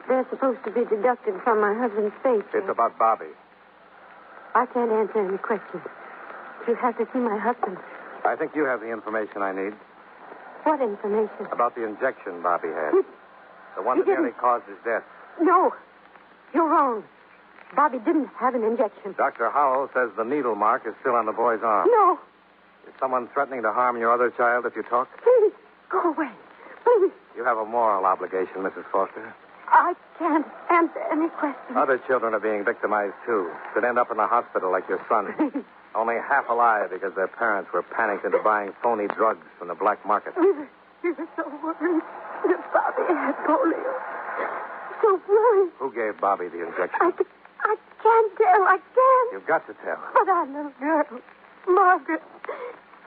They're supposed to be deducted from my husband's paycheck. It's about Bobby. I can't answer any questions. You have to see my husband. I think you have the information I need What information? about the injection Bobby had. The one He that nearly didn't. caused his death. No. You're wrong. Bobby didn't have an injection. Dr. Howell says the needle mark is still on the boy's arm. No. Is someone threatening to harm your other child if you talk? Please, go away. Please. You have a moral obligation, Mrs. Foster. I can't answer any questions. Other children are being victimized, too. Could end up in the hospital like your son. Only half alive because their parents were panicked into buying phony drugs from the black market. We were so worried that Bobby had polio. don't worry. Who gave Bobby the injection? I can't tell. I can't. You've got to tell. But our little girl, Margaret,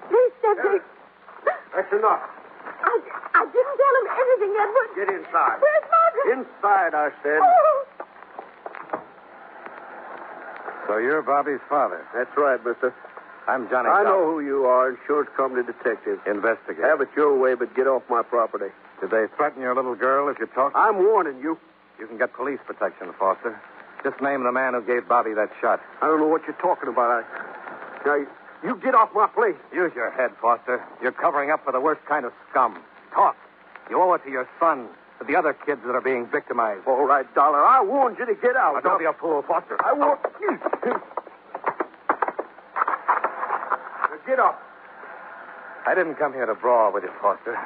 they said they... That's enough. I didn't tell him anything, Edward. Get inside. Where's Margaret? Inside, I said. Oh. So you're Bobby's father. That's right, mister. I'm Johnny I Dollar. know who you are, insurance company detective. Investigate. Have it your way, but get off my property. Did they threaten your little girl if you talk? I'm warning you. You can get police protection, Foster. Just name the man who gave Bobby that shot. I don't know what you're talking about. Now, you get off my place. Use your head, Foster. You're covering up for the worst kind of scum. Talk. You owe it to your son, to the other kids that are being victimized. All right, Dollar. I warned you to get out. Now, don't be a fool, Foster. I won't. Get up. I didn't come here to brawl with you, Foster.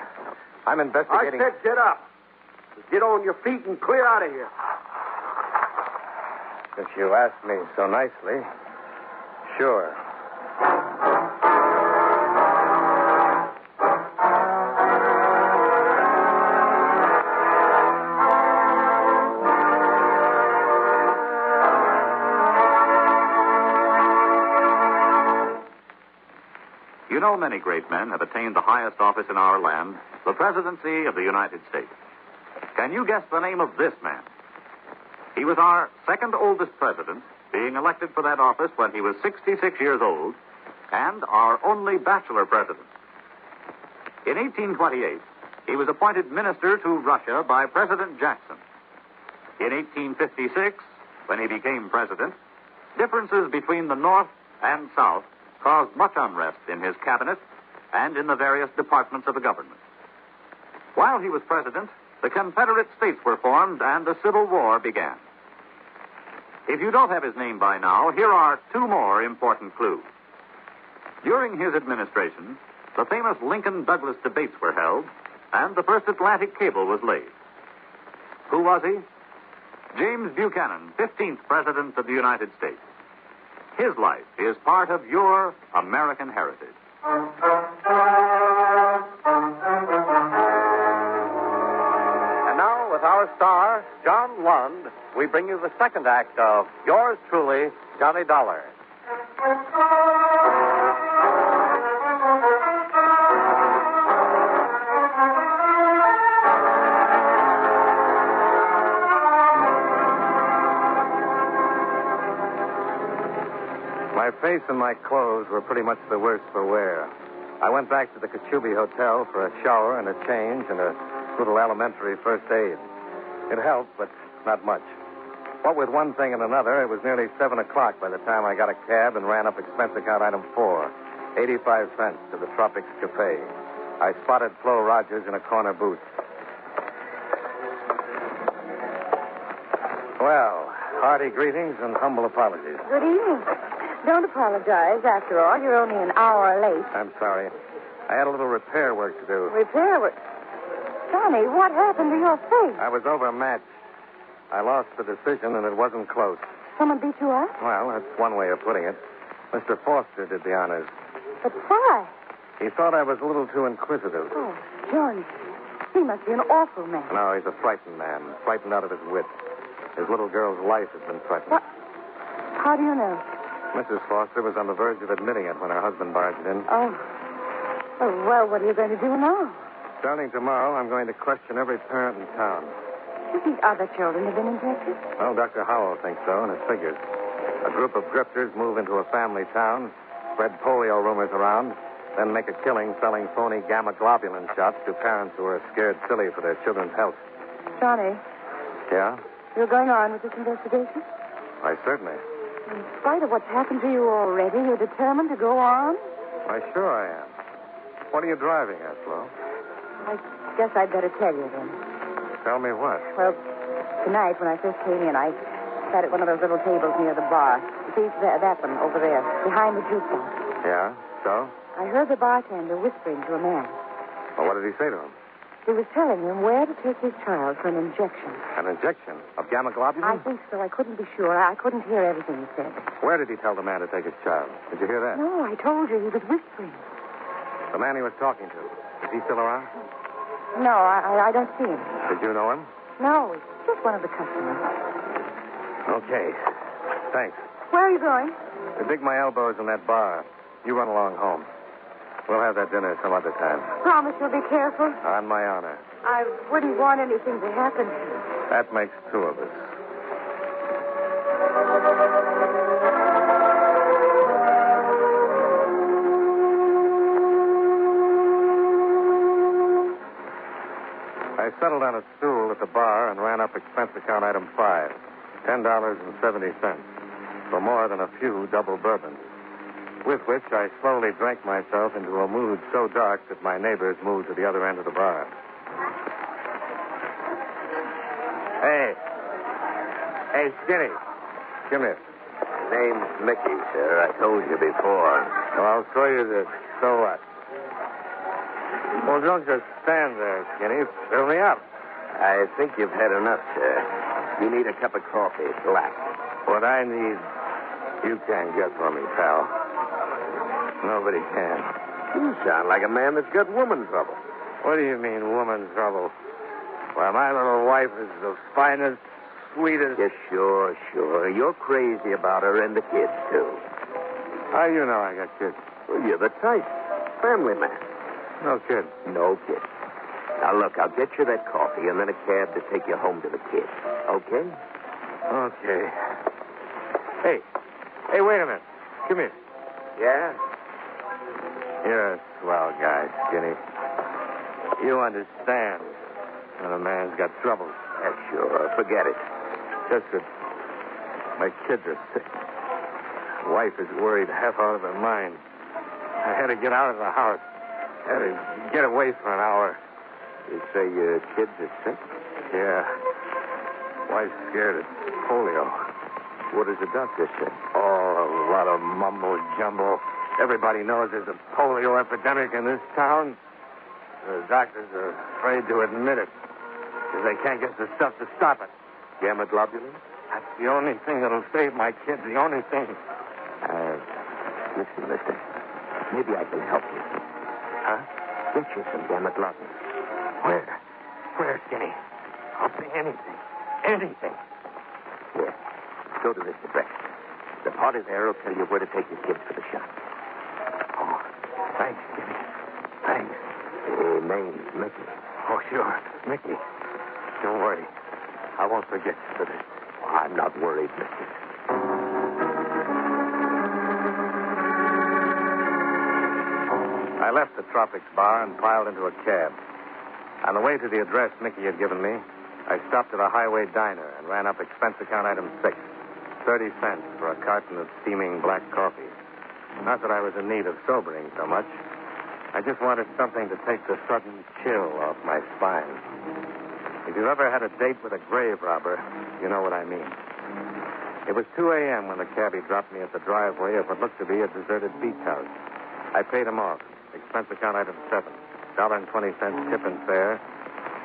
I'm investigating... I said get up. Get on your feet and clear out of here. Since you asked me so nicely, sure. You know, many great men have attained the highest office in our land, the presidency of the United States. Can you guess the name of this man? He was our second oldest president, being elected for that office when he was 66 years old, and our only bachelor president. In 1828, he was appointed minister to Russia by President Jackson. In 1856, when he became president, differences between the North and South caused much unrest in his cabinet and in the various departments of the government. While he was president, the Confederate States were formed and the Civil War began. If you don't have his name by now, here are two more important clues. During his administration, the famous Lincoln-Douglas debates were held, and the first Atlantic cable was laid. Who was he? James Buchanan, 15th President of the United States. His life is part of your American heritage. And now, with our star, John Lund, we bring you the second act of Yours Truly, Johnny Dollar. My face and my clothes were pretty much the worse for wear. I went back to the Kachubi Hotel for a shower and a change and a little elementary first aid. It helped, but not much. What with one thing and another, it was nearly 7 o'clock by the time I got a cab and ran up expense account item 4, 85 cents to the Tropics Cafe. I spotted Flo Rogers in a corner booth. Well, hearty greetings and humble apologies. Good evening. Don't apologize. After all, you're only an hour late. I'm sorry. I had a little repair work to do. Repair work? Johnny, what happened to your face? I was overmatched. I lost the decision, and it wasn't close. Someone beat you up? Well, that's one way of putting it. Mr. Foster did the honors. But why? He thought I was a little too inquisitive. Oh, Johnny, he must be an awful man. No, he's a frightened man, frightened out of his wits. His little girl's life has been threatened. What? How do you know? Mrs. Foster was on the verge of admitting it when her husband barged in. Oh. Oh, well, what are you going to do now? Starting tomorrow, I'm going to question every parent in town. Do you think other children have been injected? Well, Dr. Howell thinks so, and it figures. A group of grifters move into a family town, spread polio rumors around, then make a killing selling phony gamma globulin shots to parents who are scared silly for their children's health. Johnny, Yeah? you're going on with this investigation? Why, certainly. In spite of what's happened to you already, you're determined to go on? Why, sure I am. What are you driving at, Flo? I guess I'd better tell you then. Tell me what? Well, tonight when I first came in, I sat at one of those little tables near the bar. You see, that one over there, behind the jukebox. Yeah? So? I heard the bartender whispering to a man. Well, what did he say to him? He was telling him where to take his child for an injection. An injection of gamma globulin? I think so. I couldn't be sure. I couldn't hear everything he said. Where did he tell the man to take his child? Did you hear that? No, I told you he was whispering. The man he was talking to. Is he still around? No, I don't see him. Did you know him? No, it's just one of the customers. Okay. Thanks. Where are you going? To dig my elbows in that bar. You run along home. We'll have that dinner some other time. Promise you'll be careful. On my honor. I wouldn't want anything to happen. That makes two of us. I settled on a stool at the bar and ran up expense account item 5, $10.70, for more than a few double bourbons, with which I slowly drank myself into a mood so dark that my neighbors moved to the other end of the bar. Hey, Skinny, come here. Name's Mickey, sir. I told you before. Well, I'll show you this. So what? Well, don't just stand there, Skinny. Fill me up. I think you've had enough, sir. You need a cup of coffee, black. What I need, you can't get for me, pal. Nobody can. You sound like a man that's got woman trouble. What do you mean, woman trouble? Why, my little wife is the finest, sweetest... Yes, sure. You're crazy about her and the kids, too. How do you know I got kids? Well, you're the type. Family man. No kids. No kids. Now, look, I'll get you that coffee and then a cab to take you home to the kids. Okay? Okay. Hey, wait a minute. Come here. Yeah? You're a swell guy, Skinny. You understand when a man's got trouble. Yeah, sure. Forget it. Just that my kids are sick. Wife is worried half out of her mind. I had to get out of the house. Had to get away for an hour. You say your kids are sick? Yeah. Wife's scared of polio. What does the doctor say? Oh, a lot of mumbo-jumbo. Everybody knows there's a polio epidemic in this town. The doctors are afraid to admit it because they can't get the stuff to stop it. Gamma globulin? That's the only thing that'll save my kids, the only thing. Listen, mister. Maybe I can help you. Huh? Get you some gamma globulin. Where? Where, Skinny? I'll pay anything. Anything. Here. Go to this address. The party there will tell you where to take your kids for the shot. Oh, thanks, Skinny. Thanks. Name's Mickey. Oh, sure. Mickey. Don't worry. I won't forget you for this. I'm not worried, mister. I left the Tropics bar and piled into a cab. On the way to the address Mickey had given me, I stopped at a highway diner and ran up expense account item 6, 30 cents for a carton of steaming black coffee. Not that I was in need of sobering so much. I just wanted something to take the sudden chill off my spine. If you've ever had a date with a grave robber, you know what I mean. It was 2 a.m. when the cabbie dropped me at the driveway of what looked to be a deserted beach house. I paid him off. Expense account item 7, $1.20 tip and fare,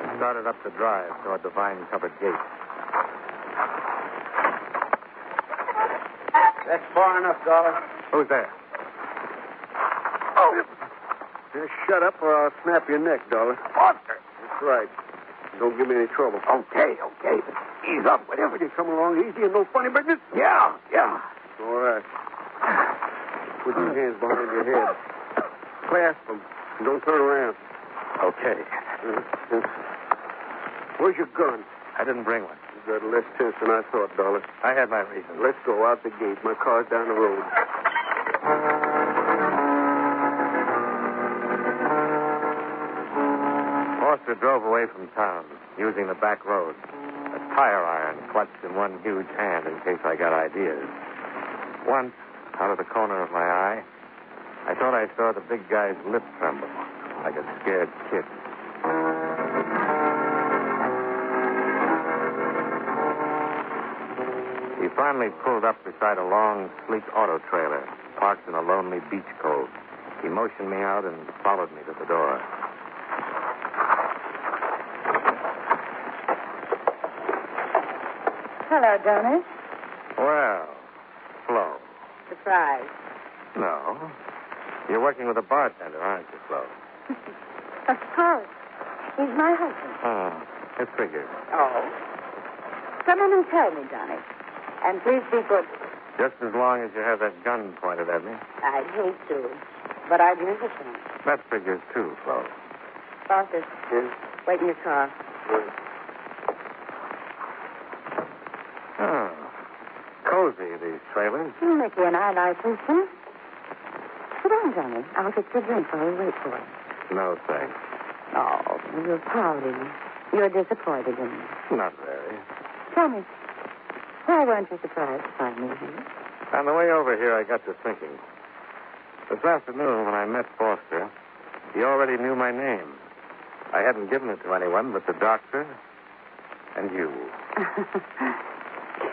and started up the drive toward the vine-covered gate. That's far enough, Dollar. Who's there? Oh. Just shut up or I'll snap your neck, Dollar. Foster! That's right. Don't give me any trouble. Okay. Ease up. Whatever you come along easy and no funny business. Yeah. All right. Put your hands behind your head. Clasp them. And don't turn around. Okay. Where's your gun? I didn't bring one. You got less sense than I thought, Dollar. I had my reason. Let's go out the gate. My car's down the road. Foster drove away from town, using the back road. A tire iron clutched in one huge hand in case I got ideas. Once, out of the corner of my eye, I thought I saw the big guy's lip tremble, like a scared kid. He finally pulled up beside a long, sleek auto trailer, parked in a lonely beach cove. He motioned me out and followed me to the door. Hello, Jonas. Well, Flo. Surprise. No. You're working with a bartender, aren't you, Flo? Of course. He's my husband. Oh. It figures. Oh. Come in and tell me, Johnny. And please be good. Just as long as you have that gun pointed at me. I'd hate to, but I'd use it then. That figures too, Flo. Foster, wait in your car. Oh. Cozy, these trailers. Mickey and I like this, huh? Sit down, Johnny. I'll fix your drink while we wait for it. No, thanks. Oh, you're pouting. You're disappointed in me. Not very. Tell me, why weren't you surprised to find me here? On the way over here, I got to thinking. This afternoon, when I met Foster, he already knew my name. I hadn't given it to anyone but the doctor and you.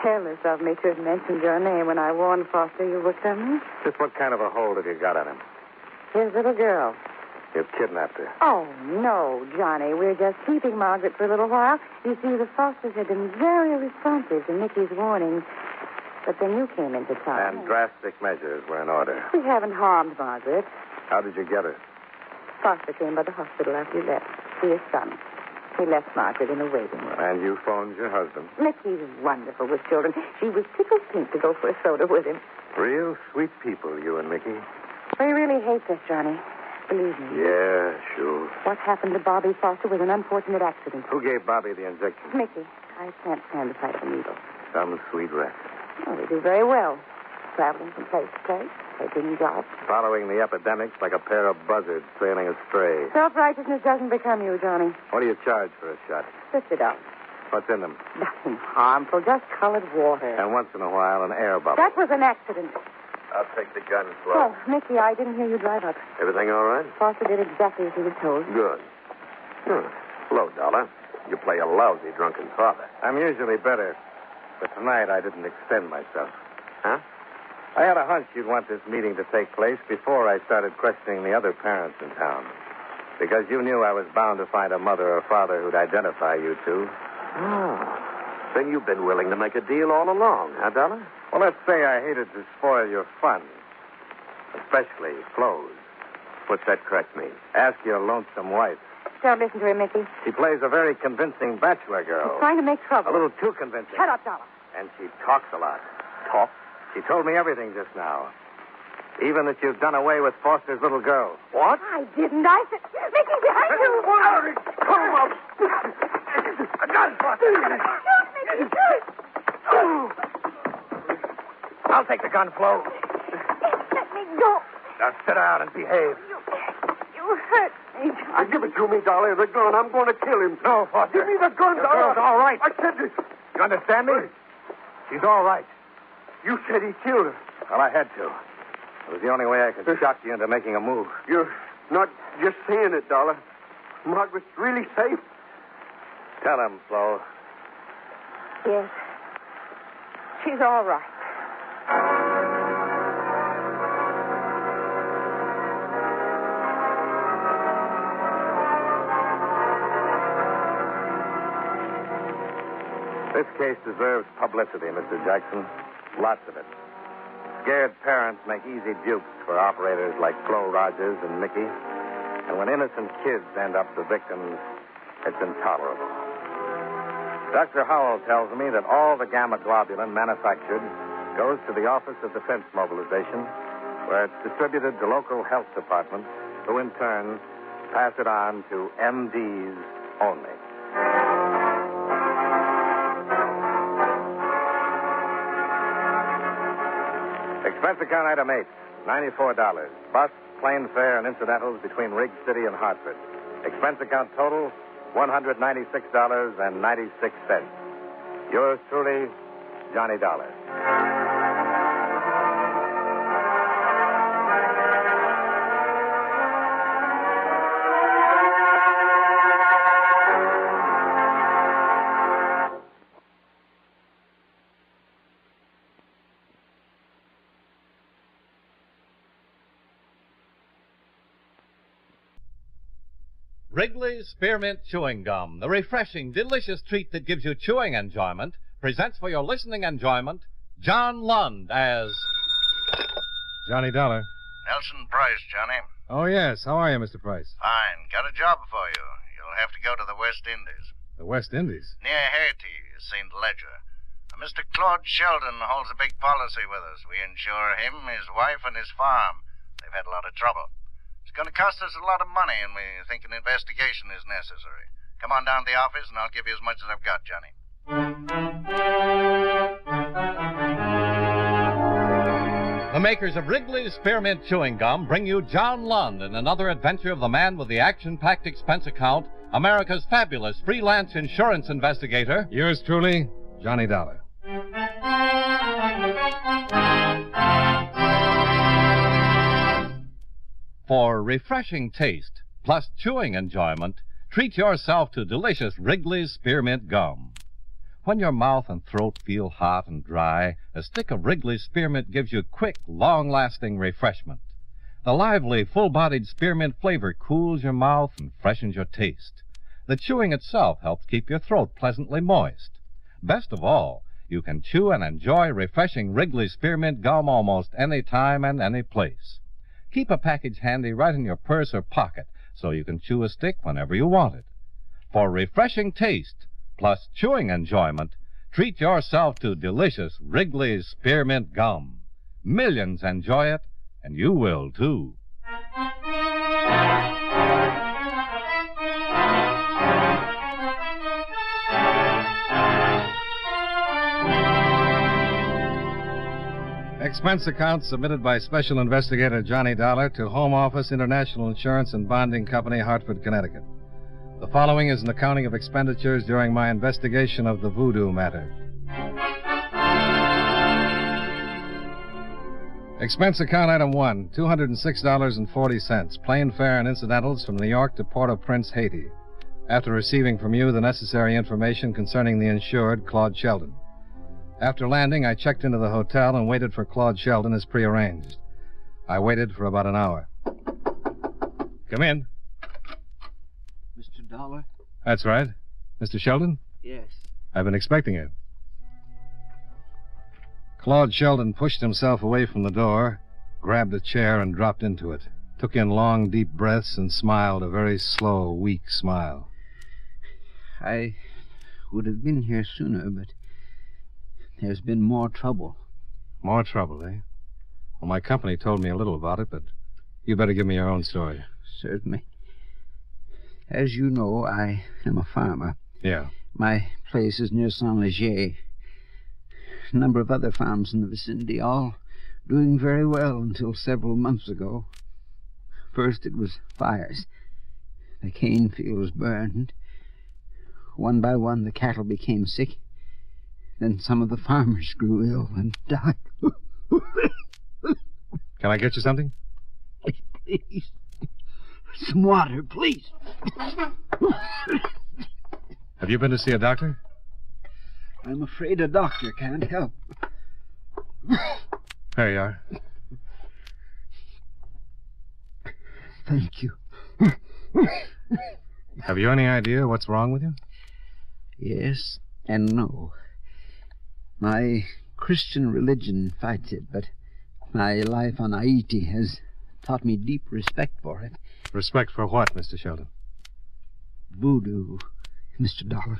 Careless of me to have mentioned your name when I warned Foster you were coming. Just what kind of a hold have you got on him? His little girl. You've kidnapped her. Oh, no, Johnny. We're just keeping Margaret for a little while. You see, the Fosters have been very responsive to Mickey's warning. But then you came into town. And drastic measures were in order. We haven't harmed Margaret. How did you get her? Foster came by the hospital after you left. See his son. He left Margaret in the waiting room. And you phoned your husband. Mickey's wonderful with children. She was tickled pink to go for a soda with him. Real sweet people, you and Mickey. We really hate this, Johnny. Believe me. Yeah, sure. What happened to Bobby Foster was an unfortunate accident. Who gave Bobby the injection? Mickey. I can't stand the sight of a needle. Some sweet wretch. Oh, they do very well. Traveling from place to place, taking jobs. Following the epidemics like a pair of buzzards trailing astray. Self-righteousness doesn't become you, Johnny. What do you charge for a shot? $50. What's in them? Nothing harmful, just colored water. And once in a while, an air bubble. That was an accident. I'll take the gun, Flo. Oh, Mickey, I didn't hear you drive up. Everything all right? Foster did exactly as he was told. Good. Hello, Dollar. You play a lousy drunken father. I'm usually better, but tonight I didn't extend myself. Huh? I had a hunch you'd want this meeting to take place before I started questioning the other parents in town. Because you knew I was bound to find a mother or father who'd identify you two. Oh. Then you've been willing to make a deal all along, huh, Dollar? Well, let's say I hated to spoil your fun. Especially Flo's. What's that correct mean? Ask your lonesome wife. Don't listen to him, Mickey. She plays a very convincing bachelor girl. He's trying to make trouble. A little too convincing. Shut up, Dollar. And she talks a lot. Talk? She told me everything just now. Even that you've done away with Foster's little girl. What? I didn't. I said, Mickey, behind you. Come on. A gun, Foster. Shoot, Mickey, shoot. I'll take the gun, Flo. Let me go. Now sit down and behave. You hurt me, Johnny. Give it to me, Dolly. The gun. I'm going to kill him. No, Foster. Give me the gun, Your Dolly. girl's all right. I said this. You understand me? She's all right. You said he killed her. Well, I had to. It was the only way I could shock you into making a move. You're not just saying it, Dolly. Margaret's really safe. Tell him, Flo. Yes. She's all right. This case deserves publicity, Mr. Jackson. Lots of it. Scared parents make easy dupes for operators like Flo Rogers and Mickey. And when innocent kids end up the victims, it's intolerable. Dr. Howell tells me that all the gamma globulin manufactured goes to the Office of Defense Mobilization, where it's distributed to local health departments, who in turn pass it on to MDs only. Expense account item 8, $94. Bus, plane fare, and incidentals between Riggs City and Hartford. Expense account total, $196.96. Yours truly, Johnny Dollar. Wrigley's Spearmint Chewing Gum, the refreshing, delicious treat that gives you chewing enjoyment, presents for your listening enjoyment John Lund as Johnny Dollar. Nelson Price, Johnny. Oh, yes. How are you, Mr. Price? Fine. Got a job for you. You'll have to go to the West Indies. The West Indies? Near Haiti, St. Ledger. Mr. Claude Sheldon holds a big policy with us. We insure him, his wife, and his farm. They've had a lot of trouble. It's going to cost us a lot of money, and we think an investigation is necessary. Come on down to the office, and I'll give you as much as I've got, Johnny. The makers of Wrigley's Spearmint Chewing Gum bring you John Lund in another adventure of the man with the action-packed expense account, America's fabulous freelance insurance investigator. Yours truly, Johnny Dollar. For refreshing taste, plus chewing enjoyment, treat yourself to delicious Wrigley's Spearmint Gum. When your mouth and throat feel hot and dry, a stick of Wrigley's Spearmint gives you quick, long-lasting refreshment. The lively, full-bodied spearmint flavor cools your mouth and freshens your taste. The chewing itself helps keep your throat pleasantly moist. Best of all, you can chew and enjoy refreshing Wrigley's Spearmint Gum almost any time and any place. Keep a package handy right in your purse or pocket so you can chew a stick whenever you want it. For refreshing taste, plus chewing enjoyment, treat yourself to delicious Wrigley's Spearmint Gum. Millions enjoy it, and you will, too. Expense account submitted by Special Investigator Johnny Dollar to Home Office, International Insurance and Bonding Company, Hartford, Connecticut. The following is an accounting of expenditures during my investigation of the voodoo matter. Expense account item 1, $206.40, plane fare and incidentals from New York to Port-au-Prince, Haiti, after receiving from you the necessary information concerning the insured, Claude Sheldon. After landing, I checked into the hotel and waited for Claude Sheldon as prearranged. I waited for about an hour. Come in. Mr. Dollar? That's right. Mr. Sheldon? Yes. I've been expecting you. Claude Sheldon pushed himself away from the door, grabbed a chair, and dropped into it. Took in long, deep breaths and smiled a very slow, weak smile. I would have been here sooner, but there's been more trouble. More trouble, eh? Well, my company told me a little about it, but you better give me your own story. Certainly. As you know, I am a farmer. Yeah. My place is near Saint-Léger. A number of other farms in the vicinity, all doing very well until several months ago. First it was fires. The cane fields burned. One by one the cattle became sick. Then some of the farmers grew ill and died. Can I get you something? Please. Some water, please. Have you been to see a doctor? I'm afraid a doctor can't help. There you are. Thank you. Have you any idea what's wrong with you? Yes and no. My Christian religion fights it, but my life on Haiti has taught me deep respect for it. Respect for what, Mr. Sheldon? Voodoo, Mr. Dollar.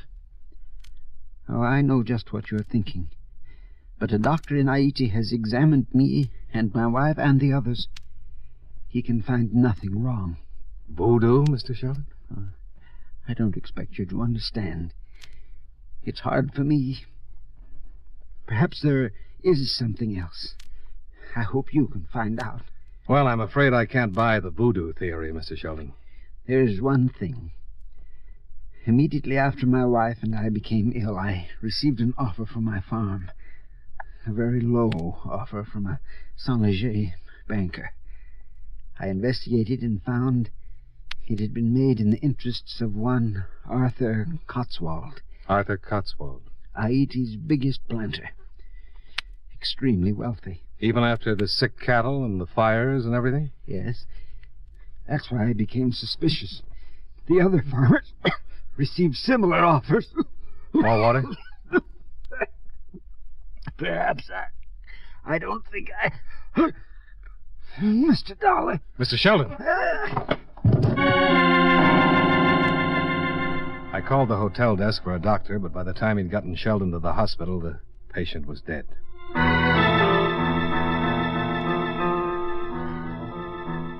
Oh, I know just what you're thinking. But a doctor in Haiti has examined me and my wife and the others. He can find nothing wrong. Voodoo, Mr. Sheldon? I don't expect you to understand. It's hard for me. Perhaps there is something else. I hope you can find out. Well, I'm afraid I can't buy the voodoo theory, Mr. Sheldon. There's one thing. Immediately after my wife and I became ill, I received an offer from my farm. A very low offer from a Saint-Léger banker. I investigated and found it had been made in the interests of one Arthur Cotswold. Arthur Cotswold? Haiti's biggest planter. Extremely wealthy. Even after the sick cattle and the fires and everything? Yes. That's why I became suspicious. The other farmers received similar offers. More water? Perhaps I don't think I... Mr. Dollar. Mr. Sheldon. I called the hotel desk for a doctor, but by the time he'd gotten Sheldon to the hospital, the patient was dead.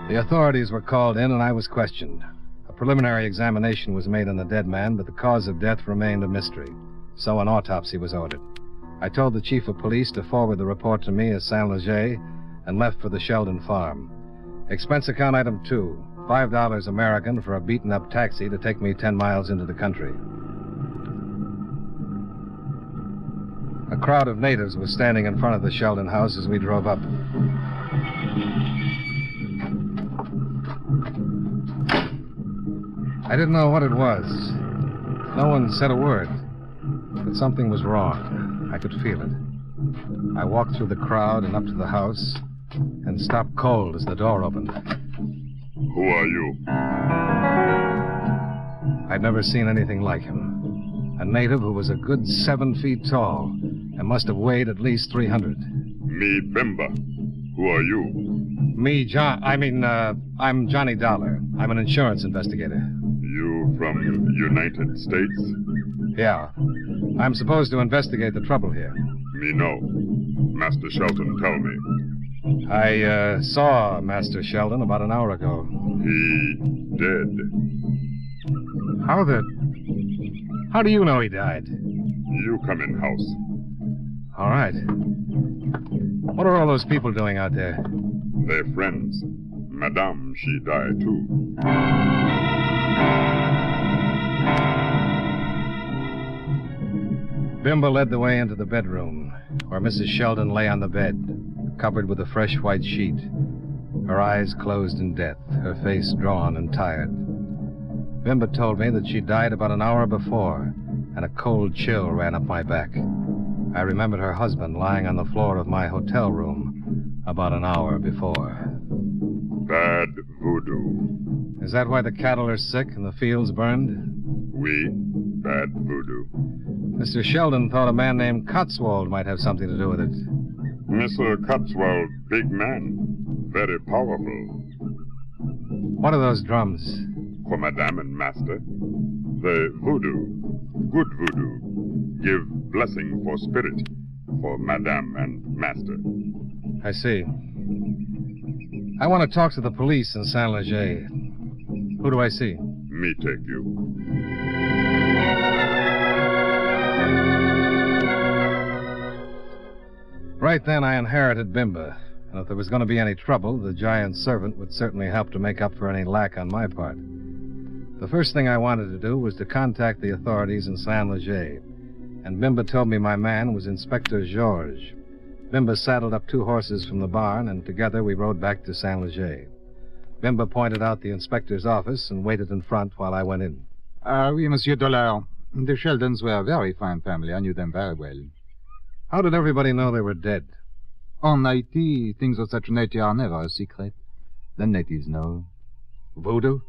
The authorities were called in, and I was questioned. A preliminary examination was made on the dead man, but the cause of death remained a mystery. So an autopsy was ordered. I told the chief of police to forward the report to me as Saint Leger and left for the Sheldon farm. Expense account item 2, $5 American for a beaten-up taxi to take me 10 miles into the country. A crowd of natives was standing in front of the Sheldon house as we drove up. I didn't know what it was. No one said a word. But something was wrong. I could feel it. I walked through the crowd and up to the house and stopped cold as the door opened. Who are you? I'd never seen anything like him. A native who was a good 7 feet tall and must have weighed at least 300. Me, Bimba. Who are you? Me, I'm Johnny Dollar. I'm an insurance investigator. You from United States? Yeah. I'm supposed to investigate the trouble here. Me know. Master Sheldon tell me. I saw Master Sheldon about an hour ago. He dead. How do you know he died? You come in house. All right. What are all those people doing out there? They're friends. Madame, she died too. Bimba led the way into the bedroom, where Mrs. Sheldon lay on the bed, covered with a fresh white sheet, her eyes closed in death, her face drawn and tired. Bimba told me that she died about an hour before, and a cold chill ran up my back. I remembered her husband lying on the floor of my hotel room about an hour before. Bad voodoo. Is that why the cattle are sick and the fields burned? Oui, bad voodoo. Mr. Sheldon thought a man named Cotswold might have something to do with it. Mr. Cotswold, big man. Very powerful. What are those drums? For Madame and Master. The voodoo, good voodoo, give blessing for spirit for Madame and Master. I see. I want to talk to the police in Saint Leger. Who do I see? Me take you. Right then, I inherited Bimba. And if there was going to be any trouble, the giant servant would certainly help to make up for any lack on my part. The first thing I wanted to do was to contact the authorities in Saint Leger. And Bimba told me my man was Inspector Georges. Bimba saddled up 2 horses from the barn, and together we rode back to Saint Leger. Bimba pointed out the inspector's office and waited in front while I went in. Oui, Monsieur Dollar. The Sheldons were a very fine family. I knew them very well. How did everybody know they were dead? On Haiti, things of such nature are never a secret. The natives know. Voodoo?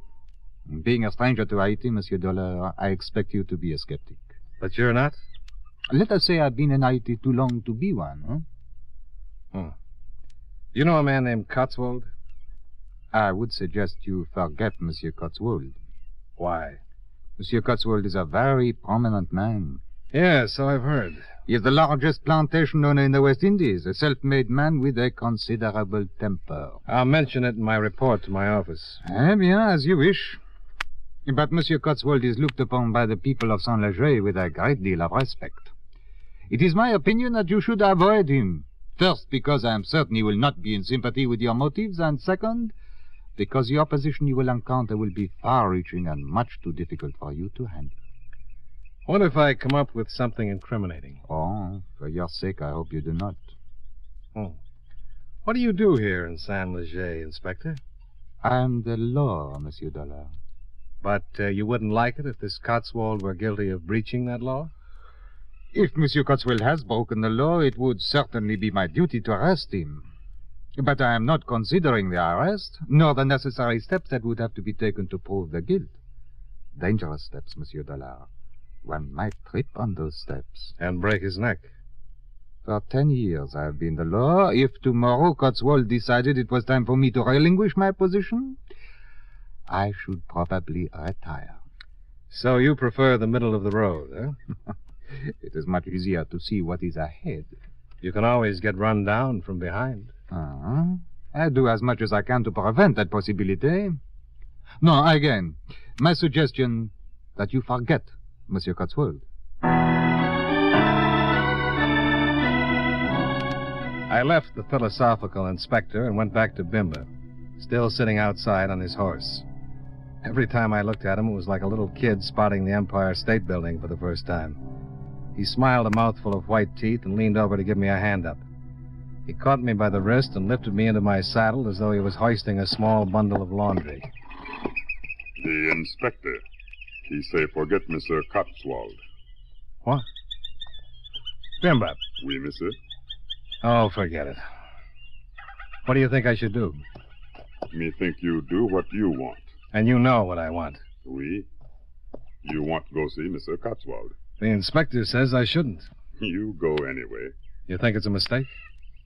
Being a stranger to Haiti, Monsieur Dollar, I expect you to be a skeptic. But you're not? Let us say I've been in Haiti too long to be one, huh? You know a man named Cotswold? I would suggest you forget Monsieur Cotswold. Why? Monsieur Cotswold is a very prominent man. Yes, so I've heard. He is the largest plantation owner in the West Indies, a self-made man with a considerable temper. I'll mention it in my report to my office. Eh bien, as you wish. But Monsieur Cotswold is looked upon by the people of Saint Leger with a great deal of respect. It is my opinion that you should avoid him. First, because I am certain he will not be in sympathy with your motives, and second, because the opposition you will encounter will be far-reaching and much too difficult for you to handle. What if I come up with something incriminating? Oh, for your sake, I hope you do not. What do you do here in Saint Leger, Inspector? I am the law, Monsieur Dollar. But you wouldn't like it if this Cotswold were guilty of breaching that law? If Monsieur Cotswold has broken the law, it would certainly be my duty to arrest him. But I am not considering the arrest, nor the necessary steps that would have to be taken to prove the guilt. Dangerous steps, Monsieur Dollar. One might trip on those steps. And break his neck. For 10 years I have been the law. If tomorrow Cotswold decided it was time for me to relinquish my position, I should probably retire. So you prefer the middle of the road, huh? It is much easier to see what is ahead. You can always get run down from behind. I do as much as I can to prevent that possibility. No, again, my suggestion that you forget, Monsieur Cotswold. I left the philosophical inspector and went back to Bimba, still sitting outside on his horse. Every time I looked at him, it was like a little kid spotting the Empire State Building for the first time. He smiled a mouthful of white teeth and leaned over to give me a hand up. He caught me by the wrist and lifted me into my saddle as though he was hoisting a small bundle of laundry. The inspector. He say forget Mr. Cotswold. What? Bimba. Oui, monsieur. Oh, forget it. What do you think I should do? Me think you do what you want. And you know what I want. Oui. You want to go see Mr. Cotswold. The inspector says I shouldn't. You go anyway. You think it's a mistake?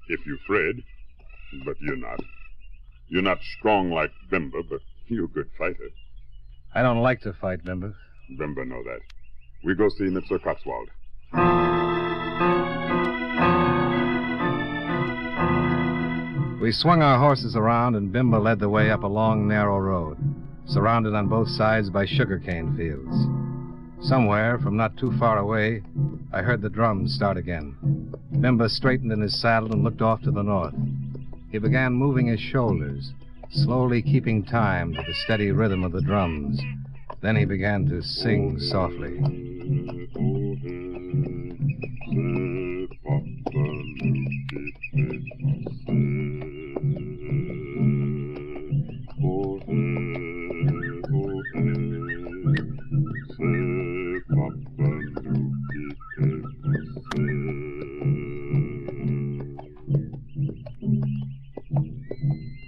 If you're afraid. But you're not. You're not strong like Bimba, but you're a good fighter. I don't like to fight, Bimba. Bimba know that. We go see Mr. Cotswold. We swung our horses around, and Bimba led the way up a long, narrow road, surrounded on both sides by sugarcane fields. Somewhere, from not too far away, I heard the drums start again. Bimba straightened in his saddle and looked off to the north. He began moving his shoulders, slowly keeping time to the steady rhythm of the drums. Then he began to sing softly.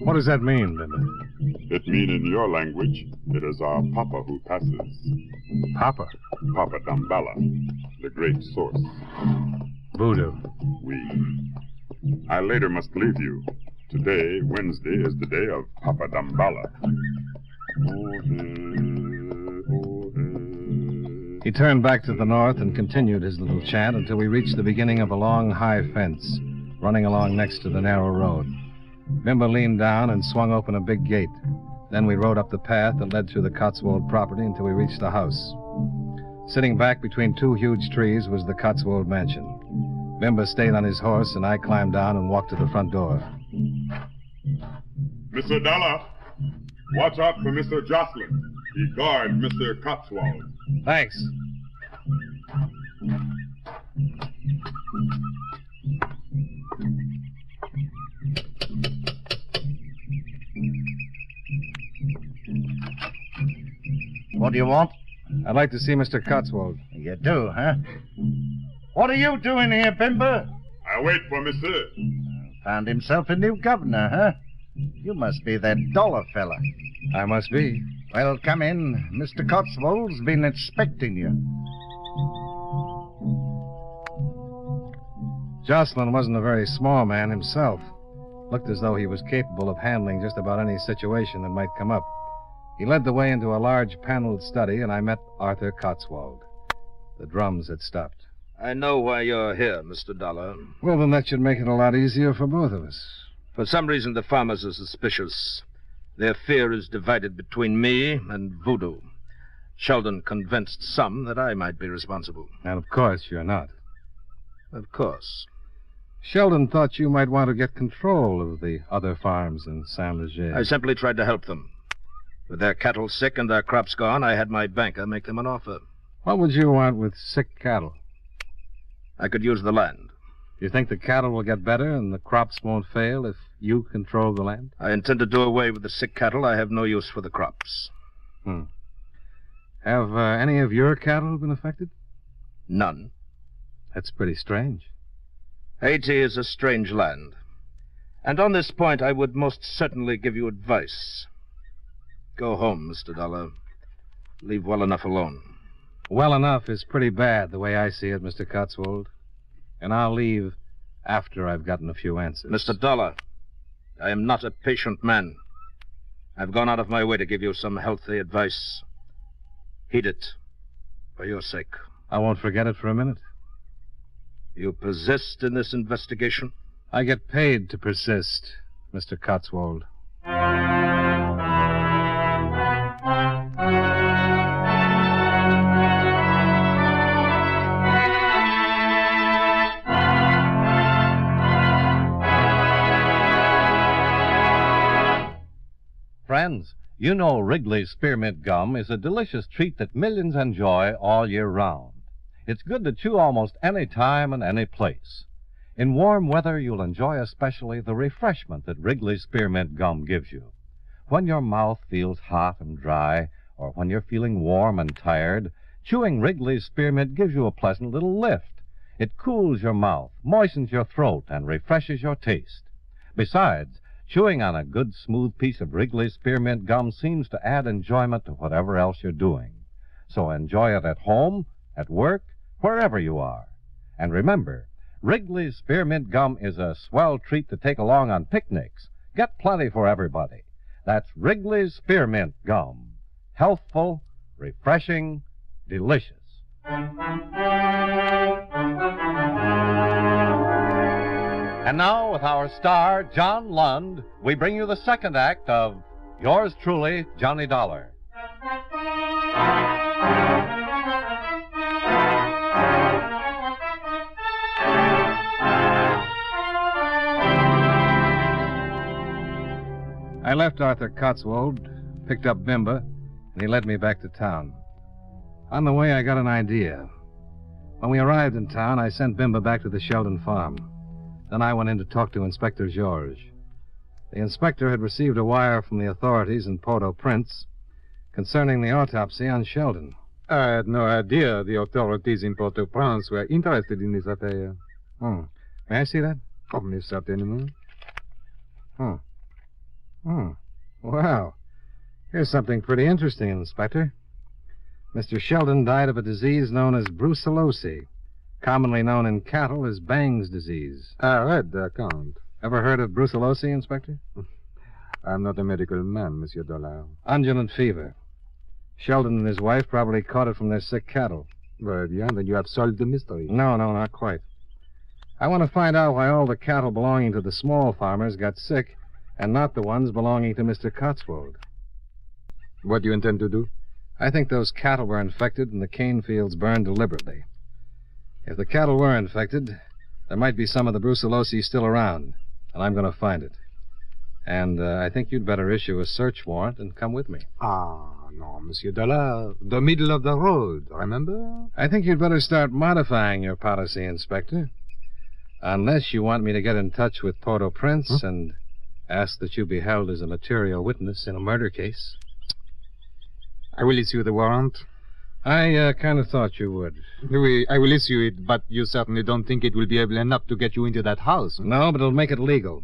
What does that mean, Bimba? It mean in your language, it is our Papa who passes. Papa? Papa Damballa, the great source. Voodoo. Oui. I later must leave you. Today, Wednesday, is the day of Papa Damballa. He turned back to the north and continued his little chant until we reached the beginning of a long, high fence running along next to the narrow road. Bimba leaned down and swung open a big gate. Then we rode up the path that led through the Cotswold property until we reached the house. Sitting back between two huge trees was the Cotswold mansion. Bimba stayed on his horse, and I climbed down and walked to the front door. Mr. Dollar, watch out for Mr. Jocelyn. He guard Mr. Cotswold. Thanks. What do you want? I'd like to see Mr. Cotswold. You do, huh? What are you doing here, Bimba? I wait for Monsieur. Found himself a new governor, huh? You must be that Dollar fella. I must be. Well, come in. Mr. Cotswold's been expecting you. Jocelyn wasn't a very small man himself. Looked as though he was capable of handling just about any situation that might come up. He led the way into a large paneled study, and I met Arthur Cotswold. The drums had stopped. I know why you're here, Mr. Dollar. Well, then that should make it a lot easier for both of us. For some reason, the farmers are suspicious. Their fear is divided between me and Voodoo. Sheldon convinced some that I might be responsible. And of course you're not. Of course. Sheldon thought you might want to get control of the other farms in Saint Leger. I simply tried to help them. With their cattle sick and their crops gone, I had my banker make them an offer. What would you want with sick cattle? I could use the land. You think the cattle will get better and the crops won't fail if you control the land? I intend to do away with the sick cattle. I have no use for the crops. Have any of your cattle been affected? None. That's pretty strange. Haiti is a strange land. And on this point, I would most certainly give you advice. Go home, Mr. Dollar. Leave well enough alone. Well enough is pretty bad, the way I see it, Mr. Cotswold. And I'll leave after I've gotten a few answers. Mr. Dollar, I am not a patient man. I've gone out of my way to give you some healthy advice. Heed it. For your sake. I won't forget it for a minute. You persist in this investigation? I get paid to persist, Mr. Cotswold. Friends, you know Wrigley's Spearmint Gum is a delicious treat that millions enjoy all year round. It's good to chew almost any time and any place. In warm weather, you'll enjoy especially the refreshment that Wrigley's Spearmint Gum gives you. When your mouth feels hot and dry, or when you're feeling warm and tired, chewing Wrigley's Spearmint gives you a pleasant little lift. It cools your mouth, moistens your throat, and refreshes your taste. Besides, chewing on a good, smooth piece of Wrigley's Spearmint Gum seems to add enjoyment to whatever else you're doing. So enjoy it at home, at work, wherever you are. And remember, Wrigley's Spearmint Gum is a swell treat to take along on picnics. Get plenty for everybody. That's Wrigley's Spearmint Gum. Healthful, refreshing, delicious. And now, with our star, John Lund, we bring you the second act of Yours Truly, Johnny Dollar. I left Arthur Cotswold, picked up Bimba, and he led me back to town. On the way, I got an idea. When we arrived in town, I sent Bimba back to the Sheldon farm. Then I went in to talk to Inspector Georges. The inspector had received a wire from the authorities in Port-au-Prince concerning the autopsy on Sheldon. I had no idea the authorities in Port-au-Prince were interested in this affair. May I see that? Oh, Miss certainly. Wow. Here's something pretty interesting, Inspector. Mr. Sheldon died of a disease known as brucellosis, commonly known in cattle as Bang's disease. I read the account. Ever heard of brucellosis, Inspector? I'm not a medical man, Monsieur Dollar. Undulant fever. Sheldon and his wife probably caught it from their sick cattle. Well, yeah, then you have solved the mystery. No, not quite. I want to find out why all the cattle belonging to the small farmers got sick and not the ones belonging to Mr. Cotswold. What do you intend to do? I think those cattle were infected and the cane fields burned deliberately. If the cattle were infected, there might be some of the brucellosis still around, and I'm going to find it. And I think you'd better issue a search warrant and come with me. No, Monsieur Dollar. The middle of the road, remember? I think you'd better start modifying your policy, Inspector. Unless you want me to get in touch with Port-au-Prince and ask that you be held as a material witness in a murder case. I will issue the warrant. I kind of thought you would. I will issue it, but you certainly don't think it will be able enough to get you into that house. No, but it'll make it legal.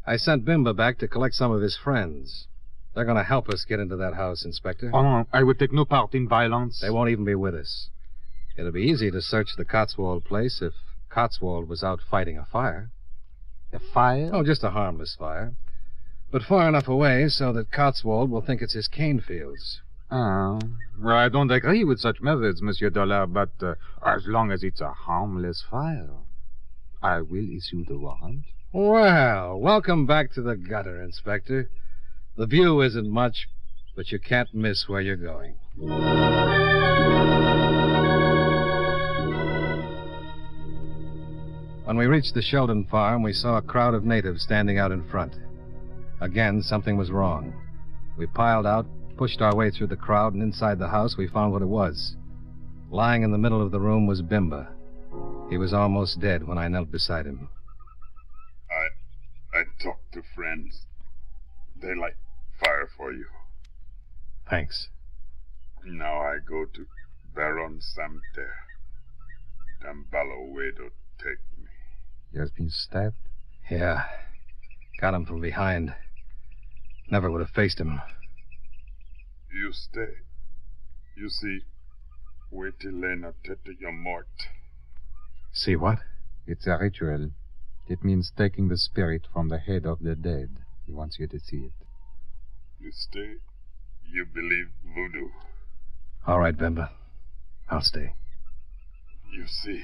I sent Bimba back to collect some of his friends. They're going to help us get into that house, Inspector. Oh, no, I will take no part in violence. They won't even be with us. It'll be easy to search the Cotswold place if Cotswold was out fighting a fire. A fire? Oh, just a harmless fire. But far enough away so that Cotswold will think it's his cane fields. Well, I don't agree with such methods, Monsieur Dollar, but as long as it's a harmless fire, I will issue the warrant. Well, welcome back to the gutter, Inspector. The view isn't much, but you can't miss where you're going. When we reached the Sheldon farm, we saw a crowd of natives standing out in front. Again, something was wrong. We piled out, pushed our way through the crowd, and inside the house we found what it was. Lying in the middle of the room was Bimba. He was almost dead when I knelt beside him. I talked to friends. They light fire for you. Thanks. Now I go to Baron Samter. Dambalo way to take me. He has been stabbed? Yeah. Got him from behind. Never would have faced him. You stay. You see, wait till Lena tete your mort. See what? It's a ritual. It means taking the spirit from the head of the dead. He wants you to see it. You stay. You believe voodoo. All right, Bimba. I'll stay. You see.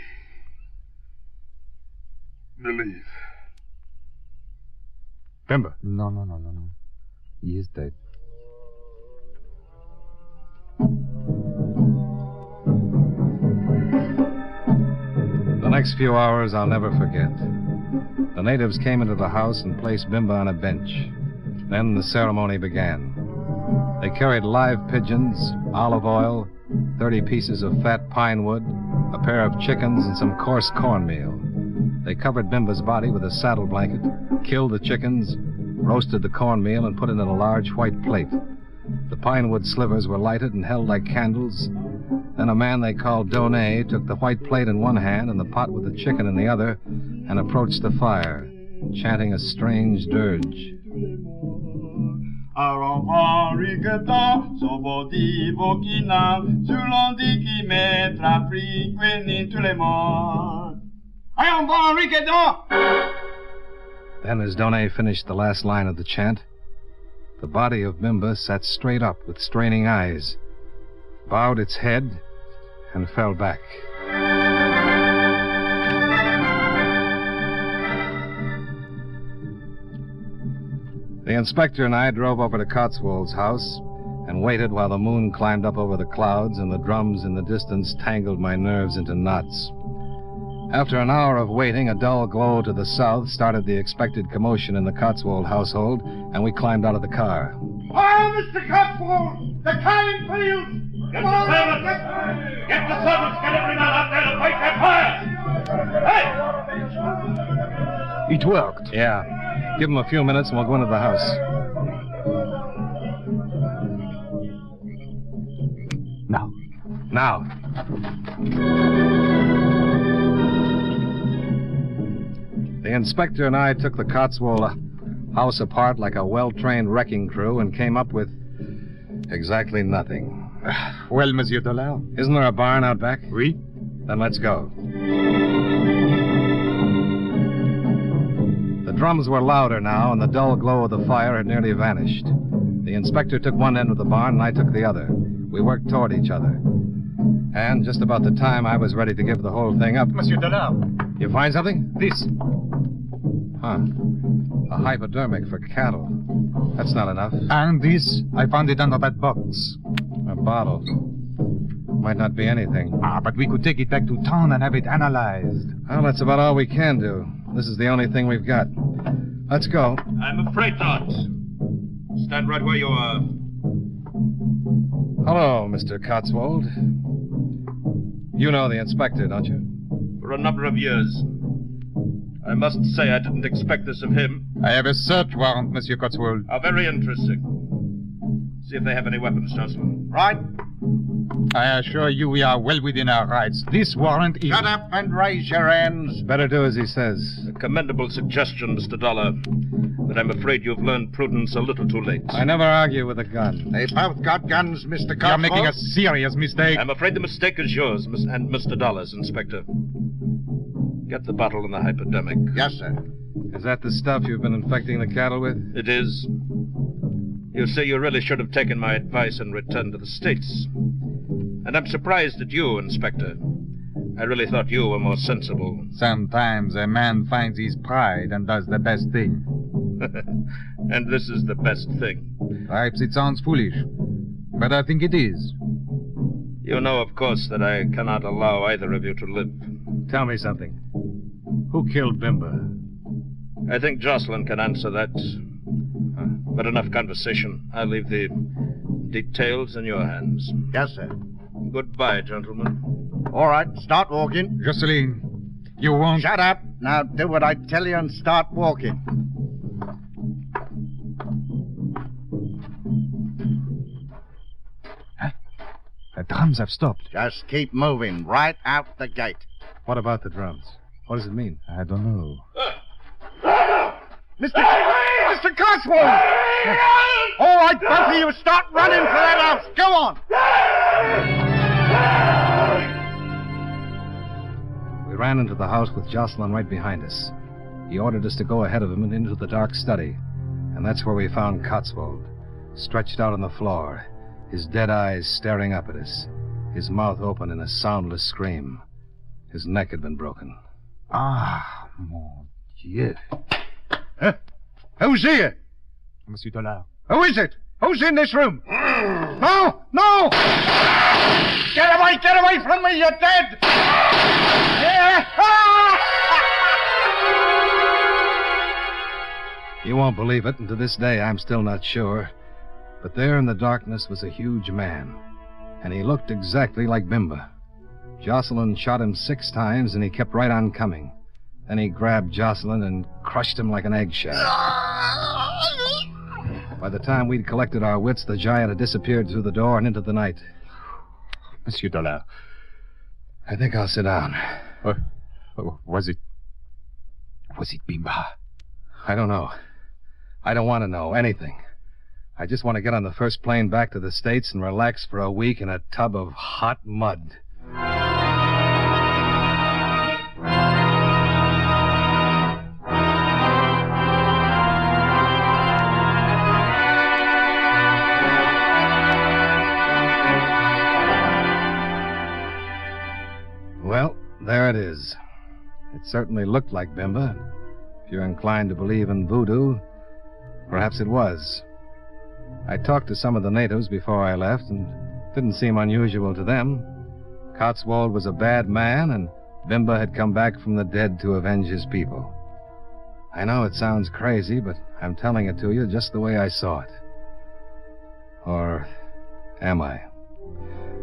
Believe. Bimba. No. He is dead. The next few hours I'll never forget. The natives came into the house and placed Bimba on a bench. Then the ceremony began. They carried live pigeons, olive oil, 30 pieces of fat pine wood, a pair of chickens, and some coarse cornmeal. They covered Bimba's body with a saddle blanket, killed the chickens, roasted the cornmeal, and put it in a large white plate. The pine wood slivers were lighted and held like candles. Then a man they called Donet took the white plate in one hand and the pot with the chicken in the other and approached the fire, chanting a strange dirge. Then, as Donet finished the last line of the chant, the body of Bimba sat straight up with straining eyes, bowed its head, and fell back. The inspector and I drove over to Cotswold's house and waited while the moon climbed up over the clouds and the drums in the distance tangled my nerves into knots. After an hour of waiting, a dull glow to the south started the expected commotion in the Cotswold household, and we climbed out of the car. Oh, Mr. Cotswold! The cannon field! Get the servants! Get the servants! Get every man out there to fight that fire! Hey! It worked. Yeah. Give them a few minutes and we'll go into the house. Now. The inspector and I took the Cotswold house apart like a well-trained wrecking crew and came up with exactly nothing. Well, Monsieur Dollar? Isn't there a barn out back? Oui. Then let's go. The drums were louder now, and the dull glow of the fire had nearly vanished. The inspector took one end of the barn, and I took the other. We worked toward each other. And just about the time I was ready to give the whole thing up... Monsieur Dollar. You find something? This. Huh. A hypodermic for cattle. That's not enough. And this, I found it under that box. A bottle. Might not be anything. But we could take it back to town and have it analyzed. Well, that's about all we can do. This is the only thing we've got. Let's go. I'm afraid not. Stand right where you are. Hello, Mr. Cotswold. You know the inspector, don't you? For a number of years. I must say I didn't expect this of him. I have a search warrant, Monsieur Cotswold. How very interesting. See if they have any weapons, Jocelyn. Right. I assure you we are well within our rights. This warrant is... Shut up and raise your hands. Better do as he says. A commendable suggestion, Mr. Dollar. But I'm afraid you've learned prudence a little too late. I never argue with a gun. They both got guns, Mr. Cotswold. You're making a serious mistake. I'm afraid the mistake is yours, and Mr. Dollar's, Inspector. Get the bottle and the hypodermic. Yes, sir. Is that the stuff you've been infecting the cattle with? It is. You see, you really should have taken my advice and returned to the States. And I'm surprised at you, Inspector. I really thought you were more sensible. Sometimes a man finds his pride and does the best thing. And this is the best thing. Perhaps it sounds foolish, but I think it is. You know, of course, that I cannot allow either of you to live. Tell me something. Who killed Bimba? I think Jocelyn can answer that. But enough conversation. I'll leave the details in your hands. Yes, sir. Goodbye, gentlemen. All right, start walking. Jocelyn, you won't... Shut up. Now do what I tell you and start walking. Huh? The drums have stopped. Just keep moving right out the gate. What about the drums? What does it mean? I don't know. Mr. Cotswold! All right, both of you, start running for that house. Go on. We ran into the house with Jocelyn right behind us. He ordered us to go ahead of him and into the dark study. And that's where we found Cotswold, stretched out on the floor, his dead eyes staring up at us, his mouth open in a soundless scream. His neck had been broken. Ah, mon Dieu. Who's here? Monsieur Dollard. Who is it? Who's in this room? No! No! Get away from me, you're dead! Yeah! You won't believe it, and to this day I'm still not sure. But there in the darkness was a huge man, and he looked exactly like Bimba. Jocelyn shot him 6 times, and he kept right on coming. Then he grabbed Jocelyn and crushed him like an eggshell. By the time we'd collected our wits, the giant had disappeared through the door and into the night. Monsieur Dollard. I think I'll sit down. Was it Bimba? I don't know. I don't want to know anything. I just want to get on the first plane back to the States and relax for a week in a tub of hot mud. Well, there it is. It certainly looked like Bimba. If you're inclined to believe in voodoo, perhaps it was. I talked to some of the natives before I left, and it didn't seem unusual to them. Cotswold was a bad man, and Bimba had come back from the dead to avenge his people. I know it sounds crazy, but I'm telling it to you just the way I saw it. Or am I?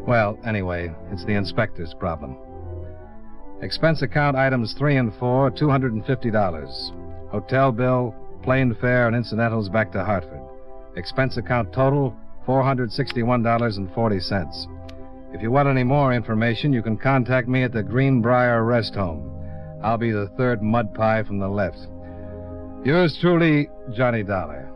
Well, anyway, it's the inspector's problem. Expense account items 3 and 4, $250. Hotel bill, plane fare, and incidentals back to Hartford. Expense account total, $461.40. If you want any more information, you can contact me at the Greenbrier Rest Home. I'll be the 3rd mud pie from the left. Yours truly, Johnny Dollar.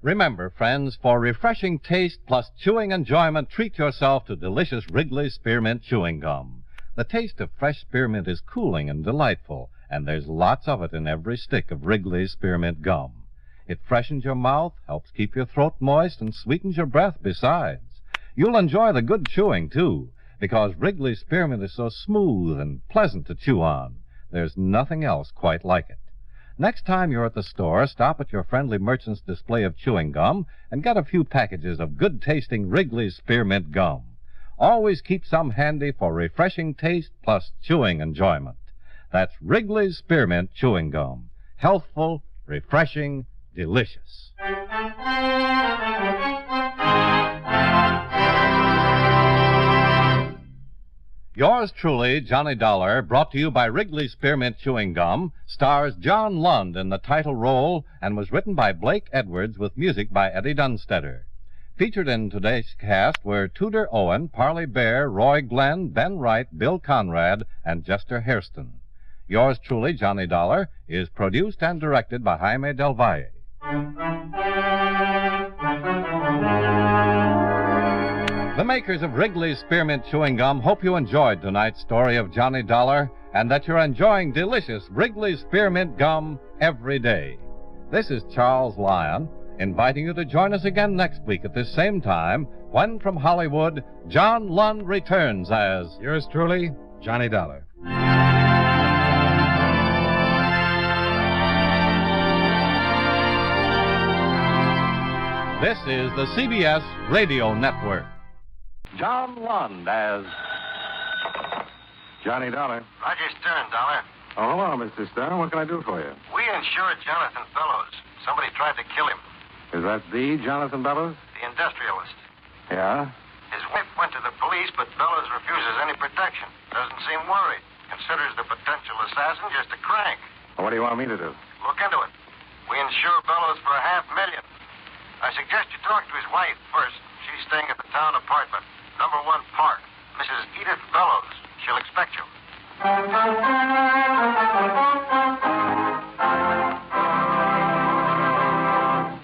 Remember, friends, for refreshing taste plus chewing enjoyment, treat yourself to delicious Wrigley Spearmint Chewing Gum. The taste of fresh spearmint is cooling and delightful, and there's lots of it in every stick of Wrigley's Spearmint Gum. It freshens your mouth, helps keep your throat moist, and sweetens your breath besides. You'll enjoy the good chewing, too, because Wrigley's Spearmint is so smooth and pleasant to chew on. There's nothing else quite like it. Next time you're at the store, stop at your friendly merchant's display of chewing gum and get a few packages of good-tasting Wrigley's Spearmint Gum. Always keep some handy for refreshing taste plus chewing enjoyment. That's Wrigley's Spearmint Chewing Gum. Healthful, refreshing, delicious. Yours truly, Johnny Dollar, brought to you by Wrigley's Spearmint Chewing Gum, stars John Lund in the title role and was written by Blake Edwards with music by Eddie Dunstetter. Featured in today's cast were Tudor Owen, Parley Bear, Roy Glenn, Ben Wright, Bill Conrad, and Jester Hairston. Yours truly, Johnny Dollar, is produced and directed by Jaime Del Valle. The makers of Wrigley's Spearmint Chewing Gum hope you enjoyed tonight's story of Johnny Dollar and that you're enjoying delicious Wrigley's Spearmint Gum every day. This is Charles Lyon, inviting you to join us again next week at this same time when, from Hollywood, John Lund returns as... Yours truly, Johnny Dollar. This is the CBS Radio Network. John Lund as Johnny Dollar. Roger Stern, Dollar. Oh, hello, Mr. Stern. What can I do for you? We insured Jonathan Bellows. Somebody tried to kill him. Is that the Jonathan Bellows? The industrialist. Yeah? His wife went to the police, but Bellows refuses any protection. Doesn't seem worried. Considers the potential assassin just a crank. Well, what do you want me to do? Look into it. We insure Bellows for $500,000. I suggest you talk to his wife first. She's staying at the town apartment, number 1 Park. Mrs. Edith Bellows. She'll expect you.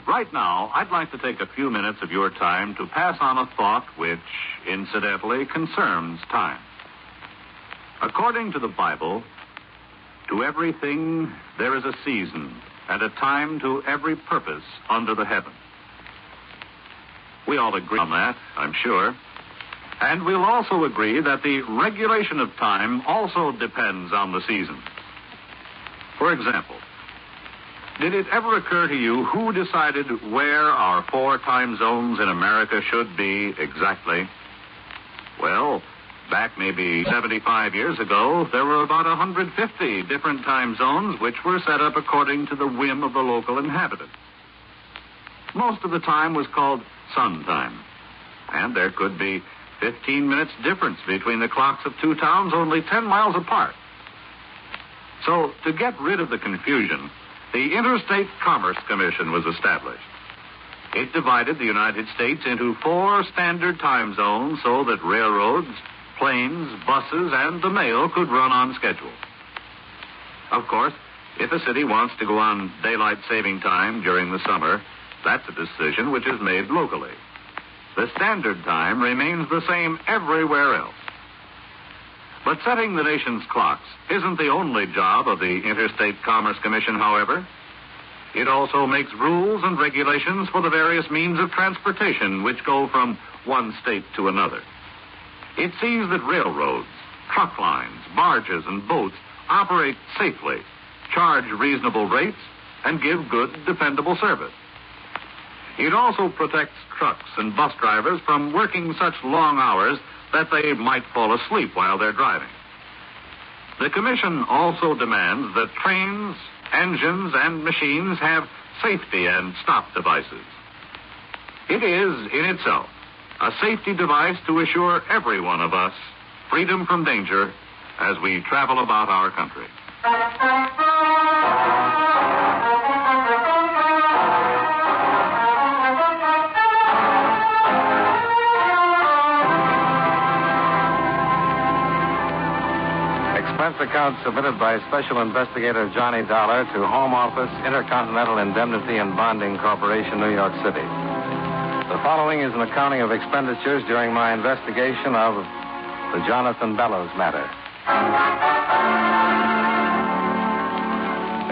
Right now, I'd like to take a few minutes of your time to pass on a thought which, incidentally, concerns time. According to the Bible, to everything there is a season and a time to every purpose under the heaven. We all agree on that, I'm sure. And we'll also agree that the regulation of time also depends on the season. For example, did it ever occur to you who decided where our 4 time zones in America should be exactly? Well, back maybe 75 years ago, there were about 150 different time zones which were set up according to the whim of the local inhabitants. Most of the time was called sun time, and there could be 15 minutes difference between the clocks of 2 towns only 10 miles apart. So, to get rid of the confusion, the Interstate Commerce Commission was established. It divided the United States into 4 standard time zones so that railroads, planes, buses, and the mail could run on schedule. Of course, if a city wants to go on daylight saving time during the summer, that's a decision which is made locally. The standard time remains the same everywhere else. But setting the nation's clocks isn't the only job of the Interstate Commerce Commission, however. It also makes rules and regulations for the various means of transportation which go from one state to another. It sees that railroads, truck lines, barges, and boats operate safely, charge reasonable rates, and give good, dependable service. It also protects trucks and bus drivers from working such long hours that they might fall asleep while they're driving. The Commission also demands that trains, engines, and machines have safety and stop devices. It is, in itself, a safety device to assure every one of us freedom from danger as we travel about our country. Expense account submitted by Special Investigator Johnny Dollar to Home Office, Intercontinental Indemnity and Bonding Corporation, New York City. The following is an accounting of expenditures during my investigation of the Jonathan Bellows matter.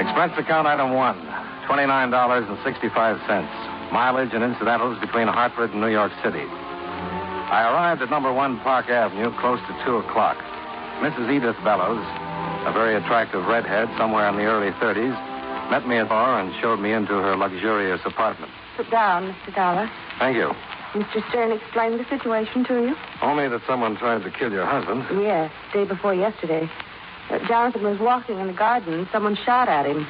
Expense account item 1, $29.65. Mileage and incidentals between Hartford and New York City. I arrived at number 1 Park Avenue close to 2 o'clock. Mrs. Edith Bellows, a very attractive redhead somewhere in the early 30s, met me at the door and showed me into her luxurious apartment. Sit down, Mr. Dollar. Thank you. Mr. Stern explained the situation to you? Only that someone tried to kill your husband. Yes, day before yesterday. Jonathan was walking in the garden and someone shot at him.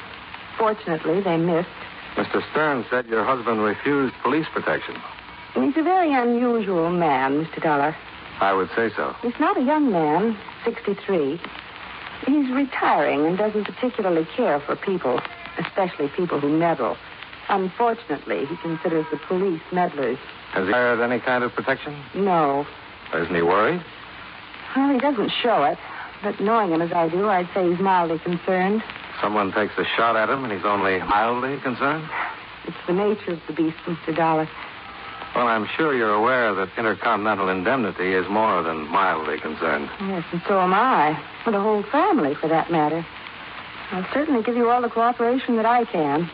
Fortunately, they missed. Mr. Stern said your husband refused police protection. He's a very unusual man, Mr. Dollar. I would say so. He's not a young man, 63. He's retiring and doesn't particularly care for people, especially people who meddle. Unfortunately, he considers the police meddlers. Has he hired any kind of protection? No. Isn't he worried? Well, he doesn't show it. But knowing him as I do, I'd say he's mildly concerned. Someone takes a shot at him and he's only mildly concerned? It's the nature of the beast, Mr. Dollar. Well, I'm sure you're aware that Intercontinental Indemnity is more than mildly concerned. Yes, and so am I. Well, the whole family, for that matter. I'll certainly give you all the cooperation that I can.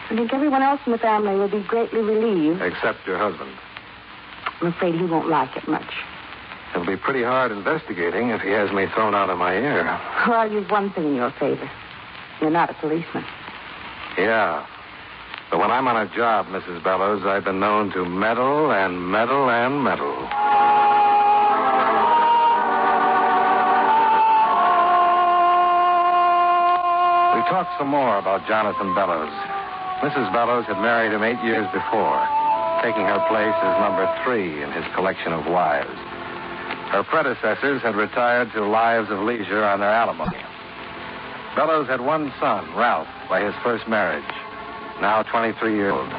I think everyone else in the family will be greatly relieved. Except your husband. I'm afraid he won't like it much. It'll be pretty hard investigating if he has me thrown out of my ear. Well, you've one thing in your favor. You're not a policeman. Yeah. But when I'm on a job, Mrs. Bellows, I've been known to meddle and meddle and meddle. We talked some more about Jonathan Bellows. Mrs. Bellows had married him 8 years before, taking her place as number 3 in his collection of wives. Her predecessors had retired to lives of leisure on their alimony. Bellows had one son, Ralph, by his first marriage, now 23 years old.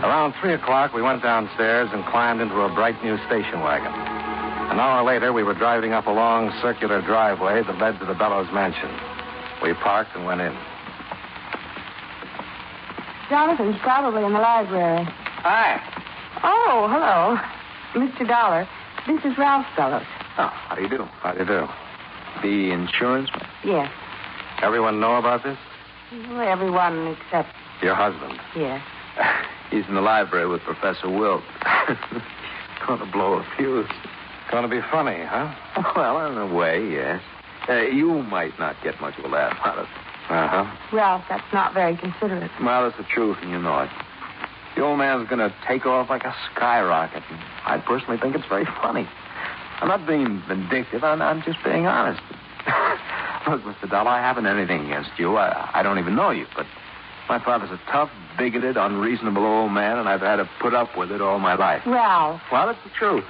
Around 3 o'clock, we went downstairs and climbed into a bright new station wagon. An hour later, we were driving up a long circular driveway that led to the Bellows mansion. We parked and went in. Jonathan's probably in the library. Hi. Oh, hello. Mr. Dollar, this is Ralph Bellows. Oh, how do you do? How do you do? The insurance? Yes. Everyone know about this? Well, everyone except... Your husband. Yes. He's in the library with Professor Wilt. Gonna blow a fuse. Gonna be funny, huh? Well, in a way, yes. You might not get much of a laugh out of it. Uh-huh. Ralph, that's not very considerate. Well, it's the truth, and you know it. The old man's going to take off like a skyrocket. And I personally think it's very funny. I'm not being vindictive. I'm just being honest. Look, Mr. Dollar, I haven't anything against you. I don't even know you, but my father's a tough, bigoted, unreasonable old man, and I've had to put up with it all my life. Ralph. Well, it's the truth.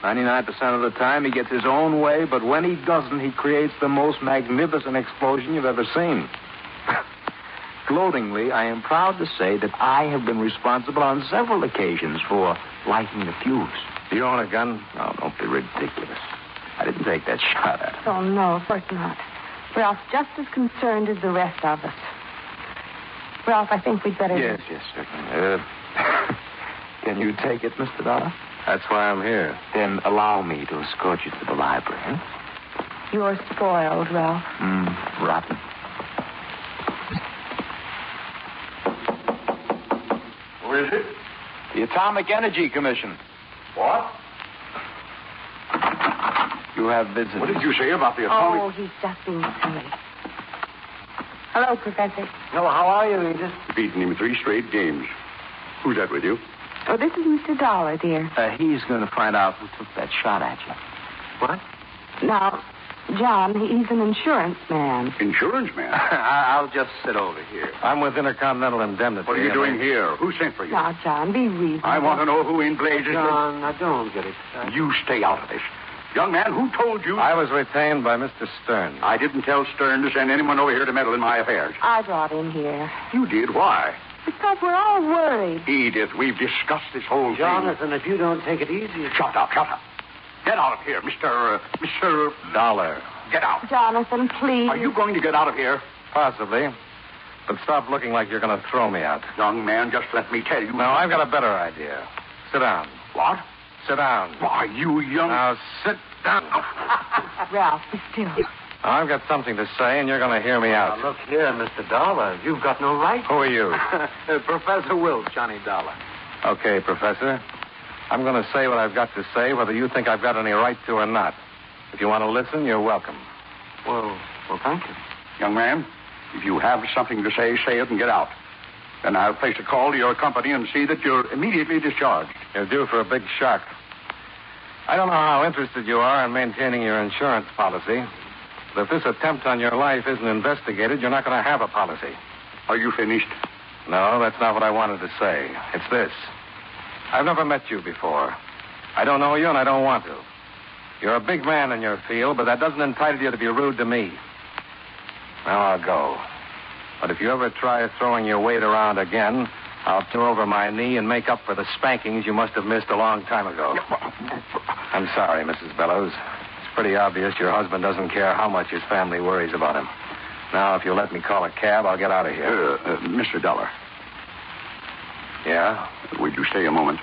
99% of the time, he gets his own way, but when he doesn't, he creates the most magnificent explosion you've ever seen. Gloatingly, I am proud to say that I have been responsible on several occasions for lighting the fuse. Do you own a gun? Oh, don't be ridiculous. I didn't take that shot at him. Oh, no, of course not. Ralph's just as concerned as the rest of us. Ralph, I think we'd better... Yes, certainly. Can you take it, Mr. Dollar? That's why I'm here. Then allow me to escort you to the library. Huh? You're spoiled, Ralph. Rotten. Who is it? The Atomic Energy Commission. What? You have visitors. What did you say about the atomic... Oh, he's just being silly. Hello, Professor. Hello, how are you, Edith? Beaten him 3 straight games. Who's that with you? Oh, this is Mr. Dollar, dear. He's going to find out who took that shot at you. What? Now, John, he's an insurance man. Insurance man? I'll just sit over here. I'm with Intercontinental Indemnity. What are you doing here? Who sent for you? Now, John, be reasonable. I want to know who in blazes... John, I don't get it. You stay out of this. Young man, who told you... I was retained by Mr. Stern. I didn't tell Stern to send anyone over here to meddle in my affairs. I brought him here. You did? Why? Because we're all worried. Edith, we've discussed this whole thing. Jonathan, if you don't take it easy... Shut up. Get out of here, Mr. Dollar. Get out. Jonathan, please. Are you going to get out of here? Possibly. But stop looking like you're going to throw me out. Young man, just let me tell you... No, I've got a better idea. Sit down. What? Sit down. Why, you young... Now, sit down. Ralph, be still. I've got something to say, and you're going to hear me out. Now, look here, Mr. Dollar. You've got no right. Who are you? Professor Wilt, Johnny Dollar. Okay, Professor. I'm going to say what I've got to say, whether you think I've got any right to or not. If you want to listen, you're welcome. Well, thank you. Young man, if you have something to say it and get out. Then I'll place a call to your company and see that you're immediately discharged. You're due for a big shock. I don't know how interested you are in maintaining your insurance policy, but if this attempt on your life isn't investigated, you're not going to have a policy. Are you finished? No, that's not what I wanted to say. It's this. I've never met you before. I don't know you, and I don't want to. You're a big man in your field, but that doesn't entitle you to be rude to me. Now I'll go. But if you ever try throwing your weight around again, I'll turn over my knee and make up for the spankings you must have missed a long time ago. I'm sorry, Mrs. Bellows. It's pretty obvious your husband doesn't care how much his family worries about him. Now, if you'll let me call a cab, I'll get out of here. Mr. Dollar. Yeah? Would you stay a moment?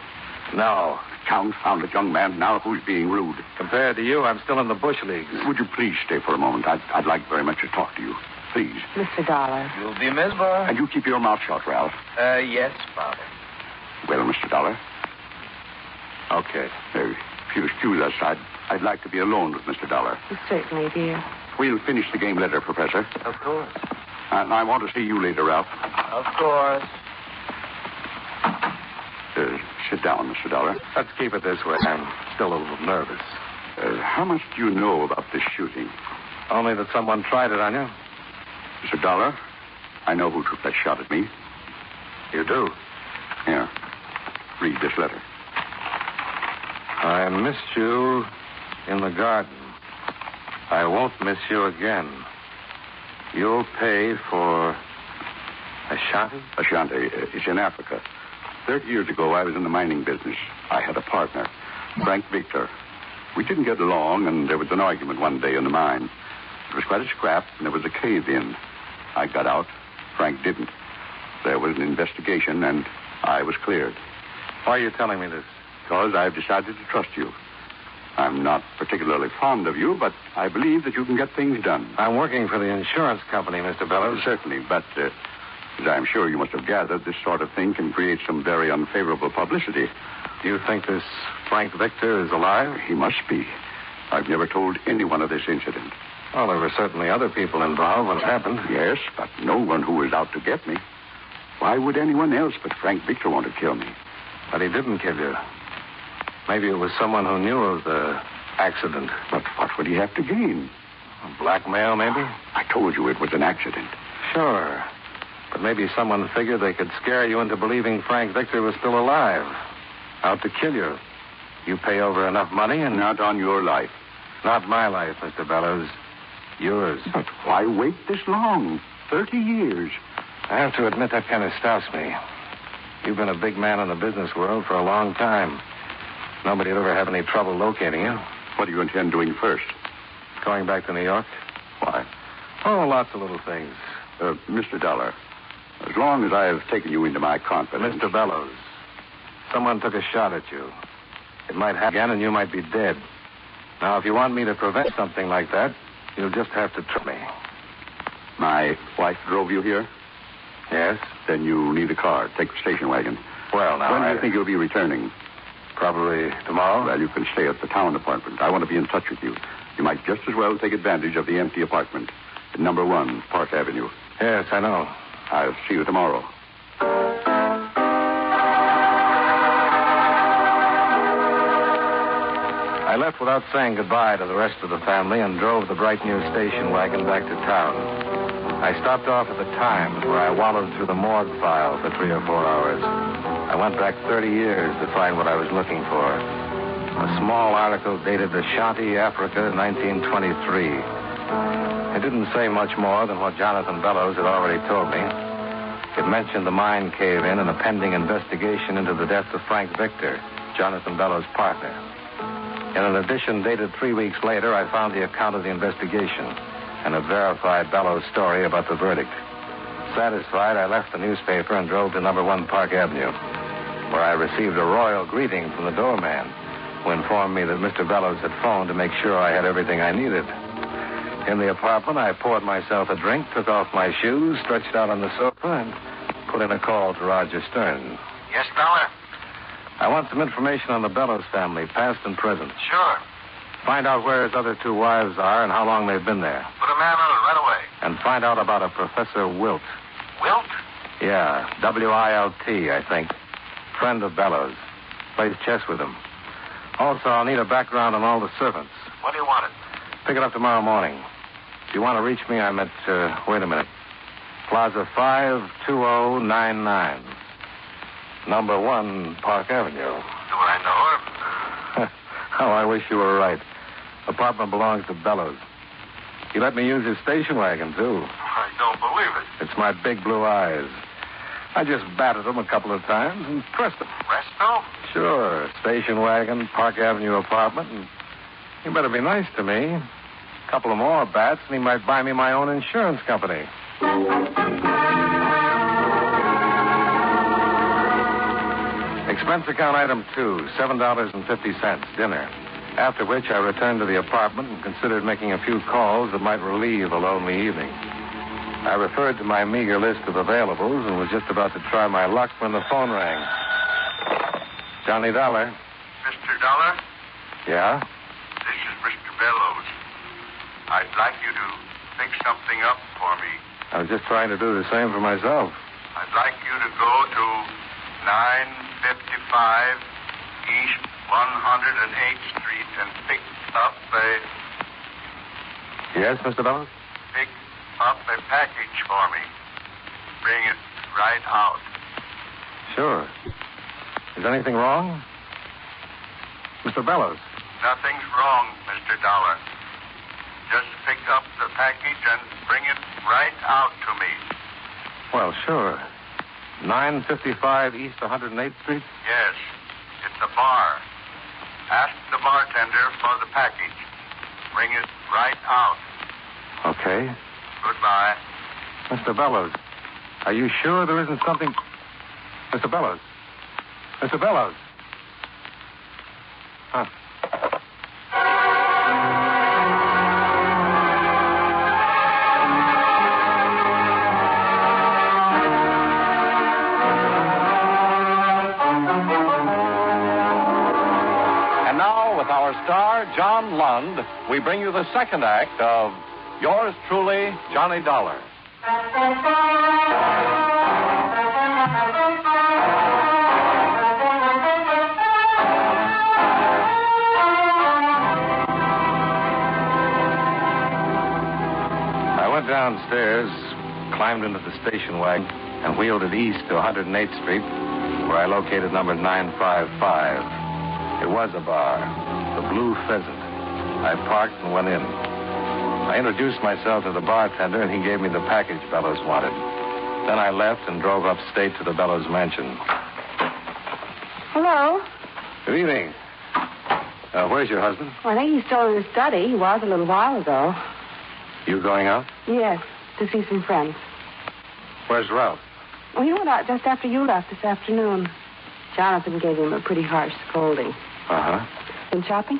No. Confounded young man, now who's being rude? Compared to you, I'm still in the bush leagues. Would you please stay for a moment? I'd like very much to talk to you. Please. Mr. Dollar. You'll be missed, boy. And you keep your mouth shut, Ralph. Yes, Father. Well, Mr. Dollar. Okay. If you'll excuse us, I'd like to be alone with Mr. Dollar. Certainly, dear. We'll finish the game later, Professor. Of course. And I want to see you later, Ralph. Of course. Sit down, Mr. Dollar. Let's keep it this way. I'm still a little nervous. How much do you know about this shooting? Only that someone tried it on you. Mr. Dollar, I know who took that shot at me. You do? Here. Read this letter. I missed you in the garden. I won't miss you again. You'll pay for Ashanti? Ashanti. It's in Africa. 30 years ago, I was in the mining business. I had a partner, Frank Victor. We didn't get along, and there was an argument one day in the mine. It was quite a scrap, and there was a cave-in. I got out. Frank didn't. There was an investigation, and I was cleared. Why are you telling me this? Because I've decided to trust you. I'm not particularly fond of you, but I believe that you can get things done. I'm working for the insurance company, Mr. Bellows. Certainly, but as I'm sure you must have gathered, this sort of thing can create some very unfavorable publicity. Do you think this Frank Victor is alive? He must be. I've never told anyone of this incident. Well, there were certainly other people involved when it happened. Yes, but no one who was out to get me. Why would anyone else but Frank Victor want to kill me? But he didn't kill you. Maybe it was someone who knew of the accident. But what would he have to gain? Blackmail, maybe? I told you it was an accident. Sure. But maybe someone figured they could scare you into believing Frank Victor was still alive. Out to kill you. You pay over enough money and... Not on your life. Not my life, Mr. Bellows. Yours. But why wait this long? 30 years. I have to admit that kind of stops me. You've been a big man in the business world for a long time. Nobody would ever have any trouble locating you. What do you intend doing first? Going back to New York? Why? Oh, lots of little things. Mr. Dollar, as long as I have taken you into my confidence... Mr. Bellows, someone took a shot at you. It might happen again and you might be dead. Now, if you want me to prevent something like that, you'll just have to trust me. My wife drove you here? Yes. Then you need a car. Take the station wagon. Well, now, when do you think you'll be returning? Probably tomorrow. Well, you can stay at the town apartment. I want to be in touch with you. You might just as well take advantage of the empty apartment at number 1, Park Avenue. Yes, I know. I'll see you tomorrow. I left without saying goodbye to the rest of the family and drove the bright new station wagon back to town. I stopped off at the Times, where I wallowed through the morgue file for 3 or 4 hours. I went back 30 years to find what I was looking for. A small article dated Ashanti, Africa, 1923. It didn't say much more than what Jonathan Bellows had already told me. It mentioned the mine cave-in and a pending investigation into the death of Frank Victor, Jonathan Bellows' partner. In an edition dated 3 weeks later, I found the account of the investigation and a verified Bellows story about the verdict. Satisfied, I left the newspaper and drove to number 1 Park Avenue, where I received a royal greeting from the doorman, who informed me that Mr. Bellows had phoned to make sure I had everything I needed. In the apartment, I poured myself a drink, took off my shoes, stretched out on the sofa, and put in a call to Roger Stern. Yes, Dollar? I want some information on the Bellows family, past and present. Sure. Find out where his other 2 wives are and how long they've been there. Put a man on it right away. And find out about a Professor Wilt. Wilt? Yeah, W-I-L-T, I think. Friend of Bellows. Plays chess with him. Also, I'll need a background on all the servants. When do you want it? Pick it up tomorrow morning. If you want to reach me, I'm at, wait a minute. Plaza 52099. Number 1, Park Avenue. Do I know her? Oh, I wish you were right. Apartment belongs to Bellows. He let me use his station wagon, too. I don't believe it. It's my big blue eyes. I just batted them a couple of times and pressed them. Presto? Sure. Station wagon, Park Avenue apartment, and he better be nice to me. A couple of more bats, and he might buy me my own insurance company. Expense account item 2, $7.50, dinner. After which I returned to the apartment and considered making a few calls that might relieve a lonely evening. I referred to my meager list of availables and was just about to try my luck when the phone rang. Johnny Dollar. Mr. Dollar? Yeah? This is Mr. Bellows. I'd like you to fix something up for me. I was just trying to do the same for myself. I'd like you to go to 955 East 108th Street and pick up a... Yes, Mr. Bellows? Pick up a package for me. Bring it right out. Sure. Is anything wrong? Mr. Bellows? Nothing's wrong, Mr. Dollar. Just pick up the package and bring it right out to me. Well, sure. 955 East 108th Street? Yes. It's a bar. Ask the bartender for the package. Bring it right out. Okay. Goodbye. Mr. Bellows, are you sure there isn't something... Mr. Bellows? Mr. Bellows? Huh. star John Lund, we bring you the second act of Yours Truly, Johnny Dollar. I went downstairs, climbed into the station wagon, and wheeled it east to 108th Street, where I located number 955. It was a bar, the Blue Pheasant. I parked and went in. I introduced myself to the bartender, and he gave me the package Bellows wanted. Then I left and drove upstate to the Bellows mansion. Hello. Good evening. Where's your husband? Well, I think he's still in his study. He was a little while ago. You going out? Yes, to see some friends. Where's Ralph? Well, he went out just after you left this afternoon. Jonathan gave him a pretty harsh scolding. Uh-huh. Been shopping?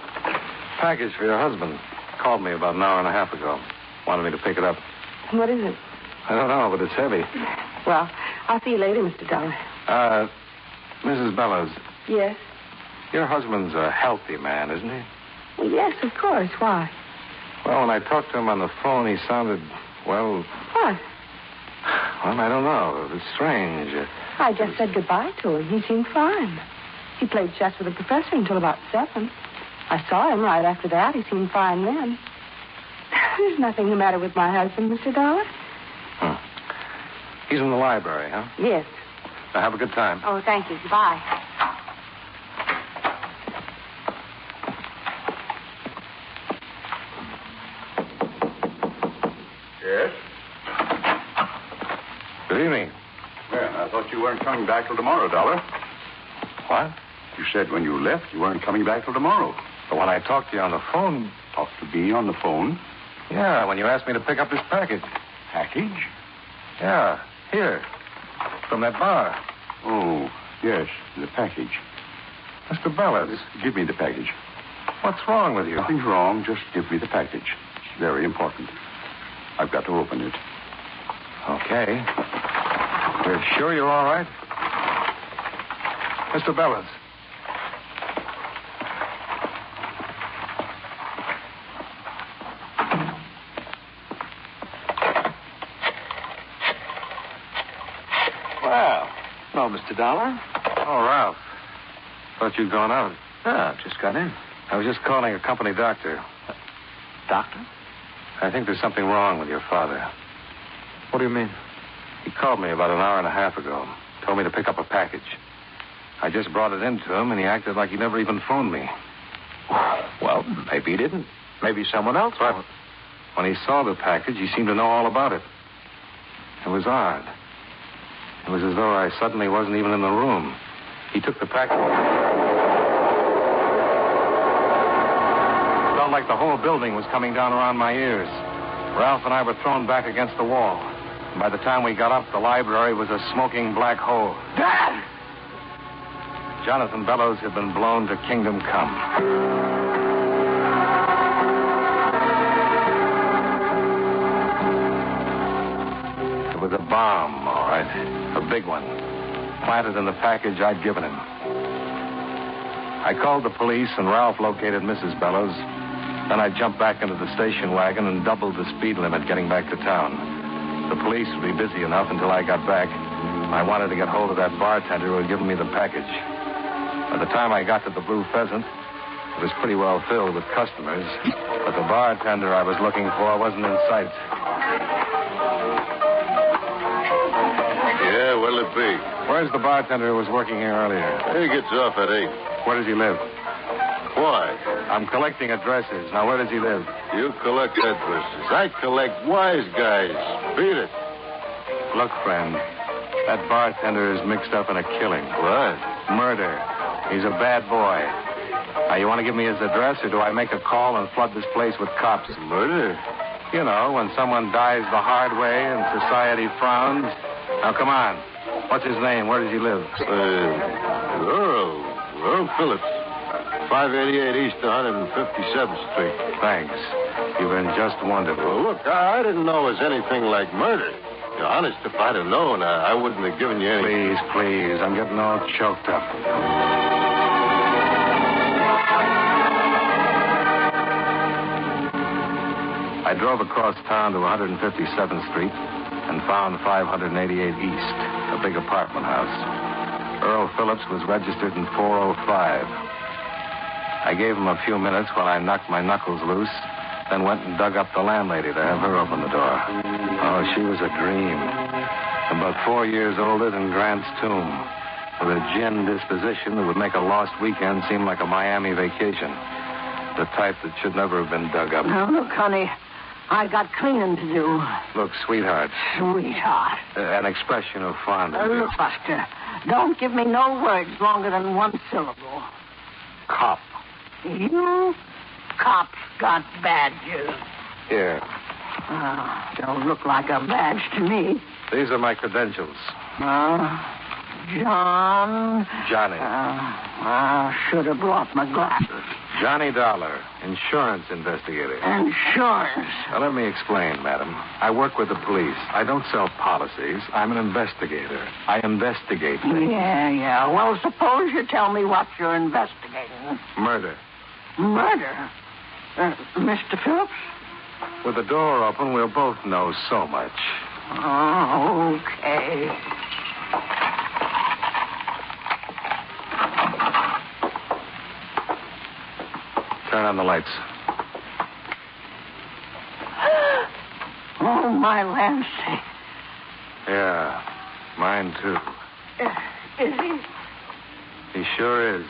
Package for your husband. Called me about an hour and a half ago. Wanted me to pick it up. What is it? I don't know, but it's heavy. Well, I'll see you later, Mr. Dollar. Mrs. Bellows, Yes? your husband's a healthy man, isn't he? Well, yes, of course. Why? Well, when I talked to him on the phone, he sounded, well... What? Well, I don't know. It was strange. I just said goodbye to him. He seemed fine. He played chess with the professor until about 7. I saw him right after that. He seemed fine then. There's nothing the matter with my husband, Mr. Dollar. He's in the library, huh? Yes. Now, have a good time. Oh, thank you. Goodbye. Yes? Good evening. Well, I thought you weren't coming back till tomorrow, Dollar. What? You said when you left you weren't coming back till tomorrow. But when I talked to you on the phone... Talked to me on the phone? Yeah, when you asked me to pick up this package. Package? Yeah, here. From that bar. Oh, yes, the package. Mr. Bellows. Give me the package. What's wrong with you? Nothing's wrong. Just give me the package. It's very important. I've got to open it. Okay. You're sure you're all right? Mr. Bellows. Well, hello, Mr. Dollar. Oh, Ralph. Thought you'd gone out. Ah, just got in. I was just calling a company doctor. Doctor? I think there's something wrong with your father. What do you mean? He called me about an hour and a half ago. Told me to pick up a package. I just brought it in to him, and he acted like he never even phoned me. Well, maybe he didn't. Maybe someone else. But when he saw the package, he seemed to know all about it. It was odd. It was as though I suddenly wasn't even in the room. He took the package. It felt like the whole building was coming down around my ears. Ralph and I were thrown back against the wall. And by the time we got up, the library was a smoking black hole. Dad! Jonathan Bellows had been blown to kingdom come. It was a bomb, all right. A big one. Planted in the package I'd given him. I called the police, and Ralph located Mrs. Bellows. Then I jumped back into the station wagon and doubled the speed limit getting back to town. The police would be busy enough until I got back. I wanted to get hold of that bartender who had given me the package. By the time I got to the Blue Pheasant, it was pretty well filled with customers. But the bartender I was looking for wasn't in sight. Yeah, what'll it be? Where's the bartender who was working here earlier? He gets off at 8. Where does he live? Why? I'm collecting addresses. Now, where does he live? You collect addresses. I collect wise guys. Beat it. Look, friend, that bartender is mixed up in a killing. What? Murder. He's a bad boy. Now, you want to give me his address, or do I make a call and flood this place with cops? Murder? You know, when someone dies the hard way and society frowns. Now, come on. What's his name? Where does he live? Earl Phillips. 588 East 157th Street. Thanks. You've been just wonderful. Well, look, I didn't know it was anything like murder. You know, honest, if I'd have known, I wouldn't have given you any... Please. I'm getting all choked up. I drove across town to 157th Street and found 588 East, a big apartment house. Earl Phillips was registered in 405. I gave him a few minutes while I knocked my knuckles loose, then went and dug up the landlady to have her open the door. Oh, she was a dream. About 4 years older than Grant's tomb, with a gin disposition that would make a lost weekend seem like a Miami vacation. The type that should never have been dug up. Now, look, honey, I got cleaning to do. Look, sweetheart. Sweetheart. An expression of fondness. Look, Buster, don't give me no words longer than one syllable. Cop. You cops got badges. Here. Don't look like a badge to me. These are my credentials. John. Johnny. I should have brought my glasses. Johnny Dollar, insurance investigator. Insurance? Now, let me explain, madam. I work with the police. I don't sell policies. I'm an investigator. I investigate things. Yeah. Well, suppose you tell me what you're investigating. Murder. Murder? Mr. Phillips? With the door open, we'll both know so much. Okay. Turn on the lights. Oh, my landscape. Yeah, mine too. Is he? He sure is.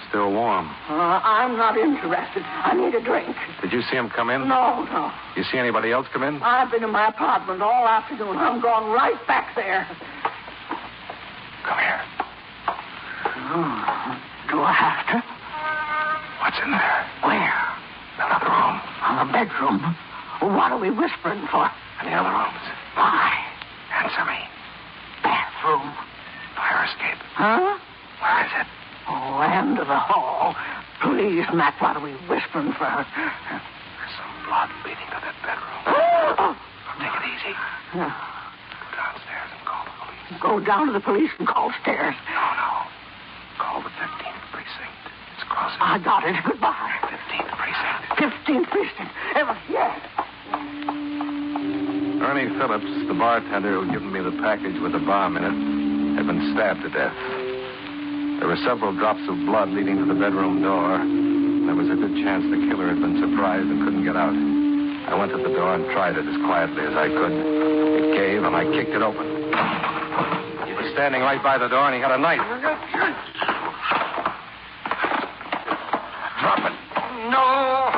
Still warm. I'm not interested. I need a drink. Did you see him come in? No. You see anybody else come in? I've been in my apartment all afternoon. I'm going right back there. Come here. Do I have to? What's in there? Where? Another room. The bedroom. What are we whispering for? And the other rooms. Why? Answer me. Bathroom. Fire escape. Huh? Where is it? Oh, end of the hall. Please, Mac, what are we whispering for? There's some blood leading to that bedroom. Take it easy. Go downstairs and call the police. Go down to the police and call stairs. No. Call the 15th precinct. It's close. I got it. Goodbye. 15th precinct. 15th precinct. Yes. Ernie Phillips, the bartender who'd given me the package with the bomb in it, had been stabbed to death. There were several drops of blood leading to the bedroom door. There was a good chance the killer had been surprised and couldn't get out. I went to the door and tried it as quietly as I could. It gave, and I kicked it open. He was standing right by the door, and he had a knife. Drop it. No.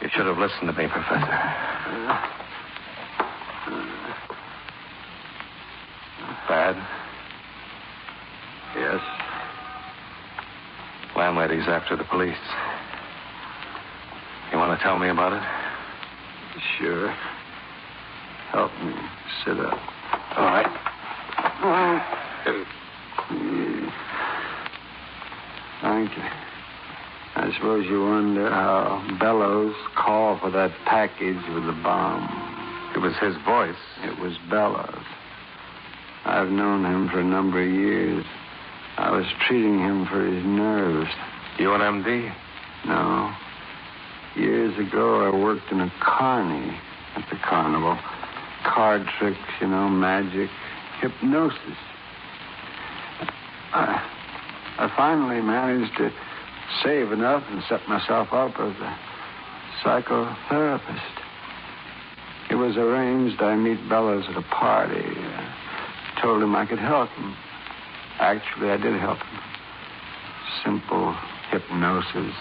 You should have listened to me, Professor. Bad? Yes. Landlady's after the police. You want to tell me about it? Sure. Help me sit up. All right. Thank you. I suppose you wonder how Bellows called for that package with the bomb. It was his voice. It was Bellows. I've known him for a number of years. I was treating him for his nerves. You an MD? No. Years ago, I worked in a carny at the carnival. Card tricks, magic, hypnosis. I finally managed to save enough and set myself up as a psychotherapist. It was arranged I meet Bellows at a party. Told him I could help him. Actually, I did help him. Simple hypnosis.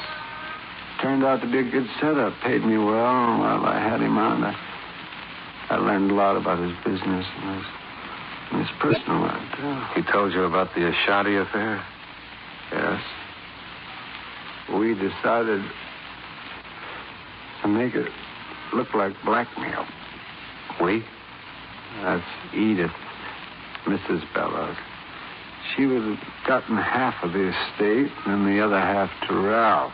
Turned out to be a good setup. Paid me well. While I had him on, I learned a lot about his business and his personal life, too. He told you about the Ashanti affair? Yes. We decided to make it look like blackmail. We? That's Edith, Mrs. Bellows. She would have gotten half of the estate and the other half to Ralph.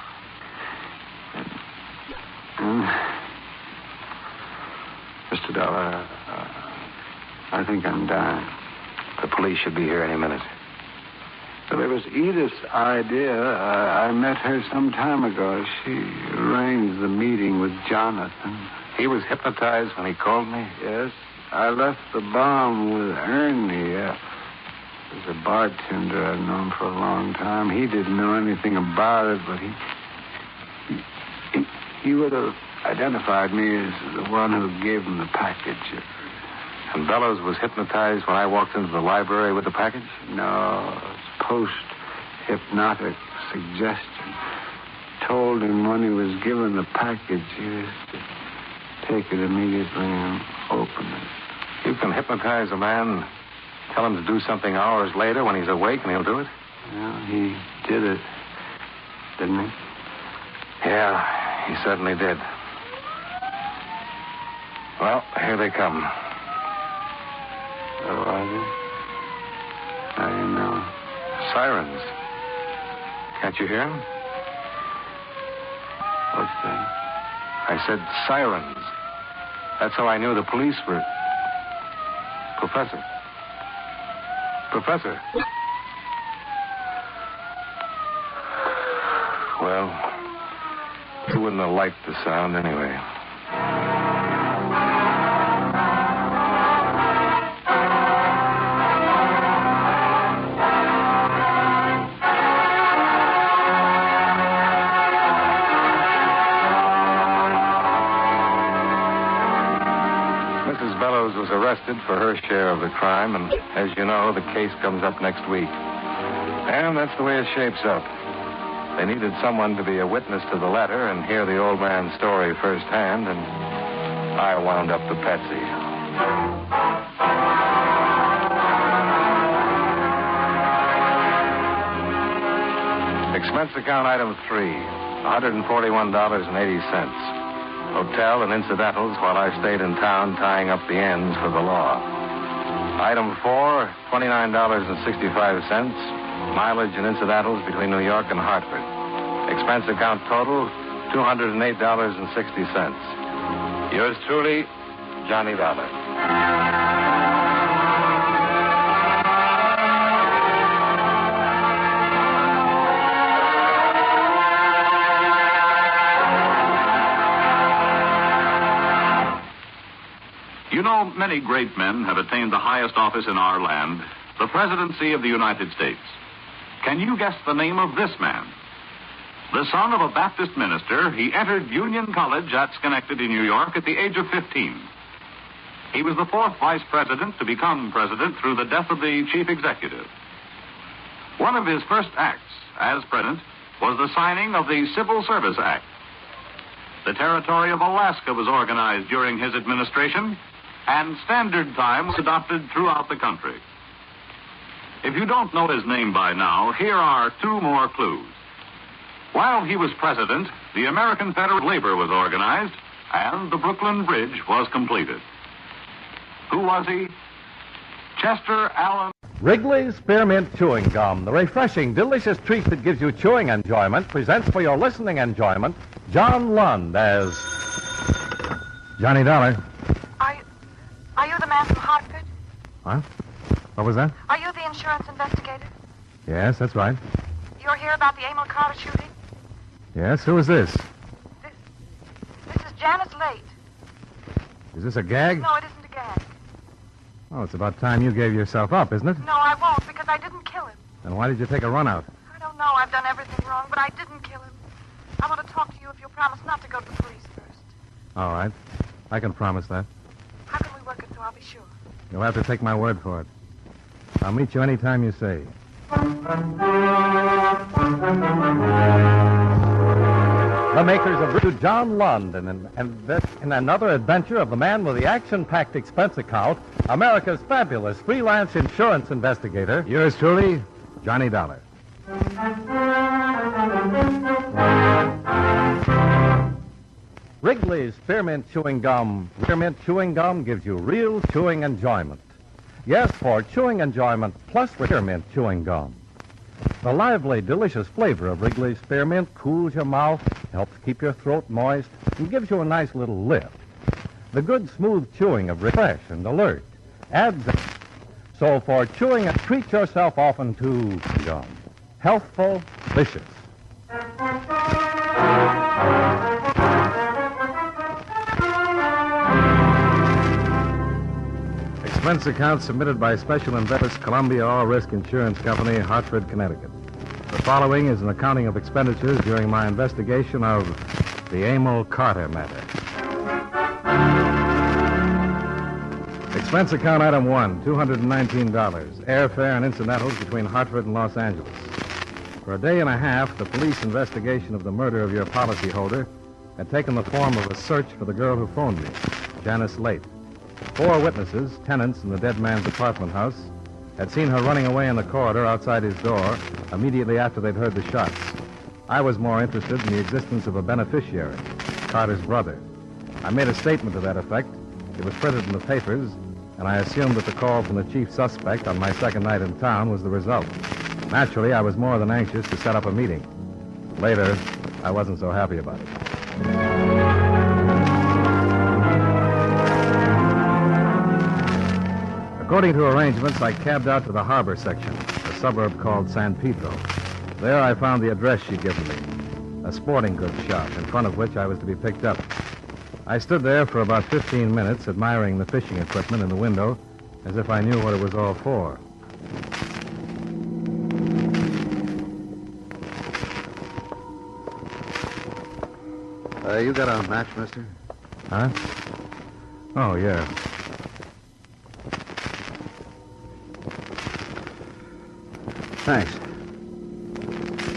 And Mr. Dollar, I think I'm dying. The police should be here any minute. Well, it was Edith's idea. I met her some time ago. She arranged the meeting with Jonathan. He was hypnotized when he called me? Yes. I left the bomb with Ernie. There's a bartender I've known for a long time. He didn't know anything about it, but he would have identified me as the one who gave him the package. And Bellows was hypnotized when I walked into the library with the package? No, it's post-hypnotic suggestion. Told him when he was given the package, he was to take it immediately and open it. You can hypnotize a man, tell him to do something hours later when he's awake, and he'll do it? Well, he did it, didn't he? Yeah, he certainly did. Well, here they come. Oh, are they? How do you know? Sirens. Can't you hear them? What's that? I said sirens. That's how I knew the police were... Professor. Well, you wouldn't have liked the sound anyway. Mrs. Bellows was arrested for her share of the crime, and as you know, the case comes up next week. And that's the way it shapes up. They needed someone to be a witness to the letter and hear the old man's story firsthand, and I wound up the Patsy. Expense account item 3, $141.80. Hotel and incidentals while I stayed in town tying up the ends for the law. Item 4, $29.65. Mileage and incidentals between New York and Hartford. Expense account total, $208.60. Yours truly, Johnny Dollar. You know, many great men have attained the highest office in our land, the presidency of the United States. Can you guess the name of this man? The son of a Baptist minister, he entered Union College at Schenectady, New York, at the age of 15. He was the fourth vice president to become president through the death of the chief executive. One of his first acts as president was the signing of the Civil Service Act. The territory of Alaska was organized during his administration, and standard time was adopted throughout the country. If you don't know his name by now, here are 2 more clues. While he was president, the American Federal Labor was organized, and the Brooklyn Bridge was completed. Who was he? Chester Allen. Wrigley's Spearmint Chewing Gum, the refreshing, delicious treat that gives you chewing enjoyment, presents for your listening enjoyment John Lund as Johnny Dollar. Are you the man from Hartford? What? What was that? Are you the insurance investigator? Yes, that's right. You're here about the Emil Carter shooting? Yes, who is this? This is Janice Late. Is this a gag? No, it isn't a gag. Oh, it's about time you gave yourself up, isn't it? No, I won't, because I didn't kill him. Then why did you take a run out? I don't know. I've done everything wrong, but I didn't kill him. I want to talk to you if you'll promise not to go to the police first. All right. I can promise that. How can we work it so I'll be sure? You'll have to take my word for it. I'll meet you any time you say. The makers of John Lund in another adventure of the man with the action-packed expense account, America's fabulous freelance insurance investigator. Yours truly, Johnny Dollar. Wrigley's Spearmint Chewing Gum. Spearmint Chewing Gum gives you real chewing enjoyment. Yes, for chewing enjoyment plus Spearmint Chewing Gum. The lively, delicious flavor of Wrigley's Spearmint cools your mouth, helps keep your throat moist, and gives you a nice little lift. The good, smooth chewing of fresh and alert adds. So for chewing, treat yourself often to gum. Healthful, vicious. Expense account submitted by Special Investors, Columbia All Risk Insurance Company, Hartford, Connecticut. The following is an accounting of expenditures during my investigation of the Emil Carter matter. Expense account item 1, $219. Airfare and incidentals between Hartford and Los Angeles. For a day and a half, the police investigation of the murder of your policyholder had taken the form of a search for the girl who phoned me, Janice Late. 4 witnesses, tenants in the dead man's apartment house, had seen her running away in the corridor outside his door immediately after they'd heard the shots. I was more interested in the existence of a beneficiary, Carter's brother. I made a statement to that effect. It was printed in the papers, and I assumed that the call from the chief suspect on my second night in town was the result. Naturally, I was more than anxious to set up a meeting. Later, I wasn't so happy about it. According to arrangements, I cabbed out to the harbor section, a suburb called San Pedro. There I found the address she'd given me, a sporting goods shop in front of which I was to be picked up. I stood there for about 15 minutes, admiring the fishing equipment in the window, as if I knew what it was all for. You got a match, mister? Huh? Oh, yeah. Thanks.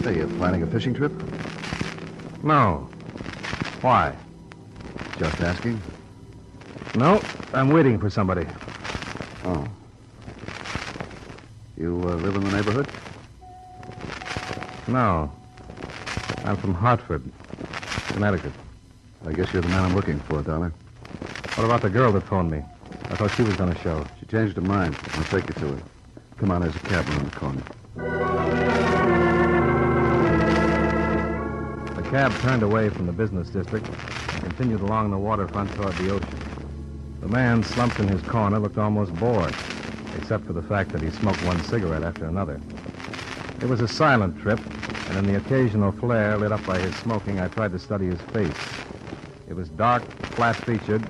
Say, you planning a fishing trip? No. Why? Just asking. No, I'm waiting for somebody. Oh. You live in the neighborhood? No. I'm from Hartford, Connecticut. I guess you're the man I'm looking for, Dollar. What about the girl that phoned me? I thought she was going to show. She changed her mind. I'll take you to her. Come on, there's a cab around the corner. The cab turned away from the business district and continued along the waterfront toward the ocean. The man, slumped in his corner, looked almost bored, except for the fact that he smoked one cigarette after another. It was a silent trip, and in the occasional flare lit up by his smoking, I tried to study his face. It was dark, flat-featured,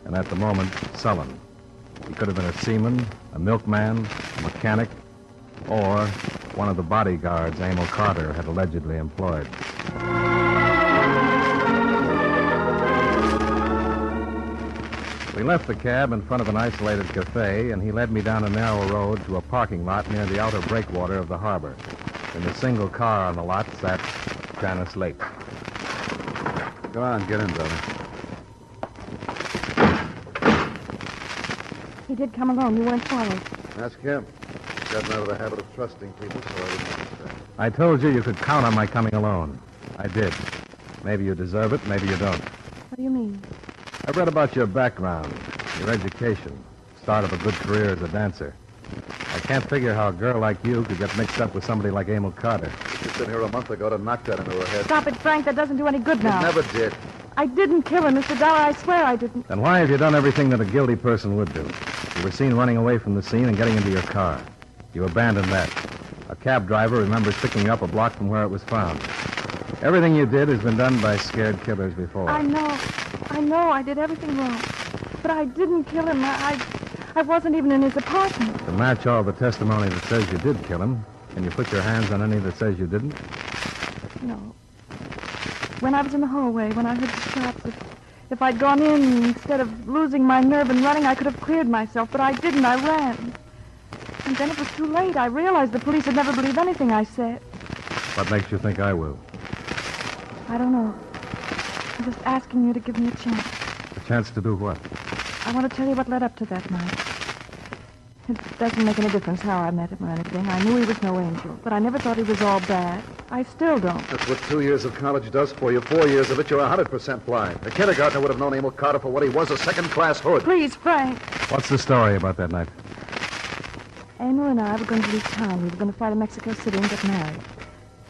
and at the moment, sullen. He could have been a seaman, a milkman, a mechanic, or one of the bodyguards Emil Carter had allegedly employed. We left the cab in front of an isolated cafe, and he led me down a narrow road to a parking lot near the outer breakwater of the harbor. In the single car on the lot sat Janice Lake. Go on, get in, brother. He did come alone. You weren't followed. Ask him. He's gotten out of the habit of trusting people, so I wouldn't understand. I told you could count on my coming alone. I did. Maybe you deserve it, maybe you don't. What do you mean? I've read about your background, your education, start of a good career as a dancer. I can't figure how a girl like you could get mixed up with somebody like Emil Carter. You stood here a month ago to knock that into her head. Stop it, Frank. That doesn't do any good now. It never did. I didn't kill him, Mr. Dollar. I swear I didn't. Then why have you done everything that a guilty person would do? You were seen running away from the scene and getting into your car. You abandoned that. A cab driver remembers picking you up a block from where it was found. Everything you did has been done by scared killers before. I know. I did everything wrong. But I didn't kill him. I wasn't even in his apartment. To match all the testimony that says you did kill him, can you put your hands on any that says you didn't? No. When I was in the hallway, when I heard the shots, if I'd gone in instead of losing my nerve and running, I could have cleared myself, but I didn't. I ran. And then it was too late. I realized the police would never believe anything I said. What makes you think I will? I don't know. I'm just asking you to give me a chance. A chance to do what? I want to tell you what led up to that night. It doesn't make any difference how I met him or anything. I knew he was no angel, but I never thought he was all bad. I still don't. That's what 2 years of college does for you. 4 years of it, you're 100% blind. A kindergartner would have known Emil Carter for what he was, a second-class hood. Please, Frank. What's the story about that night? Emil and I were going to leave town. We were going to fly to Mexico City and get married.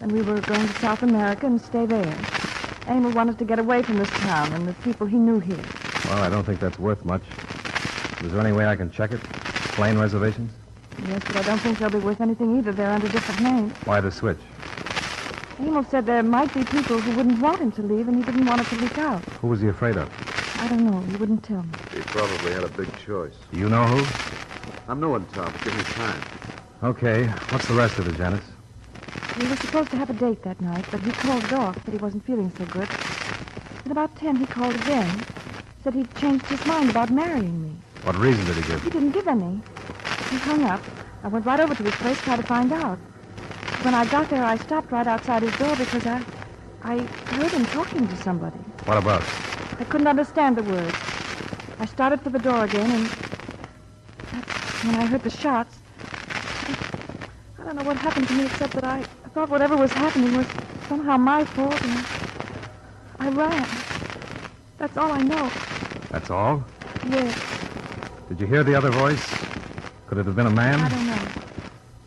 Then we were going to South America and stay there. Emil wanted to get away from this town and the people he knew here. Well, I don't think that's worth much. Is there any way I can check it? Plane reservations? Yes, but I don't think they'll be worth anything either. They're under different names. Why the switch? Emil said there might be people who wouldn't want him to leave, and he didn't want it to leak out. Who was he afraid of? I don't know. He wouldn't tell me. He probably had a big choice. Do you know who? I'm knowing Tom. Give me time. Okay. What's the rest of it, Janice? We were supposed to have a date that night, but he called it off, said he wasn't feeling so good. At about 10, he called again. Said he'd changed his mind about marrying me. What reason did he give? He didn't give any. He hung up. I went right over to his place, tried to find out. When I got there, I stopped right outside his door because I heard him talking to somebody. What about? I couldn't understand the words. I started for the door again, and that's when I heard the shots. I don't know what happened to me except that I thought whatever was happening was somehow my fault, and I ran. That's all I know. That's all? Yes. Did you hear the other voice? Could it have been a man? I don't know.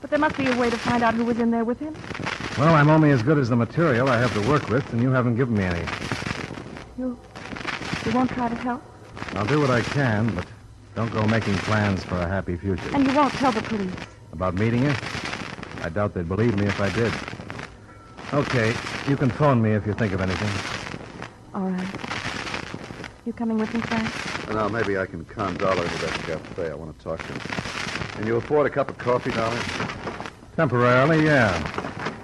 But there must be a way to find out who was in there with him. Well, I'm only as good as the material I have to work with, and you haven't given me any. You won't try to help? I'll do what I can, but don't go making plans for a happy future. And you won't tell the police? About meeting you? I doubt they'd believe me if I did. Okay, you can phone me if you think of anything. All right. You coming with me, Frank? Now, maybe I can con Dollar into that cafe. I want to talk to him. Can you afford a cup of coffee, Dollar? Temporarily, yeah.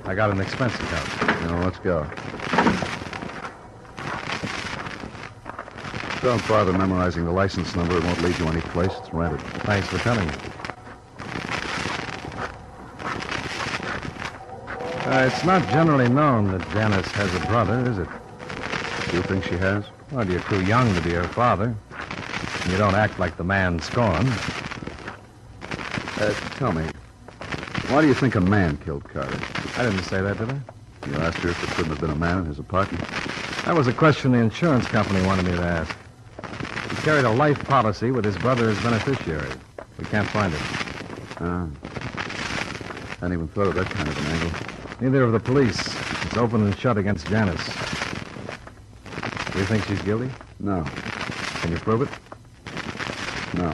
I got an expense account. No, let's go. Don't bother memorizing the license number. It won't lead you any place. It's rented. Thanks for telling me. It's not generally known that Janice has a brother, is it? Do you think she has? Well, you're too young to be her father. And you don't act like the man scorned. Tell me, why do you think a man killed Carter? I didn't say that, did I? You asked her if it couldn't have been a man in his apartment. That was a question the insurance company wanted me to ask. He carried a life policy with his brother as beneficiary. We can't find it. I hadn't even thought of that kind of an angle. Neither of the police. It's open and shut against Janice. Do you think she's guilty? No. Can you prove it? No.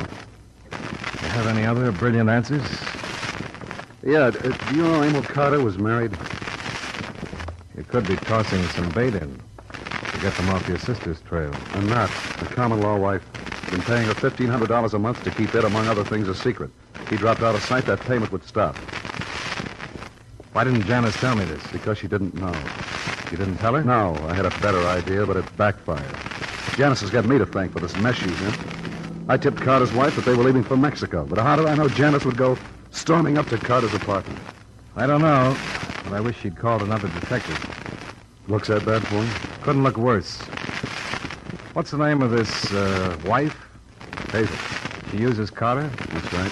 You have any other brilliant answers? Yeah, do you know Emil Carter was married? You could be tossing some bait in to get them off your sister's trail. I'm not. A common law wife. Been paying her $1,500 a month to keep it, among other things, a secret. If he dropped out of sight, that payment would stop. Why didn't Janice tell me this? Because she didn't know. You didn't tell her? No, I had a better idea, but it backfired. Janice has got me to thank for this mess she's in. I tipped Carter's wife that they were leaving for Mexico, but how did I know Janice would go storming up to Carter's apartment? I don't know, but I wish she'd called another detective. Looks that bad for you? Couldn't look worse. What's the name of this wife? Hazel. She uses Carter? That's right.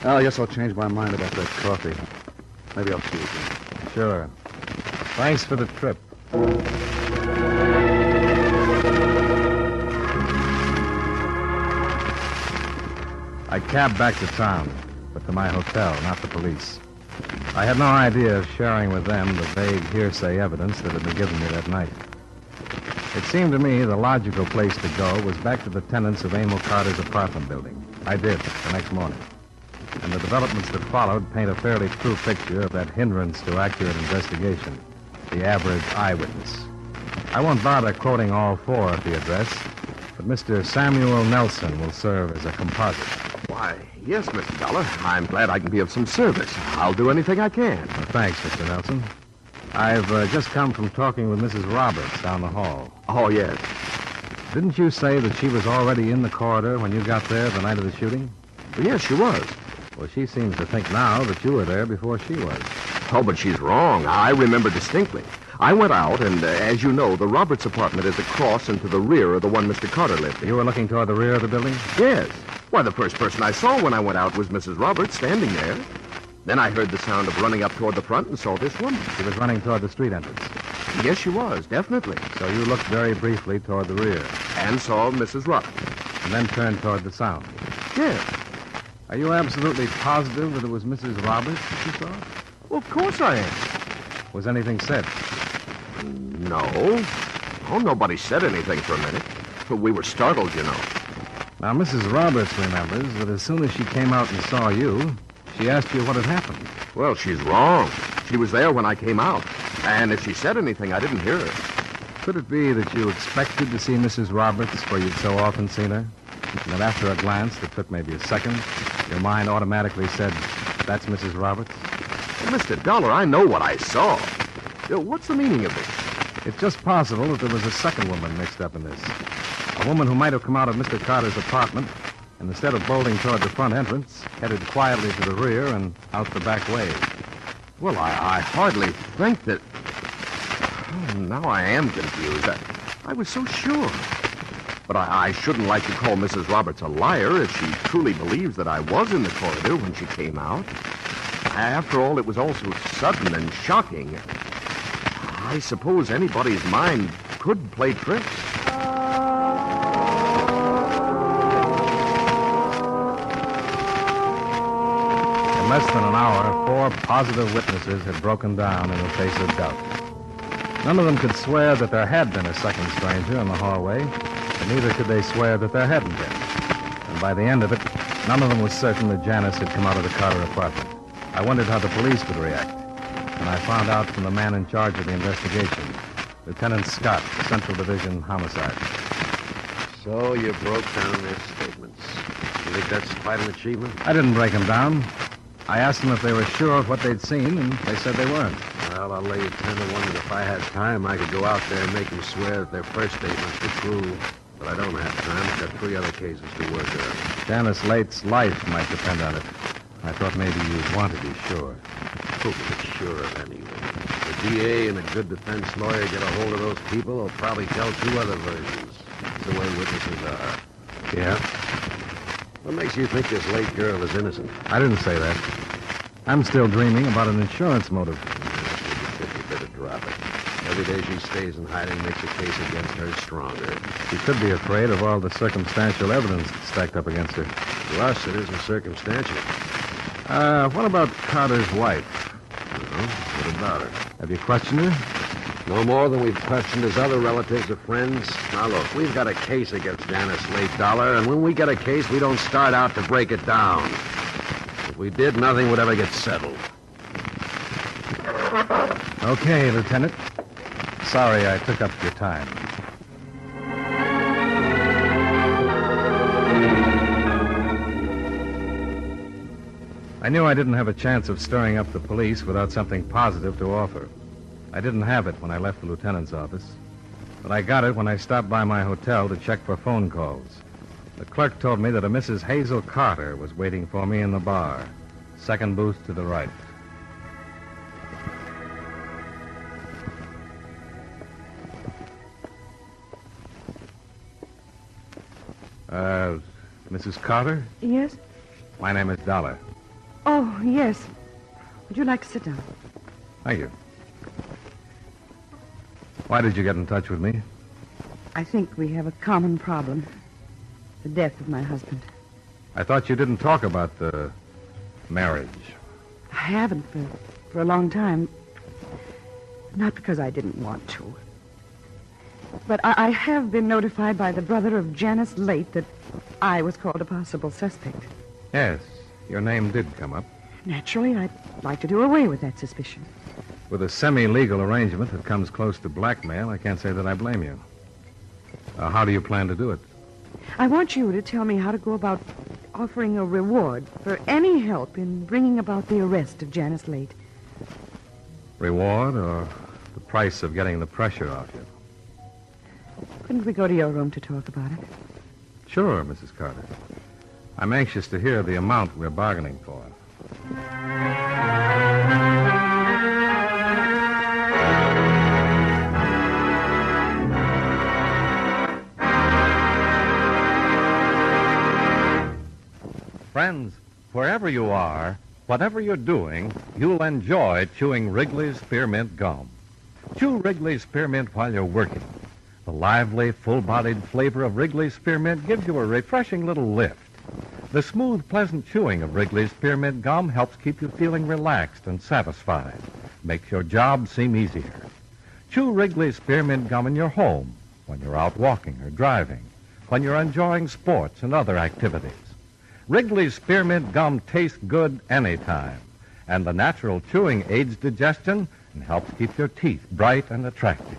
I guess I'll change my mind about that coffee. Maybe I'll see you again. Sure. Thanks for the trip. I cabbed back to town, but to my hotel, not the police. I had no idea of sharing with them the vague hearsay evidence that had been given me that night. It seemed to me the logical place to go was back to the tenants of Emil Carter's apartment building. I did, the next morning. And the developments that followed paint a fairly true picture of that hindrance to accurate investigation, the average eyewitness. I won't bother quoting all four at the address, but Mr. Samuel Nelson will serve as a composite. Why, yes, Mr. Dollar. I'm glad I can be of some service. I'll do anything I can. Well, thanks, Mr. Nelson. I've just come from talking with Mrs. Roberts down the hall. Oh, yes. Didn't you say that she was already in the corridor when you got there the night of the shooting? Yes, she was. Well, she seems to think now that you were there before she was. Oh, but she's wrong. I remember distinctly. I went out, and as you know, the Roberts apartment is across and to the rear of the one Mr. Carter lived in. You were looking toward the rear of the building? Yes. Why, the first person I saw when I went out was Mrs. Roberts standing there. Then I heard the sound of running up toward the front and saw this woman. She was running toward the street entrance. Yes, she was, definitely. So you looked very briefly toward the rear. And saw Mrs. Roberts. And then turned toward the sound. Yes. Are you absolutely positive that it was Mrs. Roberts that you saw? Well, of course I am. Was anything said? No. Oh, nobody said anything for a minute. But we were startled, you know. Now, Mrs. Roberts remembers that as soon as she came out and saw you, she asked you what had happened. Well, she's wrong. She was there when I came out. And if she said anything, I didn't hear her. Could it be that you expected to see Mrs. Roberts where you'd so often seen her? And that after a glance that took maybe a second, your mind automatically said, that's Mrs. Roberts? Mr. Dollar, I know what I saw. What's the meaning of this? It's just possible that there was a second woman mixed up in this. A woman who might have come out of Mr. Carter's apartment and instead of bolting toward the front entrance, headed quietly to the rear and out the back way. Well, I hardly think that... Oh, now I am confused. I was so sure. But I shouldn't like to call Mrs. Roberts a liar if she truly believes that I was in the corridor when she came out. After all, it was all so sudden and shocking. I suppose anybody's mind could play tricks. In less than an hour, 4 positive witnesses had broken down in the face of doubt. None of them could swear that there had been a second stranger in the hallway, and neither could they swear that there hadn't been. And by the end of it, none of them was certain that Janice had come out of the Carter apartment. I wondered how the police would react, and I found out from the man in charge of the investigation, Lieutenant Scott, Central Division Homicide. So you broke down their statements. You think that's quite an achievement? I didn't break them down. I asked them if they were sure of what they'd seen, and they said they weren't. Well, I'll lay you 10 to 1 that if I had time, I could go out there and make them swear that their first statements were true. But I don't have time. I've got 3 other cases to work on. Janice Late's life might depend on it. I thought maybe you'd want to be sure. Who can be sure of anything? The DA and a good defense lawyer get a hold of those people, they'll probably tell 2 other versions. That's the way witnesses are. Yeah? What makes you think this late girl is innocent? I didn't say that. I'm still dreaming about an insurance motive. You better drop it. Every day she stays in hiding makes the case against her stronger. She could be afraid of all the circumstantial evidence stacked up against her. To us, it isn't circumstantial. What about Carter's wife? Well, what about her? Have you questioned her? No more than we've questioned his other relatives or friends. Now, look, we've got a case against Janice Late Dollar, and when we get a case, we don't start out to break it down. If we did, nothing would ever get settled. Okay, Lieutenant. Sorry I took up your time. I knew I didn't have a chance of stirring up the police without something positive to offer. I didn't have it when I left the lieutenant's office, but I got it when I stopped by my hotel to check for phone calls. The clerk told me that a Mrs. Hazel Carter was waiting for me in the bar, second booth to the right. Mrs. Carter? Yes? My name is Dollar. Oh, yes. Would you like to sit down? Thank you. Why did you get in touch with me? I think we have a common problem. The death of my husband. I thought you didn't talk about the marriage. I haven't for a long time. Not because I didn't want to. But I have been notified by the brother of Janice Late that I was called a possible suspect. Yes, your name did come up. Naturally, I'd like to do away with that suspicion. With a semi-legal arrangement that comes close to blackmail, I can't say that I blame you. How do you plan to do it? I want you to tell me how to go about offering a reward for any help in bringing about the arrest of Janice Late. Reward or the price of getting the pressure off you? Couldn't we go to your room to talk about it? Sure, Mrs. Carter. I'm anxious to hear the amount we're bargaining for. Friends, wherever you are, whatever you're doing, you'll enjoy chewing Wrigley's Spearmint Gum. Chew Wrigley's Spearmint while you're working. The lively, full-bodied flavor of Wrigley's Spearmint gives you a refreshing little lift. The smooth, pleasant chewing of Wrigley's Spearmint Gum helps keep you feeling relaxed and satisfied. Makes your job seem easier. Chew Wrigley's Spearmint Gum in your home when you're out walking or driving, when you're enjoying sports and other activities. Wrigley's Spearmint Gum tastes good anytime, and the natural chewing aids digestion and helps keep your teeth bright and attractive.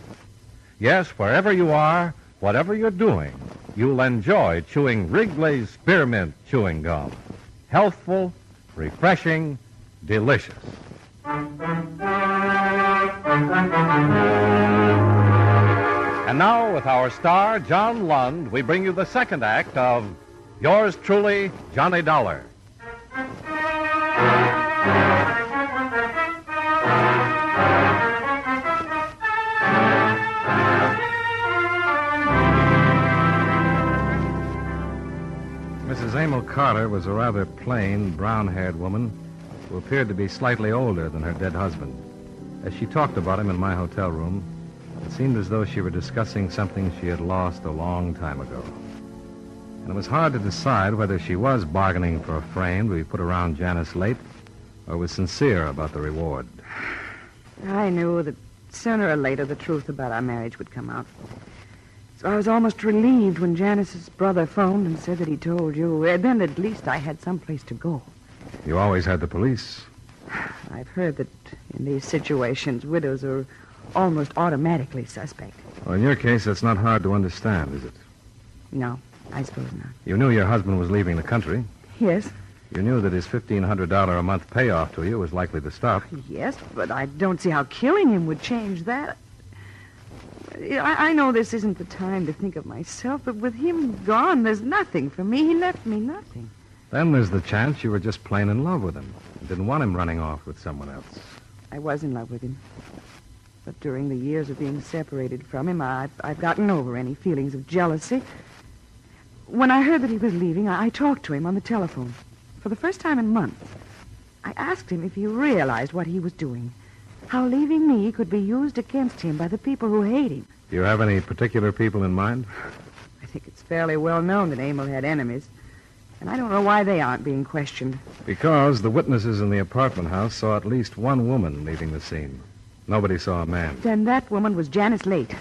Yes, wherever you are, whatever you're doing, you'll enjoy chewing Wrigley's Spearmint Chewing Gum. Healthful, refreshing, delicious. And now, with our star, John Lund, we bring you the second act of Yours Truly, Johnny Dollar. Mrs. Emil Carter was a rather plain, brown-haired woman who appeared to be slightly older than her dead husband. As she talked about him in my hotel room, it seemed as though she were discussing something she had lost a long time ago. And it was hard to decide whether she was bargaining for a frame to be put around Janice Late or was sincere about the reward. I knew that sooner or later the truth about our marriage would come out. So I was almost relieved when Janice's brother phoned and said that he told you. Then at least I had someplace to go. You always had the police. I've heard that in these situations, widows are almost automatically suspect. Well, in your case, that's not hard to understand, is it? No, I suppose not. You knew your husband was leaving the country. Yes. You knew that his $1,500 a month payoff to you was likely to stop. Yes, but I don't see how killing him would change that. I know this isn't the time to think of myself, but with him gone, there's nothing for me. He left me nothing. Then there's the chance you were just plain in love with him and didn't want him running off with someone else. I was in love with him. But during the years of being separated from him, I've gotten over any feelings of jealousy. When I heard that he was leaving, I talked to him on the telephone. For the first time in months, I asked him if he realized what he was doing. How leaving me could be used against him by the people who hate him. Do you have any particular people in mind? I think it's fairly well known that Emil had enemies. And I don't know why they aren't being questioned. Because the witnesses in the apartment house saw at least one woman leaving the scene. Nobody saw a man. Then that woman was Janice Late.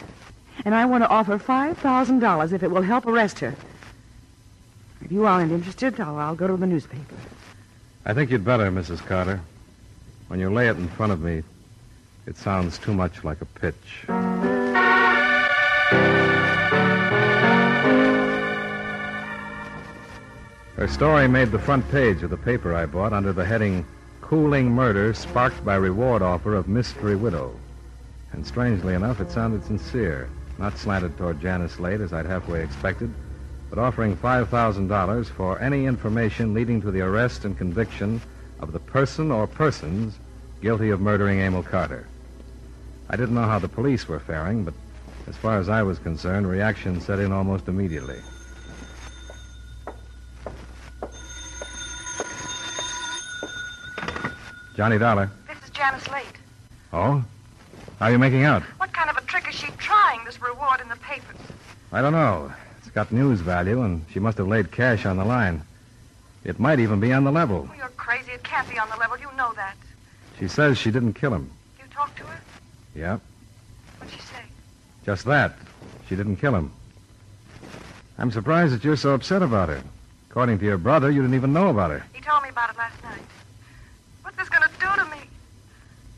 And I want to offer $5,000 if it will help arrest her. If you aren't interested, I'll go to the newspaper. I think you'd better, Mrs. Carter. When you lay it in front of me, it sounds too much like a pitch. Her story made the front page of the paper I bought under the heading, Cooling Murder Sparked by Reward Offer of Mystery Widow. And strangely enough, it sounded sincere, not slanted toward Janice Late as I'd halfway expected, but offering $5,000 for any information leading to the arrest and conviction of the person or persons guilty of murdering Emil Carter. I didn't know how the police were faring, but as far as I was concerned, reaction set in almost immediately. Johnny Dollar. This is Janice Late. Oh? How are you making out? What kind of a trick is she trying, this reward in the papers? I don't know. It's got news value, and she must have laid cash on the line. It might even be on the level. Oh, you're crazy. It can't be on the level. You know that. She says she didn't kill him. You talked to her? Yeah. What'd she say? Just that. She didn't kill him. I'm surprised that you're so upset about her. According to your brother, you didn't even know about her. He told me about it last night. What's this going to do to me?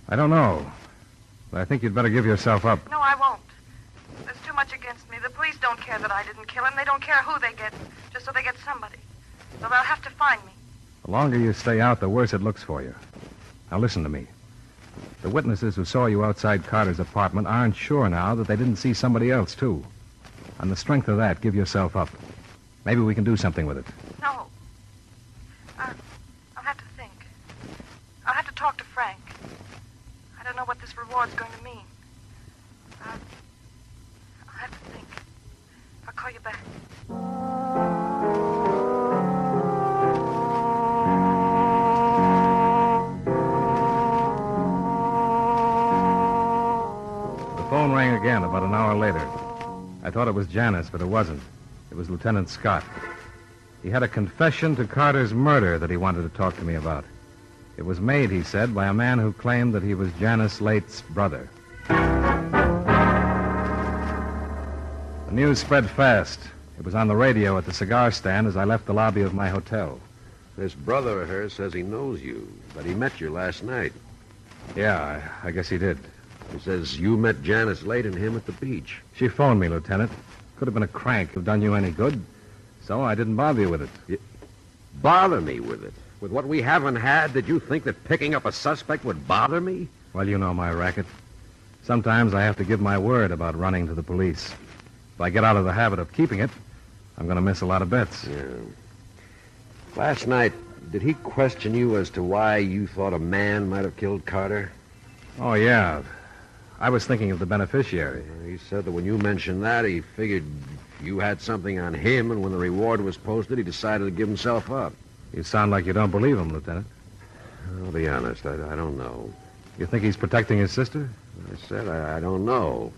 I don't know. But I think you'd better give yourself up. No, I won't. There's too much against me. The police don't care that I didn't kill him. They don't care who they get, just so they get somebody. So they'll have to find me. The longer you stay out, the worse it looks for you. Now listen to me. The witnesses who saw you outside Carter's apartment aren't sure now that they didn't see somebody else, too. On the strength of that, give yourself up. Maybe we can do something with it. No. I'll have to think. I'll have to talk to Frank. I don't know what this reward's going to mean. I'll have to think. I'll call you back. The phone rang again about an hour later. I thought it was Janice, but it wasn't. It was Lieutenant Scott. He had a confession to Carter's murder that he wanted to talk to me about. It was made, he said, by a man who claimed that he was Janice Late's brother. The news spread fast. It was on the radio at the cigar stand as I left the lobby of my hotel. This brother of hers says he knows you, that he met you last night. Yeah, I guess he did. He says you met Janice Late and him at the beach. She phoned me, Lieutenant. Could have been a crank, have done you any good. So I didn't bother you with it. Bother me with it? With what we haven't had, did you think that picking up a suspect would bother me? Well, you know my racket. Sometimes I have to give my word about running to the police. If I get out of the habit of keeping it, I'm going to miss a lot of bets. Yeah. Last night, did he question you as to why you thought a man might have killed Carter? Oh, yeah. I was thinking of the beneficiary. He said that when you mentioned that, he figured you had something on him, and when the reward was posted, he decided to give himself up. You sound like you don't believe him, Lieutenant. I'll be honest, I don't know. You think he's protecting his sister? I said I don't know.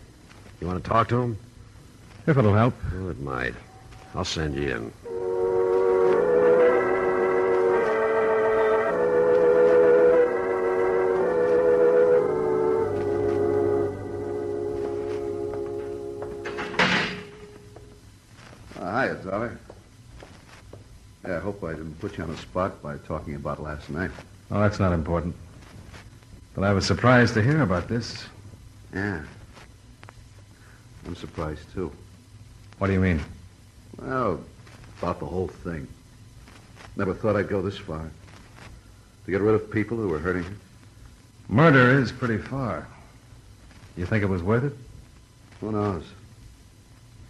You want to talk to him? If it'll help. Well, it might. I'll send you in. Hiya, Dollar. Yeah, I hope I didn't put you on the spot by talking about last night. Oh, that's not important. But I was surprised to hear about this. Yeah. I'm surprised, too. What do you mean? Well, about the whole thing. Never thought I'd go this far. To get rid of people who were hurting you. Murder is pretty far. You think it was worth it? Who knows?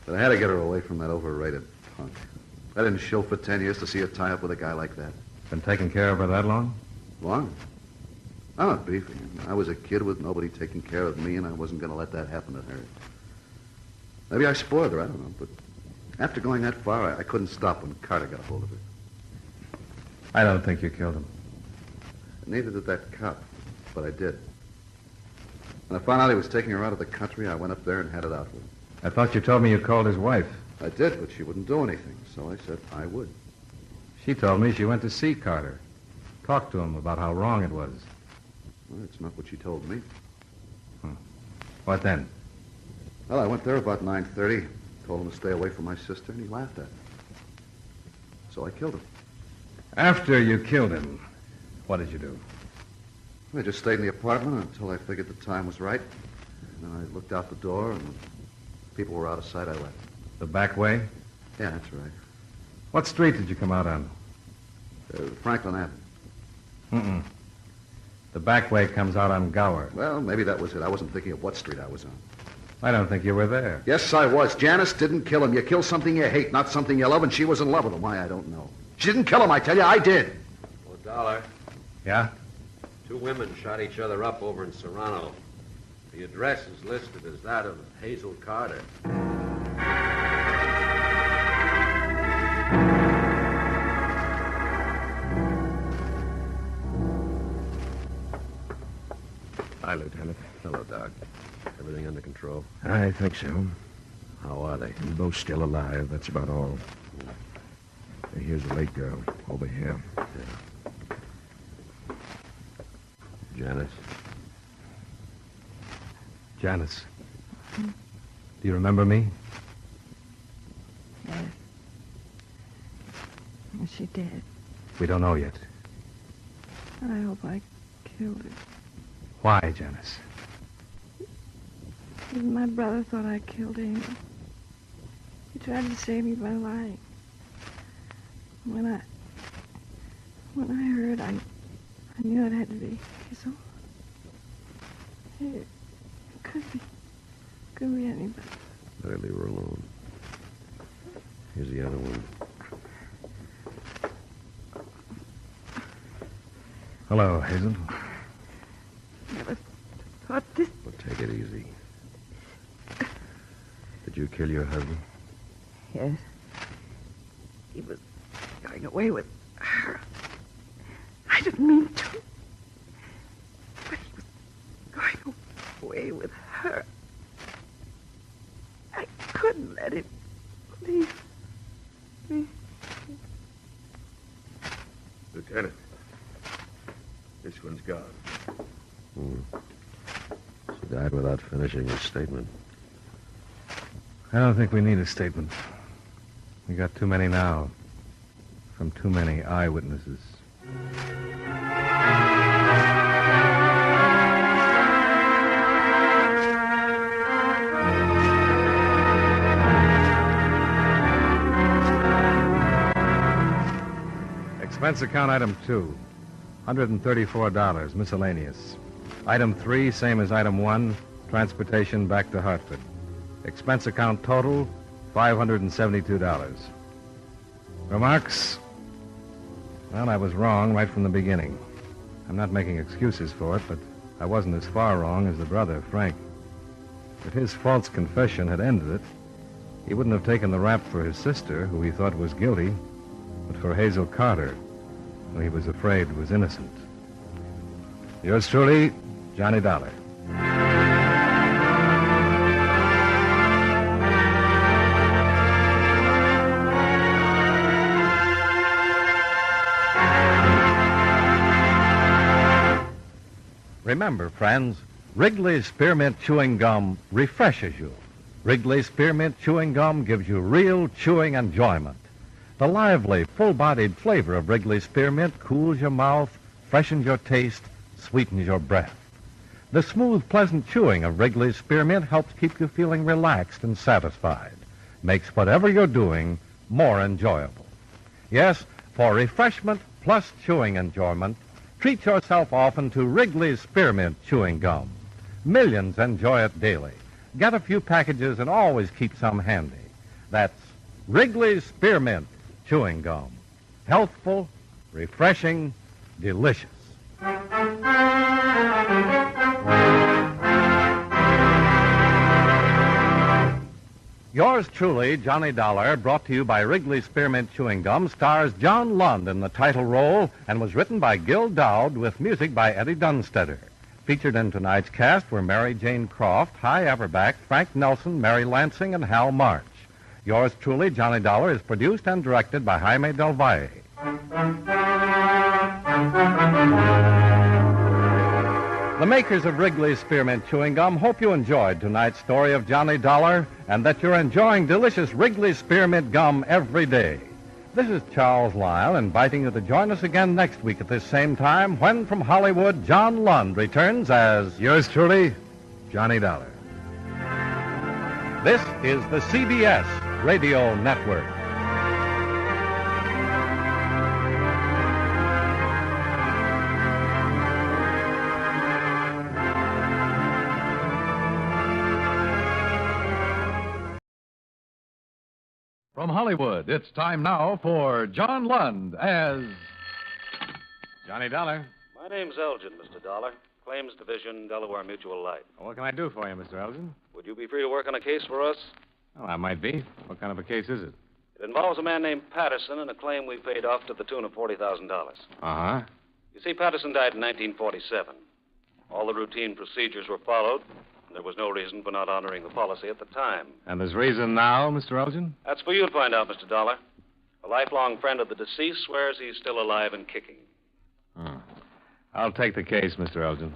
But I had to get her away from that overrated punk. I didn't shill for 10 years to see her tie up with a guy like that. Been taking care of her that long? Long? I'm not beefing. I was a kid with nobody taking care of me, and I wasn't going to let that happen to her. Maybe I spoiled her, I don't know. But after going that far, I couldn't stop when Carter got a hold of her. I don't think you killed him. Neither did that cop, but I did. When I found out he was taking her out of the country, I went up there and had it out with him. I thought you told me you called his wife. I did, but she wouldn't do anything, so I said I would. She told me she went to see Carter. Talked to him about how wrong it was. Well, it's not what she told me. What then? Well, I went there about 9:30, told him to stay away from my sister, and he laughed at me. So I killed him. After you killed him, what did you do? I just stayed in the apartment until I figured the time was right. And then I looked out the door, and when people were out of sight, I left. The back way? Yeah, that's right. What street did you come out on? Franklin Avenue. Mm-mm. The back way comes out on Gower. Well, maybe that was it. I wasn't thinking of what street I was on. I don't think you were there. Yes, I was. Janice didn't kill him. You kill something you hate, not something you love, and she was in love with him. Why, I don't know. She didn't kill him, I tell you. I did. Oh, Dollar. Yeah? 2 women shot each other up over in Serrano. The address is listed as that of Hazel Carter. Hi, Lieutenant. Hello, Doc. Everything under control? I think so. How are they? They're both still alive. That's about all. Here's the late girl over here. Janice? Janice. Do you remember me? Yes. Yes, she did. We don't know yet. I hope I killed her. Why, Janice? Even my brother thought I killed him. He tried to save me by lying. When I heard, I knew it had to be Hazel. It could be anybody. Better leave her alone. Here's the other one. Hello, Hazel. Never thought this. Well, take it easy. Did you kill your husband? Yes. He was going away with her. I didn't mean to. But he was going away with her. I couldn't let him leave me. Lieutenant, this one's gone. She died without finishing her statement. I don't think we need a statement. We got too many now. From too many eyewitnesses. Expense account item 2, $134, miscellaneous. Item 3, same as item 1, transportation back to Hartford. Expense account total, $572. Remarks? Well, I was wrong right from the beginning. I'm not making excuses for it, but I wasn't as far wrong as the brother, Frank. If his false confession had ended it, he wouldn't have taken the rap for his sister, who he thought was guilty, but for Hazel Carter, who he was afraid was innocent. Yours truly, Johnny Dollar. Remember, friends, Wrigley's Spearmint Chewing Gum refreshes you. Wrigley's Spearmint Chewing Gum gives you real chewing enjoyment. The lively, full-bodied flavor of Wrigley's Spearmint cools your mouth, freshens your taste, sweetens your breath. The smooth, pleasant chewing of Wrigley's Spearmint helps keep you feeling relaxed and satisfied. Makes whatever you're doing more enjoyable. Yes, for refreshment plus chewing enjoyment, treat yourself often to Wrigley's Spearmint Chewing Gum. Millions enjoy it daily. Get a few packages and always keep some handy. That's Wrigley's Spearmint Chewing Gum. Healthful, refreshing, delicious. Yours truly, Johnny Dollar, brought to you by Wrigley's Spearmint Chewing Gum, stars John Lund in the title role and was written by Gil Dowd with music by Eddie Dunstetter. Featured in tonight's cast were Mary Jane Croft, Hy Averback, Frank Nelson, Mary Lansing, and Hal March. Yours truly, Johnny Dollar, is produced and directed by Jaime Del Valle. The makers of Wrigley's Spearmint Chewing Gum hope you enjoyed tonight's story of Johnny Dollar and that you're enjoying delicious Wrigley's Spearmint Gum every day. This is Charles Lyle inviting you to join us again next week at this same time when from Hollywood, John Lund returns as yours truly, Johnny Dollar. This is the CBS Radio Network. From Hollywood, it's time now for John Lund as Johnny Dollar. My name's Elgin, Mr. Dollar. Claims Division, Delaware Mutual Life. What can I do for you, Mr. Elgin? Would you be free to work on a case for us? Oh, I might be. What kind of a case is it? It involves a man named Patterson and a claim we paid off to the tune of $40,000. Uh-huh. You see, Patterson died in 1947. All the routine procedures were followed. There was no reason for not honoring the policy at the time. And there's reason now, Mr. Elgin? That's for you to find out, Mr. Dollar. A lifelong friend of the deceased swears he's still alive and kicking. Hmm. I'll take the case, Mr. Elgin.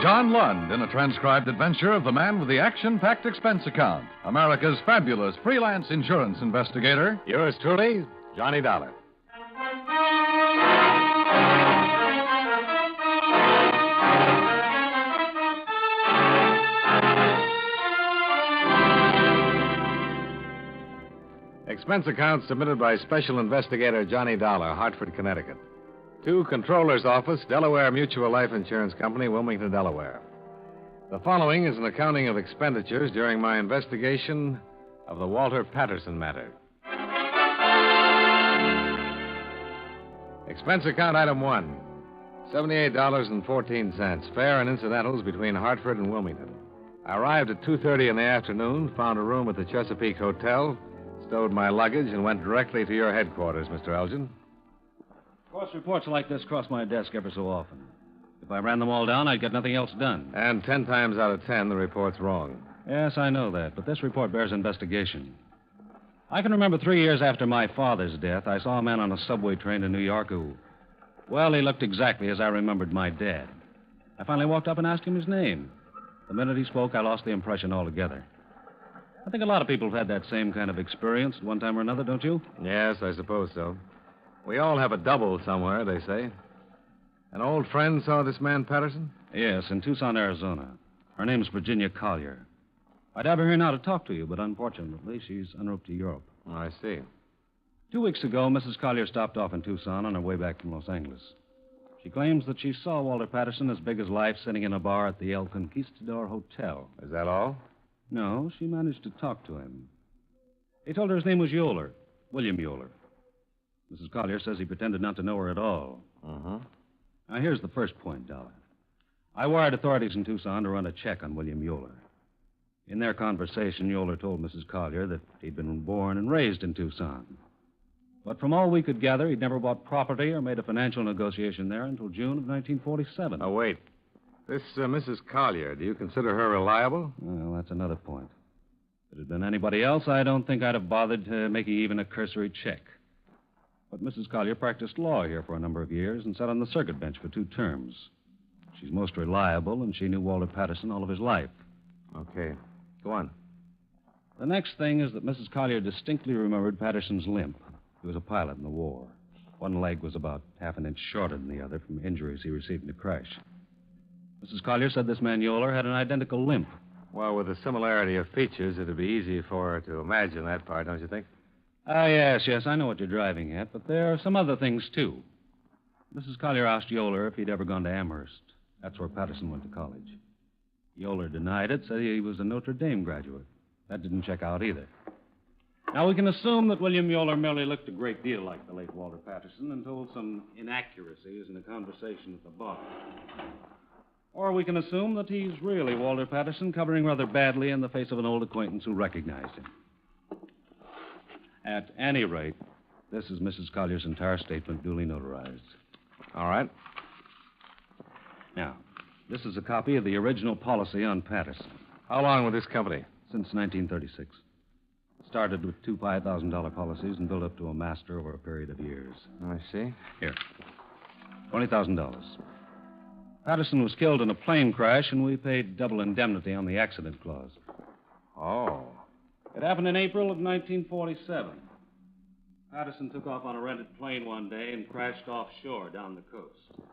John Lund in a transcribed adventure of the man with the action-packed expense account, America's fabulous freelance insurance investigator. Yours truly, Johnny Dollar. Expense account submitted by Special Investigator Johnny Dollar, Hartford, Connecticut. To Controller's Office, Delaware Mutual Life Insurance Company, Wilmington, Delaware. The following is an accounting of expenditures during my investigation of the Walter Patterson matter. Expense account item 1, $78.14, fare and incidentals between Hartford and Wilmington. I arrived at 2:30 in the afternoon, found a room at the Chesapeake Hotel, stowed my luggage, and went directly to your headquarters, Mr. Elgin. Of course, reports like this cross my desk ever so often. If I ran them all down, I'd get nothing else done. And 10 times out of 10, the report's wrong. Yes, I know that, but this report bears investigation. I can remember 3 years after my father's death, I saw a man on a subway train to New York who, well, he looked exactly as I remembered my dad. I finally walked up and asked him his name. The minute he spoke, I lost the impression altogether. I think a lot of people have had that same kind of experience at one time or another, don't you? Yes, I suppose so. We all have a double somewhere, they say. An old friend saw this man, Patterson? Yes, in Tucson, Arizona. Her name's Virginia Collier. I'd have her here now to talk to you, but unfortunately, she's en route to Europe. Oh, I see. 2 weeks ago, Mrs. Collier stopped off in Tucson on her way back from Los Angeles. She claims that she saw Walter Patterson as big as life sitting in a bar at the El Conquistador Hotel. Is that all? No, she managed to talk to him. He told her his name was Euler, William Euler. Mrs. Collier says he pretended not to know her at all. Uh-huh. Now, here's the first point, Dollar. I wired authorities in Tucson to run a check on William Euler. In their conversation, Euler told Mrs. Collier that he'd been born and raised in Tucson. But from all we could gather, he'd never bought property or made a financial negotiation there until June of 1947. Oh, wait. This Mrs. Collier, do you consider her reliable? Well, that's another point. If it had been anybody else, I don't think I'd have bothered making even a cursory check. But Mrs. Collier practiced law here for a number of years and sat on the circuit bench for 2 terms. She's most reliable, and she knew Walter Patterson all of his life. Okay. Go on. The next thing is that Mrs. Collier distinctly remembered Patterson's limp. He was a pilot in the war. One leg was about half an inch shorter than the other from injuries he received in the crash. Mrs. Collier said this man Euler had an identical limp. Well, with the similarity of features, it'd be easy for her to imagine that part, don't you think? Yes, I know what you're driving at, but there are some other things, too. Mrs. Collier asked Euler if he'd ever gone to Amherst. That's where Patterson went to college. Euler denied it, said he was a Notre Dame graduate. That didn't check out either. Now, we can assume that William Euler merely looked a great deal like the late Walter Patterson and told some inaccuracies in a conversation at the bar. Or we can assume that he's really Walter Patterson, covering rather badly in the face of an old acquaintance who recognized him. At any rate, this is Mrs. Collier's entire statement duly notarized. All right. Now, this is a copy of the original policy on Patterson. How long with this company? Since 1936. Started with 2 $5,000 policies and built up to a master over a period of years. I see. Here. $20,000. Patterson was killed in a plane crash, and we paid double indemnity on the accident clause. Oh. It happened in April of 1947. Patterson took off on a rented plane one day and crashed offshore down the coast.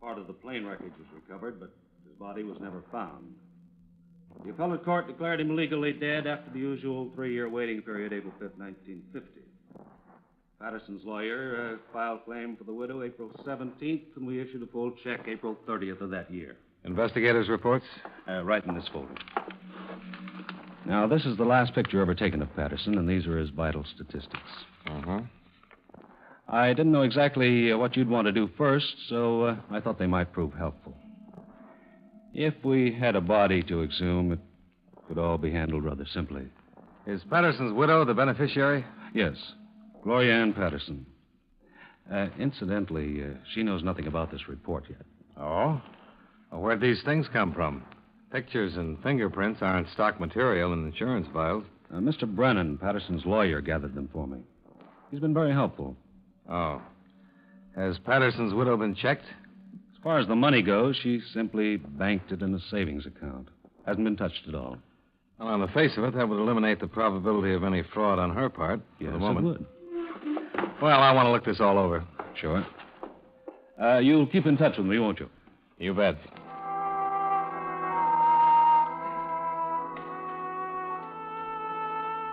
Part of the plane wreckage was recovered, but his body was never found. The appellate court declared him legally dead after the usual 3-year waiting period, April 5th, 1950. Patterson's lawyer filed claim for the widow April 17th, and we issued a full check April 30th of that year. Investigators' reports? Right in this folder. Now, this is the last picture ever taken of Patterson, and these are his vital statistics. Uh-huh. I didn't know exactly what you'd want to do first, so I thought they might prove helpful. If we had a body to exhume, it could all be handled rather simply. Is Patterson's widow the beneficiary? Yes, Gloria Ann Patterson. Incidentally, she knows nothing about this report yet. Oh? Well, where'd these things come from? Pictures and fingerprints aren't stock material in insurance files. Mr. Brennan, Patterson's lawyer, gathered them for me. He's been very helpful. Oh. Has Patterson's widow been checked? As far as the money goes, she simply banked it in a savings account. Hasn't been touched at all. Well, on the face of it, that would eliminate the probability of any fraud on her part. Yes, for the moment. it would. Well, I want to look this all over. Sure. You'll keep in touch with me, won't you? You bet.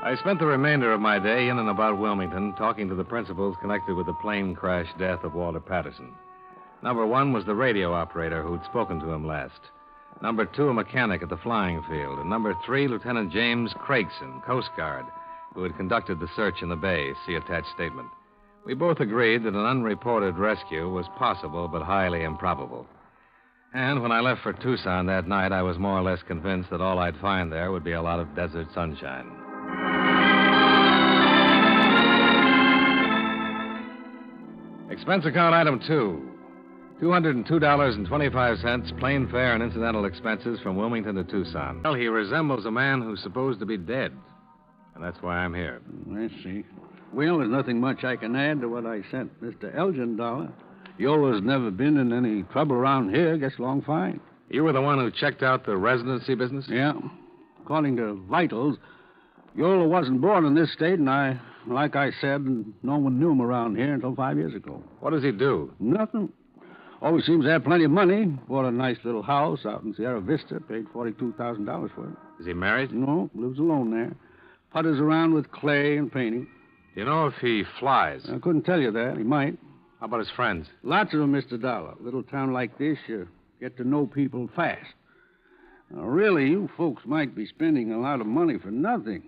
I spent the remainder of my day in and about Wilmington talking to the principals connected with the plane crash death of Walter Patterson. Number 1 was the radio operator who'd spoken to him last. Number 2, a mechanic at the flying field. And number 3, Lieutenant James Craigson, Coast Guard, who had conducted the search in the bay. See attached statement. We both agreed that an unreported rescue was possible but highly improbable. And when I left for Tucson that night, I was more or less convinced that all I'd find there would be a lot of desert sunshine. Expense account item 2. $202.25, plane fare and incidental expenses from Wilmington to Tucson. Well, he resembles a man who's supposed to be dead. And that's why I'm here. I see. Well, there's nothing much I can add to what I sent Mr. Elgin, Dollar. Eula's never been in any trouble around here. Gets along fine. You were the one who checked out the residency business? Yeah. According to vitals, Yola wasn't born in this state, and like I said, no one knew him around here until 5 years ago. What does he do? Nothing. Always seems to have plenty of money. Bought a nice little house out in Sierra Vista. Paid $42,000 for it. Is he married? No, lives alone there. Putters around with clay and painting. Do you know if he flies? I couldn't tell you that. He might. How about his friends? Lots of them, Mr. Dollar. A little town like this, you get to know people fast. Now, really, you folks might be spending a lot of money for nothing.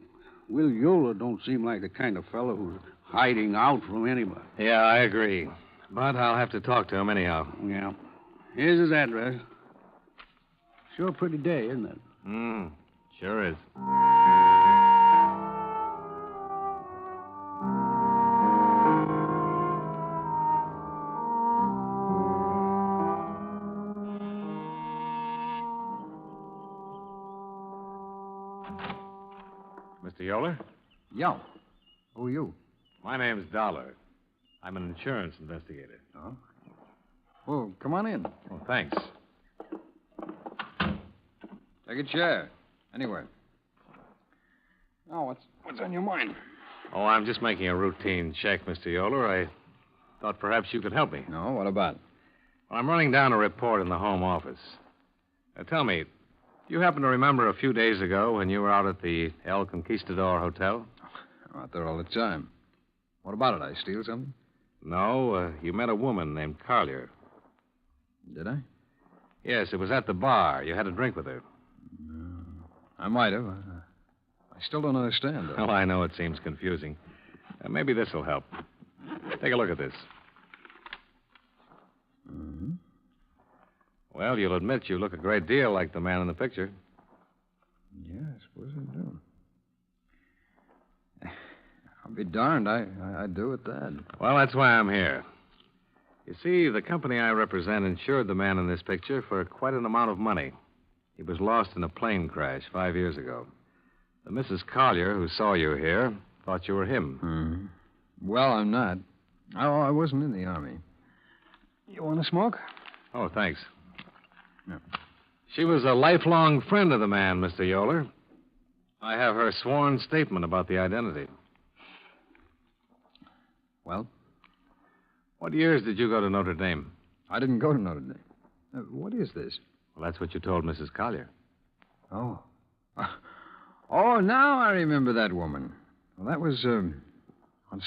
Will Yola don't seem like the kind of fellow who's hiding out from anybody. Yeah, I agree. But I'll have to talk to him anyhow. Yeah. Here's his address. Sure a pretty day, isn't it? Sure is. Mr. Yoler? Yeah. Who are you? My name's Dollar. I'm an insurance investigator. Oh? Well, come on in. Oh, thanks. Take a chair. Anywhere. Oh, what's on your mind? Oh, I'm just making a routine check, Mr. Yoler. I thought perhaps you could help me. No, what about? Well, I'm running down a report in the home office. Tell me, do you happen to remember a few days ago when you were out at the El Conquistador Hotel? I'm out there all the time. What about it? I steal something? No, you met a woman named Collier. Did I? Yes, it was at the bar. You had a drink with her. I might have. I still don't understand. Well, I know it seems confusing. Maybe this will help. Take a look at this. Mm-hmm. Well, you'll admit you look a great deal like the man in the picture. Yeah, I suppose I do. I'll be darned. I do at that. Well, that's why I'm here. You see, the company I represent insured the man in this picture for quite an amount of money. He was lost in a plane crash 5 years ago. The Mrs. Collier, who saw you here, thought you were him. Mm-hmm. Well, I'm not. Oh, I wasn't in the Army. You want to smoke? Oh, thanks. No. She was a lifelong friend of the man, Mr. Yoler. I have her sworn statement about the identity. Well? What years did you go to Notre Dame? I didn't go to Notre Dame. What is this? Well, that's what you told Mrs. Collier. Oh. Oh, now I remember that woman. Well, that was on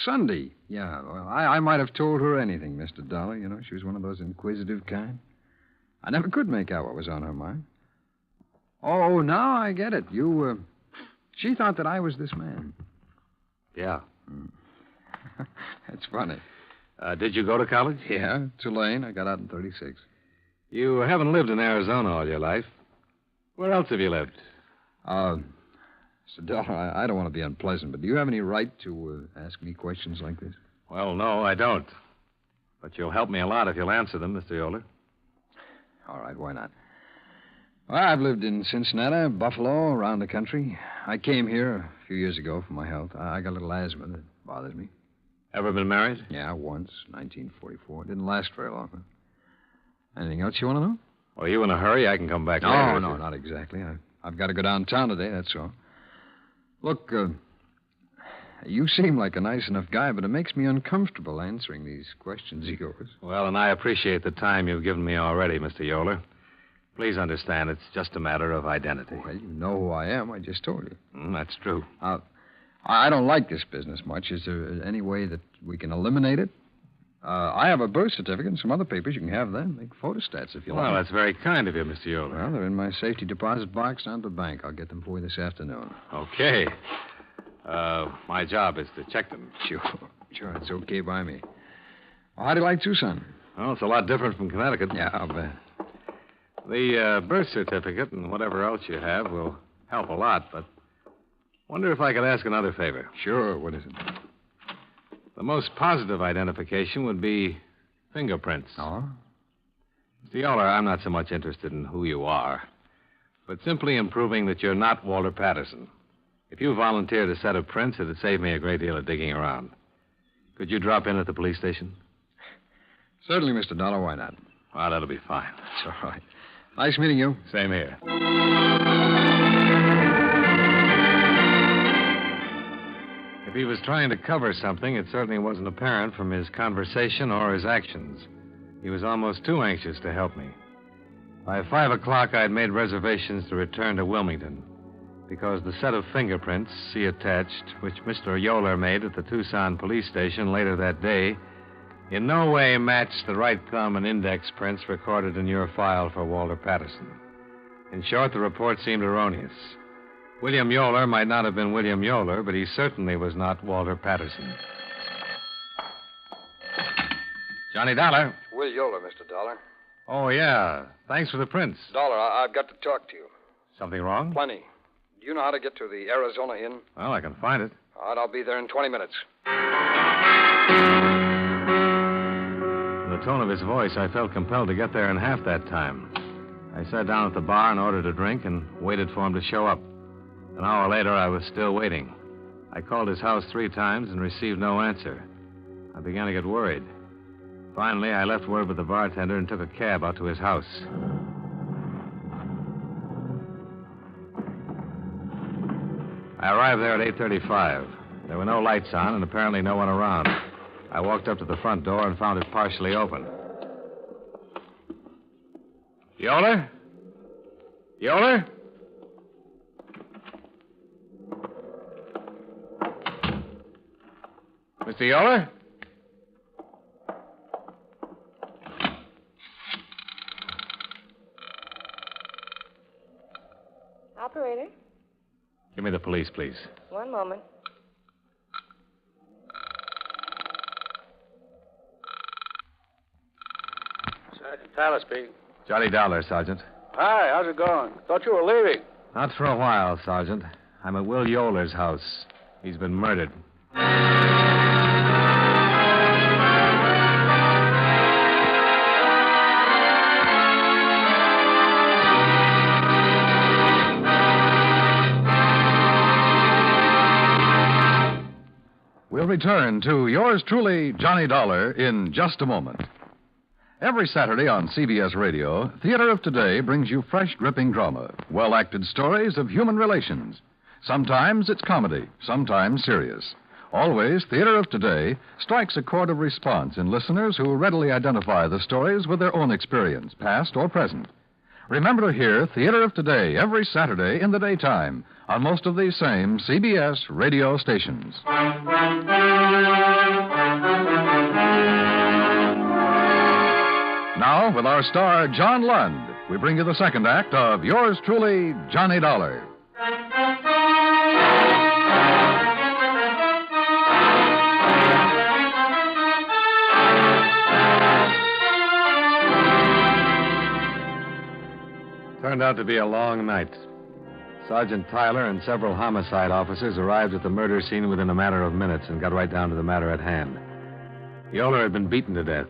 Sunday. Yeah, well, I might have told her anything, Mr. Dollar. You know, she was one of those inquisitive kind. I never could make out what was on her mind. Oh, now I get it. She thought that I was this man. Yeah. That's funny. Did you go to college? Yeah, Tulane. I got out in 36. You haven't lived in Arizona all your life. Where else have you lived? Mr. Dollar, I don't want to be unpleasant, but do you have any right to ask me questions like this? Well, no, I don't. But you'll help me a lot if you'll answer them, Mr. Yoler. All right, why not? Well, I've lived in Cincinnati, Buffalo, around the country. I came here a few years ago for my health. I got a little asthma that bothers me. Ever been married? Yeah, once, 1944. It didn't last very long. Anything else you want to know? Well, you in a hurry? I can come back later. No, not exactly. I've got to go downtown today, that's all. Look, you seem like a nice enough guy, but it makes me uncomfortable answering these questions of yours. Well, and I appreciate the time you've given me already, Mr. Yoler. Please understand, it's just a matter of identity. Well, you know who I am. I just told you. That's true. I don't like this business much. Is there any way that we can eliminate it? I have a birth certificate and some other papers. You can have them. Make photostats if you like. Well, that's very kind of you, Mr. Yoler. Well, they're in my safety deposit box down at the bank. I'll get them for you this afternoon. Okay. My job is to check them. Sure, it's okay by me. Well, how do you like Tucson? Well, it's a lot different from Connecticut. Yeah, I'll bet. The birth certificate and whatever else you have will help a lot, but wonder if I could ask another favor. Sure, what is it? The most positive identification would be fingerprints. Oh? Mr. Yoler, I'm not so much interested in who you are, but simply in proving that you're not Walter Patterson. If you volunteered a set of prints, it'd save me a great deal of digging around. Could you drop in at the police station? Certainly, Mr. Dollar. Why not? Well, that'll be fine. That's all right. Nice meeting you. Same here. If he was trying to cover something, it certainly wasn't apparent from his conversation or his actions. He was almost too anxious to help me. By 5 o'clock, I had made reservations to return to Wilmington because the set of fingerprints, see attached, which Mr. Yoler made at the Tucson police station later that day, in no way matched the right thumb and index prints recorded in your file for Walter Patterson. In short, the report seemed erroneous. William Yoler might not have been William Yoler, but he certainly was not Walter Patterson. Johnny Dollar. Will Yoler, Mr. Dollar. Oh, yeah. Thanks for the prints. Dollar, I've got to talk to you. Something wrong? Plenty. Do you know how to get to the Arizona Inn? Well, I can find it. All right, I'll be there in 20 minutes. From the tone of his voice, I felt compelled to get there in half that time. I sat down at the bar and ordered a drink and waited for him to show up. An hour later, I was still waiting. I called his house 3 times and received no answer. I began to get worried. Finally, I left word with the bartender and took a cab out to his house. I arrived there at 8:35. There were no lights on and apparently no one around. I walked up to the front door and found it partially open. Yoler? Yoler? Mr. Yoler? Operator, Give me the police, please. one moment. Sergeant Tyler speaking. Johnny Dollar, Sergeant. Hi, how's it going? Thought you were leaving. Not for a while, Sergeant. I'm at Will Yoler's house. He's been murdered. We'll return to yours truly, Johnny Dollar, in just a moment. Every Saturday on CBS Radio, Theater of Today brings you fresh, dripping drama, well-acted stories of human relations. Sometimes it's comedy, sometimes serious. Always, Theater of Today strikes a chord of response in listeners who readily identify the stories with their own experience, past or present. Remember to hear Theater of Today every Saturday in the daytime on most of these same CBS radio stations. Now, with our star, John Lund, we bring you the second act of yours truly, Johnny Dollar. Turned out to be a long night. Sergeant Tyler and several homicide officers arrived at the murder scene within a matter of minutes and got right down to the matter at hand. Yoler had been beaten to death.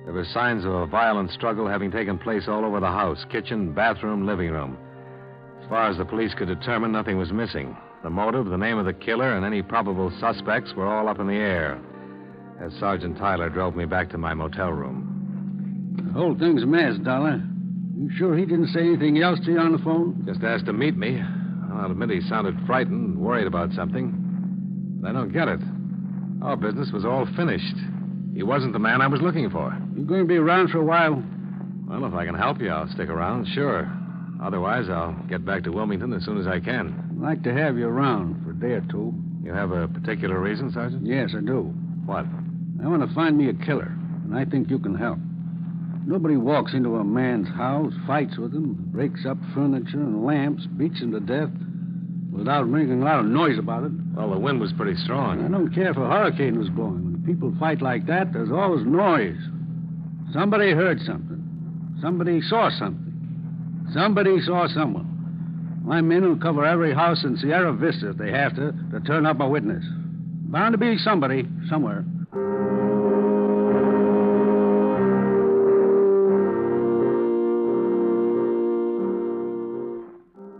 There were signs of a violent struggle having taken place all over the house, kitchen, bathroom, living room. As far as the police could determine, nothing was missing. The motive, the name of the killer, and any probable suspects were all up in the air as Sergeant Tyler drove me back to my motel room. The whole thing's a mess, Dollar. You sure he didn't say anything else to you on the phone? Just asked to meet me. I'll admit he sounded frightened, worried about something. But I don't get it. Our business was all finished. He wasn't the man I was looking for. You going to be around for a while? Well, if I can help you, I'll stick around, sure. Otherwise, I'll get back to Wilmington as soon as I can. I'd like to have you around for a day or two. You have a particular reason, Sergeant? Yes, I do. What? I want to find me a killer, and I think you can help. Nobody walks into a man's house, fights with him, breaks up furniture and lamps, beats him to death without making a lot of noise about it. Well, the wind was pretty strong. I don't care if a hurricane was blowing. When people fight like that, there's always noise. Somebody heard something. Somebody saw something. Somebody saw someone. My men will cover every house in Sierra Vista if they have to turn up a witness. Bound to be somebody, somewhere.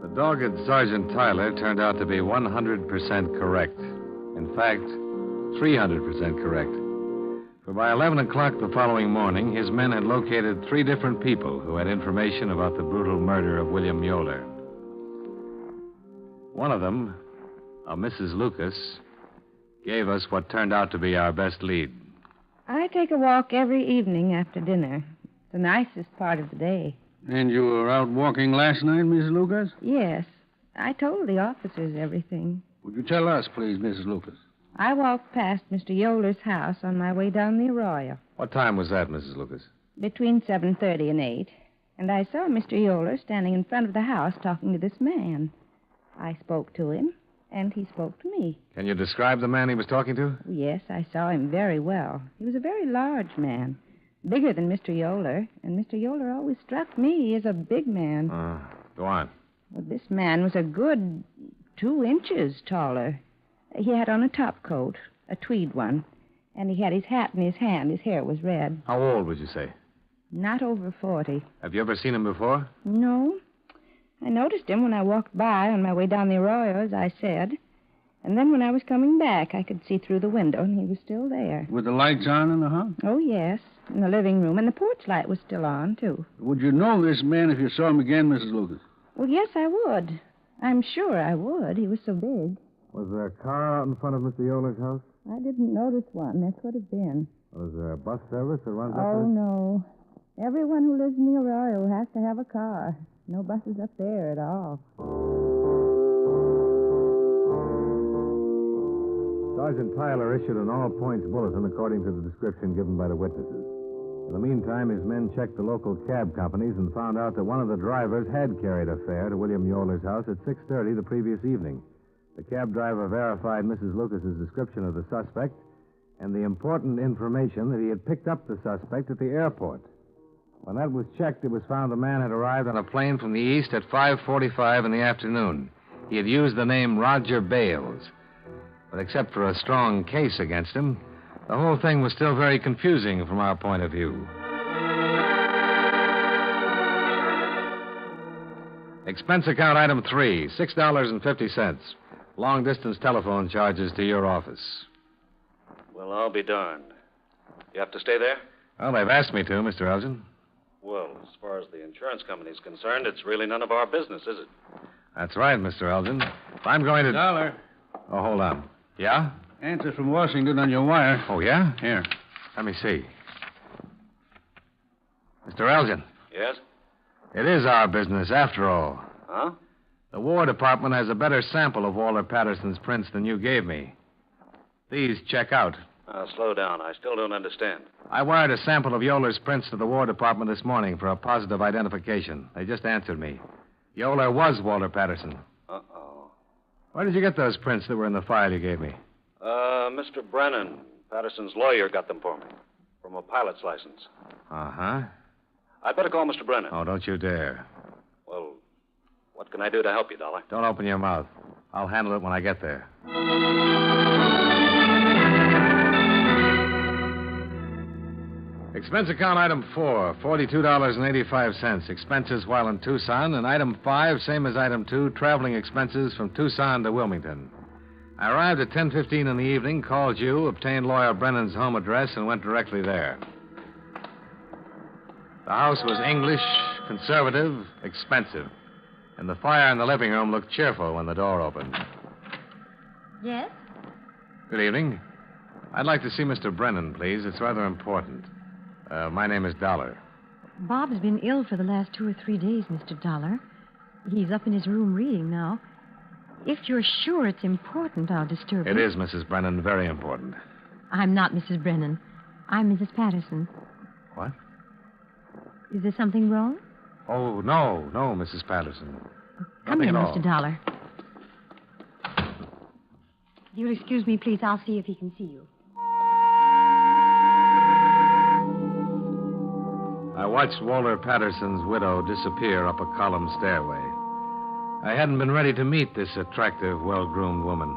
The dogged Sergeant Tyler turned out to be 100% correct. In fact, 300% correct. For by 11 o'clock the following morning, his men had located 3 different people who had information about the brutal murder of William Yoler. One of them, a Mrs. Lucas, gave us what turned out to be our best lead. I take a walk every evening after dinner. It's the nicest part of the day. And you were out walking last night, Miss Lucas? Yes. I told the officers everything. Would you tell us, please, Mrs. Lucas? I walked past Mr. Yoler's house on my way down the arroyo What time was that, Mrs. Lucas? between 7:30 and 8, and I saw Mr. Yoler standing in front of the house talking to this man. I spoke to him, and he spoke to me. Can you describe the man he was talking to? Yes, I saw him very well. He was a very large man, bigger than Mr. Yoler, and Mr. Yoler always struck me as a big man. Go on. Well, this man was a good 2 inches taller. He had on a top coat, a tweed one, and he had his hat in his hand. His hair was red. How old would you say? Not over 40. Have you ever seen him before? No. I noticed him when I walked by on my way down the arroyo, as I said. And then when I was coming back, I could see through the window, and he was still there. With the lights on in the house? Oh, yes, in the living room. And the porch light was still on, too. Would you know this man if you saw him again, Mrs. Lucas? Well, yes, I would. I'm sure I would. He was so big. Was there a car out in front of Mr. Yoler's house? I didn't notice one. That could have been. Was there a bus service that runs up Oh, there? no. Everyone who lives in the arroyo has to have a car. No buses up there at all. Sergeant Tyler issued an all-points bulletin according to the description given by the witnesses. In the meantime, his men checked the local cab companies and found out that one of the drivers had carried a fare to William Yoler's house at 6:30 the previous evening. The cab driver verified Mrs. Lucas's description of the suspect and the important information that he had picked up the suspect at the airport. When that was checked, it was found the man had arrived on a plane from the east at 5:45 in the afternoon. He had used the name Roger Bales. But except for a strong case against him, the whole thing was still very confusing from our point of view. Expense account item 3, $6.50. Long-distance telephone charges to your office. Well, I'll be darned. You have to stay there? Well, they've asked me to, Mr. Elgin. Well, as far as the insurance company's concerned, it's really none of our business, is it? That's right, Mr. Elgin. If I'm going to... Dollar. Oh, hold on. Yeah? Answer from Washington on your wire. Oh, yeah? Here. Let me see. Mr. Elgin. Yes? It is our business, after all. Huh? The War Department has a better sample of Walter Patterson's prints than you gave me. These check out. Slow down. I still don't understand. I wired a sample of Yoler's prints to the War Department this morning for a positive identification. They just answered me. Yoler was Walter Patterson. Uh-oh. Where did you get those prints that were in the file you gave me? Mr. Brennan, Patterson's lawyer, got them for me. From a pilot's license. Uh-huh. I'd better call Mr. Brennan. Oh, don't you dare. Well, what can I do to help you, Dollar? Don't open your mouth. I'll handle it when I get there. Expense account item 4, $42.85. Expenses while in Tucson. And item 5, same as item 2, traveling expenses from Tucson to Wilmington. I arrived at 10:15 in the evening, called you, obtained lawyer Brennan's home address, and went directly there. The house was English, conservative, expensive. And the fire in the living room looked cheerful when the door opened. Yes? Good evening. I'd like to see Mr. Brennan, please. It's rather important. My name is Dollar. Bob's been ill for the last 2 or 3 days, Mr. Dollar. He's up in his room reading now. If you're sure it's important, I'll disturb It you. is, Mrs. Brennan, very important. I'm not Mrs. Brennan. I'm Mrs. Patterson. What? Is there something wrong? Oh, no, Mrs. Patterson. Come Nothing in, at all. Mr. Dollar. You'll excuse me, please. I'll see if he can see you. I watched Walter Patterson's widow disappear up a column stairway. I hadn't been ready to meet this attractive, well-groomed woman.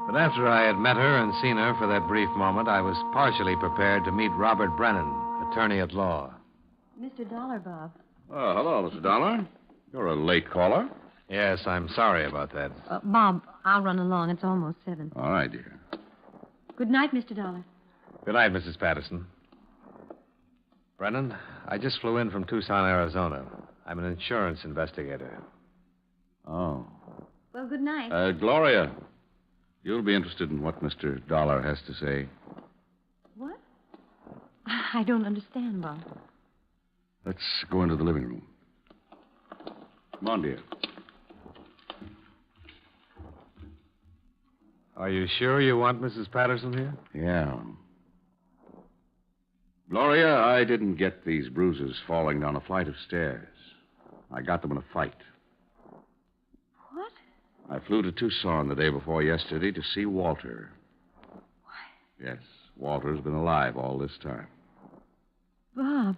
But after I had met her and seen her for that brief moment, I was partially prepared to meet Robert Brennan, attorney at law. Mr. Dollar, Bob. Oh, hello, Mr. Dollar. You're a late caller. Yes, I'm sorry about that. Bob, I'll run along. It's almost 7. All right, dear. Good night, Mr. Dollar. Good night, Mrs. Patterson. Brennan, I just flew in from Tucson, Arizona. I'm an insurance investigator. Oh. Well, good night. Gloria, you'll be interested in what Mr. Dollar has to say. What? I don't understand, Bob. Let's go into the living room. Come on, dear. Are you sure you want Mrs. Patterson here? Yeah. Gloria, I didn't get these bruises falling down a flight of stairs. I got them in a fight. What? I flew to Tucson the day before yesterday to see Walter. Why? Yes, Walter's been alive all this time. Bob.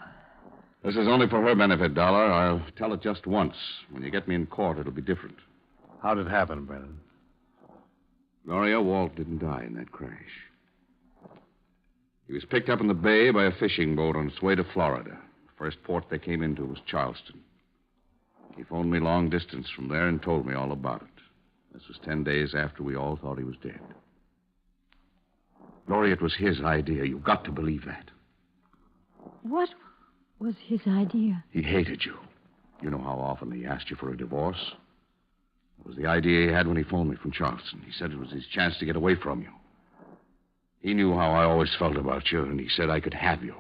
This is only for her benefit, Dollar. I'll tell it just once. When you get me in court, it'll be different. How'd it happen, Brennan? Gloria, Walt didn't die in that crash. He was picked up in the bay by a fishing boat on its way to Florida. The first port they came into was Charleston. He phoned me long distance from there and told me all about it. This was 10 days after we all thought he was dead. Gloria, it was his idea. You've got to believe that. What was his idea? He hated you. You know how often he asked you for a divorce? It was the idea he had when he phoned me from Charleston. He said it was his chance to get away from you. He knew how I always felt about you, and he said I could have you.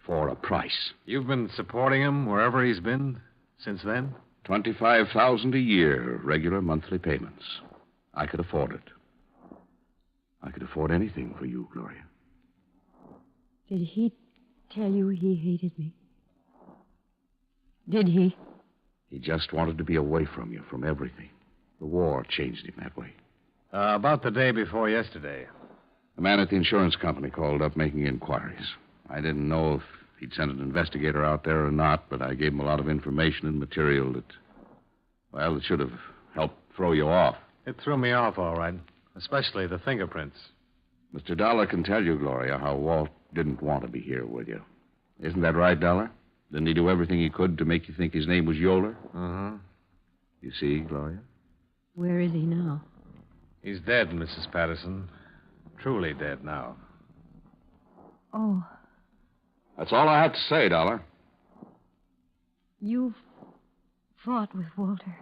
For a price. You've been supporting him wherever he's been since then? $25,000 a year, regular monthly payments. I could afford it. I could afford anything for you, Gloria. Did he tell you he hated me? Did he? He just wanted to be away from you, from everything. The war changed him that way. About the day before yesterday. The man at the insurance company called up making inquiries. I didn't know if he'd sent an investigator out there or not, but I gave him a lot of information and material that, well, it should have helped throw you off. It threw me off, all right, especially the fingerprints. Mr. Dollar can tell you, Gloria, how Walt didn't want to be here with you. Isn't that right, Dollar? Didn't he do everything he could to make you think his name was Yoler? Uh-huh. You see, Gloria? Where is he now? He's dead, Mrs. Patterson. Truly dead now. Oh, That's all I have to say, Dollar. you've fought with Walter.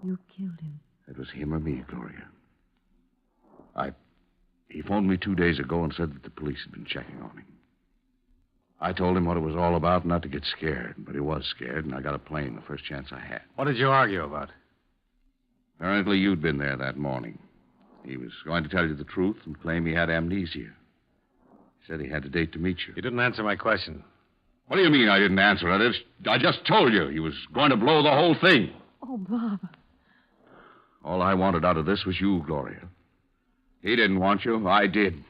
You killed him. It was him or me, Gloria. He phoned me 2 days ago and said that the police had been checking on him. I told him what it was all about, not to get scared, but he was scared, and I got a plane the first chance I had. What did you argue about? Apparently you'd been there that morning. He was going to tell you the truth and claim he had amnesia. He said he had a date to meet you. You didn't answer my question. What do you mean I didn't answer it? I just told you he was going to blow the whole thing. Oh, Bob. All I wanted out of this was you, Gloria. He didn't want you. I did.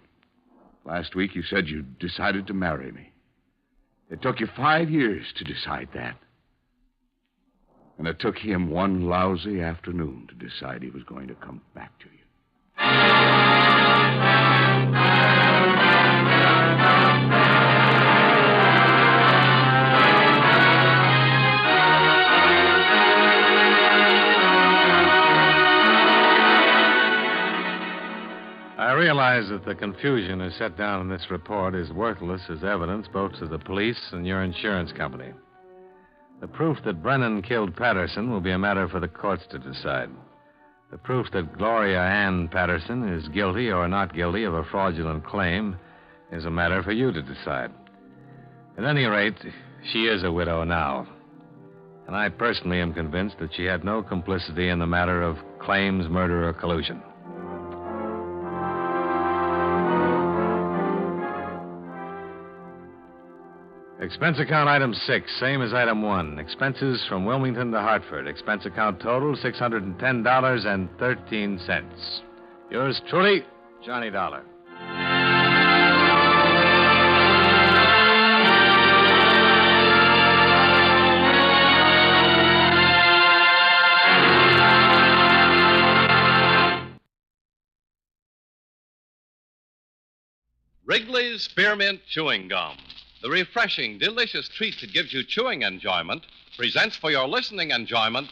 Last week you said you decided to marry me. It took you 5 years to decide that. And it took him one lousy afternoon to decide he was going to come back to you. I realize that the confusion as set down in this report is worthless as evidence both to the police and your insurance company. The proof that Brennan killed Patterson will be a matter for the courts to decide. The proof that Gloria Ann Patterson is guilty or not guilty of a fraudulent claim is a matter for you to decide. At any rate, she is a widow now. And I personally am convinced that she had no complicity in the matter of claims, murder, or collusion. Expense account item 6, same as item 1. Expenses from Wilmington to Hartford. Expense account total, $610.13. Yours truly, Johnny Dollar. Wrigley's Spearmint Chewing Gum, the refreshing, delicious treat that gives you chewing enjoyment, presents for your listening enjoyment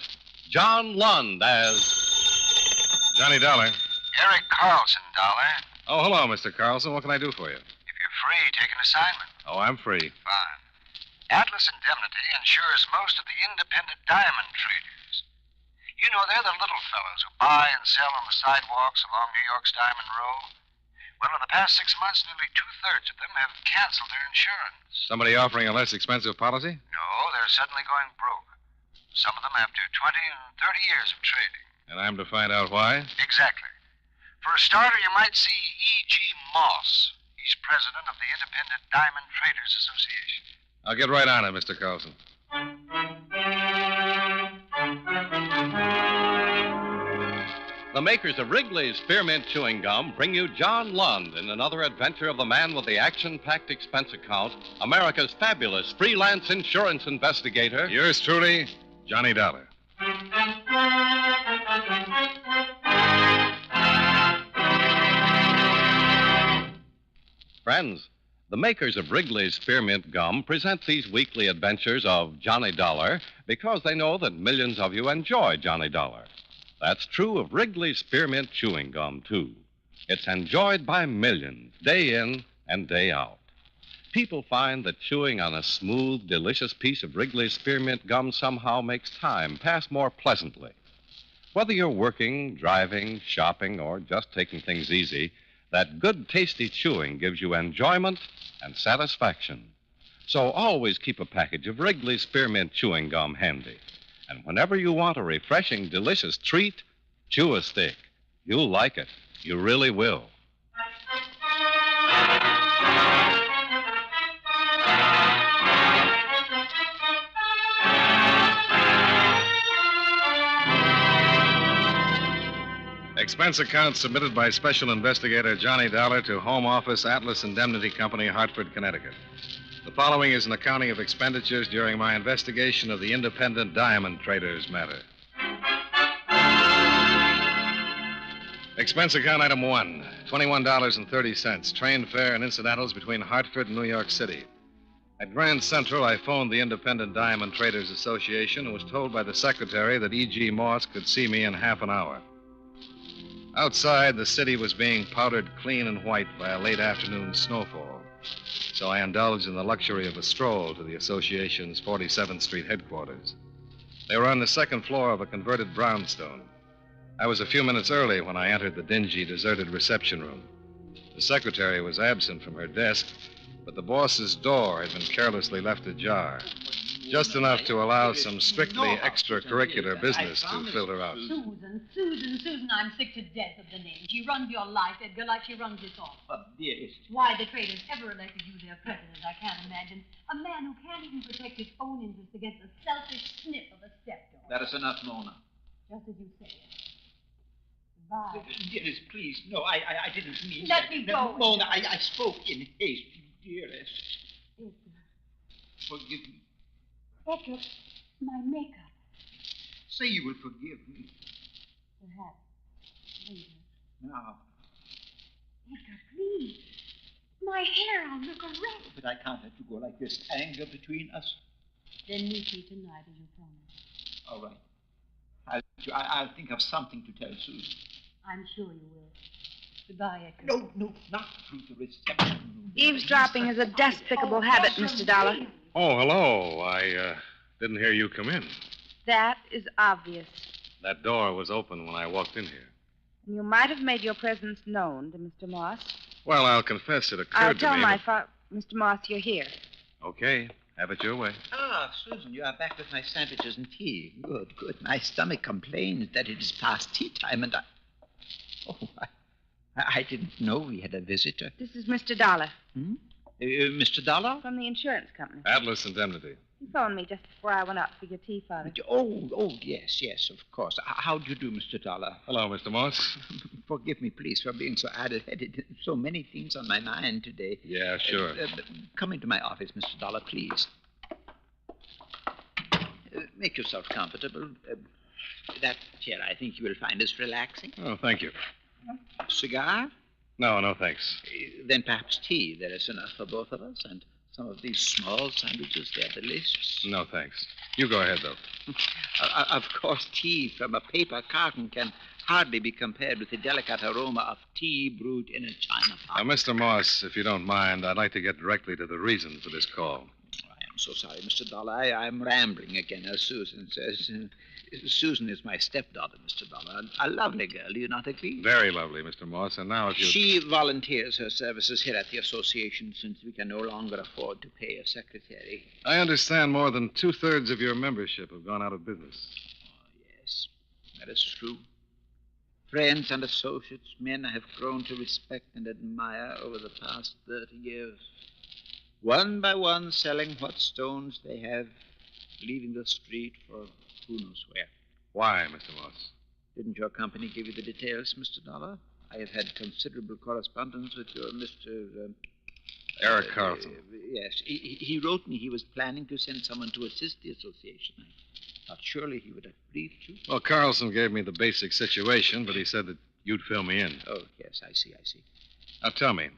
John Lund as Johnny Dollar. Eric Carlson, Dollar. Oh, hello, Mr. Carlson. What can I do for you? If you're free, take an assignment. Oh, I'm free. Fine. Atlas Indemnity insures most of the independent diamond traders. You know, they're the little fellows who buy and sell on the sidewalks along New York's Diamond Row. Well, in the past 6 months, nearly 2/3 of them have canceled their insurance. Somebody offering a less expensive policy? No, they're suddenly going broke. Some of them after 20 and 30 years of trading. And I'm to find out why? Exactly. For a starter, you might see E.G. Moss. He's president of the Independent Diamond Traders Association. I'll get right on it, Mr. Carlson. The makers of Wrigley's Spearmint Chewing Gum bring you John Lund in another adventure of the man with the action-packed expense account, America's fabulous freelance insurance investigator. Yours truly, Johnny Dollar. Friends, the makers of Wrigley's Spearmint Gum present these weekly adventures of Johnny Dollar because they know that millions of you enjoy Johnny Dollar. That's true of Wrigley's Spearmint Chewing Gum, too. It's enjoyed by millions, day in and day out. People find that chewing on a smooth, delicious piece of Wrigley's Spearmint Gum somehow makes time pass more pleasantly. Whether you're working, driving, shopping, or just taking things easy, that good, tasty chewing gives you enjoyment and satisfaction. So always keep a package of Wrigley's Spearmint Chewing Gum handy. And whenever you want a refreshing, delicious treat, chew a stick. You'll like it. You really will. Expense account submitted by Special Investigator Johnny Dollar to Home Office, Atlas Indemnity Company, Hartford, Connecticut. The following is an accounting of expenditures during my investigation of the independent diamond traders matter. Expense account item 1, $21.30, train fare and incidentals between Hartford and New York City. At Grand Central, I phoned the Independent Diamond Traders Association and was told by the secretary that E.G. Moss could see me in half an hour. Outside, the city was being powdered clean and white by a late afternoon snowfall, so I indulged in the luxury of a stroll to the association's 47th Street headquarters. They were on the second floor of a converted brownstone. I was a few minutes early when I entered the dingy, deserted reception room. The secretary was absent from her desk, but the boss's door had been carelessly left ajar, just enough to allow some strictly extracurricular business to filter out. Susan, I'm sick to death of the name. She runs your life, Edgar, like she runs this office. But, dearest. Why the traders ever elected you their president, I can't imagine. A man who can't even protect his own interests against the selfish snip of a stepdaughter. That is enough, Mona. Just as you say it. Goodbye. Dearest, please. No, I didn't mean Let that. me No, go. Mona, I spoke in haste. Dearest. Edgar. Forgive me. Edgar, my makeup. Say you will forgive me. Perhaps. Later. Now. Edgar, please. My hair, I'll look a wreck. But I can't let you go like this. Anger between us. Then meet me tonight, as you promised. All right. I'll think of something to tell Susan. I'm sure you will. Goodbye, Edgar. No, not through the reception room. Eavesdropping is a despicable habit, Mr. Dollar. Oh, hello. I didn't hear you come in. That is obvious. That door was open when I walked in here. And you might have made your presence known to Mr. Moss. Well, I'll confess it occurred I'll to tell me. Mr. Moss you're here. Okay, have it your way. Ah, Susan, you are back with my sandwiches and tea. Good, good. My stomach complains that it is past tea time, and I didn't know we had a visitor. This is Mr. Dollar. Mr. Dollar? From the insurance company. Atlas Indemnity. He phoned me just before I went up for your tea, Father. Oh, yes, of course. How do you do, Mr. Dollar? Hello, Mr. Moss. Forgive me, please, for being so addle-headed. So many things on my mind today. Yeah, sure. Come into my office, Mr. Dollar, please. Make yourself comfortable. That chair, I think you will find is relaxing. Oh, thank you. Cigar? No, thanks. Then perhaps tea. There is enough for both of us, and some of these small sandwiches, they're delicious. No, thanks. You go ahead, though. Of course, tea from a paper carton can hardly be compared with the delicate aroma of tea brewed in a china pot. Now, Mr. Moss, if you don't mind, I'd like to get directly to the reason for this call. I'm so sorry, Mr. Dollar. I'm rambling again, as Susan says. Susan is my stepdaughter, Mr. Dollar. A lovely girl, do you not agree? Very lovely, Mr. Moss. And now if you... She volunteers her services here at the association since we can no longer afford to pay a secretary. I understand more than 2/3 of your membership have gone out of business. Yes, that is true. Friends and associates, men I have grown to respect and admire over the past 30 years. One by one selling what stones they have, leaving the street for who knows where. Why, Mr. Moss? Didn't your company give you the details, Mr. Dollar? I have had considerable correspondence with your Mr. Eric Carlson. Yes, he wrote me he was planning to send someone to assist the association. I thought surely he would have briefed you. Well, Carlson gave me the basic situation, but he said that you'd fill me in. Oh, yes, I see. Now, tell me,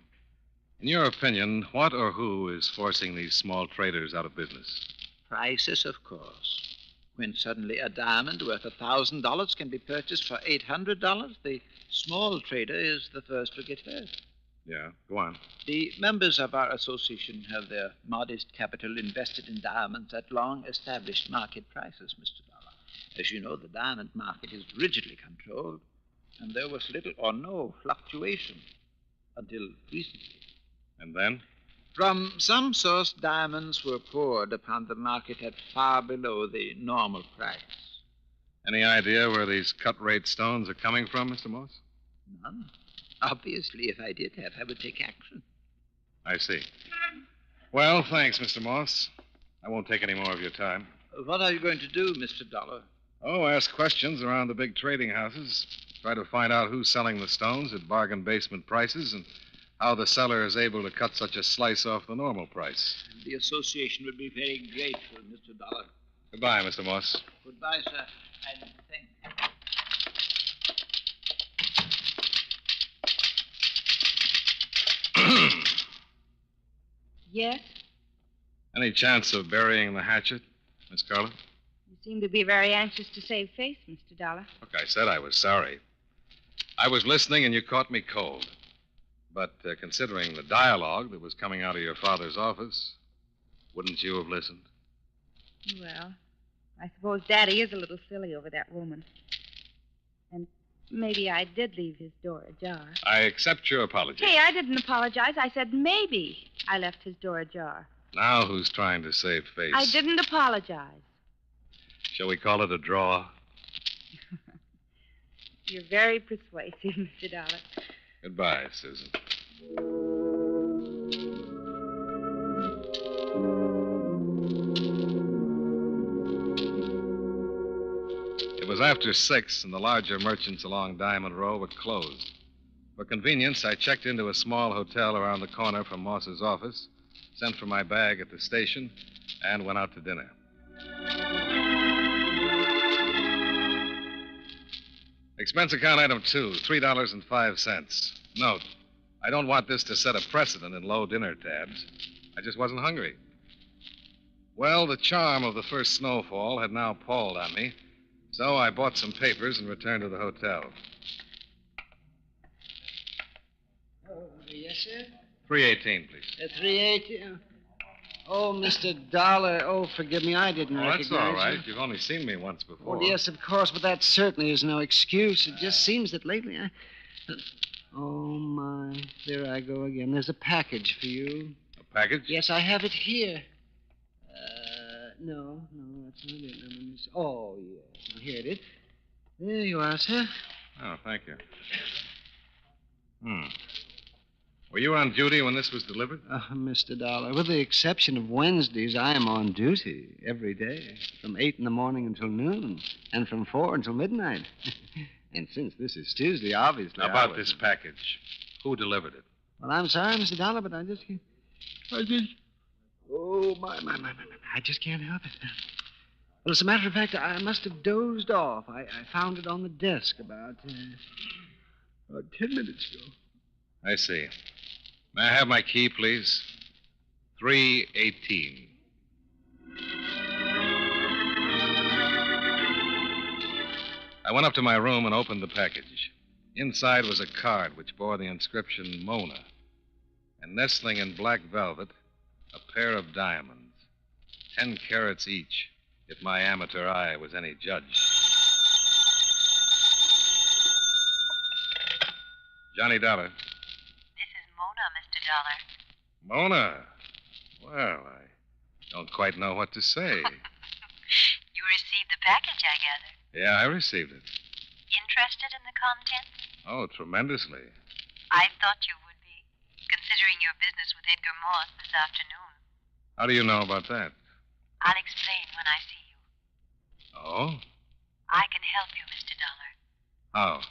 in your opinion, what or who is forcing these small traders out of business? Prices, of course. When suddenly a diamond worth $1,000 can be purchased for $800, the small trader is the first to get hurt. Yeah, go on. The members of our association have their modest capital invested in diamonds at long-established market prices, Mr. Dollar. As you know, the diamond market is rigidly controlled, and there was little or no fluctuation until recently. And then? From some source, diamonds were poured upon the market at far below the normal price. Any idea where these cut-rate stones are coming from, Mr. Moss? None. Obviously, if I did have, I would take action. I see. Well, thanks, Mr. Moss. I won't take any more of your time. What are you going to do, Mr. Dollar? Oh, ask questions around the big trading houses. Try to find out who's selling the stones at bargain basement prices and how the seller is able to cut such a slice off the normal price. The association would be very grateful, Mr. Dollar. Goodbye, Mr. Moss. Goodbye, sir. And thank you. Yes? Any chance of burying the hatchet, Miss Carla? You seem to be very anxious to save face, Mr. Dollar. Look, I said I was sorry. I was listening and you caught me cold. But considering the dialogue that was coming out of your father's office, wouldn't you have listened? Well, I suppose Daddy is a little silly over that woman. And maybe I did leave his door ajar. I accept your apology. Hey, I didn't apologize. I said maybe I left his door ajar. Now who's trying to save face? I didn't apologize. Shall we call it a draw? You're very persuasive, Mr. Dollar. Goodbye, Susan. It was after 6, and the larger merchants along Diamond Row were closed. For convenience, I checked into a small hotel around the corner from Moss's office, sent for my bag at the station, and went out to dinner. Expense account item 2, $3.05. Note, I don't want this to set a precedent in low dinner tabs. I just wasn't hungry. Well, the charm of the first snowfall had now palled on me, so I bought some papers and returned to the hotel. Yes, sir? 318, please. 380. Oh, Mr. Dollar. Oh, forgive me. I didn't recognize That's all right. you. You've only seen me once before. Oh, yes, of course, but that certainly is no excuse. It just seems that lately I... Oh, my. There I go again. There's a package for you. A package? Yes, I have it here. No, that's not it. Oh, yes. Now, here it is. There you are, sir. Oh, thank you. Were you on duty when this was delivered? Mr. Dollar, with the exception of Wednesdays, I am on duty every day, from 8 in the morning until noon, and from 4 until midnight. And since this is Tuesday, obviously. About this package. Who delivered it? Well, I'm sorry, Mr. Dollar, but I just. Oh, my. I just can't help it. Well, as a matter of fact, I must have dozed off. I found it on the desk about 10 minutes ago. I see. May I have my key, please? 318. I went up to my room and opened the package. Inside was a card which bore the inscription Mona. And nestling in black velvet, a pair of diamonds. 10 carats each, if my amateur eye was any judge. Johnny Dollar. This is Mona, Mr. Dollar. Mona? Well, I don't quite know what to say. You received the package, I gather. Yeah, I received it. Interested in the contents? Oh, tremendously. I thought you would be, considering your business with Edgar Moss this afternoon. How do you know about that? I'll explain when I see you. Oh? I can help you, Mr. Dollar. How?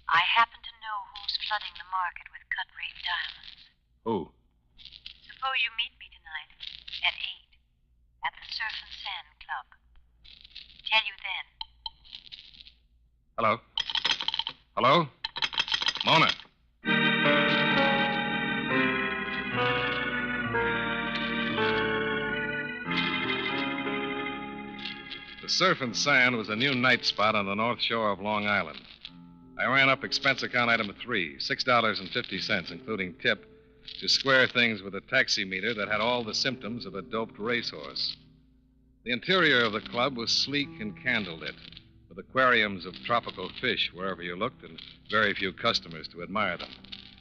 I happen to know who's flooding the market with cut-rate diamonds. Who? Suppose you meet me tonight at 8 at the Surf and Sand Club. Tell you then. Hello? Hello? Mona. The Surf and Sand was a new night spot on the north shore of Long Island. I ran up expense account item 3, $6.50, including tip, to square things with a taximeter that had all the symptoms of a doped racehorse. The interior of the club was sleek and candlelit, with aquariums of tropical fish wherever you looked and very few customers to admire them.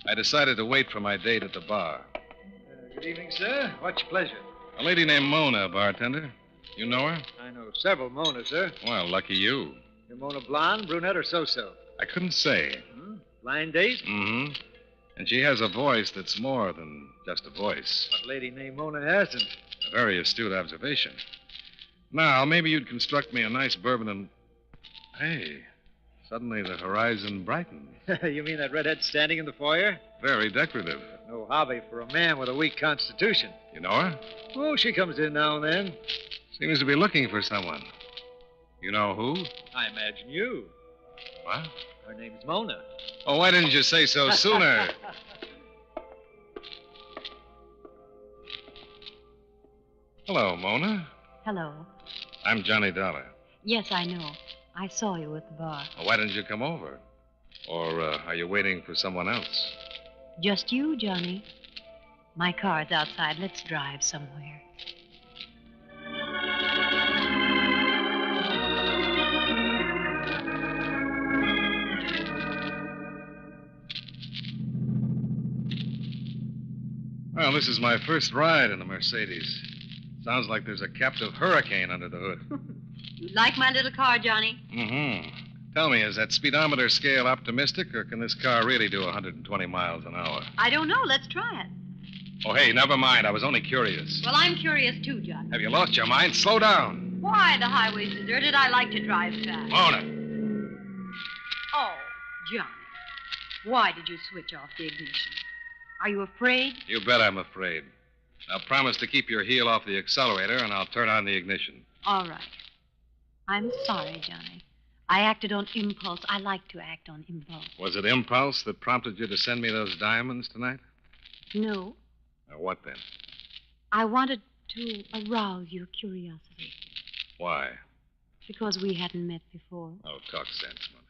I decided to wait for my date at the bar. Good evening, sir. What's your pleasure? A lady named Mona, bartender. You know her? I know several Monas, sir. Well, lucky you. Your Mona blonde, brunette, or so-so? I couldn't say. Blind date? Mm-hmm. And she has a voice that's more than just a voice. What lady named Mona hasn't? A very astute observation. Now, maybe you'd construct me a nice bourbon and... Hey, suddenly the horizon brightened. You mean that redhead standing in the foyer? Very decorative. No hobby for a man with a weak constitution. You know her? Oh, she comes in now and then. Seems to be looking for someone. You know who? I imagine you. What? Her name's Mona. Oh, why didn't you say so sooner? Hello, Mona. Hello. I'm Johnny Dollar. Yes, I know. I saw you at the bar. Well, why didn't you come over? Or are you waiting for someone else? Just you, Johnny. My car's outside. Let's drive somewhere. Well, this is my first ride in a Mercedes. Sounds like there's a captive hurricane under the hood. You like my little car, Johnny? Mm-hmm. Tell me, is that speedometer scale optimistic, or can this car really do 120 miles an hour? I don't know. Let's try it. Oh, hey, never mind. I was only curious. Well, I'm curious too, Johnny. Have you lost your mind? Slow down. Why? The highway's deserted. I like to drive fast. Mona. Oh, Johnny. Why did you switch off the ignition? Are you afraid? You bet I'm afraid. Now promise to keep your heel off the accelerator, and I'll turn on the ignition. All right. I'm sorry, Johnny. I acted on impulse. I like to act on impulse. Was it impulse that prompted you to send me those diamonds tonight? No. What then? I wanted to arouse your curiosity. Why? Because we hadn't met before. Oh, talk sense, Mona.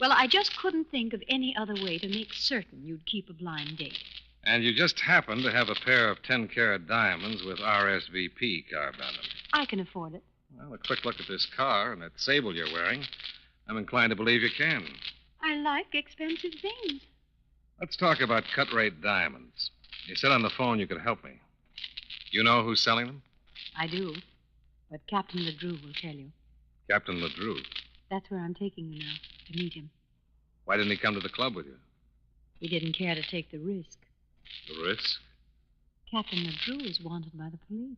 Well, I just couldn't think of any other way to make certain you'd keep a blind date. And you just happen to have a pair of 10-carat diamonds with RSVP carved on them. I can afford it. Well, a quick look at this car and that sable you're wearing, I'm inclined to believe you can. I like expensive things. Let's talk about cut-rate diamonds. You said on the phone you could help me. You know who's selling them? I do. But Captain LeDrew will tell you. Captain LeDrew. That's where I'm taking you now, to meet him. Why didn't he come to the club with you? He didn't care to take the risk. The risk? Captain LeDrew is wanted by the police.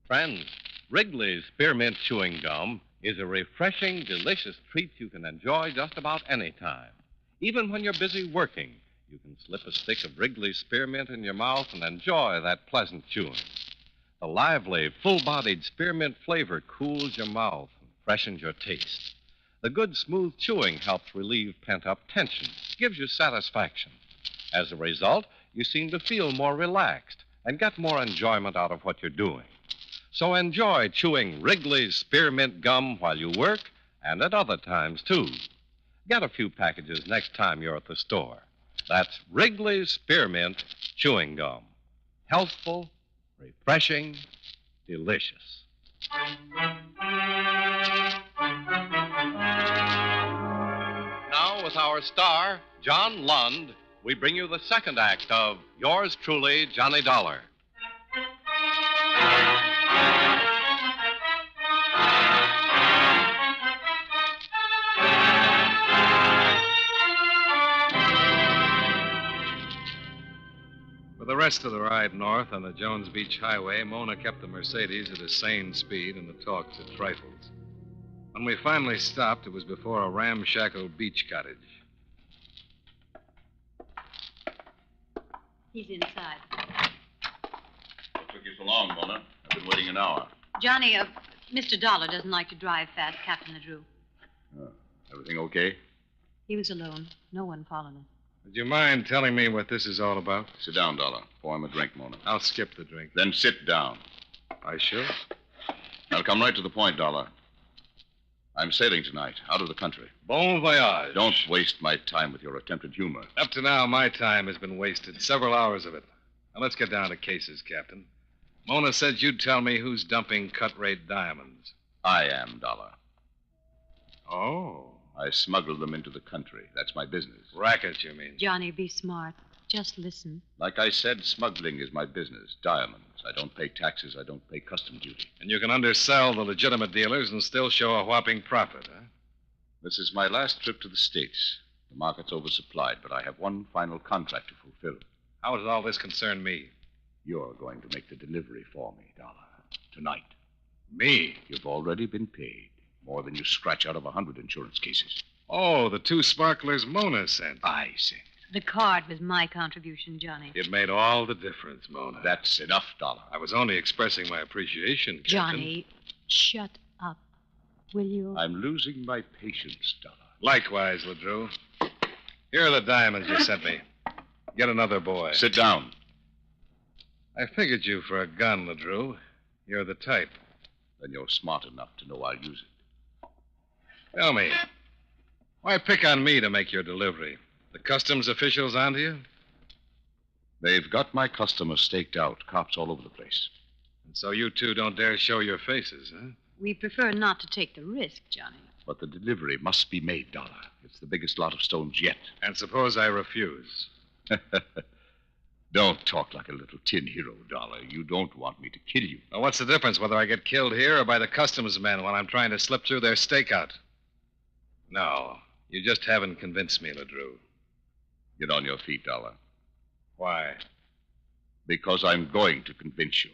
Friends, Wrigley's Spearmint Chewing Gum is a refreshing, delicious treat you can enjoy just about any time. Even when you're busy working, you can slip a stick of Wrigley's Spearmint in your mouth and enjoy that pleasant chewing. The lively, full-bodied spearmint flavor cools your mouth and freshens your taste. The good, smooth chewing helps relieve pent-up tension, gives you satisfaction. As a result, you seem to feel more relaxed and get more enjoyment out of what you're doing. So enjoy chewing Wrigley's Spearmint Gum while you work and at other times, too. Get a few packages next time you're at the store. That's Wrigley's Spearmint Chewing Gum. Healthful, refreshing, delicious. Now, with our star, John Lund, we bring you the second act of Yours Truly, Johnny Dollar. For the rest of the ride north on the Jones Beach Highway, Mona kept the Mercedes at a sane speed and the talks at trifles. When we finally stopped, it was before a ramshackle beach cottage. He's inside. What took you so long, Mona? I've been waiting an hour. Johnny, Mr. Dollar doesn't like to drive fast, Captain LeDrew. Everything okay? He was alone. No one followed him. Would you mind telling me what this is all about? Sit down, Dollar. Pour him a drink, Mona. I'll skip the drink. Then sit down. I should. I'll come right to the point, Dollar. I'm sailing tonight, out of the country. Bon voyage. Don't waste my time with your attempted humor. Up to now, my time has been wasted. Several hours of it. Now, let's get down to cases, Captain. Mona said you'd tell me who's dumping cut-rate diamonds. I am, Dollar. Oh. I smuggle them into the country. That's my business. Racket, you mean? Johnny, be smart. Just listen. Like I said, smuggling is my business. Diamonds. I don't pay taxes. I don't pay custom duty. And you can undersell the legitimate dealers and still show a whopping profit, huh? This is my last trip to the States. The market's oversupplied, but I have one final contract to fulfill. How does all this concern me? You're going to make the delivery for me, Dollar. Tonight. Me? You've already been paid. More than you scratch out of 100 insurance cases. Oh, the two sparklers Mona sent. I sent. The card was my contribution, Johnny. It made all the difference, Mona. That's enough, Dollar. I was only expressing my appreciation, Captain. Johnny, shut up. Will you? I'm losing my patience, Dollar. Likewise, LeDrew. Here are the diamonds you sent me. Get another boy. Sit down. I figured you for a gun, LeDrew. You're the type. Then you're smart enough to know I'll use it. Tell me, why pick on me to make your delivery? The customs officials onto you? They've got my customers staked out. Cops all over the place. And so you two don't dare show your faces, huh? We prefer not to take the risk, Johnny. But the delivery must be made, Dollar. It's the biggest lot of stones yet. And suppose I refuse? Don't talk like a little tin hero, Dollar. You don't want me to kill you. Now, what's the difference whether I get killed here or by the customs men while I'm trying to slip through their stakeout? No, you just haven't convinced me, LeDrew. Get on your feet, Dollar. Why? Because I'm going to convince you.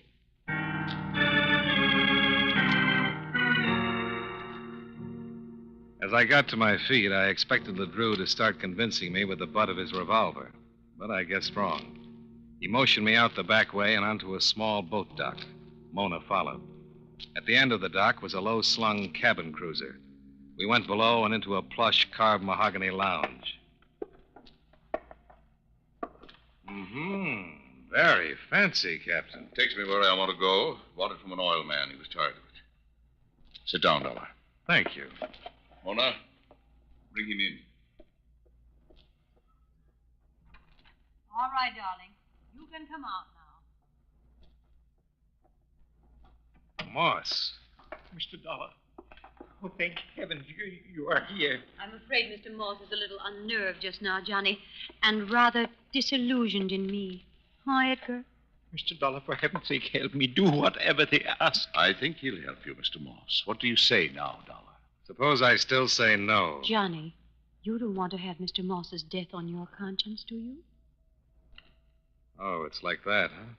As I got to my feet, I expected LeDrew to start convincing me with the butt of his revolver. But I guessed wrong. He motioned me out the back way and onto a small boat dock. Mona followed. At the end of the dock was a low-slung cabin cruiser. We went below and into a plush carved mahogany lounge. Very fancy, Captain. Takes me where I want to go. Bought it from an oil man. He was tired of it. Sit down, Dollar. Thank you. Mona, bring him in. All right, darling. You can come out now. Moss. Mr. Dollar. Oh, thank heavens you are here. I'm afraid Mr. Moss is a little unnerved just now, Johnny, and rather disillusioned in me. Huh, Edgar? Mr. Dollar, for heaven's sake, help me. Do whatever they ask. I think he'll help you, Mr. Moss. What do you say now, Dollar? Suppose I still say no. Johnny, you don't want to have Mr. Moss's death on your conscience, do you? Oh, it's like that, huh?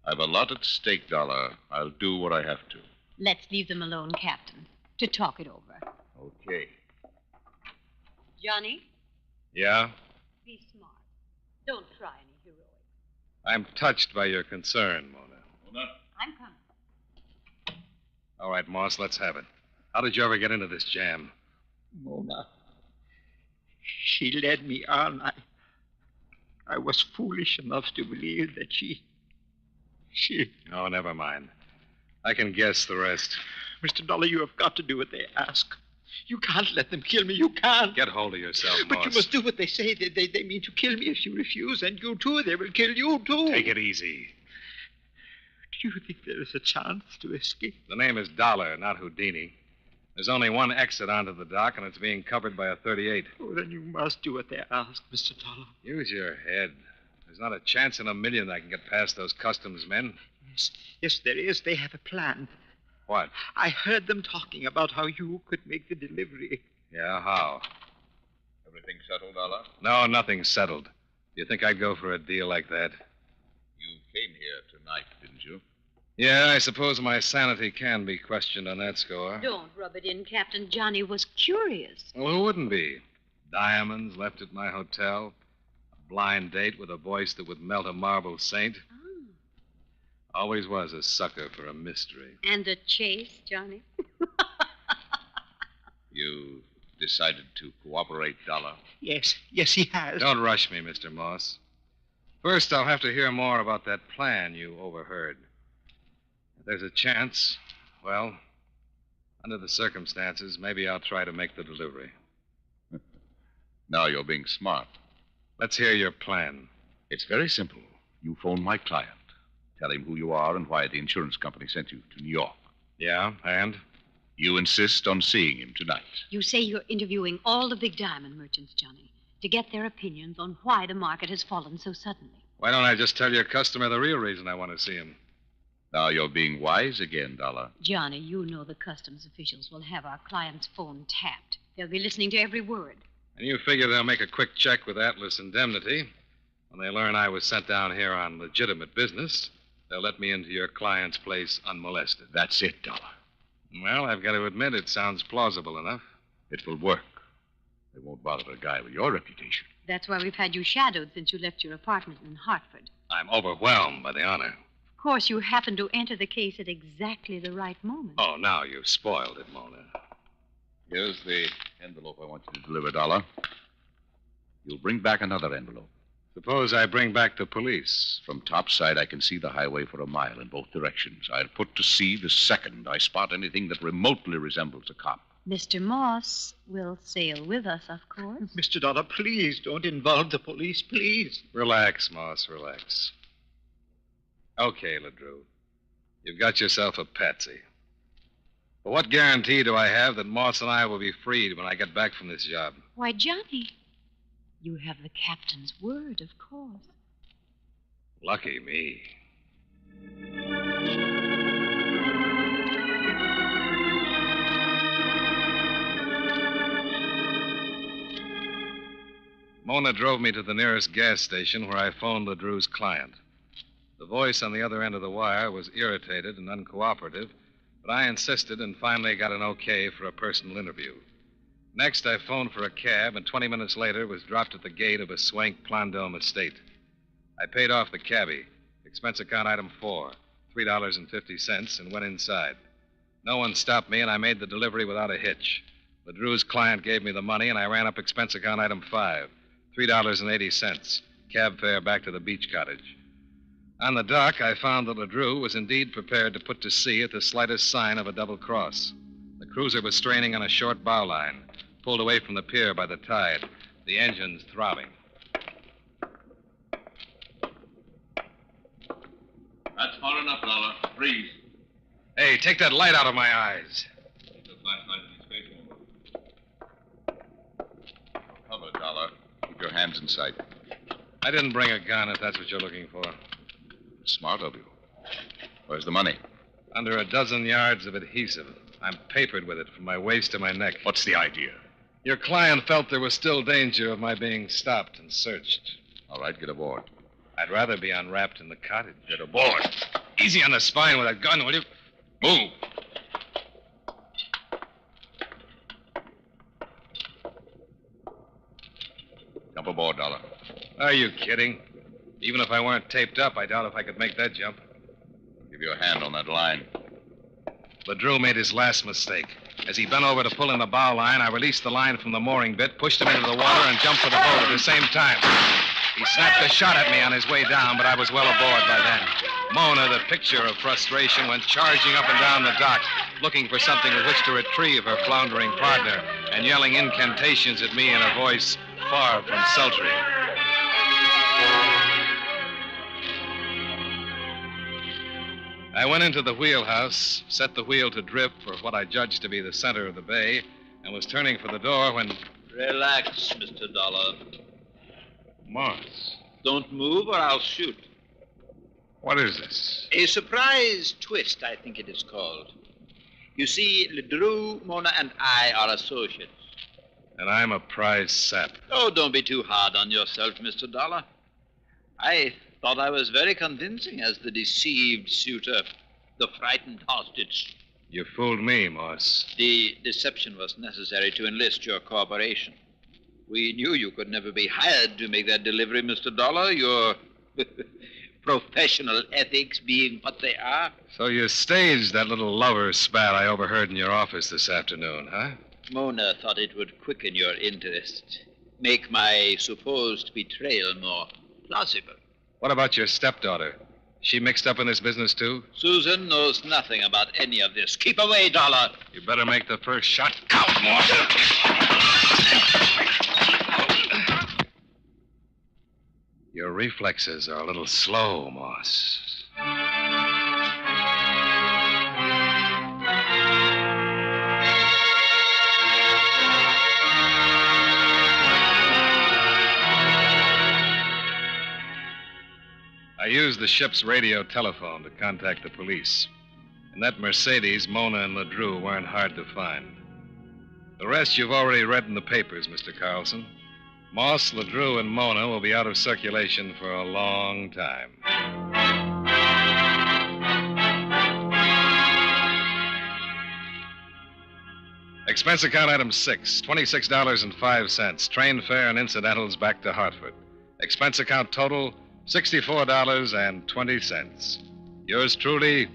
I've a lot at stake, Dollar. I'll do what I have to. Let's leave them alone, Captain, to talk it over. Okay. Johnny? Yeah? Be smart. Don't try any heroics. I'm touched by your concern, Mona. Mona? I'm coming. All right, Moss, let's have it. How did you ever get into this jam? Mona. She led me on. I was foolish enough to believe that she... Oh, never mind. I can guess the rest. Mr. Dollar, you have got to do what they ask. You can't let them kill me. You can't. Get hold of yourself, But Moss. you must do what they say. They mean to kill me if you refuse, and you too. They will kill you too. Take it easy. Do you think there is a chance to escape? The name is Dollar, not Houdini. There's only one exit onto the dock, and it's being covered by a 38. Oh, then you must do what they ask, Mr. Dollar. Use your head. There's not a chance in a million I can get past those customs men. Yes, there is. They have a plan. What? I heard them talking about how you could make the delivery. Yeah, how? Everything settled, Dollar? No, nothing's settled. Do you think I'd go for a deal like that? You came here tonight, didn't you? Yeah, I suppose my sanity can be questioned on that score. Don't rub it in, Captain. Johnny was curious. Well, who wouldn't be? Diamonds left at my hotel. A blind date with a voice that would melt a marble saint. Always was a sucker for a mystery. And a chase, Johnny. You decided to cooperate, Dollar? Yes, he has. Don't rush me, Mr. Moss. First, I'll have to hear more about that plan you overheard. If there's a chance, well, under the circumstances, maybe I'll try to make the delivery. Now you're being smart. Let's hear your plan. It's very simple. You phone my client. Tell him who you are and why the insurance company sent you to New York. Yeah, and? You insist on seeing him tonight. You say you're interviewing all the big diamond merchants, Johnny, to get their opinions on why the market has fallen so suddenly. Why don't I just tell your customer the real reason I want to see him? Now you're being wise again, Dollar. Johnny, you know the customs officials will have our client's phone tapped. They'll be listening to every word. And you figure they'll make a quick check with Atlas Indemnity. When they learn I was sent down here on legitimate business, they'll let me into your client's place unmolested. That's it, Dollar. Well, I've got to admit it sounds plausible enough. It will work. They won't bother a guy with your reputation. That's why we've had you shadowed since you left your apartment in Hartford. I'm overwhelmed by the honor. Of course, you happened to enter the case at exactly the right moment. Oh, now you've spoiled it, Mona. Here's the envelope I want you to deliver, Dollar. You'll bring back another envelope. Suppose I bring back the police. From topside, I can see the highway for a mile in both directions. I'll put to sea the second I spot anything that remotely resembles a cop. Mr. Moss will sail with us, of course. Mr. Dollar, please don't involve the police, please. Relax, Moss, relax. Okay, LeDrew. You've got yourself a patsy. But what guarantee do I have that Moss and I will be freed when I get back from this job? Why, Johnny, you have the captain's word, of course. Lucky me. Mona drove me to the nearest gas station where I phoned LeDrew's client. The voice on the other end of the wire was irritated and uncooperative, but I insisted and finally got an okay for a personal interview. Next, I phoned for a cab, and 20 minutes later was dropped at the gate of a swank Plandome estate. I paid off the cabbie, expense account item 4, $3.50, and went inside. No one stopped me, and I made the delivery without a hitch. LeDrew's client gave me the money, and I ran up expense account item 5, $3.80, cab fare back to the beach cottage. On the dock, I found that LeDrew was indeed prepared to put to sea at the slightest sign of a double cross. The cruiser was straining on a short bow line, pulled away from the pier by the tide, the engines throbbing. That's far enough, Dollar. Freeze. Hey, take that light out of my eyes. Keep the flashlight in his face. Cover, Dollar. Keep your hands in sight. I didn't bring a gun, if that's what you're looking for. Smart of you. Where's the money? Under a dozen yards of adhesive. I'm papered with it from my waist to my neck. What's the idea? Your client felt there was still danger of my being stopped and searched. All right, get aboard. I'd rather be unwrapped in the cottage. Get aboard. Easy on the spine with a gun, will you? Move. Jump aboard, Dollar. Are you kidding? Even if I weren't taped up, I doubt if I could make that jump. Give you a hand on that line. LeDrew made his last mistake. As he bent over to pull in the bow line, I released the line from the mooring bit, pushed him into the water, and jumped for the boat at the same time. He snapped a shot at me on his way down, but I was well aboard by then. Mona, the picture of frustration, went charging up and down the dock, looking for something with which to retrieve her floundering partner, and yelling incantations at me in a voice far from sultry. I went into the wheelhouse, set the wheel to drift for what I judged to be the center of the bay, and was turning for the door when... Relax, Mr. Dollar. Morse. Don't move or I'll shoot. What is this? A surprise twist, I think it is called. You see, Ledru, Mona, and I are associates. And I'm a prize sap. Oh, don't be too hard on yourself, Mr. Dollar. I thought I was very convincing as the deceived suitor, the frightened hostage. You fooled me, Morse. The deception was necessary to enlist your cooperation. We knew you could never be hired to make that delivery, Mr. Dollar, your professional ethics being what they are. So you staged that little lover spat I overheard in your office this afternoon, huh? Mona thought it would quicken your interest, make my supposed betrayal more plausible. What about your stepdaughter? She mixed up in this business, too? Susan knows nothing about any of this. Keep away, Dollar. You better make the first shot count, Morse. Your reflexes are a little slow, Moss. I used the ship's radio telephone to contact the police. In that Mercedes, Mona and Ledru weren't hard to find. The rest you've already read in the papers, Mr. Carlson. Moss, Ledru, and Mona will be out of circulation for a long time. Expense account item 6, $26.05. Train fare and incidentals back to Hartford. Expense account total, $64.20. Yours truly,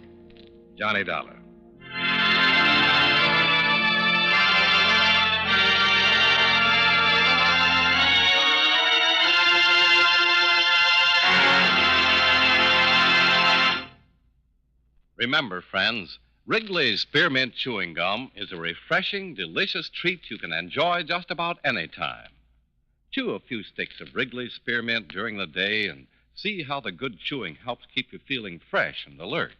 Johnny Dollar. Remember, friends, Wrigley's Spearmint Chewing Gum is a refreshing, delicious treat you can enjoy just about any time. Chew a few sticks of Wrigley's Spearmint during the day and see how the good chewing helps keep you feeling fresh and alert.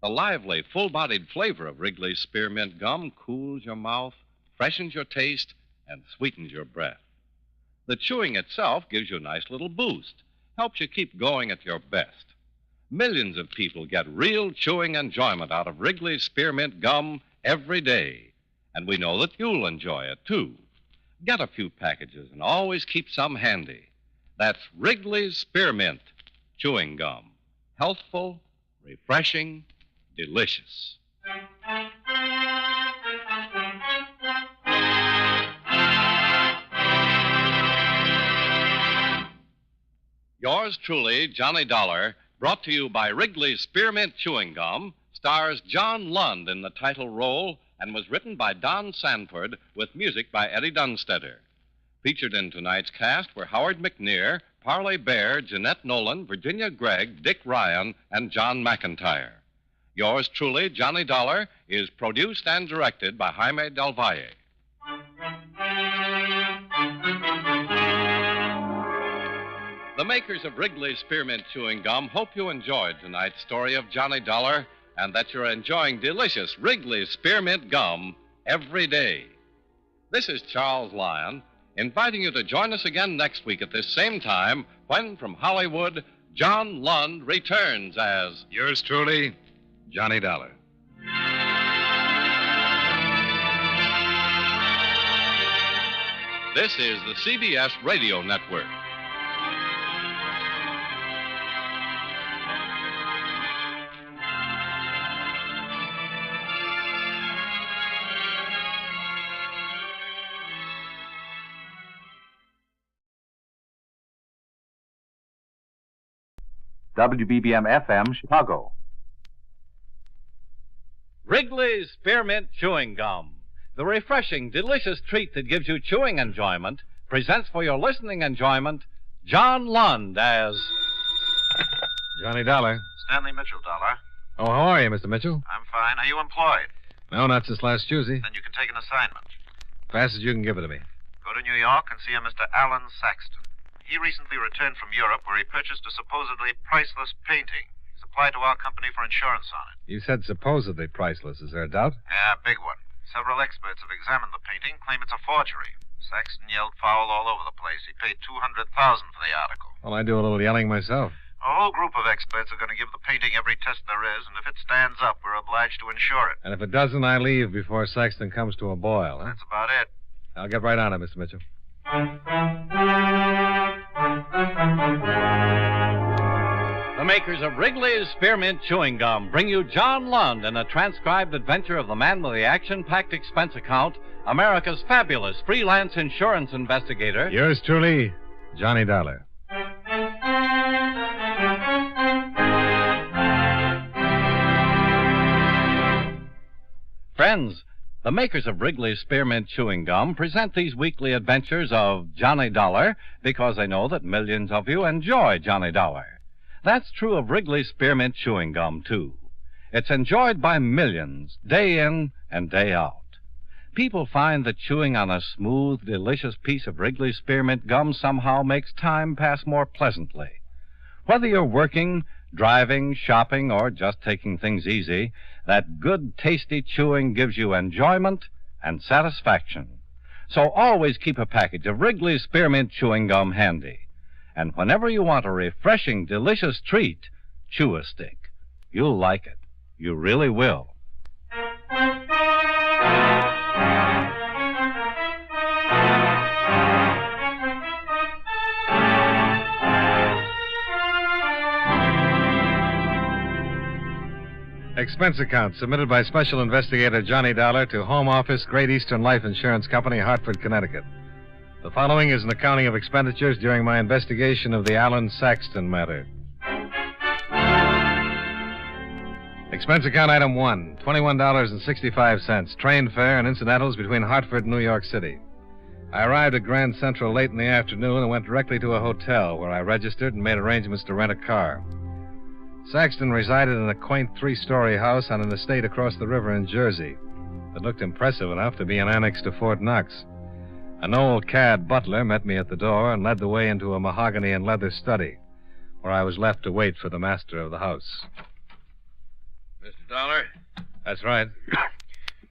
The lively, full-bodied flavor of Wrigley's Spearmint Gum cools your mouth, freshens your taste, and sweetens your breath. The chewing itself gives you a nice little boost, helps you keep going at your best. Millions of people get real chewing enjoyment out of Wrigley's Spearmint Gum every day, and we know that you'll enjoy it, too. Get a few packages and always keep some handy. That's Wrigley's Spearmint Chewing Gum. Healthful, refreshing, delicious. Yours truly, Johnny Dollar, brought to you by Wrigley's Spearmint Chewing Gum, stars John Lund in the title role and was written by Don Sanford with music by Eddie Dunstetter. Featured in tonight's cast were Howard McNear, Parley Bear, Jeanette Nolan, Virginia Gregg, Dick Ryan, and John McIntyre. Yours truly, Johnny Dollar, is produced and directed by Jaime Del Valle. The makers of Wrigley's Spearmint Chewing Gum hope you enjoyed tonight's story of Johnny Dollar and that you're enjoying delicious Wrigley's Spearmint Gum every day. This is Charles Lyon, inviting you to join us again next week at this same time when, from Hollywood, John Lund returns as... Yours truly, Johnny Dollar. This is the CBS Radio Network. WBBM FM, Chicago. Wrigley's Spearmint Chewing Gum. the refreshing, delicious treat that gives you chewing enjoyment, presents for your listening enjoyment John Lund as Johnny Dollar. Stanley Mitchell, Dollar. Oh, how are you, Mr. Mitchell? I'm fine. Are you employed? No, not since last Tuesday. Then you can take an assignment. Fast as you can give it to me. Go to New York and see a Mr. Alan Saxton. He recently returned from Europe where he purchased a supposedly priceless painting. He's applied to our company for insurance on it. You said supposedly priceless. Is there a doubt? Yeah, big one. Several experts have examined the painting, claim it's a forgery. Saxton yelled foul all over the place. He paid $200,000 for the article. Well, I do a little yelling myself. A whole group of experts are going to give the painting every test there is, and if it stands up, we're obliged to insure it. And if it doesn't, I leave before Saxton comes to a boil, huh? That's about it. I'll get right on it, Mr. Mitchell. the makers of Wrigley's Spearmint Chewing Gum bring you John Lund in a transcribed adventure of the man with the action-packed expense account, America's fabulous freelance insurance investigator. Yours truly, Johnny Dollar. Friends, the makers of Wrigley's Spearmint Chewing Gum present these weekly adventures of Johnny Dollar because they know that millions of you enjoy Johnny Dollar. That's true of Wrigley's Spearmint Chewing Gum, too. It's enjoyed by millions, day in and day out. People find that chewing on a smooth, delicious piece of Wrigley's Spearmint Gum somehow makes time pass more pleasantly. Whether you're working, driving, shopping, or just taking things easy, that good, tasty chewing gives you enjoyment and satisfaction. So always keep a package of Wrigley's Spearmint Chewing Gum handy. And whenever you want a refreshing, delicious treat, chew a stick. You'll like it. You really will. Expense account submitted by Special Investigator Johnny Dollar to Home Office, Great Eastern Life Insurance Company, Hartford, Connecticut. The following is an accounting of expenditures during my investigation of the Alan Saxton matter. Expense account item 1, $21.65, train fare and incidentals between Hartford and New York City. I arrived at Grand Central late in the afternoon and went directly to a hotel where I registered and made arrangements to rent a car. Saxton resided in a quaint three-story house on an estate across the river in Jersey that looked impressive enough to be an annex to Fort Knox. An old cad butler met me at the door and led the way into a mahogany and leather study, where I was left to wait for the master of the house. Mr. Dollar? That's right.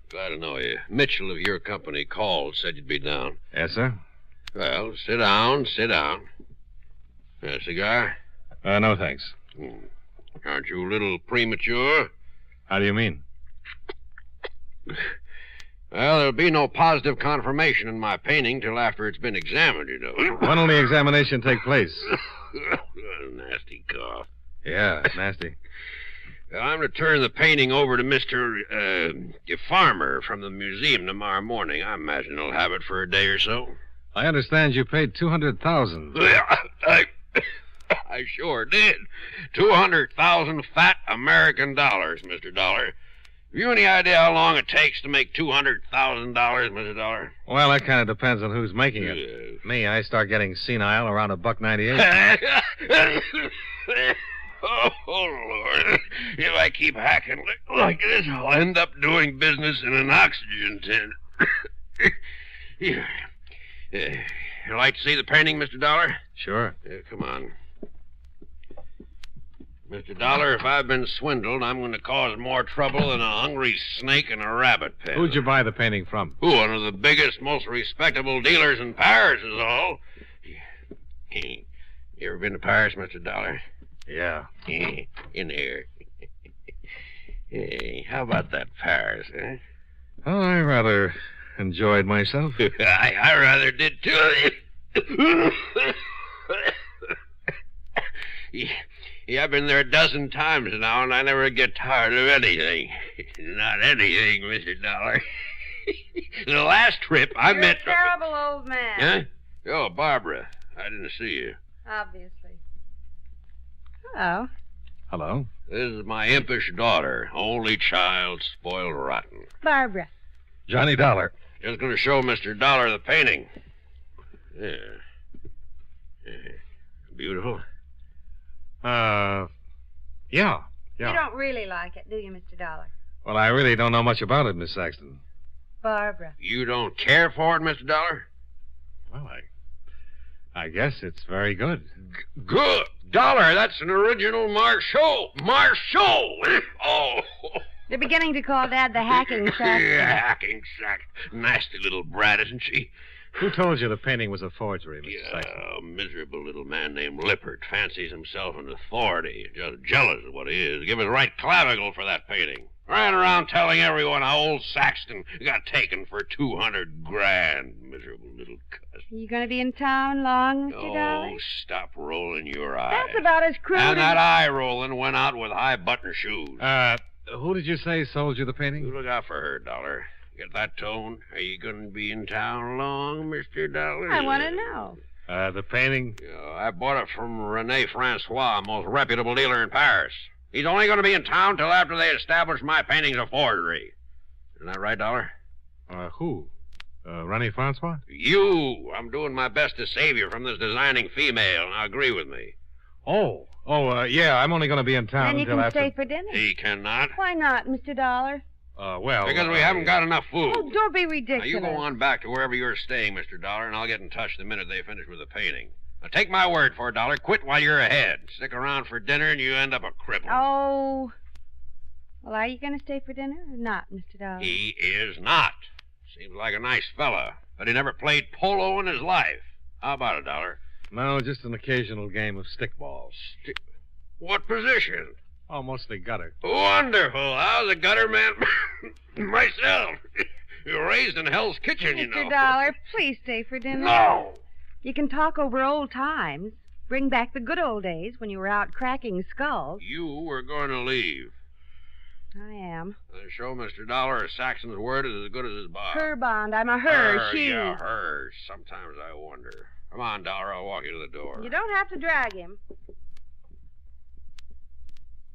Glad to know you. Mitchell of your company called, said you'd be down. Yes, sir? Well, sit down, sit down. A cigar? No, thanks. Aren't you a little premature? How do you mean? Well, there'll be no positive confirmation in my painting till after it's been examined, you know. When will the examination take place? Nasty cough. Yeah, nasty. Well, I'm to turn the painting over to Mr. Farmer from the museum tomorrow morning. I imagine he'll have it for a day or so. I understand you paid $200,000. I sure did. 200,000 fat American dollars, Mr. Dollar. Have you any idea how long it takes to make $200,000, Mr. Dollar? Well, that kind of depends on who's making it. Yes. Me, I start getting senile around $1.98. Oh, Lord. If I keep hacking like this, I'll end up doing business in an oxygen tent. You like to see the painting, Mr. Dollar? Sure. Come on. Mr. Dollar, if I've been swindled, I'm going to cause more trouble than a hungry snake in a rabbit pen. Who'd you buy the painting from? One of the biggest, most respectable dealers in Paris is all. You ever been to Paris, Mr. Dollar? Yeah. In here. Hey, how about that Paris, huh? Oh, I rather enjoyed myself. I rather did, too. Yeah, I've been there a dozen times now, and I never get tired of anything. Not anything, Mr. Dollar. The last trip I You're met... a terrible old man. Huh? Oh, Barbara. I didn't see you. Obviously. Hello. Hello. This is my impish daughter, only child, spoiled rotten. Barbara. Johnny Dollar. Just going to show Mr. Dollar the painting. Yeah. Beautiful. Yeah. You don't really like it, do you, Mr. Dollar? Well, I really don't know much about it, Miss Saxton. Barbara. You don't care for it, Mr. Dollar? Well, I guess it's very good. Good. Dollar, that's an original Marceau. Marceau! Oh. They're beginning to call Dad the hacking sack. Yeah, hacking sack. Nasty little brat, isn't she? Who told you the painting was a forgery, Mr. Saxton? A miserable little man named Lippert fancies himself an authority. Just jealous of what he is. Give his right clavicle for that painting. Ran around telling everyone how old Saxton got taken for $200,000. Miserable little cuss. You going to be in town long, Mr. Dollar? Oh, stop rolling your eyes. That's about as crude And as... that eye rolling went out with high button shoes. Who did you say sold you the painting? You look out for her, Dollar. Get that tone? Are you going to be in town long, Mr. Dollar? I want to know. The painting? Yeah, I bought it from Rene Francois, most reputable dealer in Paris. He's only going to be in town till after they establish my painting's a forgery. Isn't that right, Dollar? Who? Rene Francois? You. I'm doing my best to save you from this designing female. Now agree with me. Yeah, I'm only going to be in town Then you until can after... stay for dinner. He cannot. Why not, Mr. Dollar? Because we haven't got enough food. Oh, don't be ridiculous. Now, you go on back to wherever you're staying, Mr. Dollar, and I'll get in touch the minute they finish with the painting. Now, take my word for it, Dollar. Quit while you're ahead. Stick around for dinner, and you end up a cripple. Oh. Well, are you going to stay for dinner or not, Mr. Dollar? He is not. Seems like a nice fella, but he never played polo in his life. How about it, Dollar? No, just an occasional game of stickballs. What position? Oh, mostly gutter. Wonderful. I was a gutter man myself. You were raised in Hell's Kitchen, you know. Mr. Dollar, please stay for dinner. No. You can talk over old times. Bring back the good old days when you were out cracking skulls. You were going to leave. I am. Show Mr. Dollar Saxon's word is as good as his bond. Her bond. I'm a her. She. Yeah, her. Sometimes I wonder. Come on, Dollar. I'll walk you to the door. You don't have to drag him.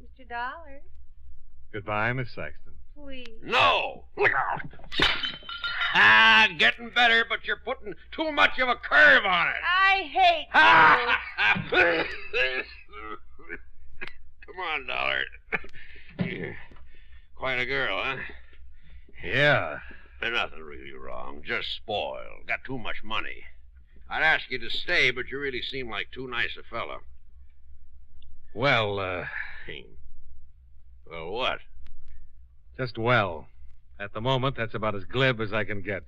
Mr. Dollar. Goodbye, Miss Saxton. Please. No! Look out! Getting better, but you're putting too much of a curve on it. I hate you. Come on, Dollar. You're quite a girl, huh? Yeah. Nothing really wrong. Just spoiled. Got too much money. I'd ask you to stay, but you really seem like too nice a fella. Well, Well, what? Just well. At the moment, that's about as glib as I can get.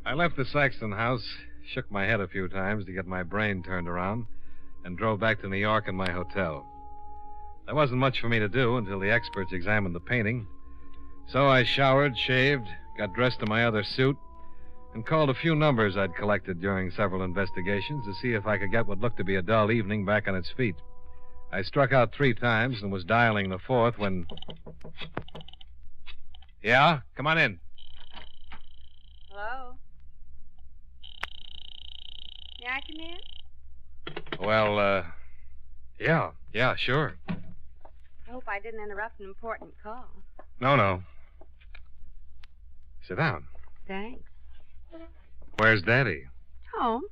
I left the Saxton house, shook my head a few times to get my brain turned around, and drove back to New York in my hotel. There wasn't much for me to do until the experts examined the painting. So I showered, shaved, got dressed in my other suit, and called a few numbers I'd collected during several investigations to see if I could get what looked to be a dull evening back on its feet. I struck out 3 times and was dialing the 4th when... Yeah? Come on in. Hello? May I come in? Well, yeah, sure. I hope I didn't interrupt an important call. No. Sit down. Thanks. Where's Daddy? Home.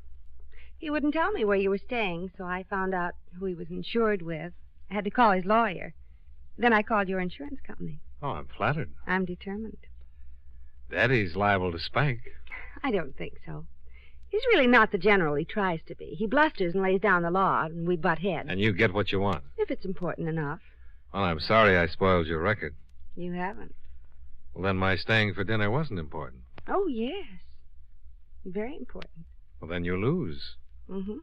He wouldn't tell me where you were staying, so I found out who he was insured with. I had to call his lawyer. Then I called your insurance company. Oh, I'm flattered. I'm determined. Daddy's liable to spank. I don't think so. He's really not the general he tries to be. He blusters and lays down the law, and we butt heads. And you get what you want. If it's important enough. Well, I'm sorry I spoiled your record. You haven't. Well, then my staying for dinner wasn't important. Oh, yes. Very important. Well, then you lose. Mm-hmm.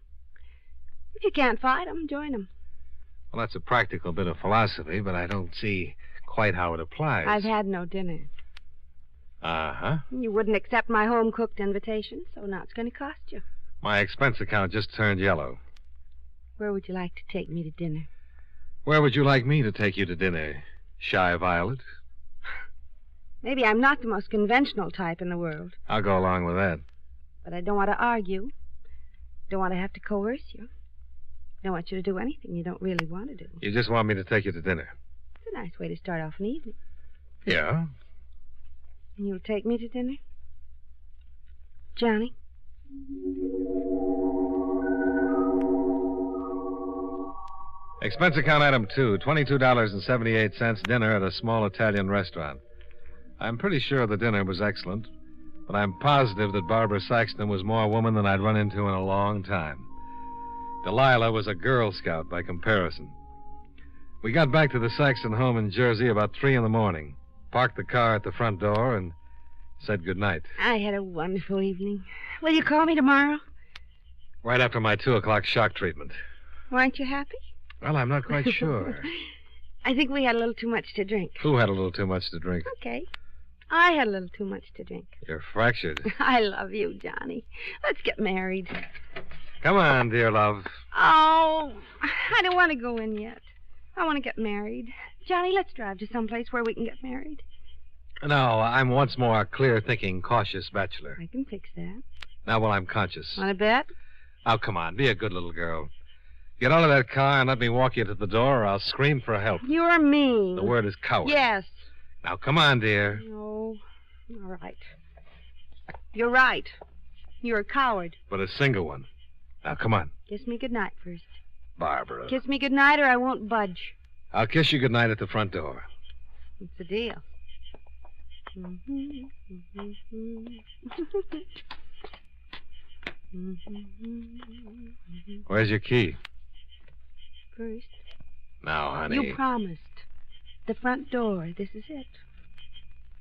If you can't fight 'em, join 'em. Well, that's a practical bit of philosophy, but I don't see quite how it applies. I've had no dinner. Uh-huh. You wouldn't accept my home-cooked invitation, so now it's going to cost you. My expense account just turned yellow. Where would you like to take me to dinner? Where would you like me to take you to dinner, Shy Violet? Maybe I'm not the most conventional type in the world. I'll go along with that. But I don't want to argue. Don't want to have to coerce you. Don't want you to do anything you don't really want to do. You just want me to take you to dinner. It's a nice way to start off an evening. Yeah. And you'll take me to dinner? Johnny? Expense account item 2, $22.78 dinner at a small Italian restaurant. I'm pretty sure the dinner was excellent, but I'm positive that Barbara Saxton was more woman than I'd run into in a long time. Delilah was a Girl Scout by comparison. We got back to the Saxton home in Jersey about 3 in the morning, parked the car at the front door, and said goodnight. I had a wonderful evening. Will you call me tomorrow? Right after my 2 o'clock shock treatment. Weren't you happy? Well, I'm not quite sure. I think we had a little too much to drink. Who had a little too much to drink? Okay. I had a little too much to drink. You're fractured. I love you, Johnny. Let's get married. Come on, dear love. Oh, I don't want to go in yet. I want to get married. Johnny, let's drive to someplace where we can get married. No, I'm once more a clear-thinking, cautious bachelor. I can fix that. Now, while I'm conscious. Want to bet? Oh, come on. Be a good little girl. Get out of that car and let me walk you to the door, or I'll scream for help. You're mean. The word is coward. Yes. Now, come on, dear. No. All right. You're right. You're a coward. But a single one. Now, come on. Kiss me goodnight first. Barbara. Kiss me goodnight or I won't budge. I'll kiss you goodnight at the front door. It's a deal. Where's your key? First. Now, honey. You promised. The front door. This is it.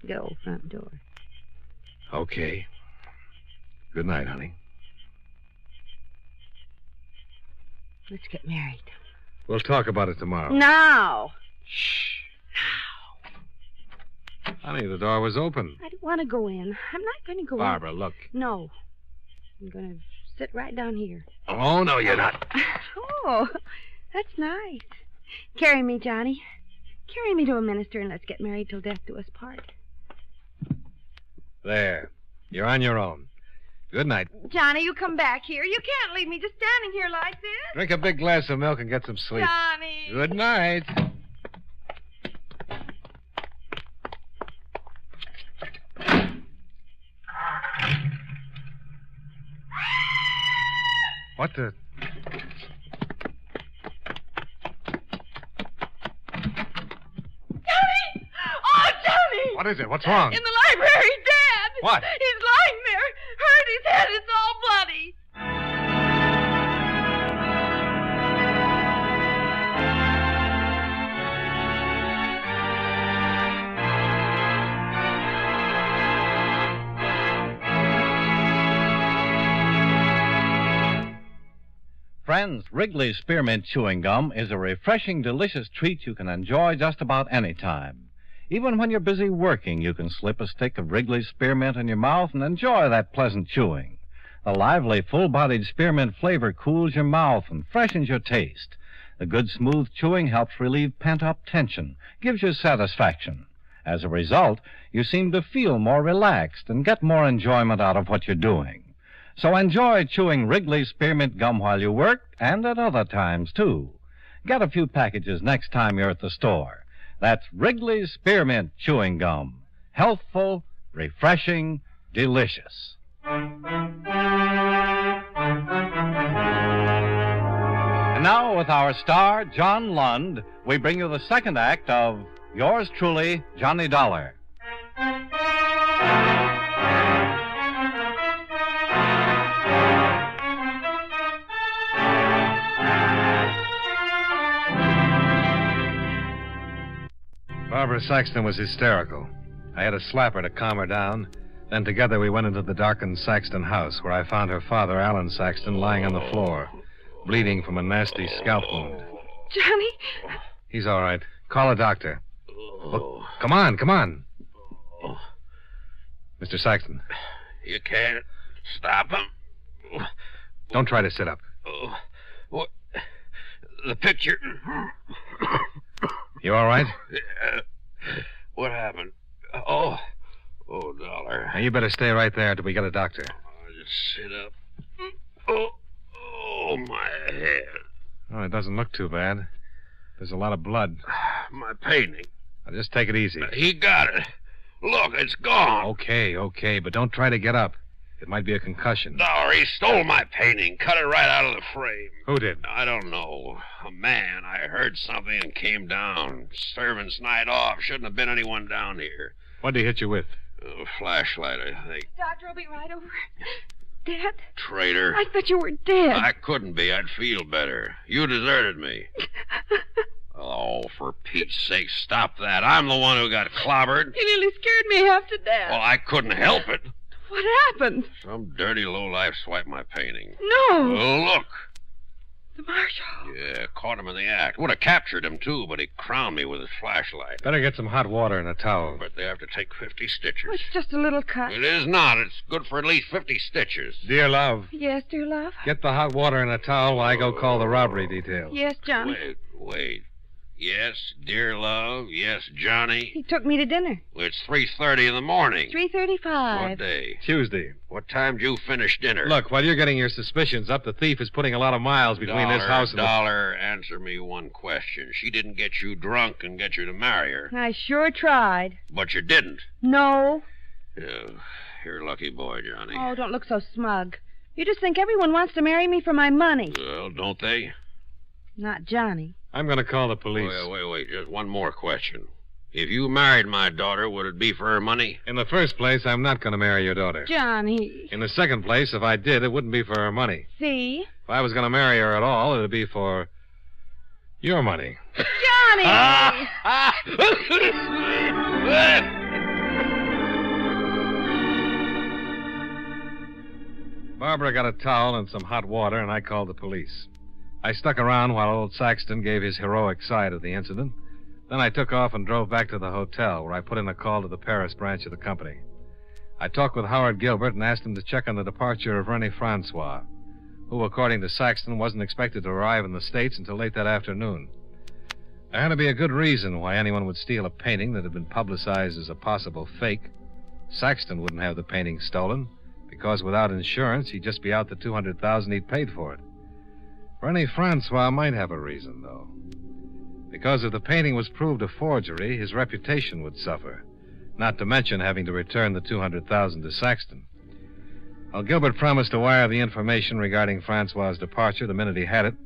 Good old front door. Okay. Good night, honey. Let's get married. We'll talk about it tomorrow. Now. Shh. Honey, the door was open. I don't want to go in. I'm not going to go Barbara, in. look. No. I'm going to sit right down here. Oh, no, you're not. Oh, that's nice. Carry me, Johnny. Carry me to a minister and let's get married till death do us part. There. You're on your own. Good night. Johnny, you come back here. You can't leave me just standing here like this. Drink a big glass of milk and get some sleep. Johnny. Good night. What the... Johnny! Oh, Johnny! What is it? What's wrong? In the library, Dad! What? He's lying there. Hurt his head. It's all bloody. Friends, Wrigley's Spearmint Chewing Gum is a refreshing, delicious treat you can enjoy just about any time. Even when you're busy working, you can slip a stick of Wrigley's Spearmint in your mouth and enjoy that pleasant chewing. The lively, full-bodied spearmint flavor cools your mouth and freshens your taste. The good, smooth chewing helps relieve pent-up tension, gives you satisfaction. As a result, you seem to feel more relaxed and get more enjoyment out of what you're doing. So enjoy chewing Wrigley's Spearmint Gum while you work, and at other times, too. Get a few packages next time you're at the store. That's Wrigley's Spearmint Chewing Gum. Healthful, refreshing, delicious. And now, with our star, John Lund, we bring you the second act of Yours Truly, Johnny Dollar. Barbara Saxton was hysterical. I had to slap her to calm her down. Then together we went into the darkened Saxton house, where I found her father, Alan Saxton, lying on the floor, bleeding from a nasty scalp wound. Johnny? He's all right. Call a doctor. Look, come on, come on. Mr. Saxton. You can't stop him. Don't try to sit up. What? The picture. You all right? What happened? Oh, Dollar. Now, you better stay right there till we get a doctor. Just sit up. Oh, my head. All Well, it doesn't look too bad. There's a lot of blood. My painting. Now, just take it easy. He got it. Look, it's gone. Okay, but don't try to get up. It might be a concussion. No, he stole my painting. Cut it right out of the frame. Who did? I don't know. A man. I heard something and came down. Servant's night off. Shouldn't have been anyone down here. What did he hit you with? A flashlight, I think. Doctor, I'll be right over. Dad? Traitor. I thought you were dead. I couldn't be. I'd feel better. You deserted me. Oh, for Pete's sake, stop that. I'm the one who got clobbered. You nearly scared me half to death. Well, I couldn't help it. What happened? Some dirty lowlife swiped my painting. No. Oh, look. The marshal. Yeah, caught him in the act. Would have captured him, too, but he crowned me with his flashlight. Better get some hot water and a towel. But they have to take 50 stitches. It's just a little cut. It is not. It's good for at least 50 stitches. Dear love, Yes, dear love? get the hot water and a towel while I go call the robbery detail. Yes, Johnny. Wait. Yes, dear love. Yes, Johnny. He took me to dinner. It's 3:30 in the morning. 3:35. What day? Tuesday. What time did you finish dinner? Look, while you're getting your suspicions up, the thief is putting a lot of miles between this house and Dollar, answer me one question. She didn't get you drunk and get you to marry her. I sure tried. But you didn't. No. Yeah, you're a lucky boy, Johnny. Oh, don't look so smug. You just think everyone wants to marry me for my money. Well, don't they? Not Johnny. I'm going to call the police. Wait. Just one more question. If you married my daughter, would it be for her money? In the first place, I'm not going to marry your daughter. Johnny. In the second place, if I did, it wouldn't be for her money. See? If I was going to marry her at all, it would be for your money. Johnny! Barbara got a towel and some hot water, and I called the police. I stuck around while old Saxton gave his heroic side of the incident. Then I took off and drove back to the hotel, where I put in a call to the Paris branch of the company. I talked with Howard Gilbert and asked him to check on the departure of Rennie Francois, who, according to Saxton, wasn't expected to arrive in the States until late that afternoon. There had to be a good reason why anyone would steal a painting that had been publicized as a possible fake. Saxton wouldn't have the painting stolen, because without insurance, he'd just be out the $200,000 he'd paid for it. Rennie Francois might have a reason, though. Because if the painting was proved a forgery, his reputation would suffer, not to mention having to return the $200,000 to Saxton. Well, Gilbert promised to wire the information regarding Francois' departure the minute he had it,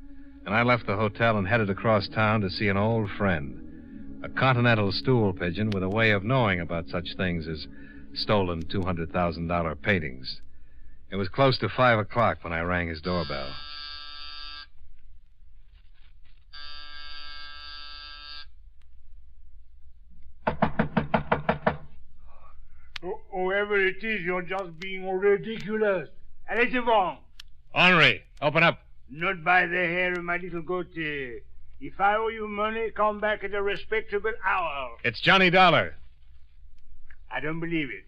and I left the hotel and headed across town to see an old friend, a continental stool pigeon with a way of knowing about such things as stolen $200,000 paintings. It was close to 5 o'clock when I rang his doorbell. Whoever it is, you're just being ridiculous. Allez-y-vous. Henri, open up. Not by the hair of my little goatee. If I owe you money, come back at a respectable hour. It's Johnny Dollar. I don't believe it.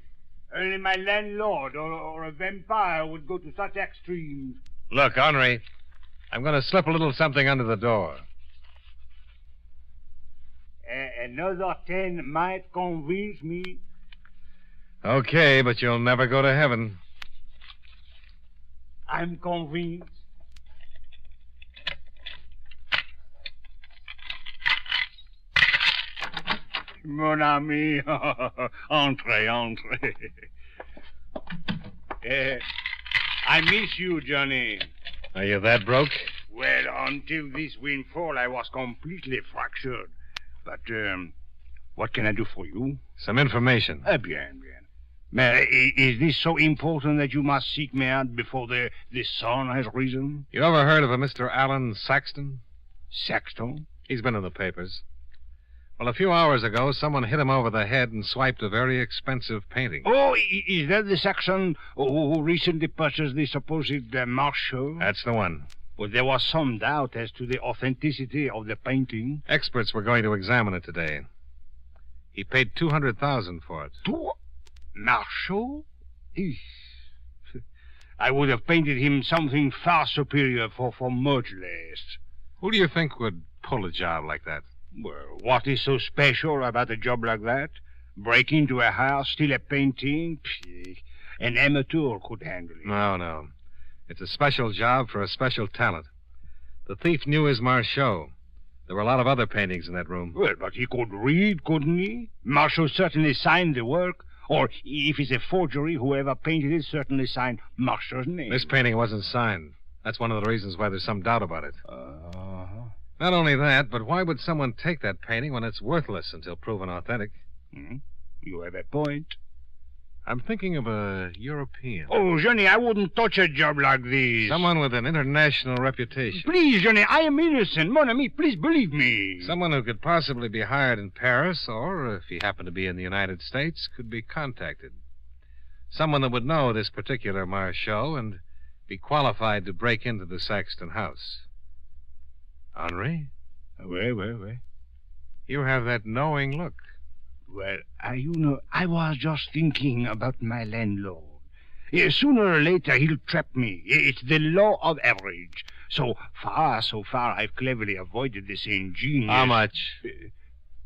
Only my landlord or a vampire would go to such extremes. Look, Henri, I'm going to slip a little something under the door. Another 10 might convince me. Okay, but you'll never go to heaven. I'm convinced. Mon ami, entrez. I miss you, Johnny. Are you that broke? Well, until this windfall, I was completely fractured. But, what can I do for you? Some information. Bien. Is this so important that you must seek me out before the sun has risen? You ever heard of a Mr. Alan Saxton? Saxton? He's been in the papers. Well, a few hours ago, someone hit him over the head and swiped a very expensive painting. Oh, is that the Saxon who recently purchased the supposed Marshall? That's the one. Well, there was some doubt as to the authenticity of the painting. Experts were going to examine it today. He paid $200,000 for it. Marshall? I would have painted him something far superior for much less. Who do you think would pull a job like that? Well, what is so special about a job like that? Break into a house, steal a painting? Pfft, an amateur could handle it. No. It's a special job for a special talent. The thief knew his Marchot. There were a lot of other paintings in that room. Well, but he could read, couldn't he? Marshall certainly signed the work. Or, if it's a forgery, whoever painted it certainly signed Marshall's name. This painting wasn't signed. That's one of the reasons why there's some doubt about it. Not only that, but why would someone take that painting when it's worthless until proven authentic? You have a point. I'm thinking of a European. Oh, Johnny, I wouldn't touch a job like this. Someone with an international reputation. Please, Johnny, I am innocent. Mon ami, please believe me. Someone who could possibly be hired in Paris, or, if he happened to be in the United States, could be contacted. Someone that would know this particular Marchot and be qualified to break into the Saxton house. Henri? Well. You have that knowing look. Well, I was just thinking about my landlord. Sooner or later, he'll trap me. It's the law of average. So far, I've cleverly avoided this ingenious... How much?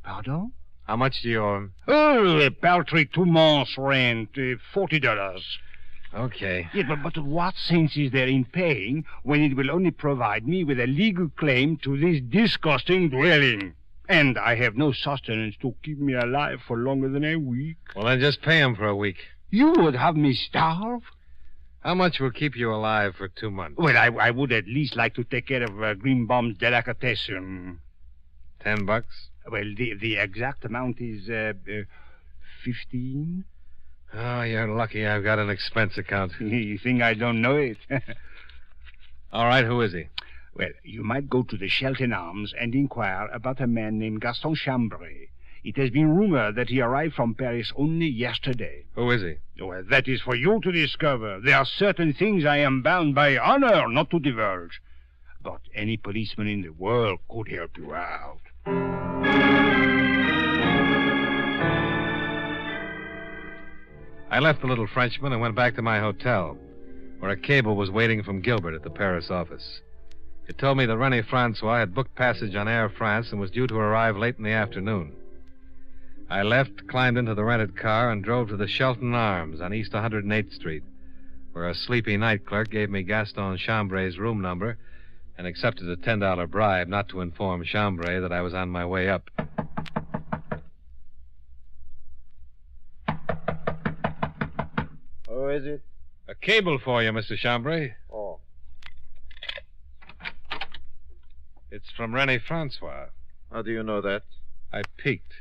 Pardon? How much do you owe him? Oh, a paltry 2 months' rent, $40. Okay. Yeah, but what sense is there in paying when it will only provide me with a legal claim to this disgusting dwelling? And I have no sustenance to keep me alive for longer than a week. Well, then just pay him for a week. You would have me starve? How much will keep you alive for 2 months? Well, I would at least like to take care of Greenbaum's delicatessen. $10? Well, the exact amount is 15. Oh, you're lucky I've got an expense account. You think I don't know it? All right, who is he? Well, you might go to the Shelton Arms and inquire about a man named Gaston Chambray. It has been rumored that he arrived from Paris only yesterday. Who is he? Well, that is for you to discover. There are certain things I am bound by honor not to divulge. But any policeman in the world could help you out. I left the little Frenchman and went back to my hotel, where a cable was waiting from Gilbert at the Paris office. It told me that René Francois had booked passage on Air France and was due to arrive late in the afternoon. I left, climbed into the rented car, and drove to the Shelton Arms on East 108th Street, where a sleepy night clerk gave me Gaston Chambray's room number and accepted a $10 bribe not to inform Chambray that I was on my way up. Who is it? A cable for you, Mr. Chambray. Oh. It's from René Francois. How do you know that? I peeked.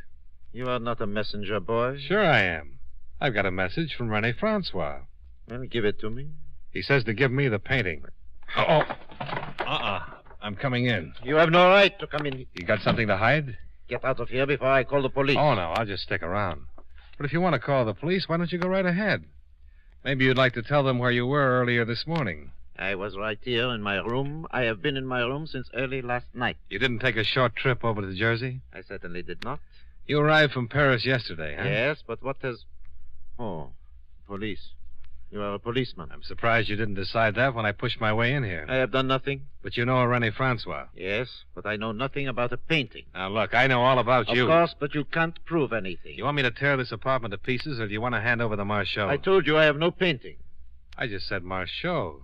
You are not a messenger boy. Sure I am. I've got a message from René Francois. Well, give it to me. He says to give me the painting. Oh. I'm coming in. You have no right to come in. You got something to hide? Get out of here before I call the police. Oh, no, I'll just stick around. But if you want to call the police, why don't you go right ahead? Maybe you'd like to tell them where you were earlier this morning. I was right here in my room. I have been in my room since early last night. You didn't take a short trip over to Jersey? I certainly did not. You arrived from Paris yesterday, huh? Yes, but what has... Oh, police. You are a policeman. I'm surprised you didn't decide that when I pushed my way in here. I have done nothing. But you know a René Francois. Yes, but I know nothing about a painting. Now, look, I know all about you. Of course, but you can't prove anything. You want me to tear this apartment to pieces, or do you want to hand over the Marchot? I told you I have no painting. I just said Marchot.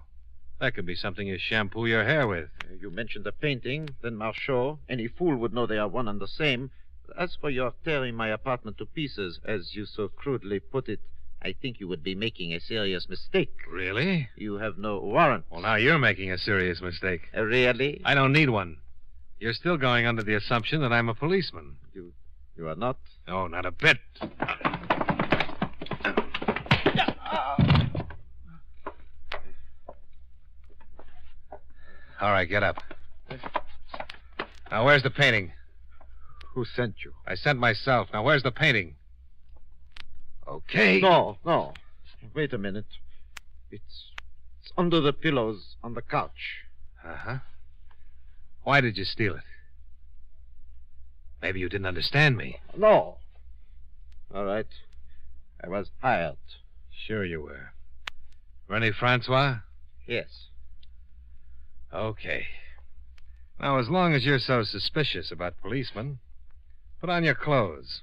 That could be something you shampoo your hair with. You mentioned a painting, then Marchot. Any fool would know they are one and the same. As for your tearing my apartment to pieces, as you so crudely put it, I think you would be making a serious mistake. Really? You have no warrant. Well, now you're making a serious mistake. Really? I don't need one. You're still going under the assumption that I'm a policeman. You are not? No, not a bit. All right, get up. Now, where's the painting? Who sent you? I sent myself. Now, where's the painting? Okay. No. Wait a minute. It's under the pillows on the couch. Uh-huh. Why did you steal it? Maybe you didn't understand me. No. All right. I was hired. Sure you were. René Francois? Yes. Okay. Now, as long as you're so suspicious about policemen, put on your clothes.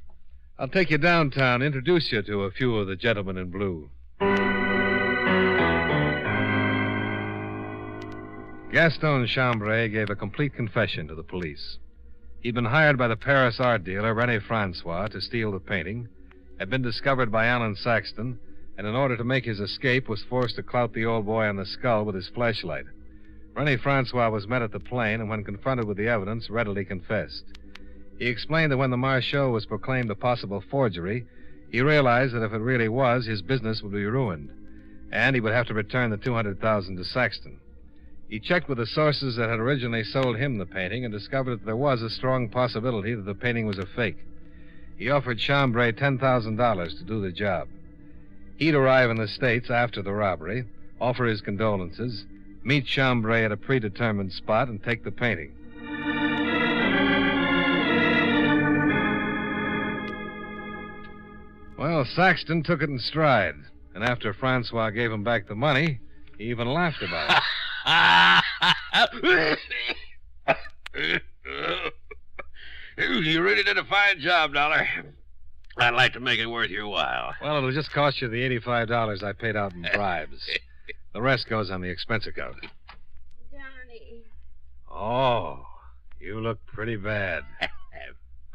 I'll take you downtown, introduce you to a few of the gentlemen in blue. Gaston Chambray gave a complete confession to the police. He'd been hired by the Paris art dealer, Rene Francois, to steal the painting, had been discovered by Alan Saxton, and in order to make his escape was forced to clout the old boy on the skull with his flashlight. Rene Francois was met at the plane, and when confronted with the evidence, readily confessed. He explained that when the Marchot was proclaimed a possible forgery, he realized that if it really was, his business would be ruined, and he would have to return the $200,000 to Saxton. He checked with the sources that had originally sold him the painting and discovered that there was a strong possibility that the painting was a fake. He offered Chambray $10,000 to do the job. He'd arrive in the States after the robbery, offer his condolences, meet Chambray at a predetermined spot, and take the painting. Well, Saxton took it in stride, and after Francois gave him back the money, he even laughed about it. You really did a fine job, Dollar. I'd like to make it worth your while. Well, it'll just cost you the $85 I paid out in bribes. The rest goes on the expense account. Johnny. Oh, you look pretty bad.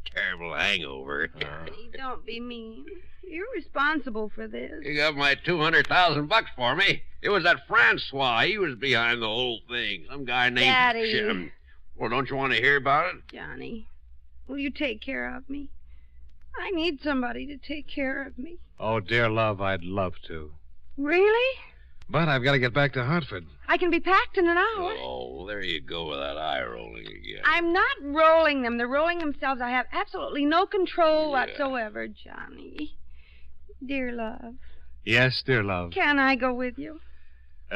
Terrible hangover. Johnny, don't be mean. You're responsible for this. You got my $200,000 for me. It was that Francois. He was behind the whole thing. Some guy named Daddy. Jim. Well, don't you want to hear about it? Johnny, will you take care of me? I need somebody to take care of me. Oh, dear love, I'd love to. Really? But I've got to get back to Hartford. I can be packed in an hour. Oh, there you go with that eye rolling again. I'm not rolling them. They're rolling themselves. I have absolutely no control whatsoever, Johnny. Dear love. Yes, dear love. Can I go with you?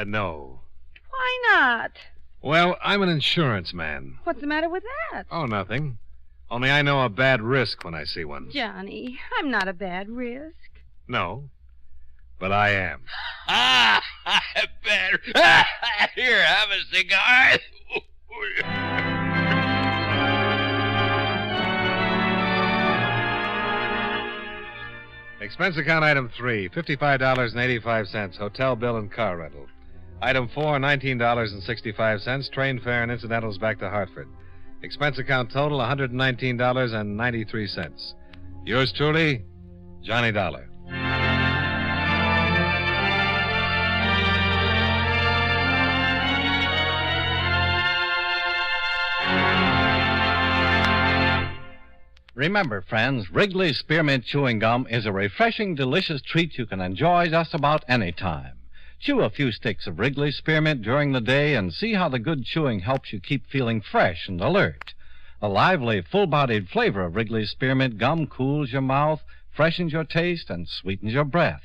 No. Why not? Well, I'm an insurance man. What's the matter with that? Oh, nothing. Only I know a bad risk when I see one. Johnny, I'm not a bad risk. No, but I am. Bad. Here, have a cigar. Expense account item 3, $55.85, hotel bill and car rental. Item 4, $19.65, train fare and incidentals back to Hartford. Expense account total, $119.93. Yours truly, Johnny Dollar. Remember, friends, Wrigley's Spearmint Chewing Gum is a refreshing, delicious treat you can enjoy just about any time. Chew a few sticks of Wrigley's Spearmint during the day and see how the good chewing helps you keep feeling fresh and alert. The lively, full-bodied flavor of Wrigley's Spearmint Gum cools your mouth, freshens your taste, and sweetens your breath.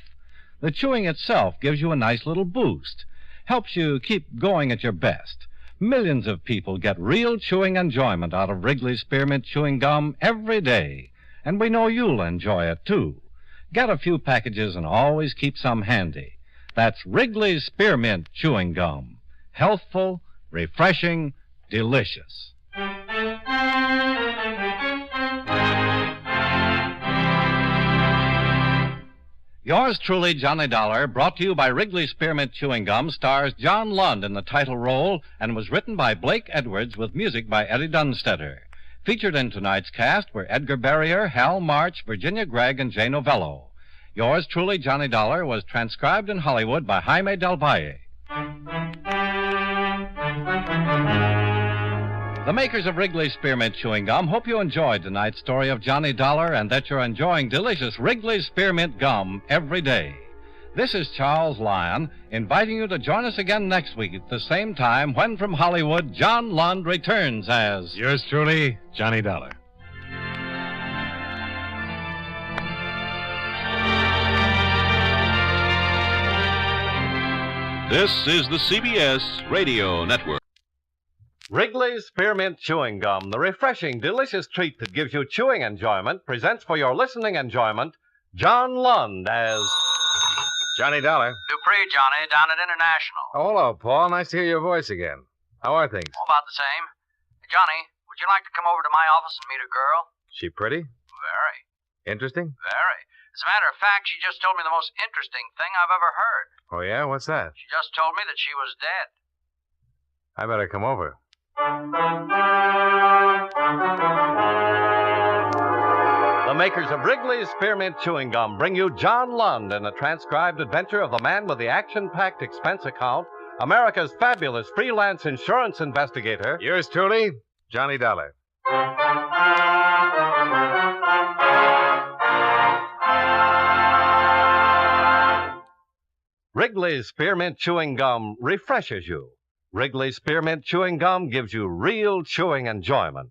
The chewing itself gives you a nice little boost, helps you keep going at your best. Millions of people get real chewing enjoyment out of Wrigley's Spearmint Chewing Gum every day, and we know you'll enjoy it, too. Get a few packages and always keep some handy. That's Wrigley's Spearmint Chewing Gum. Healthful, refreshing, delicious. Yours truly, Johnny Dollar, brought to you by Wrigley's Spearmint Chewing Gum, stars John Lund in the title role and was written by Blake Edwards with music by Eddie Dunstetter. Featured in tonight's cast were Edgar Barrier, Hal March, Virginia Gregg, and Jay Novello. Yours truly, Johnny Dollar, was transcribed in Hollywood by Jaime Del Valle. The makers of Wrigley's Spearmint Chewing Gum hope you enjoyed tonight's story of Johnny Dollar and that you're enjoying delicious Wrigley's Spearmint Gum every day. This is Charles Lyon, inviting you to join us again next week at the same time when from Hollywood, John Lund returns as... Yours truly, Johnny Dollar. This is the CBS Radio Network. Wrigley's Spearmint Chewing Gum, the refreshing, delicious treat that gives you chewing enjoyment, presents for your listening enjoyment John Lund as Johnny Dollar. Dupree, Johnny, down at International. Oh, hello, Paul. Nice to hear your voice again. How are things? All about the same. Johnny, would you like to come over to my office and meet a girl? She pretty? Very. Interesting? Very. As a matter of fact, she just told me the most interesting thing I've ever heard. Oh, yeah? What's that? She just told me that she was dead. I better come over. The makers of Wrigley's Spearmint Chewing Gum bring you John Lund in a transcribed adventure of the man with the action-packed expense account, America's fabulous freelance insurance investigator. Yours truly, Johnny Dollar. Wrigley's Spearmint Chewing Gum refreshes you. Wrigley's Spearmint Chewing Gum gives you real chewing enjoyment.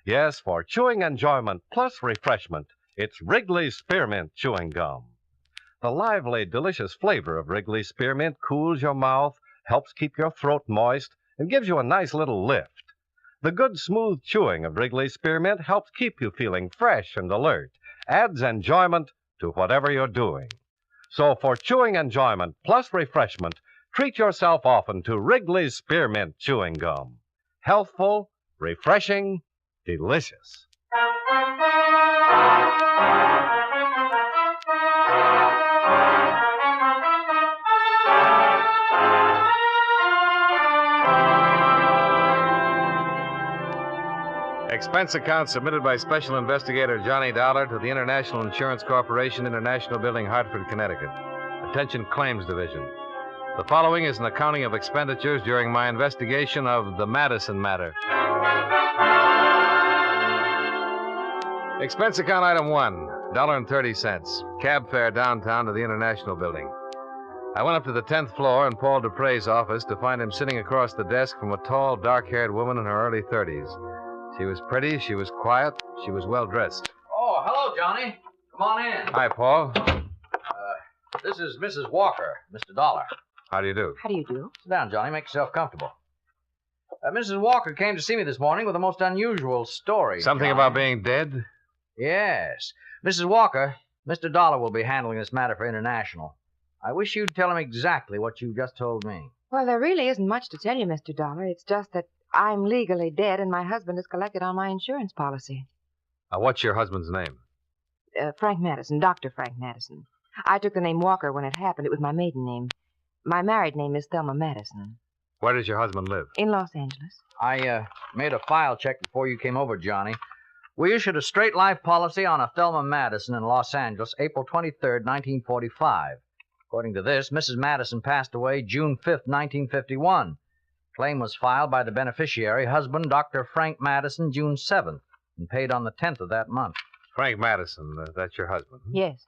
Yes, for chewing enjoyment plus refreshment, it's Wrigley's Spearmint Chewing Gum. The lively, delicious flavor of Wrigley's Spearmint cools your mouth, helps keep your throat moist, and gives you a nice little lift. The good, smooth chewing of Wrigley's Spearmint helps keep you feeling fresh and alert, adds enjoyment to whatever you're doing. So for chewing enjoyment plus refreshment, treat yourself often to Wrigley's Spearmint Chewing Gum. Healthful, refreshing, delicious. Expense account submitted by Special Investigator Johnny Dollar to the International Insurance Corporation, International Building, Hartford, Connecticut. Attention Claims Division. The following is an accounting of expenditures during my investigation of the Madison matter. Expense account item 1, $1.30. Cab fare downtown to the International Building. I went up to the 10th floor in Paul Dupre's office to find him sitting across the desk from a tall, dark-haired woman in her early 30s. She was pretty, she was quiet, she was well-dressed. Oh, hello, Johnny. Come on in. Hi, Paul. This is Mrs. Walker, Mr. Dollar. How do you do? How do you do? Sit down, Johnny. Make yourself comfortable. Mrs. Walker came to see me this morning with a most unusual story. Something Johnny. about being dead? Yes. Mrs. Walker, Mr. Dollar will be handling this matter for International. I wish you'd tell him exactly what you just told me. Well, there really isn't much to tell you, Mr. Dollar. It's just that I'm legally dead and my husband is collected on my insurance policy. What's your husband's name? Frank Madison, Dr. Frank Madison. I took the name Walker when it happened. It was my maiden name. My married name is Thelma Madison. Where does your husband live? In Los Angeles. I made a file check before you came over, Johnny. We issued a straight life policy on a Thelma Madison in Los Angeles, April 23rd, 1945. According to this, Mrs. Madison passed away June 5th, 1951. Claim was filed by the beneficiary, husband, Dr. Frank Madison, June 7th, and paid on the 10th of that month. Frank Madison, that's your husband? Yes.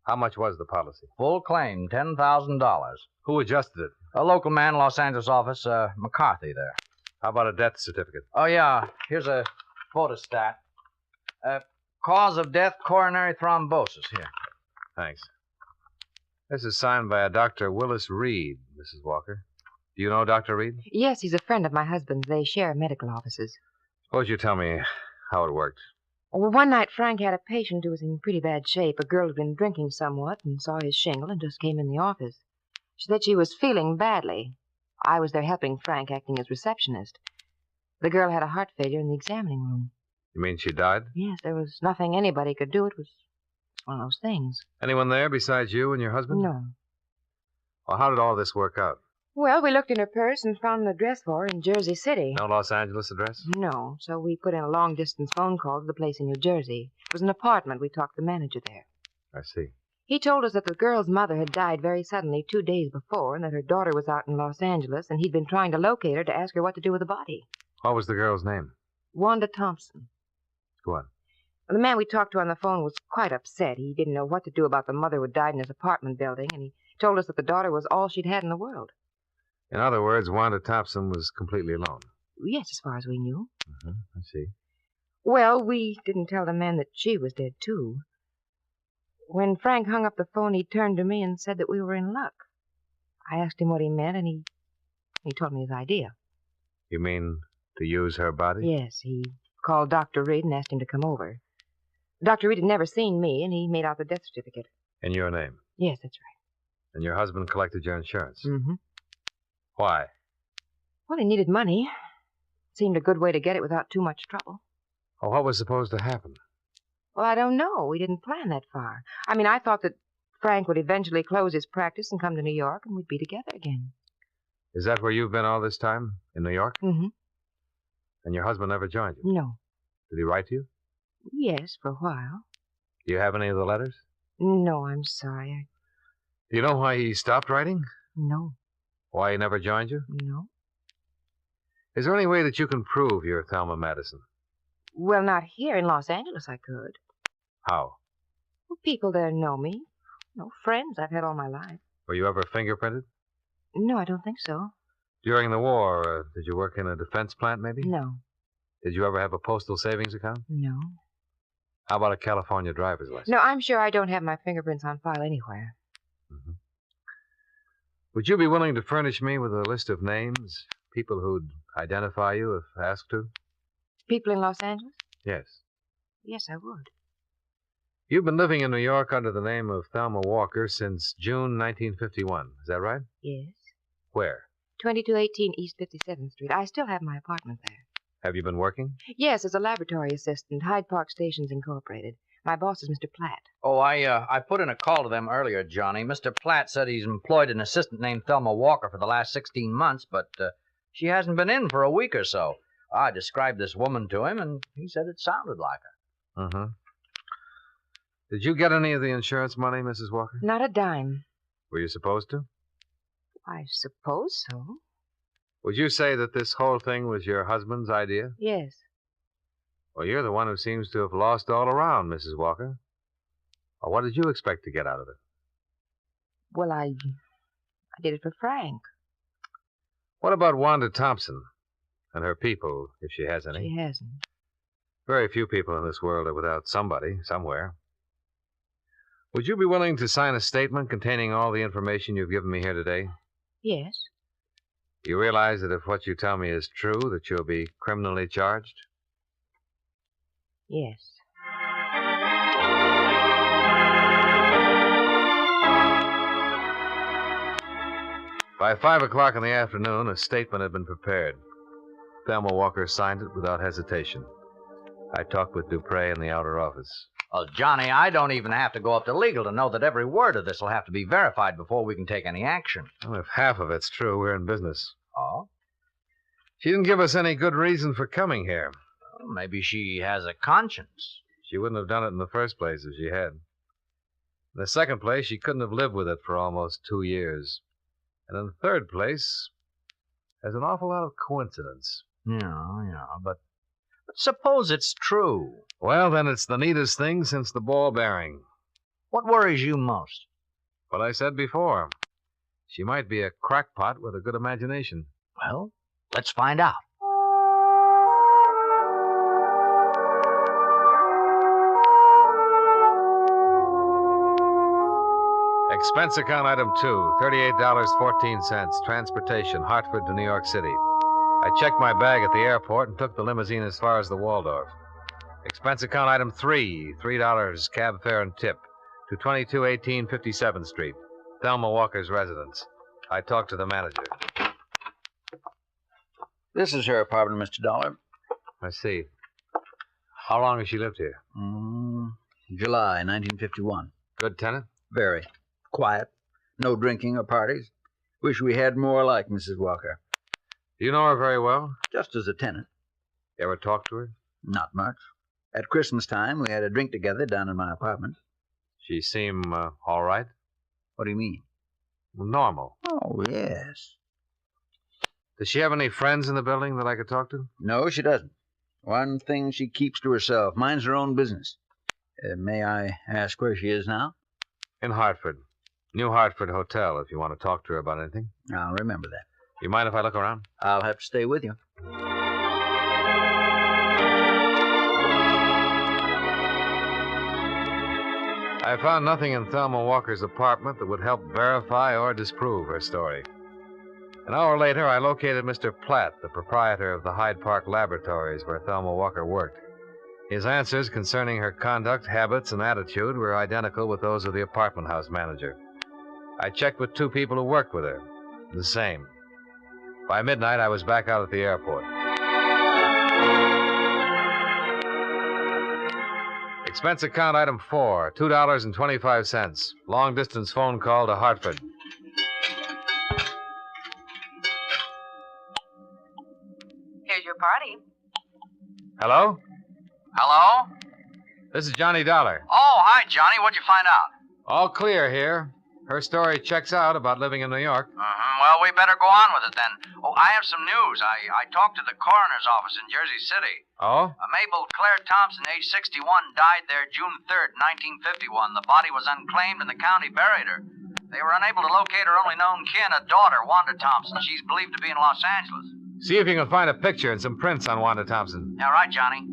How much was the policy? Full claim, $10,000. Who adjusted it? A local man, Los Angeles office, McCarthy there. How about a death certificate? Oh, yeah. Here's a photostat. Cause of death, coronary thrombosis. Here. Thanks. This is signed by a Dr. Willis Reed, Mrs. Walker. Do you know Dr. Reed? Yes, he's a friend of my husband's. They share medical offices. Suppose you tell me how it worked. Well, one night Frank had a patient who was in pretty bad shape. A girl had been drinking somewhat and saw his shingle and just came in the office. She said she was feeling badly. I was there helping Frank, acting as receptionist. The girl had a heart failure in the examining room. You mean she died? Yes, there was nothing anybody could do. It was one of those things. Anyone there besides you and your husband? No. Well, how did all this work out? Well, we looked in her purse and found an address for her in Jersey City. No Los Angeles address? No, so we put in a long-distance phone call to the place in New Jersey. It was an apartment. We talked to the manager there. I see. He told us that the girl's mother had died very suddenly 2 days before and that her daughter was out in Los Angeles and he'd been trying to locate her to ask her what to do with the body. What was the girl's name? Wanda Thompson. Go on. Well, the man we talked to on the phone was quite upset. He didn't know what to do about the mother who had died in his apartment building, and he told us that the daughter was all she'd had in the world. In other words, Wanda Thompson was completely alone. Yes, as far as we knew. I see. Well, we didn't tell the man that she was dead, too. When Frank hung up the phone, he turned to me and said that we were in luck. I asked him what he meant, and he told me his idea. You mean to use her body? Yes, he called Dr. Reed and asked him to come over. Dr. Reed had never seen me, and he made out the death certificate. In your name? Yes, that's right. And your husband collected your insurance? Mm-hmm. Why? Well, he needed money. Seemed a good way to get it without too much trouble. Well, what was supposed to happen? Well, I don't know. We didn't plan that far. I mean, I thought that Frank would eventually close his practice and come to New York, and we'd be together again. Is that where you've been all this time? In New York? Mm-hmm. And your husband never joined you? No. Did he write to you? Yes, for a while. Do you have any of the letters? No, I'm sorry. Do you know why he stopped writing? No. Why he never joined you? No. Is there any way that you can prove you're Thelma Madison? Well, not here in Los Angeles, I could. How? Well, people there know me. No friends I've had all my life. Were you ever fingerprinted? No, I don't think so. During the war, did you work in a defense plant, maybe? No. Did you ever have a postal savings account? No. How about a California driver's license? No, I'm sure I don't have my fingerprints on file anywhere. Mm-hmm. Would you be willing to furnish me with a list of names, people who'd identify you if asked to? People in Los Angeles? Yes. Yes, I would. You've been living in New York under the name of Thelma Walker since June 1951. Is that right? Yes. Where? 2218 East 57th Street. I still have my apartment there. Have you been working? Yes, as a laboratory assistant, Hyde Park Stations Incorporated. My boss is Mr. Platt. Oh, I put in a call to them earlier, Johnny. Mr. Platt said he's employed an assistant named Thelma Walker for the last 16 months, but she hasn't been in for a week or so. I described this woman to him, and he said it sounded like her. Mm-hmm. Did you get any of the insurance money, Mrs. Walker? Not a dime. Were you supposed to? I suppose so. Would you say that this whole thing was your husband's idea? Yes. Well, you're the one who seems to have lost all around, Mrs. Walker. Well, what did you expect to get out of it? Well, I did it for Frank. What about Wanda Thompson and her people, if she has any? She hasn't. Very few people in this world are without somebody, somewhere. Would you be willing to sign a statement containing all the information you've given me here today? Yes. You realize that if what you tell me is true, that you'll be criminally charged? Yes. By 5 o'clock in the afternoon, a statement had been prepared. Thelma Walker signed it without hesitation. I talked with Dupre in the outer office. Well, Johnny, I don't even have to go up to legal to know that every word of this will have to be verified before we can take any action. Well, if half of it's true, we're in business. Oh? She didn't give us any good reason for coming here. Well, maybe she has a conscience. She wouldn't have done it in the first place if she had. In the second place, she couldn't have lived with it for almost 2 years. And in the third place, there's an awful lot of coincidence. Yeah, but suppose it's true. Well, then it's the neatest thing since the ball bearing. What worries you most? What I said before. She might be a crackpot with a good imagination. Well, let's find out. Expense account item 2, $38.14, transportation, Hartford to New York City. I checked my bag at the airport and took the limousine as far as the Waldorf. Expense account item 3, $3, cab fare and tip, to 2218 57th Street, Thelma Walker's residence. I talked to the manager. This is her apartment, Mr. Dollar. I see. How long has she lived here? July 1951. Good tenant? Very. Quiet. No drinking or parties. Wish we had more like Mrs. Walker. Do you know her very well? Just as a tenant. You ever talk to her? Not much. At Christmas time, we had a drink together down in my apartment. She seem all right? What do you mean? Normal. Oh, yes. Does she have any friends in the building that I could talk to? No, she doesn't. One thing she keeps to herself. Minds her own business. May I ask where she is now? In Hartford. New Hartford Hotel, if you want to talk to her about anything. I'll remember that. You mind if I look around? I'll have to stay with you. I found nothing in Thelma Walker's apartment that would help verify or disprove her story. An hour later, I located Mr. Platt, the proprietor of the Hyde Park Laboratories where Thelma Walker worked. His answers concerning her conduct, habits, and attitude were identical with those of the apartment house manager. I checked with 2 people who worked with her. The same. By midnight, I was back out at the airport. Expense account item 4, $2.25. Long-distance phone call to Hartford. Hello? Hello? This is Johnny Dollar. Oh, hi, Johnny. What'd you find out? All clear here. Her story checks out about living in New York. Well, we better go on with it then. Oh, I have some news. I talked to the coroner's office in Jersey City. Oh? Mabel Claire Thompson, age 61, died there June 3rd, 1951. The body was unclaimed and the county buried her. They were unable to locate her only known kin, a daughter, Wanda Thompson. She's believed to be in Los Angeles. See if you can find a picture and some prints on Wanda Thompson. All right, Johnny.